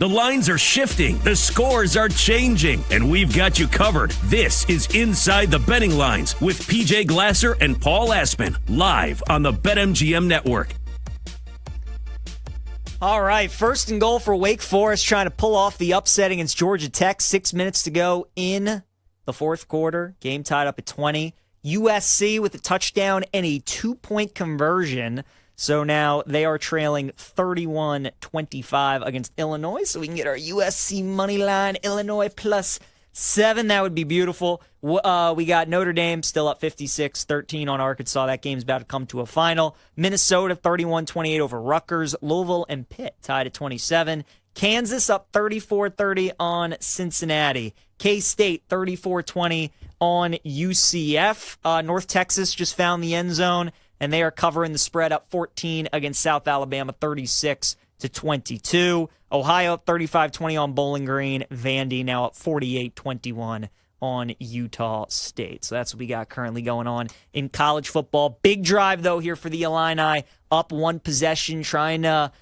[SPEAKER 1] The lines are shifting, the scores are changing, and we've got you covered. This is Inside the Betting Lines with PJ Glasser and Paul Aspen, live on the BetMGM Network.
[SPEAKER 18] All right, first and goal for Wake Forest, trying to pull off the upset against Georgia Tech. 6 minutes to go in the fourth quarter. Game tied up at 20. USC with a touchdown and a 2-point conversion. So now they are trailing 31-25 against Illinois. So we can get our USC money line, Illinois +7. That would be beautiful. We got Notre Dame still up 56-13 on Arkansas. That game's about to come to a final. Minnesota 31-28 over Rutgers. Louisville and Pitt tied at 27. Kansas up 34-30 on Cincinnati. K-State 34-20 on UCF. North Texas just found the end zone, and they are covering the spread up 14 against South Alabama 36-22. Ohio up 35-20 on Bowling Green. Vandy now up 48-21 on Utah State. So that's what we got currently going on in college football. Big drive, though, here for the Illini. Up one possession, trying to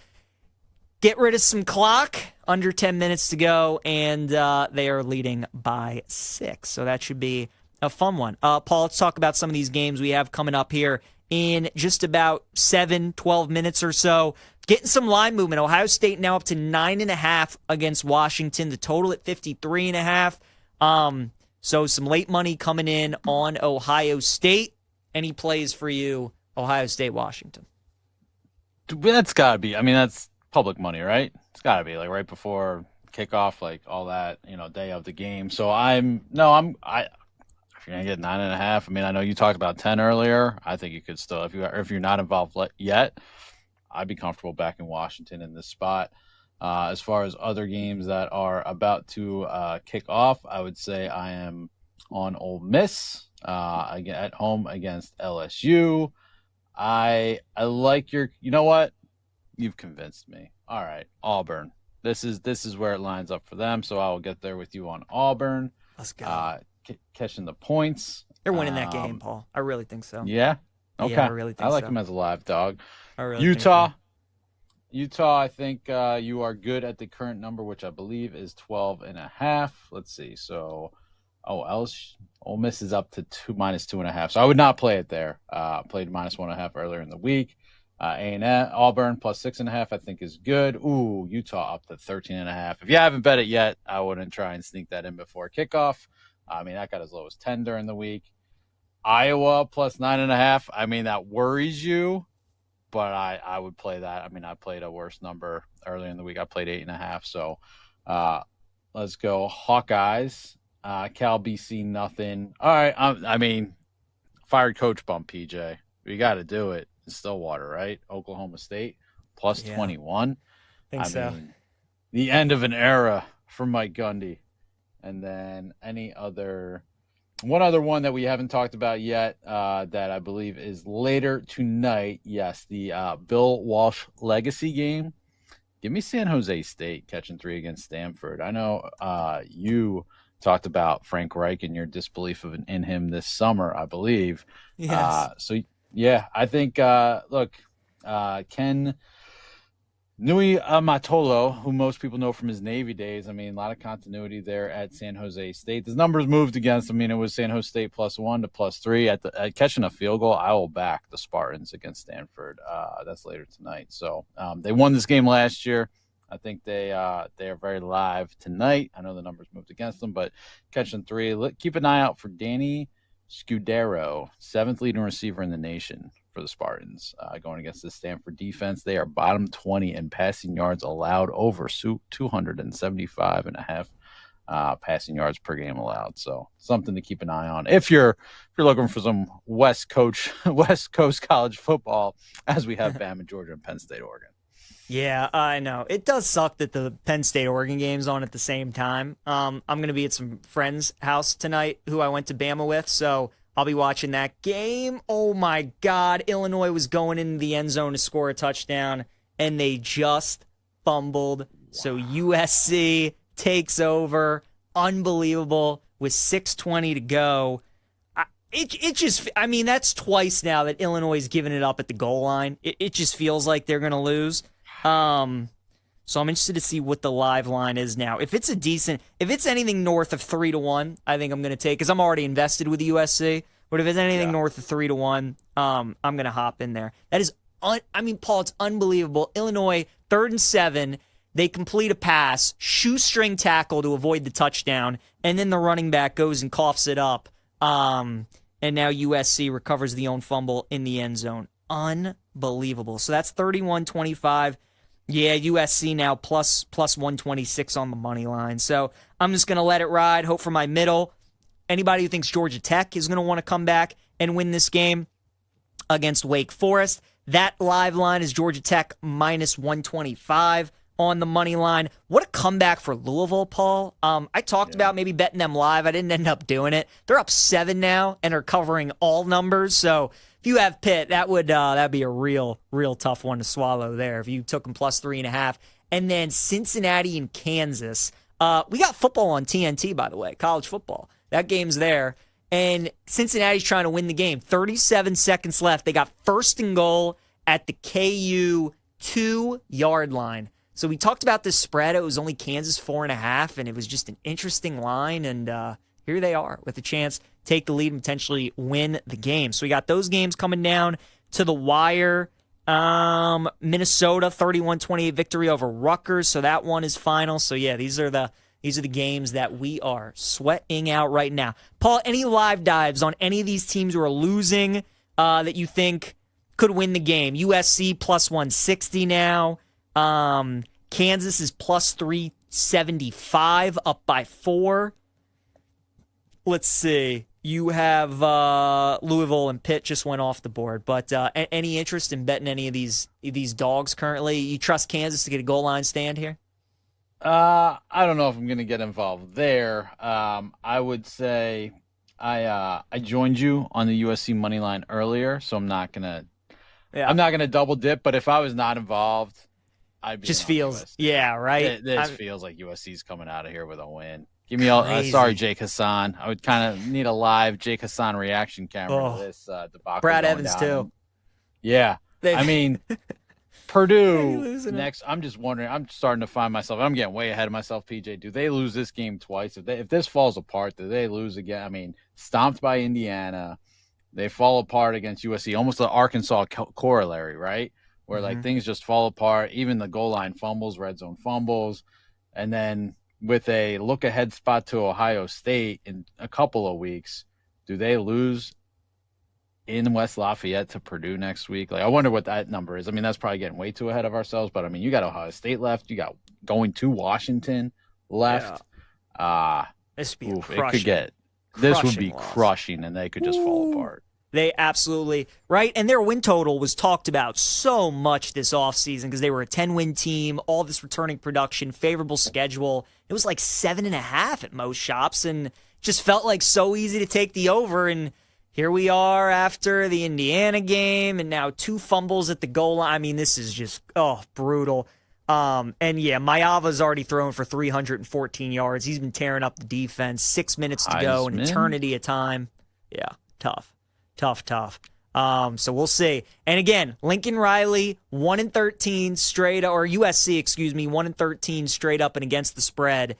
[SPEAKER 18] get rid of some clock. Under 10 minutes to go, and they are leading by 6. So that should be a fun one. Paul, let's talk about some of these games we have coming up here in just about 12 minutes or so. Getting some line movement. Ohio State now up to 9.5 against Washington. The total at 53.5. So some late money coming in on Ohio State. Any plays for you, Ohio State, Washington?
[SPEAKER 19] That's got to be. I mean, that's public money, right? It's got to be like right before kickoff, like all that, day of the game. So if you're gonna get 9.5, I mean, I know you talked about 10 earlier. I think you could still, if you're not involved yet, I'd be comfortable back in Washington in this spot. As far as other games that are about to kick off, I would say I am on Ole Miss at home against LSU. I like your. You know what? You've convinced me. All right, Auburn. This is where it lines up for them. So I will get there with you on Auburn.
[SPEAKER 18] Let's go.
[SPEAKER 19] Catching the points.
[SPEAKER 18] They're winning that game, Paul. I really think so.
[SPEAKER 19] Yeah. Okay.
[SPEAKER 18] Yeah, I really think
[SPEAKER 19] I like
[SPEAKER 18] so.
[SPEAKER 19] him as a live dog.
[SPEAKER 18] I really
[SPEAKER 19] Utah.
[SPEAKER 18] think
[SPEAKER 19] Utah. I think you are good at the current number, which I believe is 12.5. Let's see. So, Ole Miss is up to -2.5. So I would not play it there. Played -1.5 earlier in the week. A&M, Auburn +6.5, I think is good. Ooh, Utah up to 13.5. If you haven't bet it yet, I wouldn't try and sneak that in before kickoff. I mean, that got as low as 10 during the week. Iowa +9.5. I mean, that worries you, but I would play that. I mean, I played a worse number earlier in the week. I played 8.5. So let's go Hawkeyes. Cal BC nothing. All right. I mean, fired coach bump, PJ. We got to do it. Stillwater, right? Oklahoma State +21.
[SPEAKER 18] I think so.
[SPEAKER 19] Mean, the end of an era for Mike Gundy. And then one other one that we haven't talked about yet that I believe is later tonight. Yes, the Bill Walsh legacy game. Give me San Jose State catching 3 against Stanford. I know you talked about Frank Reich and your disbelief in him this summer, I believe.
[SPEAKER 18] Yes.
[SPEAKER 19] Yeah, I think, Ken Nui Amatolo, who most people know from his Navy days, I mean, a lot of continuity there at San Jose State. The numbers moved against him. I mean, it was San Jose State +1 to +3. At catching a field goal, I will back the Spartans against Stanford. That's later tonight. So they won this game last year. I think they are very live tonight. I know the numbers moved against them, but catching 3. Keep an eye out for Danny Scudero, 7th leading receiver in the nation for the Spartans, going against the Stanford defense. They are bottom 20 in passing yards allowed, over 275.5 passing yards per game allowed. So something to keep an eye on if you're looking for some West Coast college football, as we have Bama, Georgia, and Penn State, Oregon.
[SPEAKER 18] Yeah, I know. It does suck that the Penn State-Oregon game's on at the same time. I'm going to be at some friend's house tonight who I went to Bama with, so I'll be watching that game. Oh, my God. Illinois was going into the end zone to score a touchdown, and they just fumbled. Wow. So USC takes over. Unbelievable with 6:20 to go. That's twice now that Illinois has given it up at the goal line. It just feels like they're going to lose. So I'm interested to see what the live line is now. If it's anything north of 3-1, I think I'm going to take, because I'm already invested with the USC. But if it's anything north of 3-1, I'm going to hop in there. That is, Paul, it's unbelievable. Illinois, 3rd and 7. They complete a pass, shoestring tackle to avoid the touchdown, and then the running back goes and coughs it up. And now USC recovers the own fumble in the end zone. Unbelievable. So that's 31-25. Yeah, USC now plus 126 on the money line. So I'm just going to let it ride, hope for my middle. Anybody who thinks Georgia Tech is going to want to come back and win this game against Wake Forest, that live line is Georgia Tech minus 125 on the money line. What a comeback for Louisville, Paul. I talked about maybe betting them live. I didn't end up doing it. They're up 7 now and are covering all numbers. So if you have Pitt, that'd be a real tough one to swallow there if you took them plus 3.5. And then Cincinnati and Kansas. We got football on TNT, by the way, college football. That game's there. And Cincinnati's trying to win the game. 37 seconds left. They got 1st and goal at the KU 2-yard line. So we talked about this spread. It was only Kansas 4.5, and it was just an interesting line. And here they are with a chance to take the lead and potentially win the game. So we got those games coming down to the wire. Minnesota 31-28 victory over Rutgers. So that one is final. So yeah, these are the games that we are sweating out right now. Paul, any live dives on any of these teams who are losing that you think could win the game? USC plus 160 now. Kansas is plus 375, up by 4. Let's see. You have Louisville and Pitt just went off the board. But any interest in betting any of these dogs currently? You trust Kansas to get a goal line stand here?
[SPEAKER 19] I don't know if I'm going to get involved there. I would say I joined you on the USC money line earlier, so I'm not going to double dip. But if I was not involved, I'd be
[SPEAKER 18] just feels USC. Right.
[SPEAKER 19] This feels like USC's coming out of here with a win. Give me all. Sorry, Jake Hassan. I would kind of need a live Jake Hassan reaction camera to this debacle.
[SPEAKER 18] Brad Evans too.
[SPEAKER 19] Yeah, I mean. Purdue next. I'm just wondering. I'm starting to find myself. I'm getting way ahead of myself, PJ. Do they lose this game twice? If this falls apart, do they lose again? I mean, stomped by Indiana, they fall apart against USC. Almost the Arkansas corollary, right? Where like things just fall apart. Even the goal line fumbles, red zone fumbles, and then with a look ahead spot to Ohio State in a couple of weeks, do they lose in West Lafayette to Purdue next week? Like, I wonder what that number is. I mean, that's probably getting way too ahead of ourselves, but I mean, you got Ohio State left, you got going to Washington left.
[SPEAKER 18] This would be
[SPEAKER 19] this would be crushing, and they could just fall apart.
[SPEAKER 18] They absolutely right. And their win total was talked about so much this offseason because they were a 10-win team, all this returning production, favorable schedule. It was like 7.5 at most shops, and just felt like so easy to take the over. And here we are after the Indiana game, and now 2 fumbles at the goal line. I mean, this is just, brutal. And yeah, Mayava's already thrown for 314 yards. He's been tearing up the defense. 6 minutes to go, an eternity of time. Yeah, tough. So we'll see. And again, Lincoln Riley, 1-13 straight, or USC, 1-13 straight up and against the spread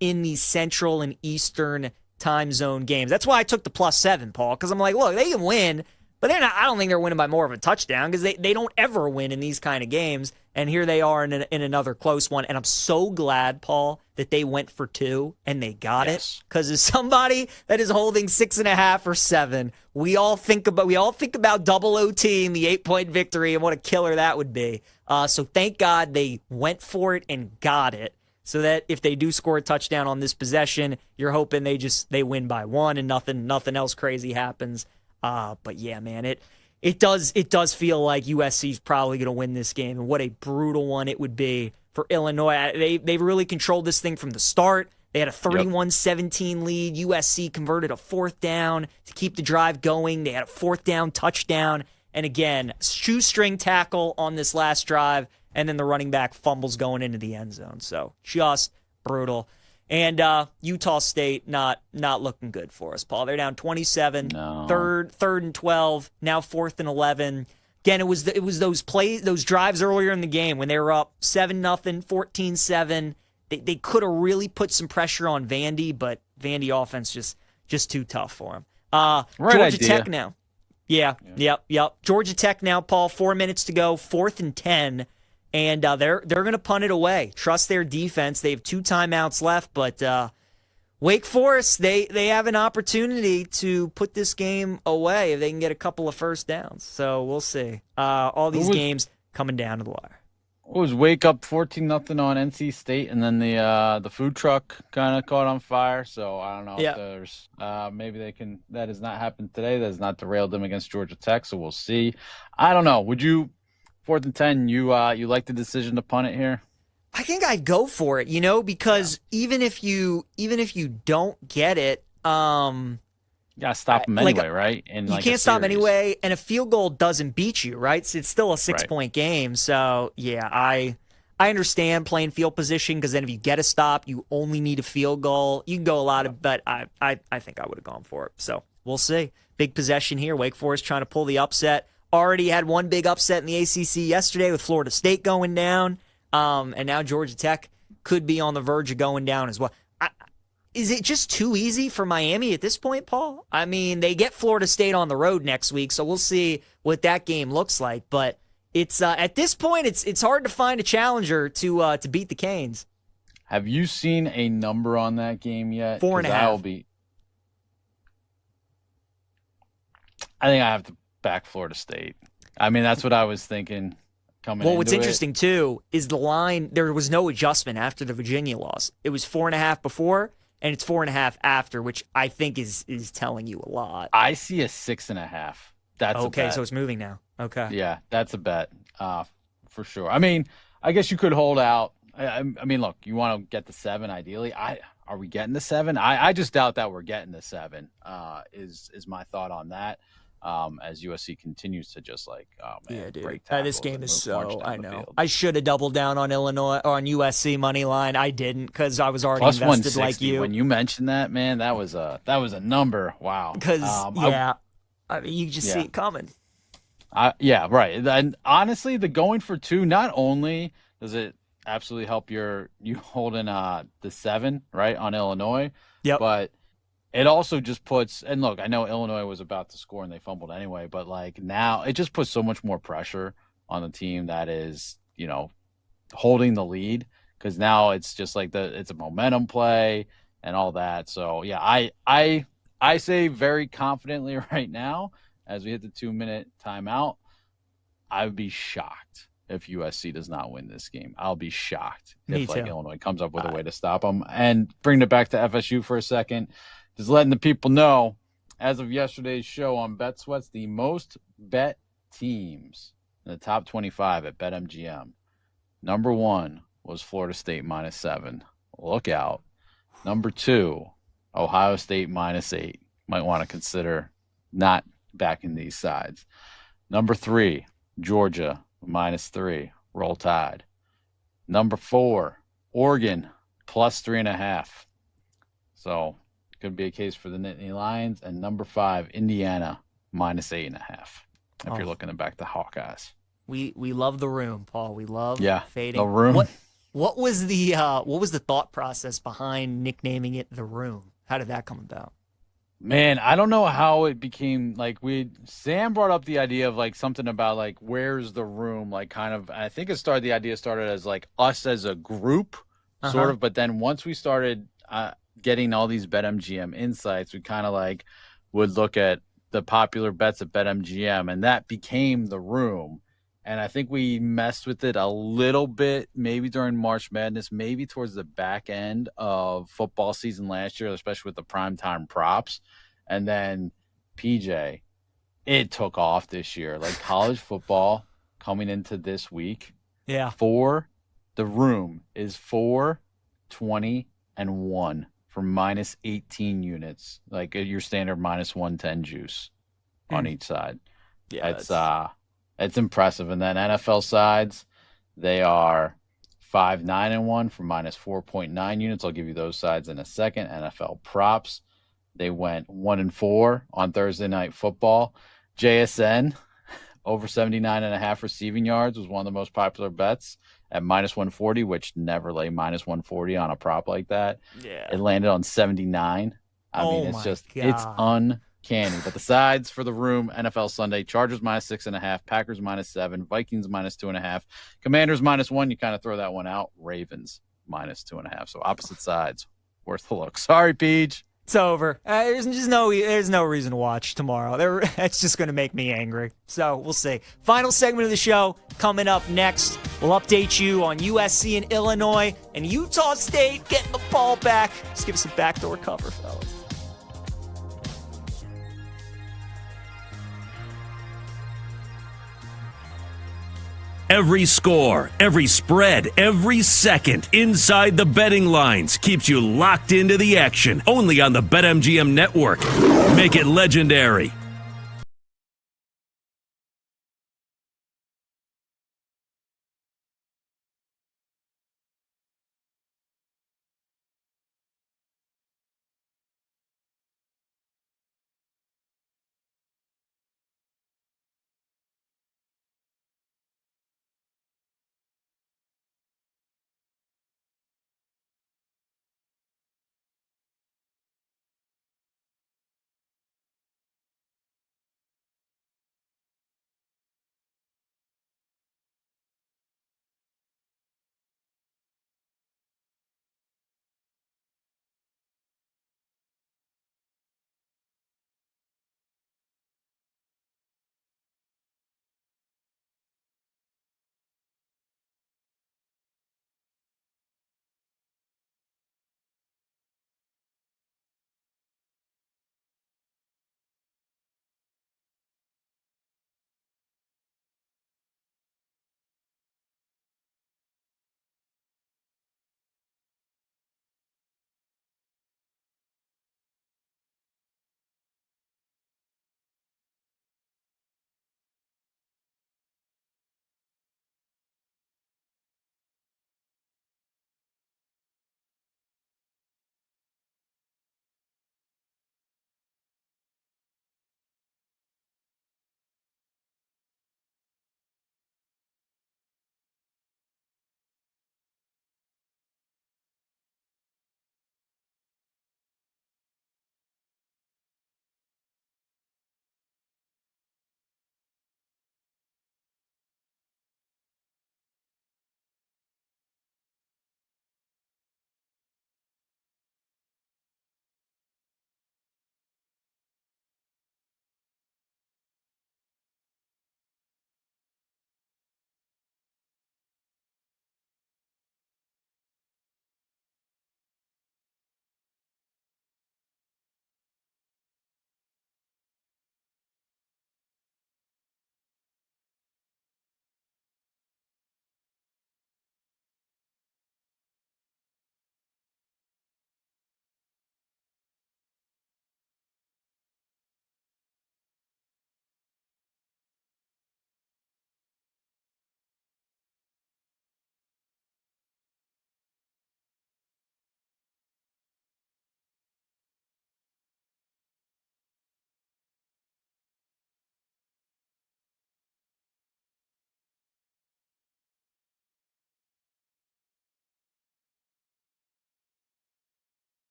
[SPEAKER 18] in the Central and Eastern time zone games. That's why I took the +7, Paul, because I'm like, look, they can win, but I don't think they're winning by more of a touchdown because they don't ever win in these kind of games. And here they are in another close one. And I'm so glad, Paul, that they went for 2 and they got it. Because as somebody that is holding 6.5 or 7, we all think about double OT and the 8-point victory and what a killer that would be. So thank God they went for it and got it. So that if they do score a touchdown on this possession, you're hoping they win by 1 and nothing else crazy happens. But yeah, man, it does feel like USC's probably going to win this game, and what a brutal one it would be for Illinois. They really controlled this thing from the start. They had a 31-17 lead. USC converted a 4th down to keep the drive going. They had a 4th down touchdown, and again, shoestring tackle on this last drive, and then the running back fumbles going into the end zone. So just brutal. And Utah State not looking good for us, Paul. They're down 27, third and 12, now 4th and 11. Again, it was those drives earlier in the game when they were up 7-0, 14-7. They could have really put some pressure on Vandy, but Vandy offense just too tough for him. Georgia Tech now. Yeah. Yep. Georgia Tech now, Paul, 4 minutes to go, 4th and 10, and they're going to punt it away. Trust their defense. They have 2 timeouts left, but Wake Forest, they have an opportunity to put this game away if they can get a couple of first downs. So we'll see. All these games coming down to the wire.
[SPEAKER 19] Was Wake up 14-0 on NC State, and then the food truck kind of caught on fire. So I don't know if there's maybe they can. That has not happened today. That has not derailed them against Georgia Tech. So we'll see. I don't know. Would you 4th and 10? You like the decision to punt it here?
[SPEAKER 18] I think I'd go for it, because even if you don't get it,
[SPEAKER 19] you gotta stop them anyway, right? And
[SPEAKER 18] you can't stop anyway, and a field goal doesn't beat you, right? So it's still a 6-point game. So yeah, I understand playing field position because then if you get a stop, you only need a field goal. You can go a lot of, but I think I would have gone for it. So we'll see. Big possession here. Wake Forest trying to pull the upset. Already had one big upset in the ACC yesterday with Florida State going down. And now Georgia Tech could be on the verge of going down as well. Is it just too easy for Miami at this point, Paul? I mean, they get Florida State on the road next week, so we'll see what that game looks like. But it's at this point, it's hard to find a challenger to beat the Canes.
[SPEAKER 19] Have you seen a number on that game yet?
[SPEAKER 18] 4.5.
[SPEAKER 19] I think I have to back Florida State. I mean, that's what I was thinking.
[SPEAKER 18] What's interesting, too, is the line, there was no adjustment after the Virginia loss. It was 4.5 before, and it's 4.5 after, which I think is telling you a lot.
[SPEAKER 19] I see a 6.5. That's
[SPEAKER 18] okay,
[SPEAKER 19] a bet.
[SPEAKER 18] So it's moving now. Okay.
[SPEAKER 19] Yeah, that's a bet for sure. I mean, I guess you could hold out. I mean, look, you want to get the 7 ideally. Are we getting the 7? I just doubt that we're getting the 7 is my thought on that. As USC continues to just break tackles.
[SPEAKER 18] This game is so, I know. I should have doubled down on Illinois or on USC money line. I didn't because I was already
[SPEAKER 19] Plus
[SPEAKER 18] invested like you.
[SPEAKER 19] When you mentioned that, man, that was a number. Wow.
[SPEAKER 18] Because I mean, you just see it coming.
[SPEAKER 19] Yeah, right. And honestly, the going for 2, not only does it absolutely help you holding the 7 right on Illinois, but it also just puts, and look, I know Illinois was about to score and they fumbled anyway, but now it just puts so much more pressure on the team that is, holding the lead, because now it's just it's a momentum play and all that. So yeah, I say very confidently right now, as we hit the 2-minute timeout, I would be shocked if USC does not win this game. I'll be shocked if Illinois comes up with a way to stop them. And bringing it back to FSU for a second, just letting the people know, as of yesterday's show on BetSweats, the most bet teams in the top 25 at BetMGM. Number 1 was Florida State -7. Look out. Number 2, Ohio State -8. Might want to consider not backing these sides. Number 3, Georgia -3. Roll Tide. Number 4, Oregon +3.5. So could be a case for the Nittany Lions. And number 5, Indiana -8.5. If you're looking to back the Hawkeyes.
[SPEAKER 18] We love the room, Paul. We love fading.
[SPEAKER 19] The room.
[SPEAKER 18] What was the thought process behind nicknaming it the room? How did that come about?
[SPEAKER 19] Man, I don't know how it became Sam brought up the idea of something about where's the room, I think the idea started as us as a group sort of, but then once we started getting all these BetMGM insights, we kind of would look at the popular bets at BetMGM, and that became the room. And I think we messed with it a little bit, maybe during March Madness, maybe towards the back end of football season last year, especially with the primetime props. And then PJ, it took off this year. College football coming into this week.
[SPEAKER 18] Yeah.
[SPEAKER 19] The room is 4-20-1 for -18 units, your standard -110 juice on each side. Yeah, it's impressive. And then NFL sides, they are 5-9-1 for -4.9 units. I'll give you those sides in a second. NFL props, they went 1-4 on Thursday Night Football. JSN over 79.5 receiving yards was one of the most popular bets at -140, which never lay -140 on a prop like that.
[SPEAKER 18] Yeah.
[SPEAKER 19] It landed on 79. I mean, it's just, it's uncanny. But the sides for the room, NFL Sunday, Chargers -6.5, Packers -7, Vikings -2.5, Commanders -1. You kind of throw that one out. Ravens -2.5. So opposite sides. Worth the look. Sorry, Peach.
[SPEAKER 18] It's over. There's no reason to watch tomorrow. It's just going to make me angry. So we'll see. Final segment of the show coming up next. We'll update you on USC and Illinois and Utah State getting the ball back. Just give us a backdoor cover, fellas.
[SPEAKER 1] Every score, every spread, every second inside the betting lines keeps you locked into the action. Only on the BetMGM network. Make it legendary.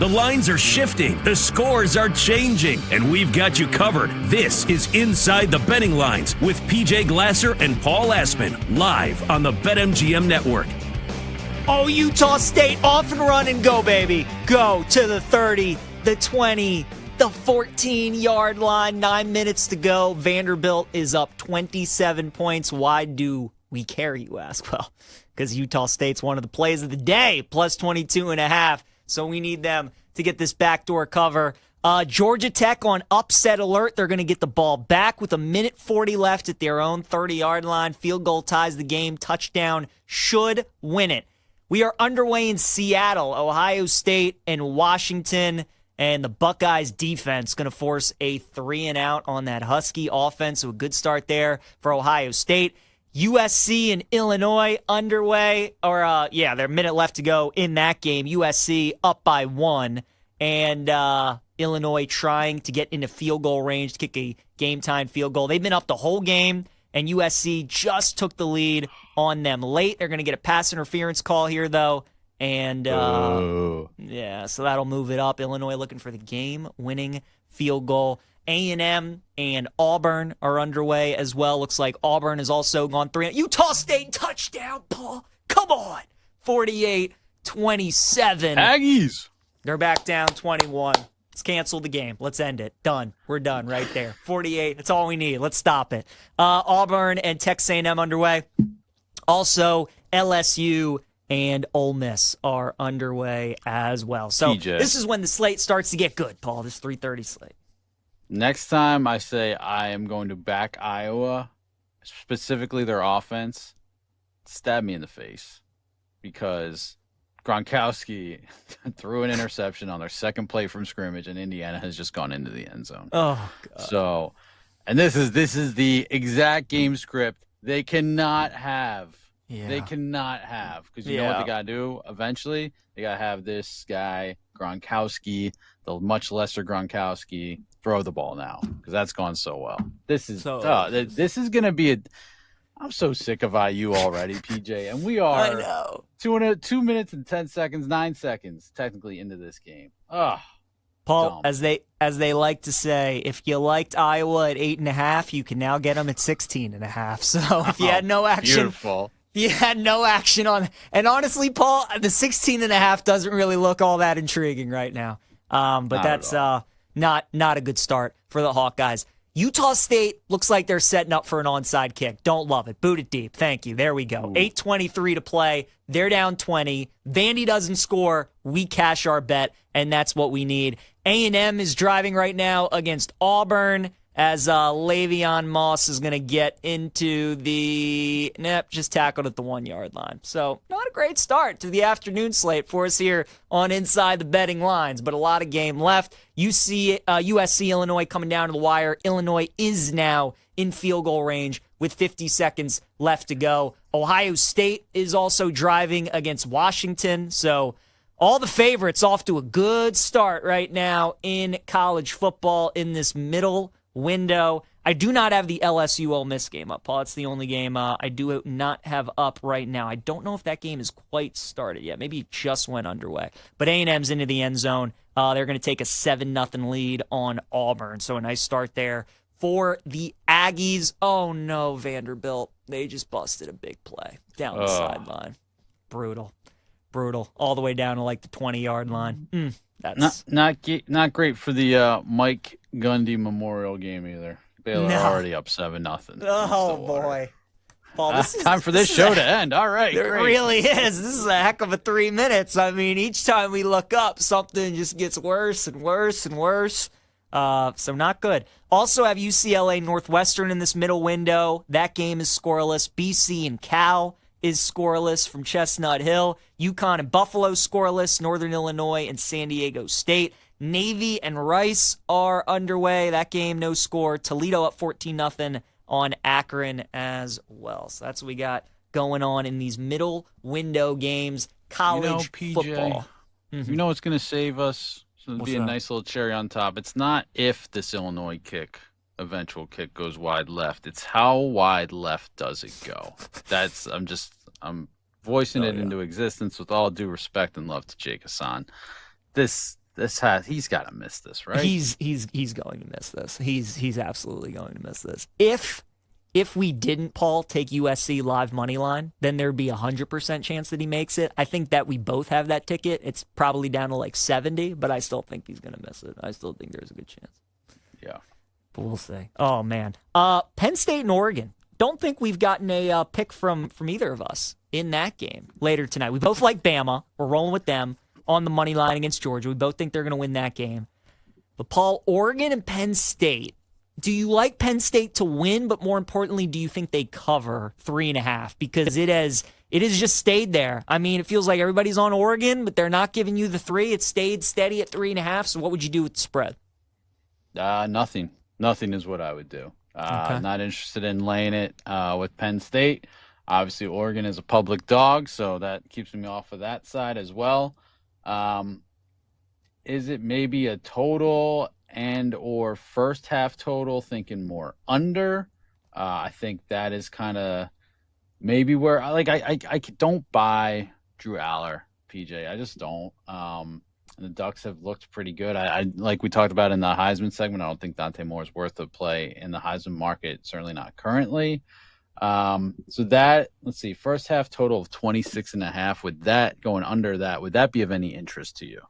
[SPEAKER 1] The lines are shifting, the scores are changing, and we've got you covered. This is Inside the Betting Lines with PJ Glasser and Paul Aspen, live on the BetMGM Network.
[SPEAKER 18] Oh, Utah State, off and run and go, baby. Go to the 30, the 20, the 14-yard line. 9 minutes to go. Vanderbilt is up 27 points. Why do we care, you ask? Well, because Utah State's one of the plays of the day, plus 22.5. So we need them to get this backdoor cover. Georgia Tech on upset alert. They're going to get the ball back with 1:40 left at their own 30-yard line. Field goal ties the game. Touchdown should win it. We are underway in Seattle, Ohio State, and Washington. And the Buckeyes defense going to force a 3-and-out on that Husky offense. So a good start there for Ohio State. USC and Illinois underway, they're a minute left to go in that game. USC up by 1, and Illinois trying to get into field goal range to kick a game-time field goal. They've been up the whole game, and USC just took the lead on them late. They're going to get a pass interference call here, though, and so that'll move it up. Illinois looking for the game-winning field goal. A&M and Auburn are underway as well. Looks like Auburn has also gone 3. Utah State touchdown, Paul. Come on. 48-27.
[SPEAKER 19] Aggies.
[SPEAKER 18] They're back down 21. Let's cancel the game. Let's end it. Done. We're done right there. 48. That's all we need. Let's stop it. Auburn and Texas A&M underway. Also, LSU and Ole Miss are underway as well. So
[SPEAKER 19] TJ.
[SPEAKER 18] This is when the slate starts to get good, Paul. This 3:30 slate.
[SPEAKER 19] Next time I say I am going to back Iowa, specifically their offense, stab me in the face, because Gronkowski threw an interception on their second play from scrimmage, and Indiana has just gone into the end zone.
[SPEAKER 18] Oh, God.
[SPEAKER 19] So, and this is the exact game script they cannot have.
[SPEAKER 18] Yeah.
[SPEAKER 19] They cannot have, because you know what they got to do eventually? They got to have this guy, Gronkowski, the much lesser Gronkowski, throw the ball now, because that's gone so well. This is going to be I'm so sick of IU already, PJ, and we are
[SPEAKER 18] I know.
[SPEAKER 19] 2 minutes and 10 seconds, 9 seconds technically into this game. Ugh.
[SPEAKER 18] Paul, as they like to say, if you liked Iowa at 8.5, you can now get them at 16.5. So if you had no action,
[SPEAKER 19] beautiful.
[SPEAKER 18] You had no action on, and honestly, Paul, the 16.5 doesn't really look all that intriguing right now. But that's not a good start for the Hawkeyes. Utah State looks like they're setting up for an onside kick. Don't love it. Boot it deep. Thank you. There we go. 8:23 to play. They're down 20. Vandy doesn't score. We cash our bet, and that's what we need. A&M is driving right now against Auburn, as Le'Veon Moss is going to get into the just tackled at the 1-yard line. So not a great start to the afternoon slate for us here on Inside the Betting Lines, but a lot of game left. USC, Illinois coming down to the wire. Illinois is now in field goal range with 50 seconds left to go. Ohio State is also driving against Washington, so all the favorites off to a good start right now in college football in this middle window. I do not have the LSU Ole Miss game up, Paul. It's the only game I do not have up right now. I don't know if that game is quite started yet. Maybe it just went underway. But A&M's into the end zone. They're going to take a 7-0 lead on Auburn. So a nice start there for the Aggies. Oh, no, Vanderbilt. They just busted a big play down the sideline. Brutal. All the way down to like the 20-yard line. That's
[SPEAKER 19] not great for the Mike Gundy Memorial game either. Baylor already up 7-0.
[SPEAKER 18] Oh boy, Paul,
[SPEAKER 19] time for this show to end. All right,
[SPEAKER 18] it
[SPEAKER 19] great.
[SPEAKER 18] really is. This is a heck of a 3 minutes. I mean, each time we look up, something just gets worse and worse and worse. So not good. Also have UCLA Northwestern in this middle window. That game is scoreless. BC and Cal is scoreless from Chestnut Hill. UConn and Buffalo scoreless. Northern Illinois and San Diego State. Navy and Rice are underway. That game, no score. Toledo up 14-0 on Akron as well. So that's what we got going on in these middle window games. College football.
[SPEAKER 19] You know what's going to save us? So it'll be a nice little cherry on top. It's not if this Illinois eventual kick goes wide left. It's how wide left does it go? I'm voicing it into existence with all due respect and love to Jake Hassan. This he's got to miss this, right?
[SPEAKER 18] He's going to miss this. He's absolutely going to miss this. If we didn't, Paul, take USC live money line, then there'd be 100% chance that he makes it. I think that we both have that ticket. It's probably down to like 70, but I still think he's going to miss it. I still think there's a good chance.
[SPEAKER 19] Yeah.
[SPEAKER 18] But we'll see. Oh, man. Penn State and Oregon. Don't think we've gotten a pick from either of us in that game later tonight. We both like Bama. We're rolling with them on the money line against Georgia. We both think they're going to win that game. But, Paul, Oregon and Penn State. Do you like Penn State to win, but more importantly, do you think they cover 3.5? Because it has just stayed there. I mean, it feels like everybody's on Oregon, but they're not giving you the 3. It stayed steady at 3.5. So what would you do with the spread?
[SPEAKER 19] Nothing. Nothing is what I would do.
[SPEAKER 18] Okay.
[SPEAKER 19] Not interested in laying it with Penn State. Obviously, Oregon is a public dog, so that keeps me off of that side as well. Is it maybe a total and or first half total? Thinking more under. I think that is kind of maybe where I don't buy Drew Aller, PJ. I just don't. The Ducks have looked pretty good. I like we talked about in the Heisman segment. I don't think Dante Moore is worth a play in the Heisman market. Certainly not currently. So that, let's see, first half total of 26.5. With that going under that, would that be of any interest to you?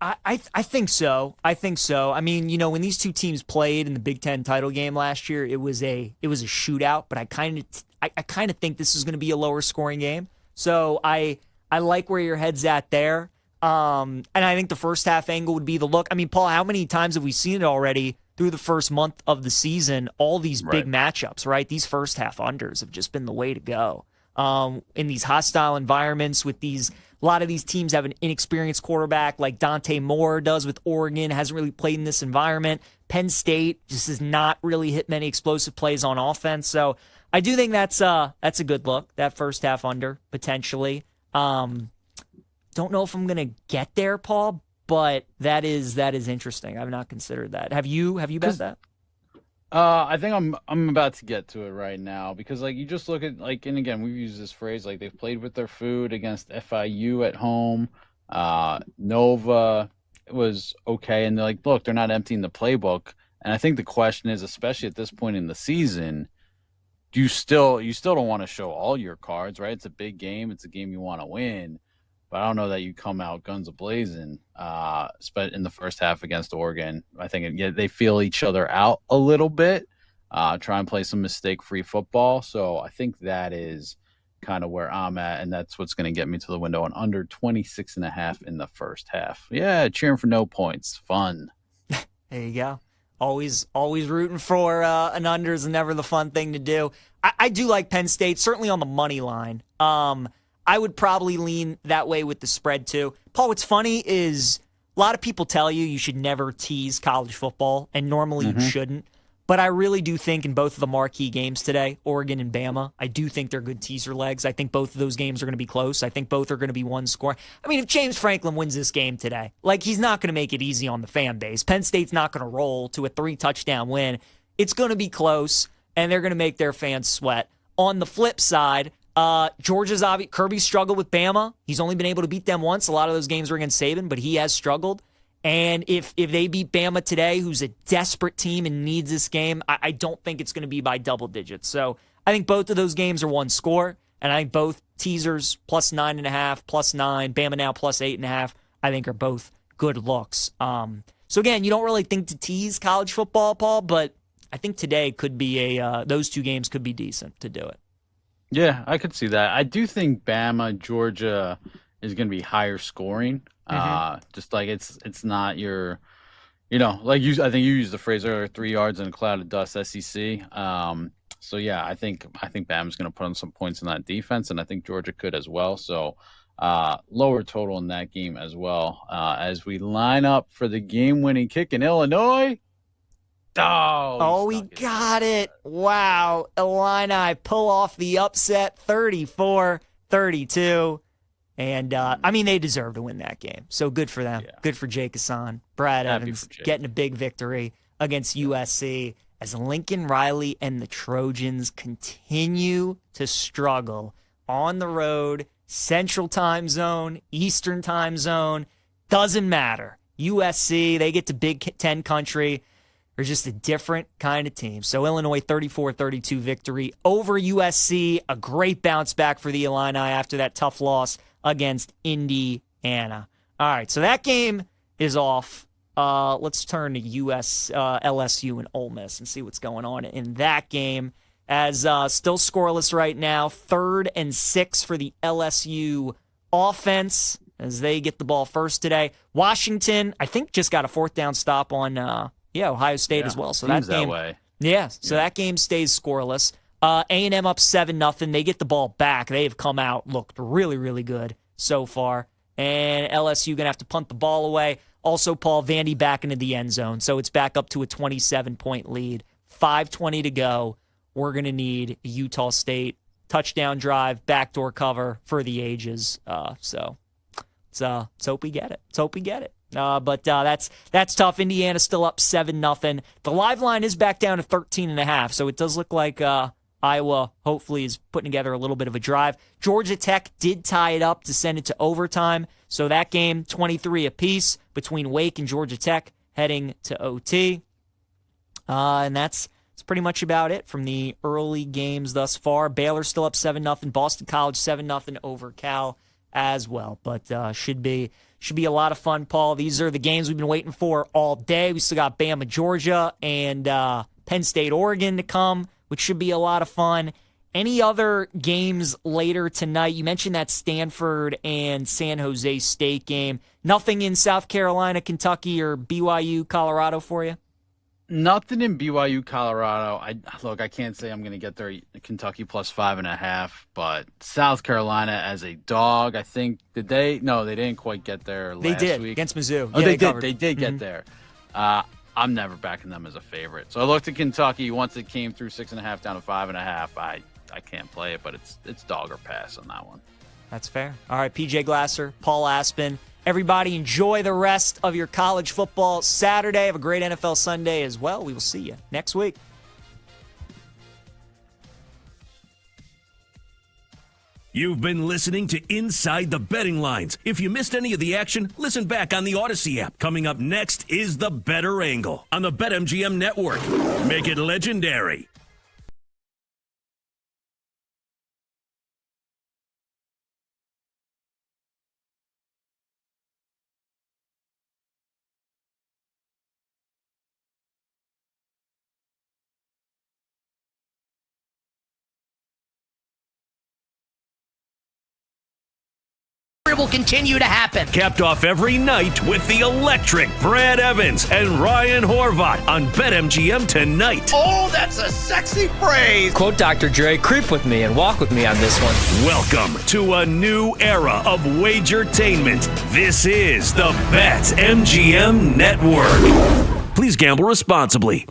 [SPEAKER 18] I think so. I mean, when these two teams played in the Big Ten title game last year, it was a shootout. But I kind of think this is going to be a lower scoring game. So I like where your head's at there. And I think the first half angle would be the look. I mean, Paul, how many times have we seen it already through the first month of the season? All these big matchups, right? These first half unders have just been the way to go. In these hostile environments with a lot of these teams have an inexperienced quarterback like Dante Moore does with Oregon, hasn't really played in this environment. Penn State just has not really hit many explosive plays on offense. So I do think that's a good look, that first half under, potentially. Don't know if I'm going to get there, Paul, but that is interesting. I've not considered that. Have you bet that?
[SPEAKER 19] I think I'm about to get to it right now because you just look at and again we've used this phrase they've played with their food against FIU at home. Nova was okay, and they're look, they're not emptying the playbook. And I think the question is, especially at this point in the season, you still don't want to show all your cards, right? It's a big game. It's a game you want to win. But I don't know that you come out guns a-blazing, but in the first half against Oregon. I think they feel each other out a little bit, try and play some mistake-free football. So I think that is kind of where I'm at, and that's what's going to get me to the window on under 26.5 in the first half. Yeah, cheering for no points. Fun.
[SPEAKER 18] There you go. Always rooting for an under is never the fun thing to do. I do like Penn State, certainly on the money line. I would probably lean that way with the spread too. Paul, what's funny is a lot of people tell you should never tease college football, and normally you shouldn't. But I really do think in both of the marquee games today, Oregon and Bama, I do think they're good teaser legs. I think both of those games are going to be close. I think both are going to be one score. I mean, if James Franklin wins this game today, he's not going to make it easy on the fan base. Penn State's not going to roll to a 3-touchdown win. It's going to be close, and they're going to make their fans sweat. On the flip side, Georgia's Kirby struggled with Bama. He's only been able to beat them once. A lot of those games were against Saban, but he has struggled. And if they beat Bama today, who's a desperate team and needs this game, I don't think it's going to be by double digits. So I think both of those games are one score, and I think both teasers plus 9.5, plus 9, Bama now plus 8.5, I think are both good looks. So again, you don't really think to tease college football, Paul, but I think today could be those two games could be decent to do it.
[SPEAKER 19] Yeah, I could see that. I do think Bama, Georgia is going to be higher scoring. Just it's not your, I think you used the phrase earlier, 3 yards in a cloud of dust, SEC. So yeah, I think Bama's going to put on some points in that defense, and I think Georgia could as well. So lower total in that game as well. As we line up for the game-winning kick in Illinois.
[SPEAKER 18] We got it. Wow. Illini pull off the upset 34-32. And, they deserve to win that game. So good for them. Yeah. Good for Jake Hassan. Brad Evans getting a big victory against USC as Lincoln Riley and the Trojans continue to struggle on the road, Central Time Zone, Eastern Time Zone. Doesn't matter. USC, they get to Big Ten country. They're just a different kind of team. So Illinois 34-32 victory over USC. A great bounce back for the Illini after that tough loss against Indiana. All right, so that game is off. Let's turn to LSU and Ole Miss and see what's going on in that game. As still scoreless right now, 3rd and 6 for the LSU offense as they get the ball first today. Washington, I think, just got a 4th down stop on Ohio State as well. So that game, that game stays scoreless. A&M up 7-0. They get the ball back. They have come out, looked really, really good so far. And LSU going to have to punt the ball away. Also, Paul Vandy back into the end zone. So it's back up to a 27-point lead. 5:20 to go. We're going to need Utah State touchdown drive, backdoor cover for the ages. So let's hope we get it. But that's tough. Indiana's still up 7-0. The live line is back down to 13.5. So it does look like Iowa hopefully is putting together a little bit of a drive. Georgia Tech did tie it up to send it to overtime. So that game, 23 apiece between Wake and Georgia Tech heading to OT. And that's pretty much about it from the early games thus far. Baylor still up 7-0. Boston College 7-0 over Cal as well. But should be a lot of fun, Paul. These are the games we've been waiting for all day. We still got Bama, Georgia, and Penn State, Oregon to come, which should be a lot of fun. Any other games later tonight? You mentioned that Stanford and San Jose State game. Nothing in South Carolina, Kentucky, or BYU, Colorado for you?
[SPEAKER 19] Nothing in BYU, Colorado. I can't say I'm going to get there. Kentucky plus 5.5, but South Carolina as a dog, I think. Did they? No, they didn't quite get there last week.
[SPEAKER 18] They did against Mizzou.
[SPEAKER 19] Oh,
[SPEAKER 18] yeah,
[SPEAKER 19] they did.
[SPEAKER 18] covered.
[SPEAKER 19] They did get there. I'm never backing them as a favorite. So I looked at Kentucky once it came through 6.5 down to 5.5. I can't play it, but it's dog or pass on that one.
[SPEAKER 18] That's fair. All right, PJ Glasser, Paul Aspen. Everybody enjoy the rest of your college football Saturday. Have a great NFL Sunday as well. We will see you next week.
[SPEAKER 1] You've been listening to Inside the Betting Lines. If you missed any of the action, listen back on the Odyssey app. Coming up next is The Better Angle on the BetMGM Network. Make it legendary.
[SPEAKER 10] Will continue to happen.
[SPEAKER 1] Capped off every night with the electric Brad Evans and Ryan Horvath on BetMGM tonight.
[SPEAKER 2] Oh, that's a sexy phrase.
[SPEAKER 6] Quote Dr. Dre, creep with me and walk with me on this one.
[SPEAKER 1] Welcome to a new era of Wagertainment. This is the BetMGM Network. Please gamble responsibly.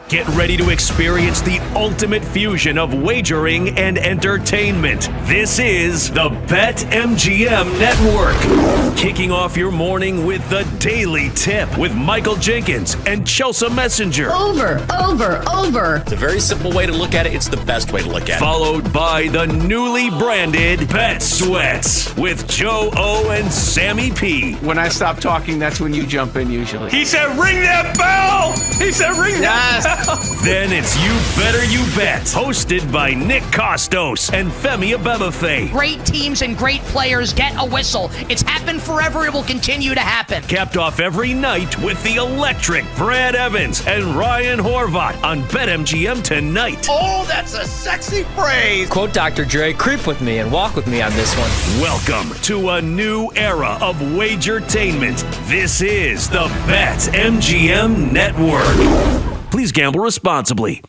[SPEAKER 1] Get ready to experience the ultimate fusion of wagering and entertainment. This is the BetMGM Network. Kicking off your morning with the Daily Tip with Michael Jenkins and Chelsea Messenger.
[SPEAKER 10] Over.
[SPEAKER 11] It's a very simple way to look at it. It's the best way to look at it.
[SPEAKER 1] Followed by the newly branded Bet Sweats with Joe O and Sammy P.
[SPEAKER 3] When I stop talking, that's when you jump in usually.
[SPEAKER 2] He said, ring that bell! He said, ring that bell!
[SPEAKER 1] Then it's You Better You Bet, hosted by Nick Costos and Femi Abebefe.
[SPEAKER 10] Great teams and great players get a whistle. It's happened forever. It will continue to happen.
[SPEAKER 1] Capped off every night with the electric Brad Evans and Ryan Horvat on BetMGM tonight.
[SPEAKER 2] Oh, that's a sexy phrase.
[SPEAKER 6] Quote Dr. Dre, creep with me and walk with me on this one.
[SPEAKER 1] Welcome to a new era of Wagertainment. This is the BetMGM Network. Please gamble responsibly.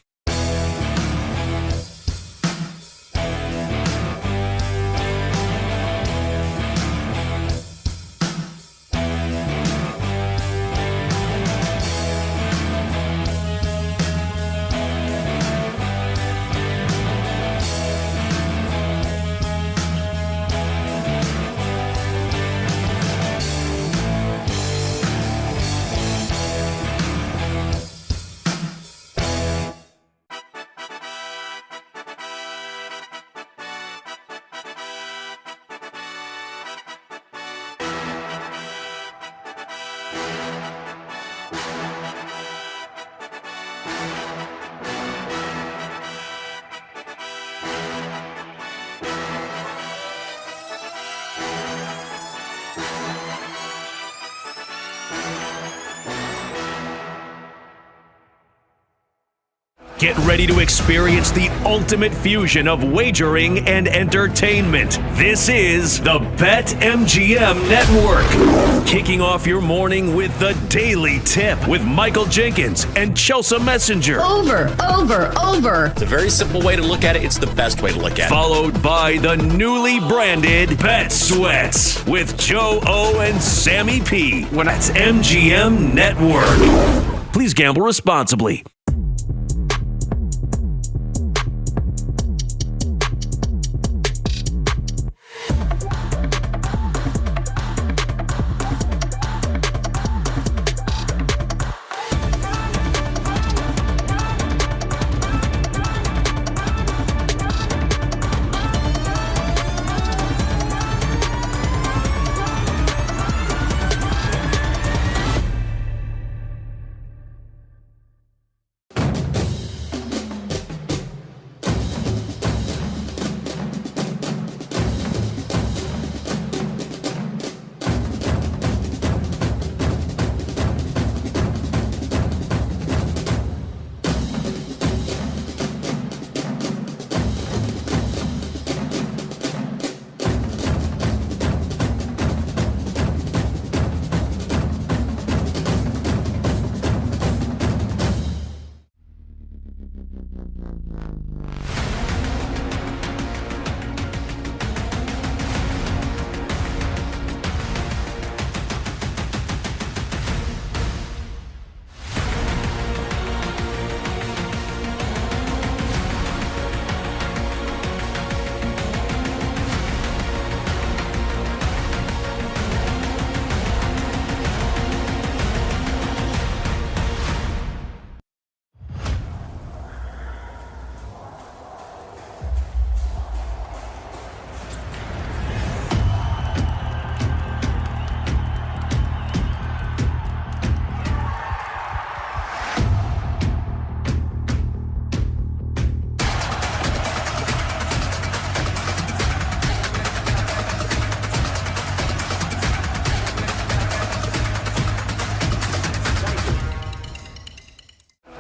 [SPEAKER 1] Get ready to experience the ultimate fusion of wagering and entertainment. This is the BetMGM Network. Kicking off your morning with the Daily Tip with Michael Jenkins and Chelsea Messenger.
[SPEAKER 10] Over.
[SPEAKER 11] It's a very simple way to look at it. It's the best way to look at it.
[SPEAKER 1] Followed by the newly branded Bet Sweats with Joe O and Sammy P. That's MGM Network. Please gamble responsibly.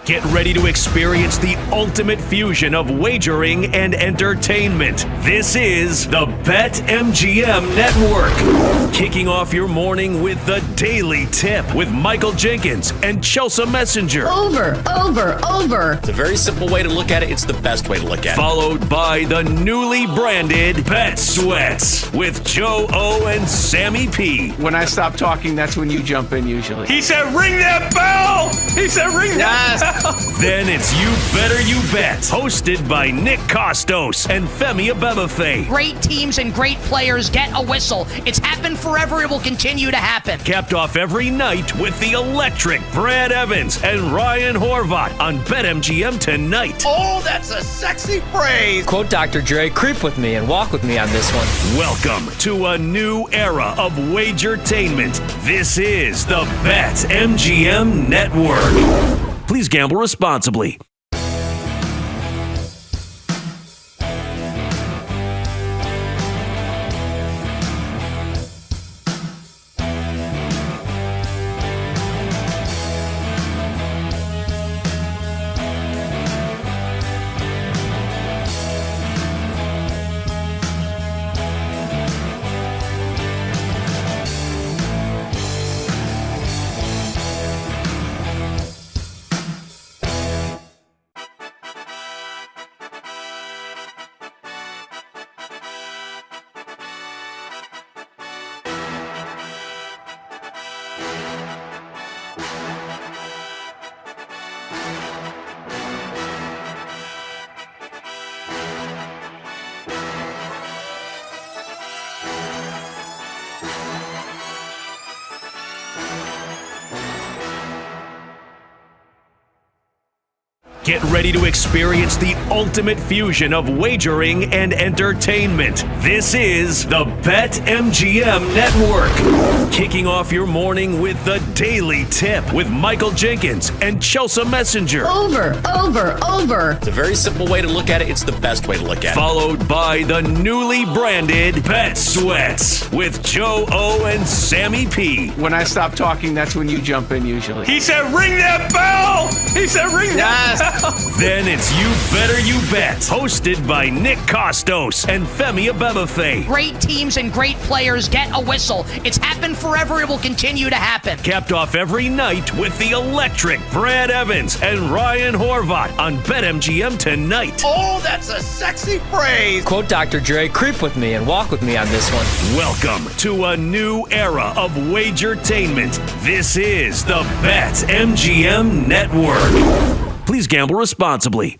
[SPEAKER 1] Get ready to experience the ultimate fusion of wagering and entertainment. This is the BetMGM Network. Kicking off your morning with the Daily Tip with Michael Jenkins and Chelsea Messenger.
[SPEAKER 10] Over.
[SPEAKER 11] It's a very simple way to look at it. It's the best way to look at it.
[SPEAKER 1] Followed by the newly branded Bet Sweats with Joe O and Sammy P.
[SPEAKER 3] When I stop talking, that's when you jump in usually.
[SPEAKER 2] He said, ring that bell! He said, ring that bell!
[SPEAKER 1] Then it's You Better You Bet, hosted by Nick Costos and Femi Abebefe.
[SPEAKER 10] Great teams and great players get a whistle. It's happened forever. It will continue to happen.
[SPEAKER 1] Capped off every night with the electric Brad Evans and Ryan Horvat on BetMGM tonight.
[SPEAKER 2] Oh, that's a sexy phrase.
[SPEAKER 6] Quote Dr. Dre, creep with me and walk with me on this one.
[SPEAKER 1] Welcome to a new era of Wagertainment. This is the BetMGM Network. Please gamble responsibly. Get ready to experience the ultimate fusion of wagering and entertainment. This is the BetMGM Network. Kicking off your morning with the Daily Tip with Michael Jenkins and Chelsea Messenger.
[SPEAKER 10] Over.
[SPEAKER 11] It's a very simple way to look at it. It's the best way to look at it.
[SPEAKER 1] Followed by the newly branded Bet Sweats with Joe O and Sammy P.
[SPEAKER 3] When I stop talking, that's when you jump in usually.
[SPEAKER 2] He said, ring that bell. He said, ring that bell.
[SPEAKER 1] Then it's You Better You Bet, hosted by Nick Costos and Femi Abebefe.
[SPEAKER 10] Great teams and great players get a whistle. It's happened forever. It will continue to happen.
[SPEAKER 1] Capped off every night with the electric Brad Evans and Ryan Horvat on BetMGM tonight.
[SPEAKER 2] Oh, that's a sexy phrase.
[SPEAKER 6] Quote Dr. Dre, creep with me and walk with me on this one.
[SPEAKER 1] Welcome to a new era of Wagertainment. This is the BetMGM Network. Please gamble responsibly.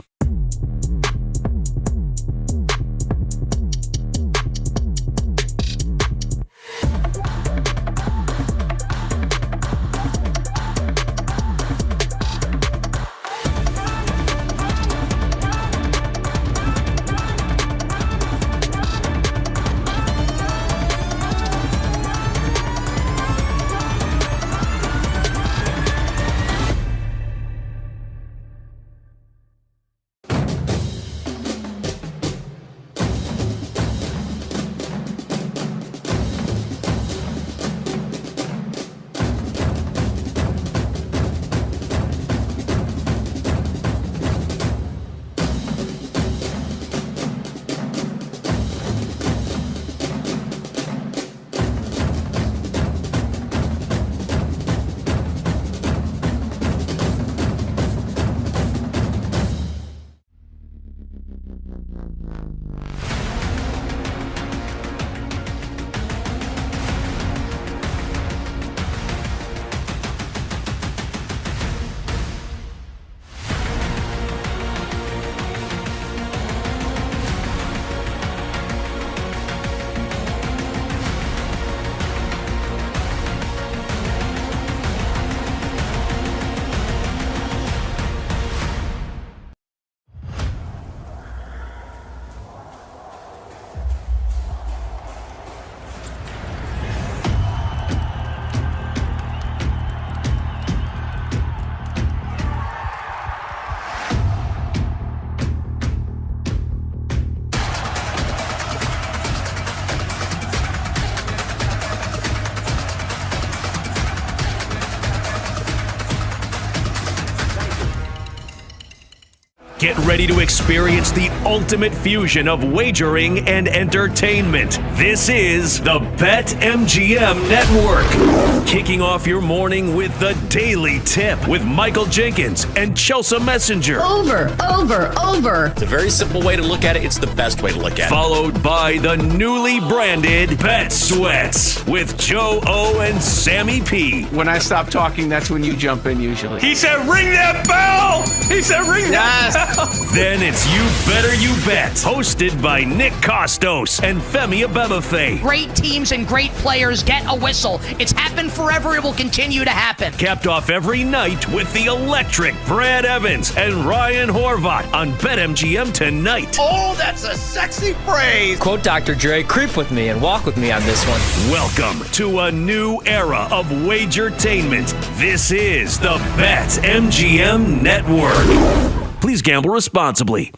[SPEAKER 1] Get ready to experience the ultimate fusion of wagering and entertainment. This is the BetMGM Network. Kicking off your morning with the Daily Tip with Michael Jenkins and Chelsea Messenger.
[SPEAKER 11] Over. It's a very simple way to look at it. It's the best way to look at it.
[SPEAKER 1] Followed by the newly branded Bet Sweats with Joe O and Sammy P.
[SPEAKER 3] When I stop talking, that's when you jump in usually.
[SPEAKER 2] He said, ring that bell! He said, ring that bell!
[SPEAKER 1] Then it's You Better You Bet, hosted by Nick Costos and Femi Abebefe.
[SPEAKER 10] Great teams and great players get a whistle. It's happened forever. It will continue to happen.
[SPEAKER 1] Capped off every night with the electric Brad Evans and Ryan Horvat on BetMGM tonight.
[SPEAKER 2] Oh, that's a sexy phrase.
[SPEAKER 6] Quote Dr. Dre, creep with me and walk with me on this one.
[SPEAKER 1] Welcome to a new era of Wagertainment. This is the BetMGM Network. Please gamble responsibly.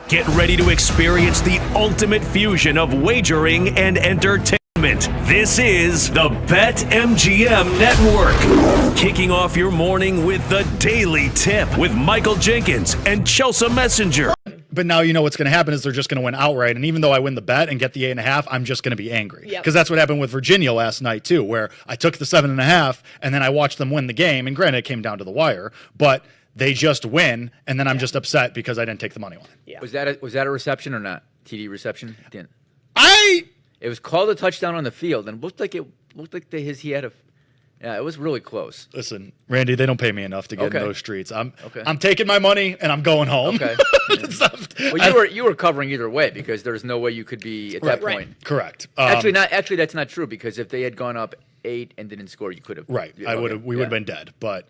[SPEAKER 1] Get ready to experience the ultimate fusion of wagering and entertainment. This is the BetMGM Network. Kicking off your morning with the Daily Tip with Michael Jenkins and Chelsea Messenger.
[SPEAKER 4] But now you know what's going to happen is they're just going to win outright. And even though I win the bet and get the 8.5, I'm just going to be angry. Because that's what happened with Virginia last night, too, where I took the 7.5 and then I watched them win the game. And granted, it came down to the wire. But they just win, and then I'm just upset because I didn't take the money line.
[SPEAKER 8] Yeah. Was that a reception or not? TD reception? Didn't.
[SPEAKER 4] It
[SPEAKER 8] was called a touchdown on the field, and it looked like he had a. Yeah, it was really close.
[SPEAKER 4] Listen, Randy, they don't pay me enough to get in those streets. I'm taking my money and I'm going home.
[SPEAKER 8] Okay. Well, you were covering either way because there's no way you could be at that point.
[SPEAKER 4] Correct.
[SPEAKER 8] Actually, that's not true because if they had gone up 8 and didn't score, you could have.
[SPEAKER 4] Right. We would have been dead, but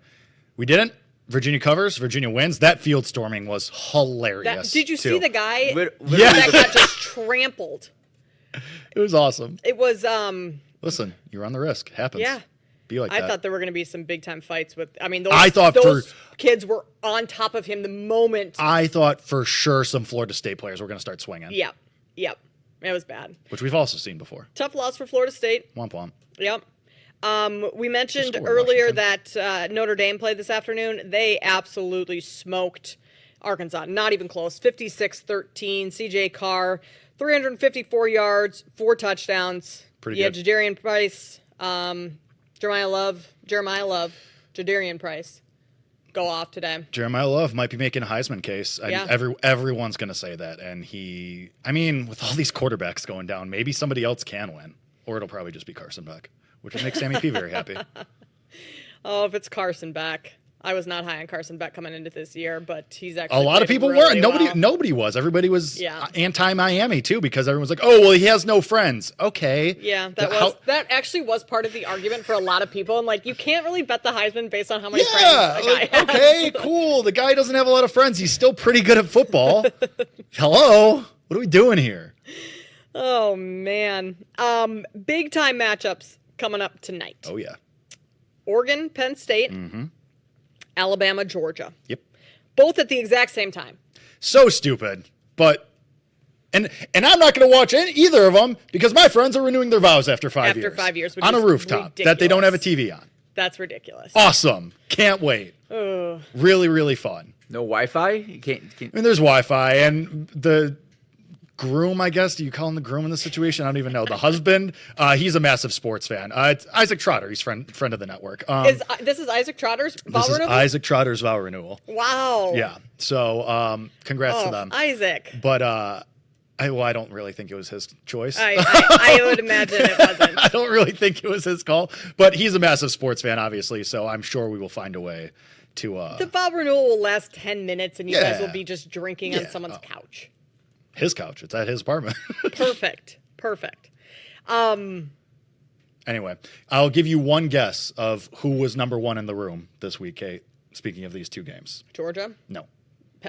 [SPEAKER 4] we didn't. Virginia covers. Virginia wins. That field storming was hilarious.
[SPEAKER 23] Did you see the guy
[SPEAKER 4] Yeah.
[SPEAKER 23] that got just trampled?
[SPEAKER 4] It was awesome.
[SPEAKER 23] It was.
[SPEAKER 4] Listen, you're on the risk. Happens.
[SPEAKER 23] Yeah.
[SPEAKER 4] Be like that.
[SPEAKER 23] I thought there were going to be some big time fights with. I mean,
[SPEAKER 4] I thought
[SPEAKER 23] those kids were on top of him the moment.
[SPEAKER 4] I thought for sure some Florida State players were going to start swinging.
[SPEAKER 23] Yep. It was bad.
[SPEAKER 4] Which we've also seen before.
[SPEAKER 23] Tough loss for Florida State.
[SPEAKER 4] Womp womp.
[SPEAKER 23] Yep. We mentioned earlier that Notre Dame played this afternoon. They absolutely smoked Arkansas. Not even close. 56-13. CJ Carr, 354 yards, 4 touchdowns.
[SPEAKER 4] Pretty good.
[SPEAKER 23] Jadarian Price, Jeremiah Love, Jadarian Price go off today.
[SPEAKER 4] Jeremiah Love might be making a Heisman case.
[SPEAKER 23] Yeah.
[SPEAKER 4] Everyone's going to say that. And with all these quarterbacks going down, maybe somebody else can win. Or it'll probably just be Carson Beck, which would make Sammy P very happy.
[SPEAKER 23] Oh, if it's Carson Beck. I was not high on Carson Beck coming into this year, but he's actually
[SPEAKER 4] a lot of people
[SPEAKER 23] really
[SPEAKER 4] weren't. Nobody was. Everybody was anti-Miami too because everyone's like, "Oh, well, he has no friends." Okay.
[SPEAKER 23] Yeah, that actually was part of the argument for a lot of people. And like, you can't really bet the Heisman based on how many friends a guy has.
[SPEAKER 4] Okay, cool. The guy doesn't have a lot of friends. He's still pretty good at football. Hello, what are we doing here?
[SPEAKER 23] Oh man, big time matchups coming up tonight.
[SPEAKER 4] Oh yeah.
[SPEAKER 23] Oregon, Penn State.
[SPEAKER 4] Mm-hmm.
[SPEAKER 23] Alabama, Georgia.
[SPEAKER 4] Yep.
[SPEAKER 23] Both at the exact same time.
[SPEAKER 4] So stupid, but and I'm not going to watch either of them because my friends are renewing their vows after 5 years.
[SPEAKER 23] After 5 years, which
[SPEAKER 4] on a
[SPEAKER 23] is
[SPEAKER 4] rooftop
[SPEAKER 23] ridiculous.
[SPEAKER 4] that they don't have a TV on.
[SPEAKER 23] That's ridiculous.
[SPEAKER 4] Awesome. Can't wait.
[SPEAKER 23] Ugh.
[SPEAKER 4] Really, really fun.
[SPEAKER 8] No Wi-Fi? You can't.
[SPEAKER 4] I mean, there's Wi-Fi and the groom, I guess. Do you call him the groom in this situation? I don't even know. The husband, he's a massive sports fan. It's Isaac Trotter. He's friend of the network.
[SPEAKER 23] This is Isaac Trotter's vow renewal?
[SPEAKER 4] This is Isaac Trotter's vow renewal.
[SPEAKER 23] Wow.
[SPEAKER 4] Yeah. So congrats to them.
[SPEAKER 23] Isaac.
[SPEAKER 4] But I don't really think it was his choice.
[SPEAKER 23] I would imagine it wasn't.
[SPEAKER 4] I don't really think it was his call. But he's a massive sports fan, obviously. So I'm sure we will find a way to.
[SPEAKER 23] The vow renewal will last 10 minutes, and you guys will be just drinking on someone's couch.
[SPEAKER 4] His couch. It's at his apartment.
[SPEAKER 23] Perfect.
[SPEAKER 4] Anyway, I'll give you one guess of who was number one in the room this week, Kate. Speaking of these two games.
[SPEAKER 23] Georgia?
[SPEAKER 4] No.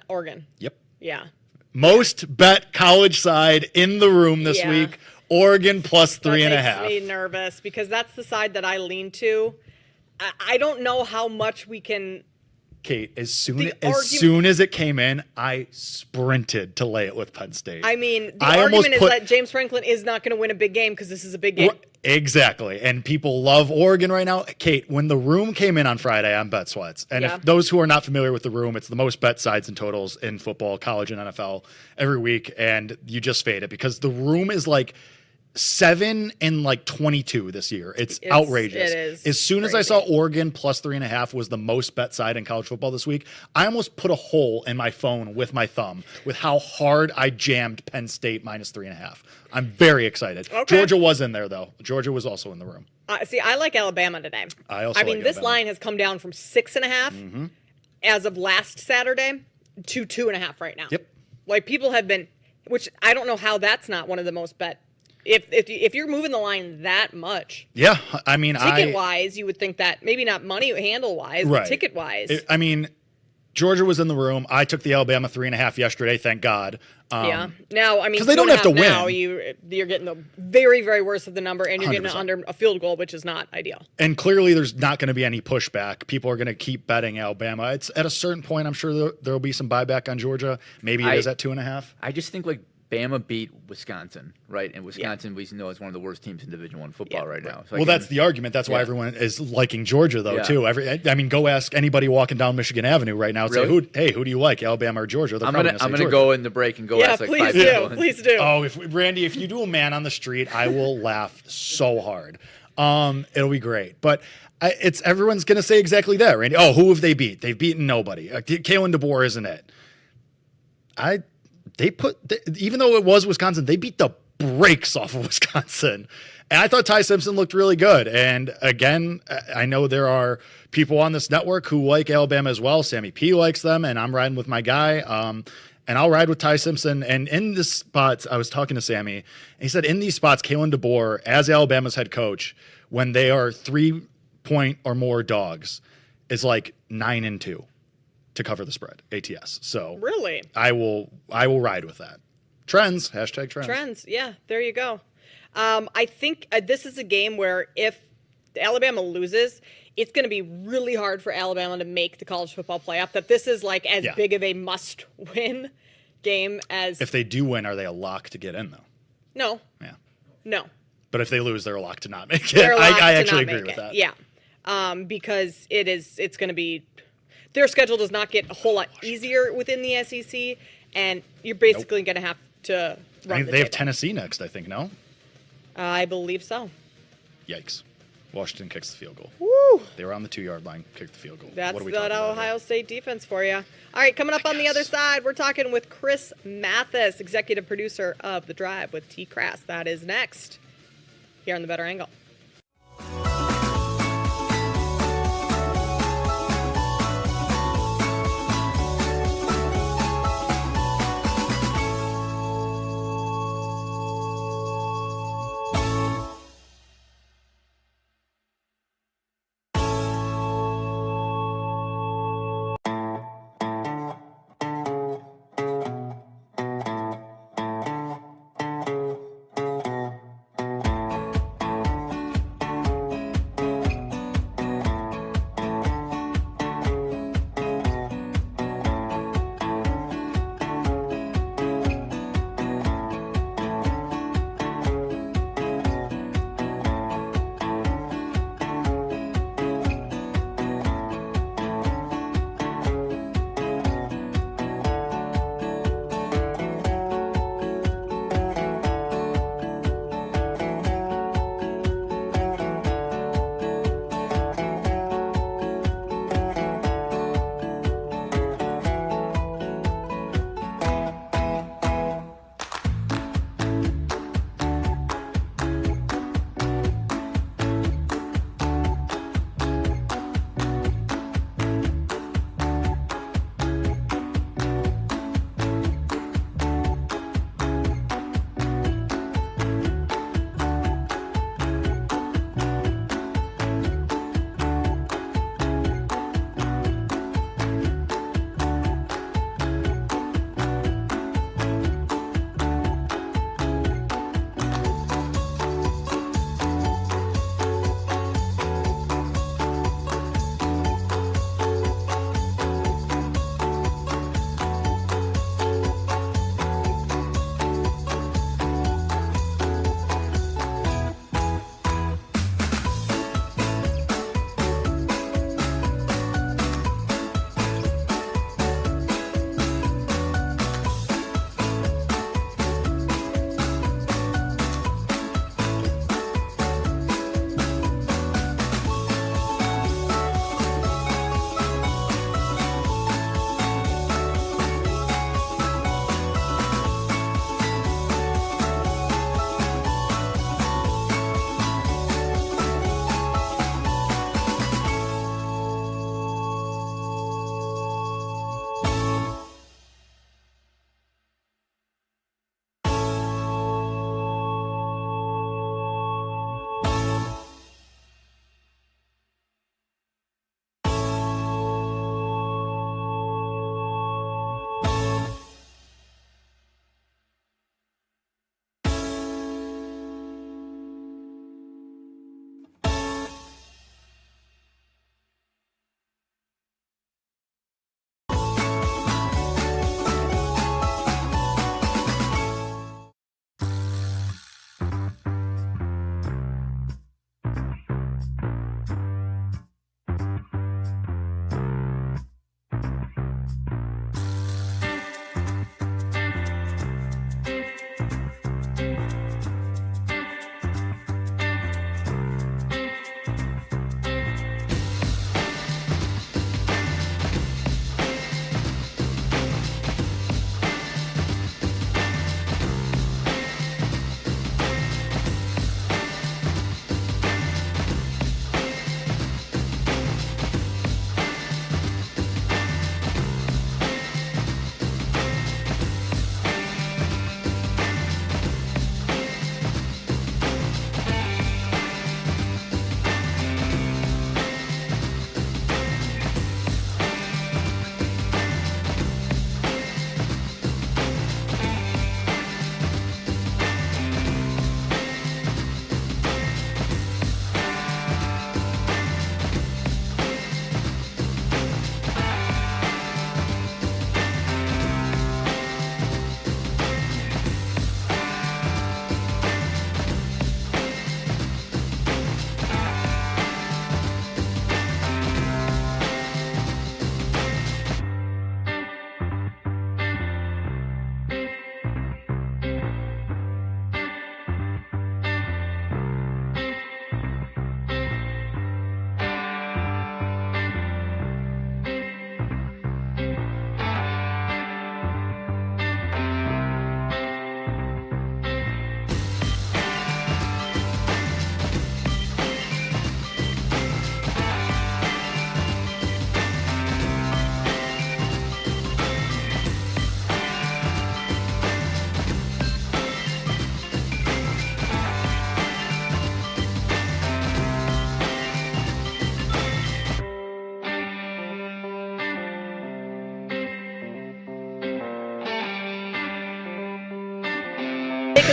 [SPEAKER 23] Oregon?
[SPEAKER 4] Yep.
[SPEAKER 23] Yeah.
[SPEAKER 4] Most bet college side in the room this week. Oregon plus 3.5.
[SPEAKER 23] That makes me nervous because that's the side that I lean to. I don't know how much we can.
[SPEAKER 4] Kate, as soon as it came in, I sprinted to lay it with Penn State.
[SPEAKER 23] I mean, the argument is that James Franklin is not going to win a big game because this is a big game.
[SPEAKER 4] Exactly. And people love Oregon right now. Kate, when the room came in on Friday, I'm Bet Sweats. And if those who are not familiar with the room, it's the most bet sides and totals in football, college, and NFL every week. And you just fade it because the room is like 7 and like 22 this year. It's outrageous.
[SPEAKER 23] It is
[SPEAKER 4] as soon as I saw Oregon plus 3.5 was the most bet side in college football this week, I almost put a hole in my phone with my thumb with how hard I jammed Penn State minus 3.5. I'm very excited. Okay. Georgia was in there though. Georgia was also in the room.
[SPEAKER 23] See, I like Alabama today.
[SPEAKER 4] I mean,
[SPEAKER 23] this line has come down from 6.5 as of last Saturday to 2.5 right now.
[SPEAKER 4] Yep.
[SPEAKER 23] Like people have been, which I don't know how that's not one of the most bet. If you're moving the line that much,
[SPEAKER 4] yeah, I mean,
[SPEAKER 23] ticket wise, you would think that maybe not money handle wise, but ticket wise.
[SPEAKER 4] I mean, Georgia was in the room. I took the Alabama 3.5 yesterday. Thank God.
[SPEAKER 23] Yeah. Now, I mean,
[SPEAKER 4] because they don't have to win.
[SPEAKER 23] Now you're getting the very, very worst of the number, and you're 100%. Getting under a field goal, which is not ideal.
[SPEAKER 4] And clearly, there's not going to be any pushback. People are going to keep betting Alabama. It's at a certain point. I'm sure there will be some buyback on Georgia. Maybe it is at 2.5.
[SPEAKER 8] I just think like Bama beat Wisconsin, right? And Wisconsin, we know, is one of the worst teams in Division I football right now. So
[SPEAKER 4] that's the argument. That's why everyone is liking Georgia, though, too. I mean, go ask anybody walking down Michigan Avenue right now and say, who do you like, Alabama or Georgia?
[SPEAKER 8] I'm going to go in the break and go ask like 5 people.
[SPEAKER 23] Please do.
[SPEAKER 4] Oh, Randy, if you do a man on the street, I will laugh so hard. It'll be great. But everyone's going to say exactly that, Randy. Oh, who have they beat? They've beaten nobody. Kalen DeBoer isn't it. Even though it was Wisconsin, they beat the brakes off of Wisconsin. And I thought Ty Simpson looked really good. And again, I know there are people on this network who like Alabama as well. Sammy P likes them, and I'm riding with my guy. And I'll ride with Ty Simpson. And in this spots, I was talking to Sammy, and he said in these spots, Kalen DeBoer, as Alabama's head coach, when they are 3-point or more dogs, is like 9-2. To cover the spread, ATS. So
[SPEAKER 23] really,
[SPEAKER 4] I will ride with that. Trends, hashtag trends.
[SPEAKER 23] Trends, yeah, there you go. I think this is a game where if Alabama loses, it's going to be really hard for Alabama to make the college football playoff. That this is like as big of a must-win game as.
[SPEAKER 4] If they do win, are they a lock to get in though?
[SPEAKER 23] No.
[SPEAKER 4] Yeah.
[SPEAKER 23] No.
[SPEAKER 4] But if they lose, they're a lock to not make it. I actually agree with that.
[SPEAKER 23] Yeah. Because it's going to be. Their schedule does not get a whole lot easier within the SEC, and you're basically going to have to run
[SPEAKER 4] they have Tennessee next, I think, no?
[SPEAKER 23] I believe so.
[SPEAKER 4] Yikes. Washington kicks the field goal.
[SPEAKER 23] Woo!
[SPEAKER 4] They were on the 2-yard line, kicked the field goal.
[SPEAKER 23] That's that Ohio State defense for you. All right, coming up on the other side, we're talking with Chris Mathis, executive producer of The Drive with T. Crass. That is next here on The Better Angle.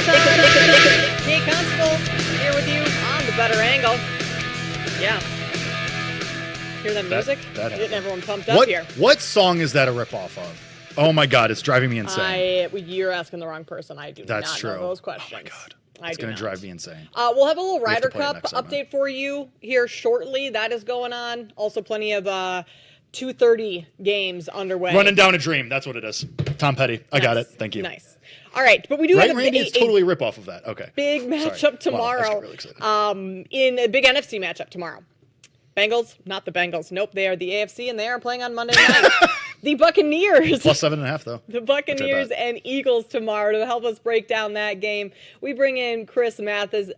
[SPEAKER 23] Kate Constable here with you on the Better Angle. Yeah. Hear that music? Getting everyone pumped up here.
[SPEAKER 4] What song is that a ripoff of? Oh my God, it's driving me insane.
[SPEAKER 23] You're asking the wrong person. I do not know those questions.
[SPEAKER 4] Oh my God. It's going to drive me insane.
[SPEAKER 23] We'll have a little Ryder Cup update for you here shortly. That is going on. Also plenty of 2:30 games underway.
[SPEAKER 4] Running down a dream. That's what it is. Tom Petty. I got it. Thank you.
[SPEAKER 23] Nice. All right, but we do have
[SPEAKER 4] Randy? It's totally a ripoff of that. Okay.
[SPEAKER 23] Big matchup tomorrow.
[SPEAKER 4] Wow, really excited.
[SPEAKER 23] In a big NFC matchup tomorrow. Bengals, not the Bengals. Nope, they are the AFC, and they are playing on Monday night. The Buccaneers.
[SPEAKER 4] Plus 7.5, though.
[SPEAKER 23] The Buccaneers and Eagles tomorrow. To help us break down that game, we bring in Chris Mathis,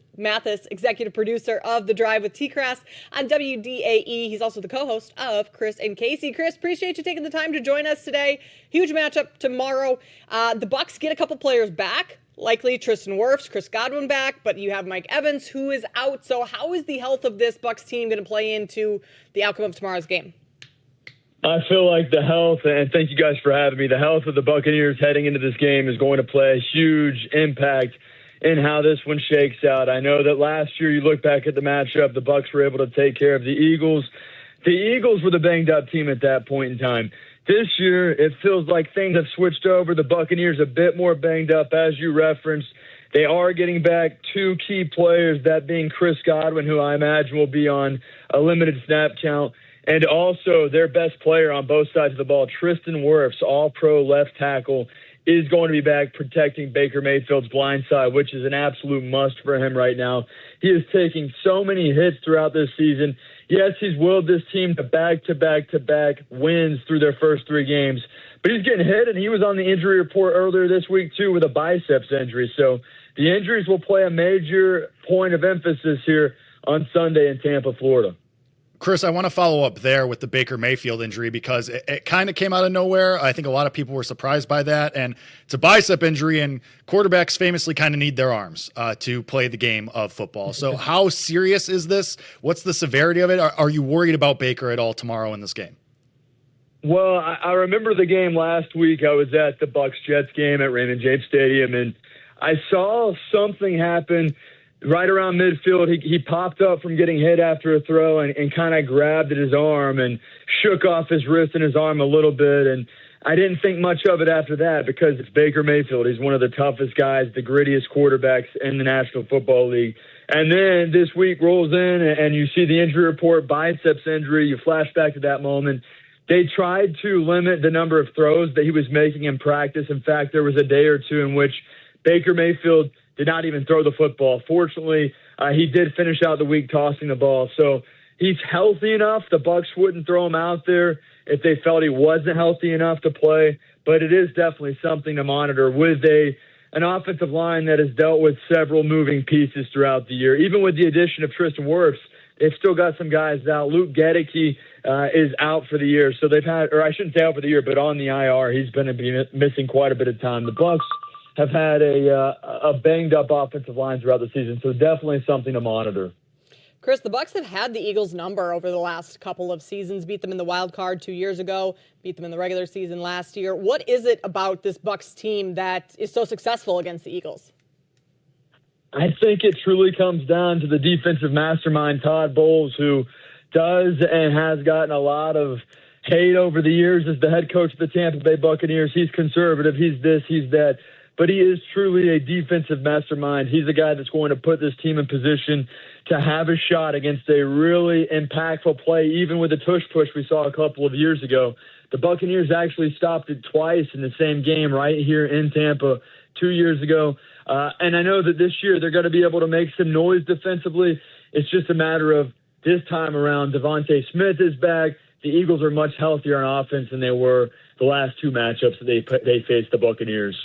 [SPEAKER 23] executive producer of The Drive with T-Crass on WDAE. He's also the co-host of Chris and Casey. Chris, appreciate you taking the time to join us today. Huge matchup tomorrow. The Bucs get a couple players back. Likely Tristan Wirfs, Chris Godwin back, but you have Mike Evans who is out. So how is the health of this Bucs team going to play into the outcome of tomorrow's game?
[SPEAKER 7] I feel like the health, and thank you guys for having me, the health of the Buccaneers heading into this game is going to play a huge impact in how this one shakes out. I know that last year you look back at the matchup, the Bucs were able to take care of the Eagles. The Eagles were the banged-up team at that point in time. This year, it feels like things have switched over. The Buccaneers a bit more banged up, as you referenced. They are getting back two key players, that being Chris Godwin, who I imagine will be on a limited snap count, and also their best player on both sides of the ball, Tristan Wirfs, all-pro left tackle, is going to be back protecting Baker Mayfield's blind side, which is an absolute must for him right now. He is taking so many hits throughout this season. Yes, he's willed this team to back-to-back-to-back wins through their first three games, but he's getting hit, and he was on the injury report earlier this week, too, with a biceps injury. So the injuries will play a major point of emphasis here on Sunday in Tampa, Florida.
[SPEAKER 4] Chris, I want to follow up there with the Baker Mayfield injury because it kind of came out of nowhere. I think a lot of people were surprised by that. And it's a bicep injury, and quarterbacks famously kind of need their arms to play the game of football. So how serious is this? What's the severity of it? Are you worried about Baker at all tomorrow in this game?
[SPEAKER 7] Well, I remember the game last week. I was at the Bucs-Jets game at Raymond James Stadium, and I saw something happen right around midfield. He popped up from getting hit after a throw and kind of grabbed at his arm and shook off his wrist and his arm a little bit. And I didn't think much of it after that because it's Baker Mayfield. He's one of the toughest guys, the grittiest quarterbacks in the National Football League. And then this week rolls in and you see the injury report, biceps injury. You flash back to that moment. They tried to limit the number of throws that he was making in practice. In fact, there was a day or two in which Baker Mayfield did not even throw the football. Fortunately, he did finish out the week tossing the ball. So he's healthy enough. The Bucs wouldn't throw him out there if they felt he wasn't healthy enough to play. But it is definitely something to monitor with an offensive line that has dealt with several moving pieces throughout the year. Even with the addition of Tristan Wirfs, they've still got some guys out. Luke Gedeke is out for the year. So they've had, or I shouldn't say out for the year, but on the IR. He's going to be missing quite a bit of time. The Bucs have had a banged-up offensive line throughout the season, so definitely something to monitor.
[SPEAKER 23] Chris, the Bucs have had the Eagles' number over the last couple of seasons, beat them in the wild card 2 years ago, beat them in the regular season last year. What is it about this Bucs team that is so successful against the Eagles?
[SPEAKER 7] I think it truly comes down to the defensive mastermind, Todd Bowles, who does and has gotten a lot of hate over the years as the head coach of the Tampa Bay Buccaneers. He's conservative, he's this, he's that. But he is truly a defensive mastermind. He's the guy that's going to put this team in position to have a shot against a really impactful play, even with the tush push we saw a couple of years ago. The Buccaneers actually stopped it twice in the same game right here in Tampa 2 years ago. And I know that this year they're going to be able to make some noise defensively. It's just a matter of this time around, Devontae Smith is back. The Eagles are much healthier on offense than they were the last two matchups that they faced the Buccaneers.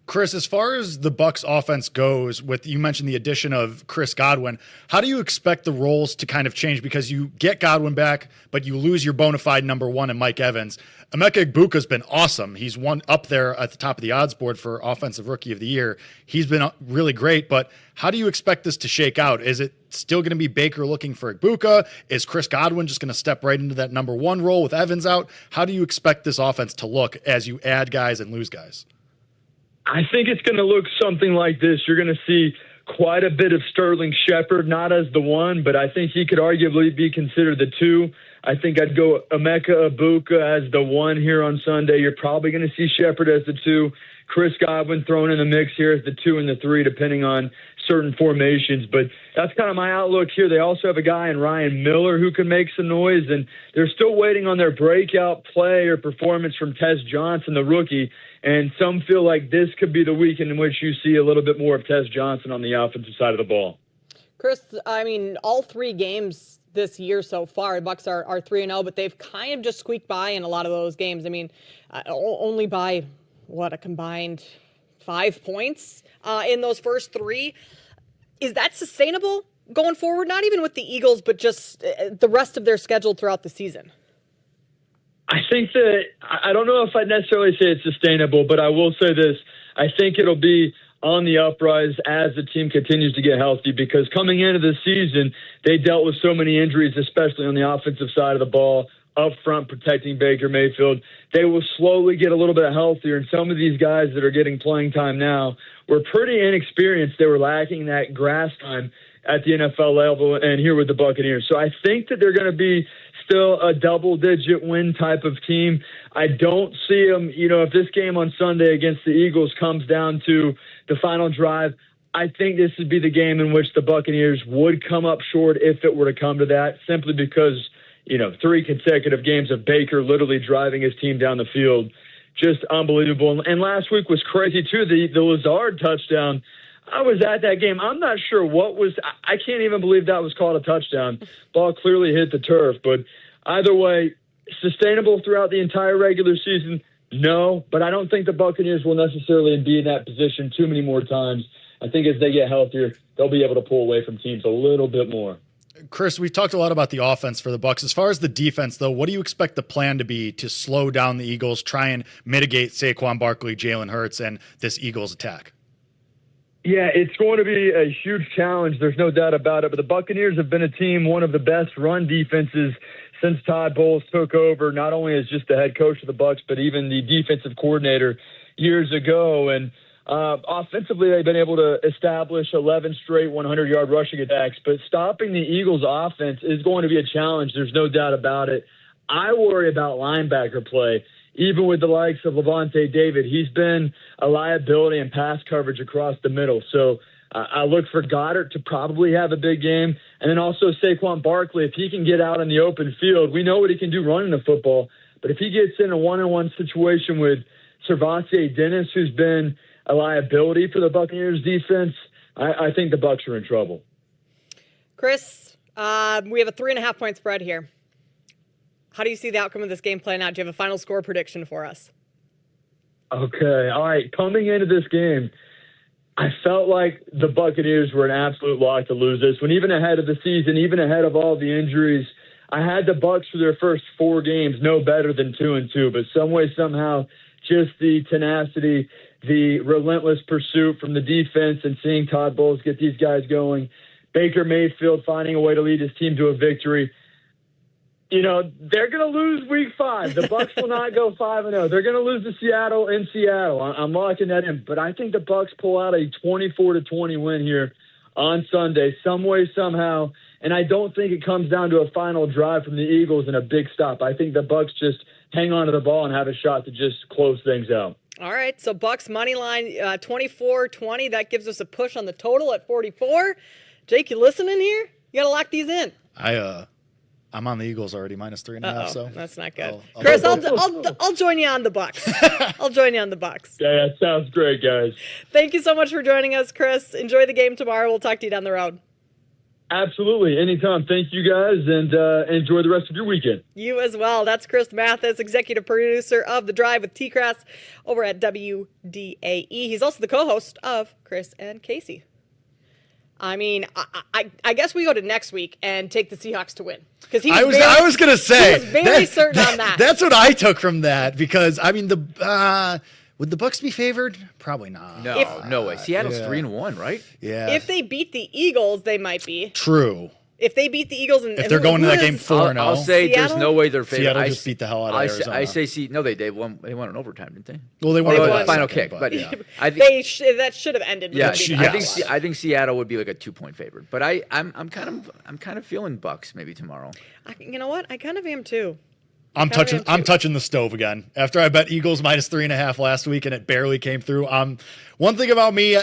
[SPEAKER 4] Chris, as far as the Bucs offense goes, you mentioned the addition of Chris Godwin, how do you expect the roles to kind of change? Because you get Godwin back, but you lose your bona fide number one in Mike Evans. Emeka Egbuka's been awesome. He's one up there at the top of the odds board for Offensive Rookie of the Year. He's been really great, but how do you expect this to shake out? Is it still going to be Baker looking for Egbuka? Is Chris Godwin just going to step right into that number one role with Evans out? How do you expect this offense to look as you add guys and lose guys?
[SPEAKER 7] I think it's going to look something like this. You're going to see quite a bit of Sterling Shepard, not as the 1, but I think he could arguably be considered the 2. I think I'd go Emeka Ibuka as the 1 here on Sunday. You're probably going to see Shepard as the 2. Chris Godwin thrown in the mix here as the 2 and the 3, depending on certain formations. But that's kind of my outlook here. They also have a guy in Ryan Miller who can make some noise, and they're still waiting on their breakout play or performance from Tez Johnson, the rookie. And some feel like this could be the week in which you see a little bit more of Tez Johnson on the offensive side of the ball.
[SPEAKER 23] Chris, I mean, all 3 games this year so far, the Bucks are 3-0, but they've kind of just squeaked by in a lot of those games. I mean, only by, a combined 5 points in those first 3. Is that sustainable going forward? Not even with the Eagles, but just the rest of their schedule throughout the season.
[SPEAKER 7] I think that I don't know if I'd necessarily say it's sustainable, but I will say this. I think it'll be on the uprise as the team continues to get healthy, because coming into the season, they dealt with so many injuries, especially on the offensive side of the ball, up front protecting Baker Mayfield. They will slowly get a little bit healthier, and some of these guys that are getting playing time now were pretty inexperienced. They were lacking that grass time at the NFL level and here with the Buccaneers. So I think that they're going to be still a double-digit win type of team. I don't see them, if this game on Sunday against the Eagles comes down to the final drive, I think this would be the game in which the Buccaneers would come up short if it were to come to that, simply because, 3 consecutive games of Baker literally driving his team down the field. Just unbelievable. And last week was crazy, too. The Lazard touchdown, I was at that game. I'm not sure I can't even believe that was called a touchdown. Ball clearly hit the turf. But either way, sustainable throughout the entire regular season? No, but I don't think the Buccaneers will necessarily be in that position too many more times. I think as they get healthier, they'll be able to pull away from teams a little bit more.
[SPEAKER 4] Chris, we've talked a lot about the offense for the Bucs. As far as the defense, though, what do you expect the plan to be to slow down the Eagles, try and mitigate Saquon Barkley, Jalen Hurts, and this Eagles attack?
[SPEAKER 7] Yeah, it's going to be a huge challenge. There's no doubt about it. But the Buccaneers have been a team, one of the best run defenses since Todd Bowles took over, not only as just the head coach of the Bucs, but even the defensive coordinator years ago. And offensively, they've been able to establish 11 straight 100-yard rushing attacks. But stopping the Eagles' offense is going to be a challenge. There's no doubt about it. I worry about linebacker play. Even with the likes of Levante David, he's been a liability in pass coverage across the middle. So I look for Goddard to probably have a big game. And then also Saquon Barkley, if he can get out in the open field, we know what he can do running the football. But if he gets in a one-on-one situation with Servante Dennis, who's been a liability for the Buccaneers defense, I think the Bucs are in trouble.
[SPEAKER 23] Chris, we have a 3.5-point spread here. How do you see the outcome of this game playing out? Do you have a final score prediction for us?
[SPEAKER 7] Okay. All right. Coming into this game, I felt like the Buccaneers were an absolute lock to lose this one, even ahead of the season, even ahead of all the injuries. I had the Bucs for their first 4 games no better than 2-2, but some way, somehow, just the tenacity, the relentless pursuit from the defense and seeing Todd Bowles get these guys going, Baker Mayfield finding a way to lead his team to a victory. They're going to lose week 5. The Bucs will not go 5-0. They're going to lose to Seattle in Seattle. I'm locking that in. But I think the Bucs pull out a 24-20 win here on Sunday, some way, somehow. And I don't think it comes down to a final drive from the Eagles and a big stop. I think the Bucs just hang on to the ball and have a shot to just close things out.
[SPEAKER 23] All right, so Bucs money line 24-20. That gives us a push on the total at 44. Jake, you listening here? You got to lock these in.
[SPEAKER 4] I'm on the Eagles already, -3.5. So
[SPEAKER 23] that's not good. Chris, I'll join you on the Bucs. I'll join you on the Bucs.
[SPEAKER 7] Yeah, that sounds great, guys.
[SPEAKER 23] Thank you so much for joining us, Chris. Enjoy the game tomorrow. We'll talk to you down the road.
[SPEAKER 7] Absolutely. Anytime. Thank you, guys, and enjoy the rest of your weekend.
[SPEAKER 23] You as well. That's Chris Mathis, executive producer of The Drive with T-Crass over at WDAE. He's also the co-host of Chris and Casey. I mean, I guess we go to next week and take the Seahawks to win. Because I
[SPEAKER 4] was going to say.
[SPEAKER 23] He was very certain on that.
[SPEAKER 4] That's what I took from that, because, I mean, would the Bucs be favored? Probably not.
[SPEAKER 8] No way. Seattle's 3-1, right?
[SPEAKER 4] Yeah.
[SPEAKER 23] If they beat the Eagles, they might be.
[SPEAKER 4] True.
[SPEAKER 23] If they beat the Eagles, and
[SPEAKER 4] if they're going to that game 4-0,
[SPEAKER 8] I'll say
[SPEAKER 23] Seattle?
[SPEAKER 8] there's no way they're favored.
[SPEAKER 4] Seattle just beat the hell out of Arizona.
[SPEAKER 8] I say no, they won in overtime, didn't they?
[SPEAKER 4] Well, they won
[SPEAKER 8] the final kick, but
[SPEAKER 4] yeah.
[SPEAKER 8] I think
[SPEAKER 23] that should have ended.
[SPEAKER 8] Yeah,
[SPEAKER 23] with
[SPEAKER 8] I think Seattle would be like a 2-point favorite, but I'm kind of feeling Bucks maybe tomorrow.
[SPEAKER 23] You know what? I kind of am too.
[SPEAKER 4] I'm touching the stove again. After I bet Eagles minus 3.5 last week and it barely came through. One thing about me,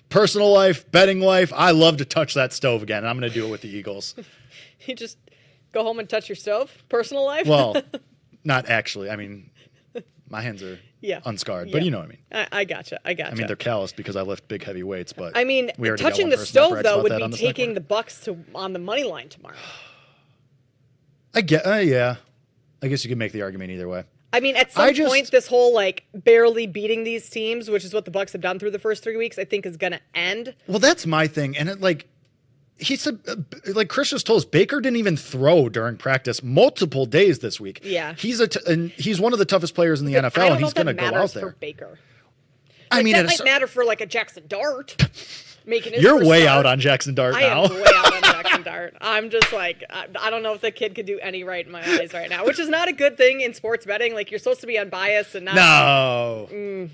[SPEAKER 4] personal life, betting life, I love to touch that stove again. And I'm going to do it with the Eagles.
[SPEAKER 23] You just go home and touch your stove? Personal life?
[SPEAKER 4] Well, not actually. I mean, my hands are unscarred, but you know what I mean.
[SPEAKER 23] I gotcha.
[SPEAKER 4] I mean, they're calloused because I lift big, heavy weights, but
[SPEAKER 23] I mean, touching the stove, though, would be taking the Bucks on the money line tomorrow.
[SPEAKER 4] I get, yeah. I guess you could make the argument either way.
[SPEAKER 23] I mean, at some point, this whole barely beating these teams, which is what the Bucks have done through the first 3 weeks, I think is going to end.
[SPEAKER 4] Well, that's my thing, and he said, Chris just told us, Baker didn't even throw during practice multiple days this week.
[SPEAKER 23] Yeah,
[SPEAKER 4] and he's one of the toughest players in the NFL, and he's going to go out there.
[SPEAKER 23] For Baker,
[SPEAKER 4] I mean,
[SPEAKER 23] that might matter for a Jackson Dart.
[SPEAKER 4] You're way out on Jackson Dart now.
[SPEAKER 23] I am way out on Jackson Dart. I'm just I don't know if the kid could do any right in my eyes right now, which is not a good thing in sports betting. You're supposed to be unbiased and not.
[SPEAKER 4] No.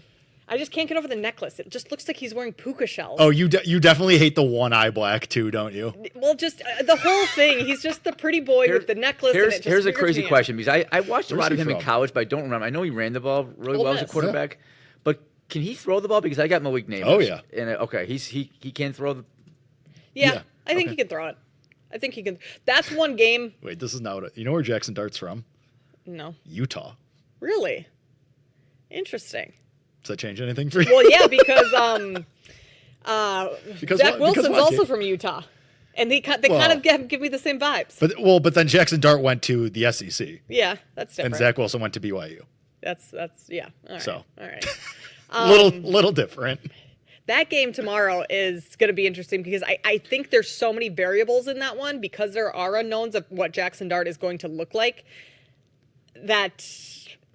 [SPEAKER 23] I just can't get over the necklace. It just looks like he's wearing puka shells.
[SPEAKER 4] Oh, you definitely hate the one eye black too, don't you?
[SPEAKER 23] Well, just the whole thing. He's just the pretty boy with the necklace.
[SPEAKER 8] Here's a crazy question because I watched a lot of him in college, but I don't remember. I know he ran the ball really well as a quarterback, but can he throw the ball? Because I got Malik Neighbors.
[SPEAKER 4] Oh yeah.
[SPEAKER 8] And he can throw the.
[SPEAKER 23] Yeah, I think he can throw it. I think he can. That's one game.
[SPEAKER 4] Wait, this is not what you know where Jackson Dart's from?
[SPEAKER 23] No.
[SPEAKER 4] Utah.
[SPEAKER 23] Really? Interesting.
[SPEAKER 4] Does that change anything for you?
[SPEAKER 23] Well, yeah, because Zach Wilson's also from Utah, and they kind of give me the same vibes.
[SPEAKER 4] But then Jackson Dart went to the SEC.
[SPEAKER 23] Yeah, that's different.
[SPEAKER 4] And Zach Wilson went to BYU.
[SPEAKER 23] That's yeah. All right.
[SPEAKER 4] So
[SPEAKER 23] all right.
[SPEAKER 4] Little different.
[SPEAKER 23] That game tomorrow is going to be interesting because I think there's so many variables in that one because there are unknowns of what Jackson Dart is going to look like. That,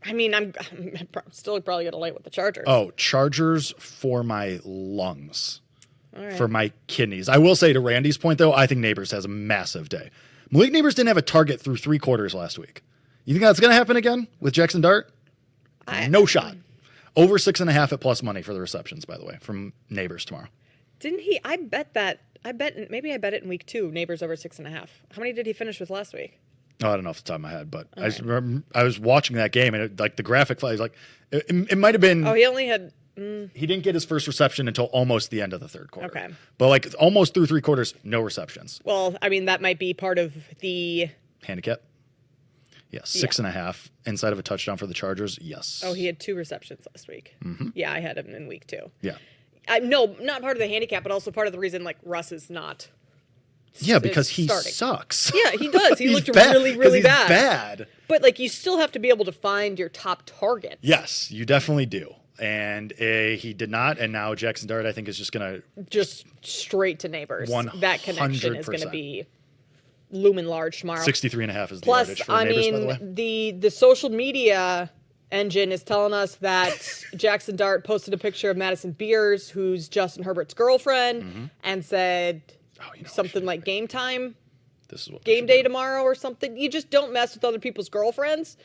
[SPEAKER 23] I mean, I'm still probably going to lay with the Chargers.
[SPEAKER 4] Oh, Chargers for my lungs, for my kidneys. I will say to Randy's point, though, I think Neighbors has a massive day. Malik Neighbors didn't have a target through 3 quarters last week. You think that's going to happen again with Jackson Dart? No shot. Over 6.5 at plus money for the receptions, by the way, from Neighbors tomorrow.
[SPEAKER 23] Didn't he? I bet it in week 2. Neighbors over 6.5. How many did he finish with last week?
[SPEAKER 4] Oh, I don't know off the top of my head, but I just remember I was watching that game and the graphic flag, it might have been.
[SPEAKER 23] Oh, he only had.
[SPEAKER 4] He didn't get his first reception until almost the end of the third quarter.
[SPEAKER 23] Okay.
[SPEAKER 4] But almost through 3 quarters, no receptions.
[SPEAKER 23] Well, I mean, that might be part of the
[SPEAKER 4] handicap. Yes, 6.5 inside of a touchdown for the Chargers. Yes.
[SPEAKER 23] Oh, he had 2 receptions last week.
[SPEAKER 4] Mm-hmm.
[SPEAKER 23] Yeah, I had him in week 2.
[SPEAKER 4] Yeah.
[SPEAKER 23] No, not part of the handicap, but also part of the reason Russ is not.
[SPEAKER 4] Yeah, because he sucks.
[SPEAKER 23] Yeah, he does. He looked
[SPEAKER 4] bad,
[SPEAKER 23] really, really bad.
[SPEAKER 4] Bad.
[SPEAKER 23] But you still have to be able to find your top targets.
[SPEAKER 4] Yes, you definitely do. And he did not. And now Jackson Dart, I think, is just going to
[SPEAKER 23] just straight to Neighbors.
[SPEAKER 4] 100%.
[SPEAKER 23] That connection is going to be looming large tomorrow.
[SPEAKER 4] 63.5 is the yardage for Neighbors, by the way.
[SPEAKER 23] The social media engine is telling us that Jackson Dart posted a picture of Madison Beers, who's Justin Herbert's girlfriend, and said something like game time,
[SPEAKER 4] this is what
[SPEAKER 23] game day tomorrow or something. You just don't mess with other people's girlfriends.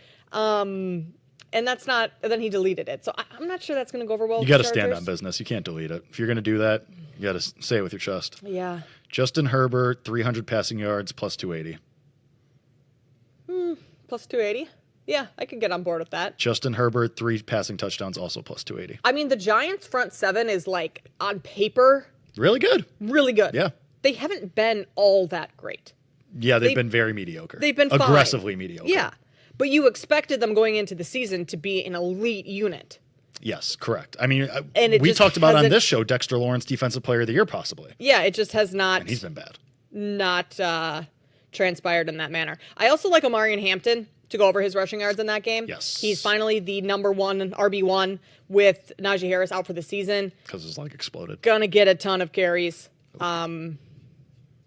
[SPEAKER 23] And that's not, and then he deleted it. So I'm not sure that's going to go over well.
[SPEAKER 4] You got to stand on business. You can't delete it. If you're going to do that, you got to say it with your chest.
[SPEAKER 23] Yeah.
[SPEAKER 4] Justin Herbert, 300 passing yards, plus 280.
[SPEAKER 23] Plus 280? Yeah, I could get on board with that.
[SPEAKER 4] Justin Herbert, 3 passing touchdowns, also plus 280.
[SPEAKER 23] I mean, the Giants' front 7 is on paper.
[SPEAKER 4] Really good.
[SPEAKER 23] Really good.
[SPEAKER 4] Yeah.
[SPEAKER 23] They haven't been all that great.
[SPEAKER 4] Yeah, they've been very mediocre.
[SPEAKER 23] They've been
[SPEAKER 4] aggressively
[SPEAKER 23] fine.
[SPEAKER 4] mediocre.
[SPEAKER 23] Yeah. But you expected them going into the season to be an elite unit.
[SPEAKER 4] Yes, correct. I mean,
[SPEAKER 23] we
[SPEAKER 4] talked about on this show Dexter Lawrence Defensive Player of the Year possibly.
[SPEAKER 23] Yeah, it just has not.
[SPEAKER 4] And he's been bad.
[SPEAKER 23] Not transpired in that manner. I also like Omarion Hampton to go over his rushing yards in that game.
[SPEAKER 4] Yes.
[SPEAKER 23] He's finally the number 1 RB1 with Najee Harris out for the season.
[SPEAKER 4] Because his leg exploded.
[SPEAKER 23] Gonna get a ton of carries.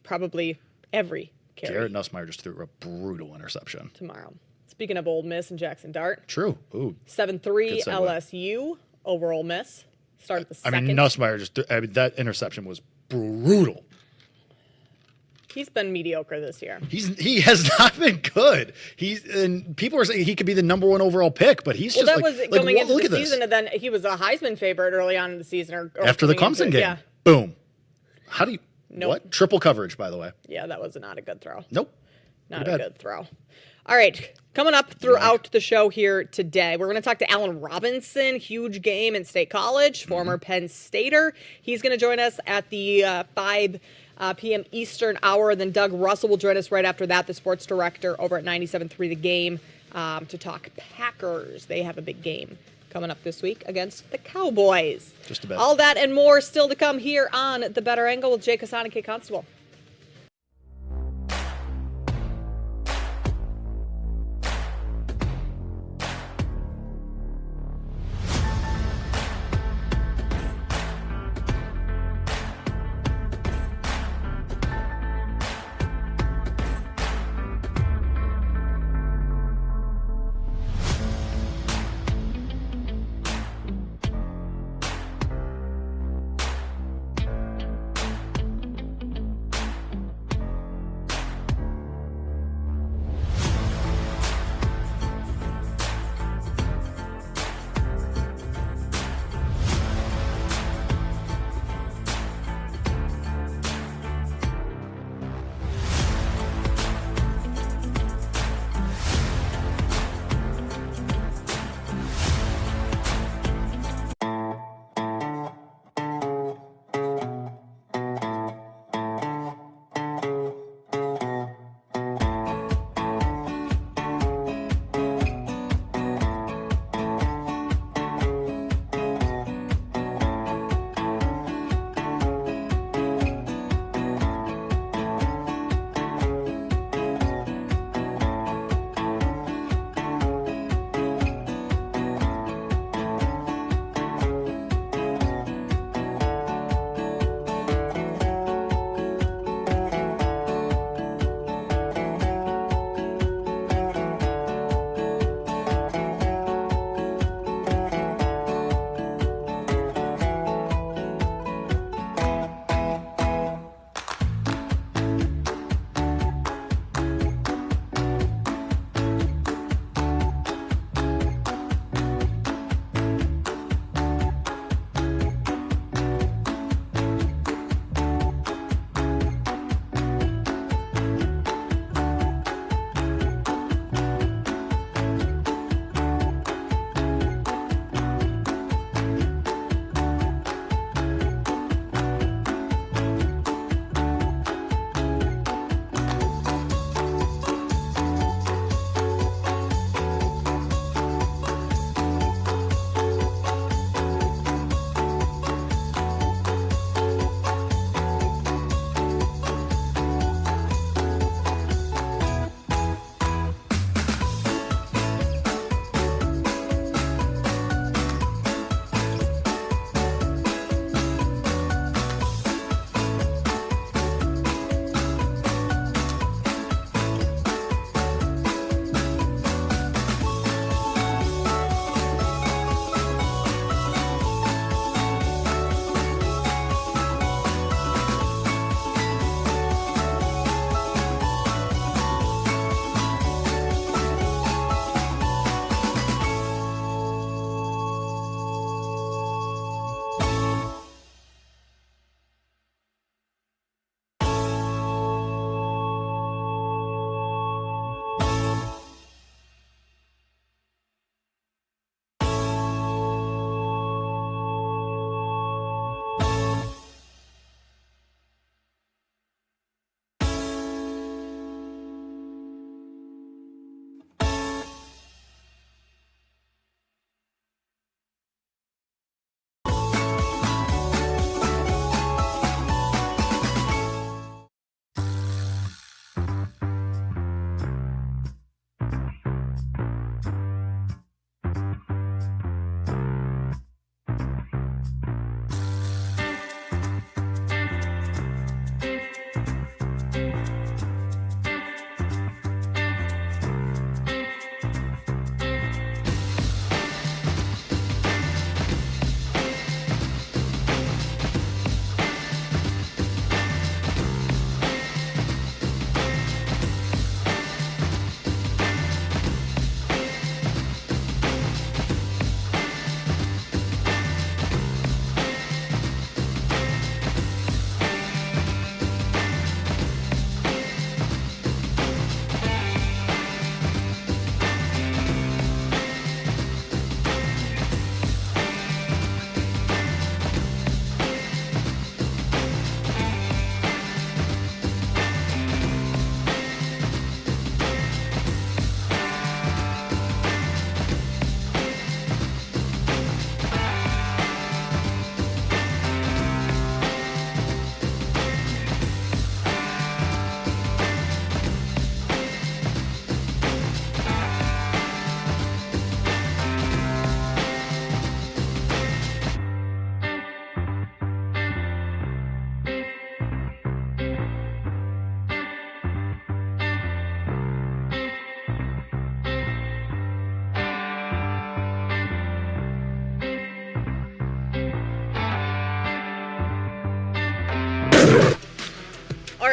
[SPEAKER 23] Probably every carry.
[SPEAKER 4] Garrett Nussmeier just threw a brutal interception.
[SPEAKER 23] Tomorrow. Speaking of Ole Miss and Jackson Dart.
[SPEAKER 4] True. Ooh.
[SPEAKER 23] 7-3 LSU over Ole Miss. Started the second.
[SPEAKER 4] I mean, Nussmeier that interception was brutal.
[SPEAKER 23] He's been mediocre this year.
[SPEAKER 4] He has not been good. And people are saying he could be the number 1 overall pick, but he's just
[SPEAKER 23] that was going into the season, and then he was a Heisman favorite early on in the season. Or
[SPEAKER 4] after the Clemson game.
[SPEAKER 23] Yeah.
[SPEAKER 4] Boom. How do you... Nope. What? Triple coverage, by the way.
[SPEAKER 23] Yeah, that was not a good throw.
[SPEAKER 4] Nope.
[SPEAKER 23] Not a good throw. All right, coming up throughout the show here today, we're going to talk to Allen Robinson, huge game in State College, former Penn Stater. He's going to join us at the 5 p.m. Eastern hour. Then Doug Russell will join us right after that, the sports director over at 97.3 The Game, to talk Packers. They have a big game coming up this week against the Cowboys.
[SPEAKER 4] Just a bit.
[SPEAKER 23] All that and more still to come here on The Better Angle with Jake Hassan and Kate Constable.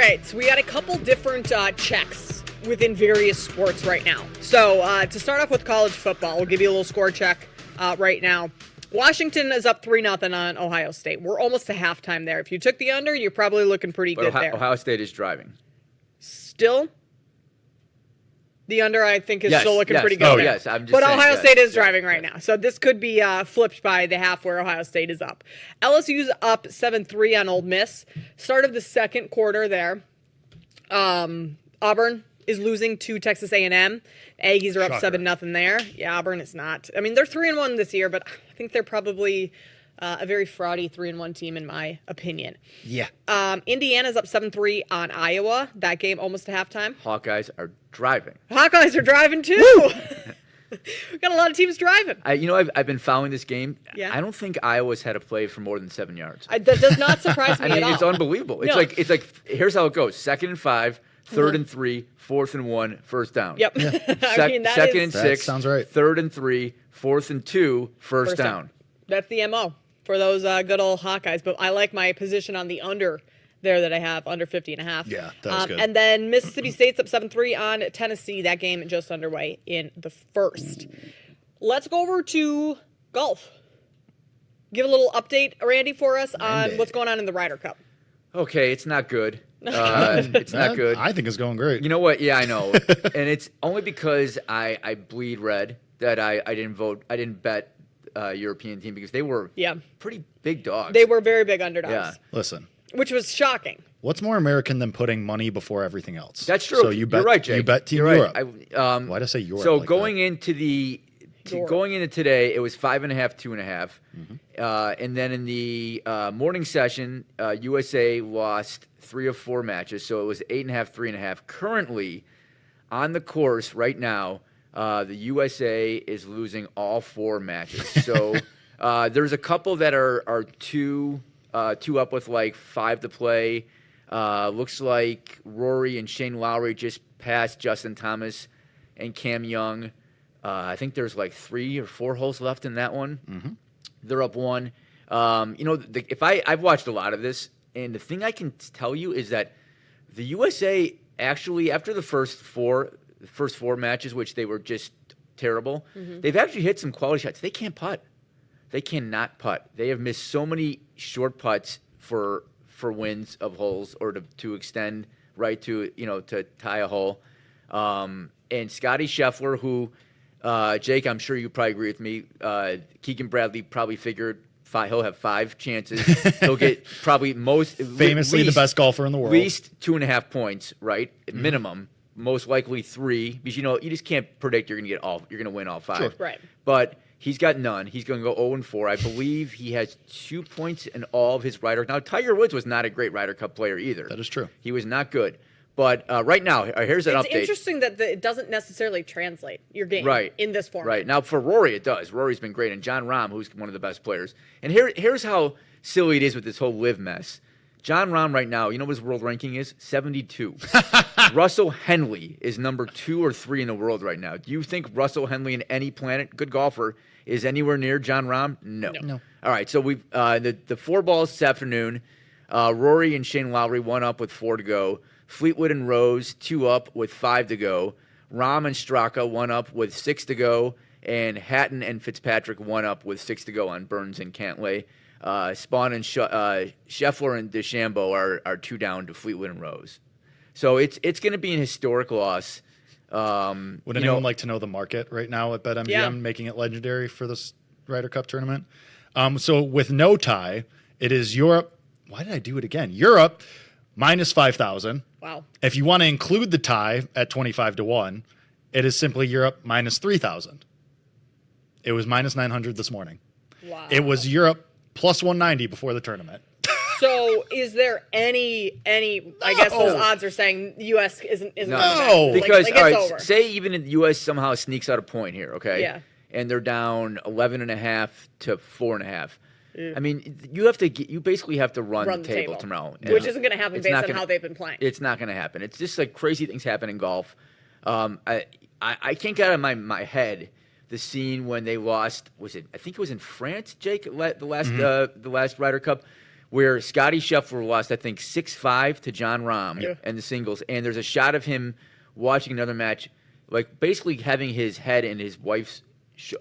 [SPEAKER 23] right, so we got a couple different checks within various sports right now. So to start off with college football, we'll give you a little score check right now. Washington is up 3-0 on Ohio State. We're almost to halftime there. If you took the under, you're probably looking pretty good there.
[SPEAKER 8] Ohio State is driving.
[SPEAKER 23] Still? The under, I think, is still looking pretty good.
[SPEAKER 8] Oh,
[SPEAKER 23] there.
[SPEAKER 8] yes. I'm just
[SPEAKER 23] but
[SPEAKER 8] saying,
[SPEAKER 23] Ohio State is driving right now. So this could be flipped by the half where Ohio State is up. LSU's up 7-3 on Ole Miss. Start of the second quarter there. Auburn is losing to Texas A&M. Aggies are up 7-0 there. Yeah, Auburn is not. I mean, they're 3-1 this year, but I think they're probably a very fraudy 3-1 team in my opinion.
[SPEAKER 4] Yeah.
[SPEAKER 23] Indiana's up 7-3 on Iowa. That game almost to halftime.
[SPEAKER 8] Hawkeyes are driving.
[SPEAKER 23] Hawkeyes are driving too. We've got a lot of teams driving.
[SPEAKER 8] I've been following this game.
[SPEAKER 23] Yeah.
[SPEAKER 8] I don't think Iowa's had a play for more than 7 yards.
[SPEAKER 23] That does not surprise me at all.
[SPEAKER 8] It's unbelievable.
[SPEAKER 23] No.
[SPEAKER 8] It's like here's how it goes: 2nd and 5, 3rd and 3, 4th and 1, first down.
[SPEAKER 23] Yep.
[SPEAKER 8] Second and 6,
[SPEAKER 4] sounds right.
[SPEAKER 8] 3rd and 3, 4th and 2, first down.
[SPEAKER 23] That's the MO for those good old Hawkeyes. But I like my position on the under there that I have, under 50.5.
[SPEAKER 4] Yeah, that was good.
[SPEAKER 23] And then Mississippi State's up 7-3 on Tennessee. That game just underway in the first. Let's go over to golf. Give a little update, Randy, for us on what's going on in the Ryder Cup.
[SPEAKER 8] Okay, it's not good. It's not good.
[SPEAKER 4] I think it's going great.
[SPEAKER 8] You know what? Yeah, I know. And it's only because I bleed red that I didn't vote. I didn't bet European team because they were pretty big dogs.
[SPEAKER 23] They were very big underdogs.
[SPEAKER 8] Yeah.
[SPEAKER 4] Listen.
[SPEAKER 23] Which was shocking.
[SPEAKER 4] What's more American than putting money before everything else?
[SPEAKER 8] That's true.
[SPEAKER 4] So you bet,
[SPEAKER 8] You're right, Jake.
[SPEAKER 4] You bet Team
[SPEAKER 8] You're
[SPEAKER 4] Europe.
[SPEAKER 8] Right.
[SPEAKER 4] Why'd I say Europe?
[SPEAKER 8] So
[SPEAKER 4] like
[SPEAKER 8] going
[SPEAKER 4] that?
[SPEAKER 8] into going into today, it was 5.5, 2.5, and then in the morning session, USA lost 3 of 4 matches, so it was 8.5, 3.5. Currently, on the course right now, the USA is losing all 4 matches. So there's a couple that are two up with like 5 to play. Looks like Rory and Shane Lowry just passed Justin Thomas and Cam Young. I think there's like 3 or 4 holes left in that one.
[SPEAKER 4] Mm-hmm.
[SPEAKER 8] They're up 1. I've watched a lot of this, and the thing I can tell you is that the USA actually, after the first four matches, which they were just terrible, they've actually hit some quality shots. They can't putt. They cannot putt. They have missed so many short putts for wins of holes or to extend right to tie a hole. And Scotty Scheffler, who Jake, I'm sure you probably agree with me. Keegan Bradley probably figured he'll have 5 chances. He'll get probably
[SPEAKER 4] famously the best golfer in the world.
[SPEAKER 8] At least 2.5 points, right? Minimum. Most likely 3, because you just can't predict you're gonna win all 5.
[SPEAKER 23] Sure. Right.
[SPEAKER 8] But he's got none. He's going to go 0-4. I believe he has 2 points in all of his Ryder. Now Tiger Woods was not a great Ryder Cup player either.
[SPEAKER 4] That is true.
[SPEAKER 8] He was not good. But right now, here's an update.
[SPEAKER 23] It's interesting that it doesn't necessarily translate your game in this format.
[SPEAKER 8] Right. Now, for Rory, it does. Rory's been great. And John Rahm, who's one of the best players. And here's how silly it is with this whole live mess. John Rahm right now, you know what his world ranking is? 72. Russell Henley is number 2 or 3 in the world right now. Do you think Russell Henley in any planet, good golfer, is anywhere near John Rahm? No. All right, so we've the 4 balls this afternoon. Rory and Shane Lowry 1 up with 4 to go. Fleetwood and Rose 2 up with 5 to go. Rahm and Straka 1 up with 6 to go. And Hatton and Fitzpatrick 1 up with 6 to go on Burns and Cantlay. Spawn and Scheffler and DeChambeau are 2 down to Fleetwood and Rose. So it's going to be an historic loss.
[SPEAKER 4] Would anyone like to know the market right now at BetMGM, making it legendary for this Ryder Cup tournament? So with no tie, it is Europe. Why did I do it again? Europe minus 5,000.
[SPEAKER 23] Wow.
[SPEAKER 4] If you want to include the tie at 25-1, it is simply Europe minus 3,000. It was minus 900 this morning.
[SPEAKER 23] Wow.
[SPEAKER 4] It was Europe plus 190 before the tournament.
[SPEAKER 23] So is there any I guess those odds are saying the U.S. isn't
[SPEAKER 8] no. Because
[SPEAKER 23] like
[SPEAKER 8] all right,
[SPEAKER 23] over.
[SPEAKER 8] Say even if the U.S. somehow sneaks out a point here, okay?
[SPEAKER 23] Yeah.
[SPEAKER 8] And they're down 11.5 to 4.5. I mean, you basically have to run the table tomorrow,
[SPEAKER 23] which isn't going to happen based on how they've been playing.
[SPEAKER 8] It's not going to happen. It's just like crazy things happen in golf. I can't get out of my head the scene when they lost. I think it was in France, Jake, the last Ryder Cup, where Scotty Scheffler lost, I think, 6-5 to John Rahm in the singles. And there's a shot of him watching another match, like basically having his head in his wife's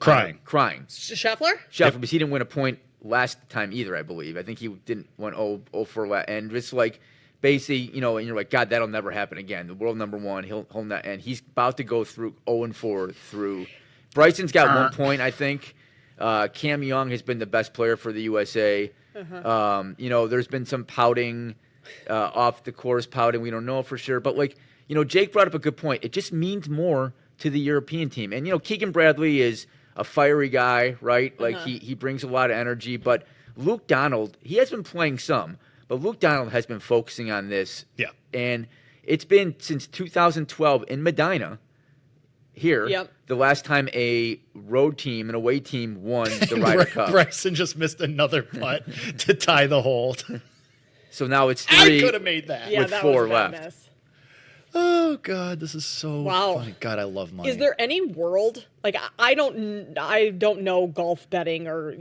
[SPEAKER 8] crying.
[SPEAKER 23] Scheffler?
[SPEAKER 8] Scheffler, because he didn't win a point last time either, I believe. I think he didn't win 0 for last. And it's like, basically, and you're like, God, that'll never happen again. The world number one, he'll not. And he's about to go through 0-4 through. Bryson's got 1 point, I think. Cam Young has been the best player for the USA. There's been some pouting, off the course pouting. We don't know for sure. But, Jake brought up a good point. It just means more to the European team. And, Keegan Bradley is a fiery guy, right? He brings a lot of energy. But Luke Donald, he has been playing some. But Luke Donald has been focusing on this.
[SPEAKER 4] Yeah.
[SPEAKER 8] And it's been since 2012 in Medina here.
[SPEAKER 23] Yep.
[SPEAKER 8] The last time a road team, an away team, won the Ryder Cup.
[SPEAKER 4] Bryson just missed another putt to tie the hold.
[SPEAKER 8] So now it's 3.
[SPEAKER 4] I could have made that.
[SPEAKER 8] With 4 left.
[SPEAKER 23] Miss.
[SPEAKER 4] Oh, God, this is so funny. God, I love money.
[SPEAKER 23] Is there any world, I don't know golf betting or...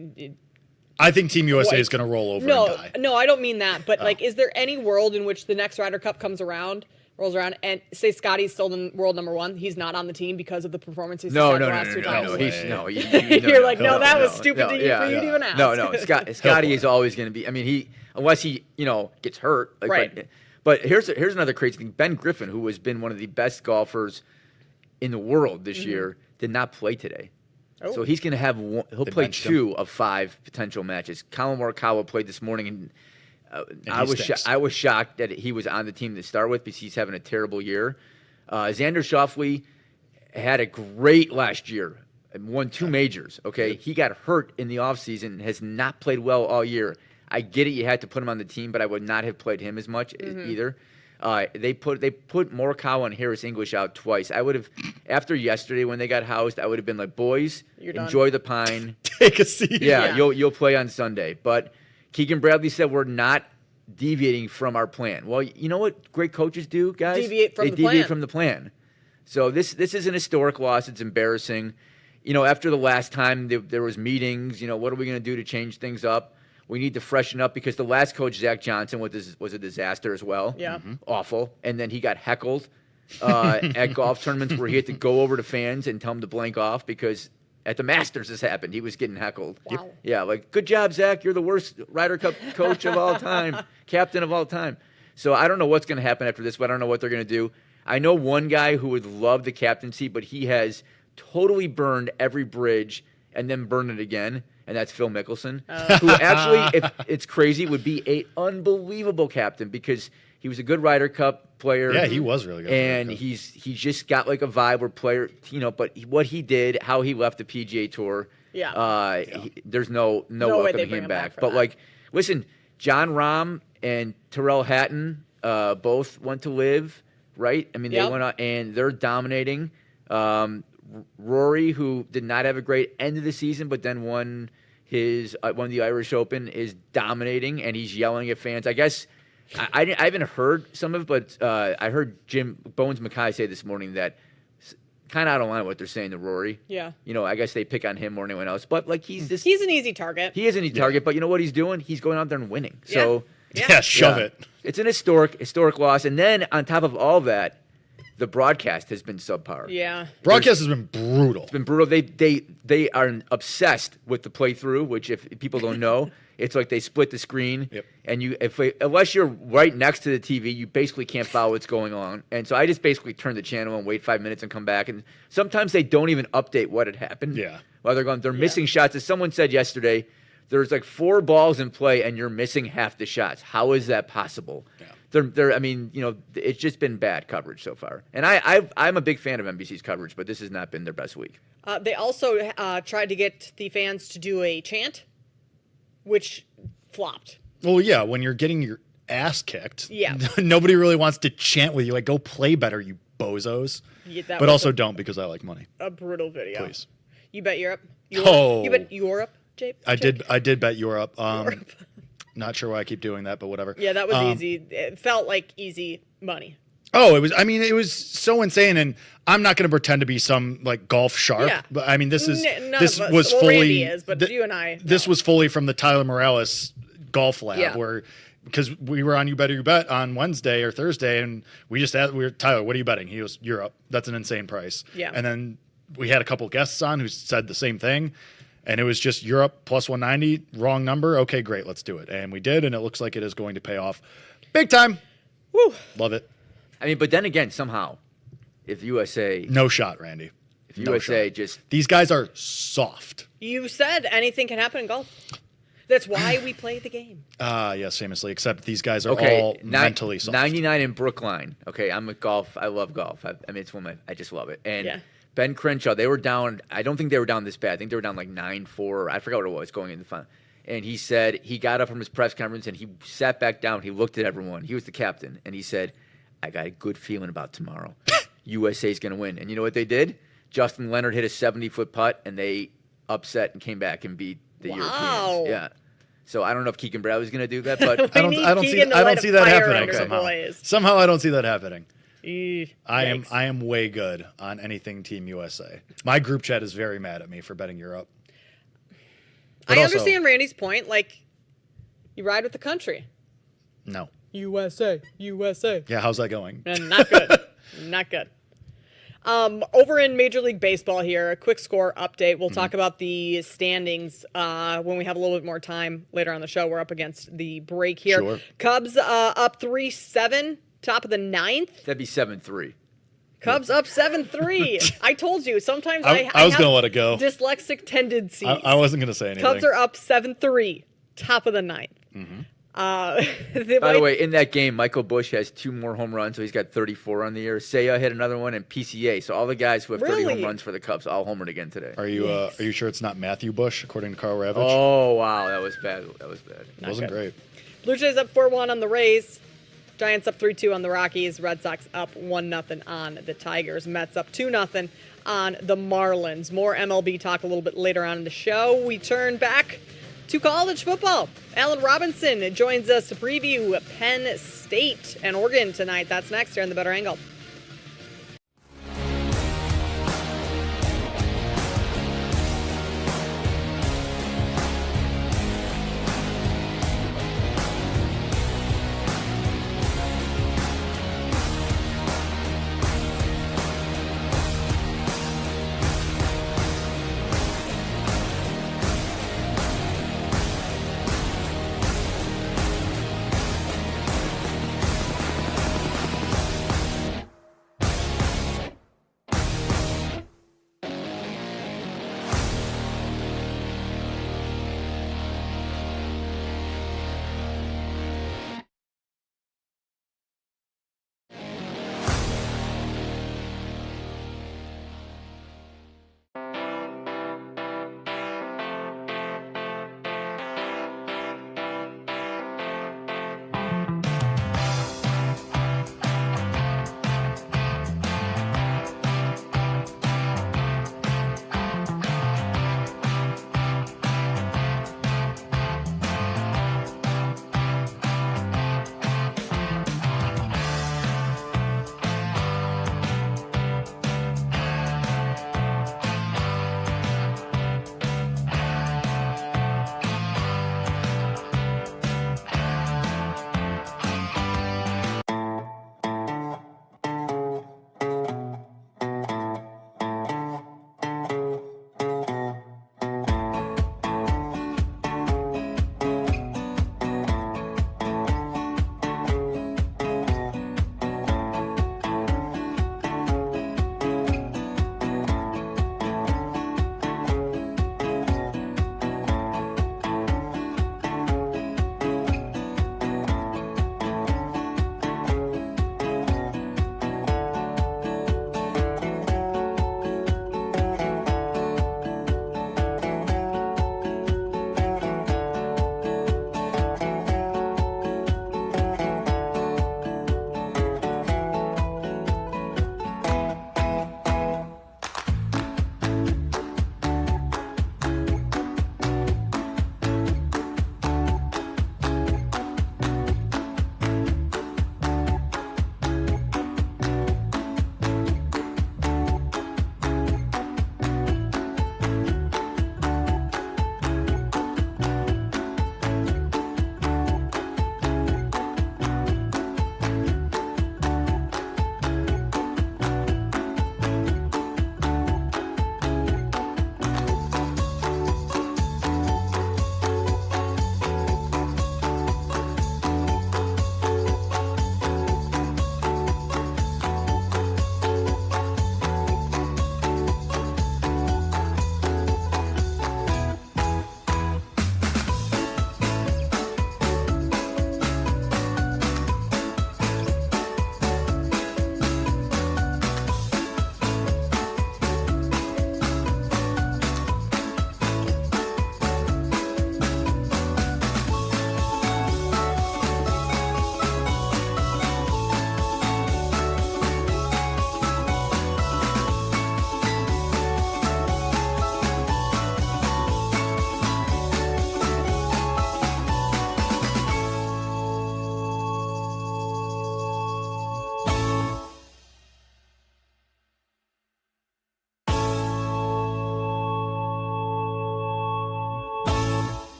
[SPEAKER 4] I think Team USA is going to roll over and die.
[SPEAKER 23] No, I don't mean that. But, is there any world in which the next Ryder Cup rolls around, and say Scotty's still the world number one, he's not on the team because of the performances he's had the last 2 times? You're like, that was stupid for you to even ask.
[SPEAKER 8] No. Scotty is always going to be. I mean, unless he gets hurt.
[SPEAKER 23] Right.
[SPEAKER 8] But here's another crazy thing. Ben Griffin, who has been one of the best golfers in the world this year, did not play today.
[SPEAKER 23] Oh.
[SPEAKER 8] So he's going to have one. He'll play 2 of 5 potential matches. Colin Morikawa played this morning, and I was shocked that he was on the team to start with because he's having a terrible year. Xander Schauffele had a great last year and won 2 majors. Okay, he got hurt in the offseason, has not played well all year. I get it, you had to put him on the team, but I would not have played him as much either. They put Morikawa and Harris English out twice. I would have, after yesterday when they got housed, I would have been like, boys, enjoy the pine.
[SPEAKER 4] Take a seat.
[SPEAKER 8] Yeah, you'll play on Sunday. But Keegan Bradley said we're not deviating from our plan. Well, you know what great coaches do, guys?
[SPEAKER 23] Deviate
[SPEAKER 8] from the plan. So this is an historic loss. It's embarrassing. After the last time there was meetings, what are we going to do to change things up? We need to freshen up because the last coach, Zach Johnson, was a disaster as well.
[SPEAKER 23] Yeah.
[SPEAKER 8] Awful. And then he got heckled at golf tournaments where he had to go over to fans and tell them to blank off because at the Masters this happened. He was getting heckled.
[SPEAKER 23] Wow.
[SPEAKER 8] Yeah, good job, Zach. You're the worst Ryder Cup coach of all time, captain of all time. So I don't know what's going to happen after this, but I don't know what they're going to do. I know one guy who would love the captaincy, but he has totally burned every bridge and then burned it again. And that's Phil Mickelson, who actually, if it's crazy, would be an unbelievable captain because he was a good Ryder Cup player.
[SPEAKER 4] Yeah, he was really good.
[SPEAKER 8] And he's just got a vibe where player, but what he did, how he left the PGA Tour, there's no welcoming him back. But listen, John Rahm and Tyrrell Hatton both went to live, right? I mean, they went out and they're dominating. Rory, who did not have a great end of the season, but then won the Irish Open, is dominating, and he's yelling at fans. I guess I haven't heard some of it, but I heard Jim Bones Mackay say this morning that kind of out of line what they're saying to Rory.
[SPEAKER 23] Yeah.
[SPEAKER 8] I guess they pick on him more than anyone else, but he's
[SPEAKER 23] an easy target.
[SPEAKER 8] He is an easy target, but you know what he's doing? He's going out there and winning. So
[SPEAKER 4] shove it.
[SPEAKER 8] It's an historic loss, and then on top of all that, the broadcast has been subpar.
[SPEAKER 23] Yeah.
[SPEAKER 4] Broadcast has been brutal.
[SPEAKER 8] It's been brutal. They are obsessed with the playthrough, which if people don't know, it's like they split the screen, and unless you're right next to the TV, you basically can't follow what's going on. And so I just basically turn the channel and wait 5 minutes and come back. And sometimes they don't even update what had happened.
[SPEAKER 4] Yeah.
[SPEAKER 8] While they're missing shots. As someone said yesterday, there's 4 balls in play and you're missing half the shots. How is that possible? Yeah. It's just been bad coverage so far. And I'm a big fan of NBC's coverage, but this has not been their best week.
[SPEAKER 23] They also tried to get the fans to do a chant, which flopped.
[SPEAKER 4] Well, yeah, when you're getting your ass kicked, nobody really wants to chant with you. Go play better, you bozos. But also don't because I like money.
[SPEAKER 23] A brutal video.
[SPEAKER 4] Please.
[SPEAKER 23] You bet Europe? You bet Europe, Jake?
[SPEAKER 4] I did bet Europe. Not sure why I keep doing that, but whatever.
[SPEAKER 23] Yeah, that was easy. It felt like easy money.
[SPEAKER 4] Oh, it was. I mean, it was so insane, and I'm not going to pretend to be some golf sharp.
[SPEAKER 23] Yeah.
[SPEAKER 4] But I mean, this was
[SPEAKER 23] Randy
[SPEAKER 4] fully.
[SPEAKER 23] is, but you and I.
[SPEAKER 4] This was fully from the Tyler Morales golf lab where because we were on You Better You Bet on Wednesday or Thursday, and we were Tyler, what are you betting? He goes, Europe. That's an insane price.
[SPEAKER 23] Yeah.
[SPEAKER 4] And then we had a couple guests on who said the same thing, and it was just Europe plus 190, wrong number. Okay, great, let's do it. And we did, and it looks like it is going to pay off big time.
[SPEAKER 23] Woo.
[SPEAKER 4] Love it.
[SPEAKER 8] I mean, but then again, somehow, if USA...
[SPEAKER 4] No shot, Randy.
[SPEAKER 8] If USA just...
[SPEAKER 4] These guys are soft.
[SPEAKER 23] You said anything can happen in golf. That's why we play the game.
[SPEAKER 4] Yes, famously, except these guys are all mentally soft.
[SPEAKER 8] 99 in Brookline. Okay, I'm a golf. I love golf. I mean, it's one of my... I just love it. And Ben Crenshaw, they were down... I don't think they were down this bad. I think they were down like 9-4. I forgot what it was going into the final. And he said he got up from his press conference and he sat back down. He looked at everyone. He was the captain. And he said, I got a good feeling about tomorrow. USA's going to win. And you know what they did? Justin Leonard hit a 70-foot putt, and they upset and came back and beat the Europeans. Yeah. So I don't know if Keegan Bradley's going to do that, but
[SPEAKER 4] I don't see that happening somehow. Somehow I don't see that happening. I am way good on anything Team USA. My group chat is very mad at me for betting Europe. But
[SPEAKER 23] I understand Randy's point. Like, you ride with the country.
[SPEAKER 4] No.
[SPEAKER 23] USA.
[SPEAKER 4] Yeah, how's that going?
[SPEAKER 23] Not good. Not good. Over in Major League Baseball here, a quick score update. We'll talk about the standings when we have a little bit more time later on the show. We're up against the break here.
[SPEAKER 4] Sure.
[SPEAKER 23] Cubs up 3-7, top of the ninth.
[SPEAKER 8] That'd be 7-3.
[SPEAKER 23] Cubs up 7-3. I told you, sometimes
[SPEAKER 4] I was going to let it go.
[SPEAKER 23] Dyslexic tendencies.
[SPEAKER 4] I wasn't going to say anything.
[SPEAKER 23] Cubs are up 7-3, top of the ninth.
[SPEAKER 4] Mm-hmm.
[SPEAKER 8] By the way, in that game, Michael Busch has 2 more home runs, so he's got 34 on the year. Seiya hit another one, and PCA. So all the guys who have 30 home runs for the Cubs all homered again today.
[SPEAKER 4] Are you sure it's not Matthew Busch, according to Carl Ravitch?
[SPEAKER 8] Oh, wow. That was bad.
[SPEAKER 4] It wasn't great.
[SPEAKER 23] Blue Jays up 4-1 on the Rays. Giants up 3-2 on the Rockies. Red Sox up 1-0 on the Tigers. Mets up 2-0 on the Marlins. More MLB talk a little bit later on in the show. We turn back to college football. Alan Robinson joins us to preview Penn State and Oregon tonight. That's next here on The Better Angle.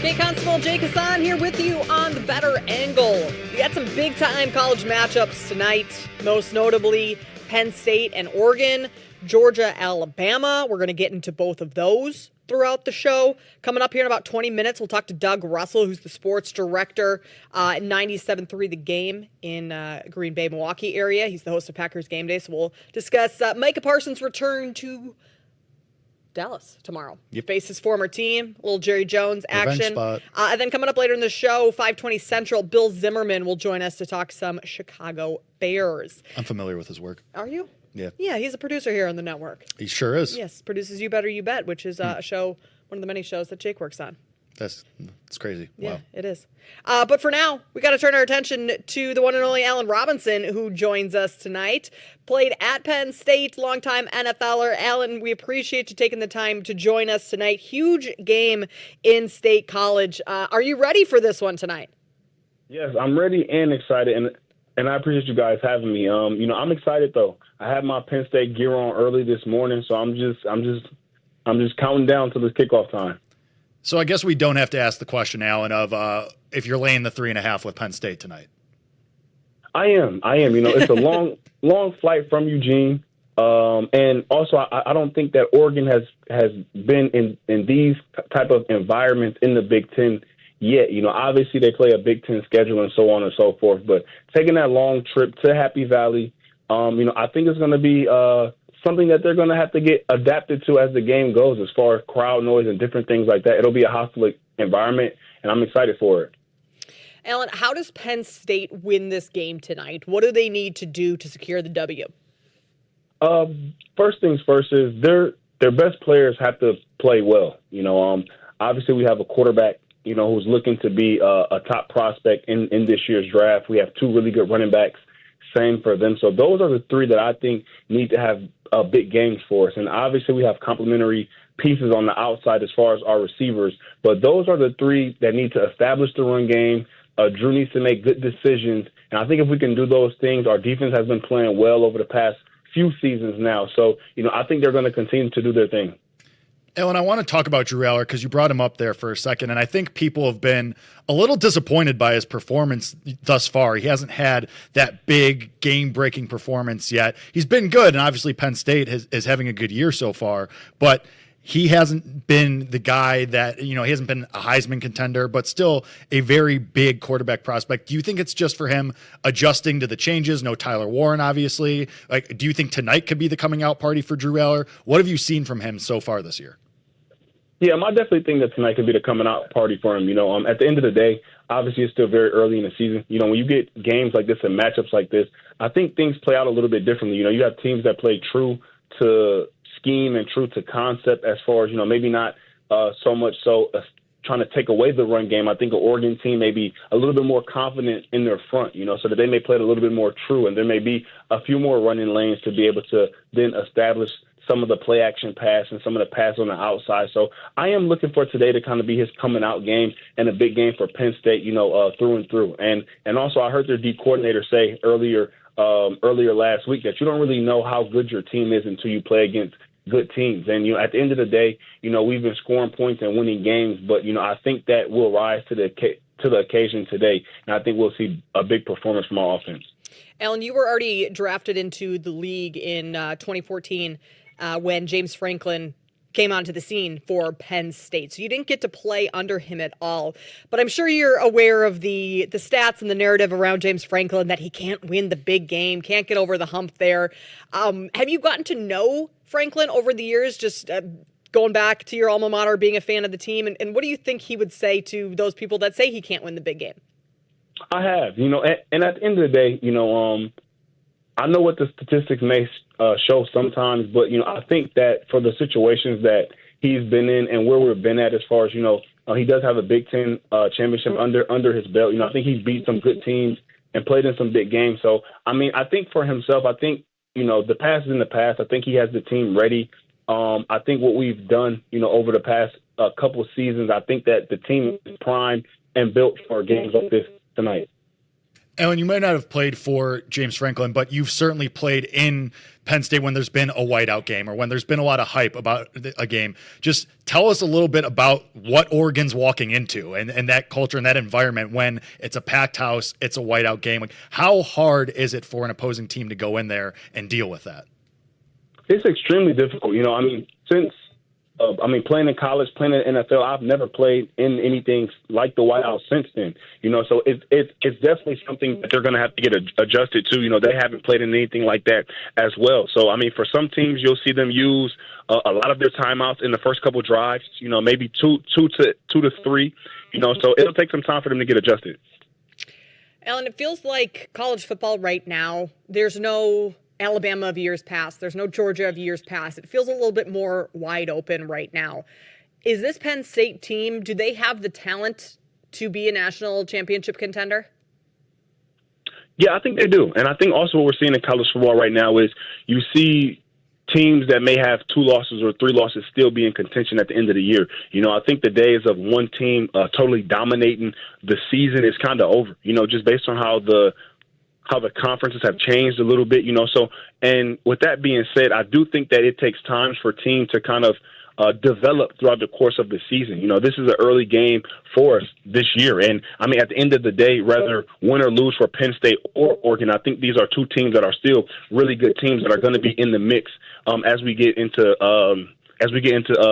[SPEAKER 23] Kate Constable, Jake Hassan here with you on the Better Angle. We got some big-time college matchups tonight, most notably Penn State and Oregon, Georgia, Alabama. We're going to get into both of those throughout the show. Coming up here in about 20 minutes, we'll talk to Doug Russell, who's the sports director at 97.3 The Game in Green Bay, Milwaukee area. He's the host of Packers Game Day, so we'll discuss Micah Parsons' return to Dallas tomorrow.
[SPEAKER 4] Yep.
[SPEAKER 23] Face his former team, little Jerry Jones action.
[SPEAKER 4] Spot.
[SPEAKER 23] And then coming up later in the show, 5:20 Central, Bill Zimmerman will join us to talk some Chicago Bears.
[SPEAKER 4] I'm familiar with his work.
[SPEAKER 23] Are you?
[SPEAKER 4] Yeah.
[SPEAKER 23] Yeah, he's a producer here on the network.
[SPEAKER 4] He sure is.
[SPEAKER 23] Yes, produces You Better You Bet, which is a show, one of the many shows that Jake works on.
[SPEAKER 4] That's crazy.
[SPEAKER 23] Yeah,
[SPEAKER 4] Wow.
[SPEAKER 23] it is. But for now, we got to turn our attention to the one and only Allen Robinson, who joins us tonight. Played at Penn State, longtime NFLer. Allen, we appreciate you taking the time to join us tonight. Huge game in State College. Are you ready for this one tonight?
[SPEAKER 9] Yes, I'm ready and excited, and I appreciate you guys having me. I'm excited though. I had my Penn State gear on early this morning, so I'm just counting down to this kickoff time.
[SPEAKER 4] So I guess we don't have to ask the question, Alan, of if you're laying the 3.5 with Penn State tonight.
[SPEAKER 9] I am. It's a long flight from Eugene. And also I don't think that Oregon has been in these type of environments in the Big Ten yet. Obviously they play a Big Ten schedule and so on and so forth, but taking that long trip to Happy Valley, I think it's going to be something that they're going to have to get adapted to as the game goes, as far as crowd noise and different things like that. It'll be a hostile environment, and I'm excited for it.
[SPEAKER 23] Alan, how does Penn State win this game tonight? What do they need to do to secure the W?
[SPEAKER 9] First things first is their best players have to play well. Obviously we have a quarterback, who's looking to be a top prospect in this year's draft. We have two really good running backs. Same for them. So those are the three that I think need to have big games for us. And obviously we have complementary pieces on the outside as far as our receivers. But those are the three that need to establish the run game. Drew needs to make good decisions. And I think if we can do those things, our defense has been playing well over the past few seasons now. So, I think they're going to continue to do their thing.
[SPEAKER 4] Ellen, I want to talk about Drew Aller because you brought him up there for a second, and I think people have been a little disappointed by his performance thus far. He hasn't had that big game-breaking performance yet. He's been good, and obviously Penn State is having a good year so far, but he hasn't been the guy that, he hasn't been a Heisman contender, but still a very big quarterback prospect. Do you think it's just for him adjusting to the changes? No Tyler Warren, obviously. Do you think tonight could be the coming out party for Drew Aller? What have you seen from him so far this year?
[SPEAKER 9] Yeah, I definitely think that tonight could be the coming out party for him. At the end of the day, obviously it's still very early in the season. When you get games like this and matchups like this, I think things play out a little bit differently. You have teams that play true to scheme and true to concept as far as, maybe not so much so trying to take away the run game. I think an Oregon team may be a little bit more confident in their front, so that they may play it a little bit more true, and there may be a few more running lanes to be able to then establish some of the play action pass and some of the pass on the outside. So I am looking for today to kind of be his coming out game and a big game for Penn State, through and through. And also I heard their D coordinator say earlier last week that you don't really know how good your team is until you play against good teams. And, at the end of the day, we've been scoring points and winning games, but, I think that will rise to the occasion today. And I think we'll see a big performance from our offense.
[SPEAKER 23] Alan, you were already drafted into the league in 2014 when James Franklin came onto the scene for Penn State. So you didn't get to play under him at all. But I'm sure you're aware of the stats and the narrative around James Franklin that he can't win the big game, can't get over the hump there. Have you gotten to know Franklin over the years, just going back to your alma mater, being a fan of the team? And what do you think he would say to those people that say he can't win the big game?
[SPEAKER 9] I have, and at the end of the day, I know what the statistics may show sometimes, but, I think that for the situations that he's been in and where we've been at as far as, he does have a Big Ten championship under his belt. I think he's beat some good teams and played in some big games. So, I think for himself, the past is in the past. I think he has the team ready. I think what we've done, over the past couple of seasons, I think that the team is primed and built for games like this tonight.
[SPEAKER 4] Alan, you might not have played for James Franklin, but you've certainly played in Penn State when there's been a whiteout game or when there's been a lot of hype about a game. Just tell us a little bit about what Oregon's walking into and that culture and that environment when it's a packed house, it's a whiteout game. Like, how hard is it for an opposing team to go in there and deal with that?
[SPEAKER 9] It's extremely difficult. Since playing in college, playing in the NFL, I've never played in anything like the whiteout since then. So it's definitely something that they're going to have to get adjusted to. They haven't played in anything like that as well. So, for some teams, you'll see them use a lot of their timeouts in the first couple drives, maybe two to three, so it'll take some time for them to get adjusted.
[SPEAKER 23] Alan, it feels like college football right now, there's no Alabama of years past. There's no Georgia of years past. It feels a little bit more wide open right now. Is this Penn State team, do they have the talent to be a national championship contender?
[SPEAKER 9] Yeah, I think they do. And I think also what we're seeing in college football right now is you see teams that may have 2 losses or 3 losses still be in contention at the end of the year. I think the days of one team totally dominating the season is kind of over, just based on how the conferences have changed a little bit, So, and with that being said, I do think that it takes time for teams to kind of develop throughout the course of the season. This is an early game for us this year. And, at the end of the day, whether win or lose for Penn State or Oregon, I think these are 2 teams that are still really good teams that are going to be in the mix as we get into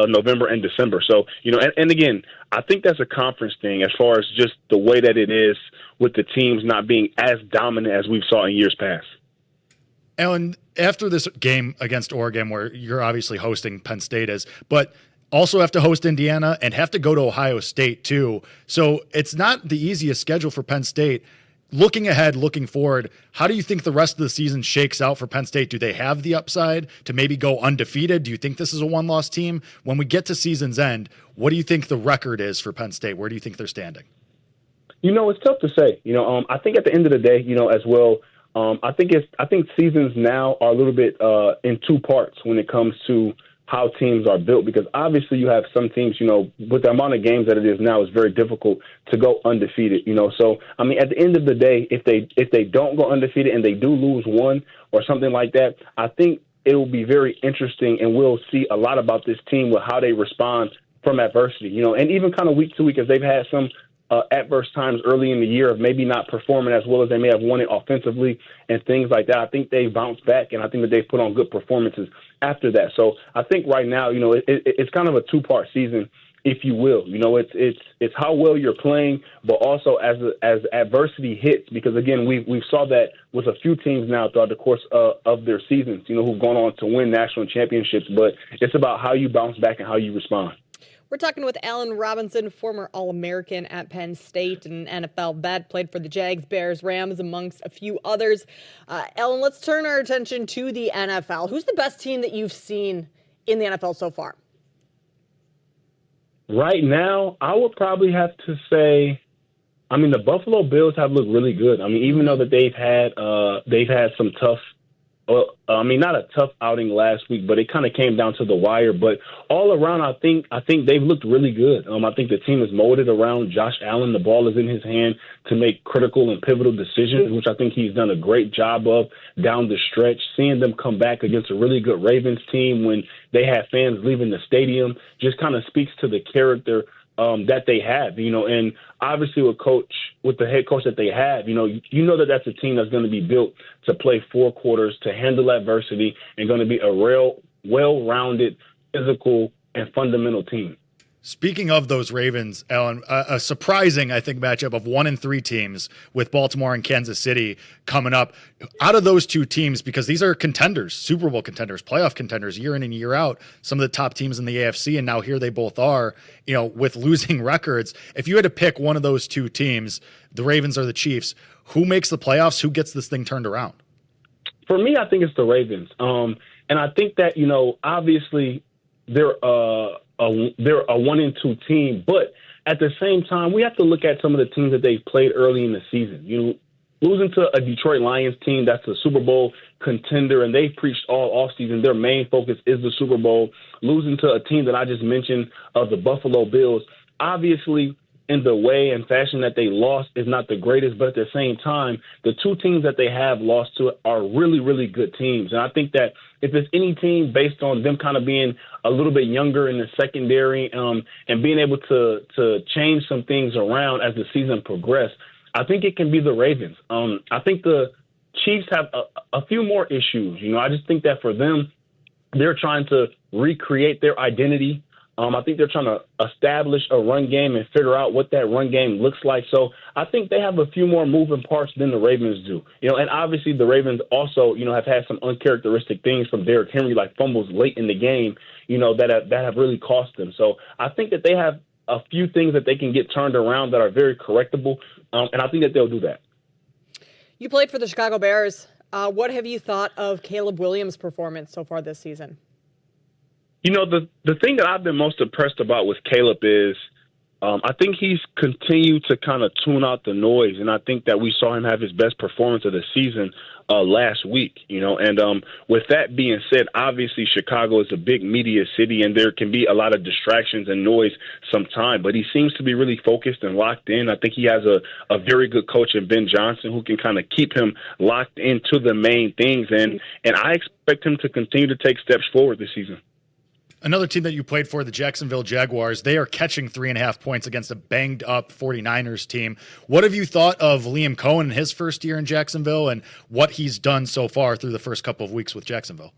[SPEAKER 9] November and December. So, and again, I think that's a conference thing as far as just the way that it is with the teams not being as dominant as we've saw in years past.
[SPEAKER 4] Alan, after this game against Oregon, where you're obviously hosting Penn State but also have to host Indiana and have to go to Ohio State too. So it's not the easiest schedule for Penn State. Looking ahead, looking forward, how do you think the rest of the season shakes out for Penn State? Do they have the upside to maybe go undefeated? Do you think this is a one-loss team? When we get to season's end, what do you think the record is for Penn State? Where do you think they're standing?
[SPEAKER 9] It's tough to say. I think at the end of the day, as well, I think seasons now are a little bit in 2 parts when it comes to how teams are built, because obviously you have some teams, with the amount of games that it is now, it's very difficult to go undefeated, So, at the end of the day, if they don't go undefeated and they do lose one or something like that, I think it will be very interesting, and we'll see a lot about this team with how they respond from adversity, and even kind of week to week, as they've had some adverse times early in the year of maybe not performing as well as they may have wanted offensively and things like that. I think they bounced back, and I think that they've put on good performances after that. So I think right now, it's kind of a 2-part season, if you will. It's how well you're playing, but also as adversity hits, because again, we saw that with a few teams now throughout the course of their seasons, who've gone on to win national championships. But it's about how you bounce back and how you respond.
[SPEAKER 23] We're talking with Allen Robinson, former All-American at Penn State and NFL vet, played for the Jags, Bears, Rams, amongst a few others. Allen, let's turn our attention to the NFL. Who's the best team that you've seen in the NFL so far?
[SPEAKER 9] Right now, I would probably have to say, the Buffalo Bills have looked really good. Even though that they've had some tough, not a tough outing last week, but it kind of came down to the wire. But all around, I think they've looked really good. I think the team is molded around Josh Allen. The ball is in his hand to make critical and pivotal decisions, which I think he's done a great job of down the stretch. Seeing them come back against a really good Ravens team when they had fans leaving the stadium just kind of speaks to the character that they have, and obviously with the head coach that they have, that that's a team that's going to be built to play 4 quarters, to handle adversity, and going to be a real well-rounded, physical, and fundamental team.
[SPEAKER 4] Speaking of those Ravens, Alan, a surprising, I think, matchup of 1-3 teams with Baltimore and Kansas City coming up. Out of those 2 teams, because these are contenders, Super Bowl contenders, playoff contenders, year in and year out, some of the top teams in the AFC, and now here they both are, with losing records. If you had to pick one of those 2 teams, the Ravens or the Chiefs, who makes the playoffs? Who gets this thing turned around?
[SPEAKER 9] For me, I think it's the Ravens. And I think that, obviously they're a 1-2 team, but at the same time, we have to look at some of the teams that they've played early in the season. Losing to a Detroit Lions team that's a Super Bowl contender, and they've preached all offseason their main focus is the Super Bowl. Losing to a team that I just mentioned of the Buffalo Bills, obviously in the way and fashion that they lost is not the greatest, but at the same time, the two teams that they have lost to are really, really good teams. And I think that if there's any team based on them kind of being a little bit younger in the secondary and being able to change some things around as the season progressed, I think it can be the Ravens. I think the Chiefs have a few more issues. I just think that for them, they're trying to recreate their identity. I think they're trying to establish a run game and figure out what that run game looks like. So I think they have a few more moving parts than the Ravens do. And obviously the Ravens also, have had some uncharacteristic things from Derrick Henry, like fumbles late in the game, that have really cost them. So I think that they have a few things that they can get turned around that are very correctable, and I think that they'll do that.
[SPEAKER 23] You played for the Chicago Bears. What have you thought of Caleb Williams' performance so far this season?
[SPEAKER 9] The thing that I've been most impressed about with Caleb is I think he's continued to kind of tune out the noise, and I think that we saw him have his best performance of the season last week, and with that being said, obviously Chicago is a big media city and there can be a lot of distractions and noise sometimes, but he seems to be really focused and locked in. I think he has a very good coach in Ben Johnson who can kind of keep him locked into the main things, and I expect him to continue to take steps forward this season.
[SPEAKER 4] Another team that you played for, the Jacksonville Jaguars, they are catching 3.5 points against a banged-up 49ers team. What have you thought of Liam Cohen in his first year in Jacksonville and what he's done so far through the first couple of weeks with Jacksonville?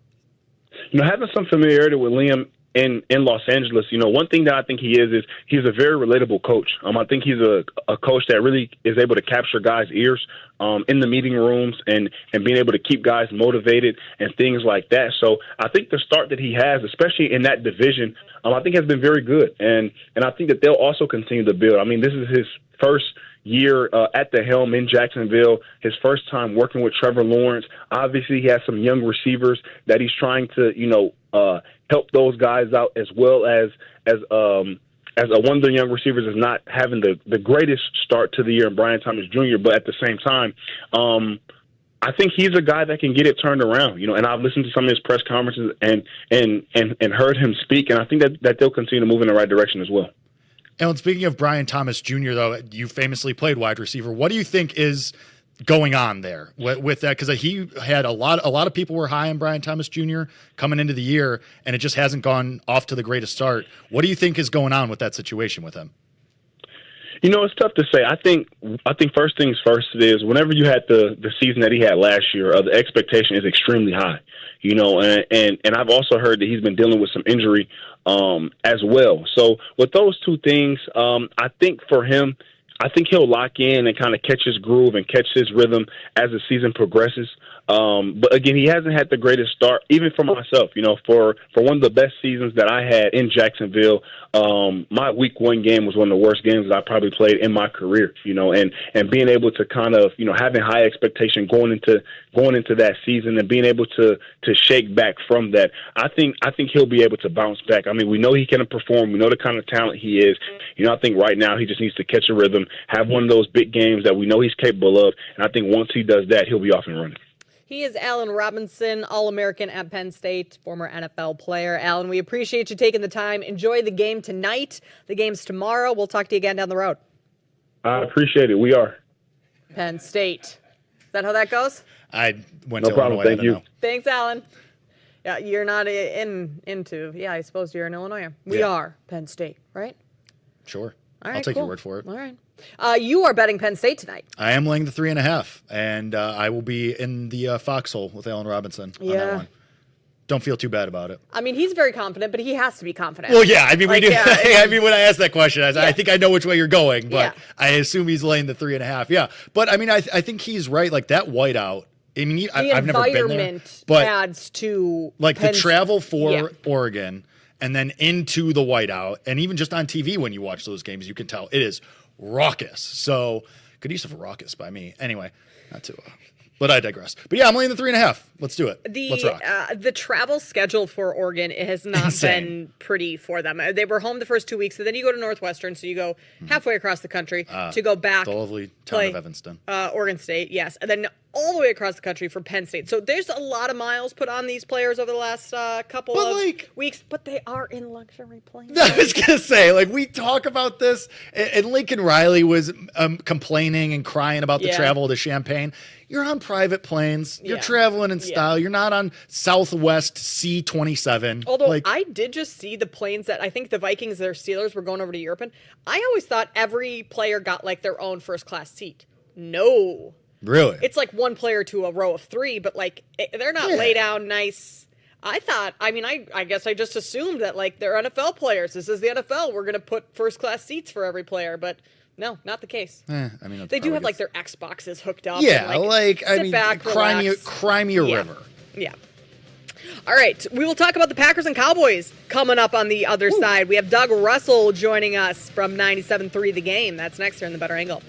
[SPEAKER 9] Having some familiarity with Liam in Los Angeles, one thing that I think he is he's a very relatable coach. I think he's a coach that really is able to capture guys' ears in the meeting rooms and being able to keep guys motivated and things like that. So I think the start that he has, especially in that division, I think has been very good. And I think that they'll also continue to build. This is his first year at the helm in Jacksonville, his first time working with Trevor Lawrence. Obviously, he has some young receivers that he's trying to, help those guys out, as well as one of the young receivers is not having the greatest start to the year in Brian Thomas Jr., but at the same time, I think he's a guy that can get it turned around, and I've listened to some of his press conferences and heard him speak, and I think that they'll continue to move in the right direction as well.
[SPEAKER 4] And speaking of Brian Thomas Jr., though, you famously played wide receiver. What do you think is going on there with that? Because he had a lot of people were high on Brian Thomas Jr. coming into the year, and it just hasn't gone off to the greatest start. What do you think is going on with that situation with him?
[SPEAKER 9] It's tough to say. I think first things first is whenever you had the season that he had last year, the expectation is extremely high. And I've also heard that he's been dealing with some injury as well. So with those two things, I think for him, I think he'll lock in and kind of catch his groove and catch his rhythm as the season progresses. But again, he hasn't had the greatest start, even for myself. For one of the best seasons that I had in Jacksonville, my week 1 game was one of the worst games that I probably played in my career. And being able to kind of having high expectation going into that season and being able to shake back from that, I think he'll be able to bounce back. We know he can perform. We know the kind of talent he is. I think right now he just needs to catch a rhythm, have one of those big games that we know he's capable of, and I think once he does that, he'll be off and running.
[SPEAKER 23] He is Allen Robinson, All-American at Penn State, former NFL player. Allen, we appreciate you taking the time. Enjoy the game tonight. The game's tomorrow. We'll talk to you again down the road.
[SPEAKER 9] I appreciate it. We are.
[SPEAKER 23] Penn State. Is that how that goes?
[SPEAKER 4] I went
[SPEAKER 9] no
[SPEAKER 4] to
[SPEAKER 9] problem.
[SPEAKER 4] Illinois.
[SPEAKER 9] Thank you.
[SPEAKER 23] Thanks, Allen. Yeah, you're not into. Yeah, I suppose you're in Illinois. We are Penn State, right?
[SPEAKER 4] Sure.
[SPEAKER 23] All right,
[SPEAKER 4] I'll take
[SPEAKER 23] cool.
[SPEAKER 4] your word for it.
[SPEAKER 23] All right. You are betting Penn State tonight.
[SPEAKER 4] I am laying the 3.5, and I will be in the foxhole with Allen Robinson on that one. Don't feel too bad about it.
[SPEAKER 23] He's very confident, but he has to be confident.
[SPEAKER 4] Well, yeah. We do. When I asked that question, I think I know which way you're going, but I assume he's laying the 3.5. Yeah, but I think he's right. Like that whiteout. I've never been there, but
[SPEAKER 23] adds to
[SPEAKER 4] the travel for Oregon and then into the whiteout, and even just on TV when you watch those games, you can tell it is raucous. So good use of raucous by me. Anyway, not too. But I digress. But yeah, I'm laying the 3.5. Let's do it. Let's rock.
[SPEAKER 23] The travel schedule for Oregon, it has not been pretty for them. They were home the first 2 weeks, and then you go to Northwestern, so you go halfway across the country to go back.
[SPEAKER 4] The lovely town of Evanston.
[SPEAKER 23] Oregon State, yes. And then all the way across the country for Penn State. So there's a lot of miles put on these players over the last couple of weeks, but they are in luxury planes.
[SPEAKER 4] I was going to say, like, we talk about this, and Lincoln Riley was complaining and crying about the travel to Champaign. You're on private planes. You're traveling in style. You're not on Southwest C-27.
[SPEAKER 23] Although I did just see the planes that I think the Vikings or Steelers were going over to Europe in. I always thought every player got like their own first class seat. No.
[SPEAKER 4] Really?
[SPEAKER 23] It's like one player to a row of three, but like they're not lay down nice. I guess I just assumed that like they're NFL players. This is the NFL. We're going to put first class seats for every player, but no, not the case. They do have like their Xboxes hooked up.
[SPEAKER 4] Yeah,
[SPEAKER 23] and,
[SPEAKER 4] cry me a river.
[SPEAKER 23] Yeah. All right, we will talk about the Packers and Cowboys coming up on the other side. We have Doug Russell joining us from 97.3 The Game. That's next here in the Better Angle.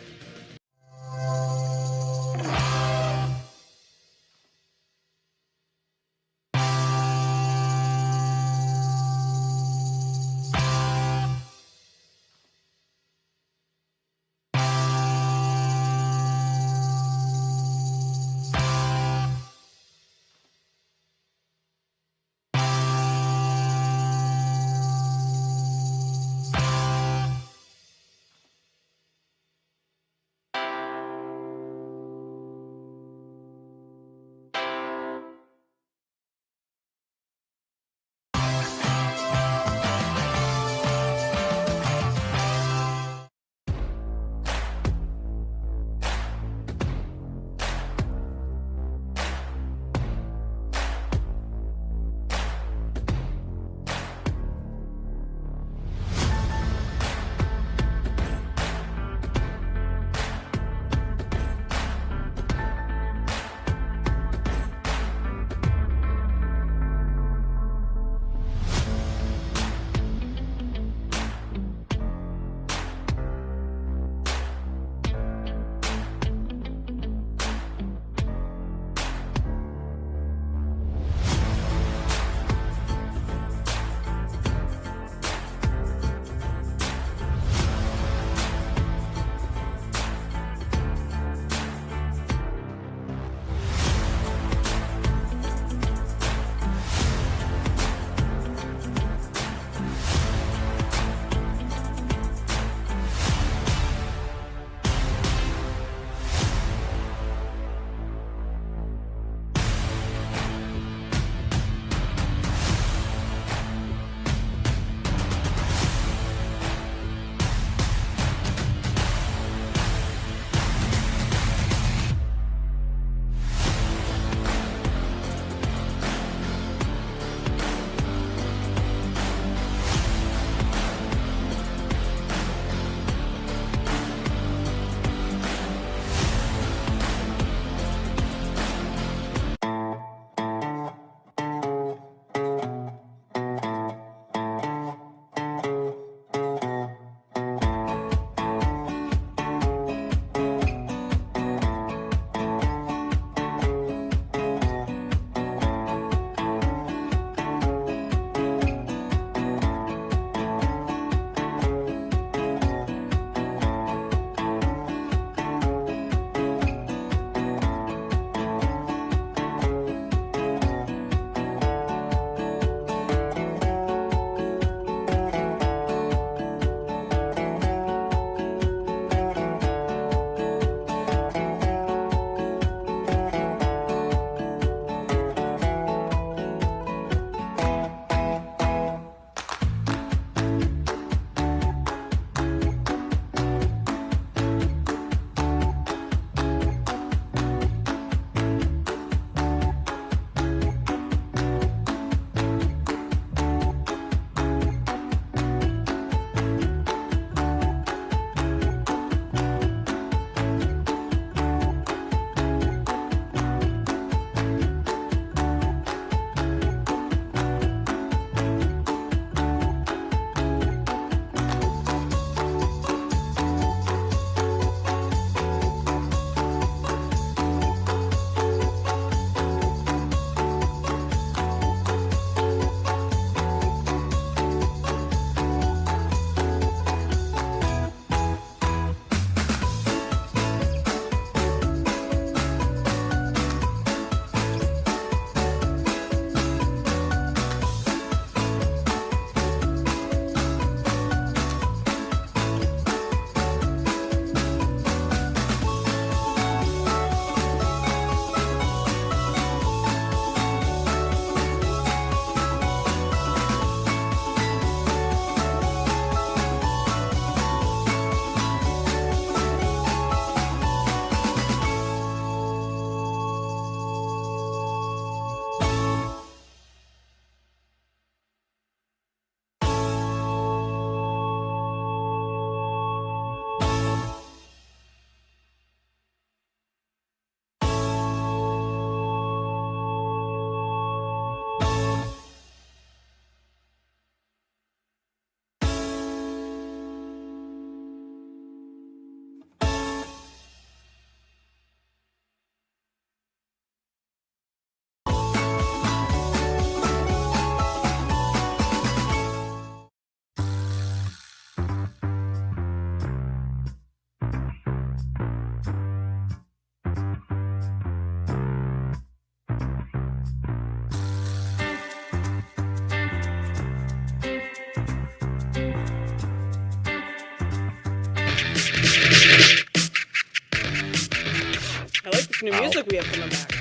[SPEAKER 23] What's new music we have coming back?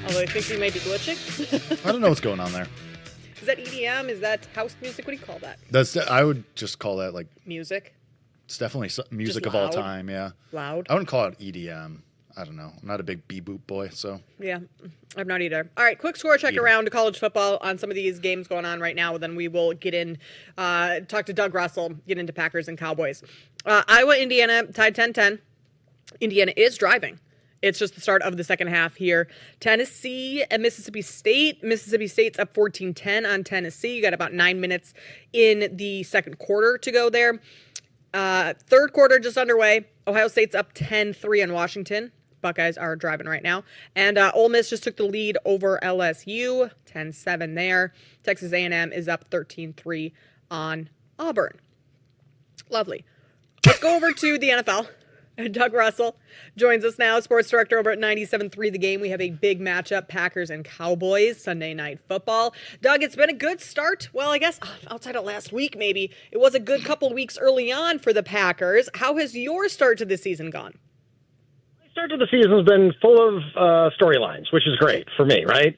[SPEAKER 23] Although I think we may be glitching.
[SPEAKER 4] I don't know what's going on there.
[SPEAKER 23] Is that EDM? Is that house music? What do you call that?
[SPEAKER 4] I would just call that like
[SPEAKER 23] music.
[SPEAKER 4] It's definitely music
[SPEAKER 23] Just
[SPEAKER 4] of all
[SPEAKER 23] loud?
[SPEAKER 4] time. Yeah,
[SPEAKER 23] Loud.
[SPEAKER 4] I wouldn't call it EDM. I don't know. I'm not a big boop boy, so.
[SPEAKER 23] Yeah, I'm not either. All right, quick score check around to college football on some of these games going on right now. Then we will get in, talk to Doug Russell, get into Packers and Cowboys. Iowa, Indiana, tied 10-10. Indiana is driving. It's just the start of the second half here. Tennessee and Mississippi State. Mississippi State's up 14-10 on Tennessee. You got about 9 minutes in the second quarter to go there. Third quarter just underway. Ohio State's up 10-3 on Washington. Buckeyes are driving right now. And Ole Miss just took the lead over LSU, 10-7 there. Texas A&M is up 13-3 on Auburn. Lovely. Let's go over to the NFL. Doug Russell joins us now, sports director over at 97.3 The Game. We have a big matchup, Packers and Cowboys, Sunday Night Football. Doug, it's been a good start. Well, I guess outside of last week, maybe. It was a good couple weeks early on for the Packers. How has your start to the season gone?
[SPEAKER 15] Start to the season's been full of storylines, which is great for me, right?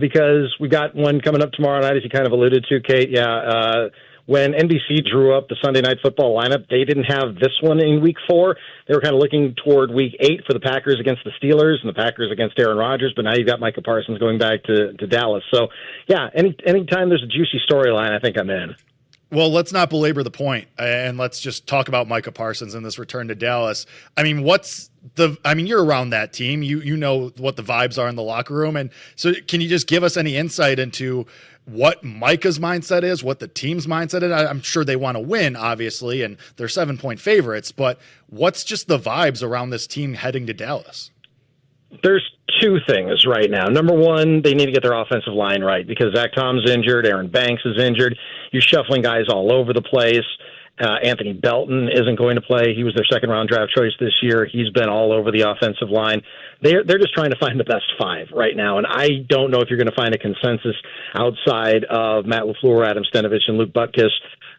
[SPEAKER 15] Because we got one coming up tomorrow night, as you kind of alluded to, Kate. When NBC drew up the Sunday Night Football lineup, they didn't have this one in Week 4. They were kind of looking toward Week 8 for the Packers against the Steelers and the Packers against Aaron Rodgers, but now you've got Micah Parsons going back to Dallas. So, yeah, anytime there's a juicy storyline, I think I'm in.
[SPEAKER 4] Well, let's not belabor the point, and let's just talk about Micah Parsons and this return to Dallas. I mean, you're around that team. You know what the vibes are in the locker room. And so can you just give us any insight into what Micah's mindset is, what the team's mindset is? I'm sure they want to win, obviously, and they're 7-point favorites, but what's just the vibes around this team heading to Dallas?
[SPEAKER 15] There's two things right now. Number one, they need to get their offensive line right because Zach Tom's injured, Aaron Banks is injured. You're shuffling guys all over the place. Anthony Belton isn't going to play. He was their second-round draft choice this year. He's been all over the offensive line. They're just trying to find the best five right now, and I don't know if you're going to find a consensus outside of Matt LaFleur, Adam Stenavich, and Luke Butkus,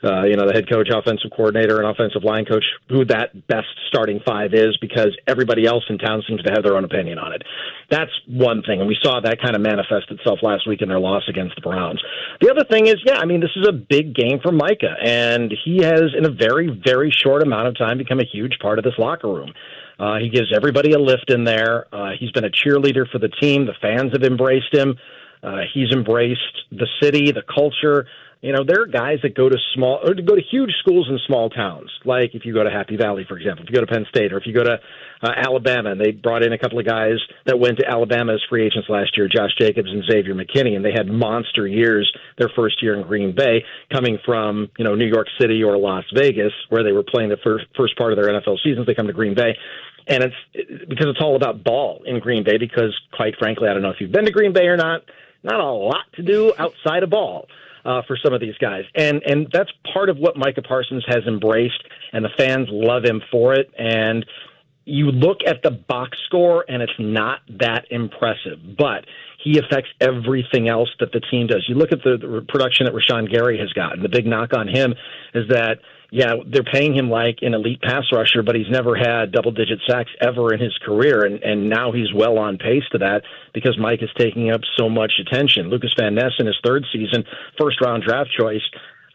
[SPEAKER 15] the head coach, offensive coordinator, and offensive line coach, who that best starting five is, because everybody else in town seems to have their own opinion on it. That's one thing, and we saw that kind of manifest itself last week in their loss against the Browns. The other thing is, this is a big game for Micah, and he has, in a very, very short amount of time, become a huge part of this locker room. He gives everybody a lift in there. He's been a cheerleader for the team. The fans have embraced him. He's embraced the city, the culture. There are guys that go to huge schools in small towns. Like if you go to Happy Valley, for example, if you go to Penn State, or if you go to Alabama, and they brought in a couple of guys that went to Alabama as free agents last year, Josh Jacobs and Xavier McKinney, and they had monster years their first year in Green Bay, coming from, New York City or Las Vegas, where they were playing the first part of their NFL seasons. They come to Green Bay. And it's because it's all about ball in Green Bay, because quite frankly, I don't know if you've been to Green Bay or not a lot to do outside of ball. For some of these guys. And that's part of what Micah Parsons has embraced, and the fans love him for it. And you look at the box score, and it's not that impressive, but he affects everything else that the team does. You look at the production that Rashawn Gary has gotten. The big knock on him is that, they're paying him like an elite pass rusher, but he's never had double-digit sacks ever in his career, and now he's well on pace to that because Mike is taking up so much attention. Lucas Van Ness in his third season, first-round draft choice,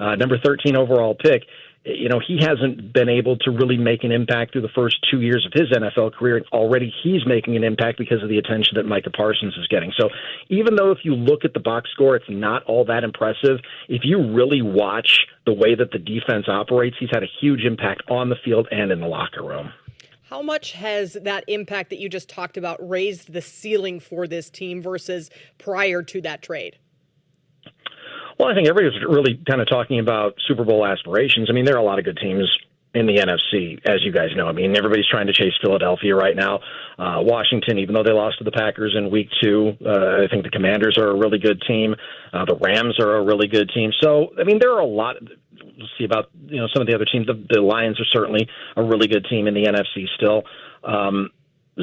[SPEAKER 15] number 13 overall pick. He hasn't been able to really make an impact through the first 2 years of his NFL career, and already he's making an impact because of the attention that Micah Parsons is getting. So even though if you look at the box score, it's not all that impressive, if you really watch the way that the defense operates, he's had a huge impact on the field and in the locker room.
[SPEAKER 23] How much has that impact that you just talked about raised the ceiling for this team versus prior to that trade?
[SPEAKER 15] Well, I think everybody's really kind of talking about Super Bowl aspirations. There are a lot of good teams in the NFC, as you guys know. Everybody's trying to chase Philadelphia right now. Washington, even though they lost to the Packers in Week 2, I think the Commanders are a really good team. The Rams are a really good team. So, there are a lot. We'll see about some of the other teams. The Lions are certainly a really good team in the NFC still.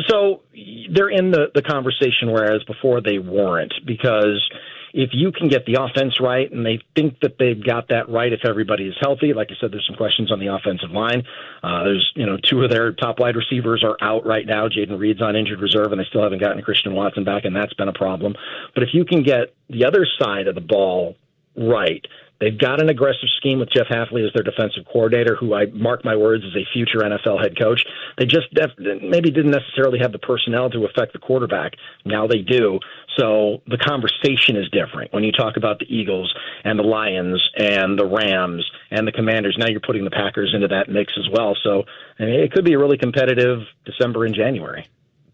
[SPEAKER 15] So they're in the conversation, whereas before they weren't, because if you can get the offense right, and they think that they've got that right if everybody is healthy. Like I said, there's some questions on the offensive line. There's, two of their top wide receivers are out right now. Jaden Reed's on injured reserve, and they still haven't gotten Christian Watson back, and that's been a problem. But if you can get the other side of the ball right, they've got an aggressive scheme with Jeff Hafley as their defensive coordinator, who I mark my words is a future NFL head coach. They just maybe didn't necessarily have the personnel to affect the quarterback. Now they do. So the conversation is different. When you talk about the Eagles and the Lions and the Rams and the Commanders, now you're putting the Packers into that mix as well. So it could be a really competitive December and January.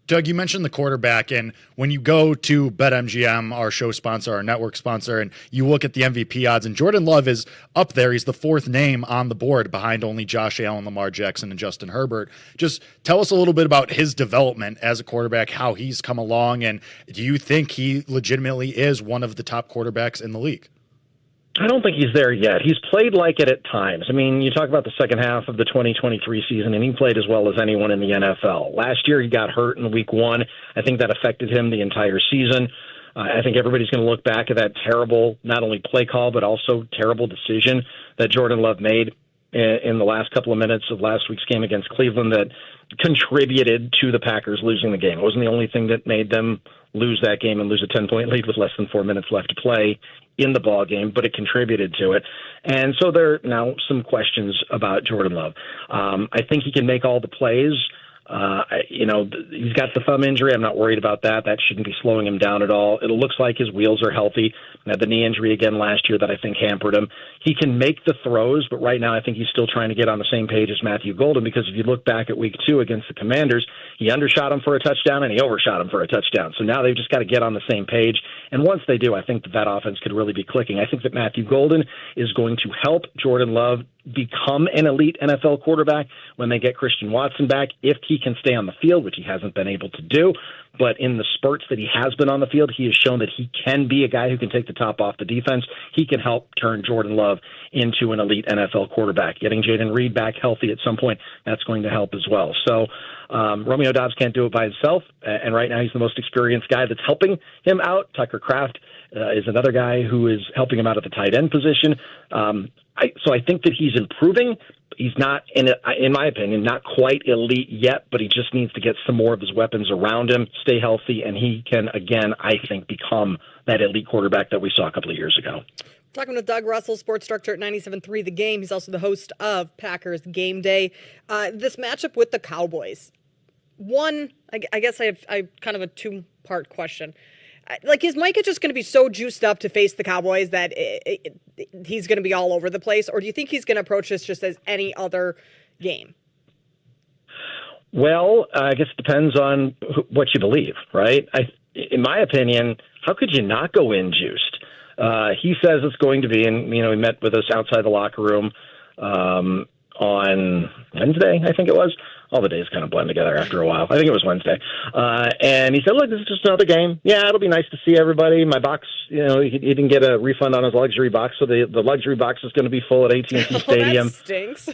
[SPEAKER 4] Doug, you mentioned the quarterback, and when you go to BetMGM, our show sponsor, our network sponsor, and you look at the MVP odds, and Jordan Love is up there. He's the fourth name on the board behind only Josh Allen, Lamar Jackson, and Justin Herbert. Just tell us a little bit about his development as a quarterback, how he's come along, and do you think he legitimately is one of the top quarterbacks in the league?
[SPEAKER 15] I don't think he's there yet. He's played like it at times. I mean, you talk about the second half of the 2023 season, and he played as well as anyone in the NFL. Last year, he got hurt in week 1. I think that affected him the entire season. I think everybody's going to look back at that terrible, not only play call, but also terrible decision that Jordan Love made in the last couple of minutes of last week's game against Cleveland that contributed to the Packers losing the game. It wasn't the only thing that made them lose that game and lose a 10-point lead with less than 4 minutes left to play in the ball game, but it contributed to it. And so there are now some questions about Jordan Love. I think he can make all the plays. He's got the thumb injury. I'm not worried about that. That shouldn't be slowing him down at all. It looks like his wheels are healthy. He had the knee injury again last year that I think hampered him. He can make the throws, but right now I think he's still trying to get on the same page as Matthew Golden, because if you look back at week 2 against the Commanders, he undershot him for a touchdown and he overshot him for a touchdown. So now they've just got to get on the same page. And once they do, I think that offense could really be clicking. I think that Matthew Golden is going to help Jordan Love become an elite NFL quarterback when they get Christian Watson back, if he can stay on the field, which he hasn't been able to do. But in the spurts that he has been on the field, he has shown that he can be a guy who can take the top off the defense. He can help turn Jordan Love into an elite NFL quarterback. Getting Jaden Reed back healthy at some point, that's going to help as well. So Romeo Doubs can't do it by himself, and right now he's the most experienced guy that's helping him out. Tucker Kraft is another guy who is helping him out at the tight end position. So I think that he's improving. He's not, in my opinion, not quite elite yet, but he just needs to get some more of his weapons around him, stay healthy, and he can, again, I think, become that elite quarterback that we saw a couple of years ago.
[SPEAKER 23] Talking with Doug Russell, sports director at 97.3 The Game. He's also the host of Packers Game Day. This matchup with the Cowboys. One, I guess I have kind of a two-part question. Like, is Micah just going to be so juiced up to face the Cowboys that he's going to be all over the place? Or do you think he's going to approach this just as any other game?
[SPEAKER 15] Well, I guess it depends on what you believe, right? In my opinion, how could you not go in juiced? He says it's going to be, and he met with us outside the locker room on Wednesday, I think it was. All the days kind of blend together after a while. I think it was Wednesday. And he said, look, this is just another game. Yeah, it'll be nice to see everybody. My box, he didn't get a refund on his luxury box, so the luxury box is going to be full at AT&T Stadium.
[SPEAKER 23] That stinks.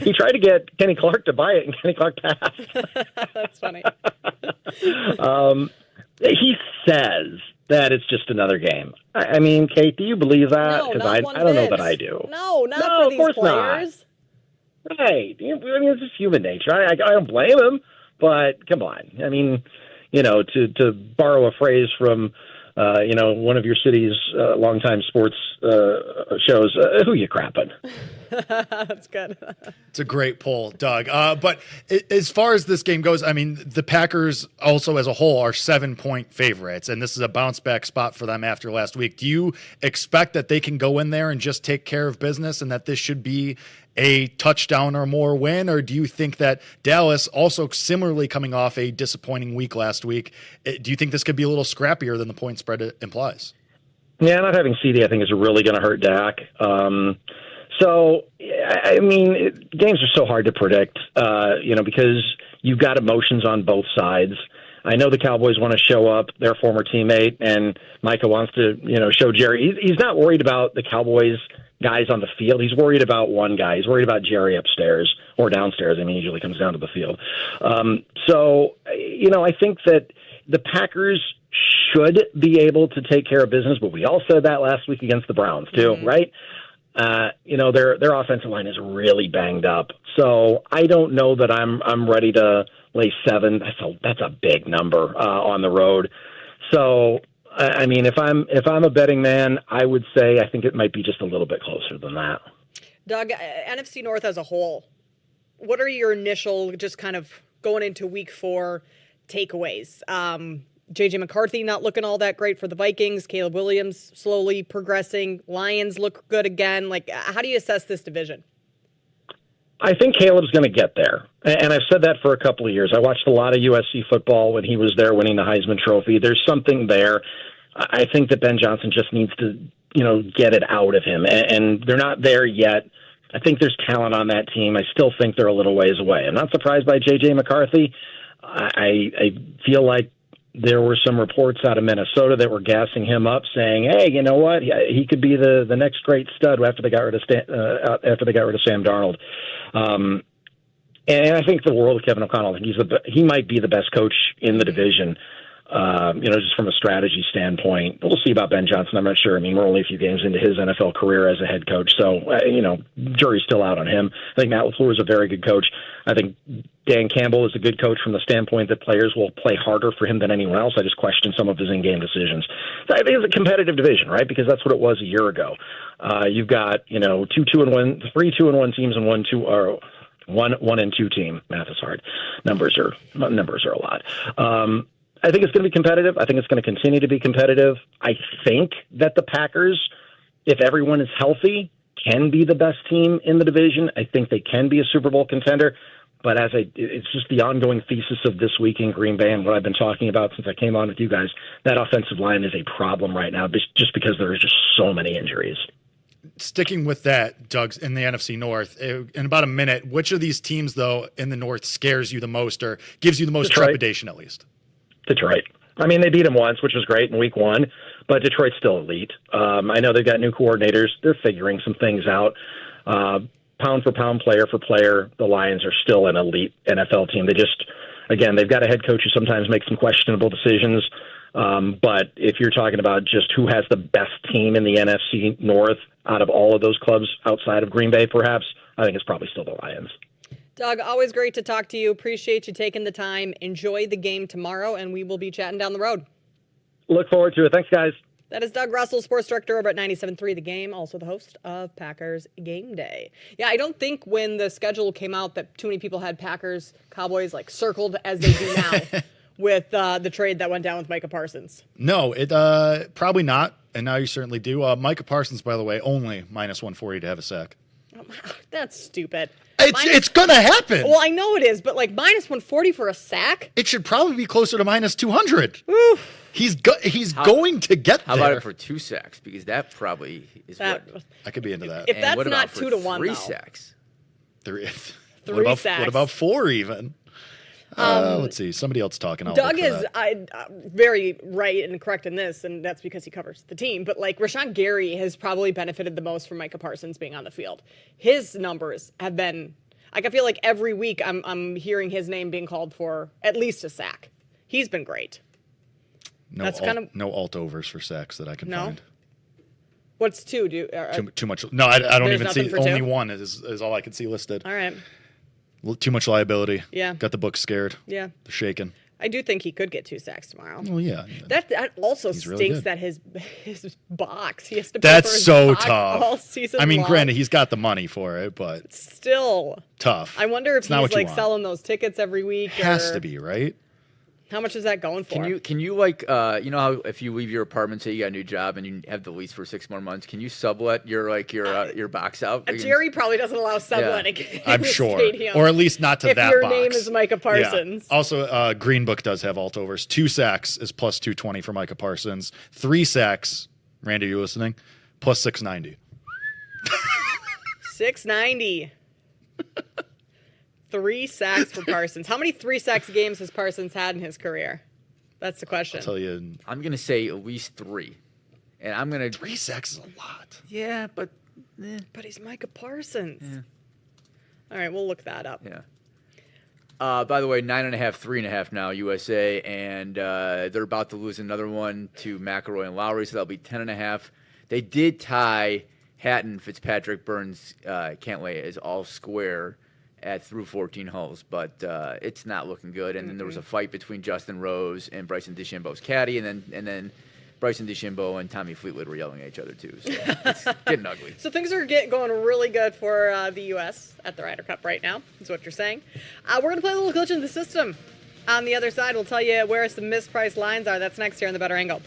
[SPEAKER 15] He tried to get Kenny Clark to buy it, and Kenny Clark passed.
[SPEAKER 23] That's funny.
[SPEAKER 15] He says that it's just another game. I mean, Kate, do you believe that?
[SPEAKER 23] No,
[SPEAKER 15] I don't know that I do.
[SPEAKER 23] No, for these
[SPEAKER 15] of course
[SPEAKER 23] players.
[SPEAKER 15] Not. Right. I mean, it's just human nature. I don't blame him, but come on. I mean, to borrow a phrase from, one of your city's longtime sports shows, who you crapping?
[SPEAKER 23] That's good.
[SPEAKER 4] It's a great poll, Doug. But as far as this game goes, I mean, the Packers also as a whole are 7-point favorites, and this is a bounce back spot for them after last week. Do you expect that they can go in there and just take care of business and that this should be a touchdown or more win? Or do you think that Dallas, also similarly coming off a disappointing week last week, do you think this could be a little scrappier than the point spread implies?
[SPEAKER 15] Yeah, not having CD, I think, is really going to hurt Dak. So, I mean, games are so hard to predict, because you've got emotions on both sides. I know the Cowboys want to show up their former teammate, and Micah wants to, show Jerry. He's not worried about the Cowboys guys on the field. He's worried about one guy. He's worried about Jerry upstairs or downstairs. I mean, he usually comes down to the field. So, I think that the Packers should be able to take care of business, but we all said that last week against the Browns too, right? Their offensive line is really banged up. So I don't know that I'm ready to lay 7. That's a big number on the road. So I mean, if I'm a betting man, I would say I think it might be just a little bit closer than that.
[SPEAKER 23] Doug, NFC North as a whole, what are your initial, just kind of going into week 4 takeaways? J.J. McCarthy not looking all that great for the Vikings. Caleb Williams slowly progressing. Lions look good again. Like, how do you assess this division?
[SPEAKER 15] I think Caleb's going to get there. And I've said that for a couple of years. I watched a lot of USC football when he was there winning the Heisman Trophy. There's something there. I think that Ben Johnson just needs to, get it out of him. And they're not there yet. I think there's talent on that team. I still think they're a little ways away. I'm not surprised by J.J. McCarthy. I feel like there were some reports out of Minnesota that were gassing him up, saying, "Hey, you know what? He could be the next great stud after they got rid of Sam Darnold." And I think the world of Kevin O'Connell. I think he might be the best coach in the division. Just from a strategy standpoint. We'll see about Ben Johnson. I'm not sure. I mean, we're only a few games into his NFL career as a head coach, so, jury's still out on him. I think Matt LaFleur is a very good coach. I think Dan Campbell is a good coach from the standpoint that players will play harder for him than anyone else. I just question some of his in-game decisions. So I think it's a competitive division, right? Because that's what it was a year ago. You've got, 3 2-1 teams and 1 and 2 team. Math is hard. Numbers are a lot. I think it's going to be competitive. I think it's going to continue to be competitive. I think that the Packers, if everyone is healthy, can be the best team in the division. I think they can be a Super Bowl contender. But it's just the ongoing thesis of this week in Green Bay and what I've been talking about since I came on with you guys. That offensive line is a problem right now just because there are just so many injuries.
[SPEAKER 4] Sticking with that, Doug's in the NFC North, in about a minute, which of these teams, though, in the North scares you the most or gives you the most trepidation, at least?
[SPEAKER 15] Detroit. I mean, they beat them once, which was great in week 1, but Detroit's still elite. I know they've got new coordinators. They're figuring some things out. Pound for pound, player for player, the Lions are still an elite NFL team. They've got a head coach who sometimes makes some questionable decisions. But if you're talking about just who has the best team in the NFC North out of all of those clubs outside of Green Bay, perhaps, I think it's probably still the Lions.
[SPEAKER 23] Doug, always great to talk to you. Appreciate you taking the time. Enjoy the game tomorrow, and we will be chatting down the road.
[SPEAKER 15] Look forward to it. Thanks, guys.
[SPEAKER 23] That is Doug Russell, sports director over at 97.3 The Game, also the host of Packers Game Day. Yeah, I don't think when the schedule came out that too many people had Packers, Cowboys circled as they do now with the trade that went down with Micah Parsons.
[SPEAKER 4] No, it probably not, and now you certainly do. Micah Parsons, by the way, only minus 140 to have a sack.
[SPEAKER 23] That's stupid.
[SPEAKER 4] It's going to happen.
[SPEAKER 23] Well, I know it is, but minus 140 for a sack?
[SPEAKER 4] It should probably be closer to minus 200.
[SPEAKER 23] Oof.
[SPEAKER 4] He's going to get there.
[SPEAKER 8] How about it for 2 sacks? Because that probably is what
[SPEAKER 4] I could be into that.
[SPEAKER 23] If that's not 2 to 1,
[SPEAKER 8] 3
[SPEAKER 23] though.
[SPEAKER 8] sacks.
[SPEAKER 4] 3
[SPEAKER 23] sacks.
[SPEAKER 4] What about 4 even? Let's see. Somebody else talking.
[SPEAKER 23] Doug is very right and correct in this, and that's because he covers the team. But Rashawn Gary has probably benefited the most from Micah Parsons being on the field. His numbers have been I feel like every week I'm hearing his name being called for at least a sack. He's been great.
[SPEAKER 4] No alt overs for sacks that I can find.
[SPEAKER 23] What's 2?
[SPEAKER 4] Too much. No, I don't even see. Only
[SPEAKER 23] 2?
[SPEAKER 4] 1 is all I can see listed.
[SPEAKER 23] All right.
[SPEAKER 4] Too much liability.
[SPEAKER 23] Yeah.
[SPEAKER 4] Got the book scared.
[SPEAKER 23] Yeah.
[SPEAKER 4] They're shaking.
[SPEAKER 23] I do think he could get 2 sacks tomorrow.
[SPEAKER 4] Oh yeah.
[SPEAKER 23] That also
[SPEAKER 4] He's
[SPEAKER 23] stinks
[SPEAKER 4] really
[SPEAKER 23] that his box. He has to pay
[SPEAKER 4] That's
[SPEAKER 23] for his
[SPEAKER 4] so
[SPEAKER 23] box
[SPEAKER 4] tough.
[SPEAKER 23] all season
[SPEAKER 4] I mean,
[SPEAKER 23] long.
[SPEAKER 4] granted, he's got the money for it, but
[SPEAKER 23] still
[SPEAKER 4] tough.
[SPEAKER 23] I wonder if
[SPEAKER 4] It's not
[SPEAKER 23] he's
[SPEAKER 4] what you want.
[SPEAKER 23] selling those tickets every week.
[SPEAKER 4] Has to be, right?
[SPEAKER 23] How much is that going for?
[SPEAKER 8] Can you you know how if you leave your apartment, say you got a new job and you have the lease for 6 more months, can you sublet your box out?
[SPEAKER 23] Jerry probably doesn't allow subletting. in
[SPEAKER 4] I'm
[SPEAKER 23] the
[SPEAKER 4] sure,
[SPEAKER 23] stadium.
[SPEAKER 4] or at least not to
[SPEAKER 23] if
[SPEAKER 4] that
[SPEAKER 23] your
[SPEAKER 4] box.
[SPEAKER 23] name is Micah Parsons.
[SPEAKER 4] Yeah. Also, Green Book does have alt overs. 2 sacks is plus 220 for Micah Parsons. 3 sacks, Randy, are you listening? Plus 690.
[SPEAKER 23] 690. 3 sacks for Parsons. How many 3 sacks games has Parsons had in his career? That's the question.
[SPEAKER 4] I'll tell you.
[SPEAKER 8] I'm going to say at least 3. And I'm going to...
[SPEAKER 4] 3 sacks is a lot.
[SPEAKER 8] Yeah, but...
[SPEAKER 23] But he's Micah Parsons. Yeah. All right, we'll look that up.
[SPEAKER 8] Yeah. By the way, 9.5, 3.5 now, USA, and they're about to lose another one to McElroy and Lowry, so that'll be 10.5. They did tie Hatton, Fitzpatrick, Burns, Cantlay as all square through 14 holes, but it's not looking good. And then there was a fight between Justin Rose and Bryson DeChambeau's caddy, and then Bryson DeChambeau and Tommy Fleetwood were yelling at each other too. So it's getting ugly.
[SPEAKER 23] So things are going really good for the U.S. at the Ryder Cup right now, is what you're saying. We're going to play a little glitch in the system. On the other side, we'll tell you where some mispriced lines are. That's next here on The Better Angle.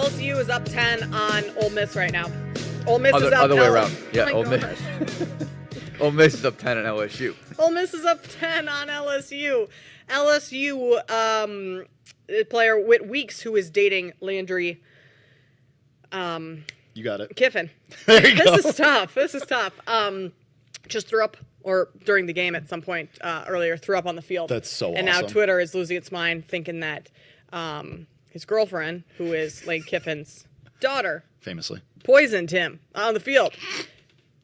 [SPEAKER 23] LSU is up 10 on Ole Miss right now. Ole Miss is up.
[SPEAKER 8] Other way around.
[SPEAKER 23] Oh
[SPEAKER 8] Yeah,
[SPEAKER 23] my
[SPEAKER 8] Ole Miss.
[SPEAKER 23] gosh.
[SPEAKER 8] Ole Miss is up 10 on LSU.
[SPEAKER 23] Ole Miss is up 10 on LSU. LSU player Whit Weeks, who is dating Landry.
[SPEAKER 4] You got it.
[SPEAKER 23] Kiffin.
[SPEAKER 4] This
[SPEAKER 23] is tough. Just threw up, or during the game at some point earlier, threw up on the field.
[SPEAKER 4] That's so
[SPEAKER 23] And
[SPEAKER 4] awesome.
[SPEAKER 23] now Twitter is losing its mind, thinking that his girlfriend, who is Lane Kiffin's daughter,
[SPEAKER 4] Famously.
[SPEAKER 23] poisoned him on the field.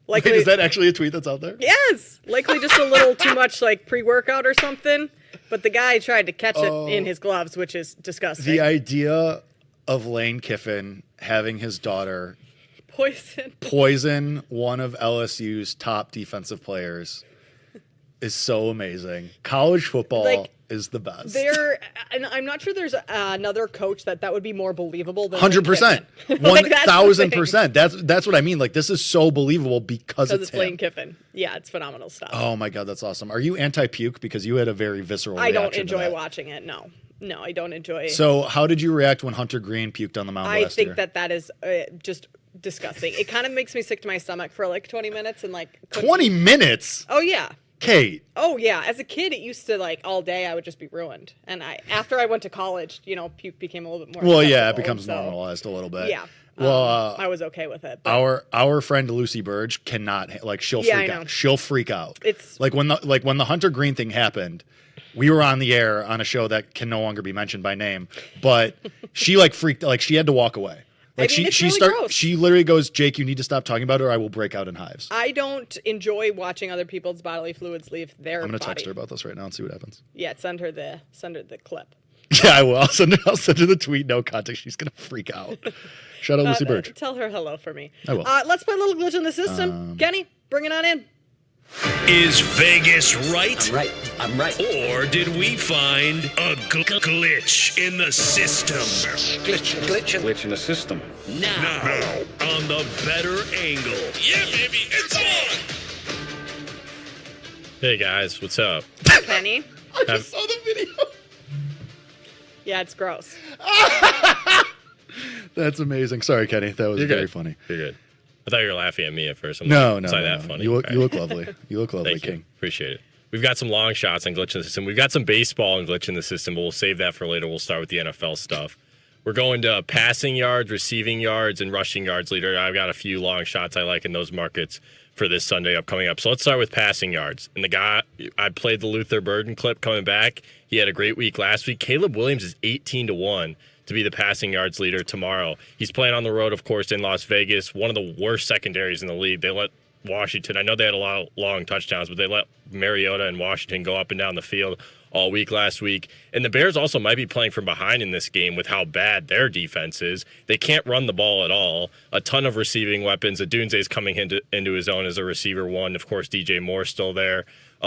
[SPEAKER 23] Likely,
[SPEAKER 4] Wait, is that actually a tweet that's out there?
[SPEAKER 23] Yes. Likely just a little too much like pre-workout or something. But the guy tried to catch it in his gloves, which is disgusting.
[SPEAKER 4] The idea of Lane Kiffin having his daughter poison one of LSU's top defensive players is so amazing. College football is the best.
[SPEAKER 23] And I'm not sure there's another coach that would be more believable than
[SPEAKER 4] 100%.
[SPEAKER 23] Lane Kiffin.
[SPEAKER 4] 1,000%. That's what I mean. Like, this is so believable because it's him.
[SPEAKER 23] Lane Kiffin. Yeah, it's phenomenal stuff.
[SPEAKER 4] Oh my God, that's awesome. Are you anti-puke? Because you had a very visceral reaction
[SPEAKER 23] I don't
[SPEAKER 4] to
[SPEAKER 23] enjoy
[SPEAKER 4] that.
[SPEAKER 23] watching it. No, I don't enjoy it.
[SPEAKER 4] So how did you react when Hunter Green puked on the mound
[SPEAKER 23] I
[SPEAKER 4] last year?
[SPEAKER 23] think that is just disgusting. It kind of makes me sick to my stomach for like 20 minutes and like
[SPEAKER 4] 20 minutes?
[SPEAKER 23] Oh yeah.
[SPEAKER 4] Kate.
[SPEAKER 23] Oh yeah. As a kid, it used to like all day I would just be ruined. And after I went to college, puke became a little bit more.
[SPEAKER 4] Well, yeah, it
[SPEAKER 23] acceptable,
[SPEAKER 4] becomes
[SPEAKER 23] so,
[SPEAKER 4] normalized a little bit.
[SPEAKER 23] Yeah.
[SPEAKER 4] Well,
[SPEAKER 23] I was okay with it. But.
[SPEAKER 4] Our friend Lucy Burge cannot she'll freak out. She'll freak out.
[SPEAKER 23] It's
[SPEAKER 4] like when the Hunter Green thing happened. We were on the air on a show that can no longer be mentioned by name, but she freaked, she had to walk away. She literally goes, "Jake, you need to stop talking about it or I will break out in hives."
[SPEAKER 23] I don't enjoy watching other people's bodily fluids leave their
[SPEAKER 4] I'm going to
[SPEAKER 23] body.
[SPEAKER 4] text her about this right now and see what happens.
[SPEAKER 23] Yeah, send her the clip.
[SPEAKER 4] Yeah, I will. I'll send her the tweet, no context. She's going to freak out. Shout out Lucy Burge.
[SPEAKER 23] Tell her hello for me.
[SPEAKER 4] I will.
[SPEAKER 23] Let's play a little glitch in the system. Kenny, bring it on in.
[SPEAKER 1] Is Vegas right?
[SPEAKER 11] I'm right.
[SPEAKER 1] Or did we find a glitch in the system?
[SPEAKER 11] Glitch in the system.
[SPEAKER 1] Now, on the better angle. Yeah, baby, it's on!
[SPEAKER 14] Hey guys, what's up?
[SPEAKER 23] Kenny.
[SPEAKER 4] I just saw the video.
[SPEAKER 23] Yeah, it's gross.
[SPEAKER 4] That's amazing. Sorry, Kenny. That was very funny.
[SPEAKER 14] You're good. I thought you were laughing at me at first.
[SPEAKER 4] No.
[SPEAKER 14] It's not that funny.
[SPEAKER 4] You look lovely. You look lovely,
[SPEAKER 14] Thank
[SPEAKER 4] King.
[SPEAKER 14] you. Appreciate it. We've got some long shots and glitch in the system. We've got some baseball and glitch in the system, but we'll save that for later. We'll start with the NFL stuff. We're going to passing yards, receiving yards, and rushing yards leader. I've got a few long shots I like in those markets for this Sunday coming up. So let's start with passing yards. And the guy, I played the Luther Burden clip coming back. He had a great week last week. Caleb Williams is 18-1 to be the passing yards leader tomorrow. He's playing on the road, of course, in Las Vegas, one of the worst secondaries in the league. They let Washington, I know they had a lot of long touchdowns, but they let Mariota and Washington go up and down the field all week last week. And the Bears also might be playing from behind in this game with how bad their defense is. They can't run the ball at all. A ton of receiving weapons. Adunze's coming into his own as a receiver one. Of course, DJ Moore's still there.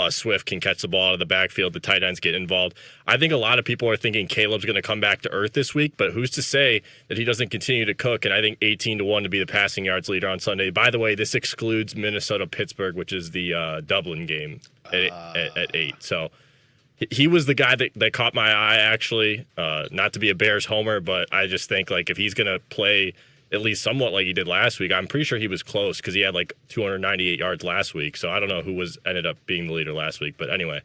[SPEAKER 14] Swift can catch the ball out of the backfield. The tight ends get involved. I think a lot of people are thinking Caleb's going to come back to earth this week, but who's to say that he doesn't continue to cook? And I think 18-1 to be the passing yards leader on Sunday. By the way, this excludes Minnesota-Pittsburgh, which is the Dublin game at 8. So he was the guy that caught my eye, actually. Not to be a Bears homer, but I just think if he's going to play at least somewhat like he did last week. I'm pretty sure he was close because he had 298 yards last week. So I don't know who ended up being the leader last week. But anyway,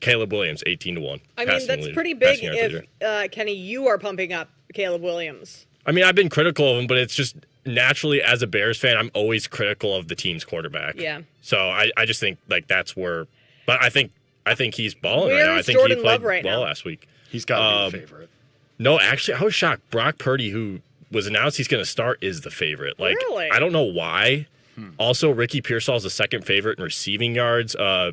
[SPEAKER 14] Caleb Williams, 18-1.
[SPEAKER 23] I mean, that's pretty big if, Kenny, you are pumping up Caleb Williams.
[SPEAKER 14] I mean, I've been critical of him, but it's just naturally as a Bears fan, I'm always critical of the team's quarterback.
[SPEAKER 23] Yeah.
[SPEAKER 14] So I just think that's where – but I think he's balling right now. I think
[SPEAKER 23] Jordan
[SPEAKER 14] he played
[SPEAKER 23] Love right
[SPEAKER 14] well
[SPEAKER 23] now?
[SPEAKER 14] last week.
[SPEAKER 4] He's got to be the favorite.
[SPEAKER 14] No, actually, I was shocked. Brock Purdy, who was announced he's going to start, is the favorite.
[SPEAKER 23] Really?
[SPEAKER 14] I don't know why. Also, Ricky Pearsall is the second favorite in receiving yards. I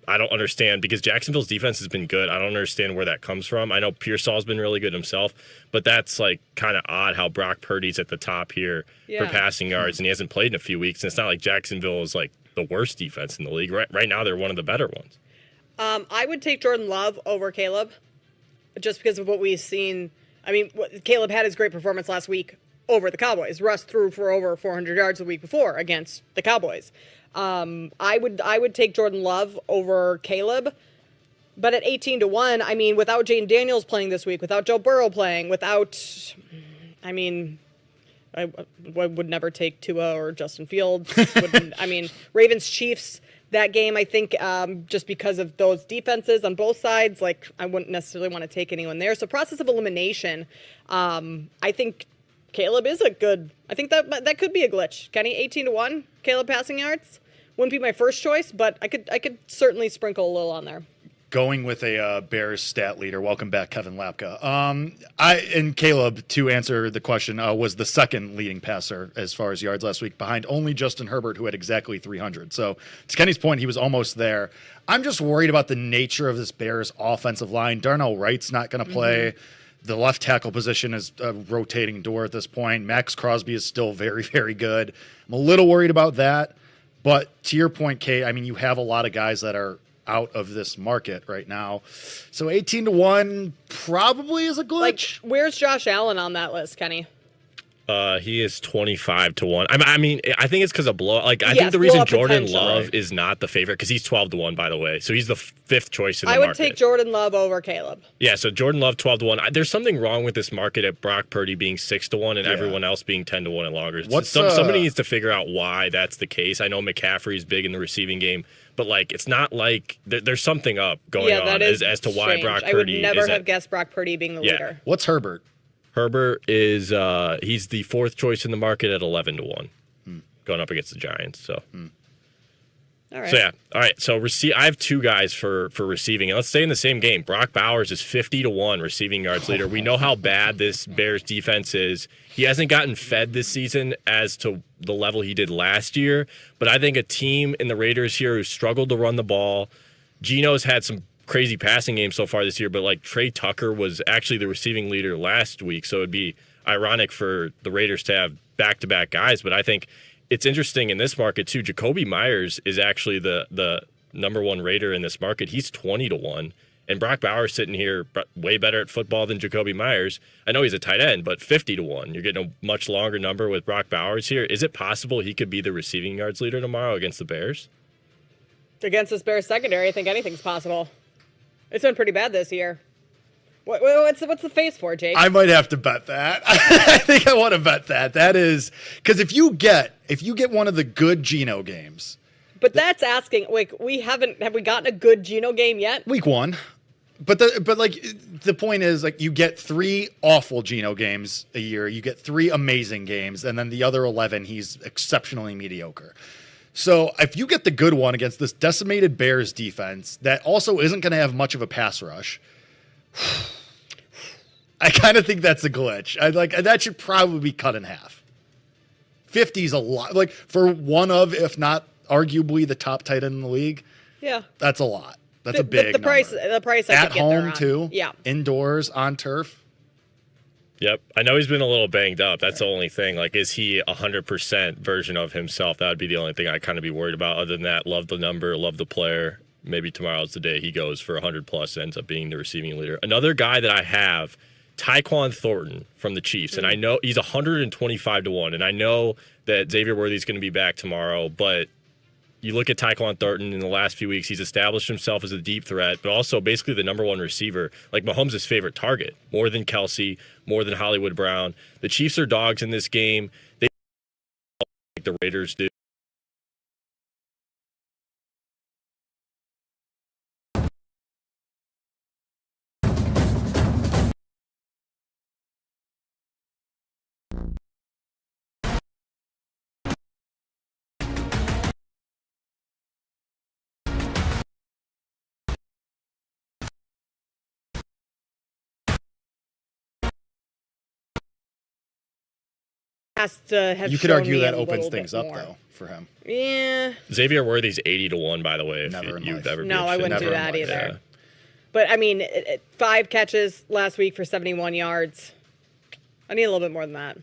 [SPEAKER 14] don't understand because Jacksonville's defense has been good. I don't understand where that comes from. I know Pearsall's been really good himself, but that's kind of odd how Brock Purdy's at the top here for passing yards, and he hasn't played in a few weeks. And it's not like Jacksonville is the worst defense in the league. Right now, they're one of the better ones.
[SPEAKER 23] I would take Jordan Love over Caleb just because of what we've seen. I mean, Caleb had his great performance last week over the Cowboys. Russ threw for over 400 yards the week before against the Cowboys. I would take Jordan Love over Caleb, but at 18-1, I mean, without Jaden Daniels playing this week, without Joe Burrow playing, without I mean, I would never take Tua or Justin Fields. I mean, Ravens Chiefs, that game, I think, just because of those defenses on both sides, like I wouldn't necessarily want to take anyone there. So process of elimination, I think Caleb is a good. I think that could be a glitch. Kenny, 18-1, Caleb passing yards. Wouldn't be my first choice, but I could certainly sprinkle a little on there.
[SPEAKER 4] Going with a Bears stat leader. Welcome back, Kevin Lapka. And Caleb, to answer the question, was the second leading passer as far as yards last week, behind only Justin Herbert, who had exactly 300. So to Kenny's point, he was almost there. I'm just worried about the nature of this Bears offensive line. Darnell Wright's not going to play. Mm-hmm. The left tackle position is a rotating door at this point. Max Crosby is still very, very good. I'm a little worried about that. But to your point, Kate, I mean, you have a lot of guys that are out of this market right now. So 18-1 probably is a glitch.
[SPEAKER 23] Like, where's Josh Allen on that list, Kenny?
[SPEAKER 14] He is 25-1. I mean, I think it's because of blow. Like, I think the reason Jordan Love is not the favorite, because he's 12-1, by the way. So he's the fifth choice in the market.
[SPEAKER 23] I would take Jordan Love over Caleb.
[SPEAKER 14] Yeah, so Jordan Love 12-1. There's something wrong with this market at Brock Purdy being 6-1 and everyone else being 10-1 and longer. Somebody needs to figure out why that's the case. I know McCaffrey's big in the receiving game, but like it's not like there's something up going on as to why Brock Purdy.
[SPEAKER 23] I would never have guessed Brock Purdy being the leader.
[SPEAKER 4] What's Herbert?
[SPEAKER 14] Herbert is he's the fourth choice in the market at 11-1, going up against the Giants. So,
[SPEAKER 23] all right.
[SPEAKER 14] So yeah, all right. So I have two guys for receiving, and let's stay in the same game. Brock Bowers is 50-1 receiving yards leader. We know how bad this Bears defense is. He hasn't gotten fed this season as to the level he did last year, but I think a team in the Raiders here who struggled to run the ball. Geno's had some crazy passing games so far this year, but like Trey Tucker was actually the receiving leader last week, so it'd be ironic for the Raiders to have back-to-back guys. But I think it's interesting in this market too. Jacoby Myers is actually the number one Raider in this market. He's 20-1, and Brock Bowers sitting here way better at football than Jacoby Myers. I know he's a tight end, but 50-1. You're getting a much longer number with Brock Bowers here. Is it possible he could be the receiving yards leader tomorrow against the Bears?
[SPEAKER 23] Against this Bears secondary, I think anything's possible. It's been pretty bad this year. What's the face for, Jake?
[SPEAKER 4] I might have to bet that. I think I want to bet that. That is because if you get one of the good Geno games.
[SPEAKER 23] But that's asking. Like, have we gotten a good Geno game yet?
[SPEAKER 4] Week 1. But the point is, like, you get 3 awful Geno games a year. You get 3 amazing games, and then the other 11 he's exceptionally mediocre. So if you get the good one against this decimated Bears defense that also isn't going to have much of a pass rush, I kind of think that's a glitch. That should probably be cut in half. 50's a lot. Like, for one of, if not arguably the top tight end in the league.
[SPEAKER 23] Yeah,
[SPEAKER 4] that's a lot. That's a big
[SPEAKER 23] the price.
[SPEAKER 4] number.
[SPEAKER 23] The price I
[SPEAKER 4] at
[SPEAKER 23] could get there
[SPEAKER 4] home
[SPEAKER 23] on.
[SPEAKER 4] too.
[SPEAKER 23] Yeah,
[SPEAKER 4] indoors on turf.
[SPEAKER 14] Yep. I know he's been a little banged up. That's the only thing. Like, is he 100% version of himself? That would be the only thing I'd kind of be worried about. Other than that, love the number, love the player. Maybe tomorrow's the day he goes for 100+, ends up being the receiving leader. Another guy that I have, Tyquan Thornton from the Chiefs. And I know he's 125-1. And I know that Xavier Worthy's going to be back tomorrow. But you look at Tyquan Thornton in the last few weeks, he's established himself as a deep threat, but also basically the number one receiver, like Mahomes' favorite target, more than Kelsey, more than Hollywood Brown. The Chiefs are dogs in this game. They like the Raiders do.
[SPEAKER 23] Has to have.
[SPEAKER 4] You could
[SPEAKER 23] shown
[SPEAKER 4] argue
[SPEAKER 23] me
[SPEAKER 4] that
[SPEAKER 23] a
[SPEAKER 4] opens
[SPEAKER 23] little
[SPEAKER 4] things
[SPEAKER 23] bit
[SPEAKER 4] up
[SPEAKER 23] more.
[SPEAKER 4] though for him.
[SPEAKER 23] Yeah.
[SPEAKER 14] Xavier Worthy's 80-1, by the way.
[SPEAKER 4] Never in
[SPEAKER 14] you'd
[SPEAKER 4] life.
[SPEAKER 14] ever be
[SPEAKER 23] No, I
[SPEAKER 14] interested.
[SPEAKER 23] wouldn't do
[SPEAKER 14] Never in
[SPEAKER 23] that
[SPEAKER 14] life.
[SPEAKER 23] either.
[SPEAKER 14] Yeah.
[SPEAKER 23] But I mean, 5 catches last week for 71 yards. I need a little bit more than that.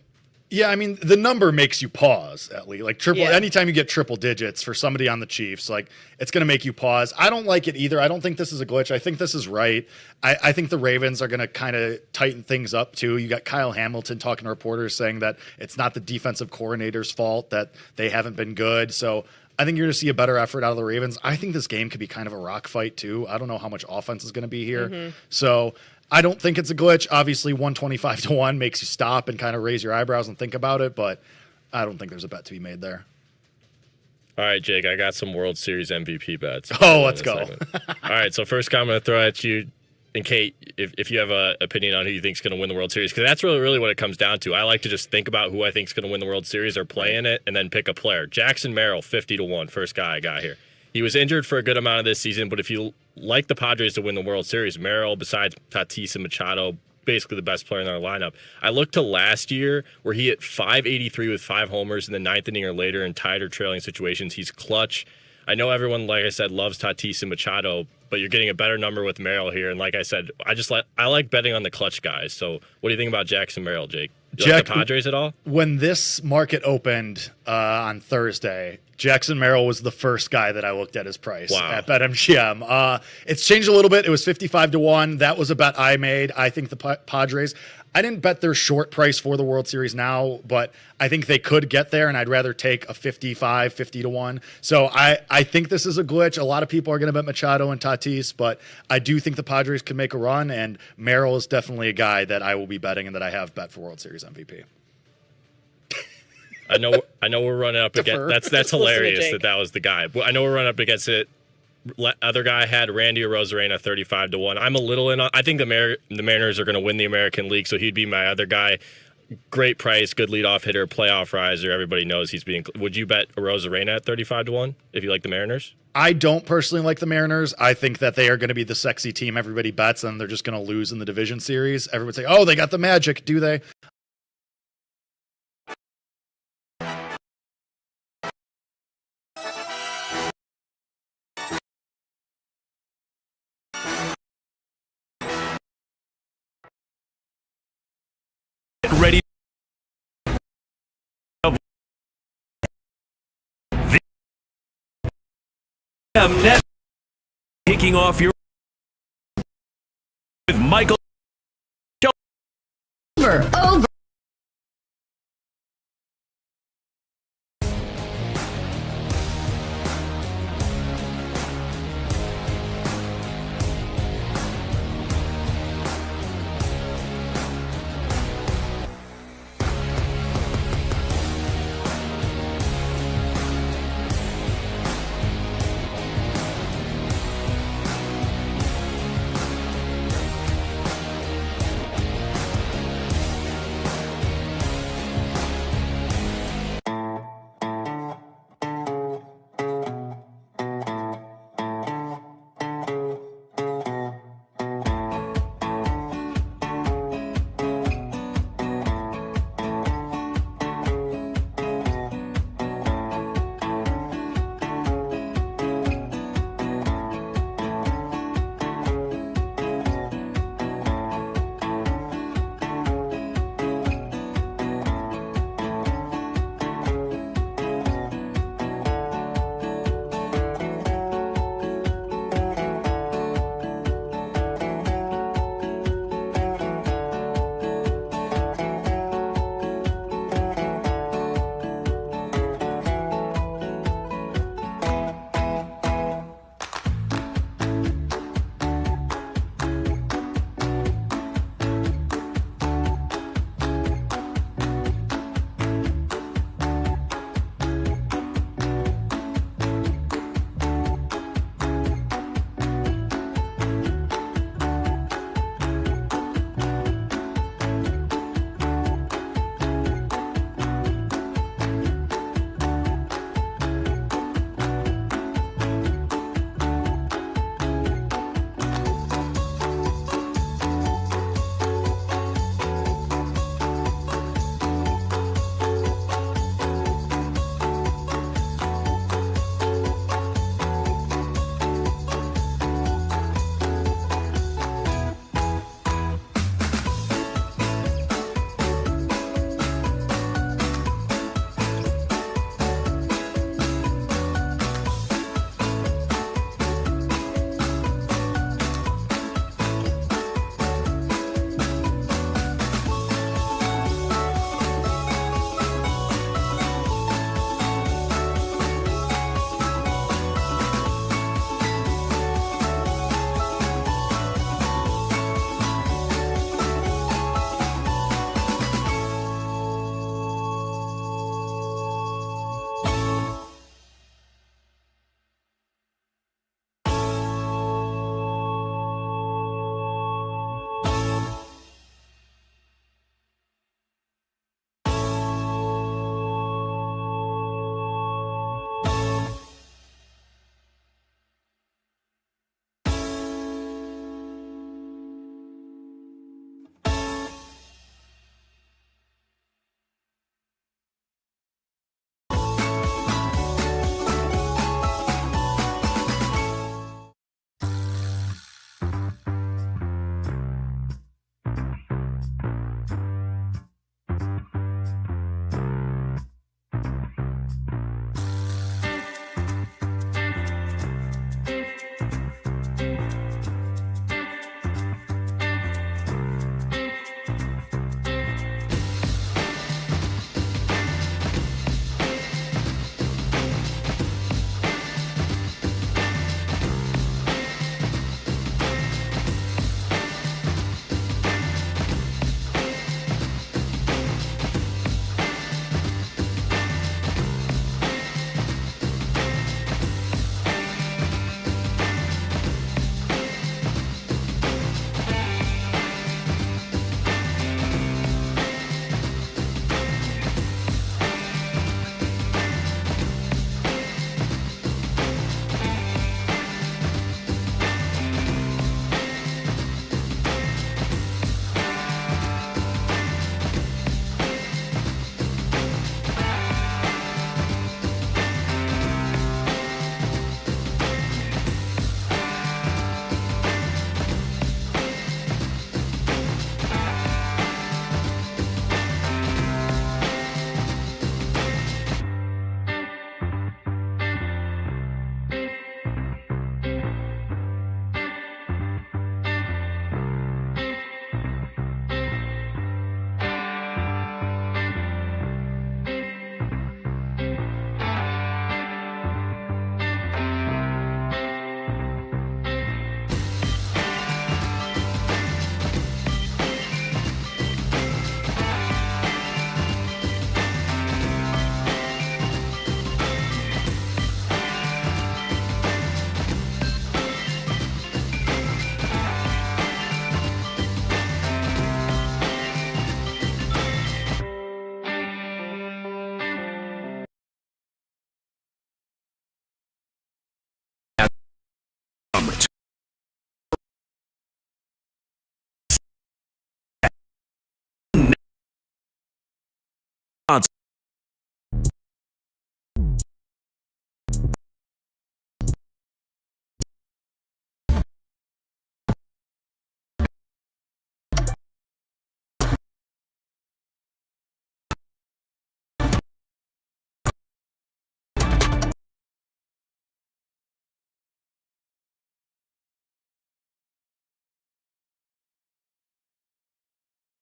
[SPEAKER 4] Yeah, I mean, the number makes you pause at least. Like triple,
[SPEAKER 23] Yeah.
[SPEAKER 4] anytime you get triple digits for somebody on the Chiefs, like it's going to make you pause. I don't like it either. I don't think this is a glitch. I think this is right. I think the Ravens are going to kind of tighten things up too. You got Kyle Hamilton talking to reporters saying that it's not the defensive coordinator's fault that they haven't been good. So I think you're going to see a better effort out of the Ravens. I think this game could be kind of a rock fight too. I don't know how much offense is going to be here.
[SPEAKER 23] Mm-hmm.
[SPEAKER 4] So I don't think it's a glitch. Obviously, 125-1 makes you stop and kind of raise your eyebrows and think about it, but I don't think there's a bet to be made there.
[SPEAKER 14] All right, Jake, I got some World Series MVP bets.
[SPEAKER 4] Oh, let's go.
[SPEAKER 14] All right, so first comment I'm going to throw at you, and Kate, if you have an opinion on who you think is going to win the World Series, because that's really what it comes down to. I like to just think about who I think is going to win the World Series or play in it, and then pick a player. Jackson Merrill, 50-1, first guy I got here. He was injured for a good amount of this season, but if you like the Padres to win the World Series, Merrill, besides Tatis and Machado, basically the best player in their lineup. I looked to last year where he hit .583 with 5 homers in the 9th inning or later in tied or trailing situations. He's clutch. I know everyone, like I said, loves Tatis and Machado, but you're getting a better number with Merrill here. And like I said, I like betting on the clutch guys. So what do you think about Jackson Merrill, Jake? Do you like the Padres at all?
[SPEAKER 4] When this market opened on Thursday, Jackson Merrill was the first guy that I looked at his price at BetMGM. It's changed a little bit. It was 55-1. That was a bet I made. I think the Padres, I didn't bet their short price for the World Series now, but I think they could get there, and I'd rather take a 50-1. So I think this is a glitch. A lot of people are going to bet Machado and Tatis, but I do think the Padres can make a run, and Merrill is definitely a guy that I will be betting and that I have bet for World Series MVP.
[SPEAKER 14] I know we're running up against. That's hilarious that was the guy. I know we're running up against it. Other guy had Randy Arozarena 35-1. I'm a little in. I think the Mariners are going to win the American League, so he'd be my other guy. Great price, good leadoff hitter, playoff riser. Everybody knows he's being. Would you bet Arozarena at 35-1 if you like the Mariners?
[SPEAKER 4] I don't personally like the Mariners. I think that they are going to be the sexy team everybody bets, and they're just going to lose in the division series. Everyone say, "Oh, they got the magic." Do they?
[SPEAKER 1] Ready. Net kicking off your with Michael.
[SPEAKER 13] Over.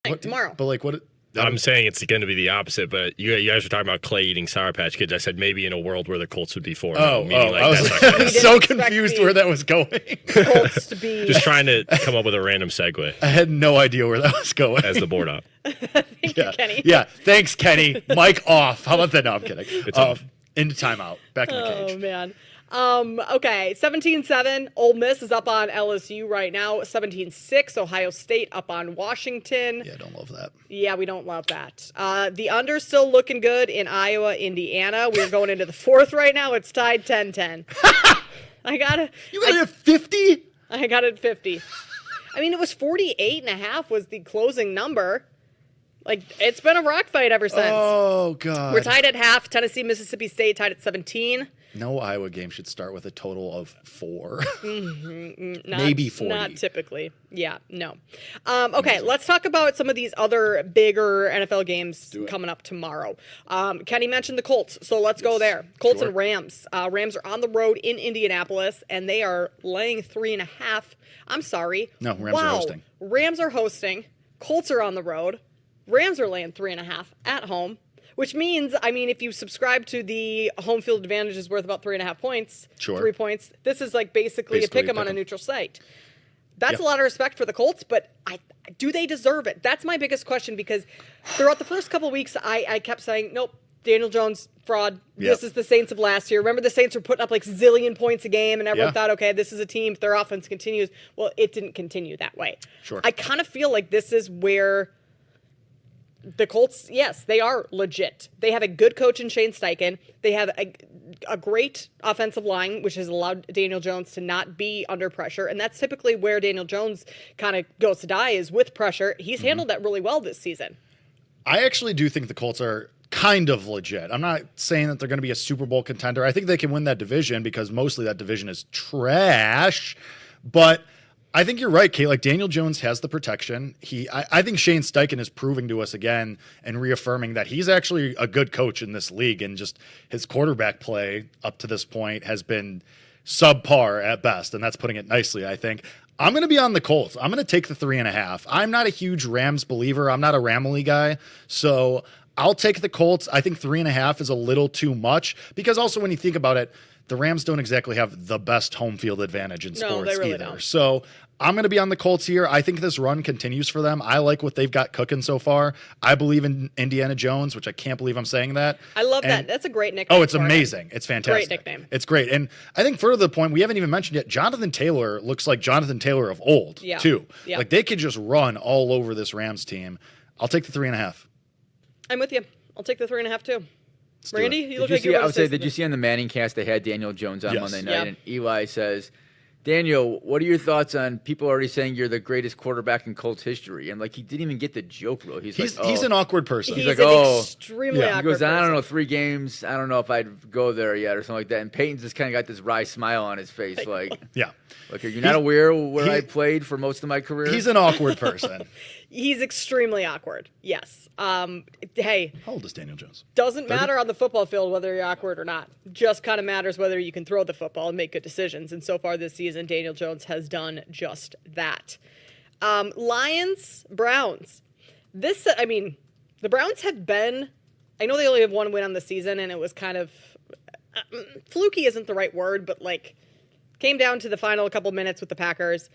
[SPEAKER 23] morning, tomorrow.
[SPEAKER 4] But like what?
[SPEAKER 14] I'm saying it's going to be the opposite, but you guys were talking about Clay eating Sour Patch Kids. I said maybe in a world where the Colts would be 4-0.
[SPEAKER 4] I was so confused where that was going.
[SPEAKER 23] Colts to be
[SPEAKER 14] just trying to come up with a random segue.
[SPEAKER 4] I had no idea where that was going.
[SPEAKER 14] As the board op.
[SPEAKER 23] Thank you, Kenny.
[SPEAKER 4] Yeah, thanks, Kenny. Mic off. How about that? No, I'm kidding. Into timeout. Back in the cage.
[SPEAKER 23] Oh, man. Okay, 17-7. Ole Miss is up on LSU right now. 17-6. Ohio State up on Washington.
[SPEAKER 4] Yeah, don't love that.
[SPEAKER 23] Yeah, we don't love that. The under's still looking good in Iowa, Indiana. We're going into the fourth right now. It's tied 10-10. You got it
[SPEAKER 4] at 50?
[SPEAKER 23] I got it at 50. I mean, it was 48.5 was the closing number. Like, it's been a rock fight ever since.
[SPEAKER 4] Oh, God.
[SPEAKER 23] We're tied at half. Tennessee, Mississippi State tied at 17.
[SPEAKER 4] No Iowa game should start with a total of 4.
[SPEAKER 23] Not,
[SPEAKER 4] maybe 40.
[SPEAKER 23] Not typically. Yeah, no. Okay, let's talk about some of these other bigger NFL games coming up tomorrow. Kenny mentioned the Colts, so let's go there. Colts and Rams. Rams are on the road in Indianapolis, and they are laying 3.5. I'm sorry.
[SPEAKER 4] No, Rams are hosting.
[SPEAKER 23] Rams are hosting. Colts are on the road. Rams are laying 3.5 at home. Which means, I mean, if you subscribe to the home field advantage is worth about 3.5 points, 3 points, this is like basically a pick 'em on a neutral site. That's a lot of respect for the Colts, but do they deserve it? That's my biggest question, because throughout the first couple of weeks, I kept saying, nope, Daniel Jones, fraud. This is the Saints of last year. Remember, the Saints were putting up like zillion points a game, and everyone thought, okay, this is a team, if their offense continues. Well, it didn't continue that way. I kind of feel like this is where the Colts, yes, they are legit. They have a good coach in Shane Steichen. They have a great offensive line, which has allowed Daniel Jones to not be under pressure. And that's typically where Daniel Jones kind of goes to die, is with pressure. He's handled that really well this season.
[SPEAKER 4] I actually do think the Colts are kind of legit. I'm not saying that they're going to be a Super Bowl contender. I think they can win that division because mostly that division is trash. But I think you're right, Kate. Like, Daniel Jones has the protection. I think Shane Steichen is proving to us again and reaffirming that he's actually a good coach in this league, and just his quarterback play up to this point has been subpar at best, and that's putting it nicely, I think. I'm going to be on the Colts. I'm going to take the 3.5. I'm not a huge Rams believer. I'm not a Ramley guy, so I'll take the Colts. I think 3.5 is a little too much, because also when you think about it, the Rams don't exactly have the best home field advantage in sports
[SPEAKER 23] they really
[SPEAKER 4] either.
[SPEAKER 23] Don't.
[SPEAKER 4] So I'm going to be on the Colts here. I think this run continues for them. I like what they've got cooking so far. I believe in Indiana Jones, which I can't believe I'm saying that.
[SPEAKER 23] I love that. That's a great nickname.
[SPEAKER 4] Oh, it's amazing. It's fantastic.
[SPEAKER 23] Great nickname.
[SPEAKER 4] It's great. And I think further to the point, we haven't even mentioned yet, Jonathan Taylor looks like Jonathan Taylor of old, too.
[SPEAKER 23] Yeah.
[SPEAKER 4] Like, they could just run all over this Rams team. I'll take the 3.5.
[SPEAKER 23] I'm with you. I'll take the 3.5 too.
[SPEAKER 4] Let's
[SPEAKER 23] Randy, you look like
[SPEAKER 8] I would say, did you see on the Manning cast they had Daniel Jones on Monday night, and Eli says, Daniel, what are your thoughts on people already saying you're the greatest quarterback in Colts history? And like, he didn't even get the joke though. He's
[SPEAKER 4] an awkward person.
[SPEAKER 23] He's
[SPEAKER 4] like,
[SPEAKER 23] an extremely awkward
[SPEAKER 8] He goes, I don't
[SPEAKER 23] person.
[SPEAKER 8] know, 3 games. I don't know if I'd go there yet or something like that. And Peyton's just kind of got this wry smile on his face, like, like, are you not aware where I played for most of my career?
[SPEAKER 4] He's an awkward person.
[SPEAKER 23] He's extremely awkward. Yes. Hey.
[SPEAKER 4] How old is Daniel Jones?
[SPEAKER 23] Doesn't matter on the football field whether you're awkward or not. Just kind of matters whether you can throw the football and make good decisions. And so far this season, Daniel Jones has done just that. Lions, Browns. The Browns have been, I know they only have 1 win on the season, and it was kind of, fluky isn't the right word, but like, came down to the final couple minutes with the Packers.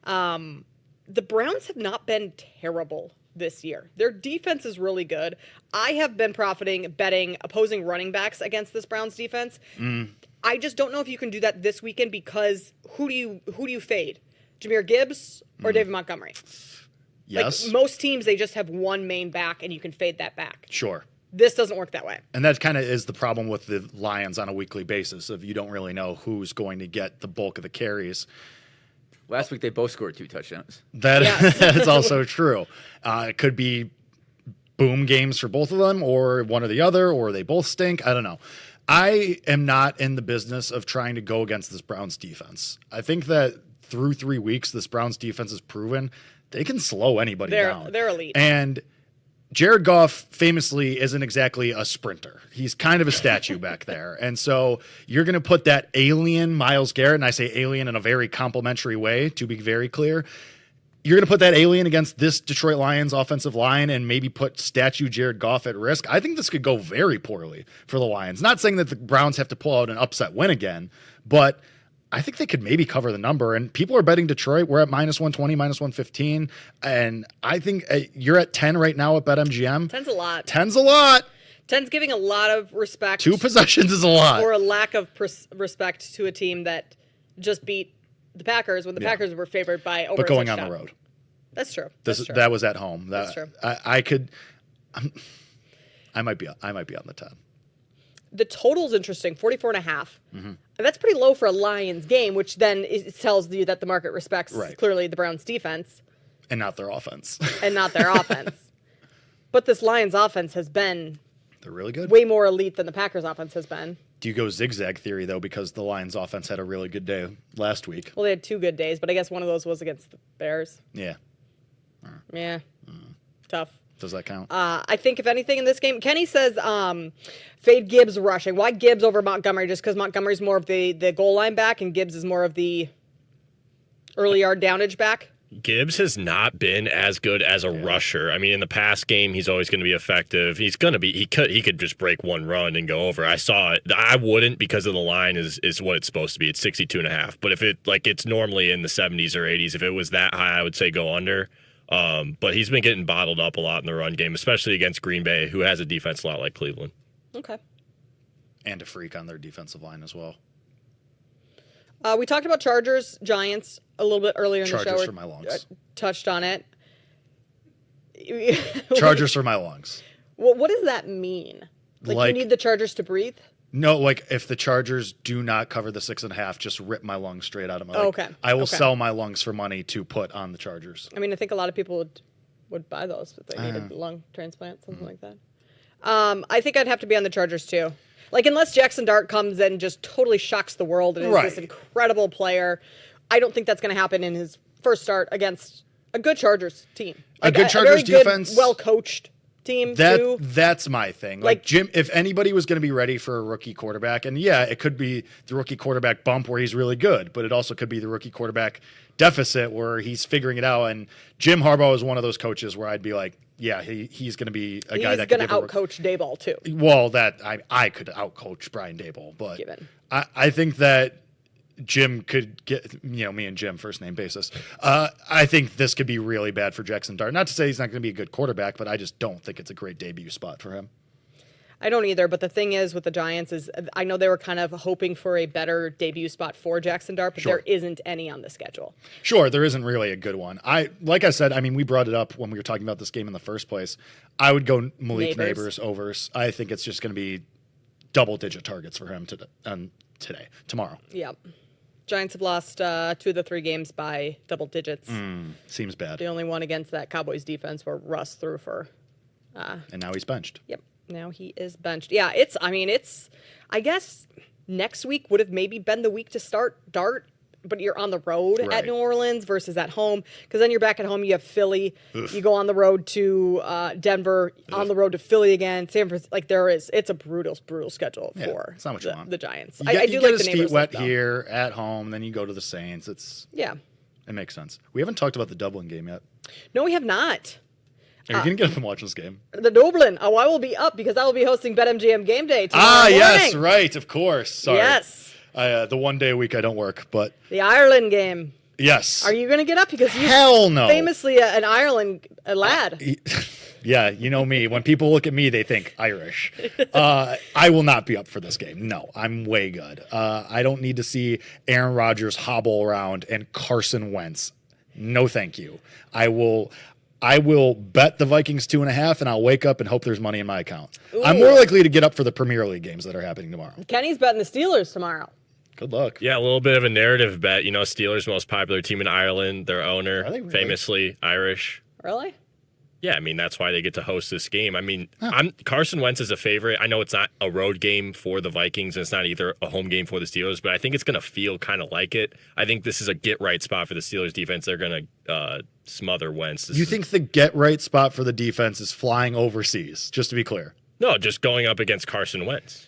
[SPEAKER 23] The Browns have not been terrible this year. Their defense is really good. I have been betting opposing running backs against this Browns defense. I just don't know if you can do that this weekend, because who do you fade? Jahmyr Gibbs or David Montgomery?
[SPEAKER 4] Yes.
[SPEAKER 23] Like, most teams, they just have one main back and you can fade that back.
[SPEAKER 4] Sure.
[SPEAKER 23] This doesn't work that way.
[SPEAKER 4] And that kind of is the problem with the Lions on a weekly basis, of you don't really know who's going to get the bulk of the carries.
[SPEAKER 8] Last week, they both scored 2 touchdowns.
[SPEAKER 4] That is also true. It could be boom games for both of them, or one or the other, or they both stink. I don't know. I am not in the business of trying to go against this Browns defense. I think that through 3 weeks, this Browns defense has proven they can slow anybody down.
[SPEAKER 23] They're elite.
[SPEAKER 4] And Jared Goff famously isn't exactly a sprinter. He's kind of a statue back there. And so you're going to put that alien Myles Garrett, and I say alien in a very complimentary way, to be very clear, you're going to put that alien against this Detroit Lions offensive line and maybe put statue Jared Goff at risk. I think this could go very poorly for the Lions. Not saying that the Browns have to pull out an upset win again, but I think they could maybe cover the number. And people are betting Detroit. We're at -120, -115. And I think you're at 10 right now at BetMGM.
[SPEAKER 23] 10's a lot.
[SPEAKER 4] 10's a lot.
[SPEAKER 23] 10's giving a lot of respect.
[SPEAKER 4] 2 possessions is a lot.
[SPEAKER 23] Or a lack of respect to a team that just beat the Packers when the Packers were favored by over.
[SPEAKER 4] But going
[SPEAKER 23] a
[SPEAKER 4] on
[SPEAKER 23] touchdown.
[SPEAKER 4] the road.
[SPEAKER 23] That's true.
[SPEAKER 4] That was at home.
[SPEAKER 23] That's true.
[SPEAKER 4] I might be on the 10.
[SPEAKER 23] The total's interesting, 44.5. And that's pretty low for a Lions game, which then tells you that the market respects clearly the Browns defense.
[SPEAKER 4] And not their offense.
[SPEAKER 23] But this Lions offense has been
[SPEAKER 4] they're really good.
[SPEAKER 23] Way more elite than the Packers offense has been.
[SPEAKER 4] Do you go zigzag theory, though, because the Lions offense had a really good day last week?
[SPEAKER 23] Well, they had 2 good days, but I guess one of those was against the Bears.
[SPEAKER 4] Yeah.
[SPEAKER 23] Yeah. Tough.
[SPEAKER 4] Does that count?
[SPEAKER 23] I think if anything in this game, Kenny says fade Gibbs rushing. Why Gibbs over Montgomery? Just because Montgomery's more of the goal line back and Gibbs is more of the early yard downage back?
[SPEAKER 14] Gibbs has not been as good as a rusher. I mean, in the past game, he's always going to be effective. He's going to be. He could just break one run and go over. I saw it. I wouldn't because of the line is what it's supposed to be. It's 62.5. But if it's normally in the 70s or 80s, if it was that high, I would say go under. But he's been getting bottled up a lot in the run game, especially against Green Bay, who has a defense a lot like Cleveland.
[SPEAKER 23] Okay.
[SPEAKER 4] And a freak on their defensive line as well.
[SPEAKER 23] We talked about Chargers, Giants a little bit earlier in the show.
[SPEAKER 4] Chargers for my lungs.
[SPEAKER 23] Touched on it.
[SPEAKER 4] Chargers for my lungs.
[SPEAKER 23] Well, what does that mean? Like you need the Chargers to breathe?
[SPEAKER 4] No, like if the Chargers do not cover the 6.5, just rip my lungs straight out of my.
[SPEAKER 23] Okay.
[SPEAKER 4] I will sell my lungs for money to put on the Chargers.
[SPEAKER 23] I mean, I think a lot of people would buy those if they needed a lung transplant, something like that. I think I'd have to be on the Chargers too. Like, unless Jackson Dart comes and just totally shocks the world and is this incredible player, I don't think that's going to happen in his first start against a good Chargers team. Like
[SPEAKER 4] a good Chargers
[SPEAKER 23] very
[SPEAKER 4] defense.
[SPEAKER 23] Good, well-coached team, too.
[SPEAKER 4] That's my thing. Like Jim, if anybody was going to be ready for a rookie quarterback, and yeah, it could be the rookie quarterback bump where he's really good, but it also could be the rookie quarterback deficit where he's figuring it out. And Jim Harbaugh is one of those coaches where I'd be like, yeah, he's going to be a guy that
[SPEAKER 23] he's going to outcoach Daboll too.
[SPEAKER 4] Well, that I could outcoach Brian Daboll, but I think that Jim could get, me and Jim, first name basis. I think this could be really bad for Jackson Dart. Not to say he's not going to be a good quarterback, but I just don't think it's a great debut spot for him.
[SPEAKER 23] I don't either, but the thing is with the Giants is I know they were kind of hoping for a better debut spot for Jackson Dart, but there isn't any on the schedule.
[SPEAKER 4] Sure, there isn't really a good one. Like I said, we brought it up when we were talking about this game in the first place. I would go Malik Neighbors over. I think it's just going to be double-digit targets for him tomorrow.
[SPEAKER 23] Yep. Giants have lost 2 of the 3 games by double digits.
[SPEAKER 4] Seems bad.
[SPEAKER 23] The only one against that Cowboys defense where Russ threw for.
[SPEAKER 4] And now he's benched.
[SPEAKER 23] Yep. Now he is benched. Yeah, I guess next week would have maybe been the week to start Dart, but you're on the road at New Orleans versus at home, because then you're back at home. You have Philly. Oof. You go on the road to Denver, on the road to Philly again. San Francisco. It's a brutal schedule for
[SPEAKER 4] it's not what you want.
[SPEAKER 23] The Giants.
[SPEAKER 4] I do like
[SPEAKER 23] the
[SPEAKER 4] his feet wet here at home, then you go to the Saints. It makes sense. We haven't talked about the Dublin game yet.
[SPEAKER 23] No, we have not.
[SPEAKER 4] Are you going to get up and watch this game?
[SPEAKER 23] The Dublin. Oh, I will be up because I will be hosting BetMGM Game Day tomorrow morning.
[SPEAKER 4] Yes, right, of course. Sorry.
[SPEAKER 23] Yes.
[SPEAKER 4] The one day a week I don't work, but...
[SPEAKER 23] The Ireland game.
[SPEAKER 4] Yes.
[SPEAKER 23] Are you going to get up? Because you
[SPEAKER 4] Hell no.
[SPEAKER 23] Famously an Ireland lad.
[SPEAKER 4] Yeah, you know me. When people look at me, they think Irish. I will not be up for this game. No, I'm way good. I don't need to see Aaron Rodgers hobble around and Carson Wentz. No, thank you. I will bet the Vikings 2.5, and I'll wake up and hope there's money in my account. Ooh. I'm more likely to get up for the Premier League games that are happening tomorrow.
[SPEAKER 23] Kenny's betting the Steelers tomorrow.
[SPEAKER 4] Good luck.
[SPEAKER 14] Yeah, a little bit of a narrative bet. Steelers' most popular team in Ireland. Their owner, famously Irish.
[SPEAKER 23] Really?
[SPEAKER 14] Yeah, that's why they get to host this game. Carson Wentz is a favorite. I know it's not a road game for the Vikings, and it's not either a home game for the Steelers, but I think it's going to feel kind of like it. I think this is a get-right spot for the Steelers defense. They're going to smother Wentz.
[SPEAKER 4] You think the get-right spot for the defense is flying overseas, just to be clear?
[SPEAKER 14] No, just going up against Carson Wentz.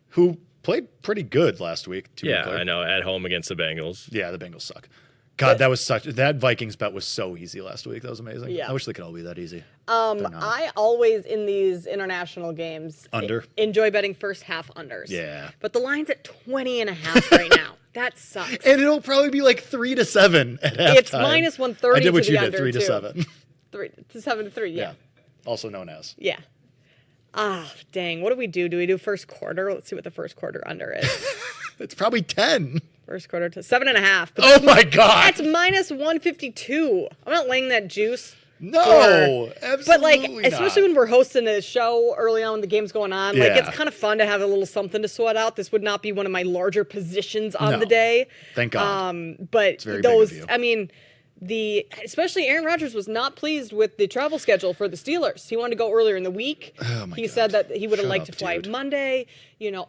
[SPEAKER 4] Who played pretty good last week, to be clear.
[SPEAKER 14] I know, at home against the Bengals.
[SPEAKER 4] Yeah, the Bengals suck. God, that Vikings bet was so easy last week. That was amazing.
[SPEAKER 23] Yeah.
[SPEAKER 4] I wish they could all be that easy.
[SPEAKER 23] I always, in these international games, enjoy betting first half unders.
[SPEAKER 4] Yeah.
[SPEAKER 23] But the line's at 20.5 right now. That sucks.
[SPEAKER 4] And it'll probably be like 3-7 at halftime.
[SPEAKER 23] It's minus 130
[SPEAKER 4] I did what
[SPEAKER 23] to
[SPEAKER 4] you
[SPEAKER 23] the
[SPEAKER 4] did,
[SPEAKER 23] under,
[SPEAKER 4] 3-7.
[SPEAKER 23] 7-3, yeah.
[SPEAKER 4] Also known as.
[SPEAKER 23] Yeah. Dang. What do we do? Do we do first quarter? Let's see what the first quarter under is.
[SPEAKER 4] It's probably 10.
[SPEAKER 23] First quarter to 7.5.
[SPEAKER 4] Oh my God.
[SPEAKER 23] That's minus 152. I'm not laying that juice.
[SPEAKER 4] No, absolutely
[SPEAKER 23] But like,
[SPEAKER 4] not.
[SPEAKER 23] especially when we're hosting a show early on when the game's going on, like it's kind of fun to have a little something to sweat out. This would not be one of my larger positions on the day.
[SPEAKER 4] Thank God.
[SPEAKER 23] But
[SPEAKER 4] very
[SPEAKER 23] those,
[SPEAKER 4] big of you.
[SPEAKER 23] I mean, especially Aaron Rodgers was not pleased with the travel schedule for the Steelers. He wanted to go earlier in the week.
[SPEAKER 4] Oh my
[SPEAKER 23] he
[SPEAKER 4] God.
[SPEAKER 23] said that he would have liked to fly
[SPEAKER 4] dude.
[SPEAKER 23] Monday,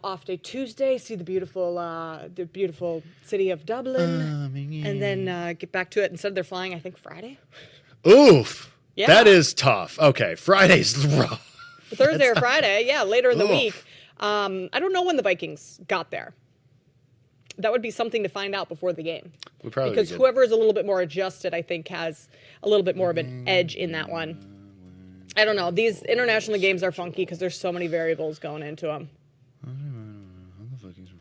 [SPEAKER 23] off day Tuesday, see the beautiful city of Dublin, and then get back to it. Instead, they're flying, I think, Friday.
[SPEAKER 4] Oof.
[SPEAKER 23] Yeah.
[SPEAKER 4] That is tough. Okay, Friday's rough.
[SPEAKER 23] Thursday or Friday, later in the week. I don't know when the Vikings got there. That would be something to find out before the game. Because whoever is a little bit more adjusted, I think, has a little bit more of an edge in that one. I don't know. These international games are funky because there's so many variables going into them.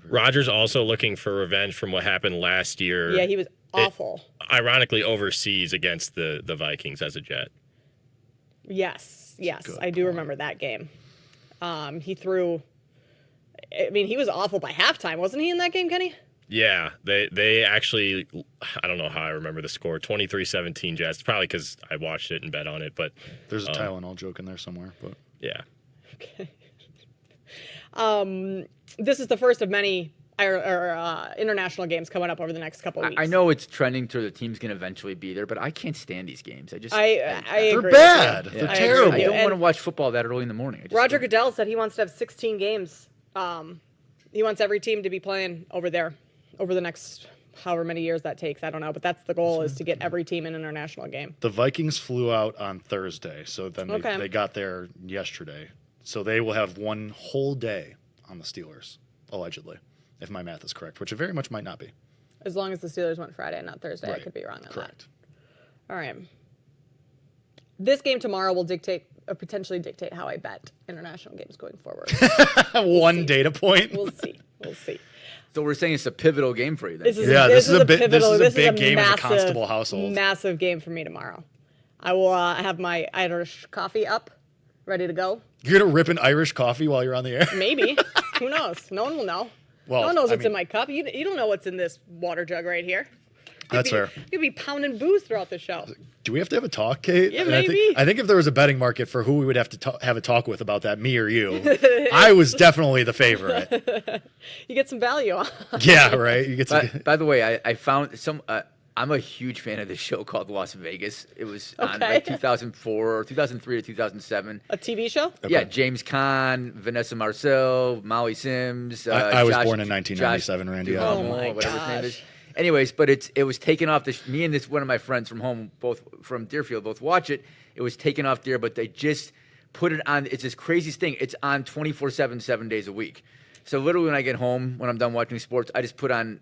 [SPEAKER 14] Rodgers also looking for revenge from what happened last year.
[SPEAKER 23] Yeah, he was awful.
[SPEAKER 14] Ironically, overseas against the Vikings as a Jet.
[SPEAKER 23] Yes, I do remember that game. He threw. I mean, he was awful by halftime, wasn't he, in that game, Kenny?
[SPEAKER 14] Yeah, they actually, I don't know how I remember the score, 23-17 Jets. Probably because I watched it and bet on it, but
[SPEAKER 4] there's a Tylenol joke in there somewhere, but
[SPEAKER 14] yeah.
[SPEAKER 23] Okay. This is the first of many international games coming up over the next couple of weeks.
[SPEAKER 8] I know it's trending to the team's going to eventually be there, but I can't stand these games.
[SPEAKER 23] I
[SPEAKER 4] they're
[SPEAKER 23] agree.
[SPEAKER 4] bad.
[SPEAKER 23] Yeah.
[SPEAKER 4] They're terrible.
[SPEAKER 8] I don't want to watch football that early in the morning.
[SPEAKER 23] Roger Goodell said he wants to have 16 games. He wants every team to be playing over there over the next however many years that takes. I don't know, but that's the goal, is to get every team an international game.
[SPEAKER 4] The Vikings flew out on Thursday, so then they got there yesterday. So they will have one whole day on the Steelers, allegedly, if my math is correct, which it very much might not be.
[SPEAKER 23] As long as the Steelers went Friday and not Thursday,
[SPEAKER 4] Right.
[SPEAKER 23] I could be wrong on
[SPEAKER 4] Correct.
[SPEAKER 23] that. All right. This game tomorrow will potentially dictate how I bet international games going forward.
[SPEAKER 4] One data point.
[SPEAKER 23] We'll see.
[SPEAKER 8] So we're saying it's a pivotal game for you then.
[SPEAKER 23] This is a big
[SPEAKER 4] game in the Constable household.
[SPEAKER 23] Massive game for me tomorrow. I will have my Irish coffee up, ready to go.
[SPEAKER 4] You're going to rip an Irish coffee while you're on the air?
[SPEAKER 23] Maybe. Who knows? No one will know.
[SPEAKER 4] Well,
[SPEAKER 23] no one knows what's in my cup. You don't know what's in this water jug right here.
[SPEAKER 4] That's fair.
[SPEAKER 23] You'll be pounding booze throughout the show.
[SPEAKER 4] Do we have to have a talk, Kate?
[SPEAKER 23] Yeah,
[SPEAKER 4] And
[SPEAKER 23] maybe.
[SPEAKER 4] I think if there was a betting market for who we would have to have a talk with about that, me or you, I was definitely the favorite.
[SPEAKER 23] You get some value on.
[SPEAKER 4] Yeah, right. You get some.
[SPEAKER 8] By the way, I found some. I'm a huge fan of this show called Las Vegas. It was on
[SPEAKER 23] Okay.
[SPEAKER 8] like 2004 or 2003 or 2007.
[SPEAKER 23] A TV show?
[SPEAKER 8] Yeah, James Caan, Vanessa Marcel, Molly Sims.
[SPEAKER 4] I was born in 1997, Randy.
[SPEAKER 8] Duhamel,
[SPEAKER 23] Oh my
[SPEAKER 8] whatever his name
[SPEAKER 23] gosh.
[SPEAKER 8] is. Anyways, but it was taken off. Me and one of my friends from home, both from Deerfield, both watch it. It was taken off there, but they just put it on. It's this craziest thing. It's on 24/7, 7 days a week. So literally, when I get home, when I'm done watching sports, I just put on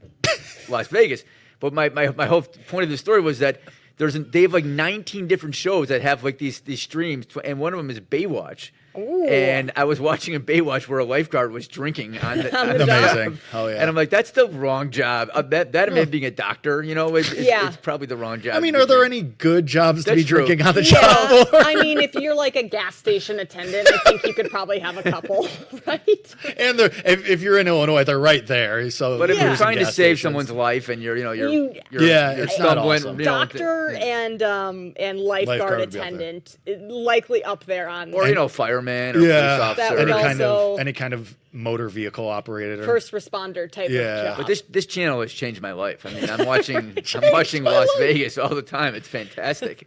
[SPEAKER 8] Las Vegas. But my whole point of the story was that they have like 19 different shows that have like these streams, and one of them is Baywatch.
[SPEAKER 23] Ooh.
[SPEAKER 8] And I was watching a Baywatch where a lifeguard was drinking on the
[SPEAKER 4] Amazing. Oh, yeah.
[SPEAKER 8] And I'm like, that's the wrong job. That and being a doctor, it's probably the wrong job.
[SPEAKER 4] I mean, are there any good jobs to be
[SPEAKER 8] That's true.
[SPEAKER 4] drinking on the job floor?
[SPEAKER 23] I mean, if you're like a gas station attendant, I think you could probably have a couple, right?
[SPEAKER 4] And if you're in Illinois, they're right there. So,
[SPEAKER 8] But if you're trying to
[SPEAKER 4] gas
[SPEAKER 8] save
[SPEAKER 4] stations.
[SPEAKER 8] someone's life and you're
[SPEAKER 4] it's not
[SPEAKER 8] stumbling,
[SPEAKER 4] awesome.
[SPEAKER 23] Doctor and lifeguard
[SPEAKER 4] would be up there.
[SPEAKER 23] attendant, likely up there on
[SPEAKER 8] or fireman or police officer.
[SPEAKER 4] Any kind of motor vehicle operator.
[SPEAKER 23] first responder type of job.
[SPEAKER 8] But this channel has changed my life. I mean, I'm watching Las Vegas all the time. It's fantastic.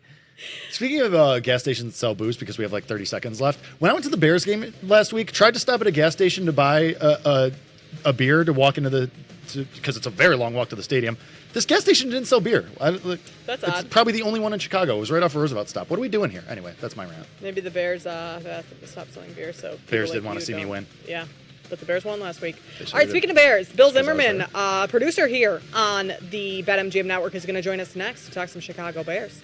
[SPEAKER 4] Speaking of gas stations that sell booze, because we have like 30 seconds left, when I went to the Bears game last week, tried to stop at a gas station to buy a beer to walk into because it's a very long walk to the stadium. This gas station didn't sell beer.
[SPEAKER 23] That's
[SPEAKER 4] it's
[SPEAKER 23] odd.
[SPEAKER 4] probably the only one in Chicago. It was right off Roosevelt Stop. What are we doing here? Anyway, that's my rant.
[SPEAKER 23] Maybe the Bears stop selling beer, so
[SPEAKER 4] Bears
[SPEAKER 23] people
[SPEAKER 4] didn't want
[SPEAKER 23] you
[SPEAKER 4] to see me
[SPEAKER 23] don't.
[SPEAKER 4] win.
[SPEAKER 23] Yeah. but the Bears won last week. All right, speaking of Bears, Bill Zimmerman, producer here on the BetMGM Network, is going to join us next to talk some Chicago Bears.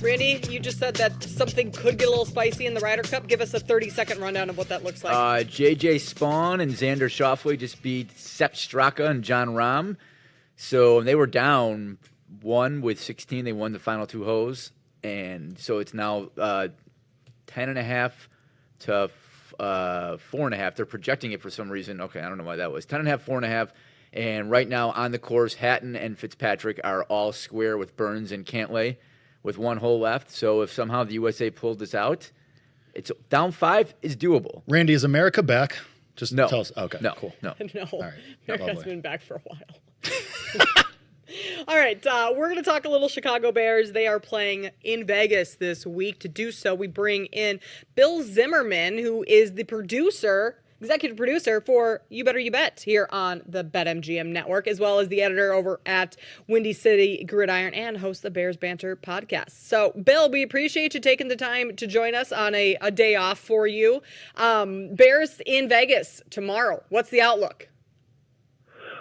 [SPEAKER 23] Randy, you just said that something could get a little spicy in the Ryder Cup. Give us a 30-second rundown of what that looks like.
[SPEAKER 8] JJ Spawn and Xander Schauffele just beat Sepp Straka and John Rahm. So they were down 1 with 16. They won the final 2 holes. And so it's now 10.5 to 4.5. They're projecting it for some reason. Okay, I don't know why that was. 10.5, 4.5. And right now on the course, Hatton and Fitzpatrick are all square with Burns and Cantlay with 1 hole left. So if somehow the USA pulled this out, it's down 5 is doable.
[SPEAKER 4] Randy, is America back? Just
[SPEAKER 8] no.
[SPEAKER 4] tell us. Okay,
[SPEAKER 8] no,
[SPEAKER 4] cool.
[SPEAKER 8] No.
[SPEAKER 23] No.
[SPEAKER 4] All right.
[SPEAKER 23] America's been back for a while. All right, we're going to talk a little Chicago Bears. They are playing in Vegas this week. To do so, we bring in Bill Zimmerman, who is the executive producer for You Better You Bet here on the BetMGM network, as well as the editor over at Windy City Gridiron and host the Bears Banter podcast. So, Bill, we appreciate you taking the time to join us on a day off for you. Bears in Vegas tomorrow. What's the outlook?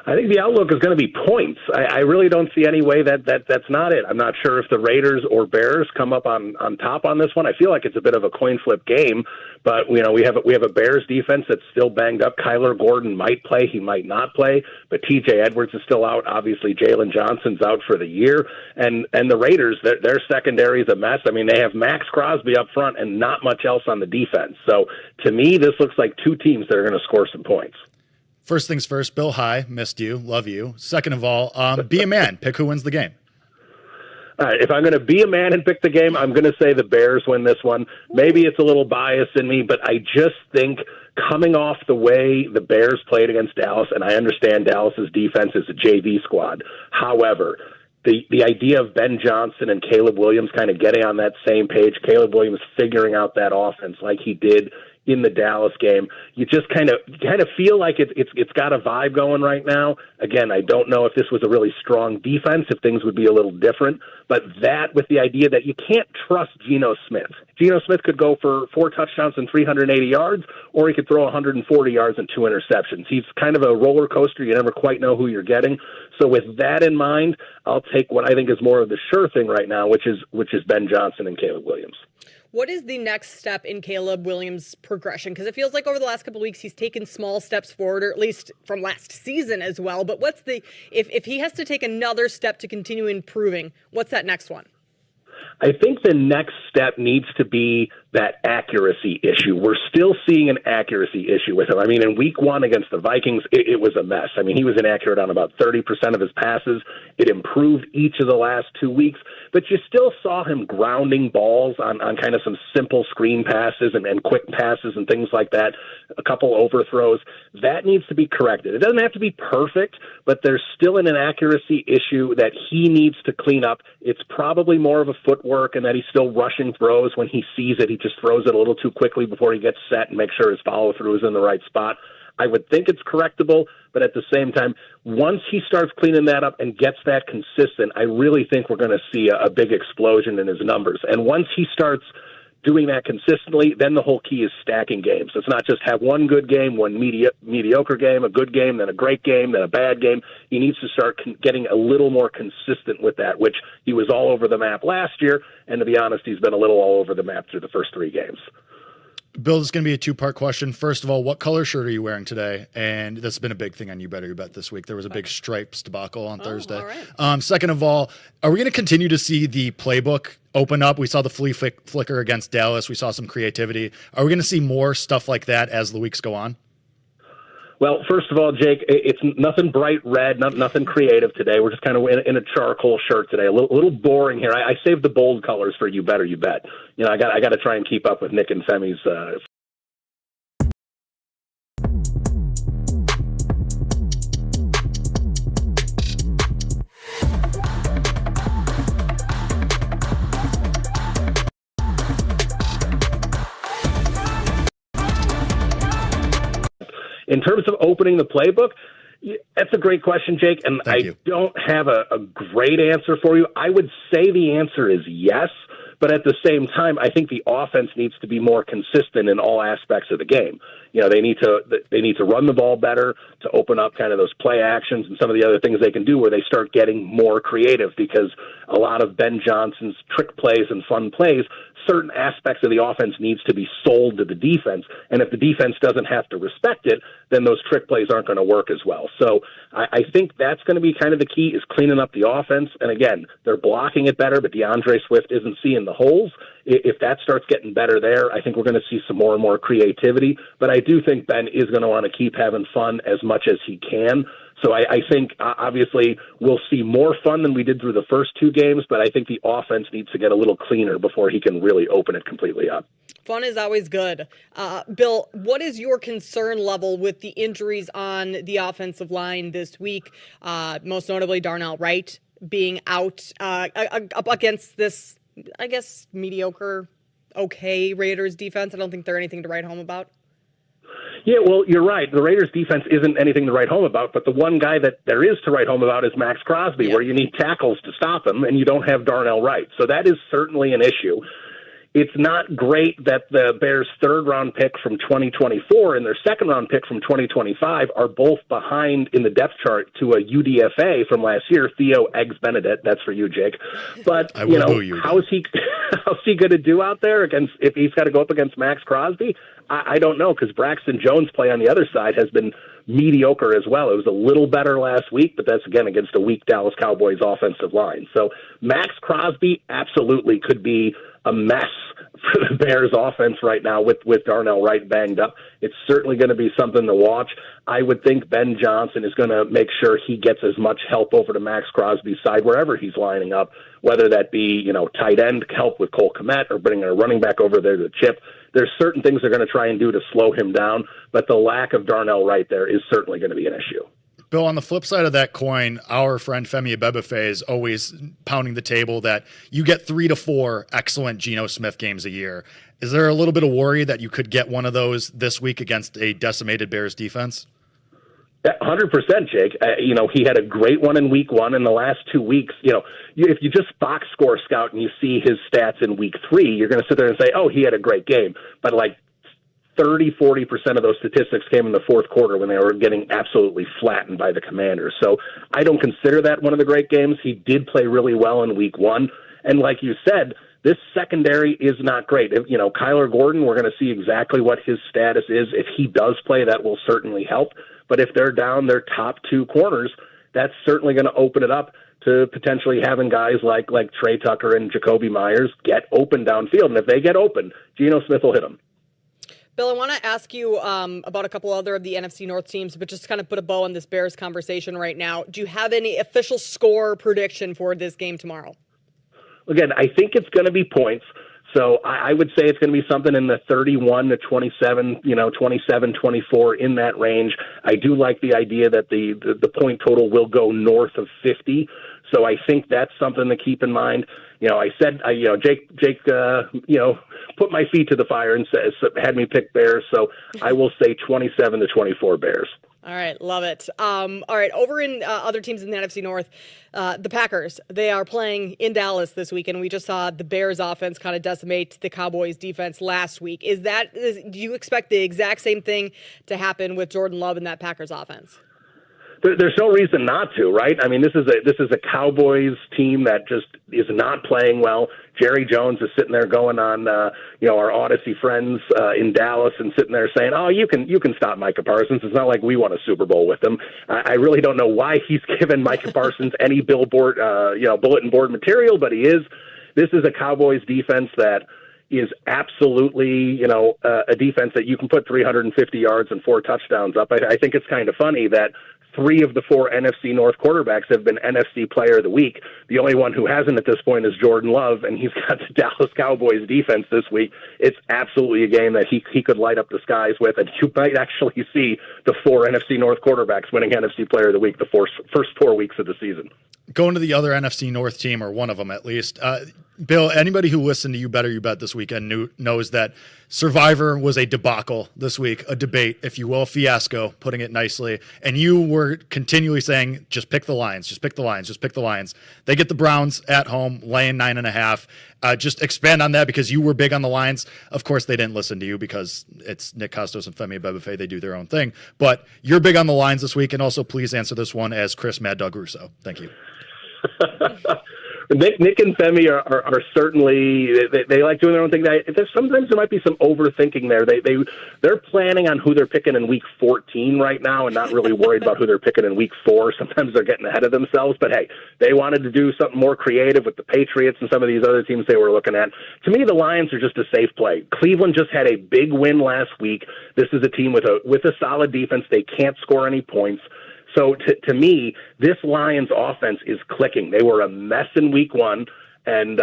[SPEAKER 15] I think the outlook is going to be points. I really don't see any way that's not it. I'm not sure if the Raiders or Bears come up on top on this one. I feel like it's a bit of a coin flip game, but we have a Bears defense that's still banged up. Kyler Gordon might play, he might not play, but TJ Edwards is still out. Obviously, Jalen Johnson's out for the year, and the Raiders, their secondary is a mess. I mean, they have Max Crosby up front and not much else on the defense. So to me, this looks like 2 teams that are going to score some points.
[SPEAKER 4] First things first, Bill, hi, missed you, love you. Second of all, be a man, pick who wins the game.
[SPEAKER 15] All right, if I'm going to be a man and pick the game, I'm going to say the Bears win this one. Maybe it's a little bias in me, but I just think coming off the way the Bears played against Dallas, and I understand Dallas's defense is a JV squad. However, the idea of Ben Johnson and Caleb Williams kind of getting on that same page, Caleb Williams figuring out that offense like he did in the Dallas game, you just kind of feel like it's got a vibe going right now. Again, I don't know if this was a really strong defense, if things would be a little different, but that with the idea that you can't trust Geno Smith. Geno Smith could go for 4 touchdowns and 380 yards, or he could throw 140 yards and 2 interceptions. He's kind of a roller coaster. You never quite know who you're getting. So with that in mind, I'll take what I think is more of the sure thing right now, which is Ben Johnson and Caleb Williams.
[SPEAKER 23] What is the next step in Caleb Williams' progression? Because it feels like over the last couple of weeks he's taken small steps forward, or at least from last season as well. But what's if he has to take another step to continue improving, what's that next one?
[SPEAKER 15] I think the next step needs to be that accuracy issue. We're still seeing an accuracy issue with him. I mean, in week 1 against the Vikings, it was a mess. I mean, he was inaccurate on about 30% of his passes. It improved each of the last 2 weeks, but you still saw him grounding balls on kind of some simple screen passes and quick passes and things like that, a couple overthrows. That needs to be corrected. It doesn't have to be perfect, but there's still an inaccuracy issue that he needs to clean up. It's probably more of a footwork and that he's still rushing throws. When he sees it, he just throws it a little too quickly before he gets set and makes sure his follow-through is in the right spot. I would think it's correctable, but at the same time, once he starts cleaning that up and gets that consistent, I really think we're going to see a big explosion in his numbers. And once he starts doing that consistently, then the whole key is stacking games. It's not just have one good game, one mediocre game, a good game, then a great game, then a bad game. He needs to start getting a little more consistent with that, which he was all over the map last year, and to be honest, he's been a little all over the map through the first 3 games.
[SPEAKER 4] Bill, this is going to be a 2-part question. First of all, what color shirt are you wearing today? And that's been a big thing on You Better You Bet this week. There was a big stripes debacle on Thursday.
[SPEAKER 23] All right.
[SPEAKER 4] Second of all, are we going to continue to see the playbook open up? We saw the flea flicker against Dallas. We saw some creativity. Are we going to see more stuff like that as the weeks go on?
[SPEAKER 15] Well, first of all, Jake, it's nothing bright red, nothing creative today. We're just kind of in a charcoal shirt today. A little boring here. I saved the bold colors for You Better You Bet. You know, I got to try and keep up with Nick and Femi's. In terms of opening the playbook, that's a great question, Jake, and I don't have a great answer for you. I would say the answer is yes,
[SPEAKER 9] But at the same time, I think the offense needs to be more consistent in all aspects of the game. They need to run the ball better to open up kind of those play actions and some of the other things they can do where they start getting more creative, because a lot of Ben Johnson's trick plays and fun plays, certain aspects of the offense needs to be sold to the defense. And if the defense doesn't have to respect it, then those trick plays aren't going to work as well. So I think that's going to be kind of the key, is cleaning up the offense. And again, they're blocking it better, but DeAndre Swift isn't seeing the holes. If that starts getting better there, I think we're going to see some more and more creativity. But I do think Ben is going to want to keep having fun as much as he can. So I think, obviously, we'll see more fun than we did through the first two games, but I think the offense needs to get a little cleaner before he can really open it completely up.
[SPEAKER 23] Fun is always good. Bill, what is your concern level with the injuries on the offensive line this week? Most notably, Darnell Wright being out up against this, I guess, mediocre, okay Raiders defense. I don't think they're anything to write home about.
[SPEAKER 9] Yeah, well, you're right. The Raiders' defense isn't anything to write home about, but the one guy that there is to write home about is Max Crosby, where you need tackles to stop him, and you don't have Darnell Wright. So that is certainly an issue. It's not great that the Bears' third-round pick from 2024 and their second-round pick from 2025 are both behind in the depth chart to a UDFA from last year, Theo Eggs Benedict. That's for you, Jake. But, how's he going to do out there against if he's got to go up against Max Crosby? I don't know, because Braxton Jones' play on the other side has been mediocre as well. It was a little better last week, but that's, again, against a weak Dallas Cowboys offensive line. So Max Crosby absolutely could be a mess for the Bears offense right now with Darnell Wright banged up. It's certainly going to be something to watch. I would think Ben Johnson is going to make sure he gets as much help over to Max Crosby's side wherever he's lining up, whether that be, tight end help with Cole Kmet or bringing a running back over there to chip. There's certain things they're going to try and do to slow him down, but the lack of Darnell Wright there is certainly going to be an issue.
[SPEAKER 4] Bill, on the flip side of that coin, our friend Femi Abebefe is always pounding the table that you get 3 to 4 excellent Geno Smith games a year. Is there a little bit of worry that you could get one of those this week against a decimated Bears defense?
[SPEAKER 9] 100%, Jake. He had a great one in week 1. In the last 2 weeks, if you just box score scout and you see his stats in week 3, you're going to sit there and say, oh, he had a great game. But 30-40% of those statistics came in the fourth quarter when they were getting absolutely flattened by the Commanders. So I don't consider that one of the great games. He did play really well in week 1. And like you said, this secondary is not great. Kyler Gordon, we're going to see exactly what his status is. If he does play, that will certainly help. But if they're down their top 2 corners, that's certainly going to open it up to potentially having guys like Trey Tucker and Jacoby Myers get open downfield. And if they get open, Geno Smith will hit them.
[SPEAKER 23] Bill, I want to ask you about a couple other of the NFC North teams, but just kind of put a bow on this Bears conversation right now. Do you have any official score prediction for this game tomorrow?
[SPEAKER 9] Again, I think it's going to be points. So I would say it's going to be something in the 31 to 27, 27-24 in that range. I do like the idea that the point total will go north of 50. So I think that's something to keep in mind. Jake, put my feet to the fire and had me pick Bears. So I will say 27 to 24 Bears.
[SPEAKER 23] All right, love it. All right, over in other teams in the NFC North, the Packers, they are playing in Dallas this week, and we just saw the Bears offense kind of decimate the Cowboys defense last week. Do you expect the exact same thing to happen with Jordan Love and that Packers offense?
[SPEAKER 9] There's no reason not to, right? I mean, this is a Cowboys team that just is not playing well. Jerry Jones is sitting there going on, our Odyssey friends in Dallas and sitting there saying, "Oh, you can stop Micah Parsons. It's not like we won a Super Bowl with him." I really don't know why he's given Micah Parsons any bulletin board material, but he is. This is a Cowboys defense that is absolutely, a defense that you can put 350 yards and 4 touchdowns up. I think it's kind of funny that 3 of the 4 NFC North quarterbacks have been NFC Player of the Week. The only one who hasn't at this point is Jordan Love, and he's got the Dallas Cowboys defense this week. It's absolutely a game that he could light up the skies with, and you might actually see the 4 NFC North quarterbacks winning NFC Player of the Week the first 4 weeks of the season.
[SPEAKER 4] Going to the other NFC North team, or one of them at least, Bill, anybody who listened to You Better You Bet this weekend knows that Survivor was a debacle this week, a debate, if you will, a fiasco, putting it nicely. And you were continually saying, just pick the Lions, just pick the Lions, just pick the Lions. They get the Browns at home, laying 9.5. Just expand on that because you were big on the Lions. Of course, they didn't listen to you because it's Nick Costos and Femi Abebefe. They do their own thing. But you're big on the Lions this week. And also, please answer this one as Chris Mad Dog Russo. Thank you.
[SPEAKER 9] Nick and Femi are certainly they like doing their own thing. Sometimes there might be some overthinking there. They're planning on who they're picking in week 14 right now, and not really worried about who they're picking in week 4. Sometimes they're getting ahead of themselves. But hey, they wanted to do something more creative with the Patriots and some of these other teams they were looking at. To me, the Lions are just a safe play. Cleveland just had a big win last week. This is a team with a solid defense. They can't score any points. So to me, this Lions offense is clicking. They were a mess in week 1, and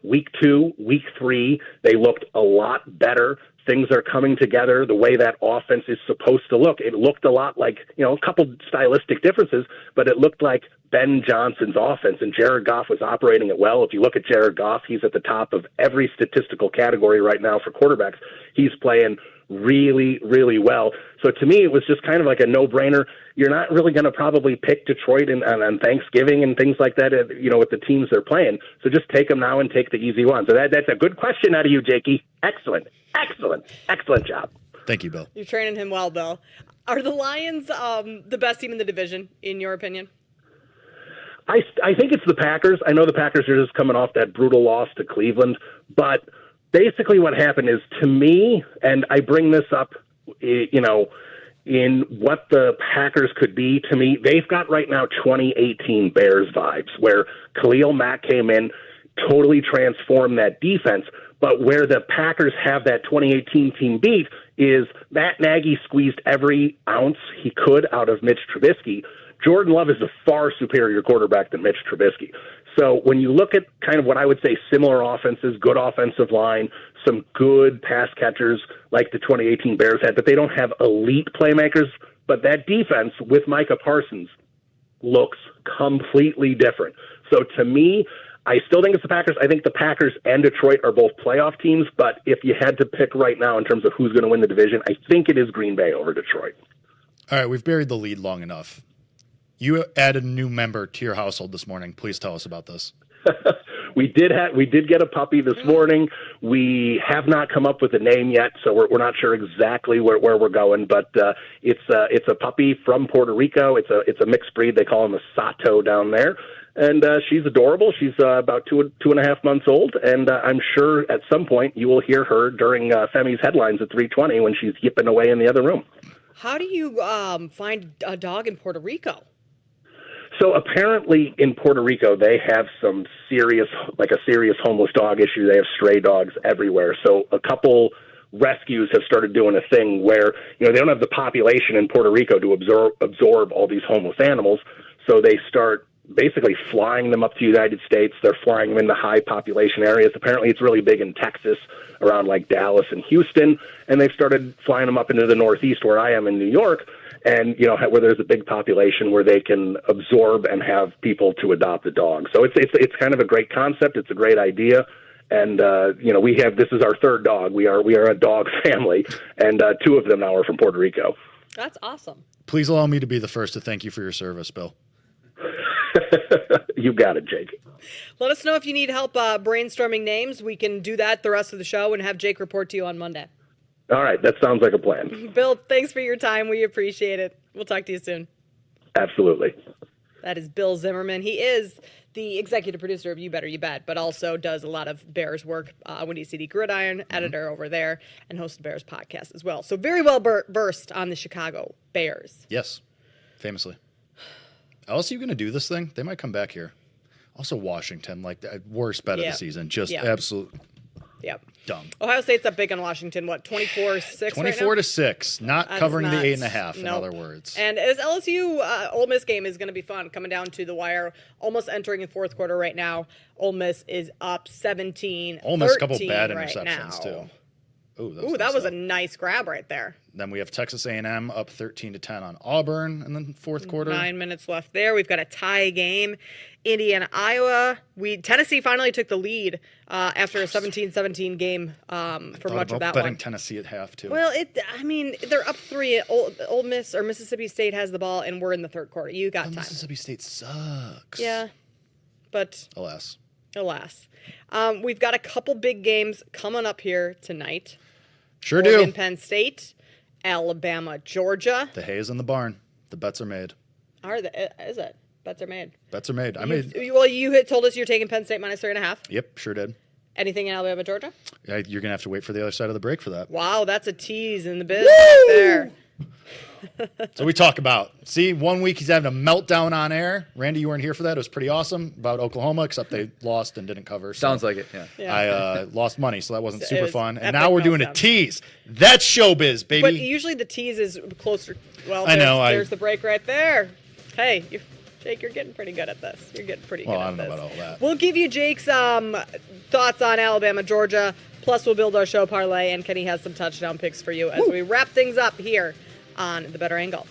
[SPEAKER 9] week 2, week 3, they looked a lot better. Things are coming together the way that offense is supposed to look. It looked a lot like, a couple stylistic differences, but it looked like Ben Johnson's offense, and Jared Goff was operating it well. If you look at Jared Goff, he's at the top of every statistical category right now for quarterbacks. He's playing really, really well. So to me, it was just kind of like a no-brainer. You're not really going to probably pick Detroit on Thanksgiving and things like that, with the teams they're playing. So just take them now and take the easy one. So that's a good question out of you, Jakey. Excellent job.
[SPEAKER 4] Thank you, Bill.
[SPEAKER 23] You're training him well, Bill. Are the Lions the best team in the division, in your opinion?
[SPEAKER 9] I think it's the Packers. I know the Packers are just coming off that brutal loss to Cleveland, but basically what happened is, to me, and I bring this up, in what the Packers could be, to me, they've got right now 2018 Bears vibes, where Khalil Mack came in, totally transformed that defense, but where the Packers have that 2018 team beat is Matt Nagy squeezed every ounce he could out of Mitch Trubisky. Jordan Love is a far superior quarterback than Mitch Trubisky. So when you look at kind of what I would say similar offenses, good offensive line, some good pass catchers like the 2018 Bears had, but they don't have elite playmakers. But that defense with Micah Parsons looks completely different. So to me, I still think it's the Packers. I think the Packers and Detroit are both playoff teams. But if you had to pick right now in terms of who's going to win the division, I think it is Green Bay over Detroit.
[SPEAKER 4] All right, we've buried the lead long enough. You added a new member to your household this morning. Please tell us about this.
[SPEAKER 9] We did get a puppy this morning. We have not come up with a name yet, so we're not sure exactly where we're going. But it's a puppy from Puerto Rico. It's a mixed breed. They call him a Sato down there, and she's adorable. She's about two and a half months old, and I'm sure at some point you will hear her during Femi's headlines at 3:20 when she's yipping away in the other room.
[SPEAKER 23] How do you find a dog in Puerto Rico?
[SPEAKER 9] So apparently in Puerto Rico, they have some serious homeless dog issue. They have stray dogs everywhere. So a couple rescues have started doing a thing where, they don't have the population in Puerto Rico to absorb all these homeless animals. So they start basically flying them up to the United States. They're flying them into high population areas. Apparently it's really big in Texas, around like Dallas and Houston. And they've started flying them up into the Northeast where I am in New York. And, where there's a big population where they can absorb and have people to adopt the dog. So it's kind of a great concept. It's a great idea. And, this is our third dog. We are a dog family, and 2 of them now are from Puerto Rico.
[SPEAKER 23] That's awesome.
[SPEAKER 4] Please allow me to be the first to thank you for your service, Bill.
[SPEAKER 9] You got it, Jake.
[SPEAKER 23] Let us know if you need help brainstorming names. We can do that the rest of the show and have Jake report to you on Monday.
[SPEAKER 9] All right, that sounds like a plan.
[SPEAKER 23] Bill, thanks for your time. We appreciate it. We'll talk to you soon.
[SPEAKER 9] Absolutely.
[SPEAKER 23] That is Bill Zimmerman. He is the executive producer of You Better You Bet, but also does a lot of Bears work. Windy City Gridiron, editor over there, and hosts the Bears podcast as well. So very well versed on the Chicago Bears.
[SPEAKER 4] Yes, famously. LSU going to do this thing? They might come back here. Also Washington, like the worst bet of the season. Just absolute dumb.
[SPEAKER 23] Ohio State's up big on Washington, 24-6
[SPEAKER 4] 24-6, not
[SPEAKER 23] That's
[SPEAKER 4] covering
[SPEAKER 23] nuts.
[SPEAKER 4] the 8.5, in other words.
[SPEAKER 23] And as LSU, Ole Miss game is going to be fun, coming down to the wire, almost entering the fourth quarter right now. Ole Miss is up 17-13
[SPEAKER 4] Ole Miss, a couple bad
[SPEAKER 23] right
[SPEAKER 4] interceptions,
[SPEAKER 23] now.
[SPEAKER 4] too.
[SPEAKER 23] Ooh, that was a nice grab right there.
[SPEAKER 4] Then we have Texas A&M up 13-10 on Auburn in the fourth quarter.
[SPEAKER 23] 9 minutes left there. We've got a tie game. Indiana, Iowa. Tennessee finally took the lead after a 17-17 game for much of that
[SPEAKER 4] betting
[SPEAKER 23] one.
[SPEAKER 4] Tennessee at half too.
[SPEAKER 23] Well, they're up 3. Ole Miss or Mississippi State has the ball, and we're in the third quarter. You got time.
[SPEAKER 4] Mississippi State sucks.
[SPEAKER 23] Yeah, but
[SPEAKER 4] alas.
[SPEAKER 23] We've got a couple big games coming up here tonight.
[SPEAKER 4] Sure
[SPEAKER 23] Oregon,
[SPEAKER 4] do.
[SPEAKER 23] Penn State, Alabama, Georgia.
[SPEAKER 4] The hay is in the barn. The bets are made.
[SPEAKER 23] Is it? Bets are made.
[SPEAKER 4] Bets are made.
[SPEAKER 23] Well, you had told us you're taking Penn State minus 3.5.
[SPEAKER 4] Yep, sure did.
[SPEAKER 23] Anything in Alabama, Georgia?
[SPEAKER 4] Yeah, you're gonna have to wait for the other side of the break for that.
[SPEAKER 23] Wow, that's a tease in the biz right there.
[SPEAKER 4] So we talk about, 1 week he's having a meltdown on air. Randy, you weren't here for that. It was pretty awesome about Oklahoma, except they lost and didn't cover. So
[SPEAKER 8] Sounds like it, yeah.
[SPEAKER 4] I lost money, so that wasn't super fun. And
[SPEAKER 23] epic
[SPEAKER 4] now we're doing a
[SPEAKER 23] meltdown.
[SPEAKER 4] tease. That's showbiz, baby.
[SPEAKER 23] But usually the tease is closer. Well,
[SPEAKER 4] I know,
[SPEAKER 23] there's the break right there. Hey, Jake, you're getting pretty good at this. You're getting pretty good at this.
[SPEAKER 4] I don't know about all that.
[SPEAKER 23] We'll give you Jake's thoughts on Alabama, Georgia. Plus, we'll build our show parlay, and Kenny has some touchdown picks for you as we wrap things up here on The Better Angle.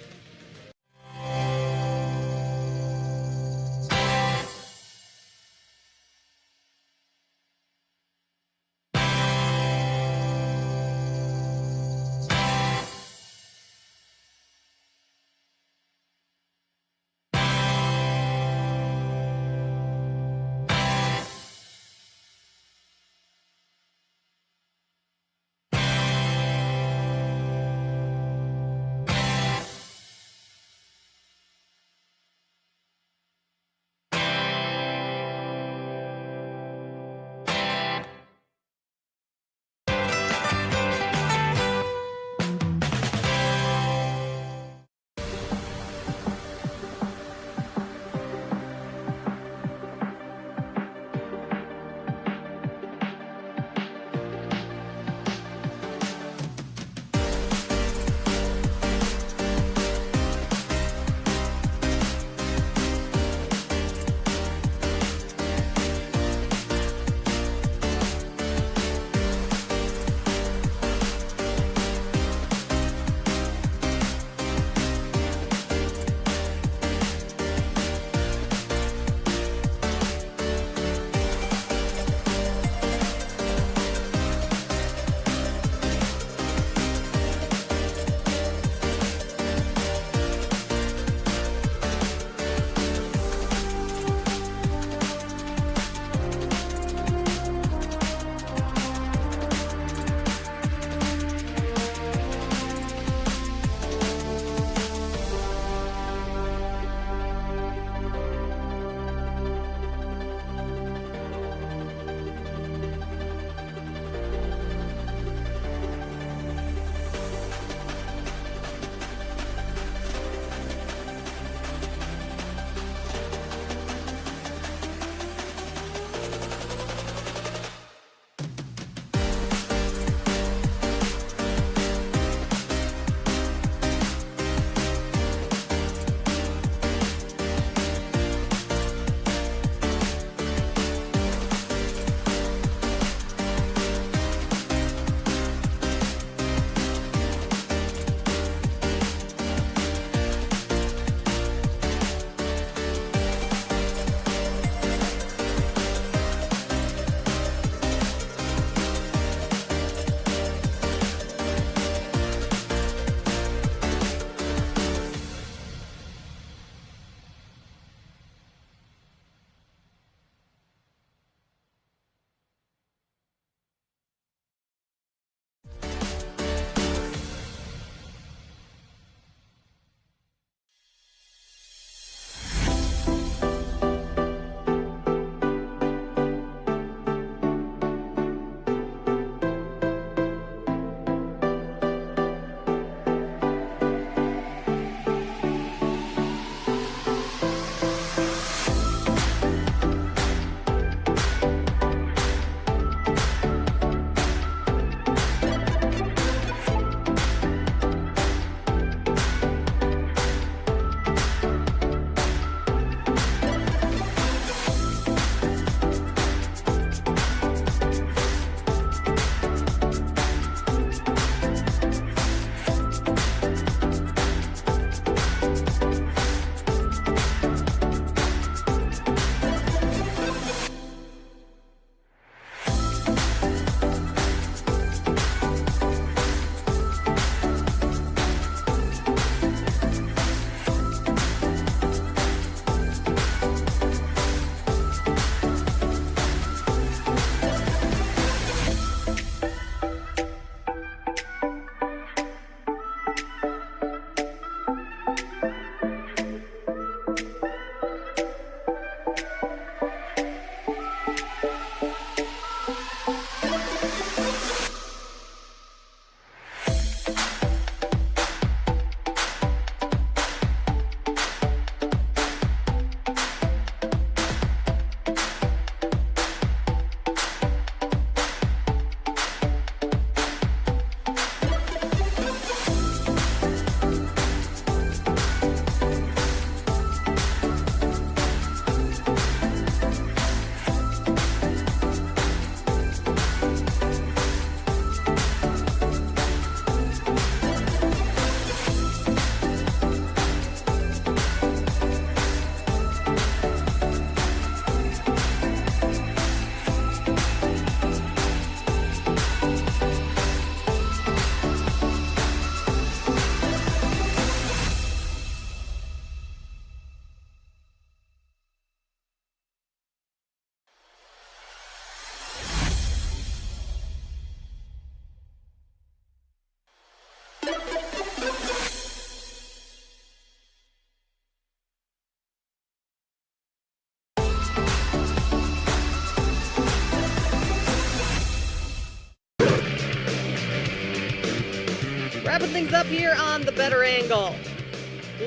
[SPEAKER 23] wrapping things up here on the Better Angle.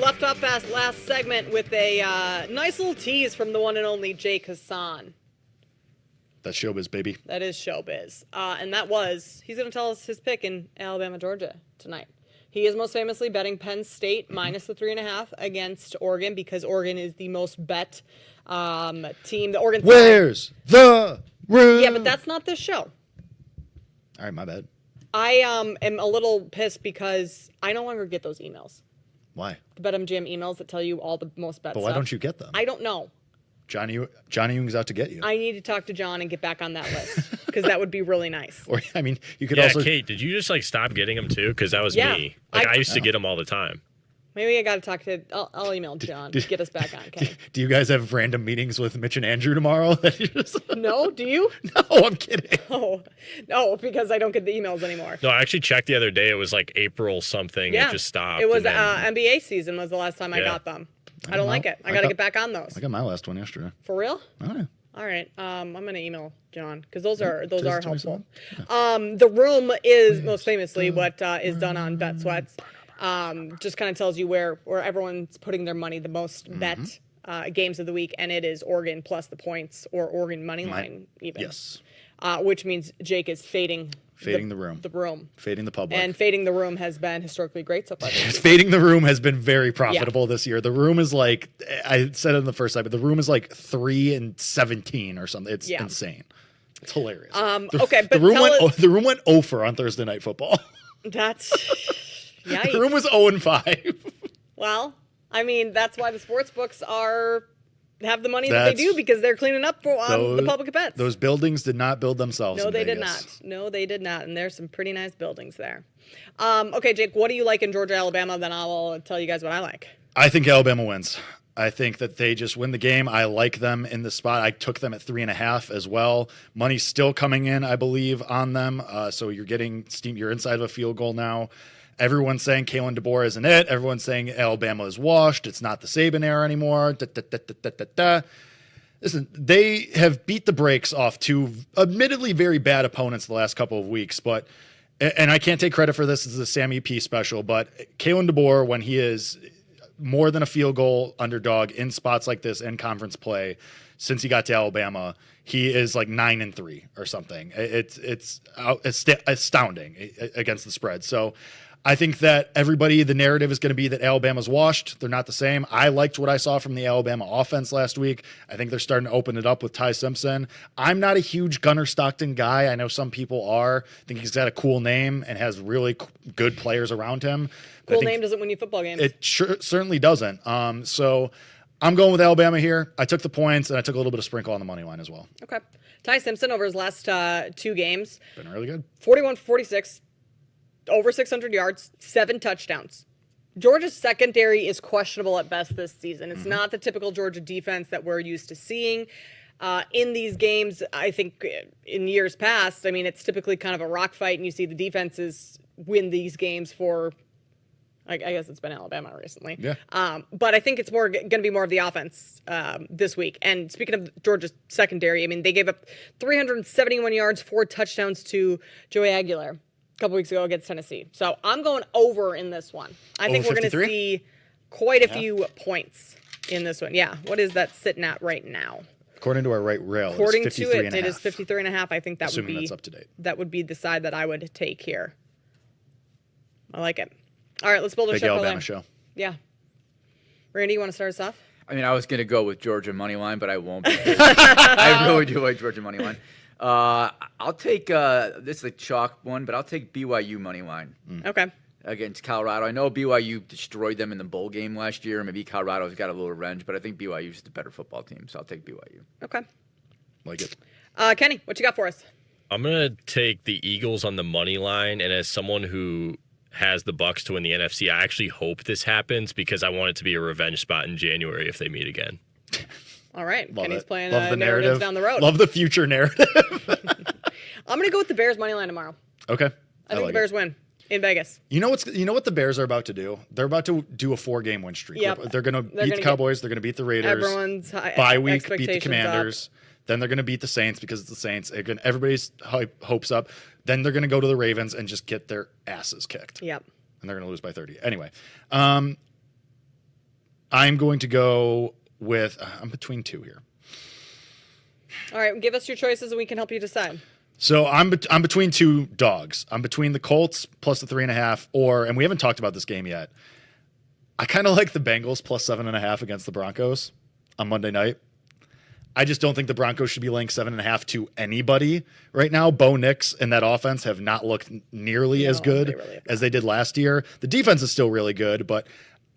[SPEAKER 23] Left off last segment with a nice little tease from the one and only Jake Hassan.
[SPEAKER 4] That's showbiz, baby.
[SPEAKER 23] That is showbiz. And that was, he's going to tell us his pick in Alabama, Georgia tonight. He is most famously betting Penn State minus the 3.5 against Oregon because Oregon is the most bet team. The Oregon
[SPEAKER 4] Where's the room?
[SPEAKER 23] Yeah, but that's not this show.
[SPEAKER 4] All right, my bad.
[SPEAKER 23] I am a little pissed because I no longer get those emails.
[SPEAKER 4] Why?
[SPEAKER 23] The BetMGM emails that tell you all the most bet
[SPEAKER 4] But
[SPEAKER 23] stuff.
[SPEAKER 4] why don't you get them?
[SPEAKER 23] I don't know.
[SPEAKER 4] Johnny Young's out to get you.
[SPEAKER 23] I need to talk to John and get back on that list because that would be really nice.
[SPEAKER 4] Or I mean, you could
[SPEAKER 14] yeah,
[SPEAKER 4] also.
[SPEAKER 14] Kate, did you just stop getting them too? Because that was
[SPEAKER 23] Yeah.
[SPEAKER 14] me. I used to get them all the time.
[SPEAKER 23] Maybe I got to talk to. I'll email John. Get us back on. Kenny.
[SPEAKER 4] Do you guys have random meetings with Mitch and Andrew tomorrow?
[SPEAKER 23] No, do you?
[SPEAKER 4] No, I'm kidding.
[SPEAKER 23] No, because I don't get the emails anymore.
[SPEAKER 14] No, I actually checked the other day. It was April something.
[SPEAKER 23] Yeah,
[SPEAKER 14] It just stopped.
[SPEAKER 23] It was
[SPEAKER 14] and then-
[SPEAKER 23] NBA season was the last time I got them. I don't like it. I got to get back on those.
[SPEAKER 4] I got my last one yesterday.
[SPEAKER 23] For real?
[SPEAKER 4] Oh, yeah.
[SPEAKER 23] All right. I'm gonna email John because those are helpful.
[SPEAKER 4] Yeah.
[SPEAKER 23] The room is most famously what is done on Bet Sweats. Just kind of tells you where everyone's putting their money, the most bet games of the week, and it is Oregon plus the points or Oregon money line even.
[SPEAKER 4] Yes.
[SPEAKER 23] Which means Jake is fading
[SPEAKER 4] the room.
[SPEAKER 23] The room.
[SPEAKER 4] Fading the public.
[SPEAKER 23] And fading the room has been historically great so far.
[SPEAKER 4] Fading the room has been very profitable this year. The room is I said it in the first time, but the room is 3-17 or something. It's insane. It's hilarious.
[SPEAKER 23] Okay, but
[SPEAKER 4] the room went 0 on Thursday Night Football.
[SPEAKER 23] That's yikes.
[SPEAKER 4] The room was 0-5.
[SPEAKER 23] Well, I mean, that's why the sports books have the money that they do because they're cleaning up for the public bets.
[SPEAKER 4] Those buildings did not build themselves.
[SPEAKER 23] No, they
[SPEAKER 4] Vegas.
[SPEAKER 23] did not. No, they did not. And there's some pretty nice buildings there. Okay, Jake, what do you like in Georgia, Alabama? Then I'll tell you guys what I like.
[SPEAKER 4] I think Alabama wins. I think that they just win the game. I like them in the spot. I took them at 3.5 as well. Money's still coming in, I believe, on them. So you're getting steam. You're inside of a field goal now. Everyone's saying Kalen DeBoer isn't it. Everyone's saying Alabama is washed. It's not the Saban era anymore. Listen, they have beat the brakes off two admittedly very bad opponents the last couple of weeks, and I can't take credit for this as a Sammy P special, but Kalen DeBoer, when he is more than a field goal underdog in spots like this in conference play, since he got to Alabama, he is 9-3 or something. It's astounding against the spread. So I think that the narrative is going to be that Alabama's washed. They're not the same. I liked what I saw from the Alabama offense last week. I think they're starting to open it up with Ty Simpson. I'm not a huge Gunnar Stockton guy. I know some people are. I think he's got a cool name and has really good players around him.
[SPEAKER 23] Cool name doesn't win you football games.
[SPEAKER 4] It certainly doesn't. So I'm going with Alabama here. I took the points, and I took a little bit of sprinkle on the money line as well.
[SPEAKER 23] Okay. Ty Simpson over his last 2 games.
[SPEAKER 4] Been really good.
[SPEAKER 23] 41-46. Over 600 yards, 7 touchdowns. Georgia's secondary is questionable at best this season. It's not the typical Georgia defense that we're used to seeing in these games. I think in years past, it's typically kind of a rock fight, and you see the defenses win these games for, I guess it's been Alabama recently.
[SPEAKER 4] Yeah.
[SPEAKER 23] But I think it's going to be more of the offense this week. And speaking of Georgia's secondary, they gave up 371 yards, 4 touchdowns to Joey Aguilar a couple weeks ago against Tennessee. So I'm going over in this one. I think we're going to see quite a few points in this one. Yeah. What is that sitting at right now?
[SPEAKER 4] According to our right rail,
[SPEAKER 23] According
[SPEAKER 4] it's
[SPEAKER 23] to
[SPEAKER 4] 53.5.
[SPEAKER 23] it is 53.5. I think that would be
[SPEAKER 4] that's up to date.
[SPEAKER 23] That would be the side that I would take here. I like it. All right, let's build a
[SPEAKER 4] Big
[SPEAKER 23] show.
[SPEAKER 4] Alabama show.
[SPEAKER 23] Yeah. Randy, you want to start us off?
[SPEAKER 8] I was going to go with Georgia money line, but I won't. Because I really do like Georgia money line. I'll take this is a chalk one, but I'll take BYU money line.
[SPEAKER 23] Okay.
[SPEAKER 8] Against Colorado. I know BYU destroyed them in the bowl game last year. Maybe Colorado's got a little revenge, but I think BYU is the better football team, so I'll take BYU.
[SPEAKER 23] Okay.
[SPEAKER 4] Like it.
[SPEAKER 23] Kenny, what you got for us?
[SPEAKER 14] I'm going to take the Eagles on the money line, and as someone who has the Bucs to win the NFC, I actually hope this happens because I want it to be a revenge spot in January if they meet again.
[SPEAKER 23] All right.
[SPEAKER 4] Love
[SPEAKER 23] Kenny's
[SPEAKER 4] it.
[SPEAKER 23] playing
[SPEAKER 4] Love the
[SPEAKER 23] narratives
[SPEAKER 4] narrative
[SPEAKER 23] down the road.
[SPEAKER 4] Love the future narrative.
[SPEAKER 23] I'm going to go with the Bears money line tomorrow.
[SPEAKER 4] Okay.
[SPEAKER 23] I think the Bears win in Vegas.
[SPEAKER 4] You know what the Bears are about to do? They're about to do a 4-game win streak.
[SPEAKER 23] Yep.
[SPEAKER 4] They're going to beat the Cowboys. They're going to beat the Raiders.
[SPEAKER 23] Everyone's
[SPEAKER 4] bye week, beat the
[SPEAKER 23] expectations
[SPEAKER 4] Commanders. Then they're going to beat the Saints because it's the Saints. Everybody's hopes up. Then they're going to go to the Ravens and just get their asses kicked.
[SPEAKER 23] Yep.
[SPEAKER 4] and they're going to lose by 30. Anyway, I'm going to go with I'm between two here.
[SPEAKER 23] All right, give us your choices and we can help you decide.
[SPEAKER 4] So I'm between two dogs. I'm between the Colts plus the 3.5, and we haven't talked about this game yet. I kind of like the Bengals plus 7.5 against the Broncos on Monday night. I just don't think the Broncos should be laying 7.5 to anybody right now. Bo Nix and that offense have not looked nearly as good as they did last year. The defense is still really good, but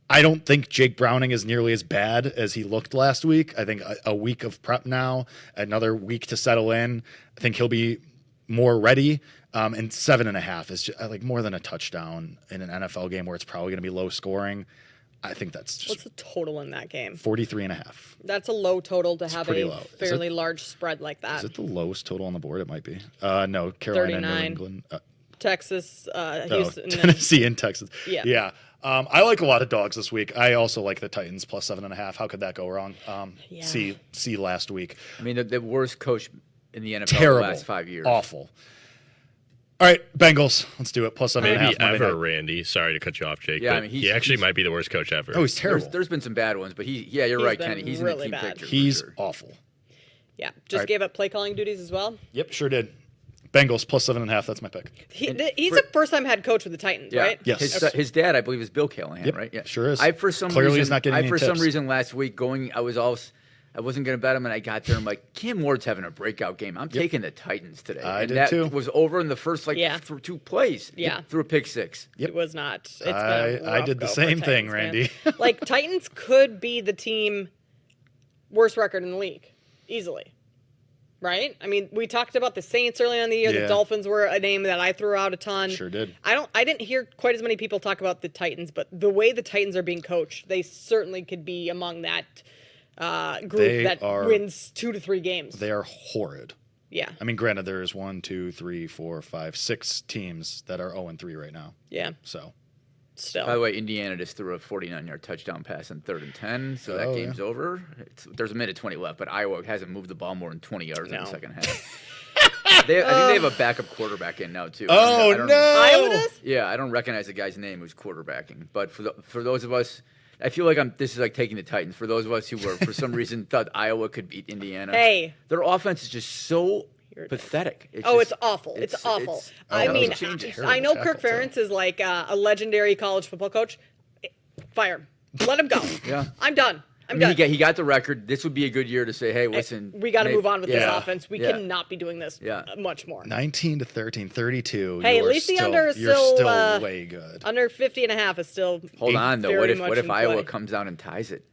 [SPEAKER 4] I don't think Jake Browning is nearly as bad as he looked last week. I think a week of prep now, another week to settle in. I think he'll be more ready. And 7.5 is just like more than a touchdown in an NFL game where it's probably going to be low scoring. I think that's just
[SPEAKER 23] what's the total in that game?
[SPEAKER 4] 43.5.
[SPEAKER 23] That's a low total to have a
[SPEAKER 4] low.
[SPEAKER 23] fairly large spread like that.
[SPEAKER 4] Is it the lowest total on the board? It might be. No, Carolina,
[SPEAKER 23] 39.
[SPEAKER 4] New England,
[SPEAKER 23] Texas, Houston,
[SPEAKER 4] Tennessee, and Texas.
[SPEAKER 23] Yeah.
[SPEAKER 4] I like a lot of dogs this week. I also like the Titans plus 7.5. How could that go wrong? See last week.
[SPEAKER 8] I mean, the worst coach in the NFL
[SPEAKER 4] Terrible.
[SPEAKER 8] the last 5 years.
[SPEAKER 4] Awful. All right, Bengals. Let's do it. Plus 7.5.
[SPEAKER 14] Maybe ever, Randy. Sorry to cut you off, Jake.
[SPEAKER 8] Yeah,
[SPEAKER 14] but
[SPEAKER 8] I mean,
[SPEAKER 14] he actually might be the worst coach ever.
[SPEAKER 4] Oh, he's terrible.
[SPEAKER 8] There's been some bad ones, but you're right, Kenny. He's
[SPEAKER 23] really
[SPEAKER 8] in the team
[SPEAKER 23] bad.
[SPEAKER 8] picture.
[SPEAKER 4] He's
[SPEAKER 8] for sure.
[SPEAKER 4] awful.
[SPEAKER 23] Yeah, just gave up play calling duties as well.
[SPEAKER 4] Yep, sure did. Bengals plus 7.5. That's my pick.
[SPEAKER 23] He's a first-time head coach with the Titans, right?
[SPEAKER 4] Yes.
[SPEAKER 8] His dad, I believe, is Bill Callahan, right? Yeah,
[SPEAKER 4] sure is.
[SPEAKER 8] Clearly
[SPEAKER 4] he's not getting any
[SPEAKER 8] some
[SPEAKER 4] tips.
[SPEAKER 8] reason last week I wasn't going to bet him, and I got there. I'm like, Cam Ward's having a breakout game. I'm taking the Titans today.
[SPEAKER 4] I
[SPEAKER 8] and
[SPEAKER 4] did
[SPEAKER 8] that
[SPEAKER 4] too.
[SPEAKER 8] was over in the first through 2 plays.
[SPEAKER 23] Yeah.
[SPEAKER 8] Through a pick six.
[SPEAKER 23] It was not. It's
[SPEAKER 4] I did the same thing, Randy.
[SPEAKER 23] Like, Titans could be the team worst record in the league, easily. Right? I mean, we talked about the Saints early in the year.
[SPEAKER 4] Yeah.
[SPEAKER 23] The Dolphins were a name that I threw out a ton.
[SPEAKER 4] Sure did.
[SPEAKER 23] I didn't hear quite as many people talk about the Titans, but the way the Titans are being coached, they certainly could be among that group that wins 2 to 3 games.
[SPEAKER 4] They are horrid.
[SPEAKER 23] Yeah.
[SPEAKER 4] I mean, granted, there's 1, 2, 3, 4, 5, 6 teams that are 0-3 right now.
[SPEAKER 23] Yeah.
[SPEAKER 4] So.
[SPEAKER 23] Still.
[SPEAKER 8] By the way, Indiana just threw a 49-yard touchdown pass on 3rd and 10, so that game's over. There's a minute 20 left, but Iowa hasn't moved the ball more than 20 yards in the second half. I think they have a backup quarterback in now, too.
[SPEAKER 4] Oh,
[SPEAKER 8] I don't,
[SPEAKER 4] no!
[SPEAKER 23] Iowa does?
[SPEAKER 8] Yeah, I don't recognize the guy's name who's quarterbacking. But for those of us, I feel like this is like taking the Titans. For those of us who were, for some reason, thought Iowa could beat Indiana.
[SPEAKER 23] Hey.
[SPEAKER 8] Their offense is just so pathetic.
[SPEAKER 23] It's awful. It's awful. I mean, I know Kirk Ferentz is like a legendary college football coach. Fire him. Let him go.
[SPEAKER 8] Yeah.
[SPEAKER 23] I'm done. I'm
[SPEAKER 8] done.
[SPEAKER 23] done.
[SPEAKER 8] He got the record. This would be a good year to say, hey, listen.
[SPEAKER 23] We got to move on with this offense. We cannot be doing this much more.
[SPEAKER 4] 19-13, 32.
[SPEAKER 23] Hey, at least the under is
[SPEAKER 4] you're
[SPEAKER 23] still
[SPEAKER 4] way good.
[SPEAKER 23] Under 50.5 is still.
[SPEAKER 8] Hold on, though.
[SPEAKER 23] very
[SPEAKER 8] What if Iowa
[SPEAKER 23] play.
[SPEAKER 8] comes down and ties it?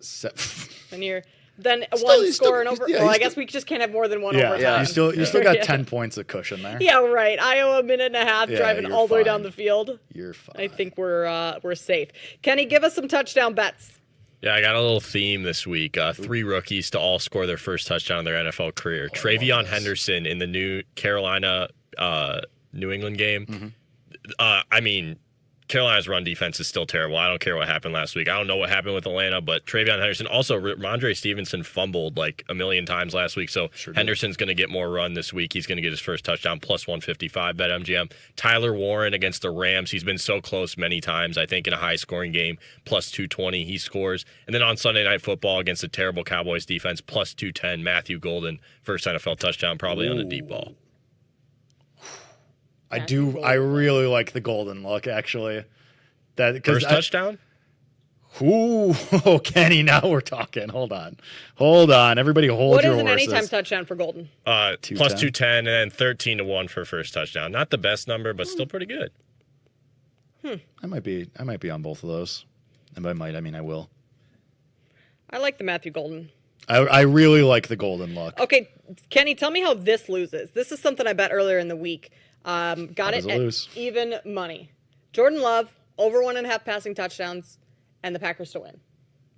[SPEAKER 23] Then
[SPEAKER 4] Still,
[SPEAKER 23] one
[SPEAKER 4] you
[SPEAKER 23] score
[SPEAKER 4] still-
[SPEAKER 23] and over.
[SPEAKER 4] yeah,
[SPEAKER 23] well,
[SPEAKER 4] you
[SPEAKER 23] I
[SPEAKER 4] still-
[SPEAKER 23] guess we just can't have more than one
[SPEAKER 4] Yeah,
[SPEAKER 23] overtime.
[SPEAKER 4] you still got
[SPEAKER 23] Yeah.
[SPEAKER 4] 10 points of cushion there.
[SPEAKER 23] Yeah, right. Iowa, a minute and a half,
[SPEAKER 4] Yeah,
[SPEAKER 23] driving
[SPEAKER 4] you're
[SPEAKER 23] all the way
[SPEAKER 4] fine.
[SPEAKER 23] down the field.
[SPEAKER 4] You're fine.
[SPEAKER 23] I think we're safe. Kenny, give us some touchdown bets.
[SPEAKER 14] Yeah, I got a little theme this week. 3 rookies to all score their first touchdown in their NFL career. Travion Henderson in the new Carolina New England game. I mean, Carolina's run defense is still terrible. I don't care what happened last week. I don't know what happened with Atlanta, but Travion Henderson. Also, Ramondre Stevenson fumbled like a million times last week, so Henderson's going to get more run this week. He's going to get his first touchdown, plus 155, BetMGM. Tyler Warren against the Rams. He's been so close many times, I think, in a high-scoring game, plus 220. He scores. And then on Sunday Night Football against a terrible Cowboys defense, plus 210, Matthew Golden, first NFL touchdown, probably on the deep ball.
[SPEAKER 4] I really like the golden look, actually.
[SPEAKER 14] First touchdown?
[SPEAKER 4] Ooh, Kenny, now we're talking. Hold on. Everybody hold
[SPEAKER 23] What
[SPEAKER 4] your
[SPEAKER 23] is an
[SPEAKER 4] horses.
[SPEAKER 23] anytime touchdown for Golden?
[SPEAKER 14] Plus 210 and then 13-1 for first touchdown. Not the best number, but still pretty good.
[SPEAKER 4] I might be on both of those. And by might, I mean I will.
[SPEAKER 23] I like the Matthew Golden.
[SPEAKER 4] I really like the golden look.
[SPEAKER 23] Okay, Kenny, tell me how this loses. This is something I bet earlier in the week. Got it at even money. Jordan Love, over 1.5 passing touchdowns, and the Packers to win.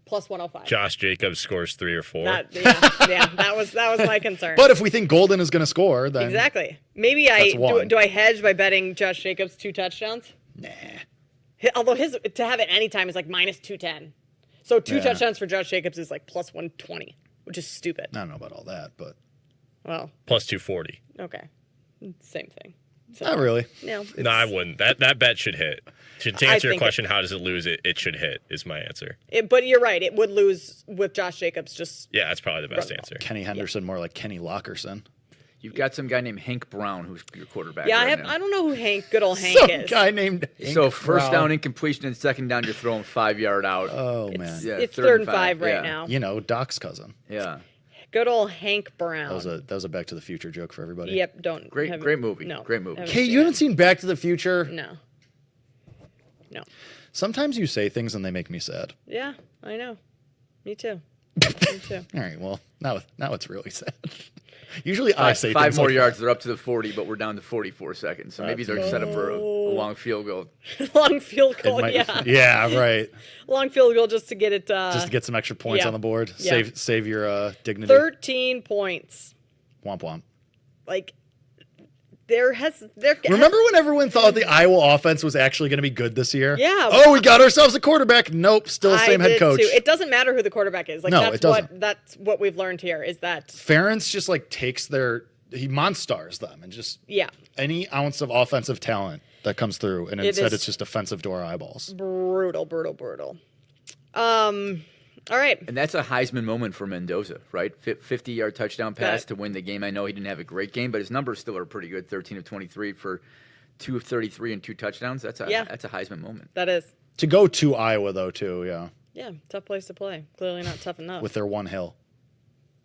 [SPEAKER 23] Plus 105.
[SPEAKER 14] Josh Jacobs scores 3 or 4.
[SPEAKER 23] That was my concern.
[SPEAKER 4] But if we think Golden is going to score, then
[SPEAKER 23] exactly. Maybe do I hedge by betting Josh Jacobs 2 touchdowns?
[SPEAKER 4] Nah.
[SPEAKER 23] Although his to have it anytime is like minus 210. So 2 touchdowns for Josh Jacobs is like plus 120, which is stupid.
[SPEAKER 4] I don't know about all that, but
[SPEAKER 23] well,
[SPEAKER 14] plus 240.
[SPEAKER 23] Okay, same thing. So,
[SPEAKER 4] Not really.
[SPEAKER 14] No, I wouldn't. That bet should hit. To answer your question, how does it lose? It should hit, is my answer.
[SPEAKER 23] But you're right. It would lose with Josh Jacobs just.
[SPEAKER 14] Yeah, that's probably the best answer.
[SPEAKER 4] Kenny Henderson, more like Kenny Lockerson.
[SPEAKER 8] You've got some guy named Hank Brown who's your quarterback.
[SPEAKER 23] Yeah,
[SPEAKER 8] right now.
[SPEAKER 23] I don't know who good old Hank is.
[SPEAKER 4] Guy named Hank
[SPEAKER 8] So first
[SPEAKER 4] Brown.
[SPEAKER 8] down incompletion and second down, you're throwing 5 yard out.
[SPEAKER 4] Oh, man.
[SPEAKER 8] Yeah,
[SPEAKER 23] It's third and five right
[SPEAKER 8] yeah.
[SPEAKER 23] now.
[SPEAKER 4] You know, Doc's cousin.
[SPEAKER 8] Yeah.
[SPEAKER 23] Good old Hank Brown.
[SPEAKER 4] That was a Back to the Future joke for everybody.
[SPEAKER 23] Yep, don't.
[SPEAKER 8] Great movie.
[SPEAKER 23] No.
[SPEAKER 8] Great movie.
[SPEAKER 4] Kate, you haven't seen Back to the Future?
[SPEAKER 23] No.
[SPEAKER 4] Sometimes you say things and they make me sad.
[SPEAKER 23] Yeah, I know. Me too. Me too.
[SPEAKER 4] All right, well, now it's really sad. Usually I say
[SPEAKER 8] five
[SPEAKER 4] things
[SPEAKER 8] more
[SPEAKER 4] like
[SPEAKER 8] yards. They're up to the 40, but we're down to 44 seconds. So maybe they're set up for a long field goal.
[SPEAKER 23] Long field goal,
[SPEAKER 4] might,
[SPEAKER 23] yeah.
[SPEAKER 4] Yeah, right.
[SPEAKER 23] Long field goal just to get it.
[SPEAKER 4] Just to get some extra points
[SPEAKER 23] yeah.
[SPEAKER 4] on the board.
[SPEAKER 23] Yeah.
[SPEAKER 4] Save your dignity.
[SPEAKER 23] 13 points.
[SPEAKER 4] Womp womp.
[SPEAKER 23] Like,
[SPEAKER 4] Remember when everyone thought the Iowa offense was actually going to be good this year?
[SPEAKER 23] Yeah.
[SPEAKER 4] Oh, we got ourselves a quarterback. Nope, still the same head coach.
[SPEAKER 23] Too. It doesn't matter who the quarterback is. Like
[SPEAKER 4] No,
[SPEAKER 23] that's
[SPEAKER 4] it doesn't.
[SPEAKER 23] That's what we've learned here is that
[SPEAKER 4] Ferentz just like takes he monstars them and just any ounce of offensive talent that comes through, and instead it's just offensive to our eyeballs.
[SPEAKER 23] Brutal. All right.
[SPEAKER 8] And that's a Heisman moment for Mendoza, right? 50-yard touchdown pass to win the game. I know he didn't have a great game, but his numbers still are pretty good. 13 of 23 for 2 of 33 and 2 touchdowns. That's a Heisman moment.
[SPEAKER 23] That is.
[SPEAKER 4] To go to Iowa though, too, yeah.
[SPEAKER 23] Yeah, tough place to play. Clearly not tough enough.
[SPEAKER 4] With their one hill.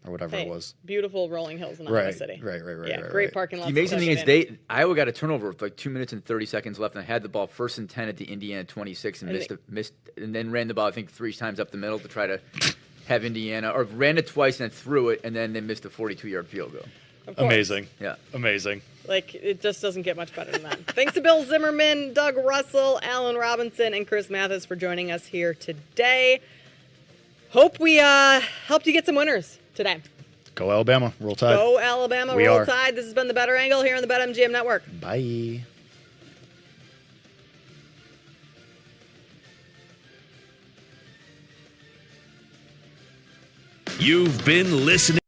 [SPEAKER 4] Or whatever it was.
[SPEAKER 23] Beautiful rolling hills in Iowa City.
[SPEAKER 4] Right.
[SPEAKER 23] Yeah, great parking lots.
[SPEAKER 8] The amazing thing is Iowa got a turnover with like 2 minutes and 30 seconds left and had the ball 1st and 10 at the Indiana 26 and missed and then ran the ball I think 3 times up the middle to try to have Indiana, or ran it twice and then threw it, and then they missed a 42-yard field goal.
[SPEAKER 4] Amazing.
[SPEAKER 8] Yeah.
[SPEAKER 4] Amazing.
[SPEAKER 23] Like, it just doesn't get much better than that. Thanks to Bill Zimmerman, Doug Russell, Alan Robinson, and Chris Mathis for joining us here today. Hope we helped you get some winners today.
[SPEAKER 4] Go Alabama. Roll Tide.
[SPEAKER 23] Go Alabama. Roll Tide. This has been the Better Angle here on the BetMGM Network.
[SPEAKER 4] Bye.
[SPEAKER 1] You've been listening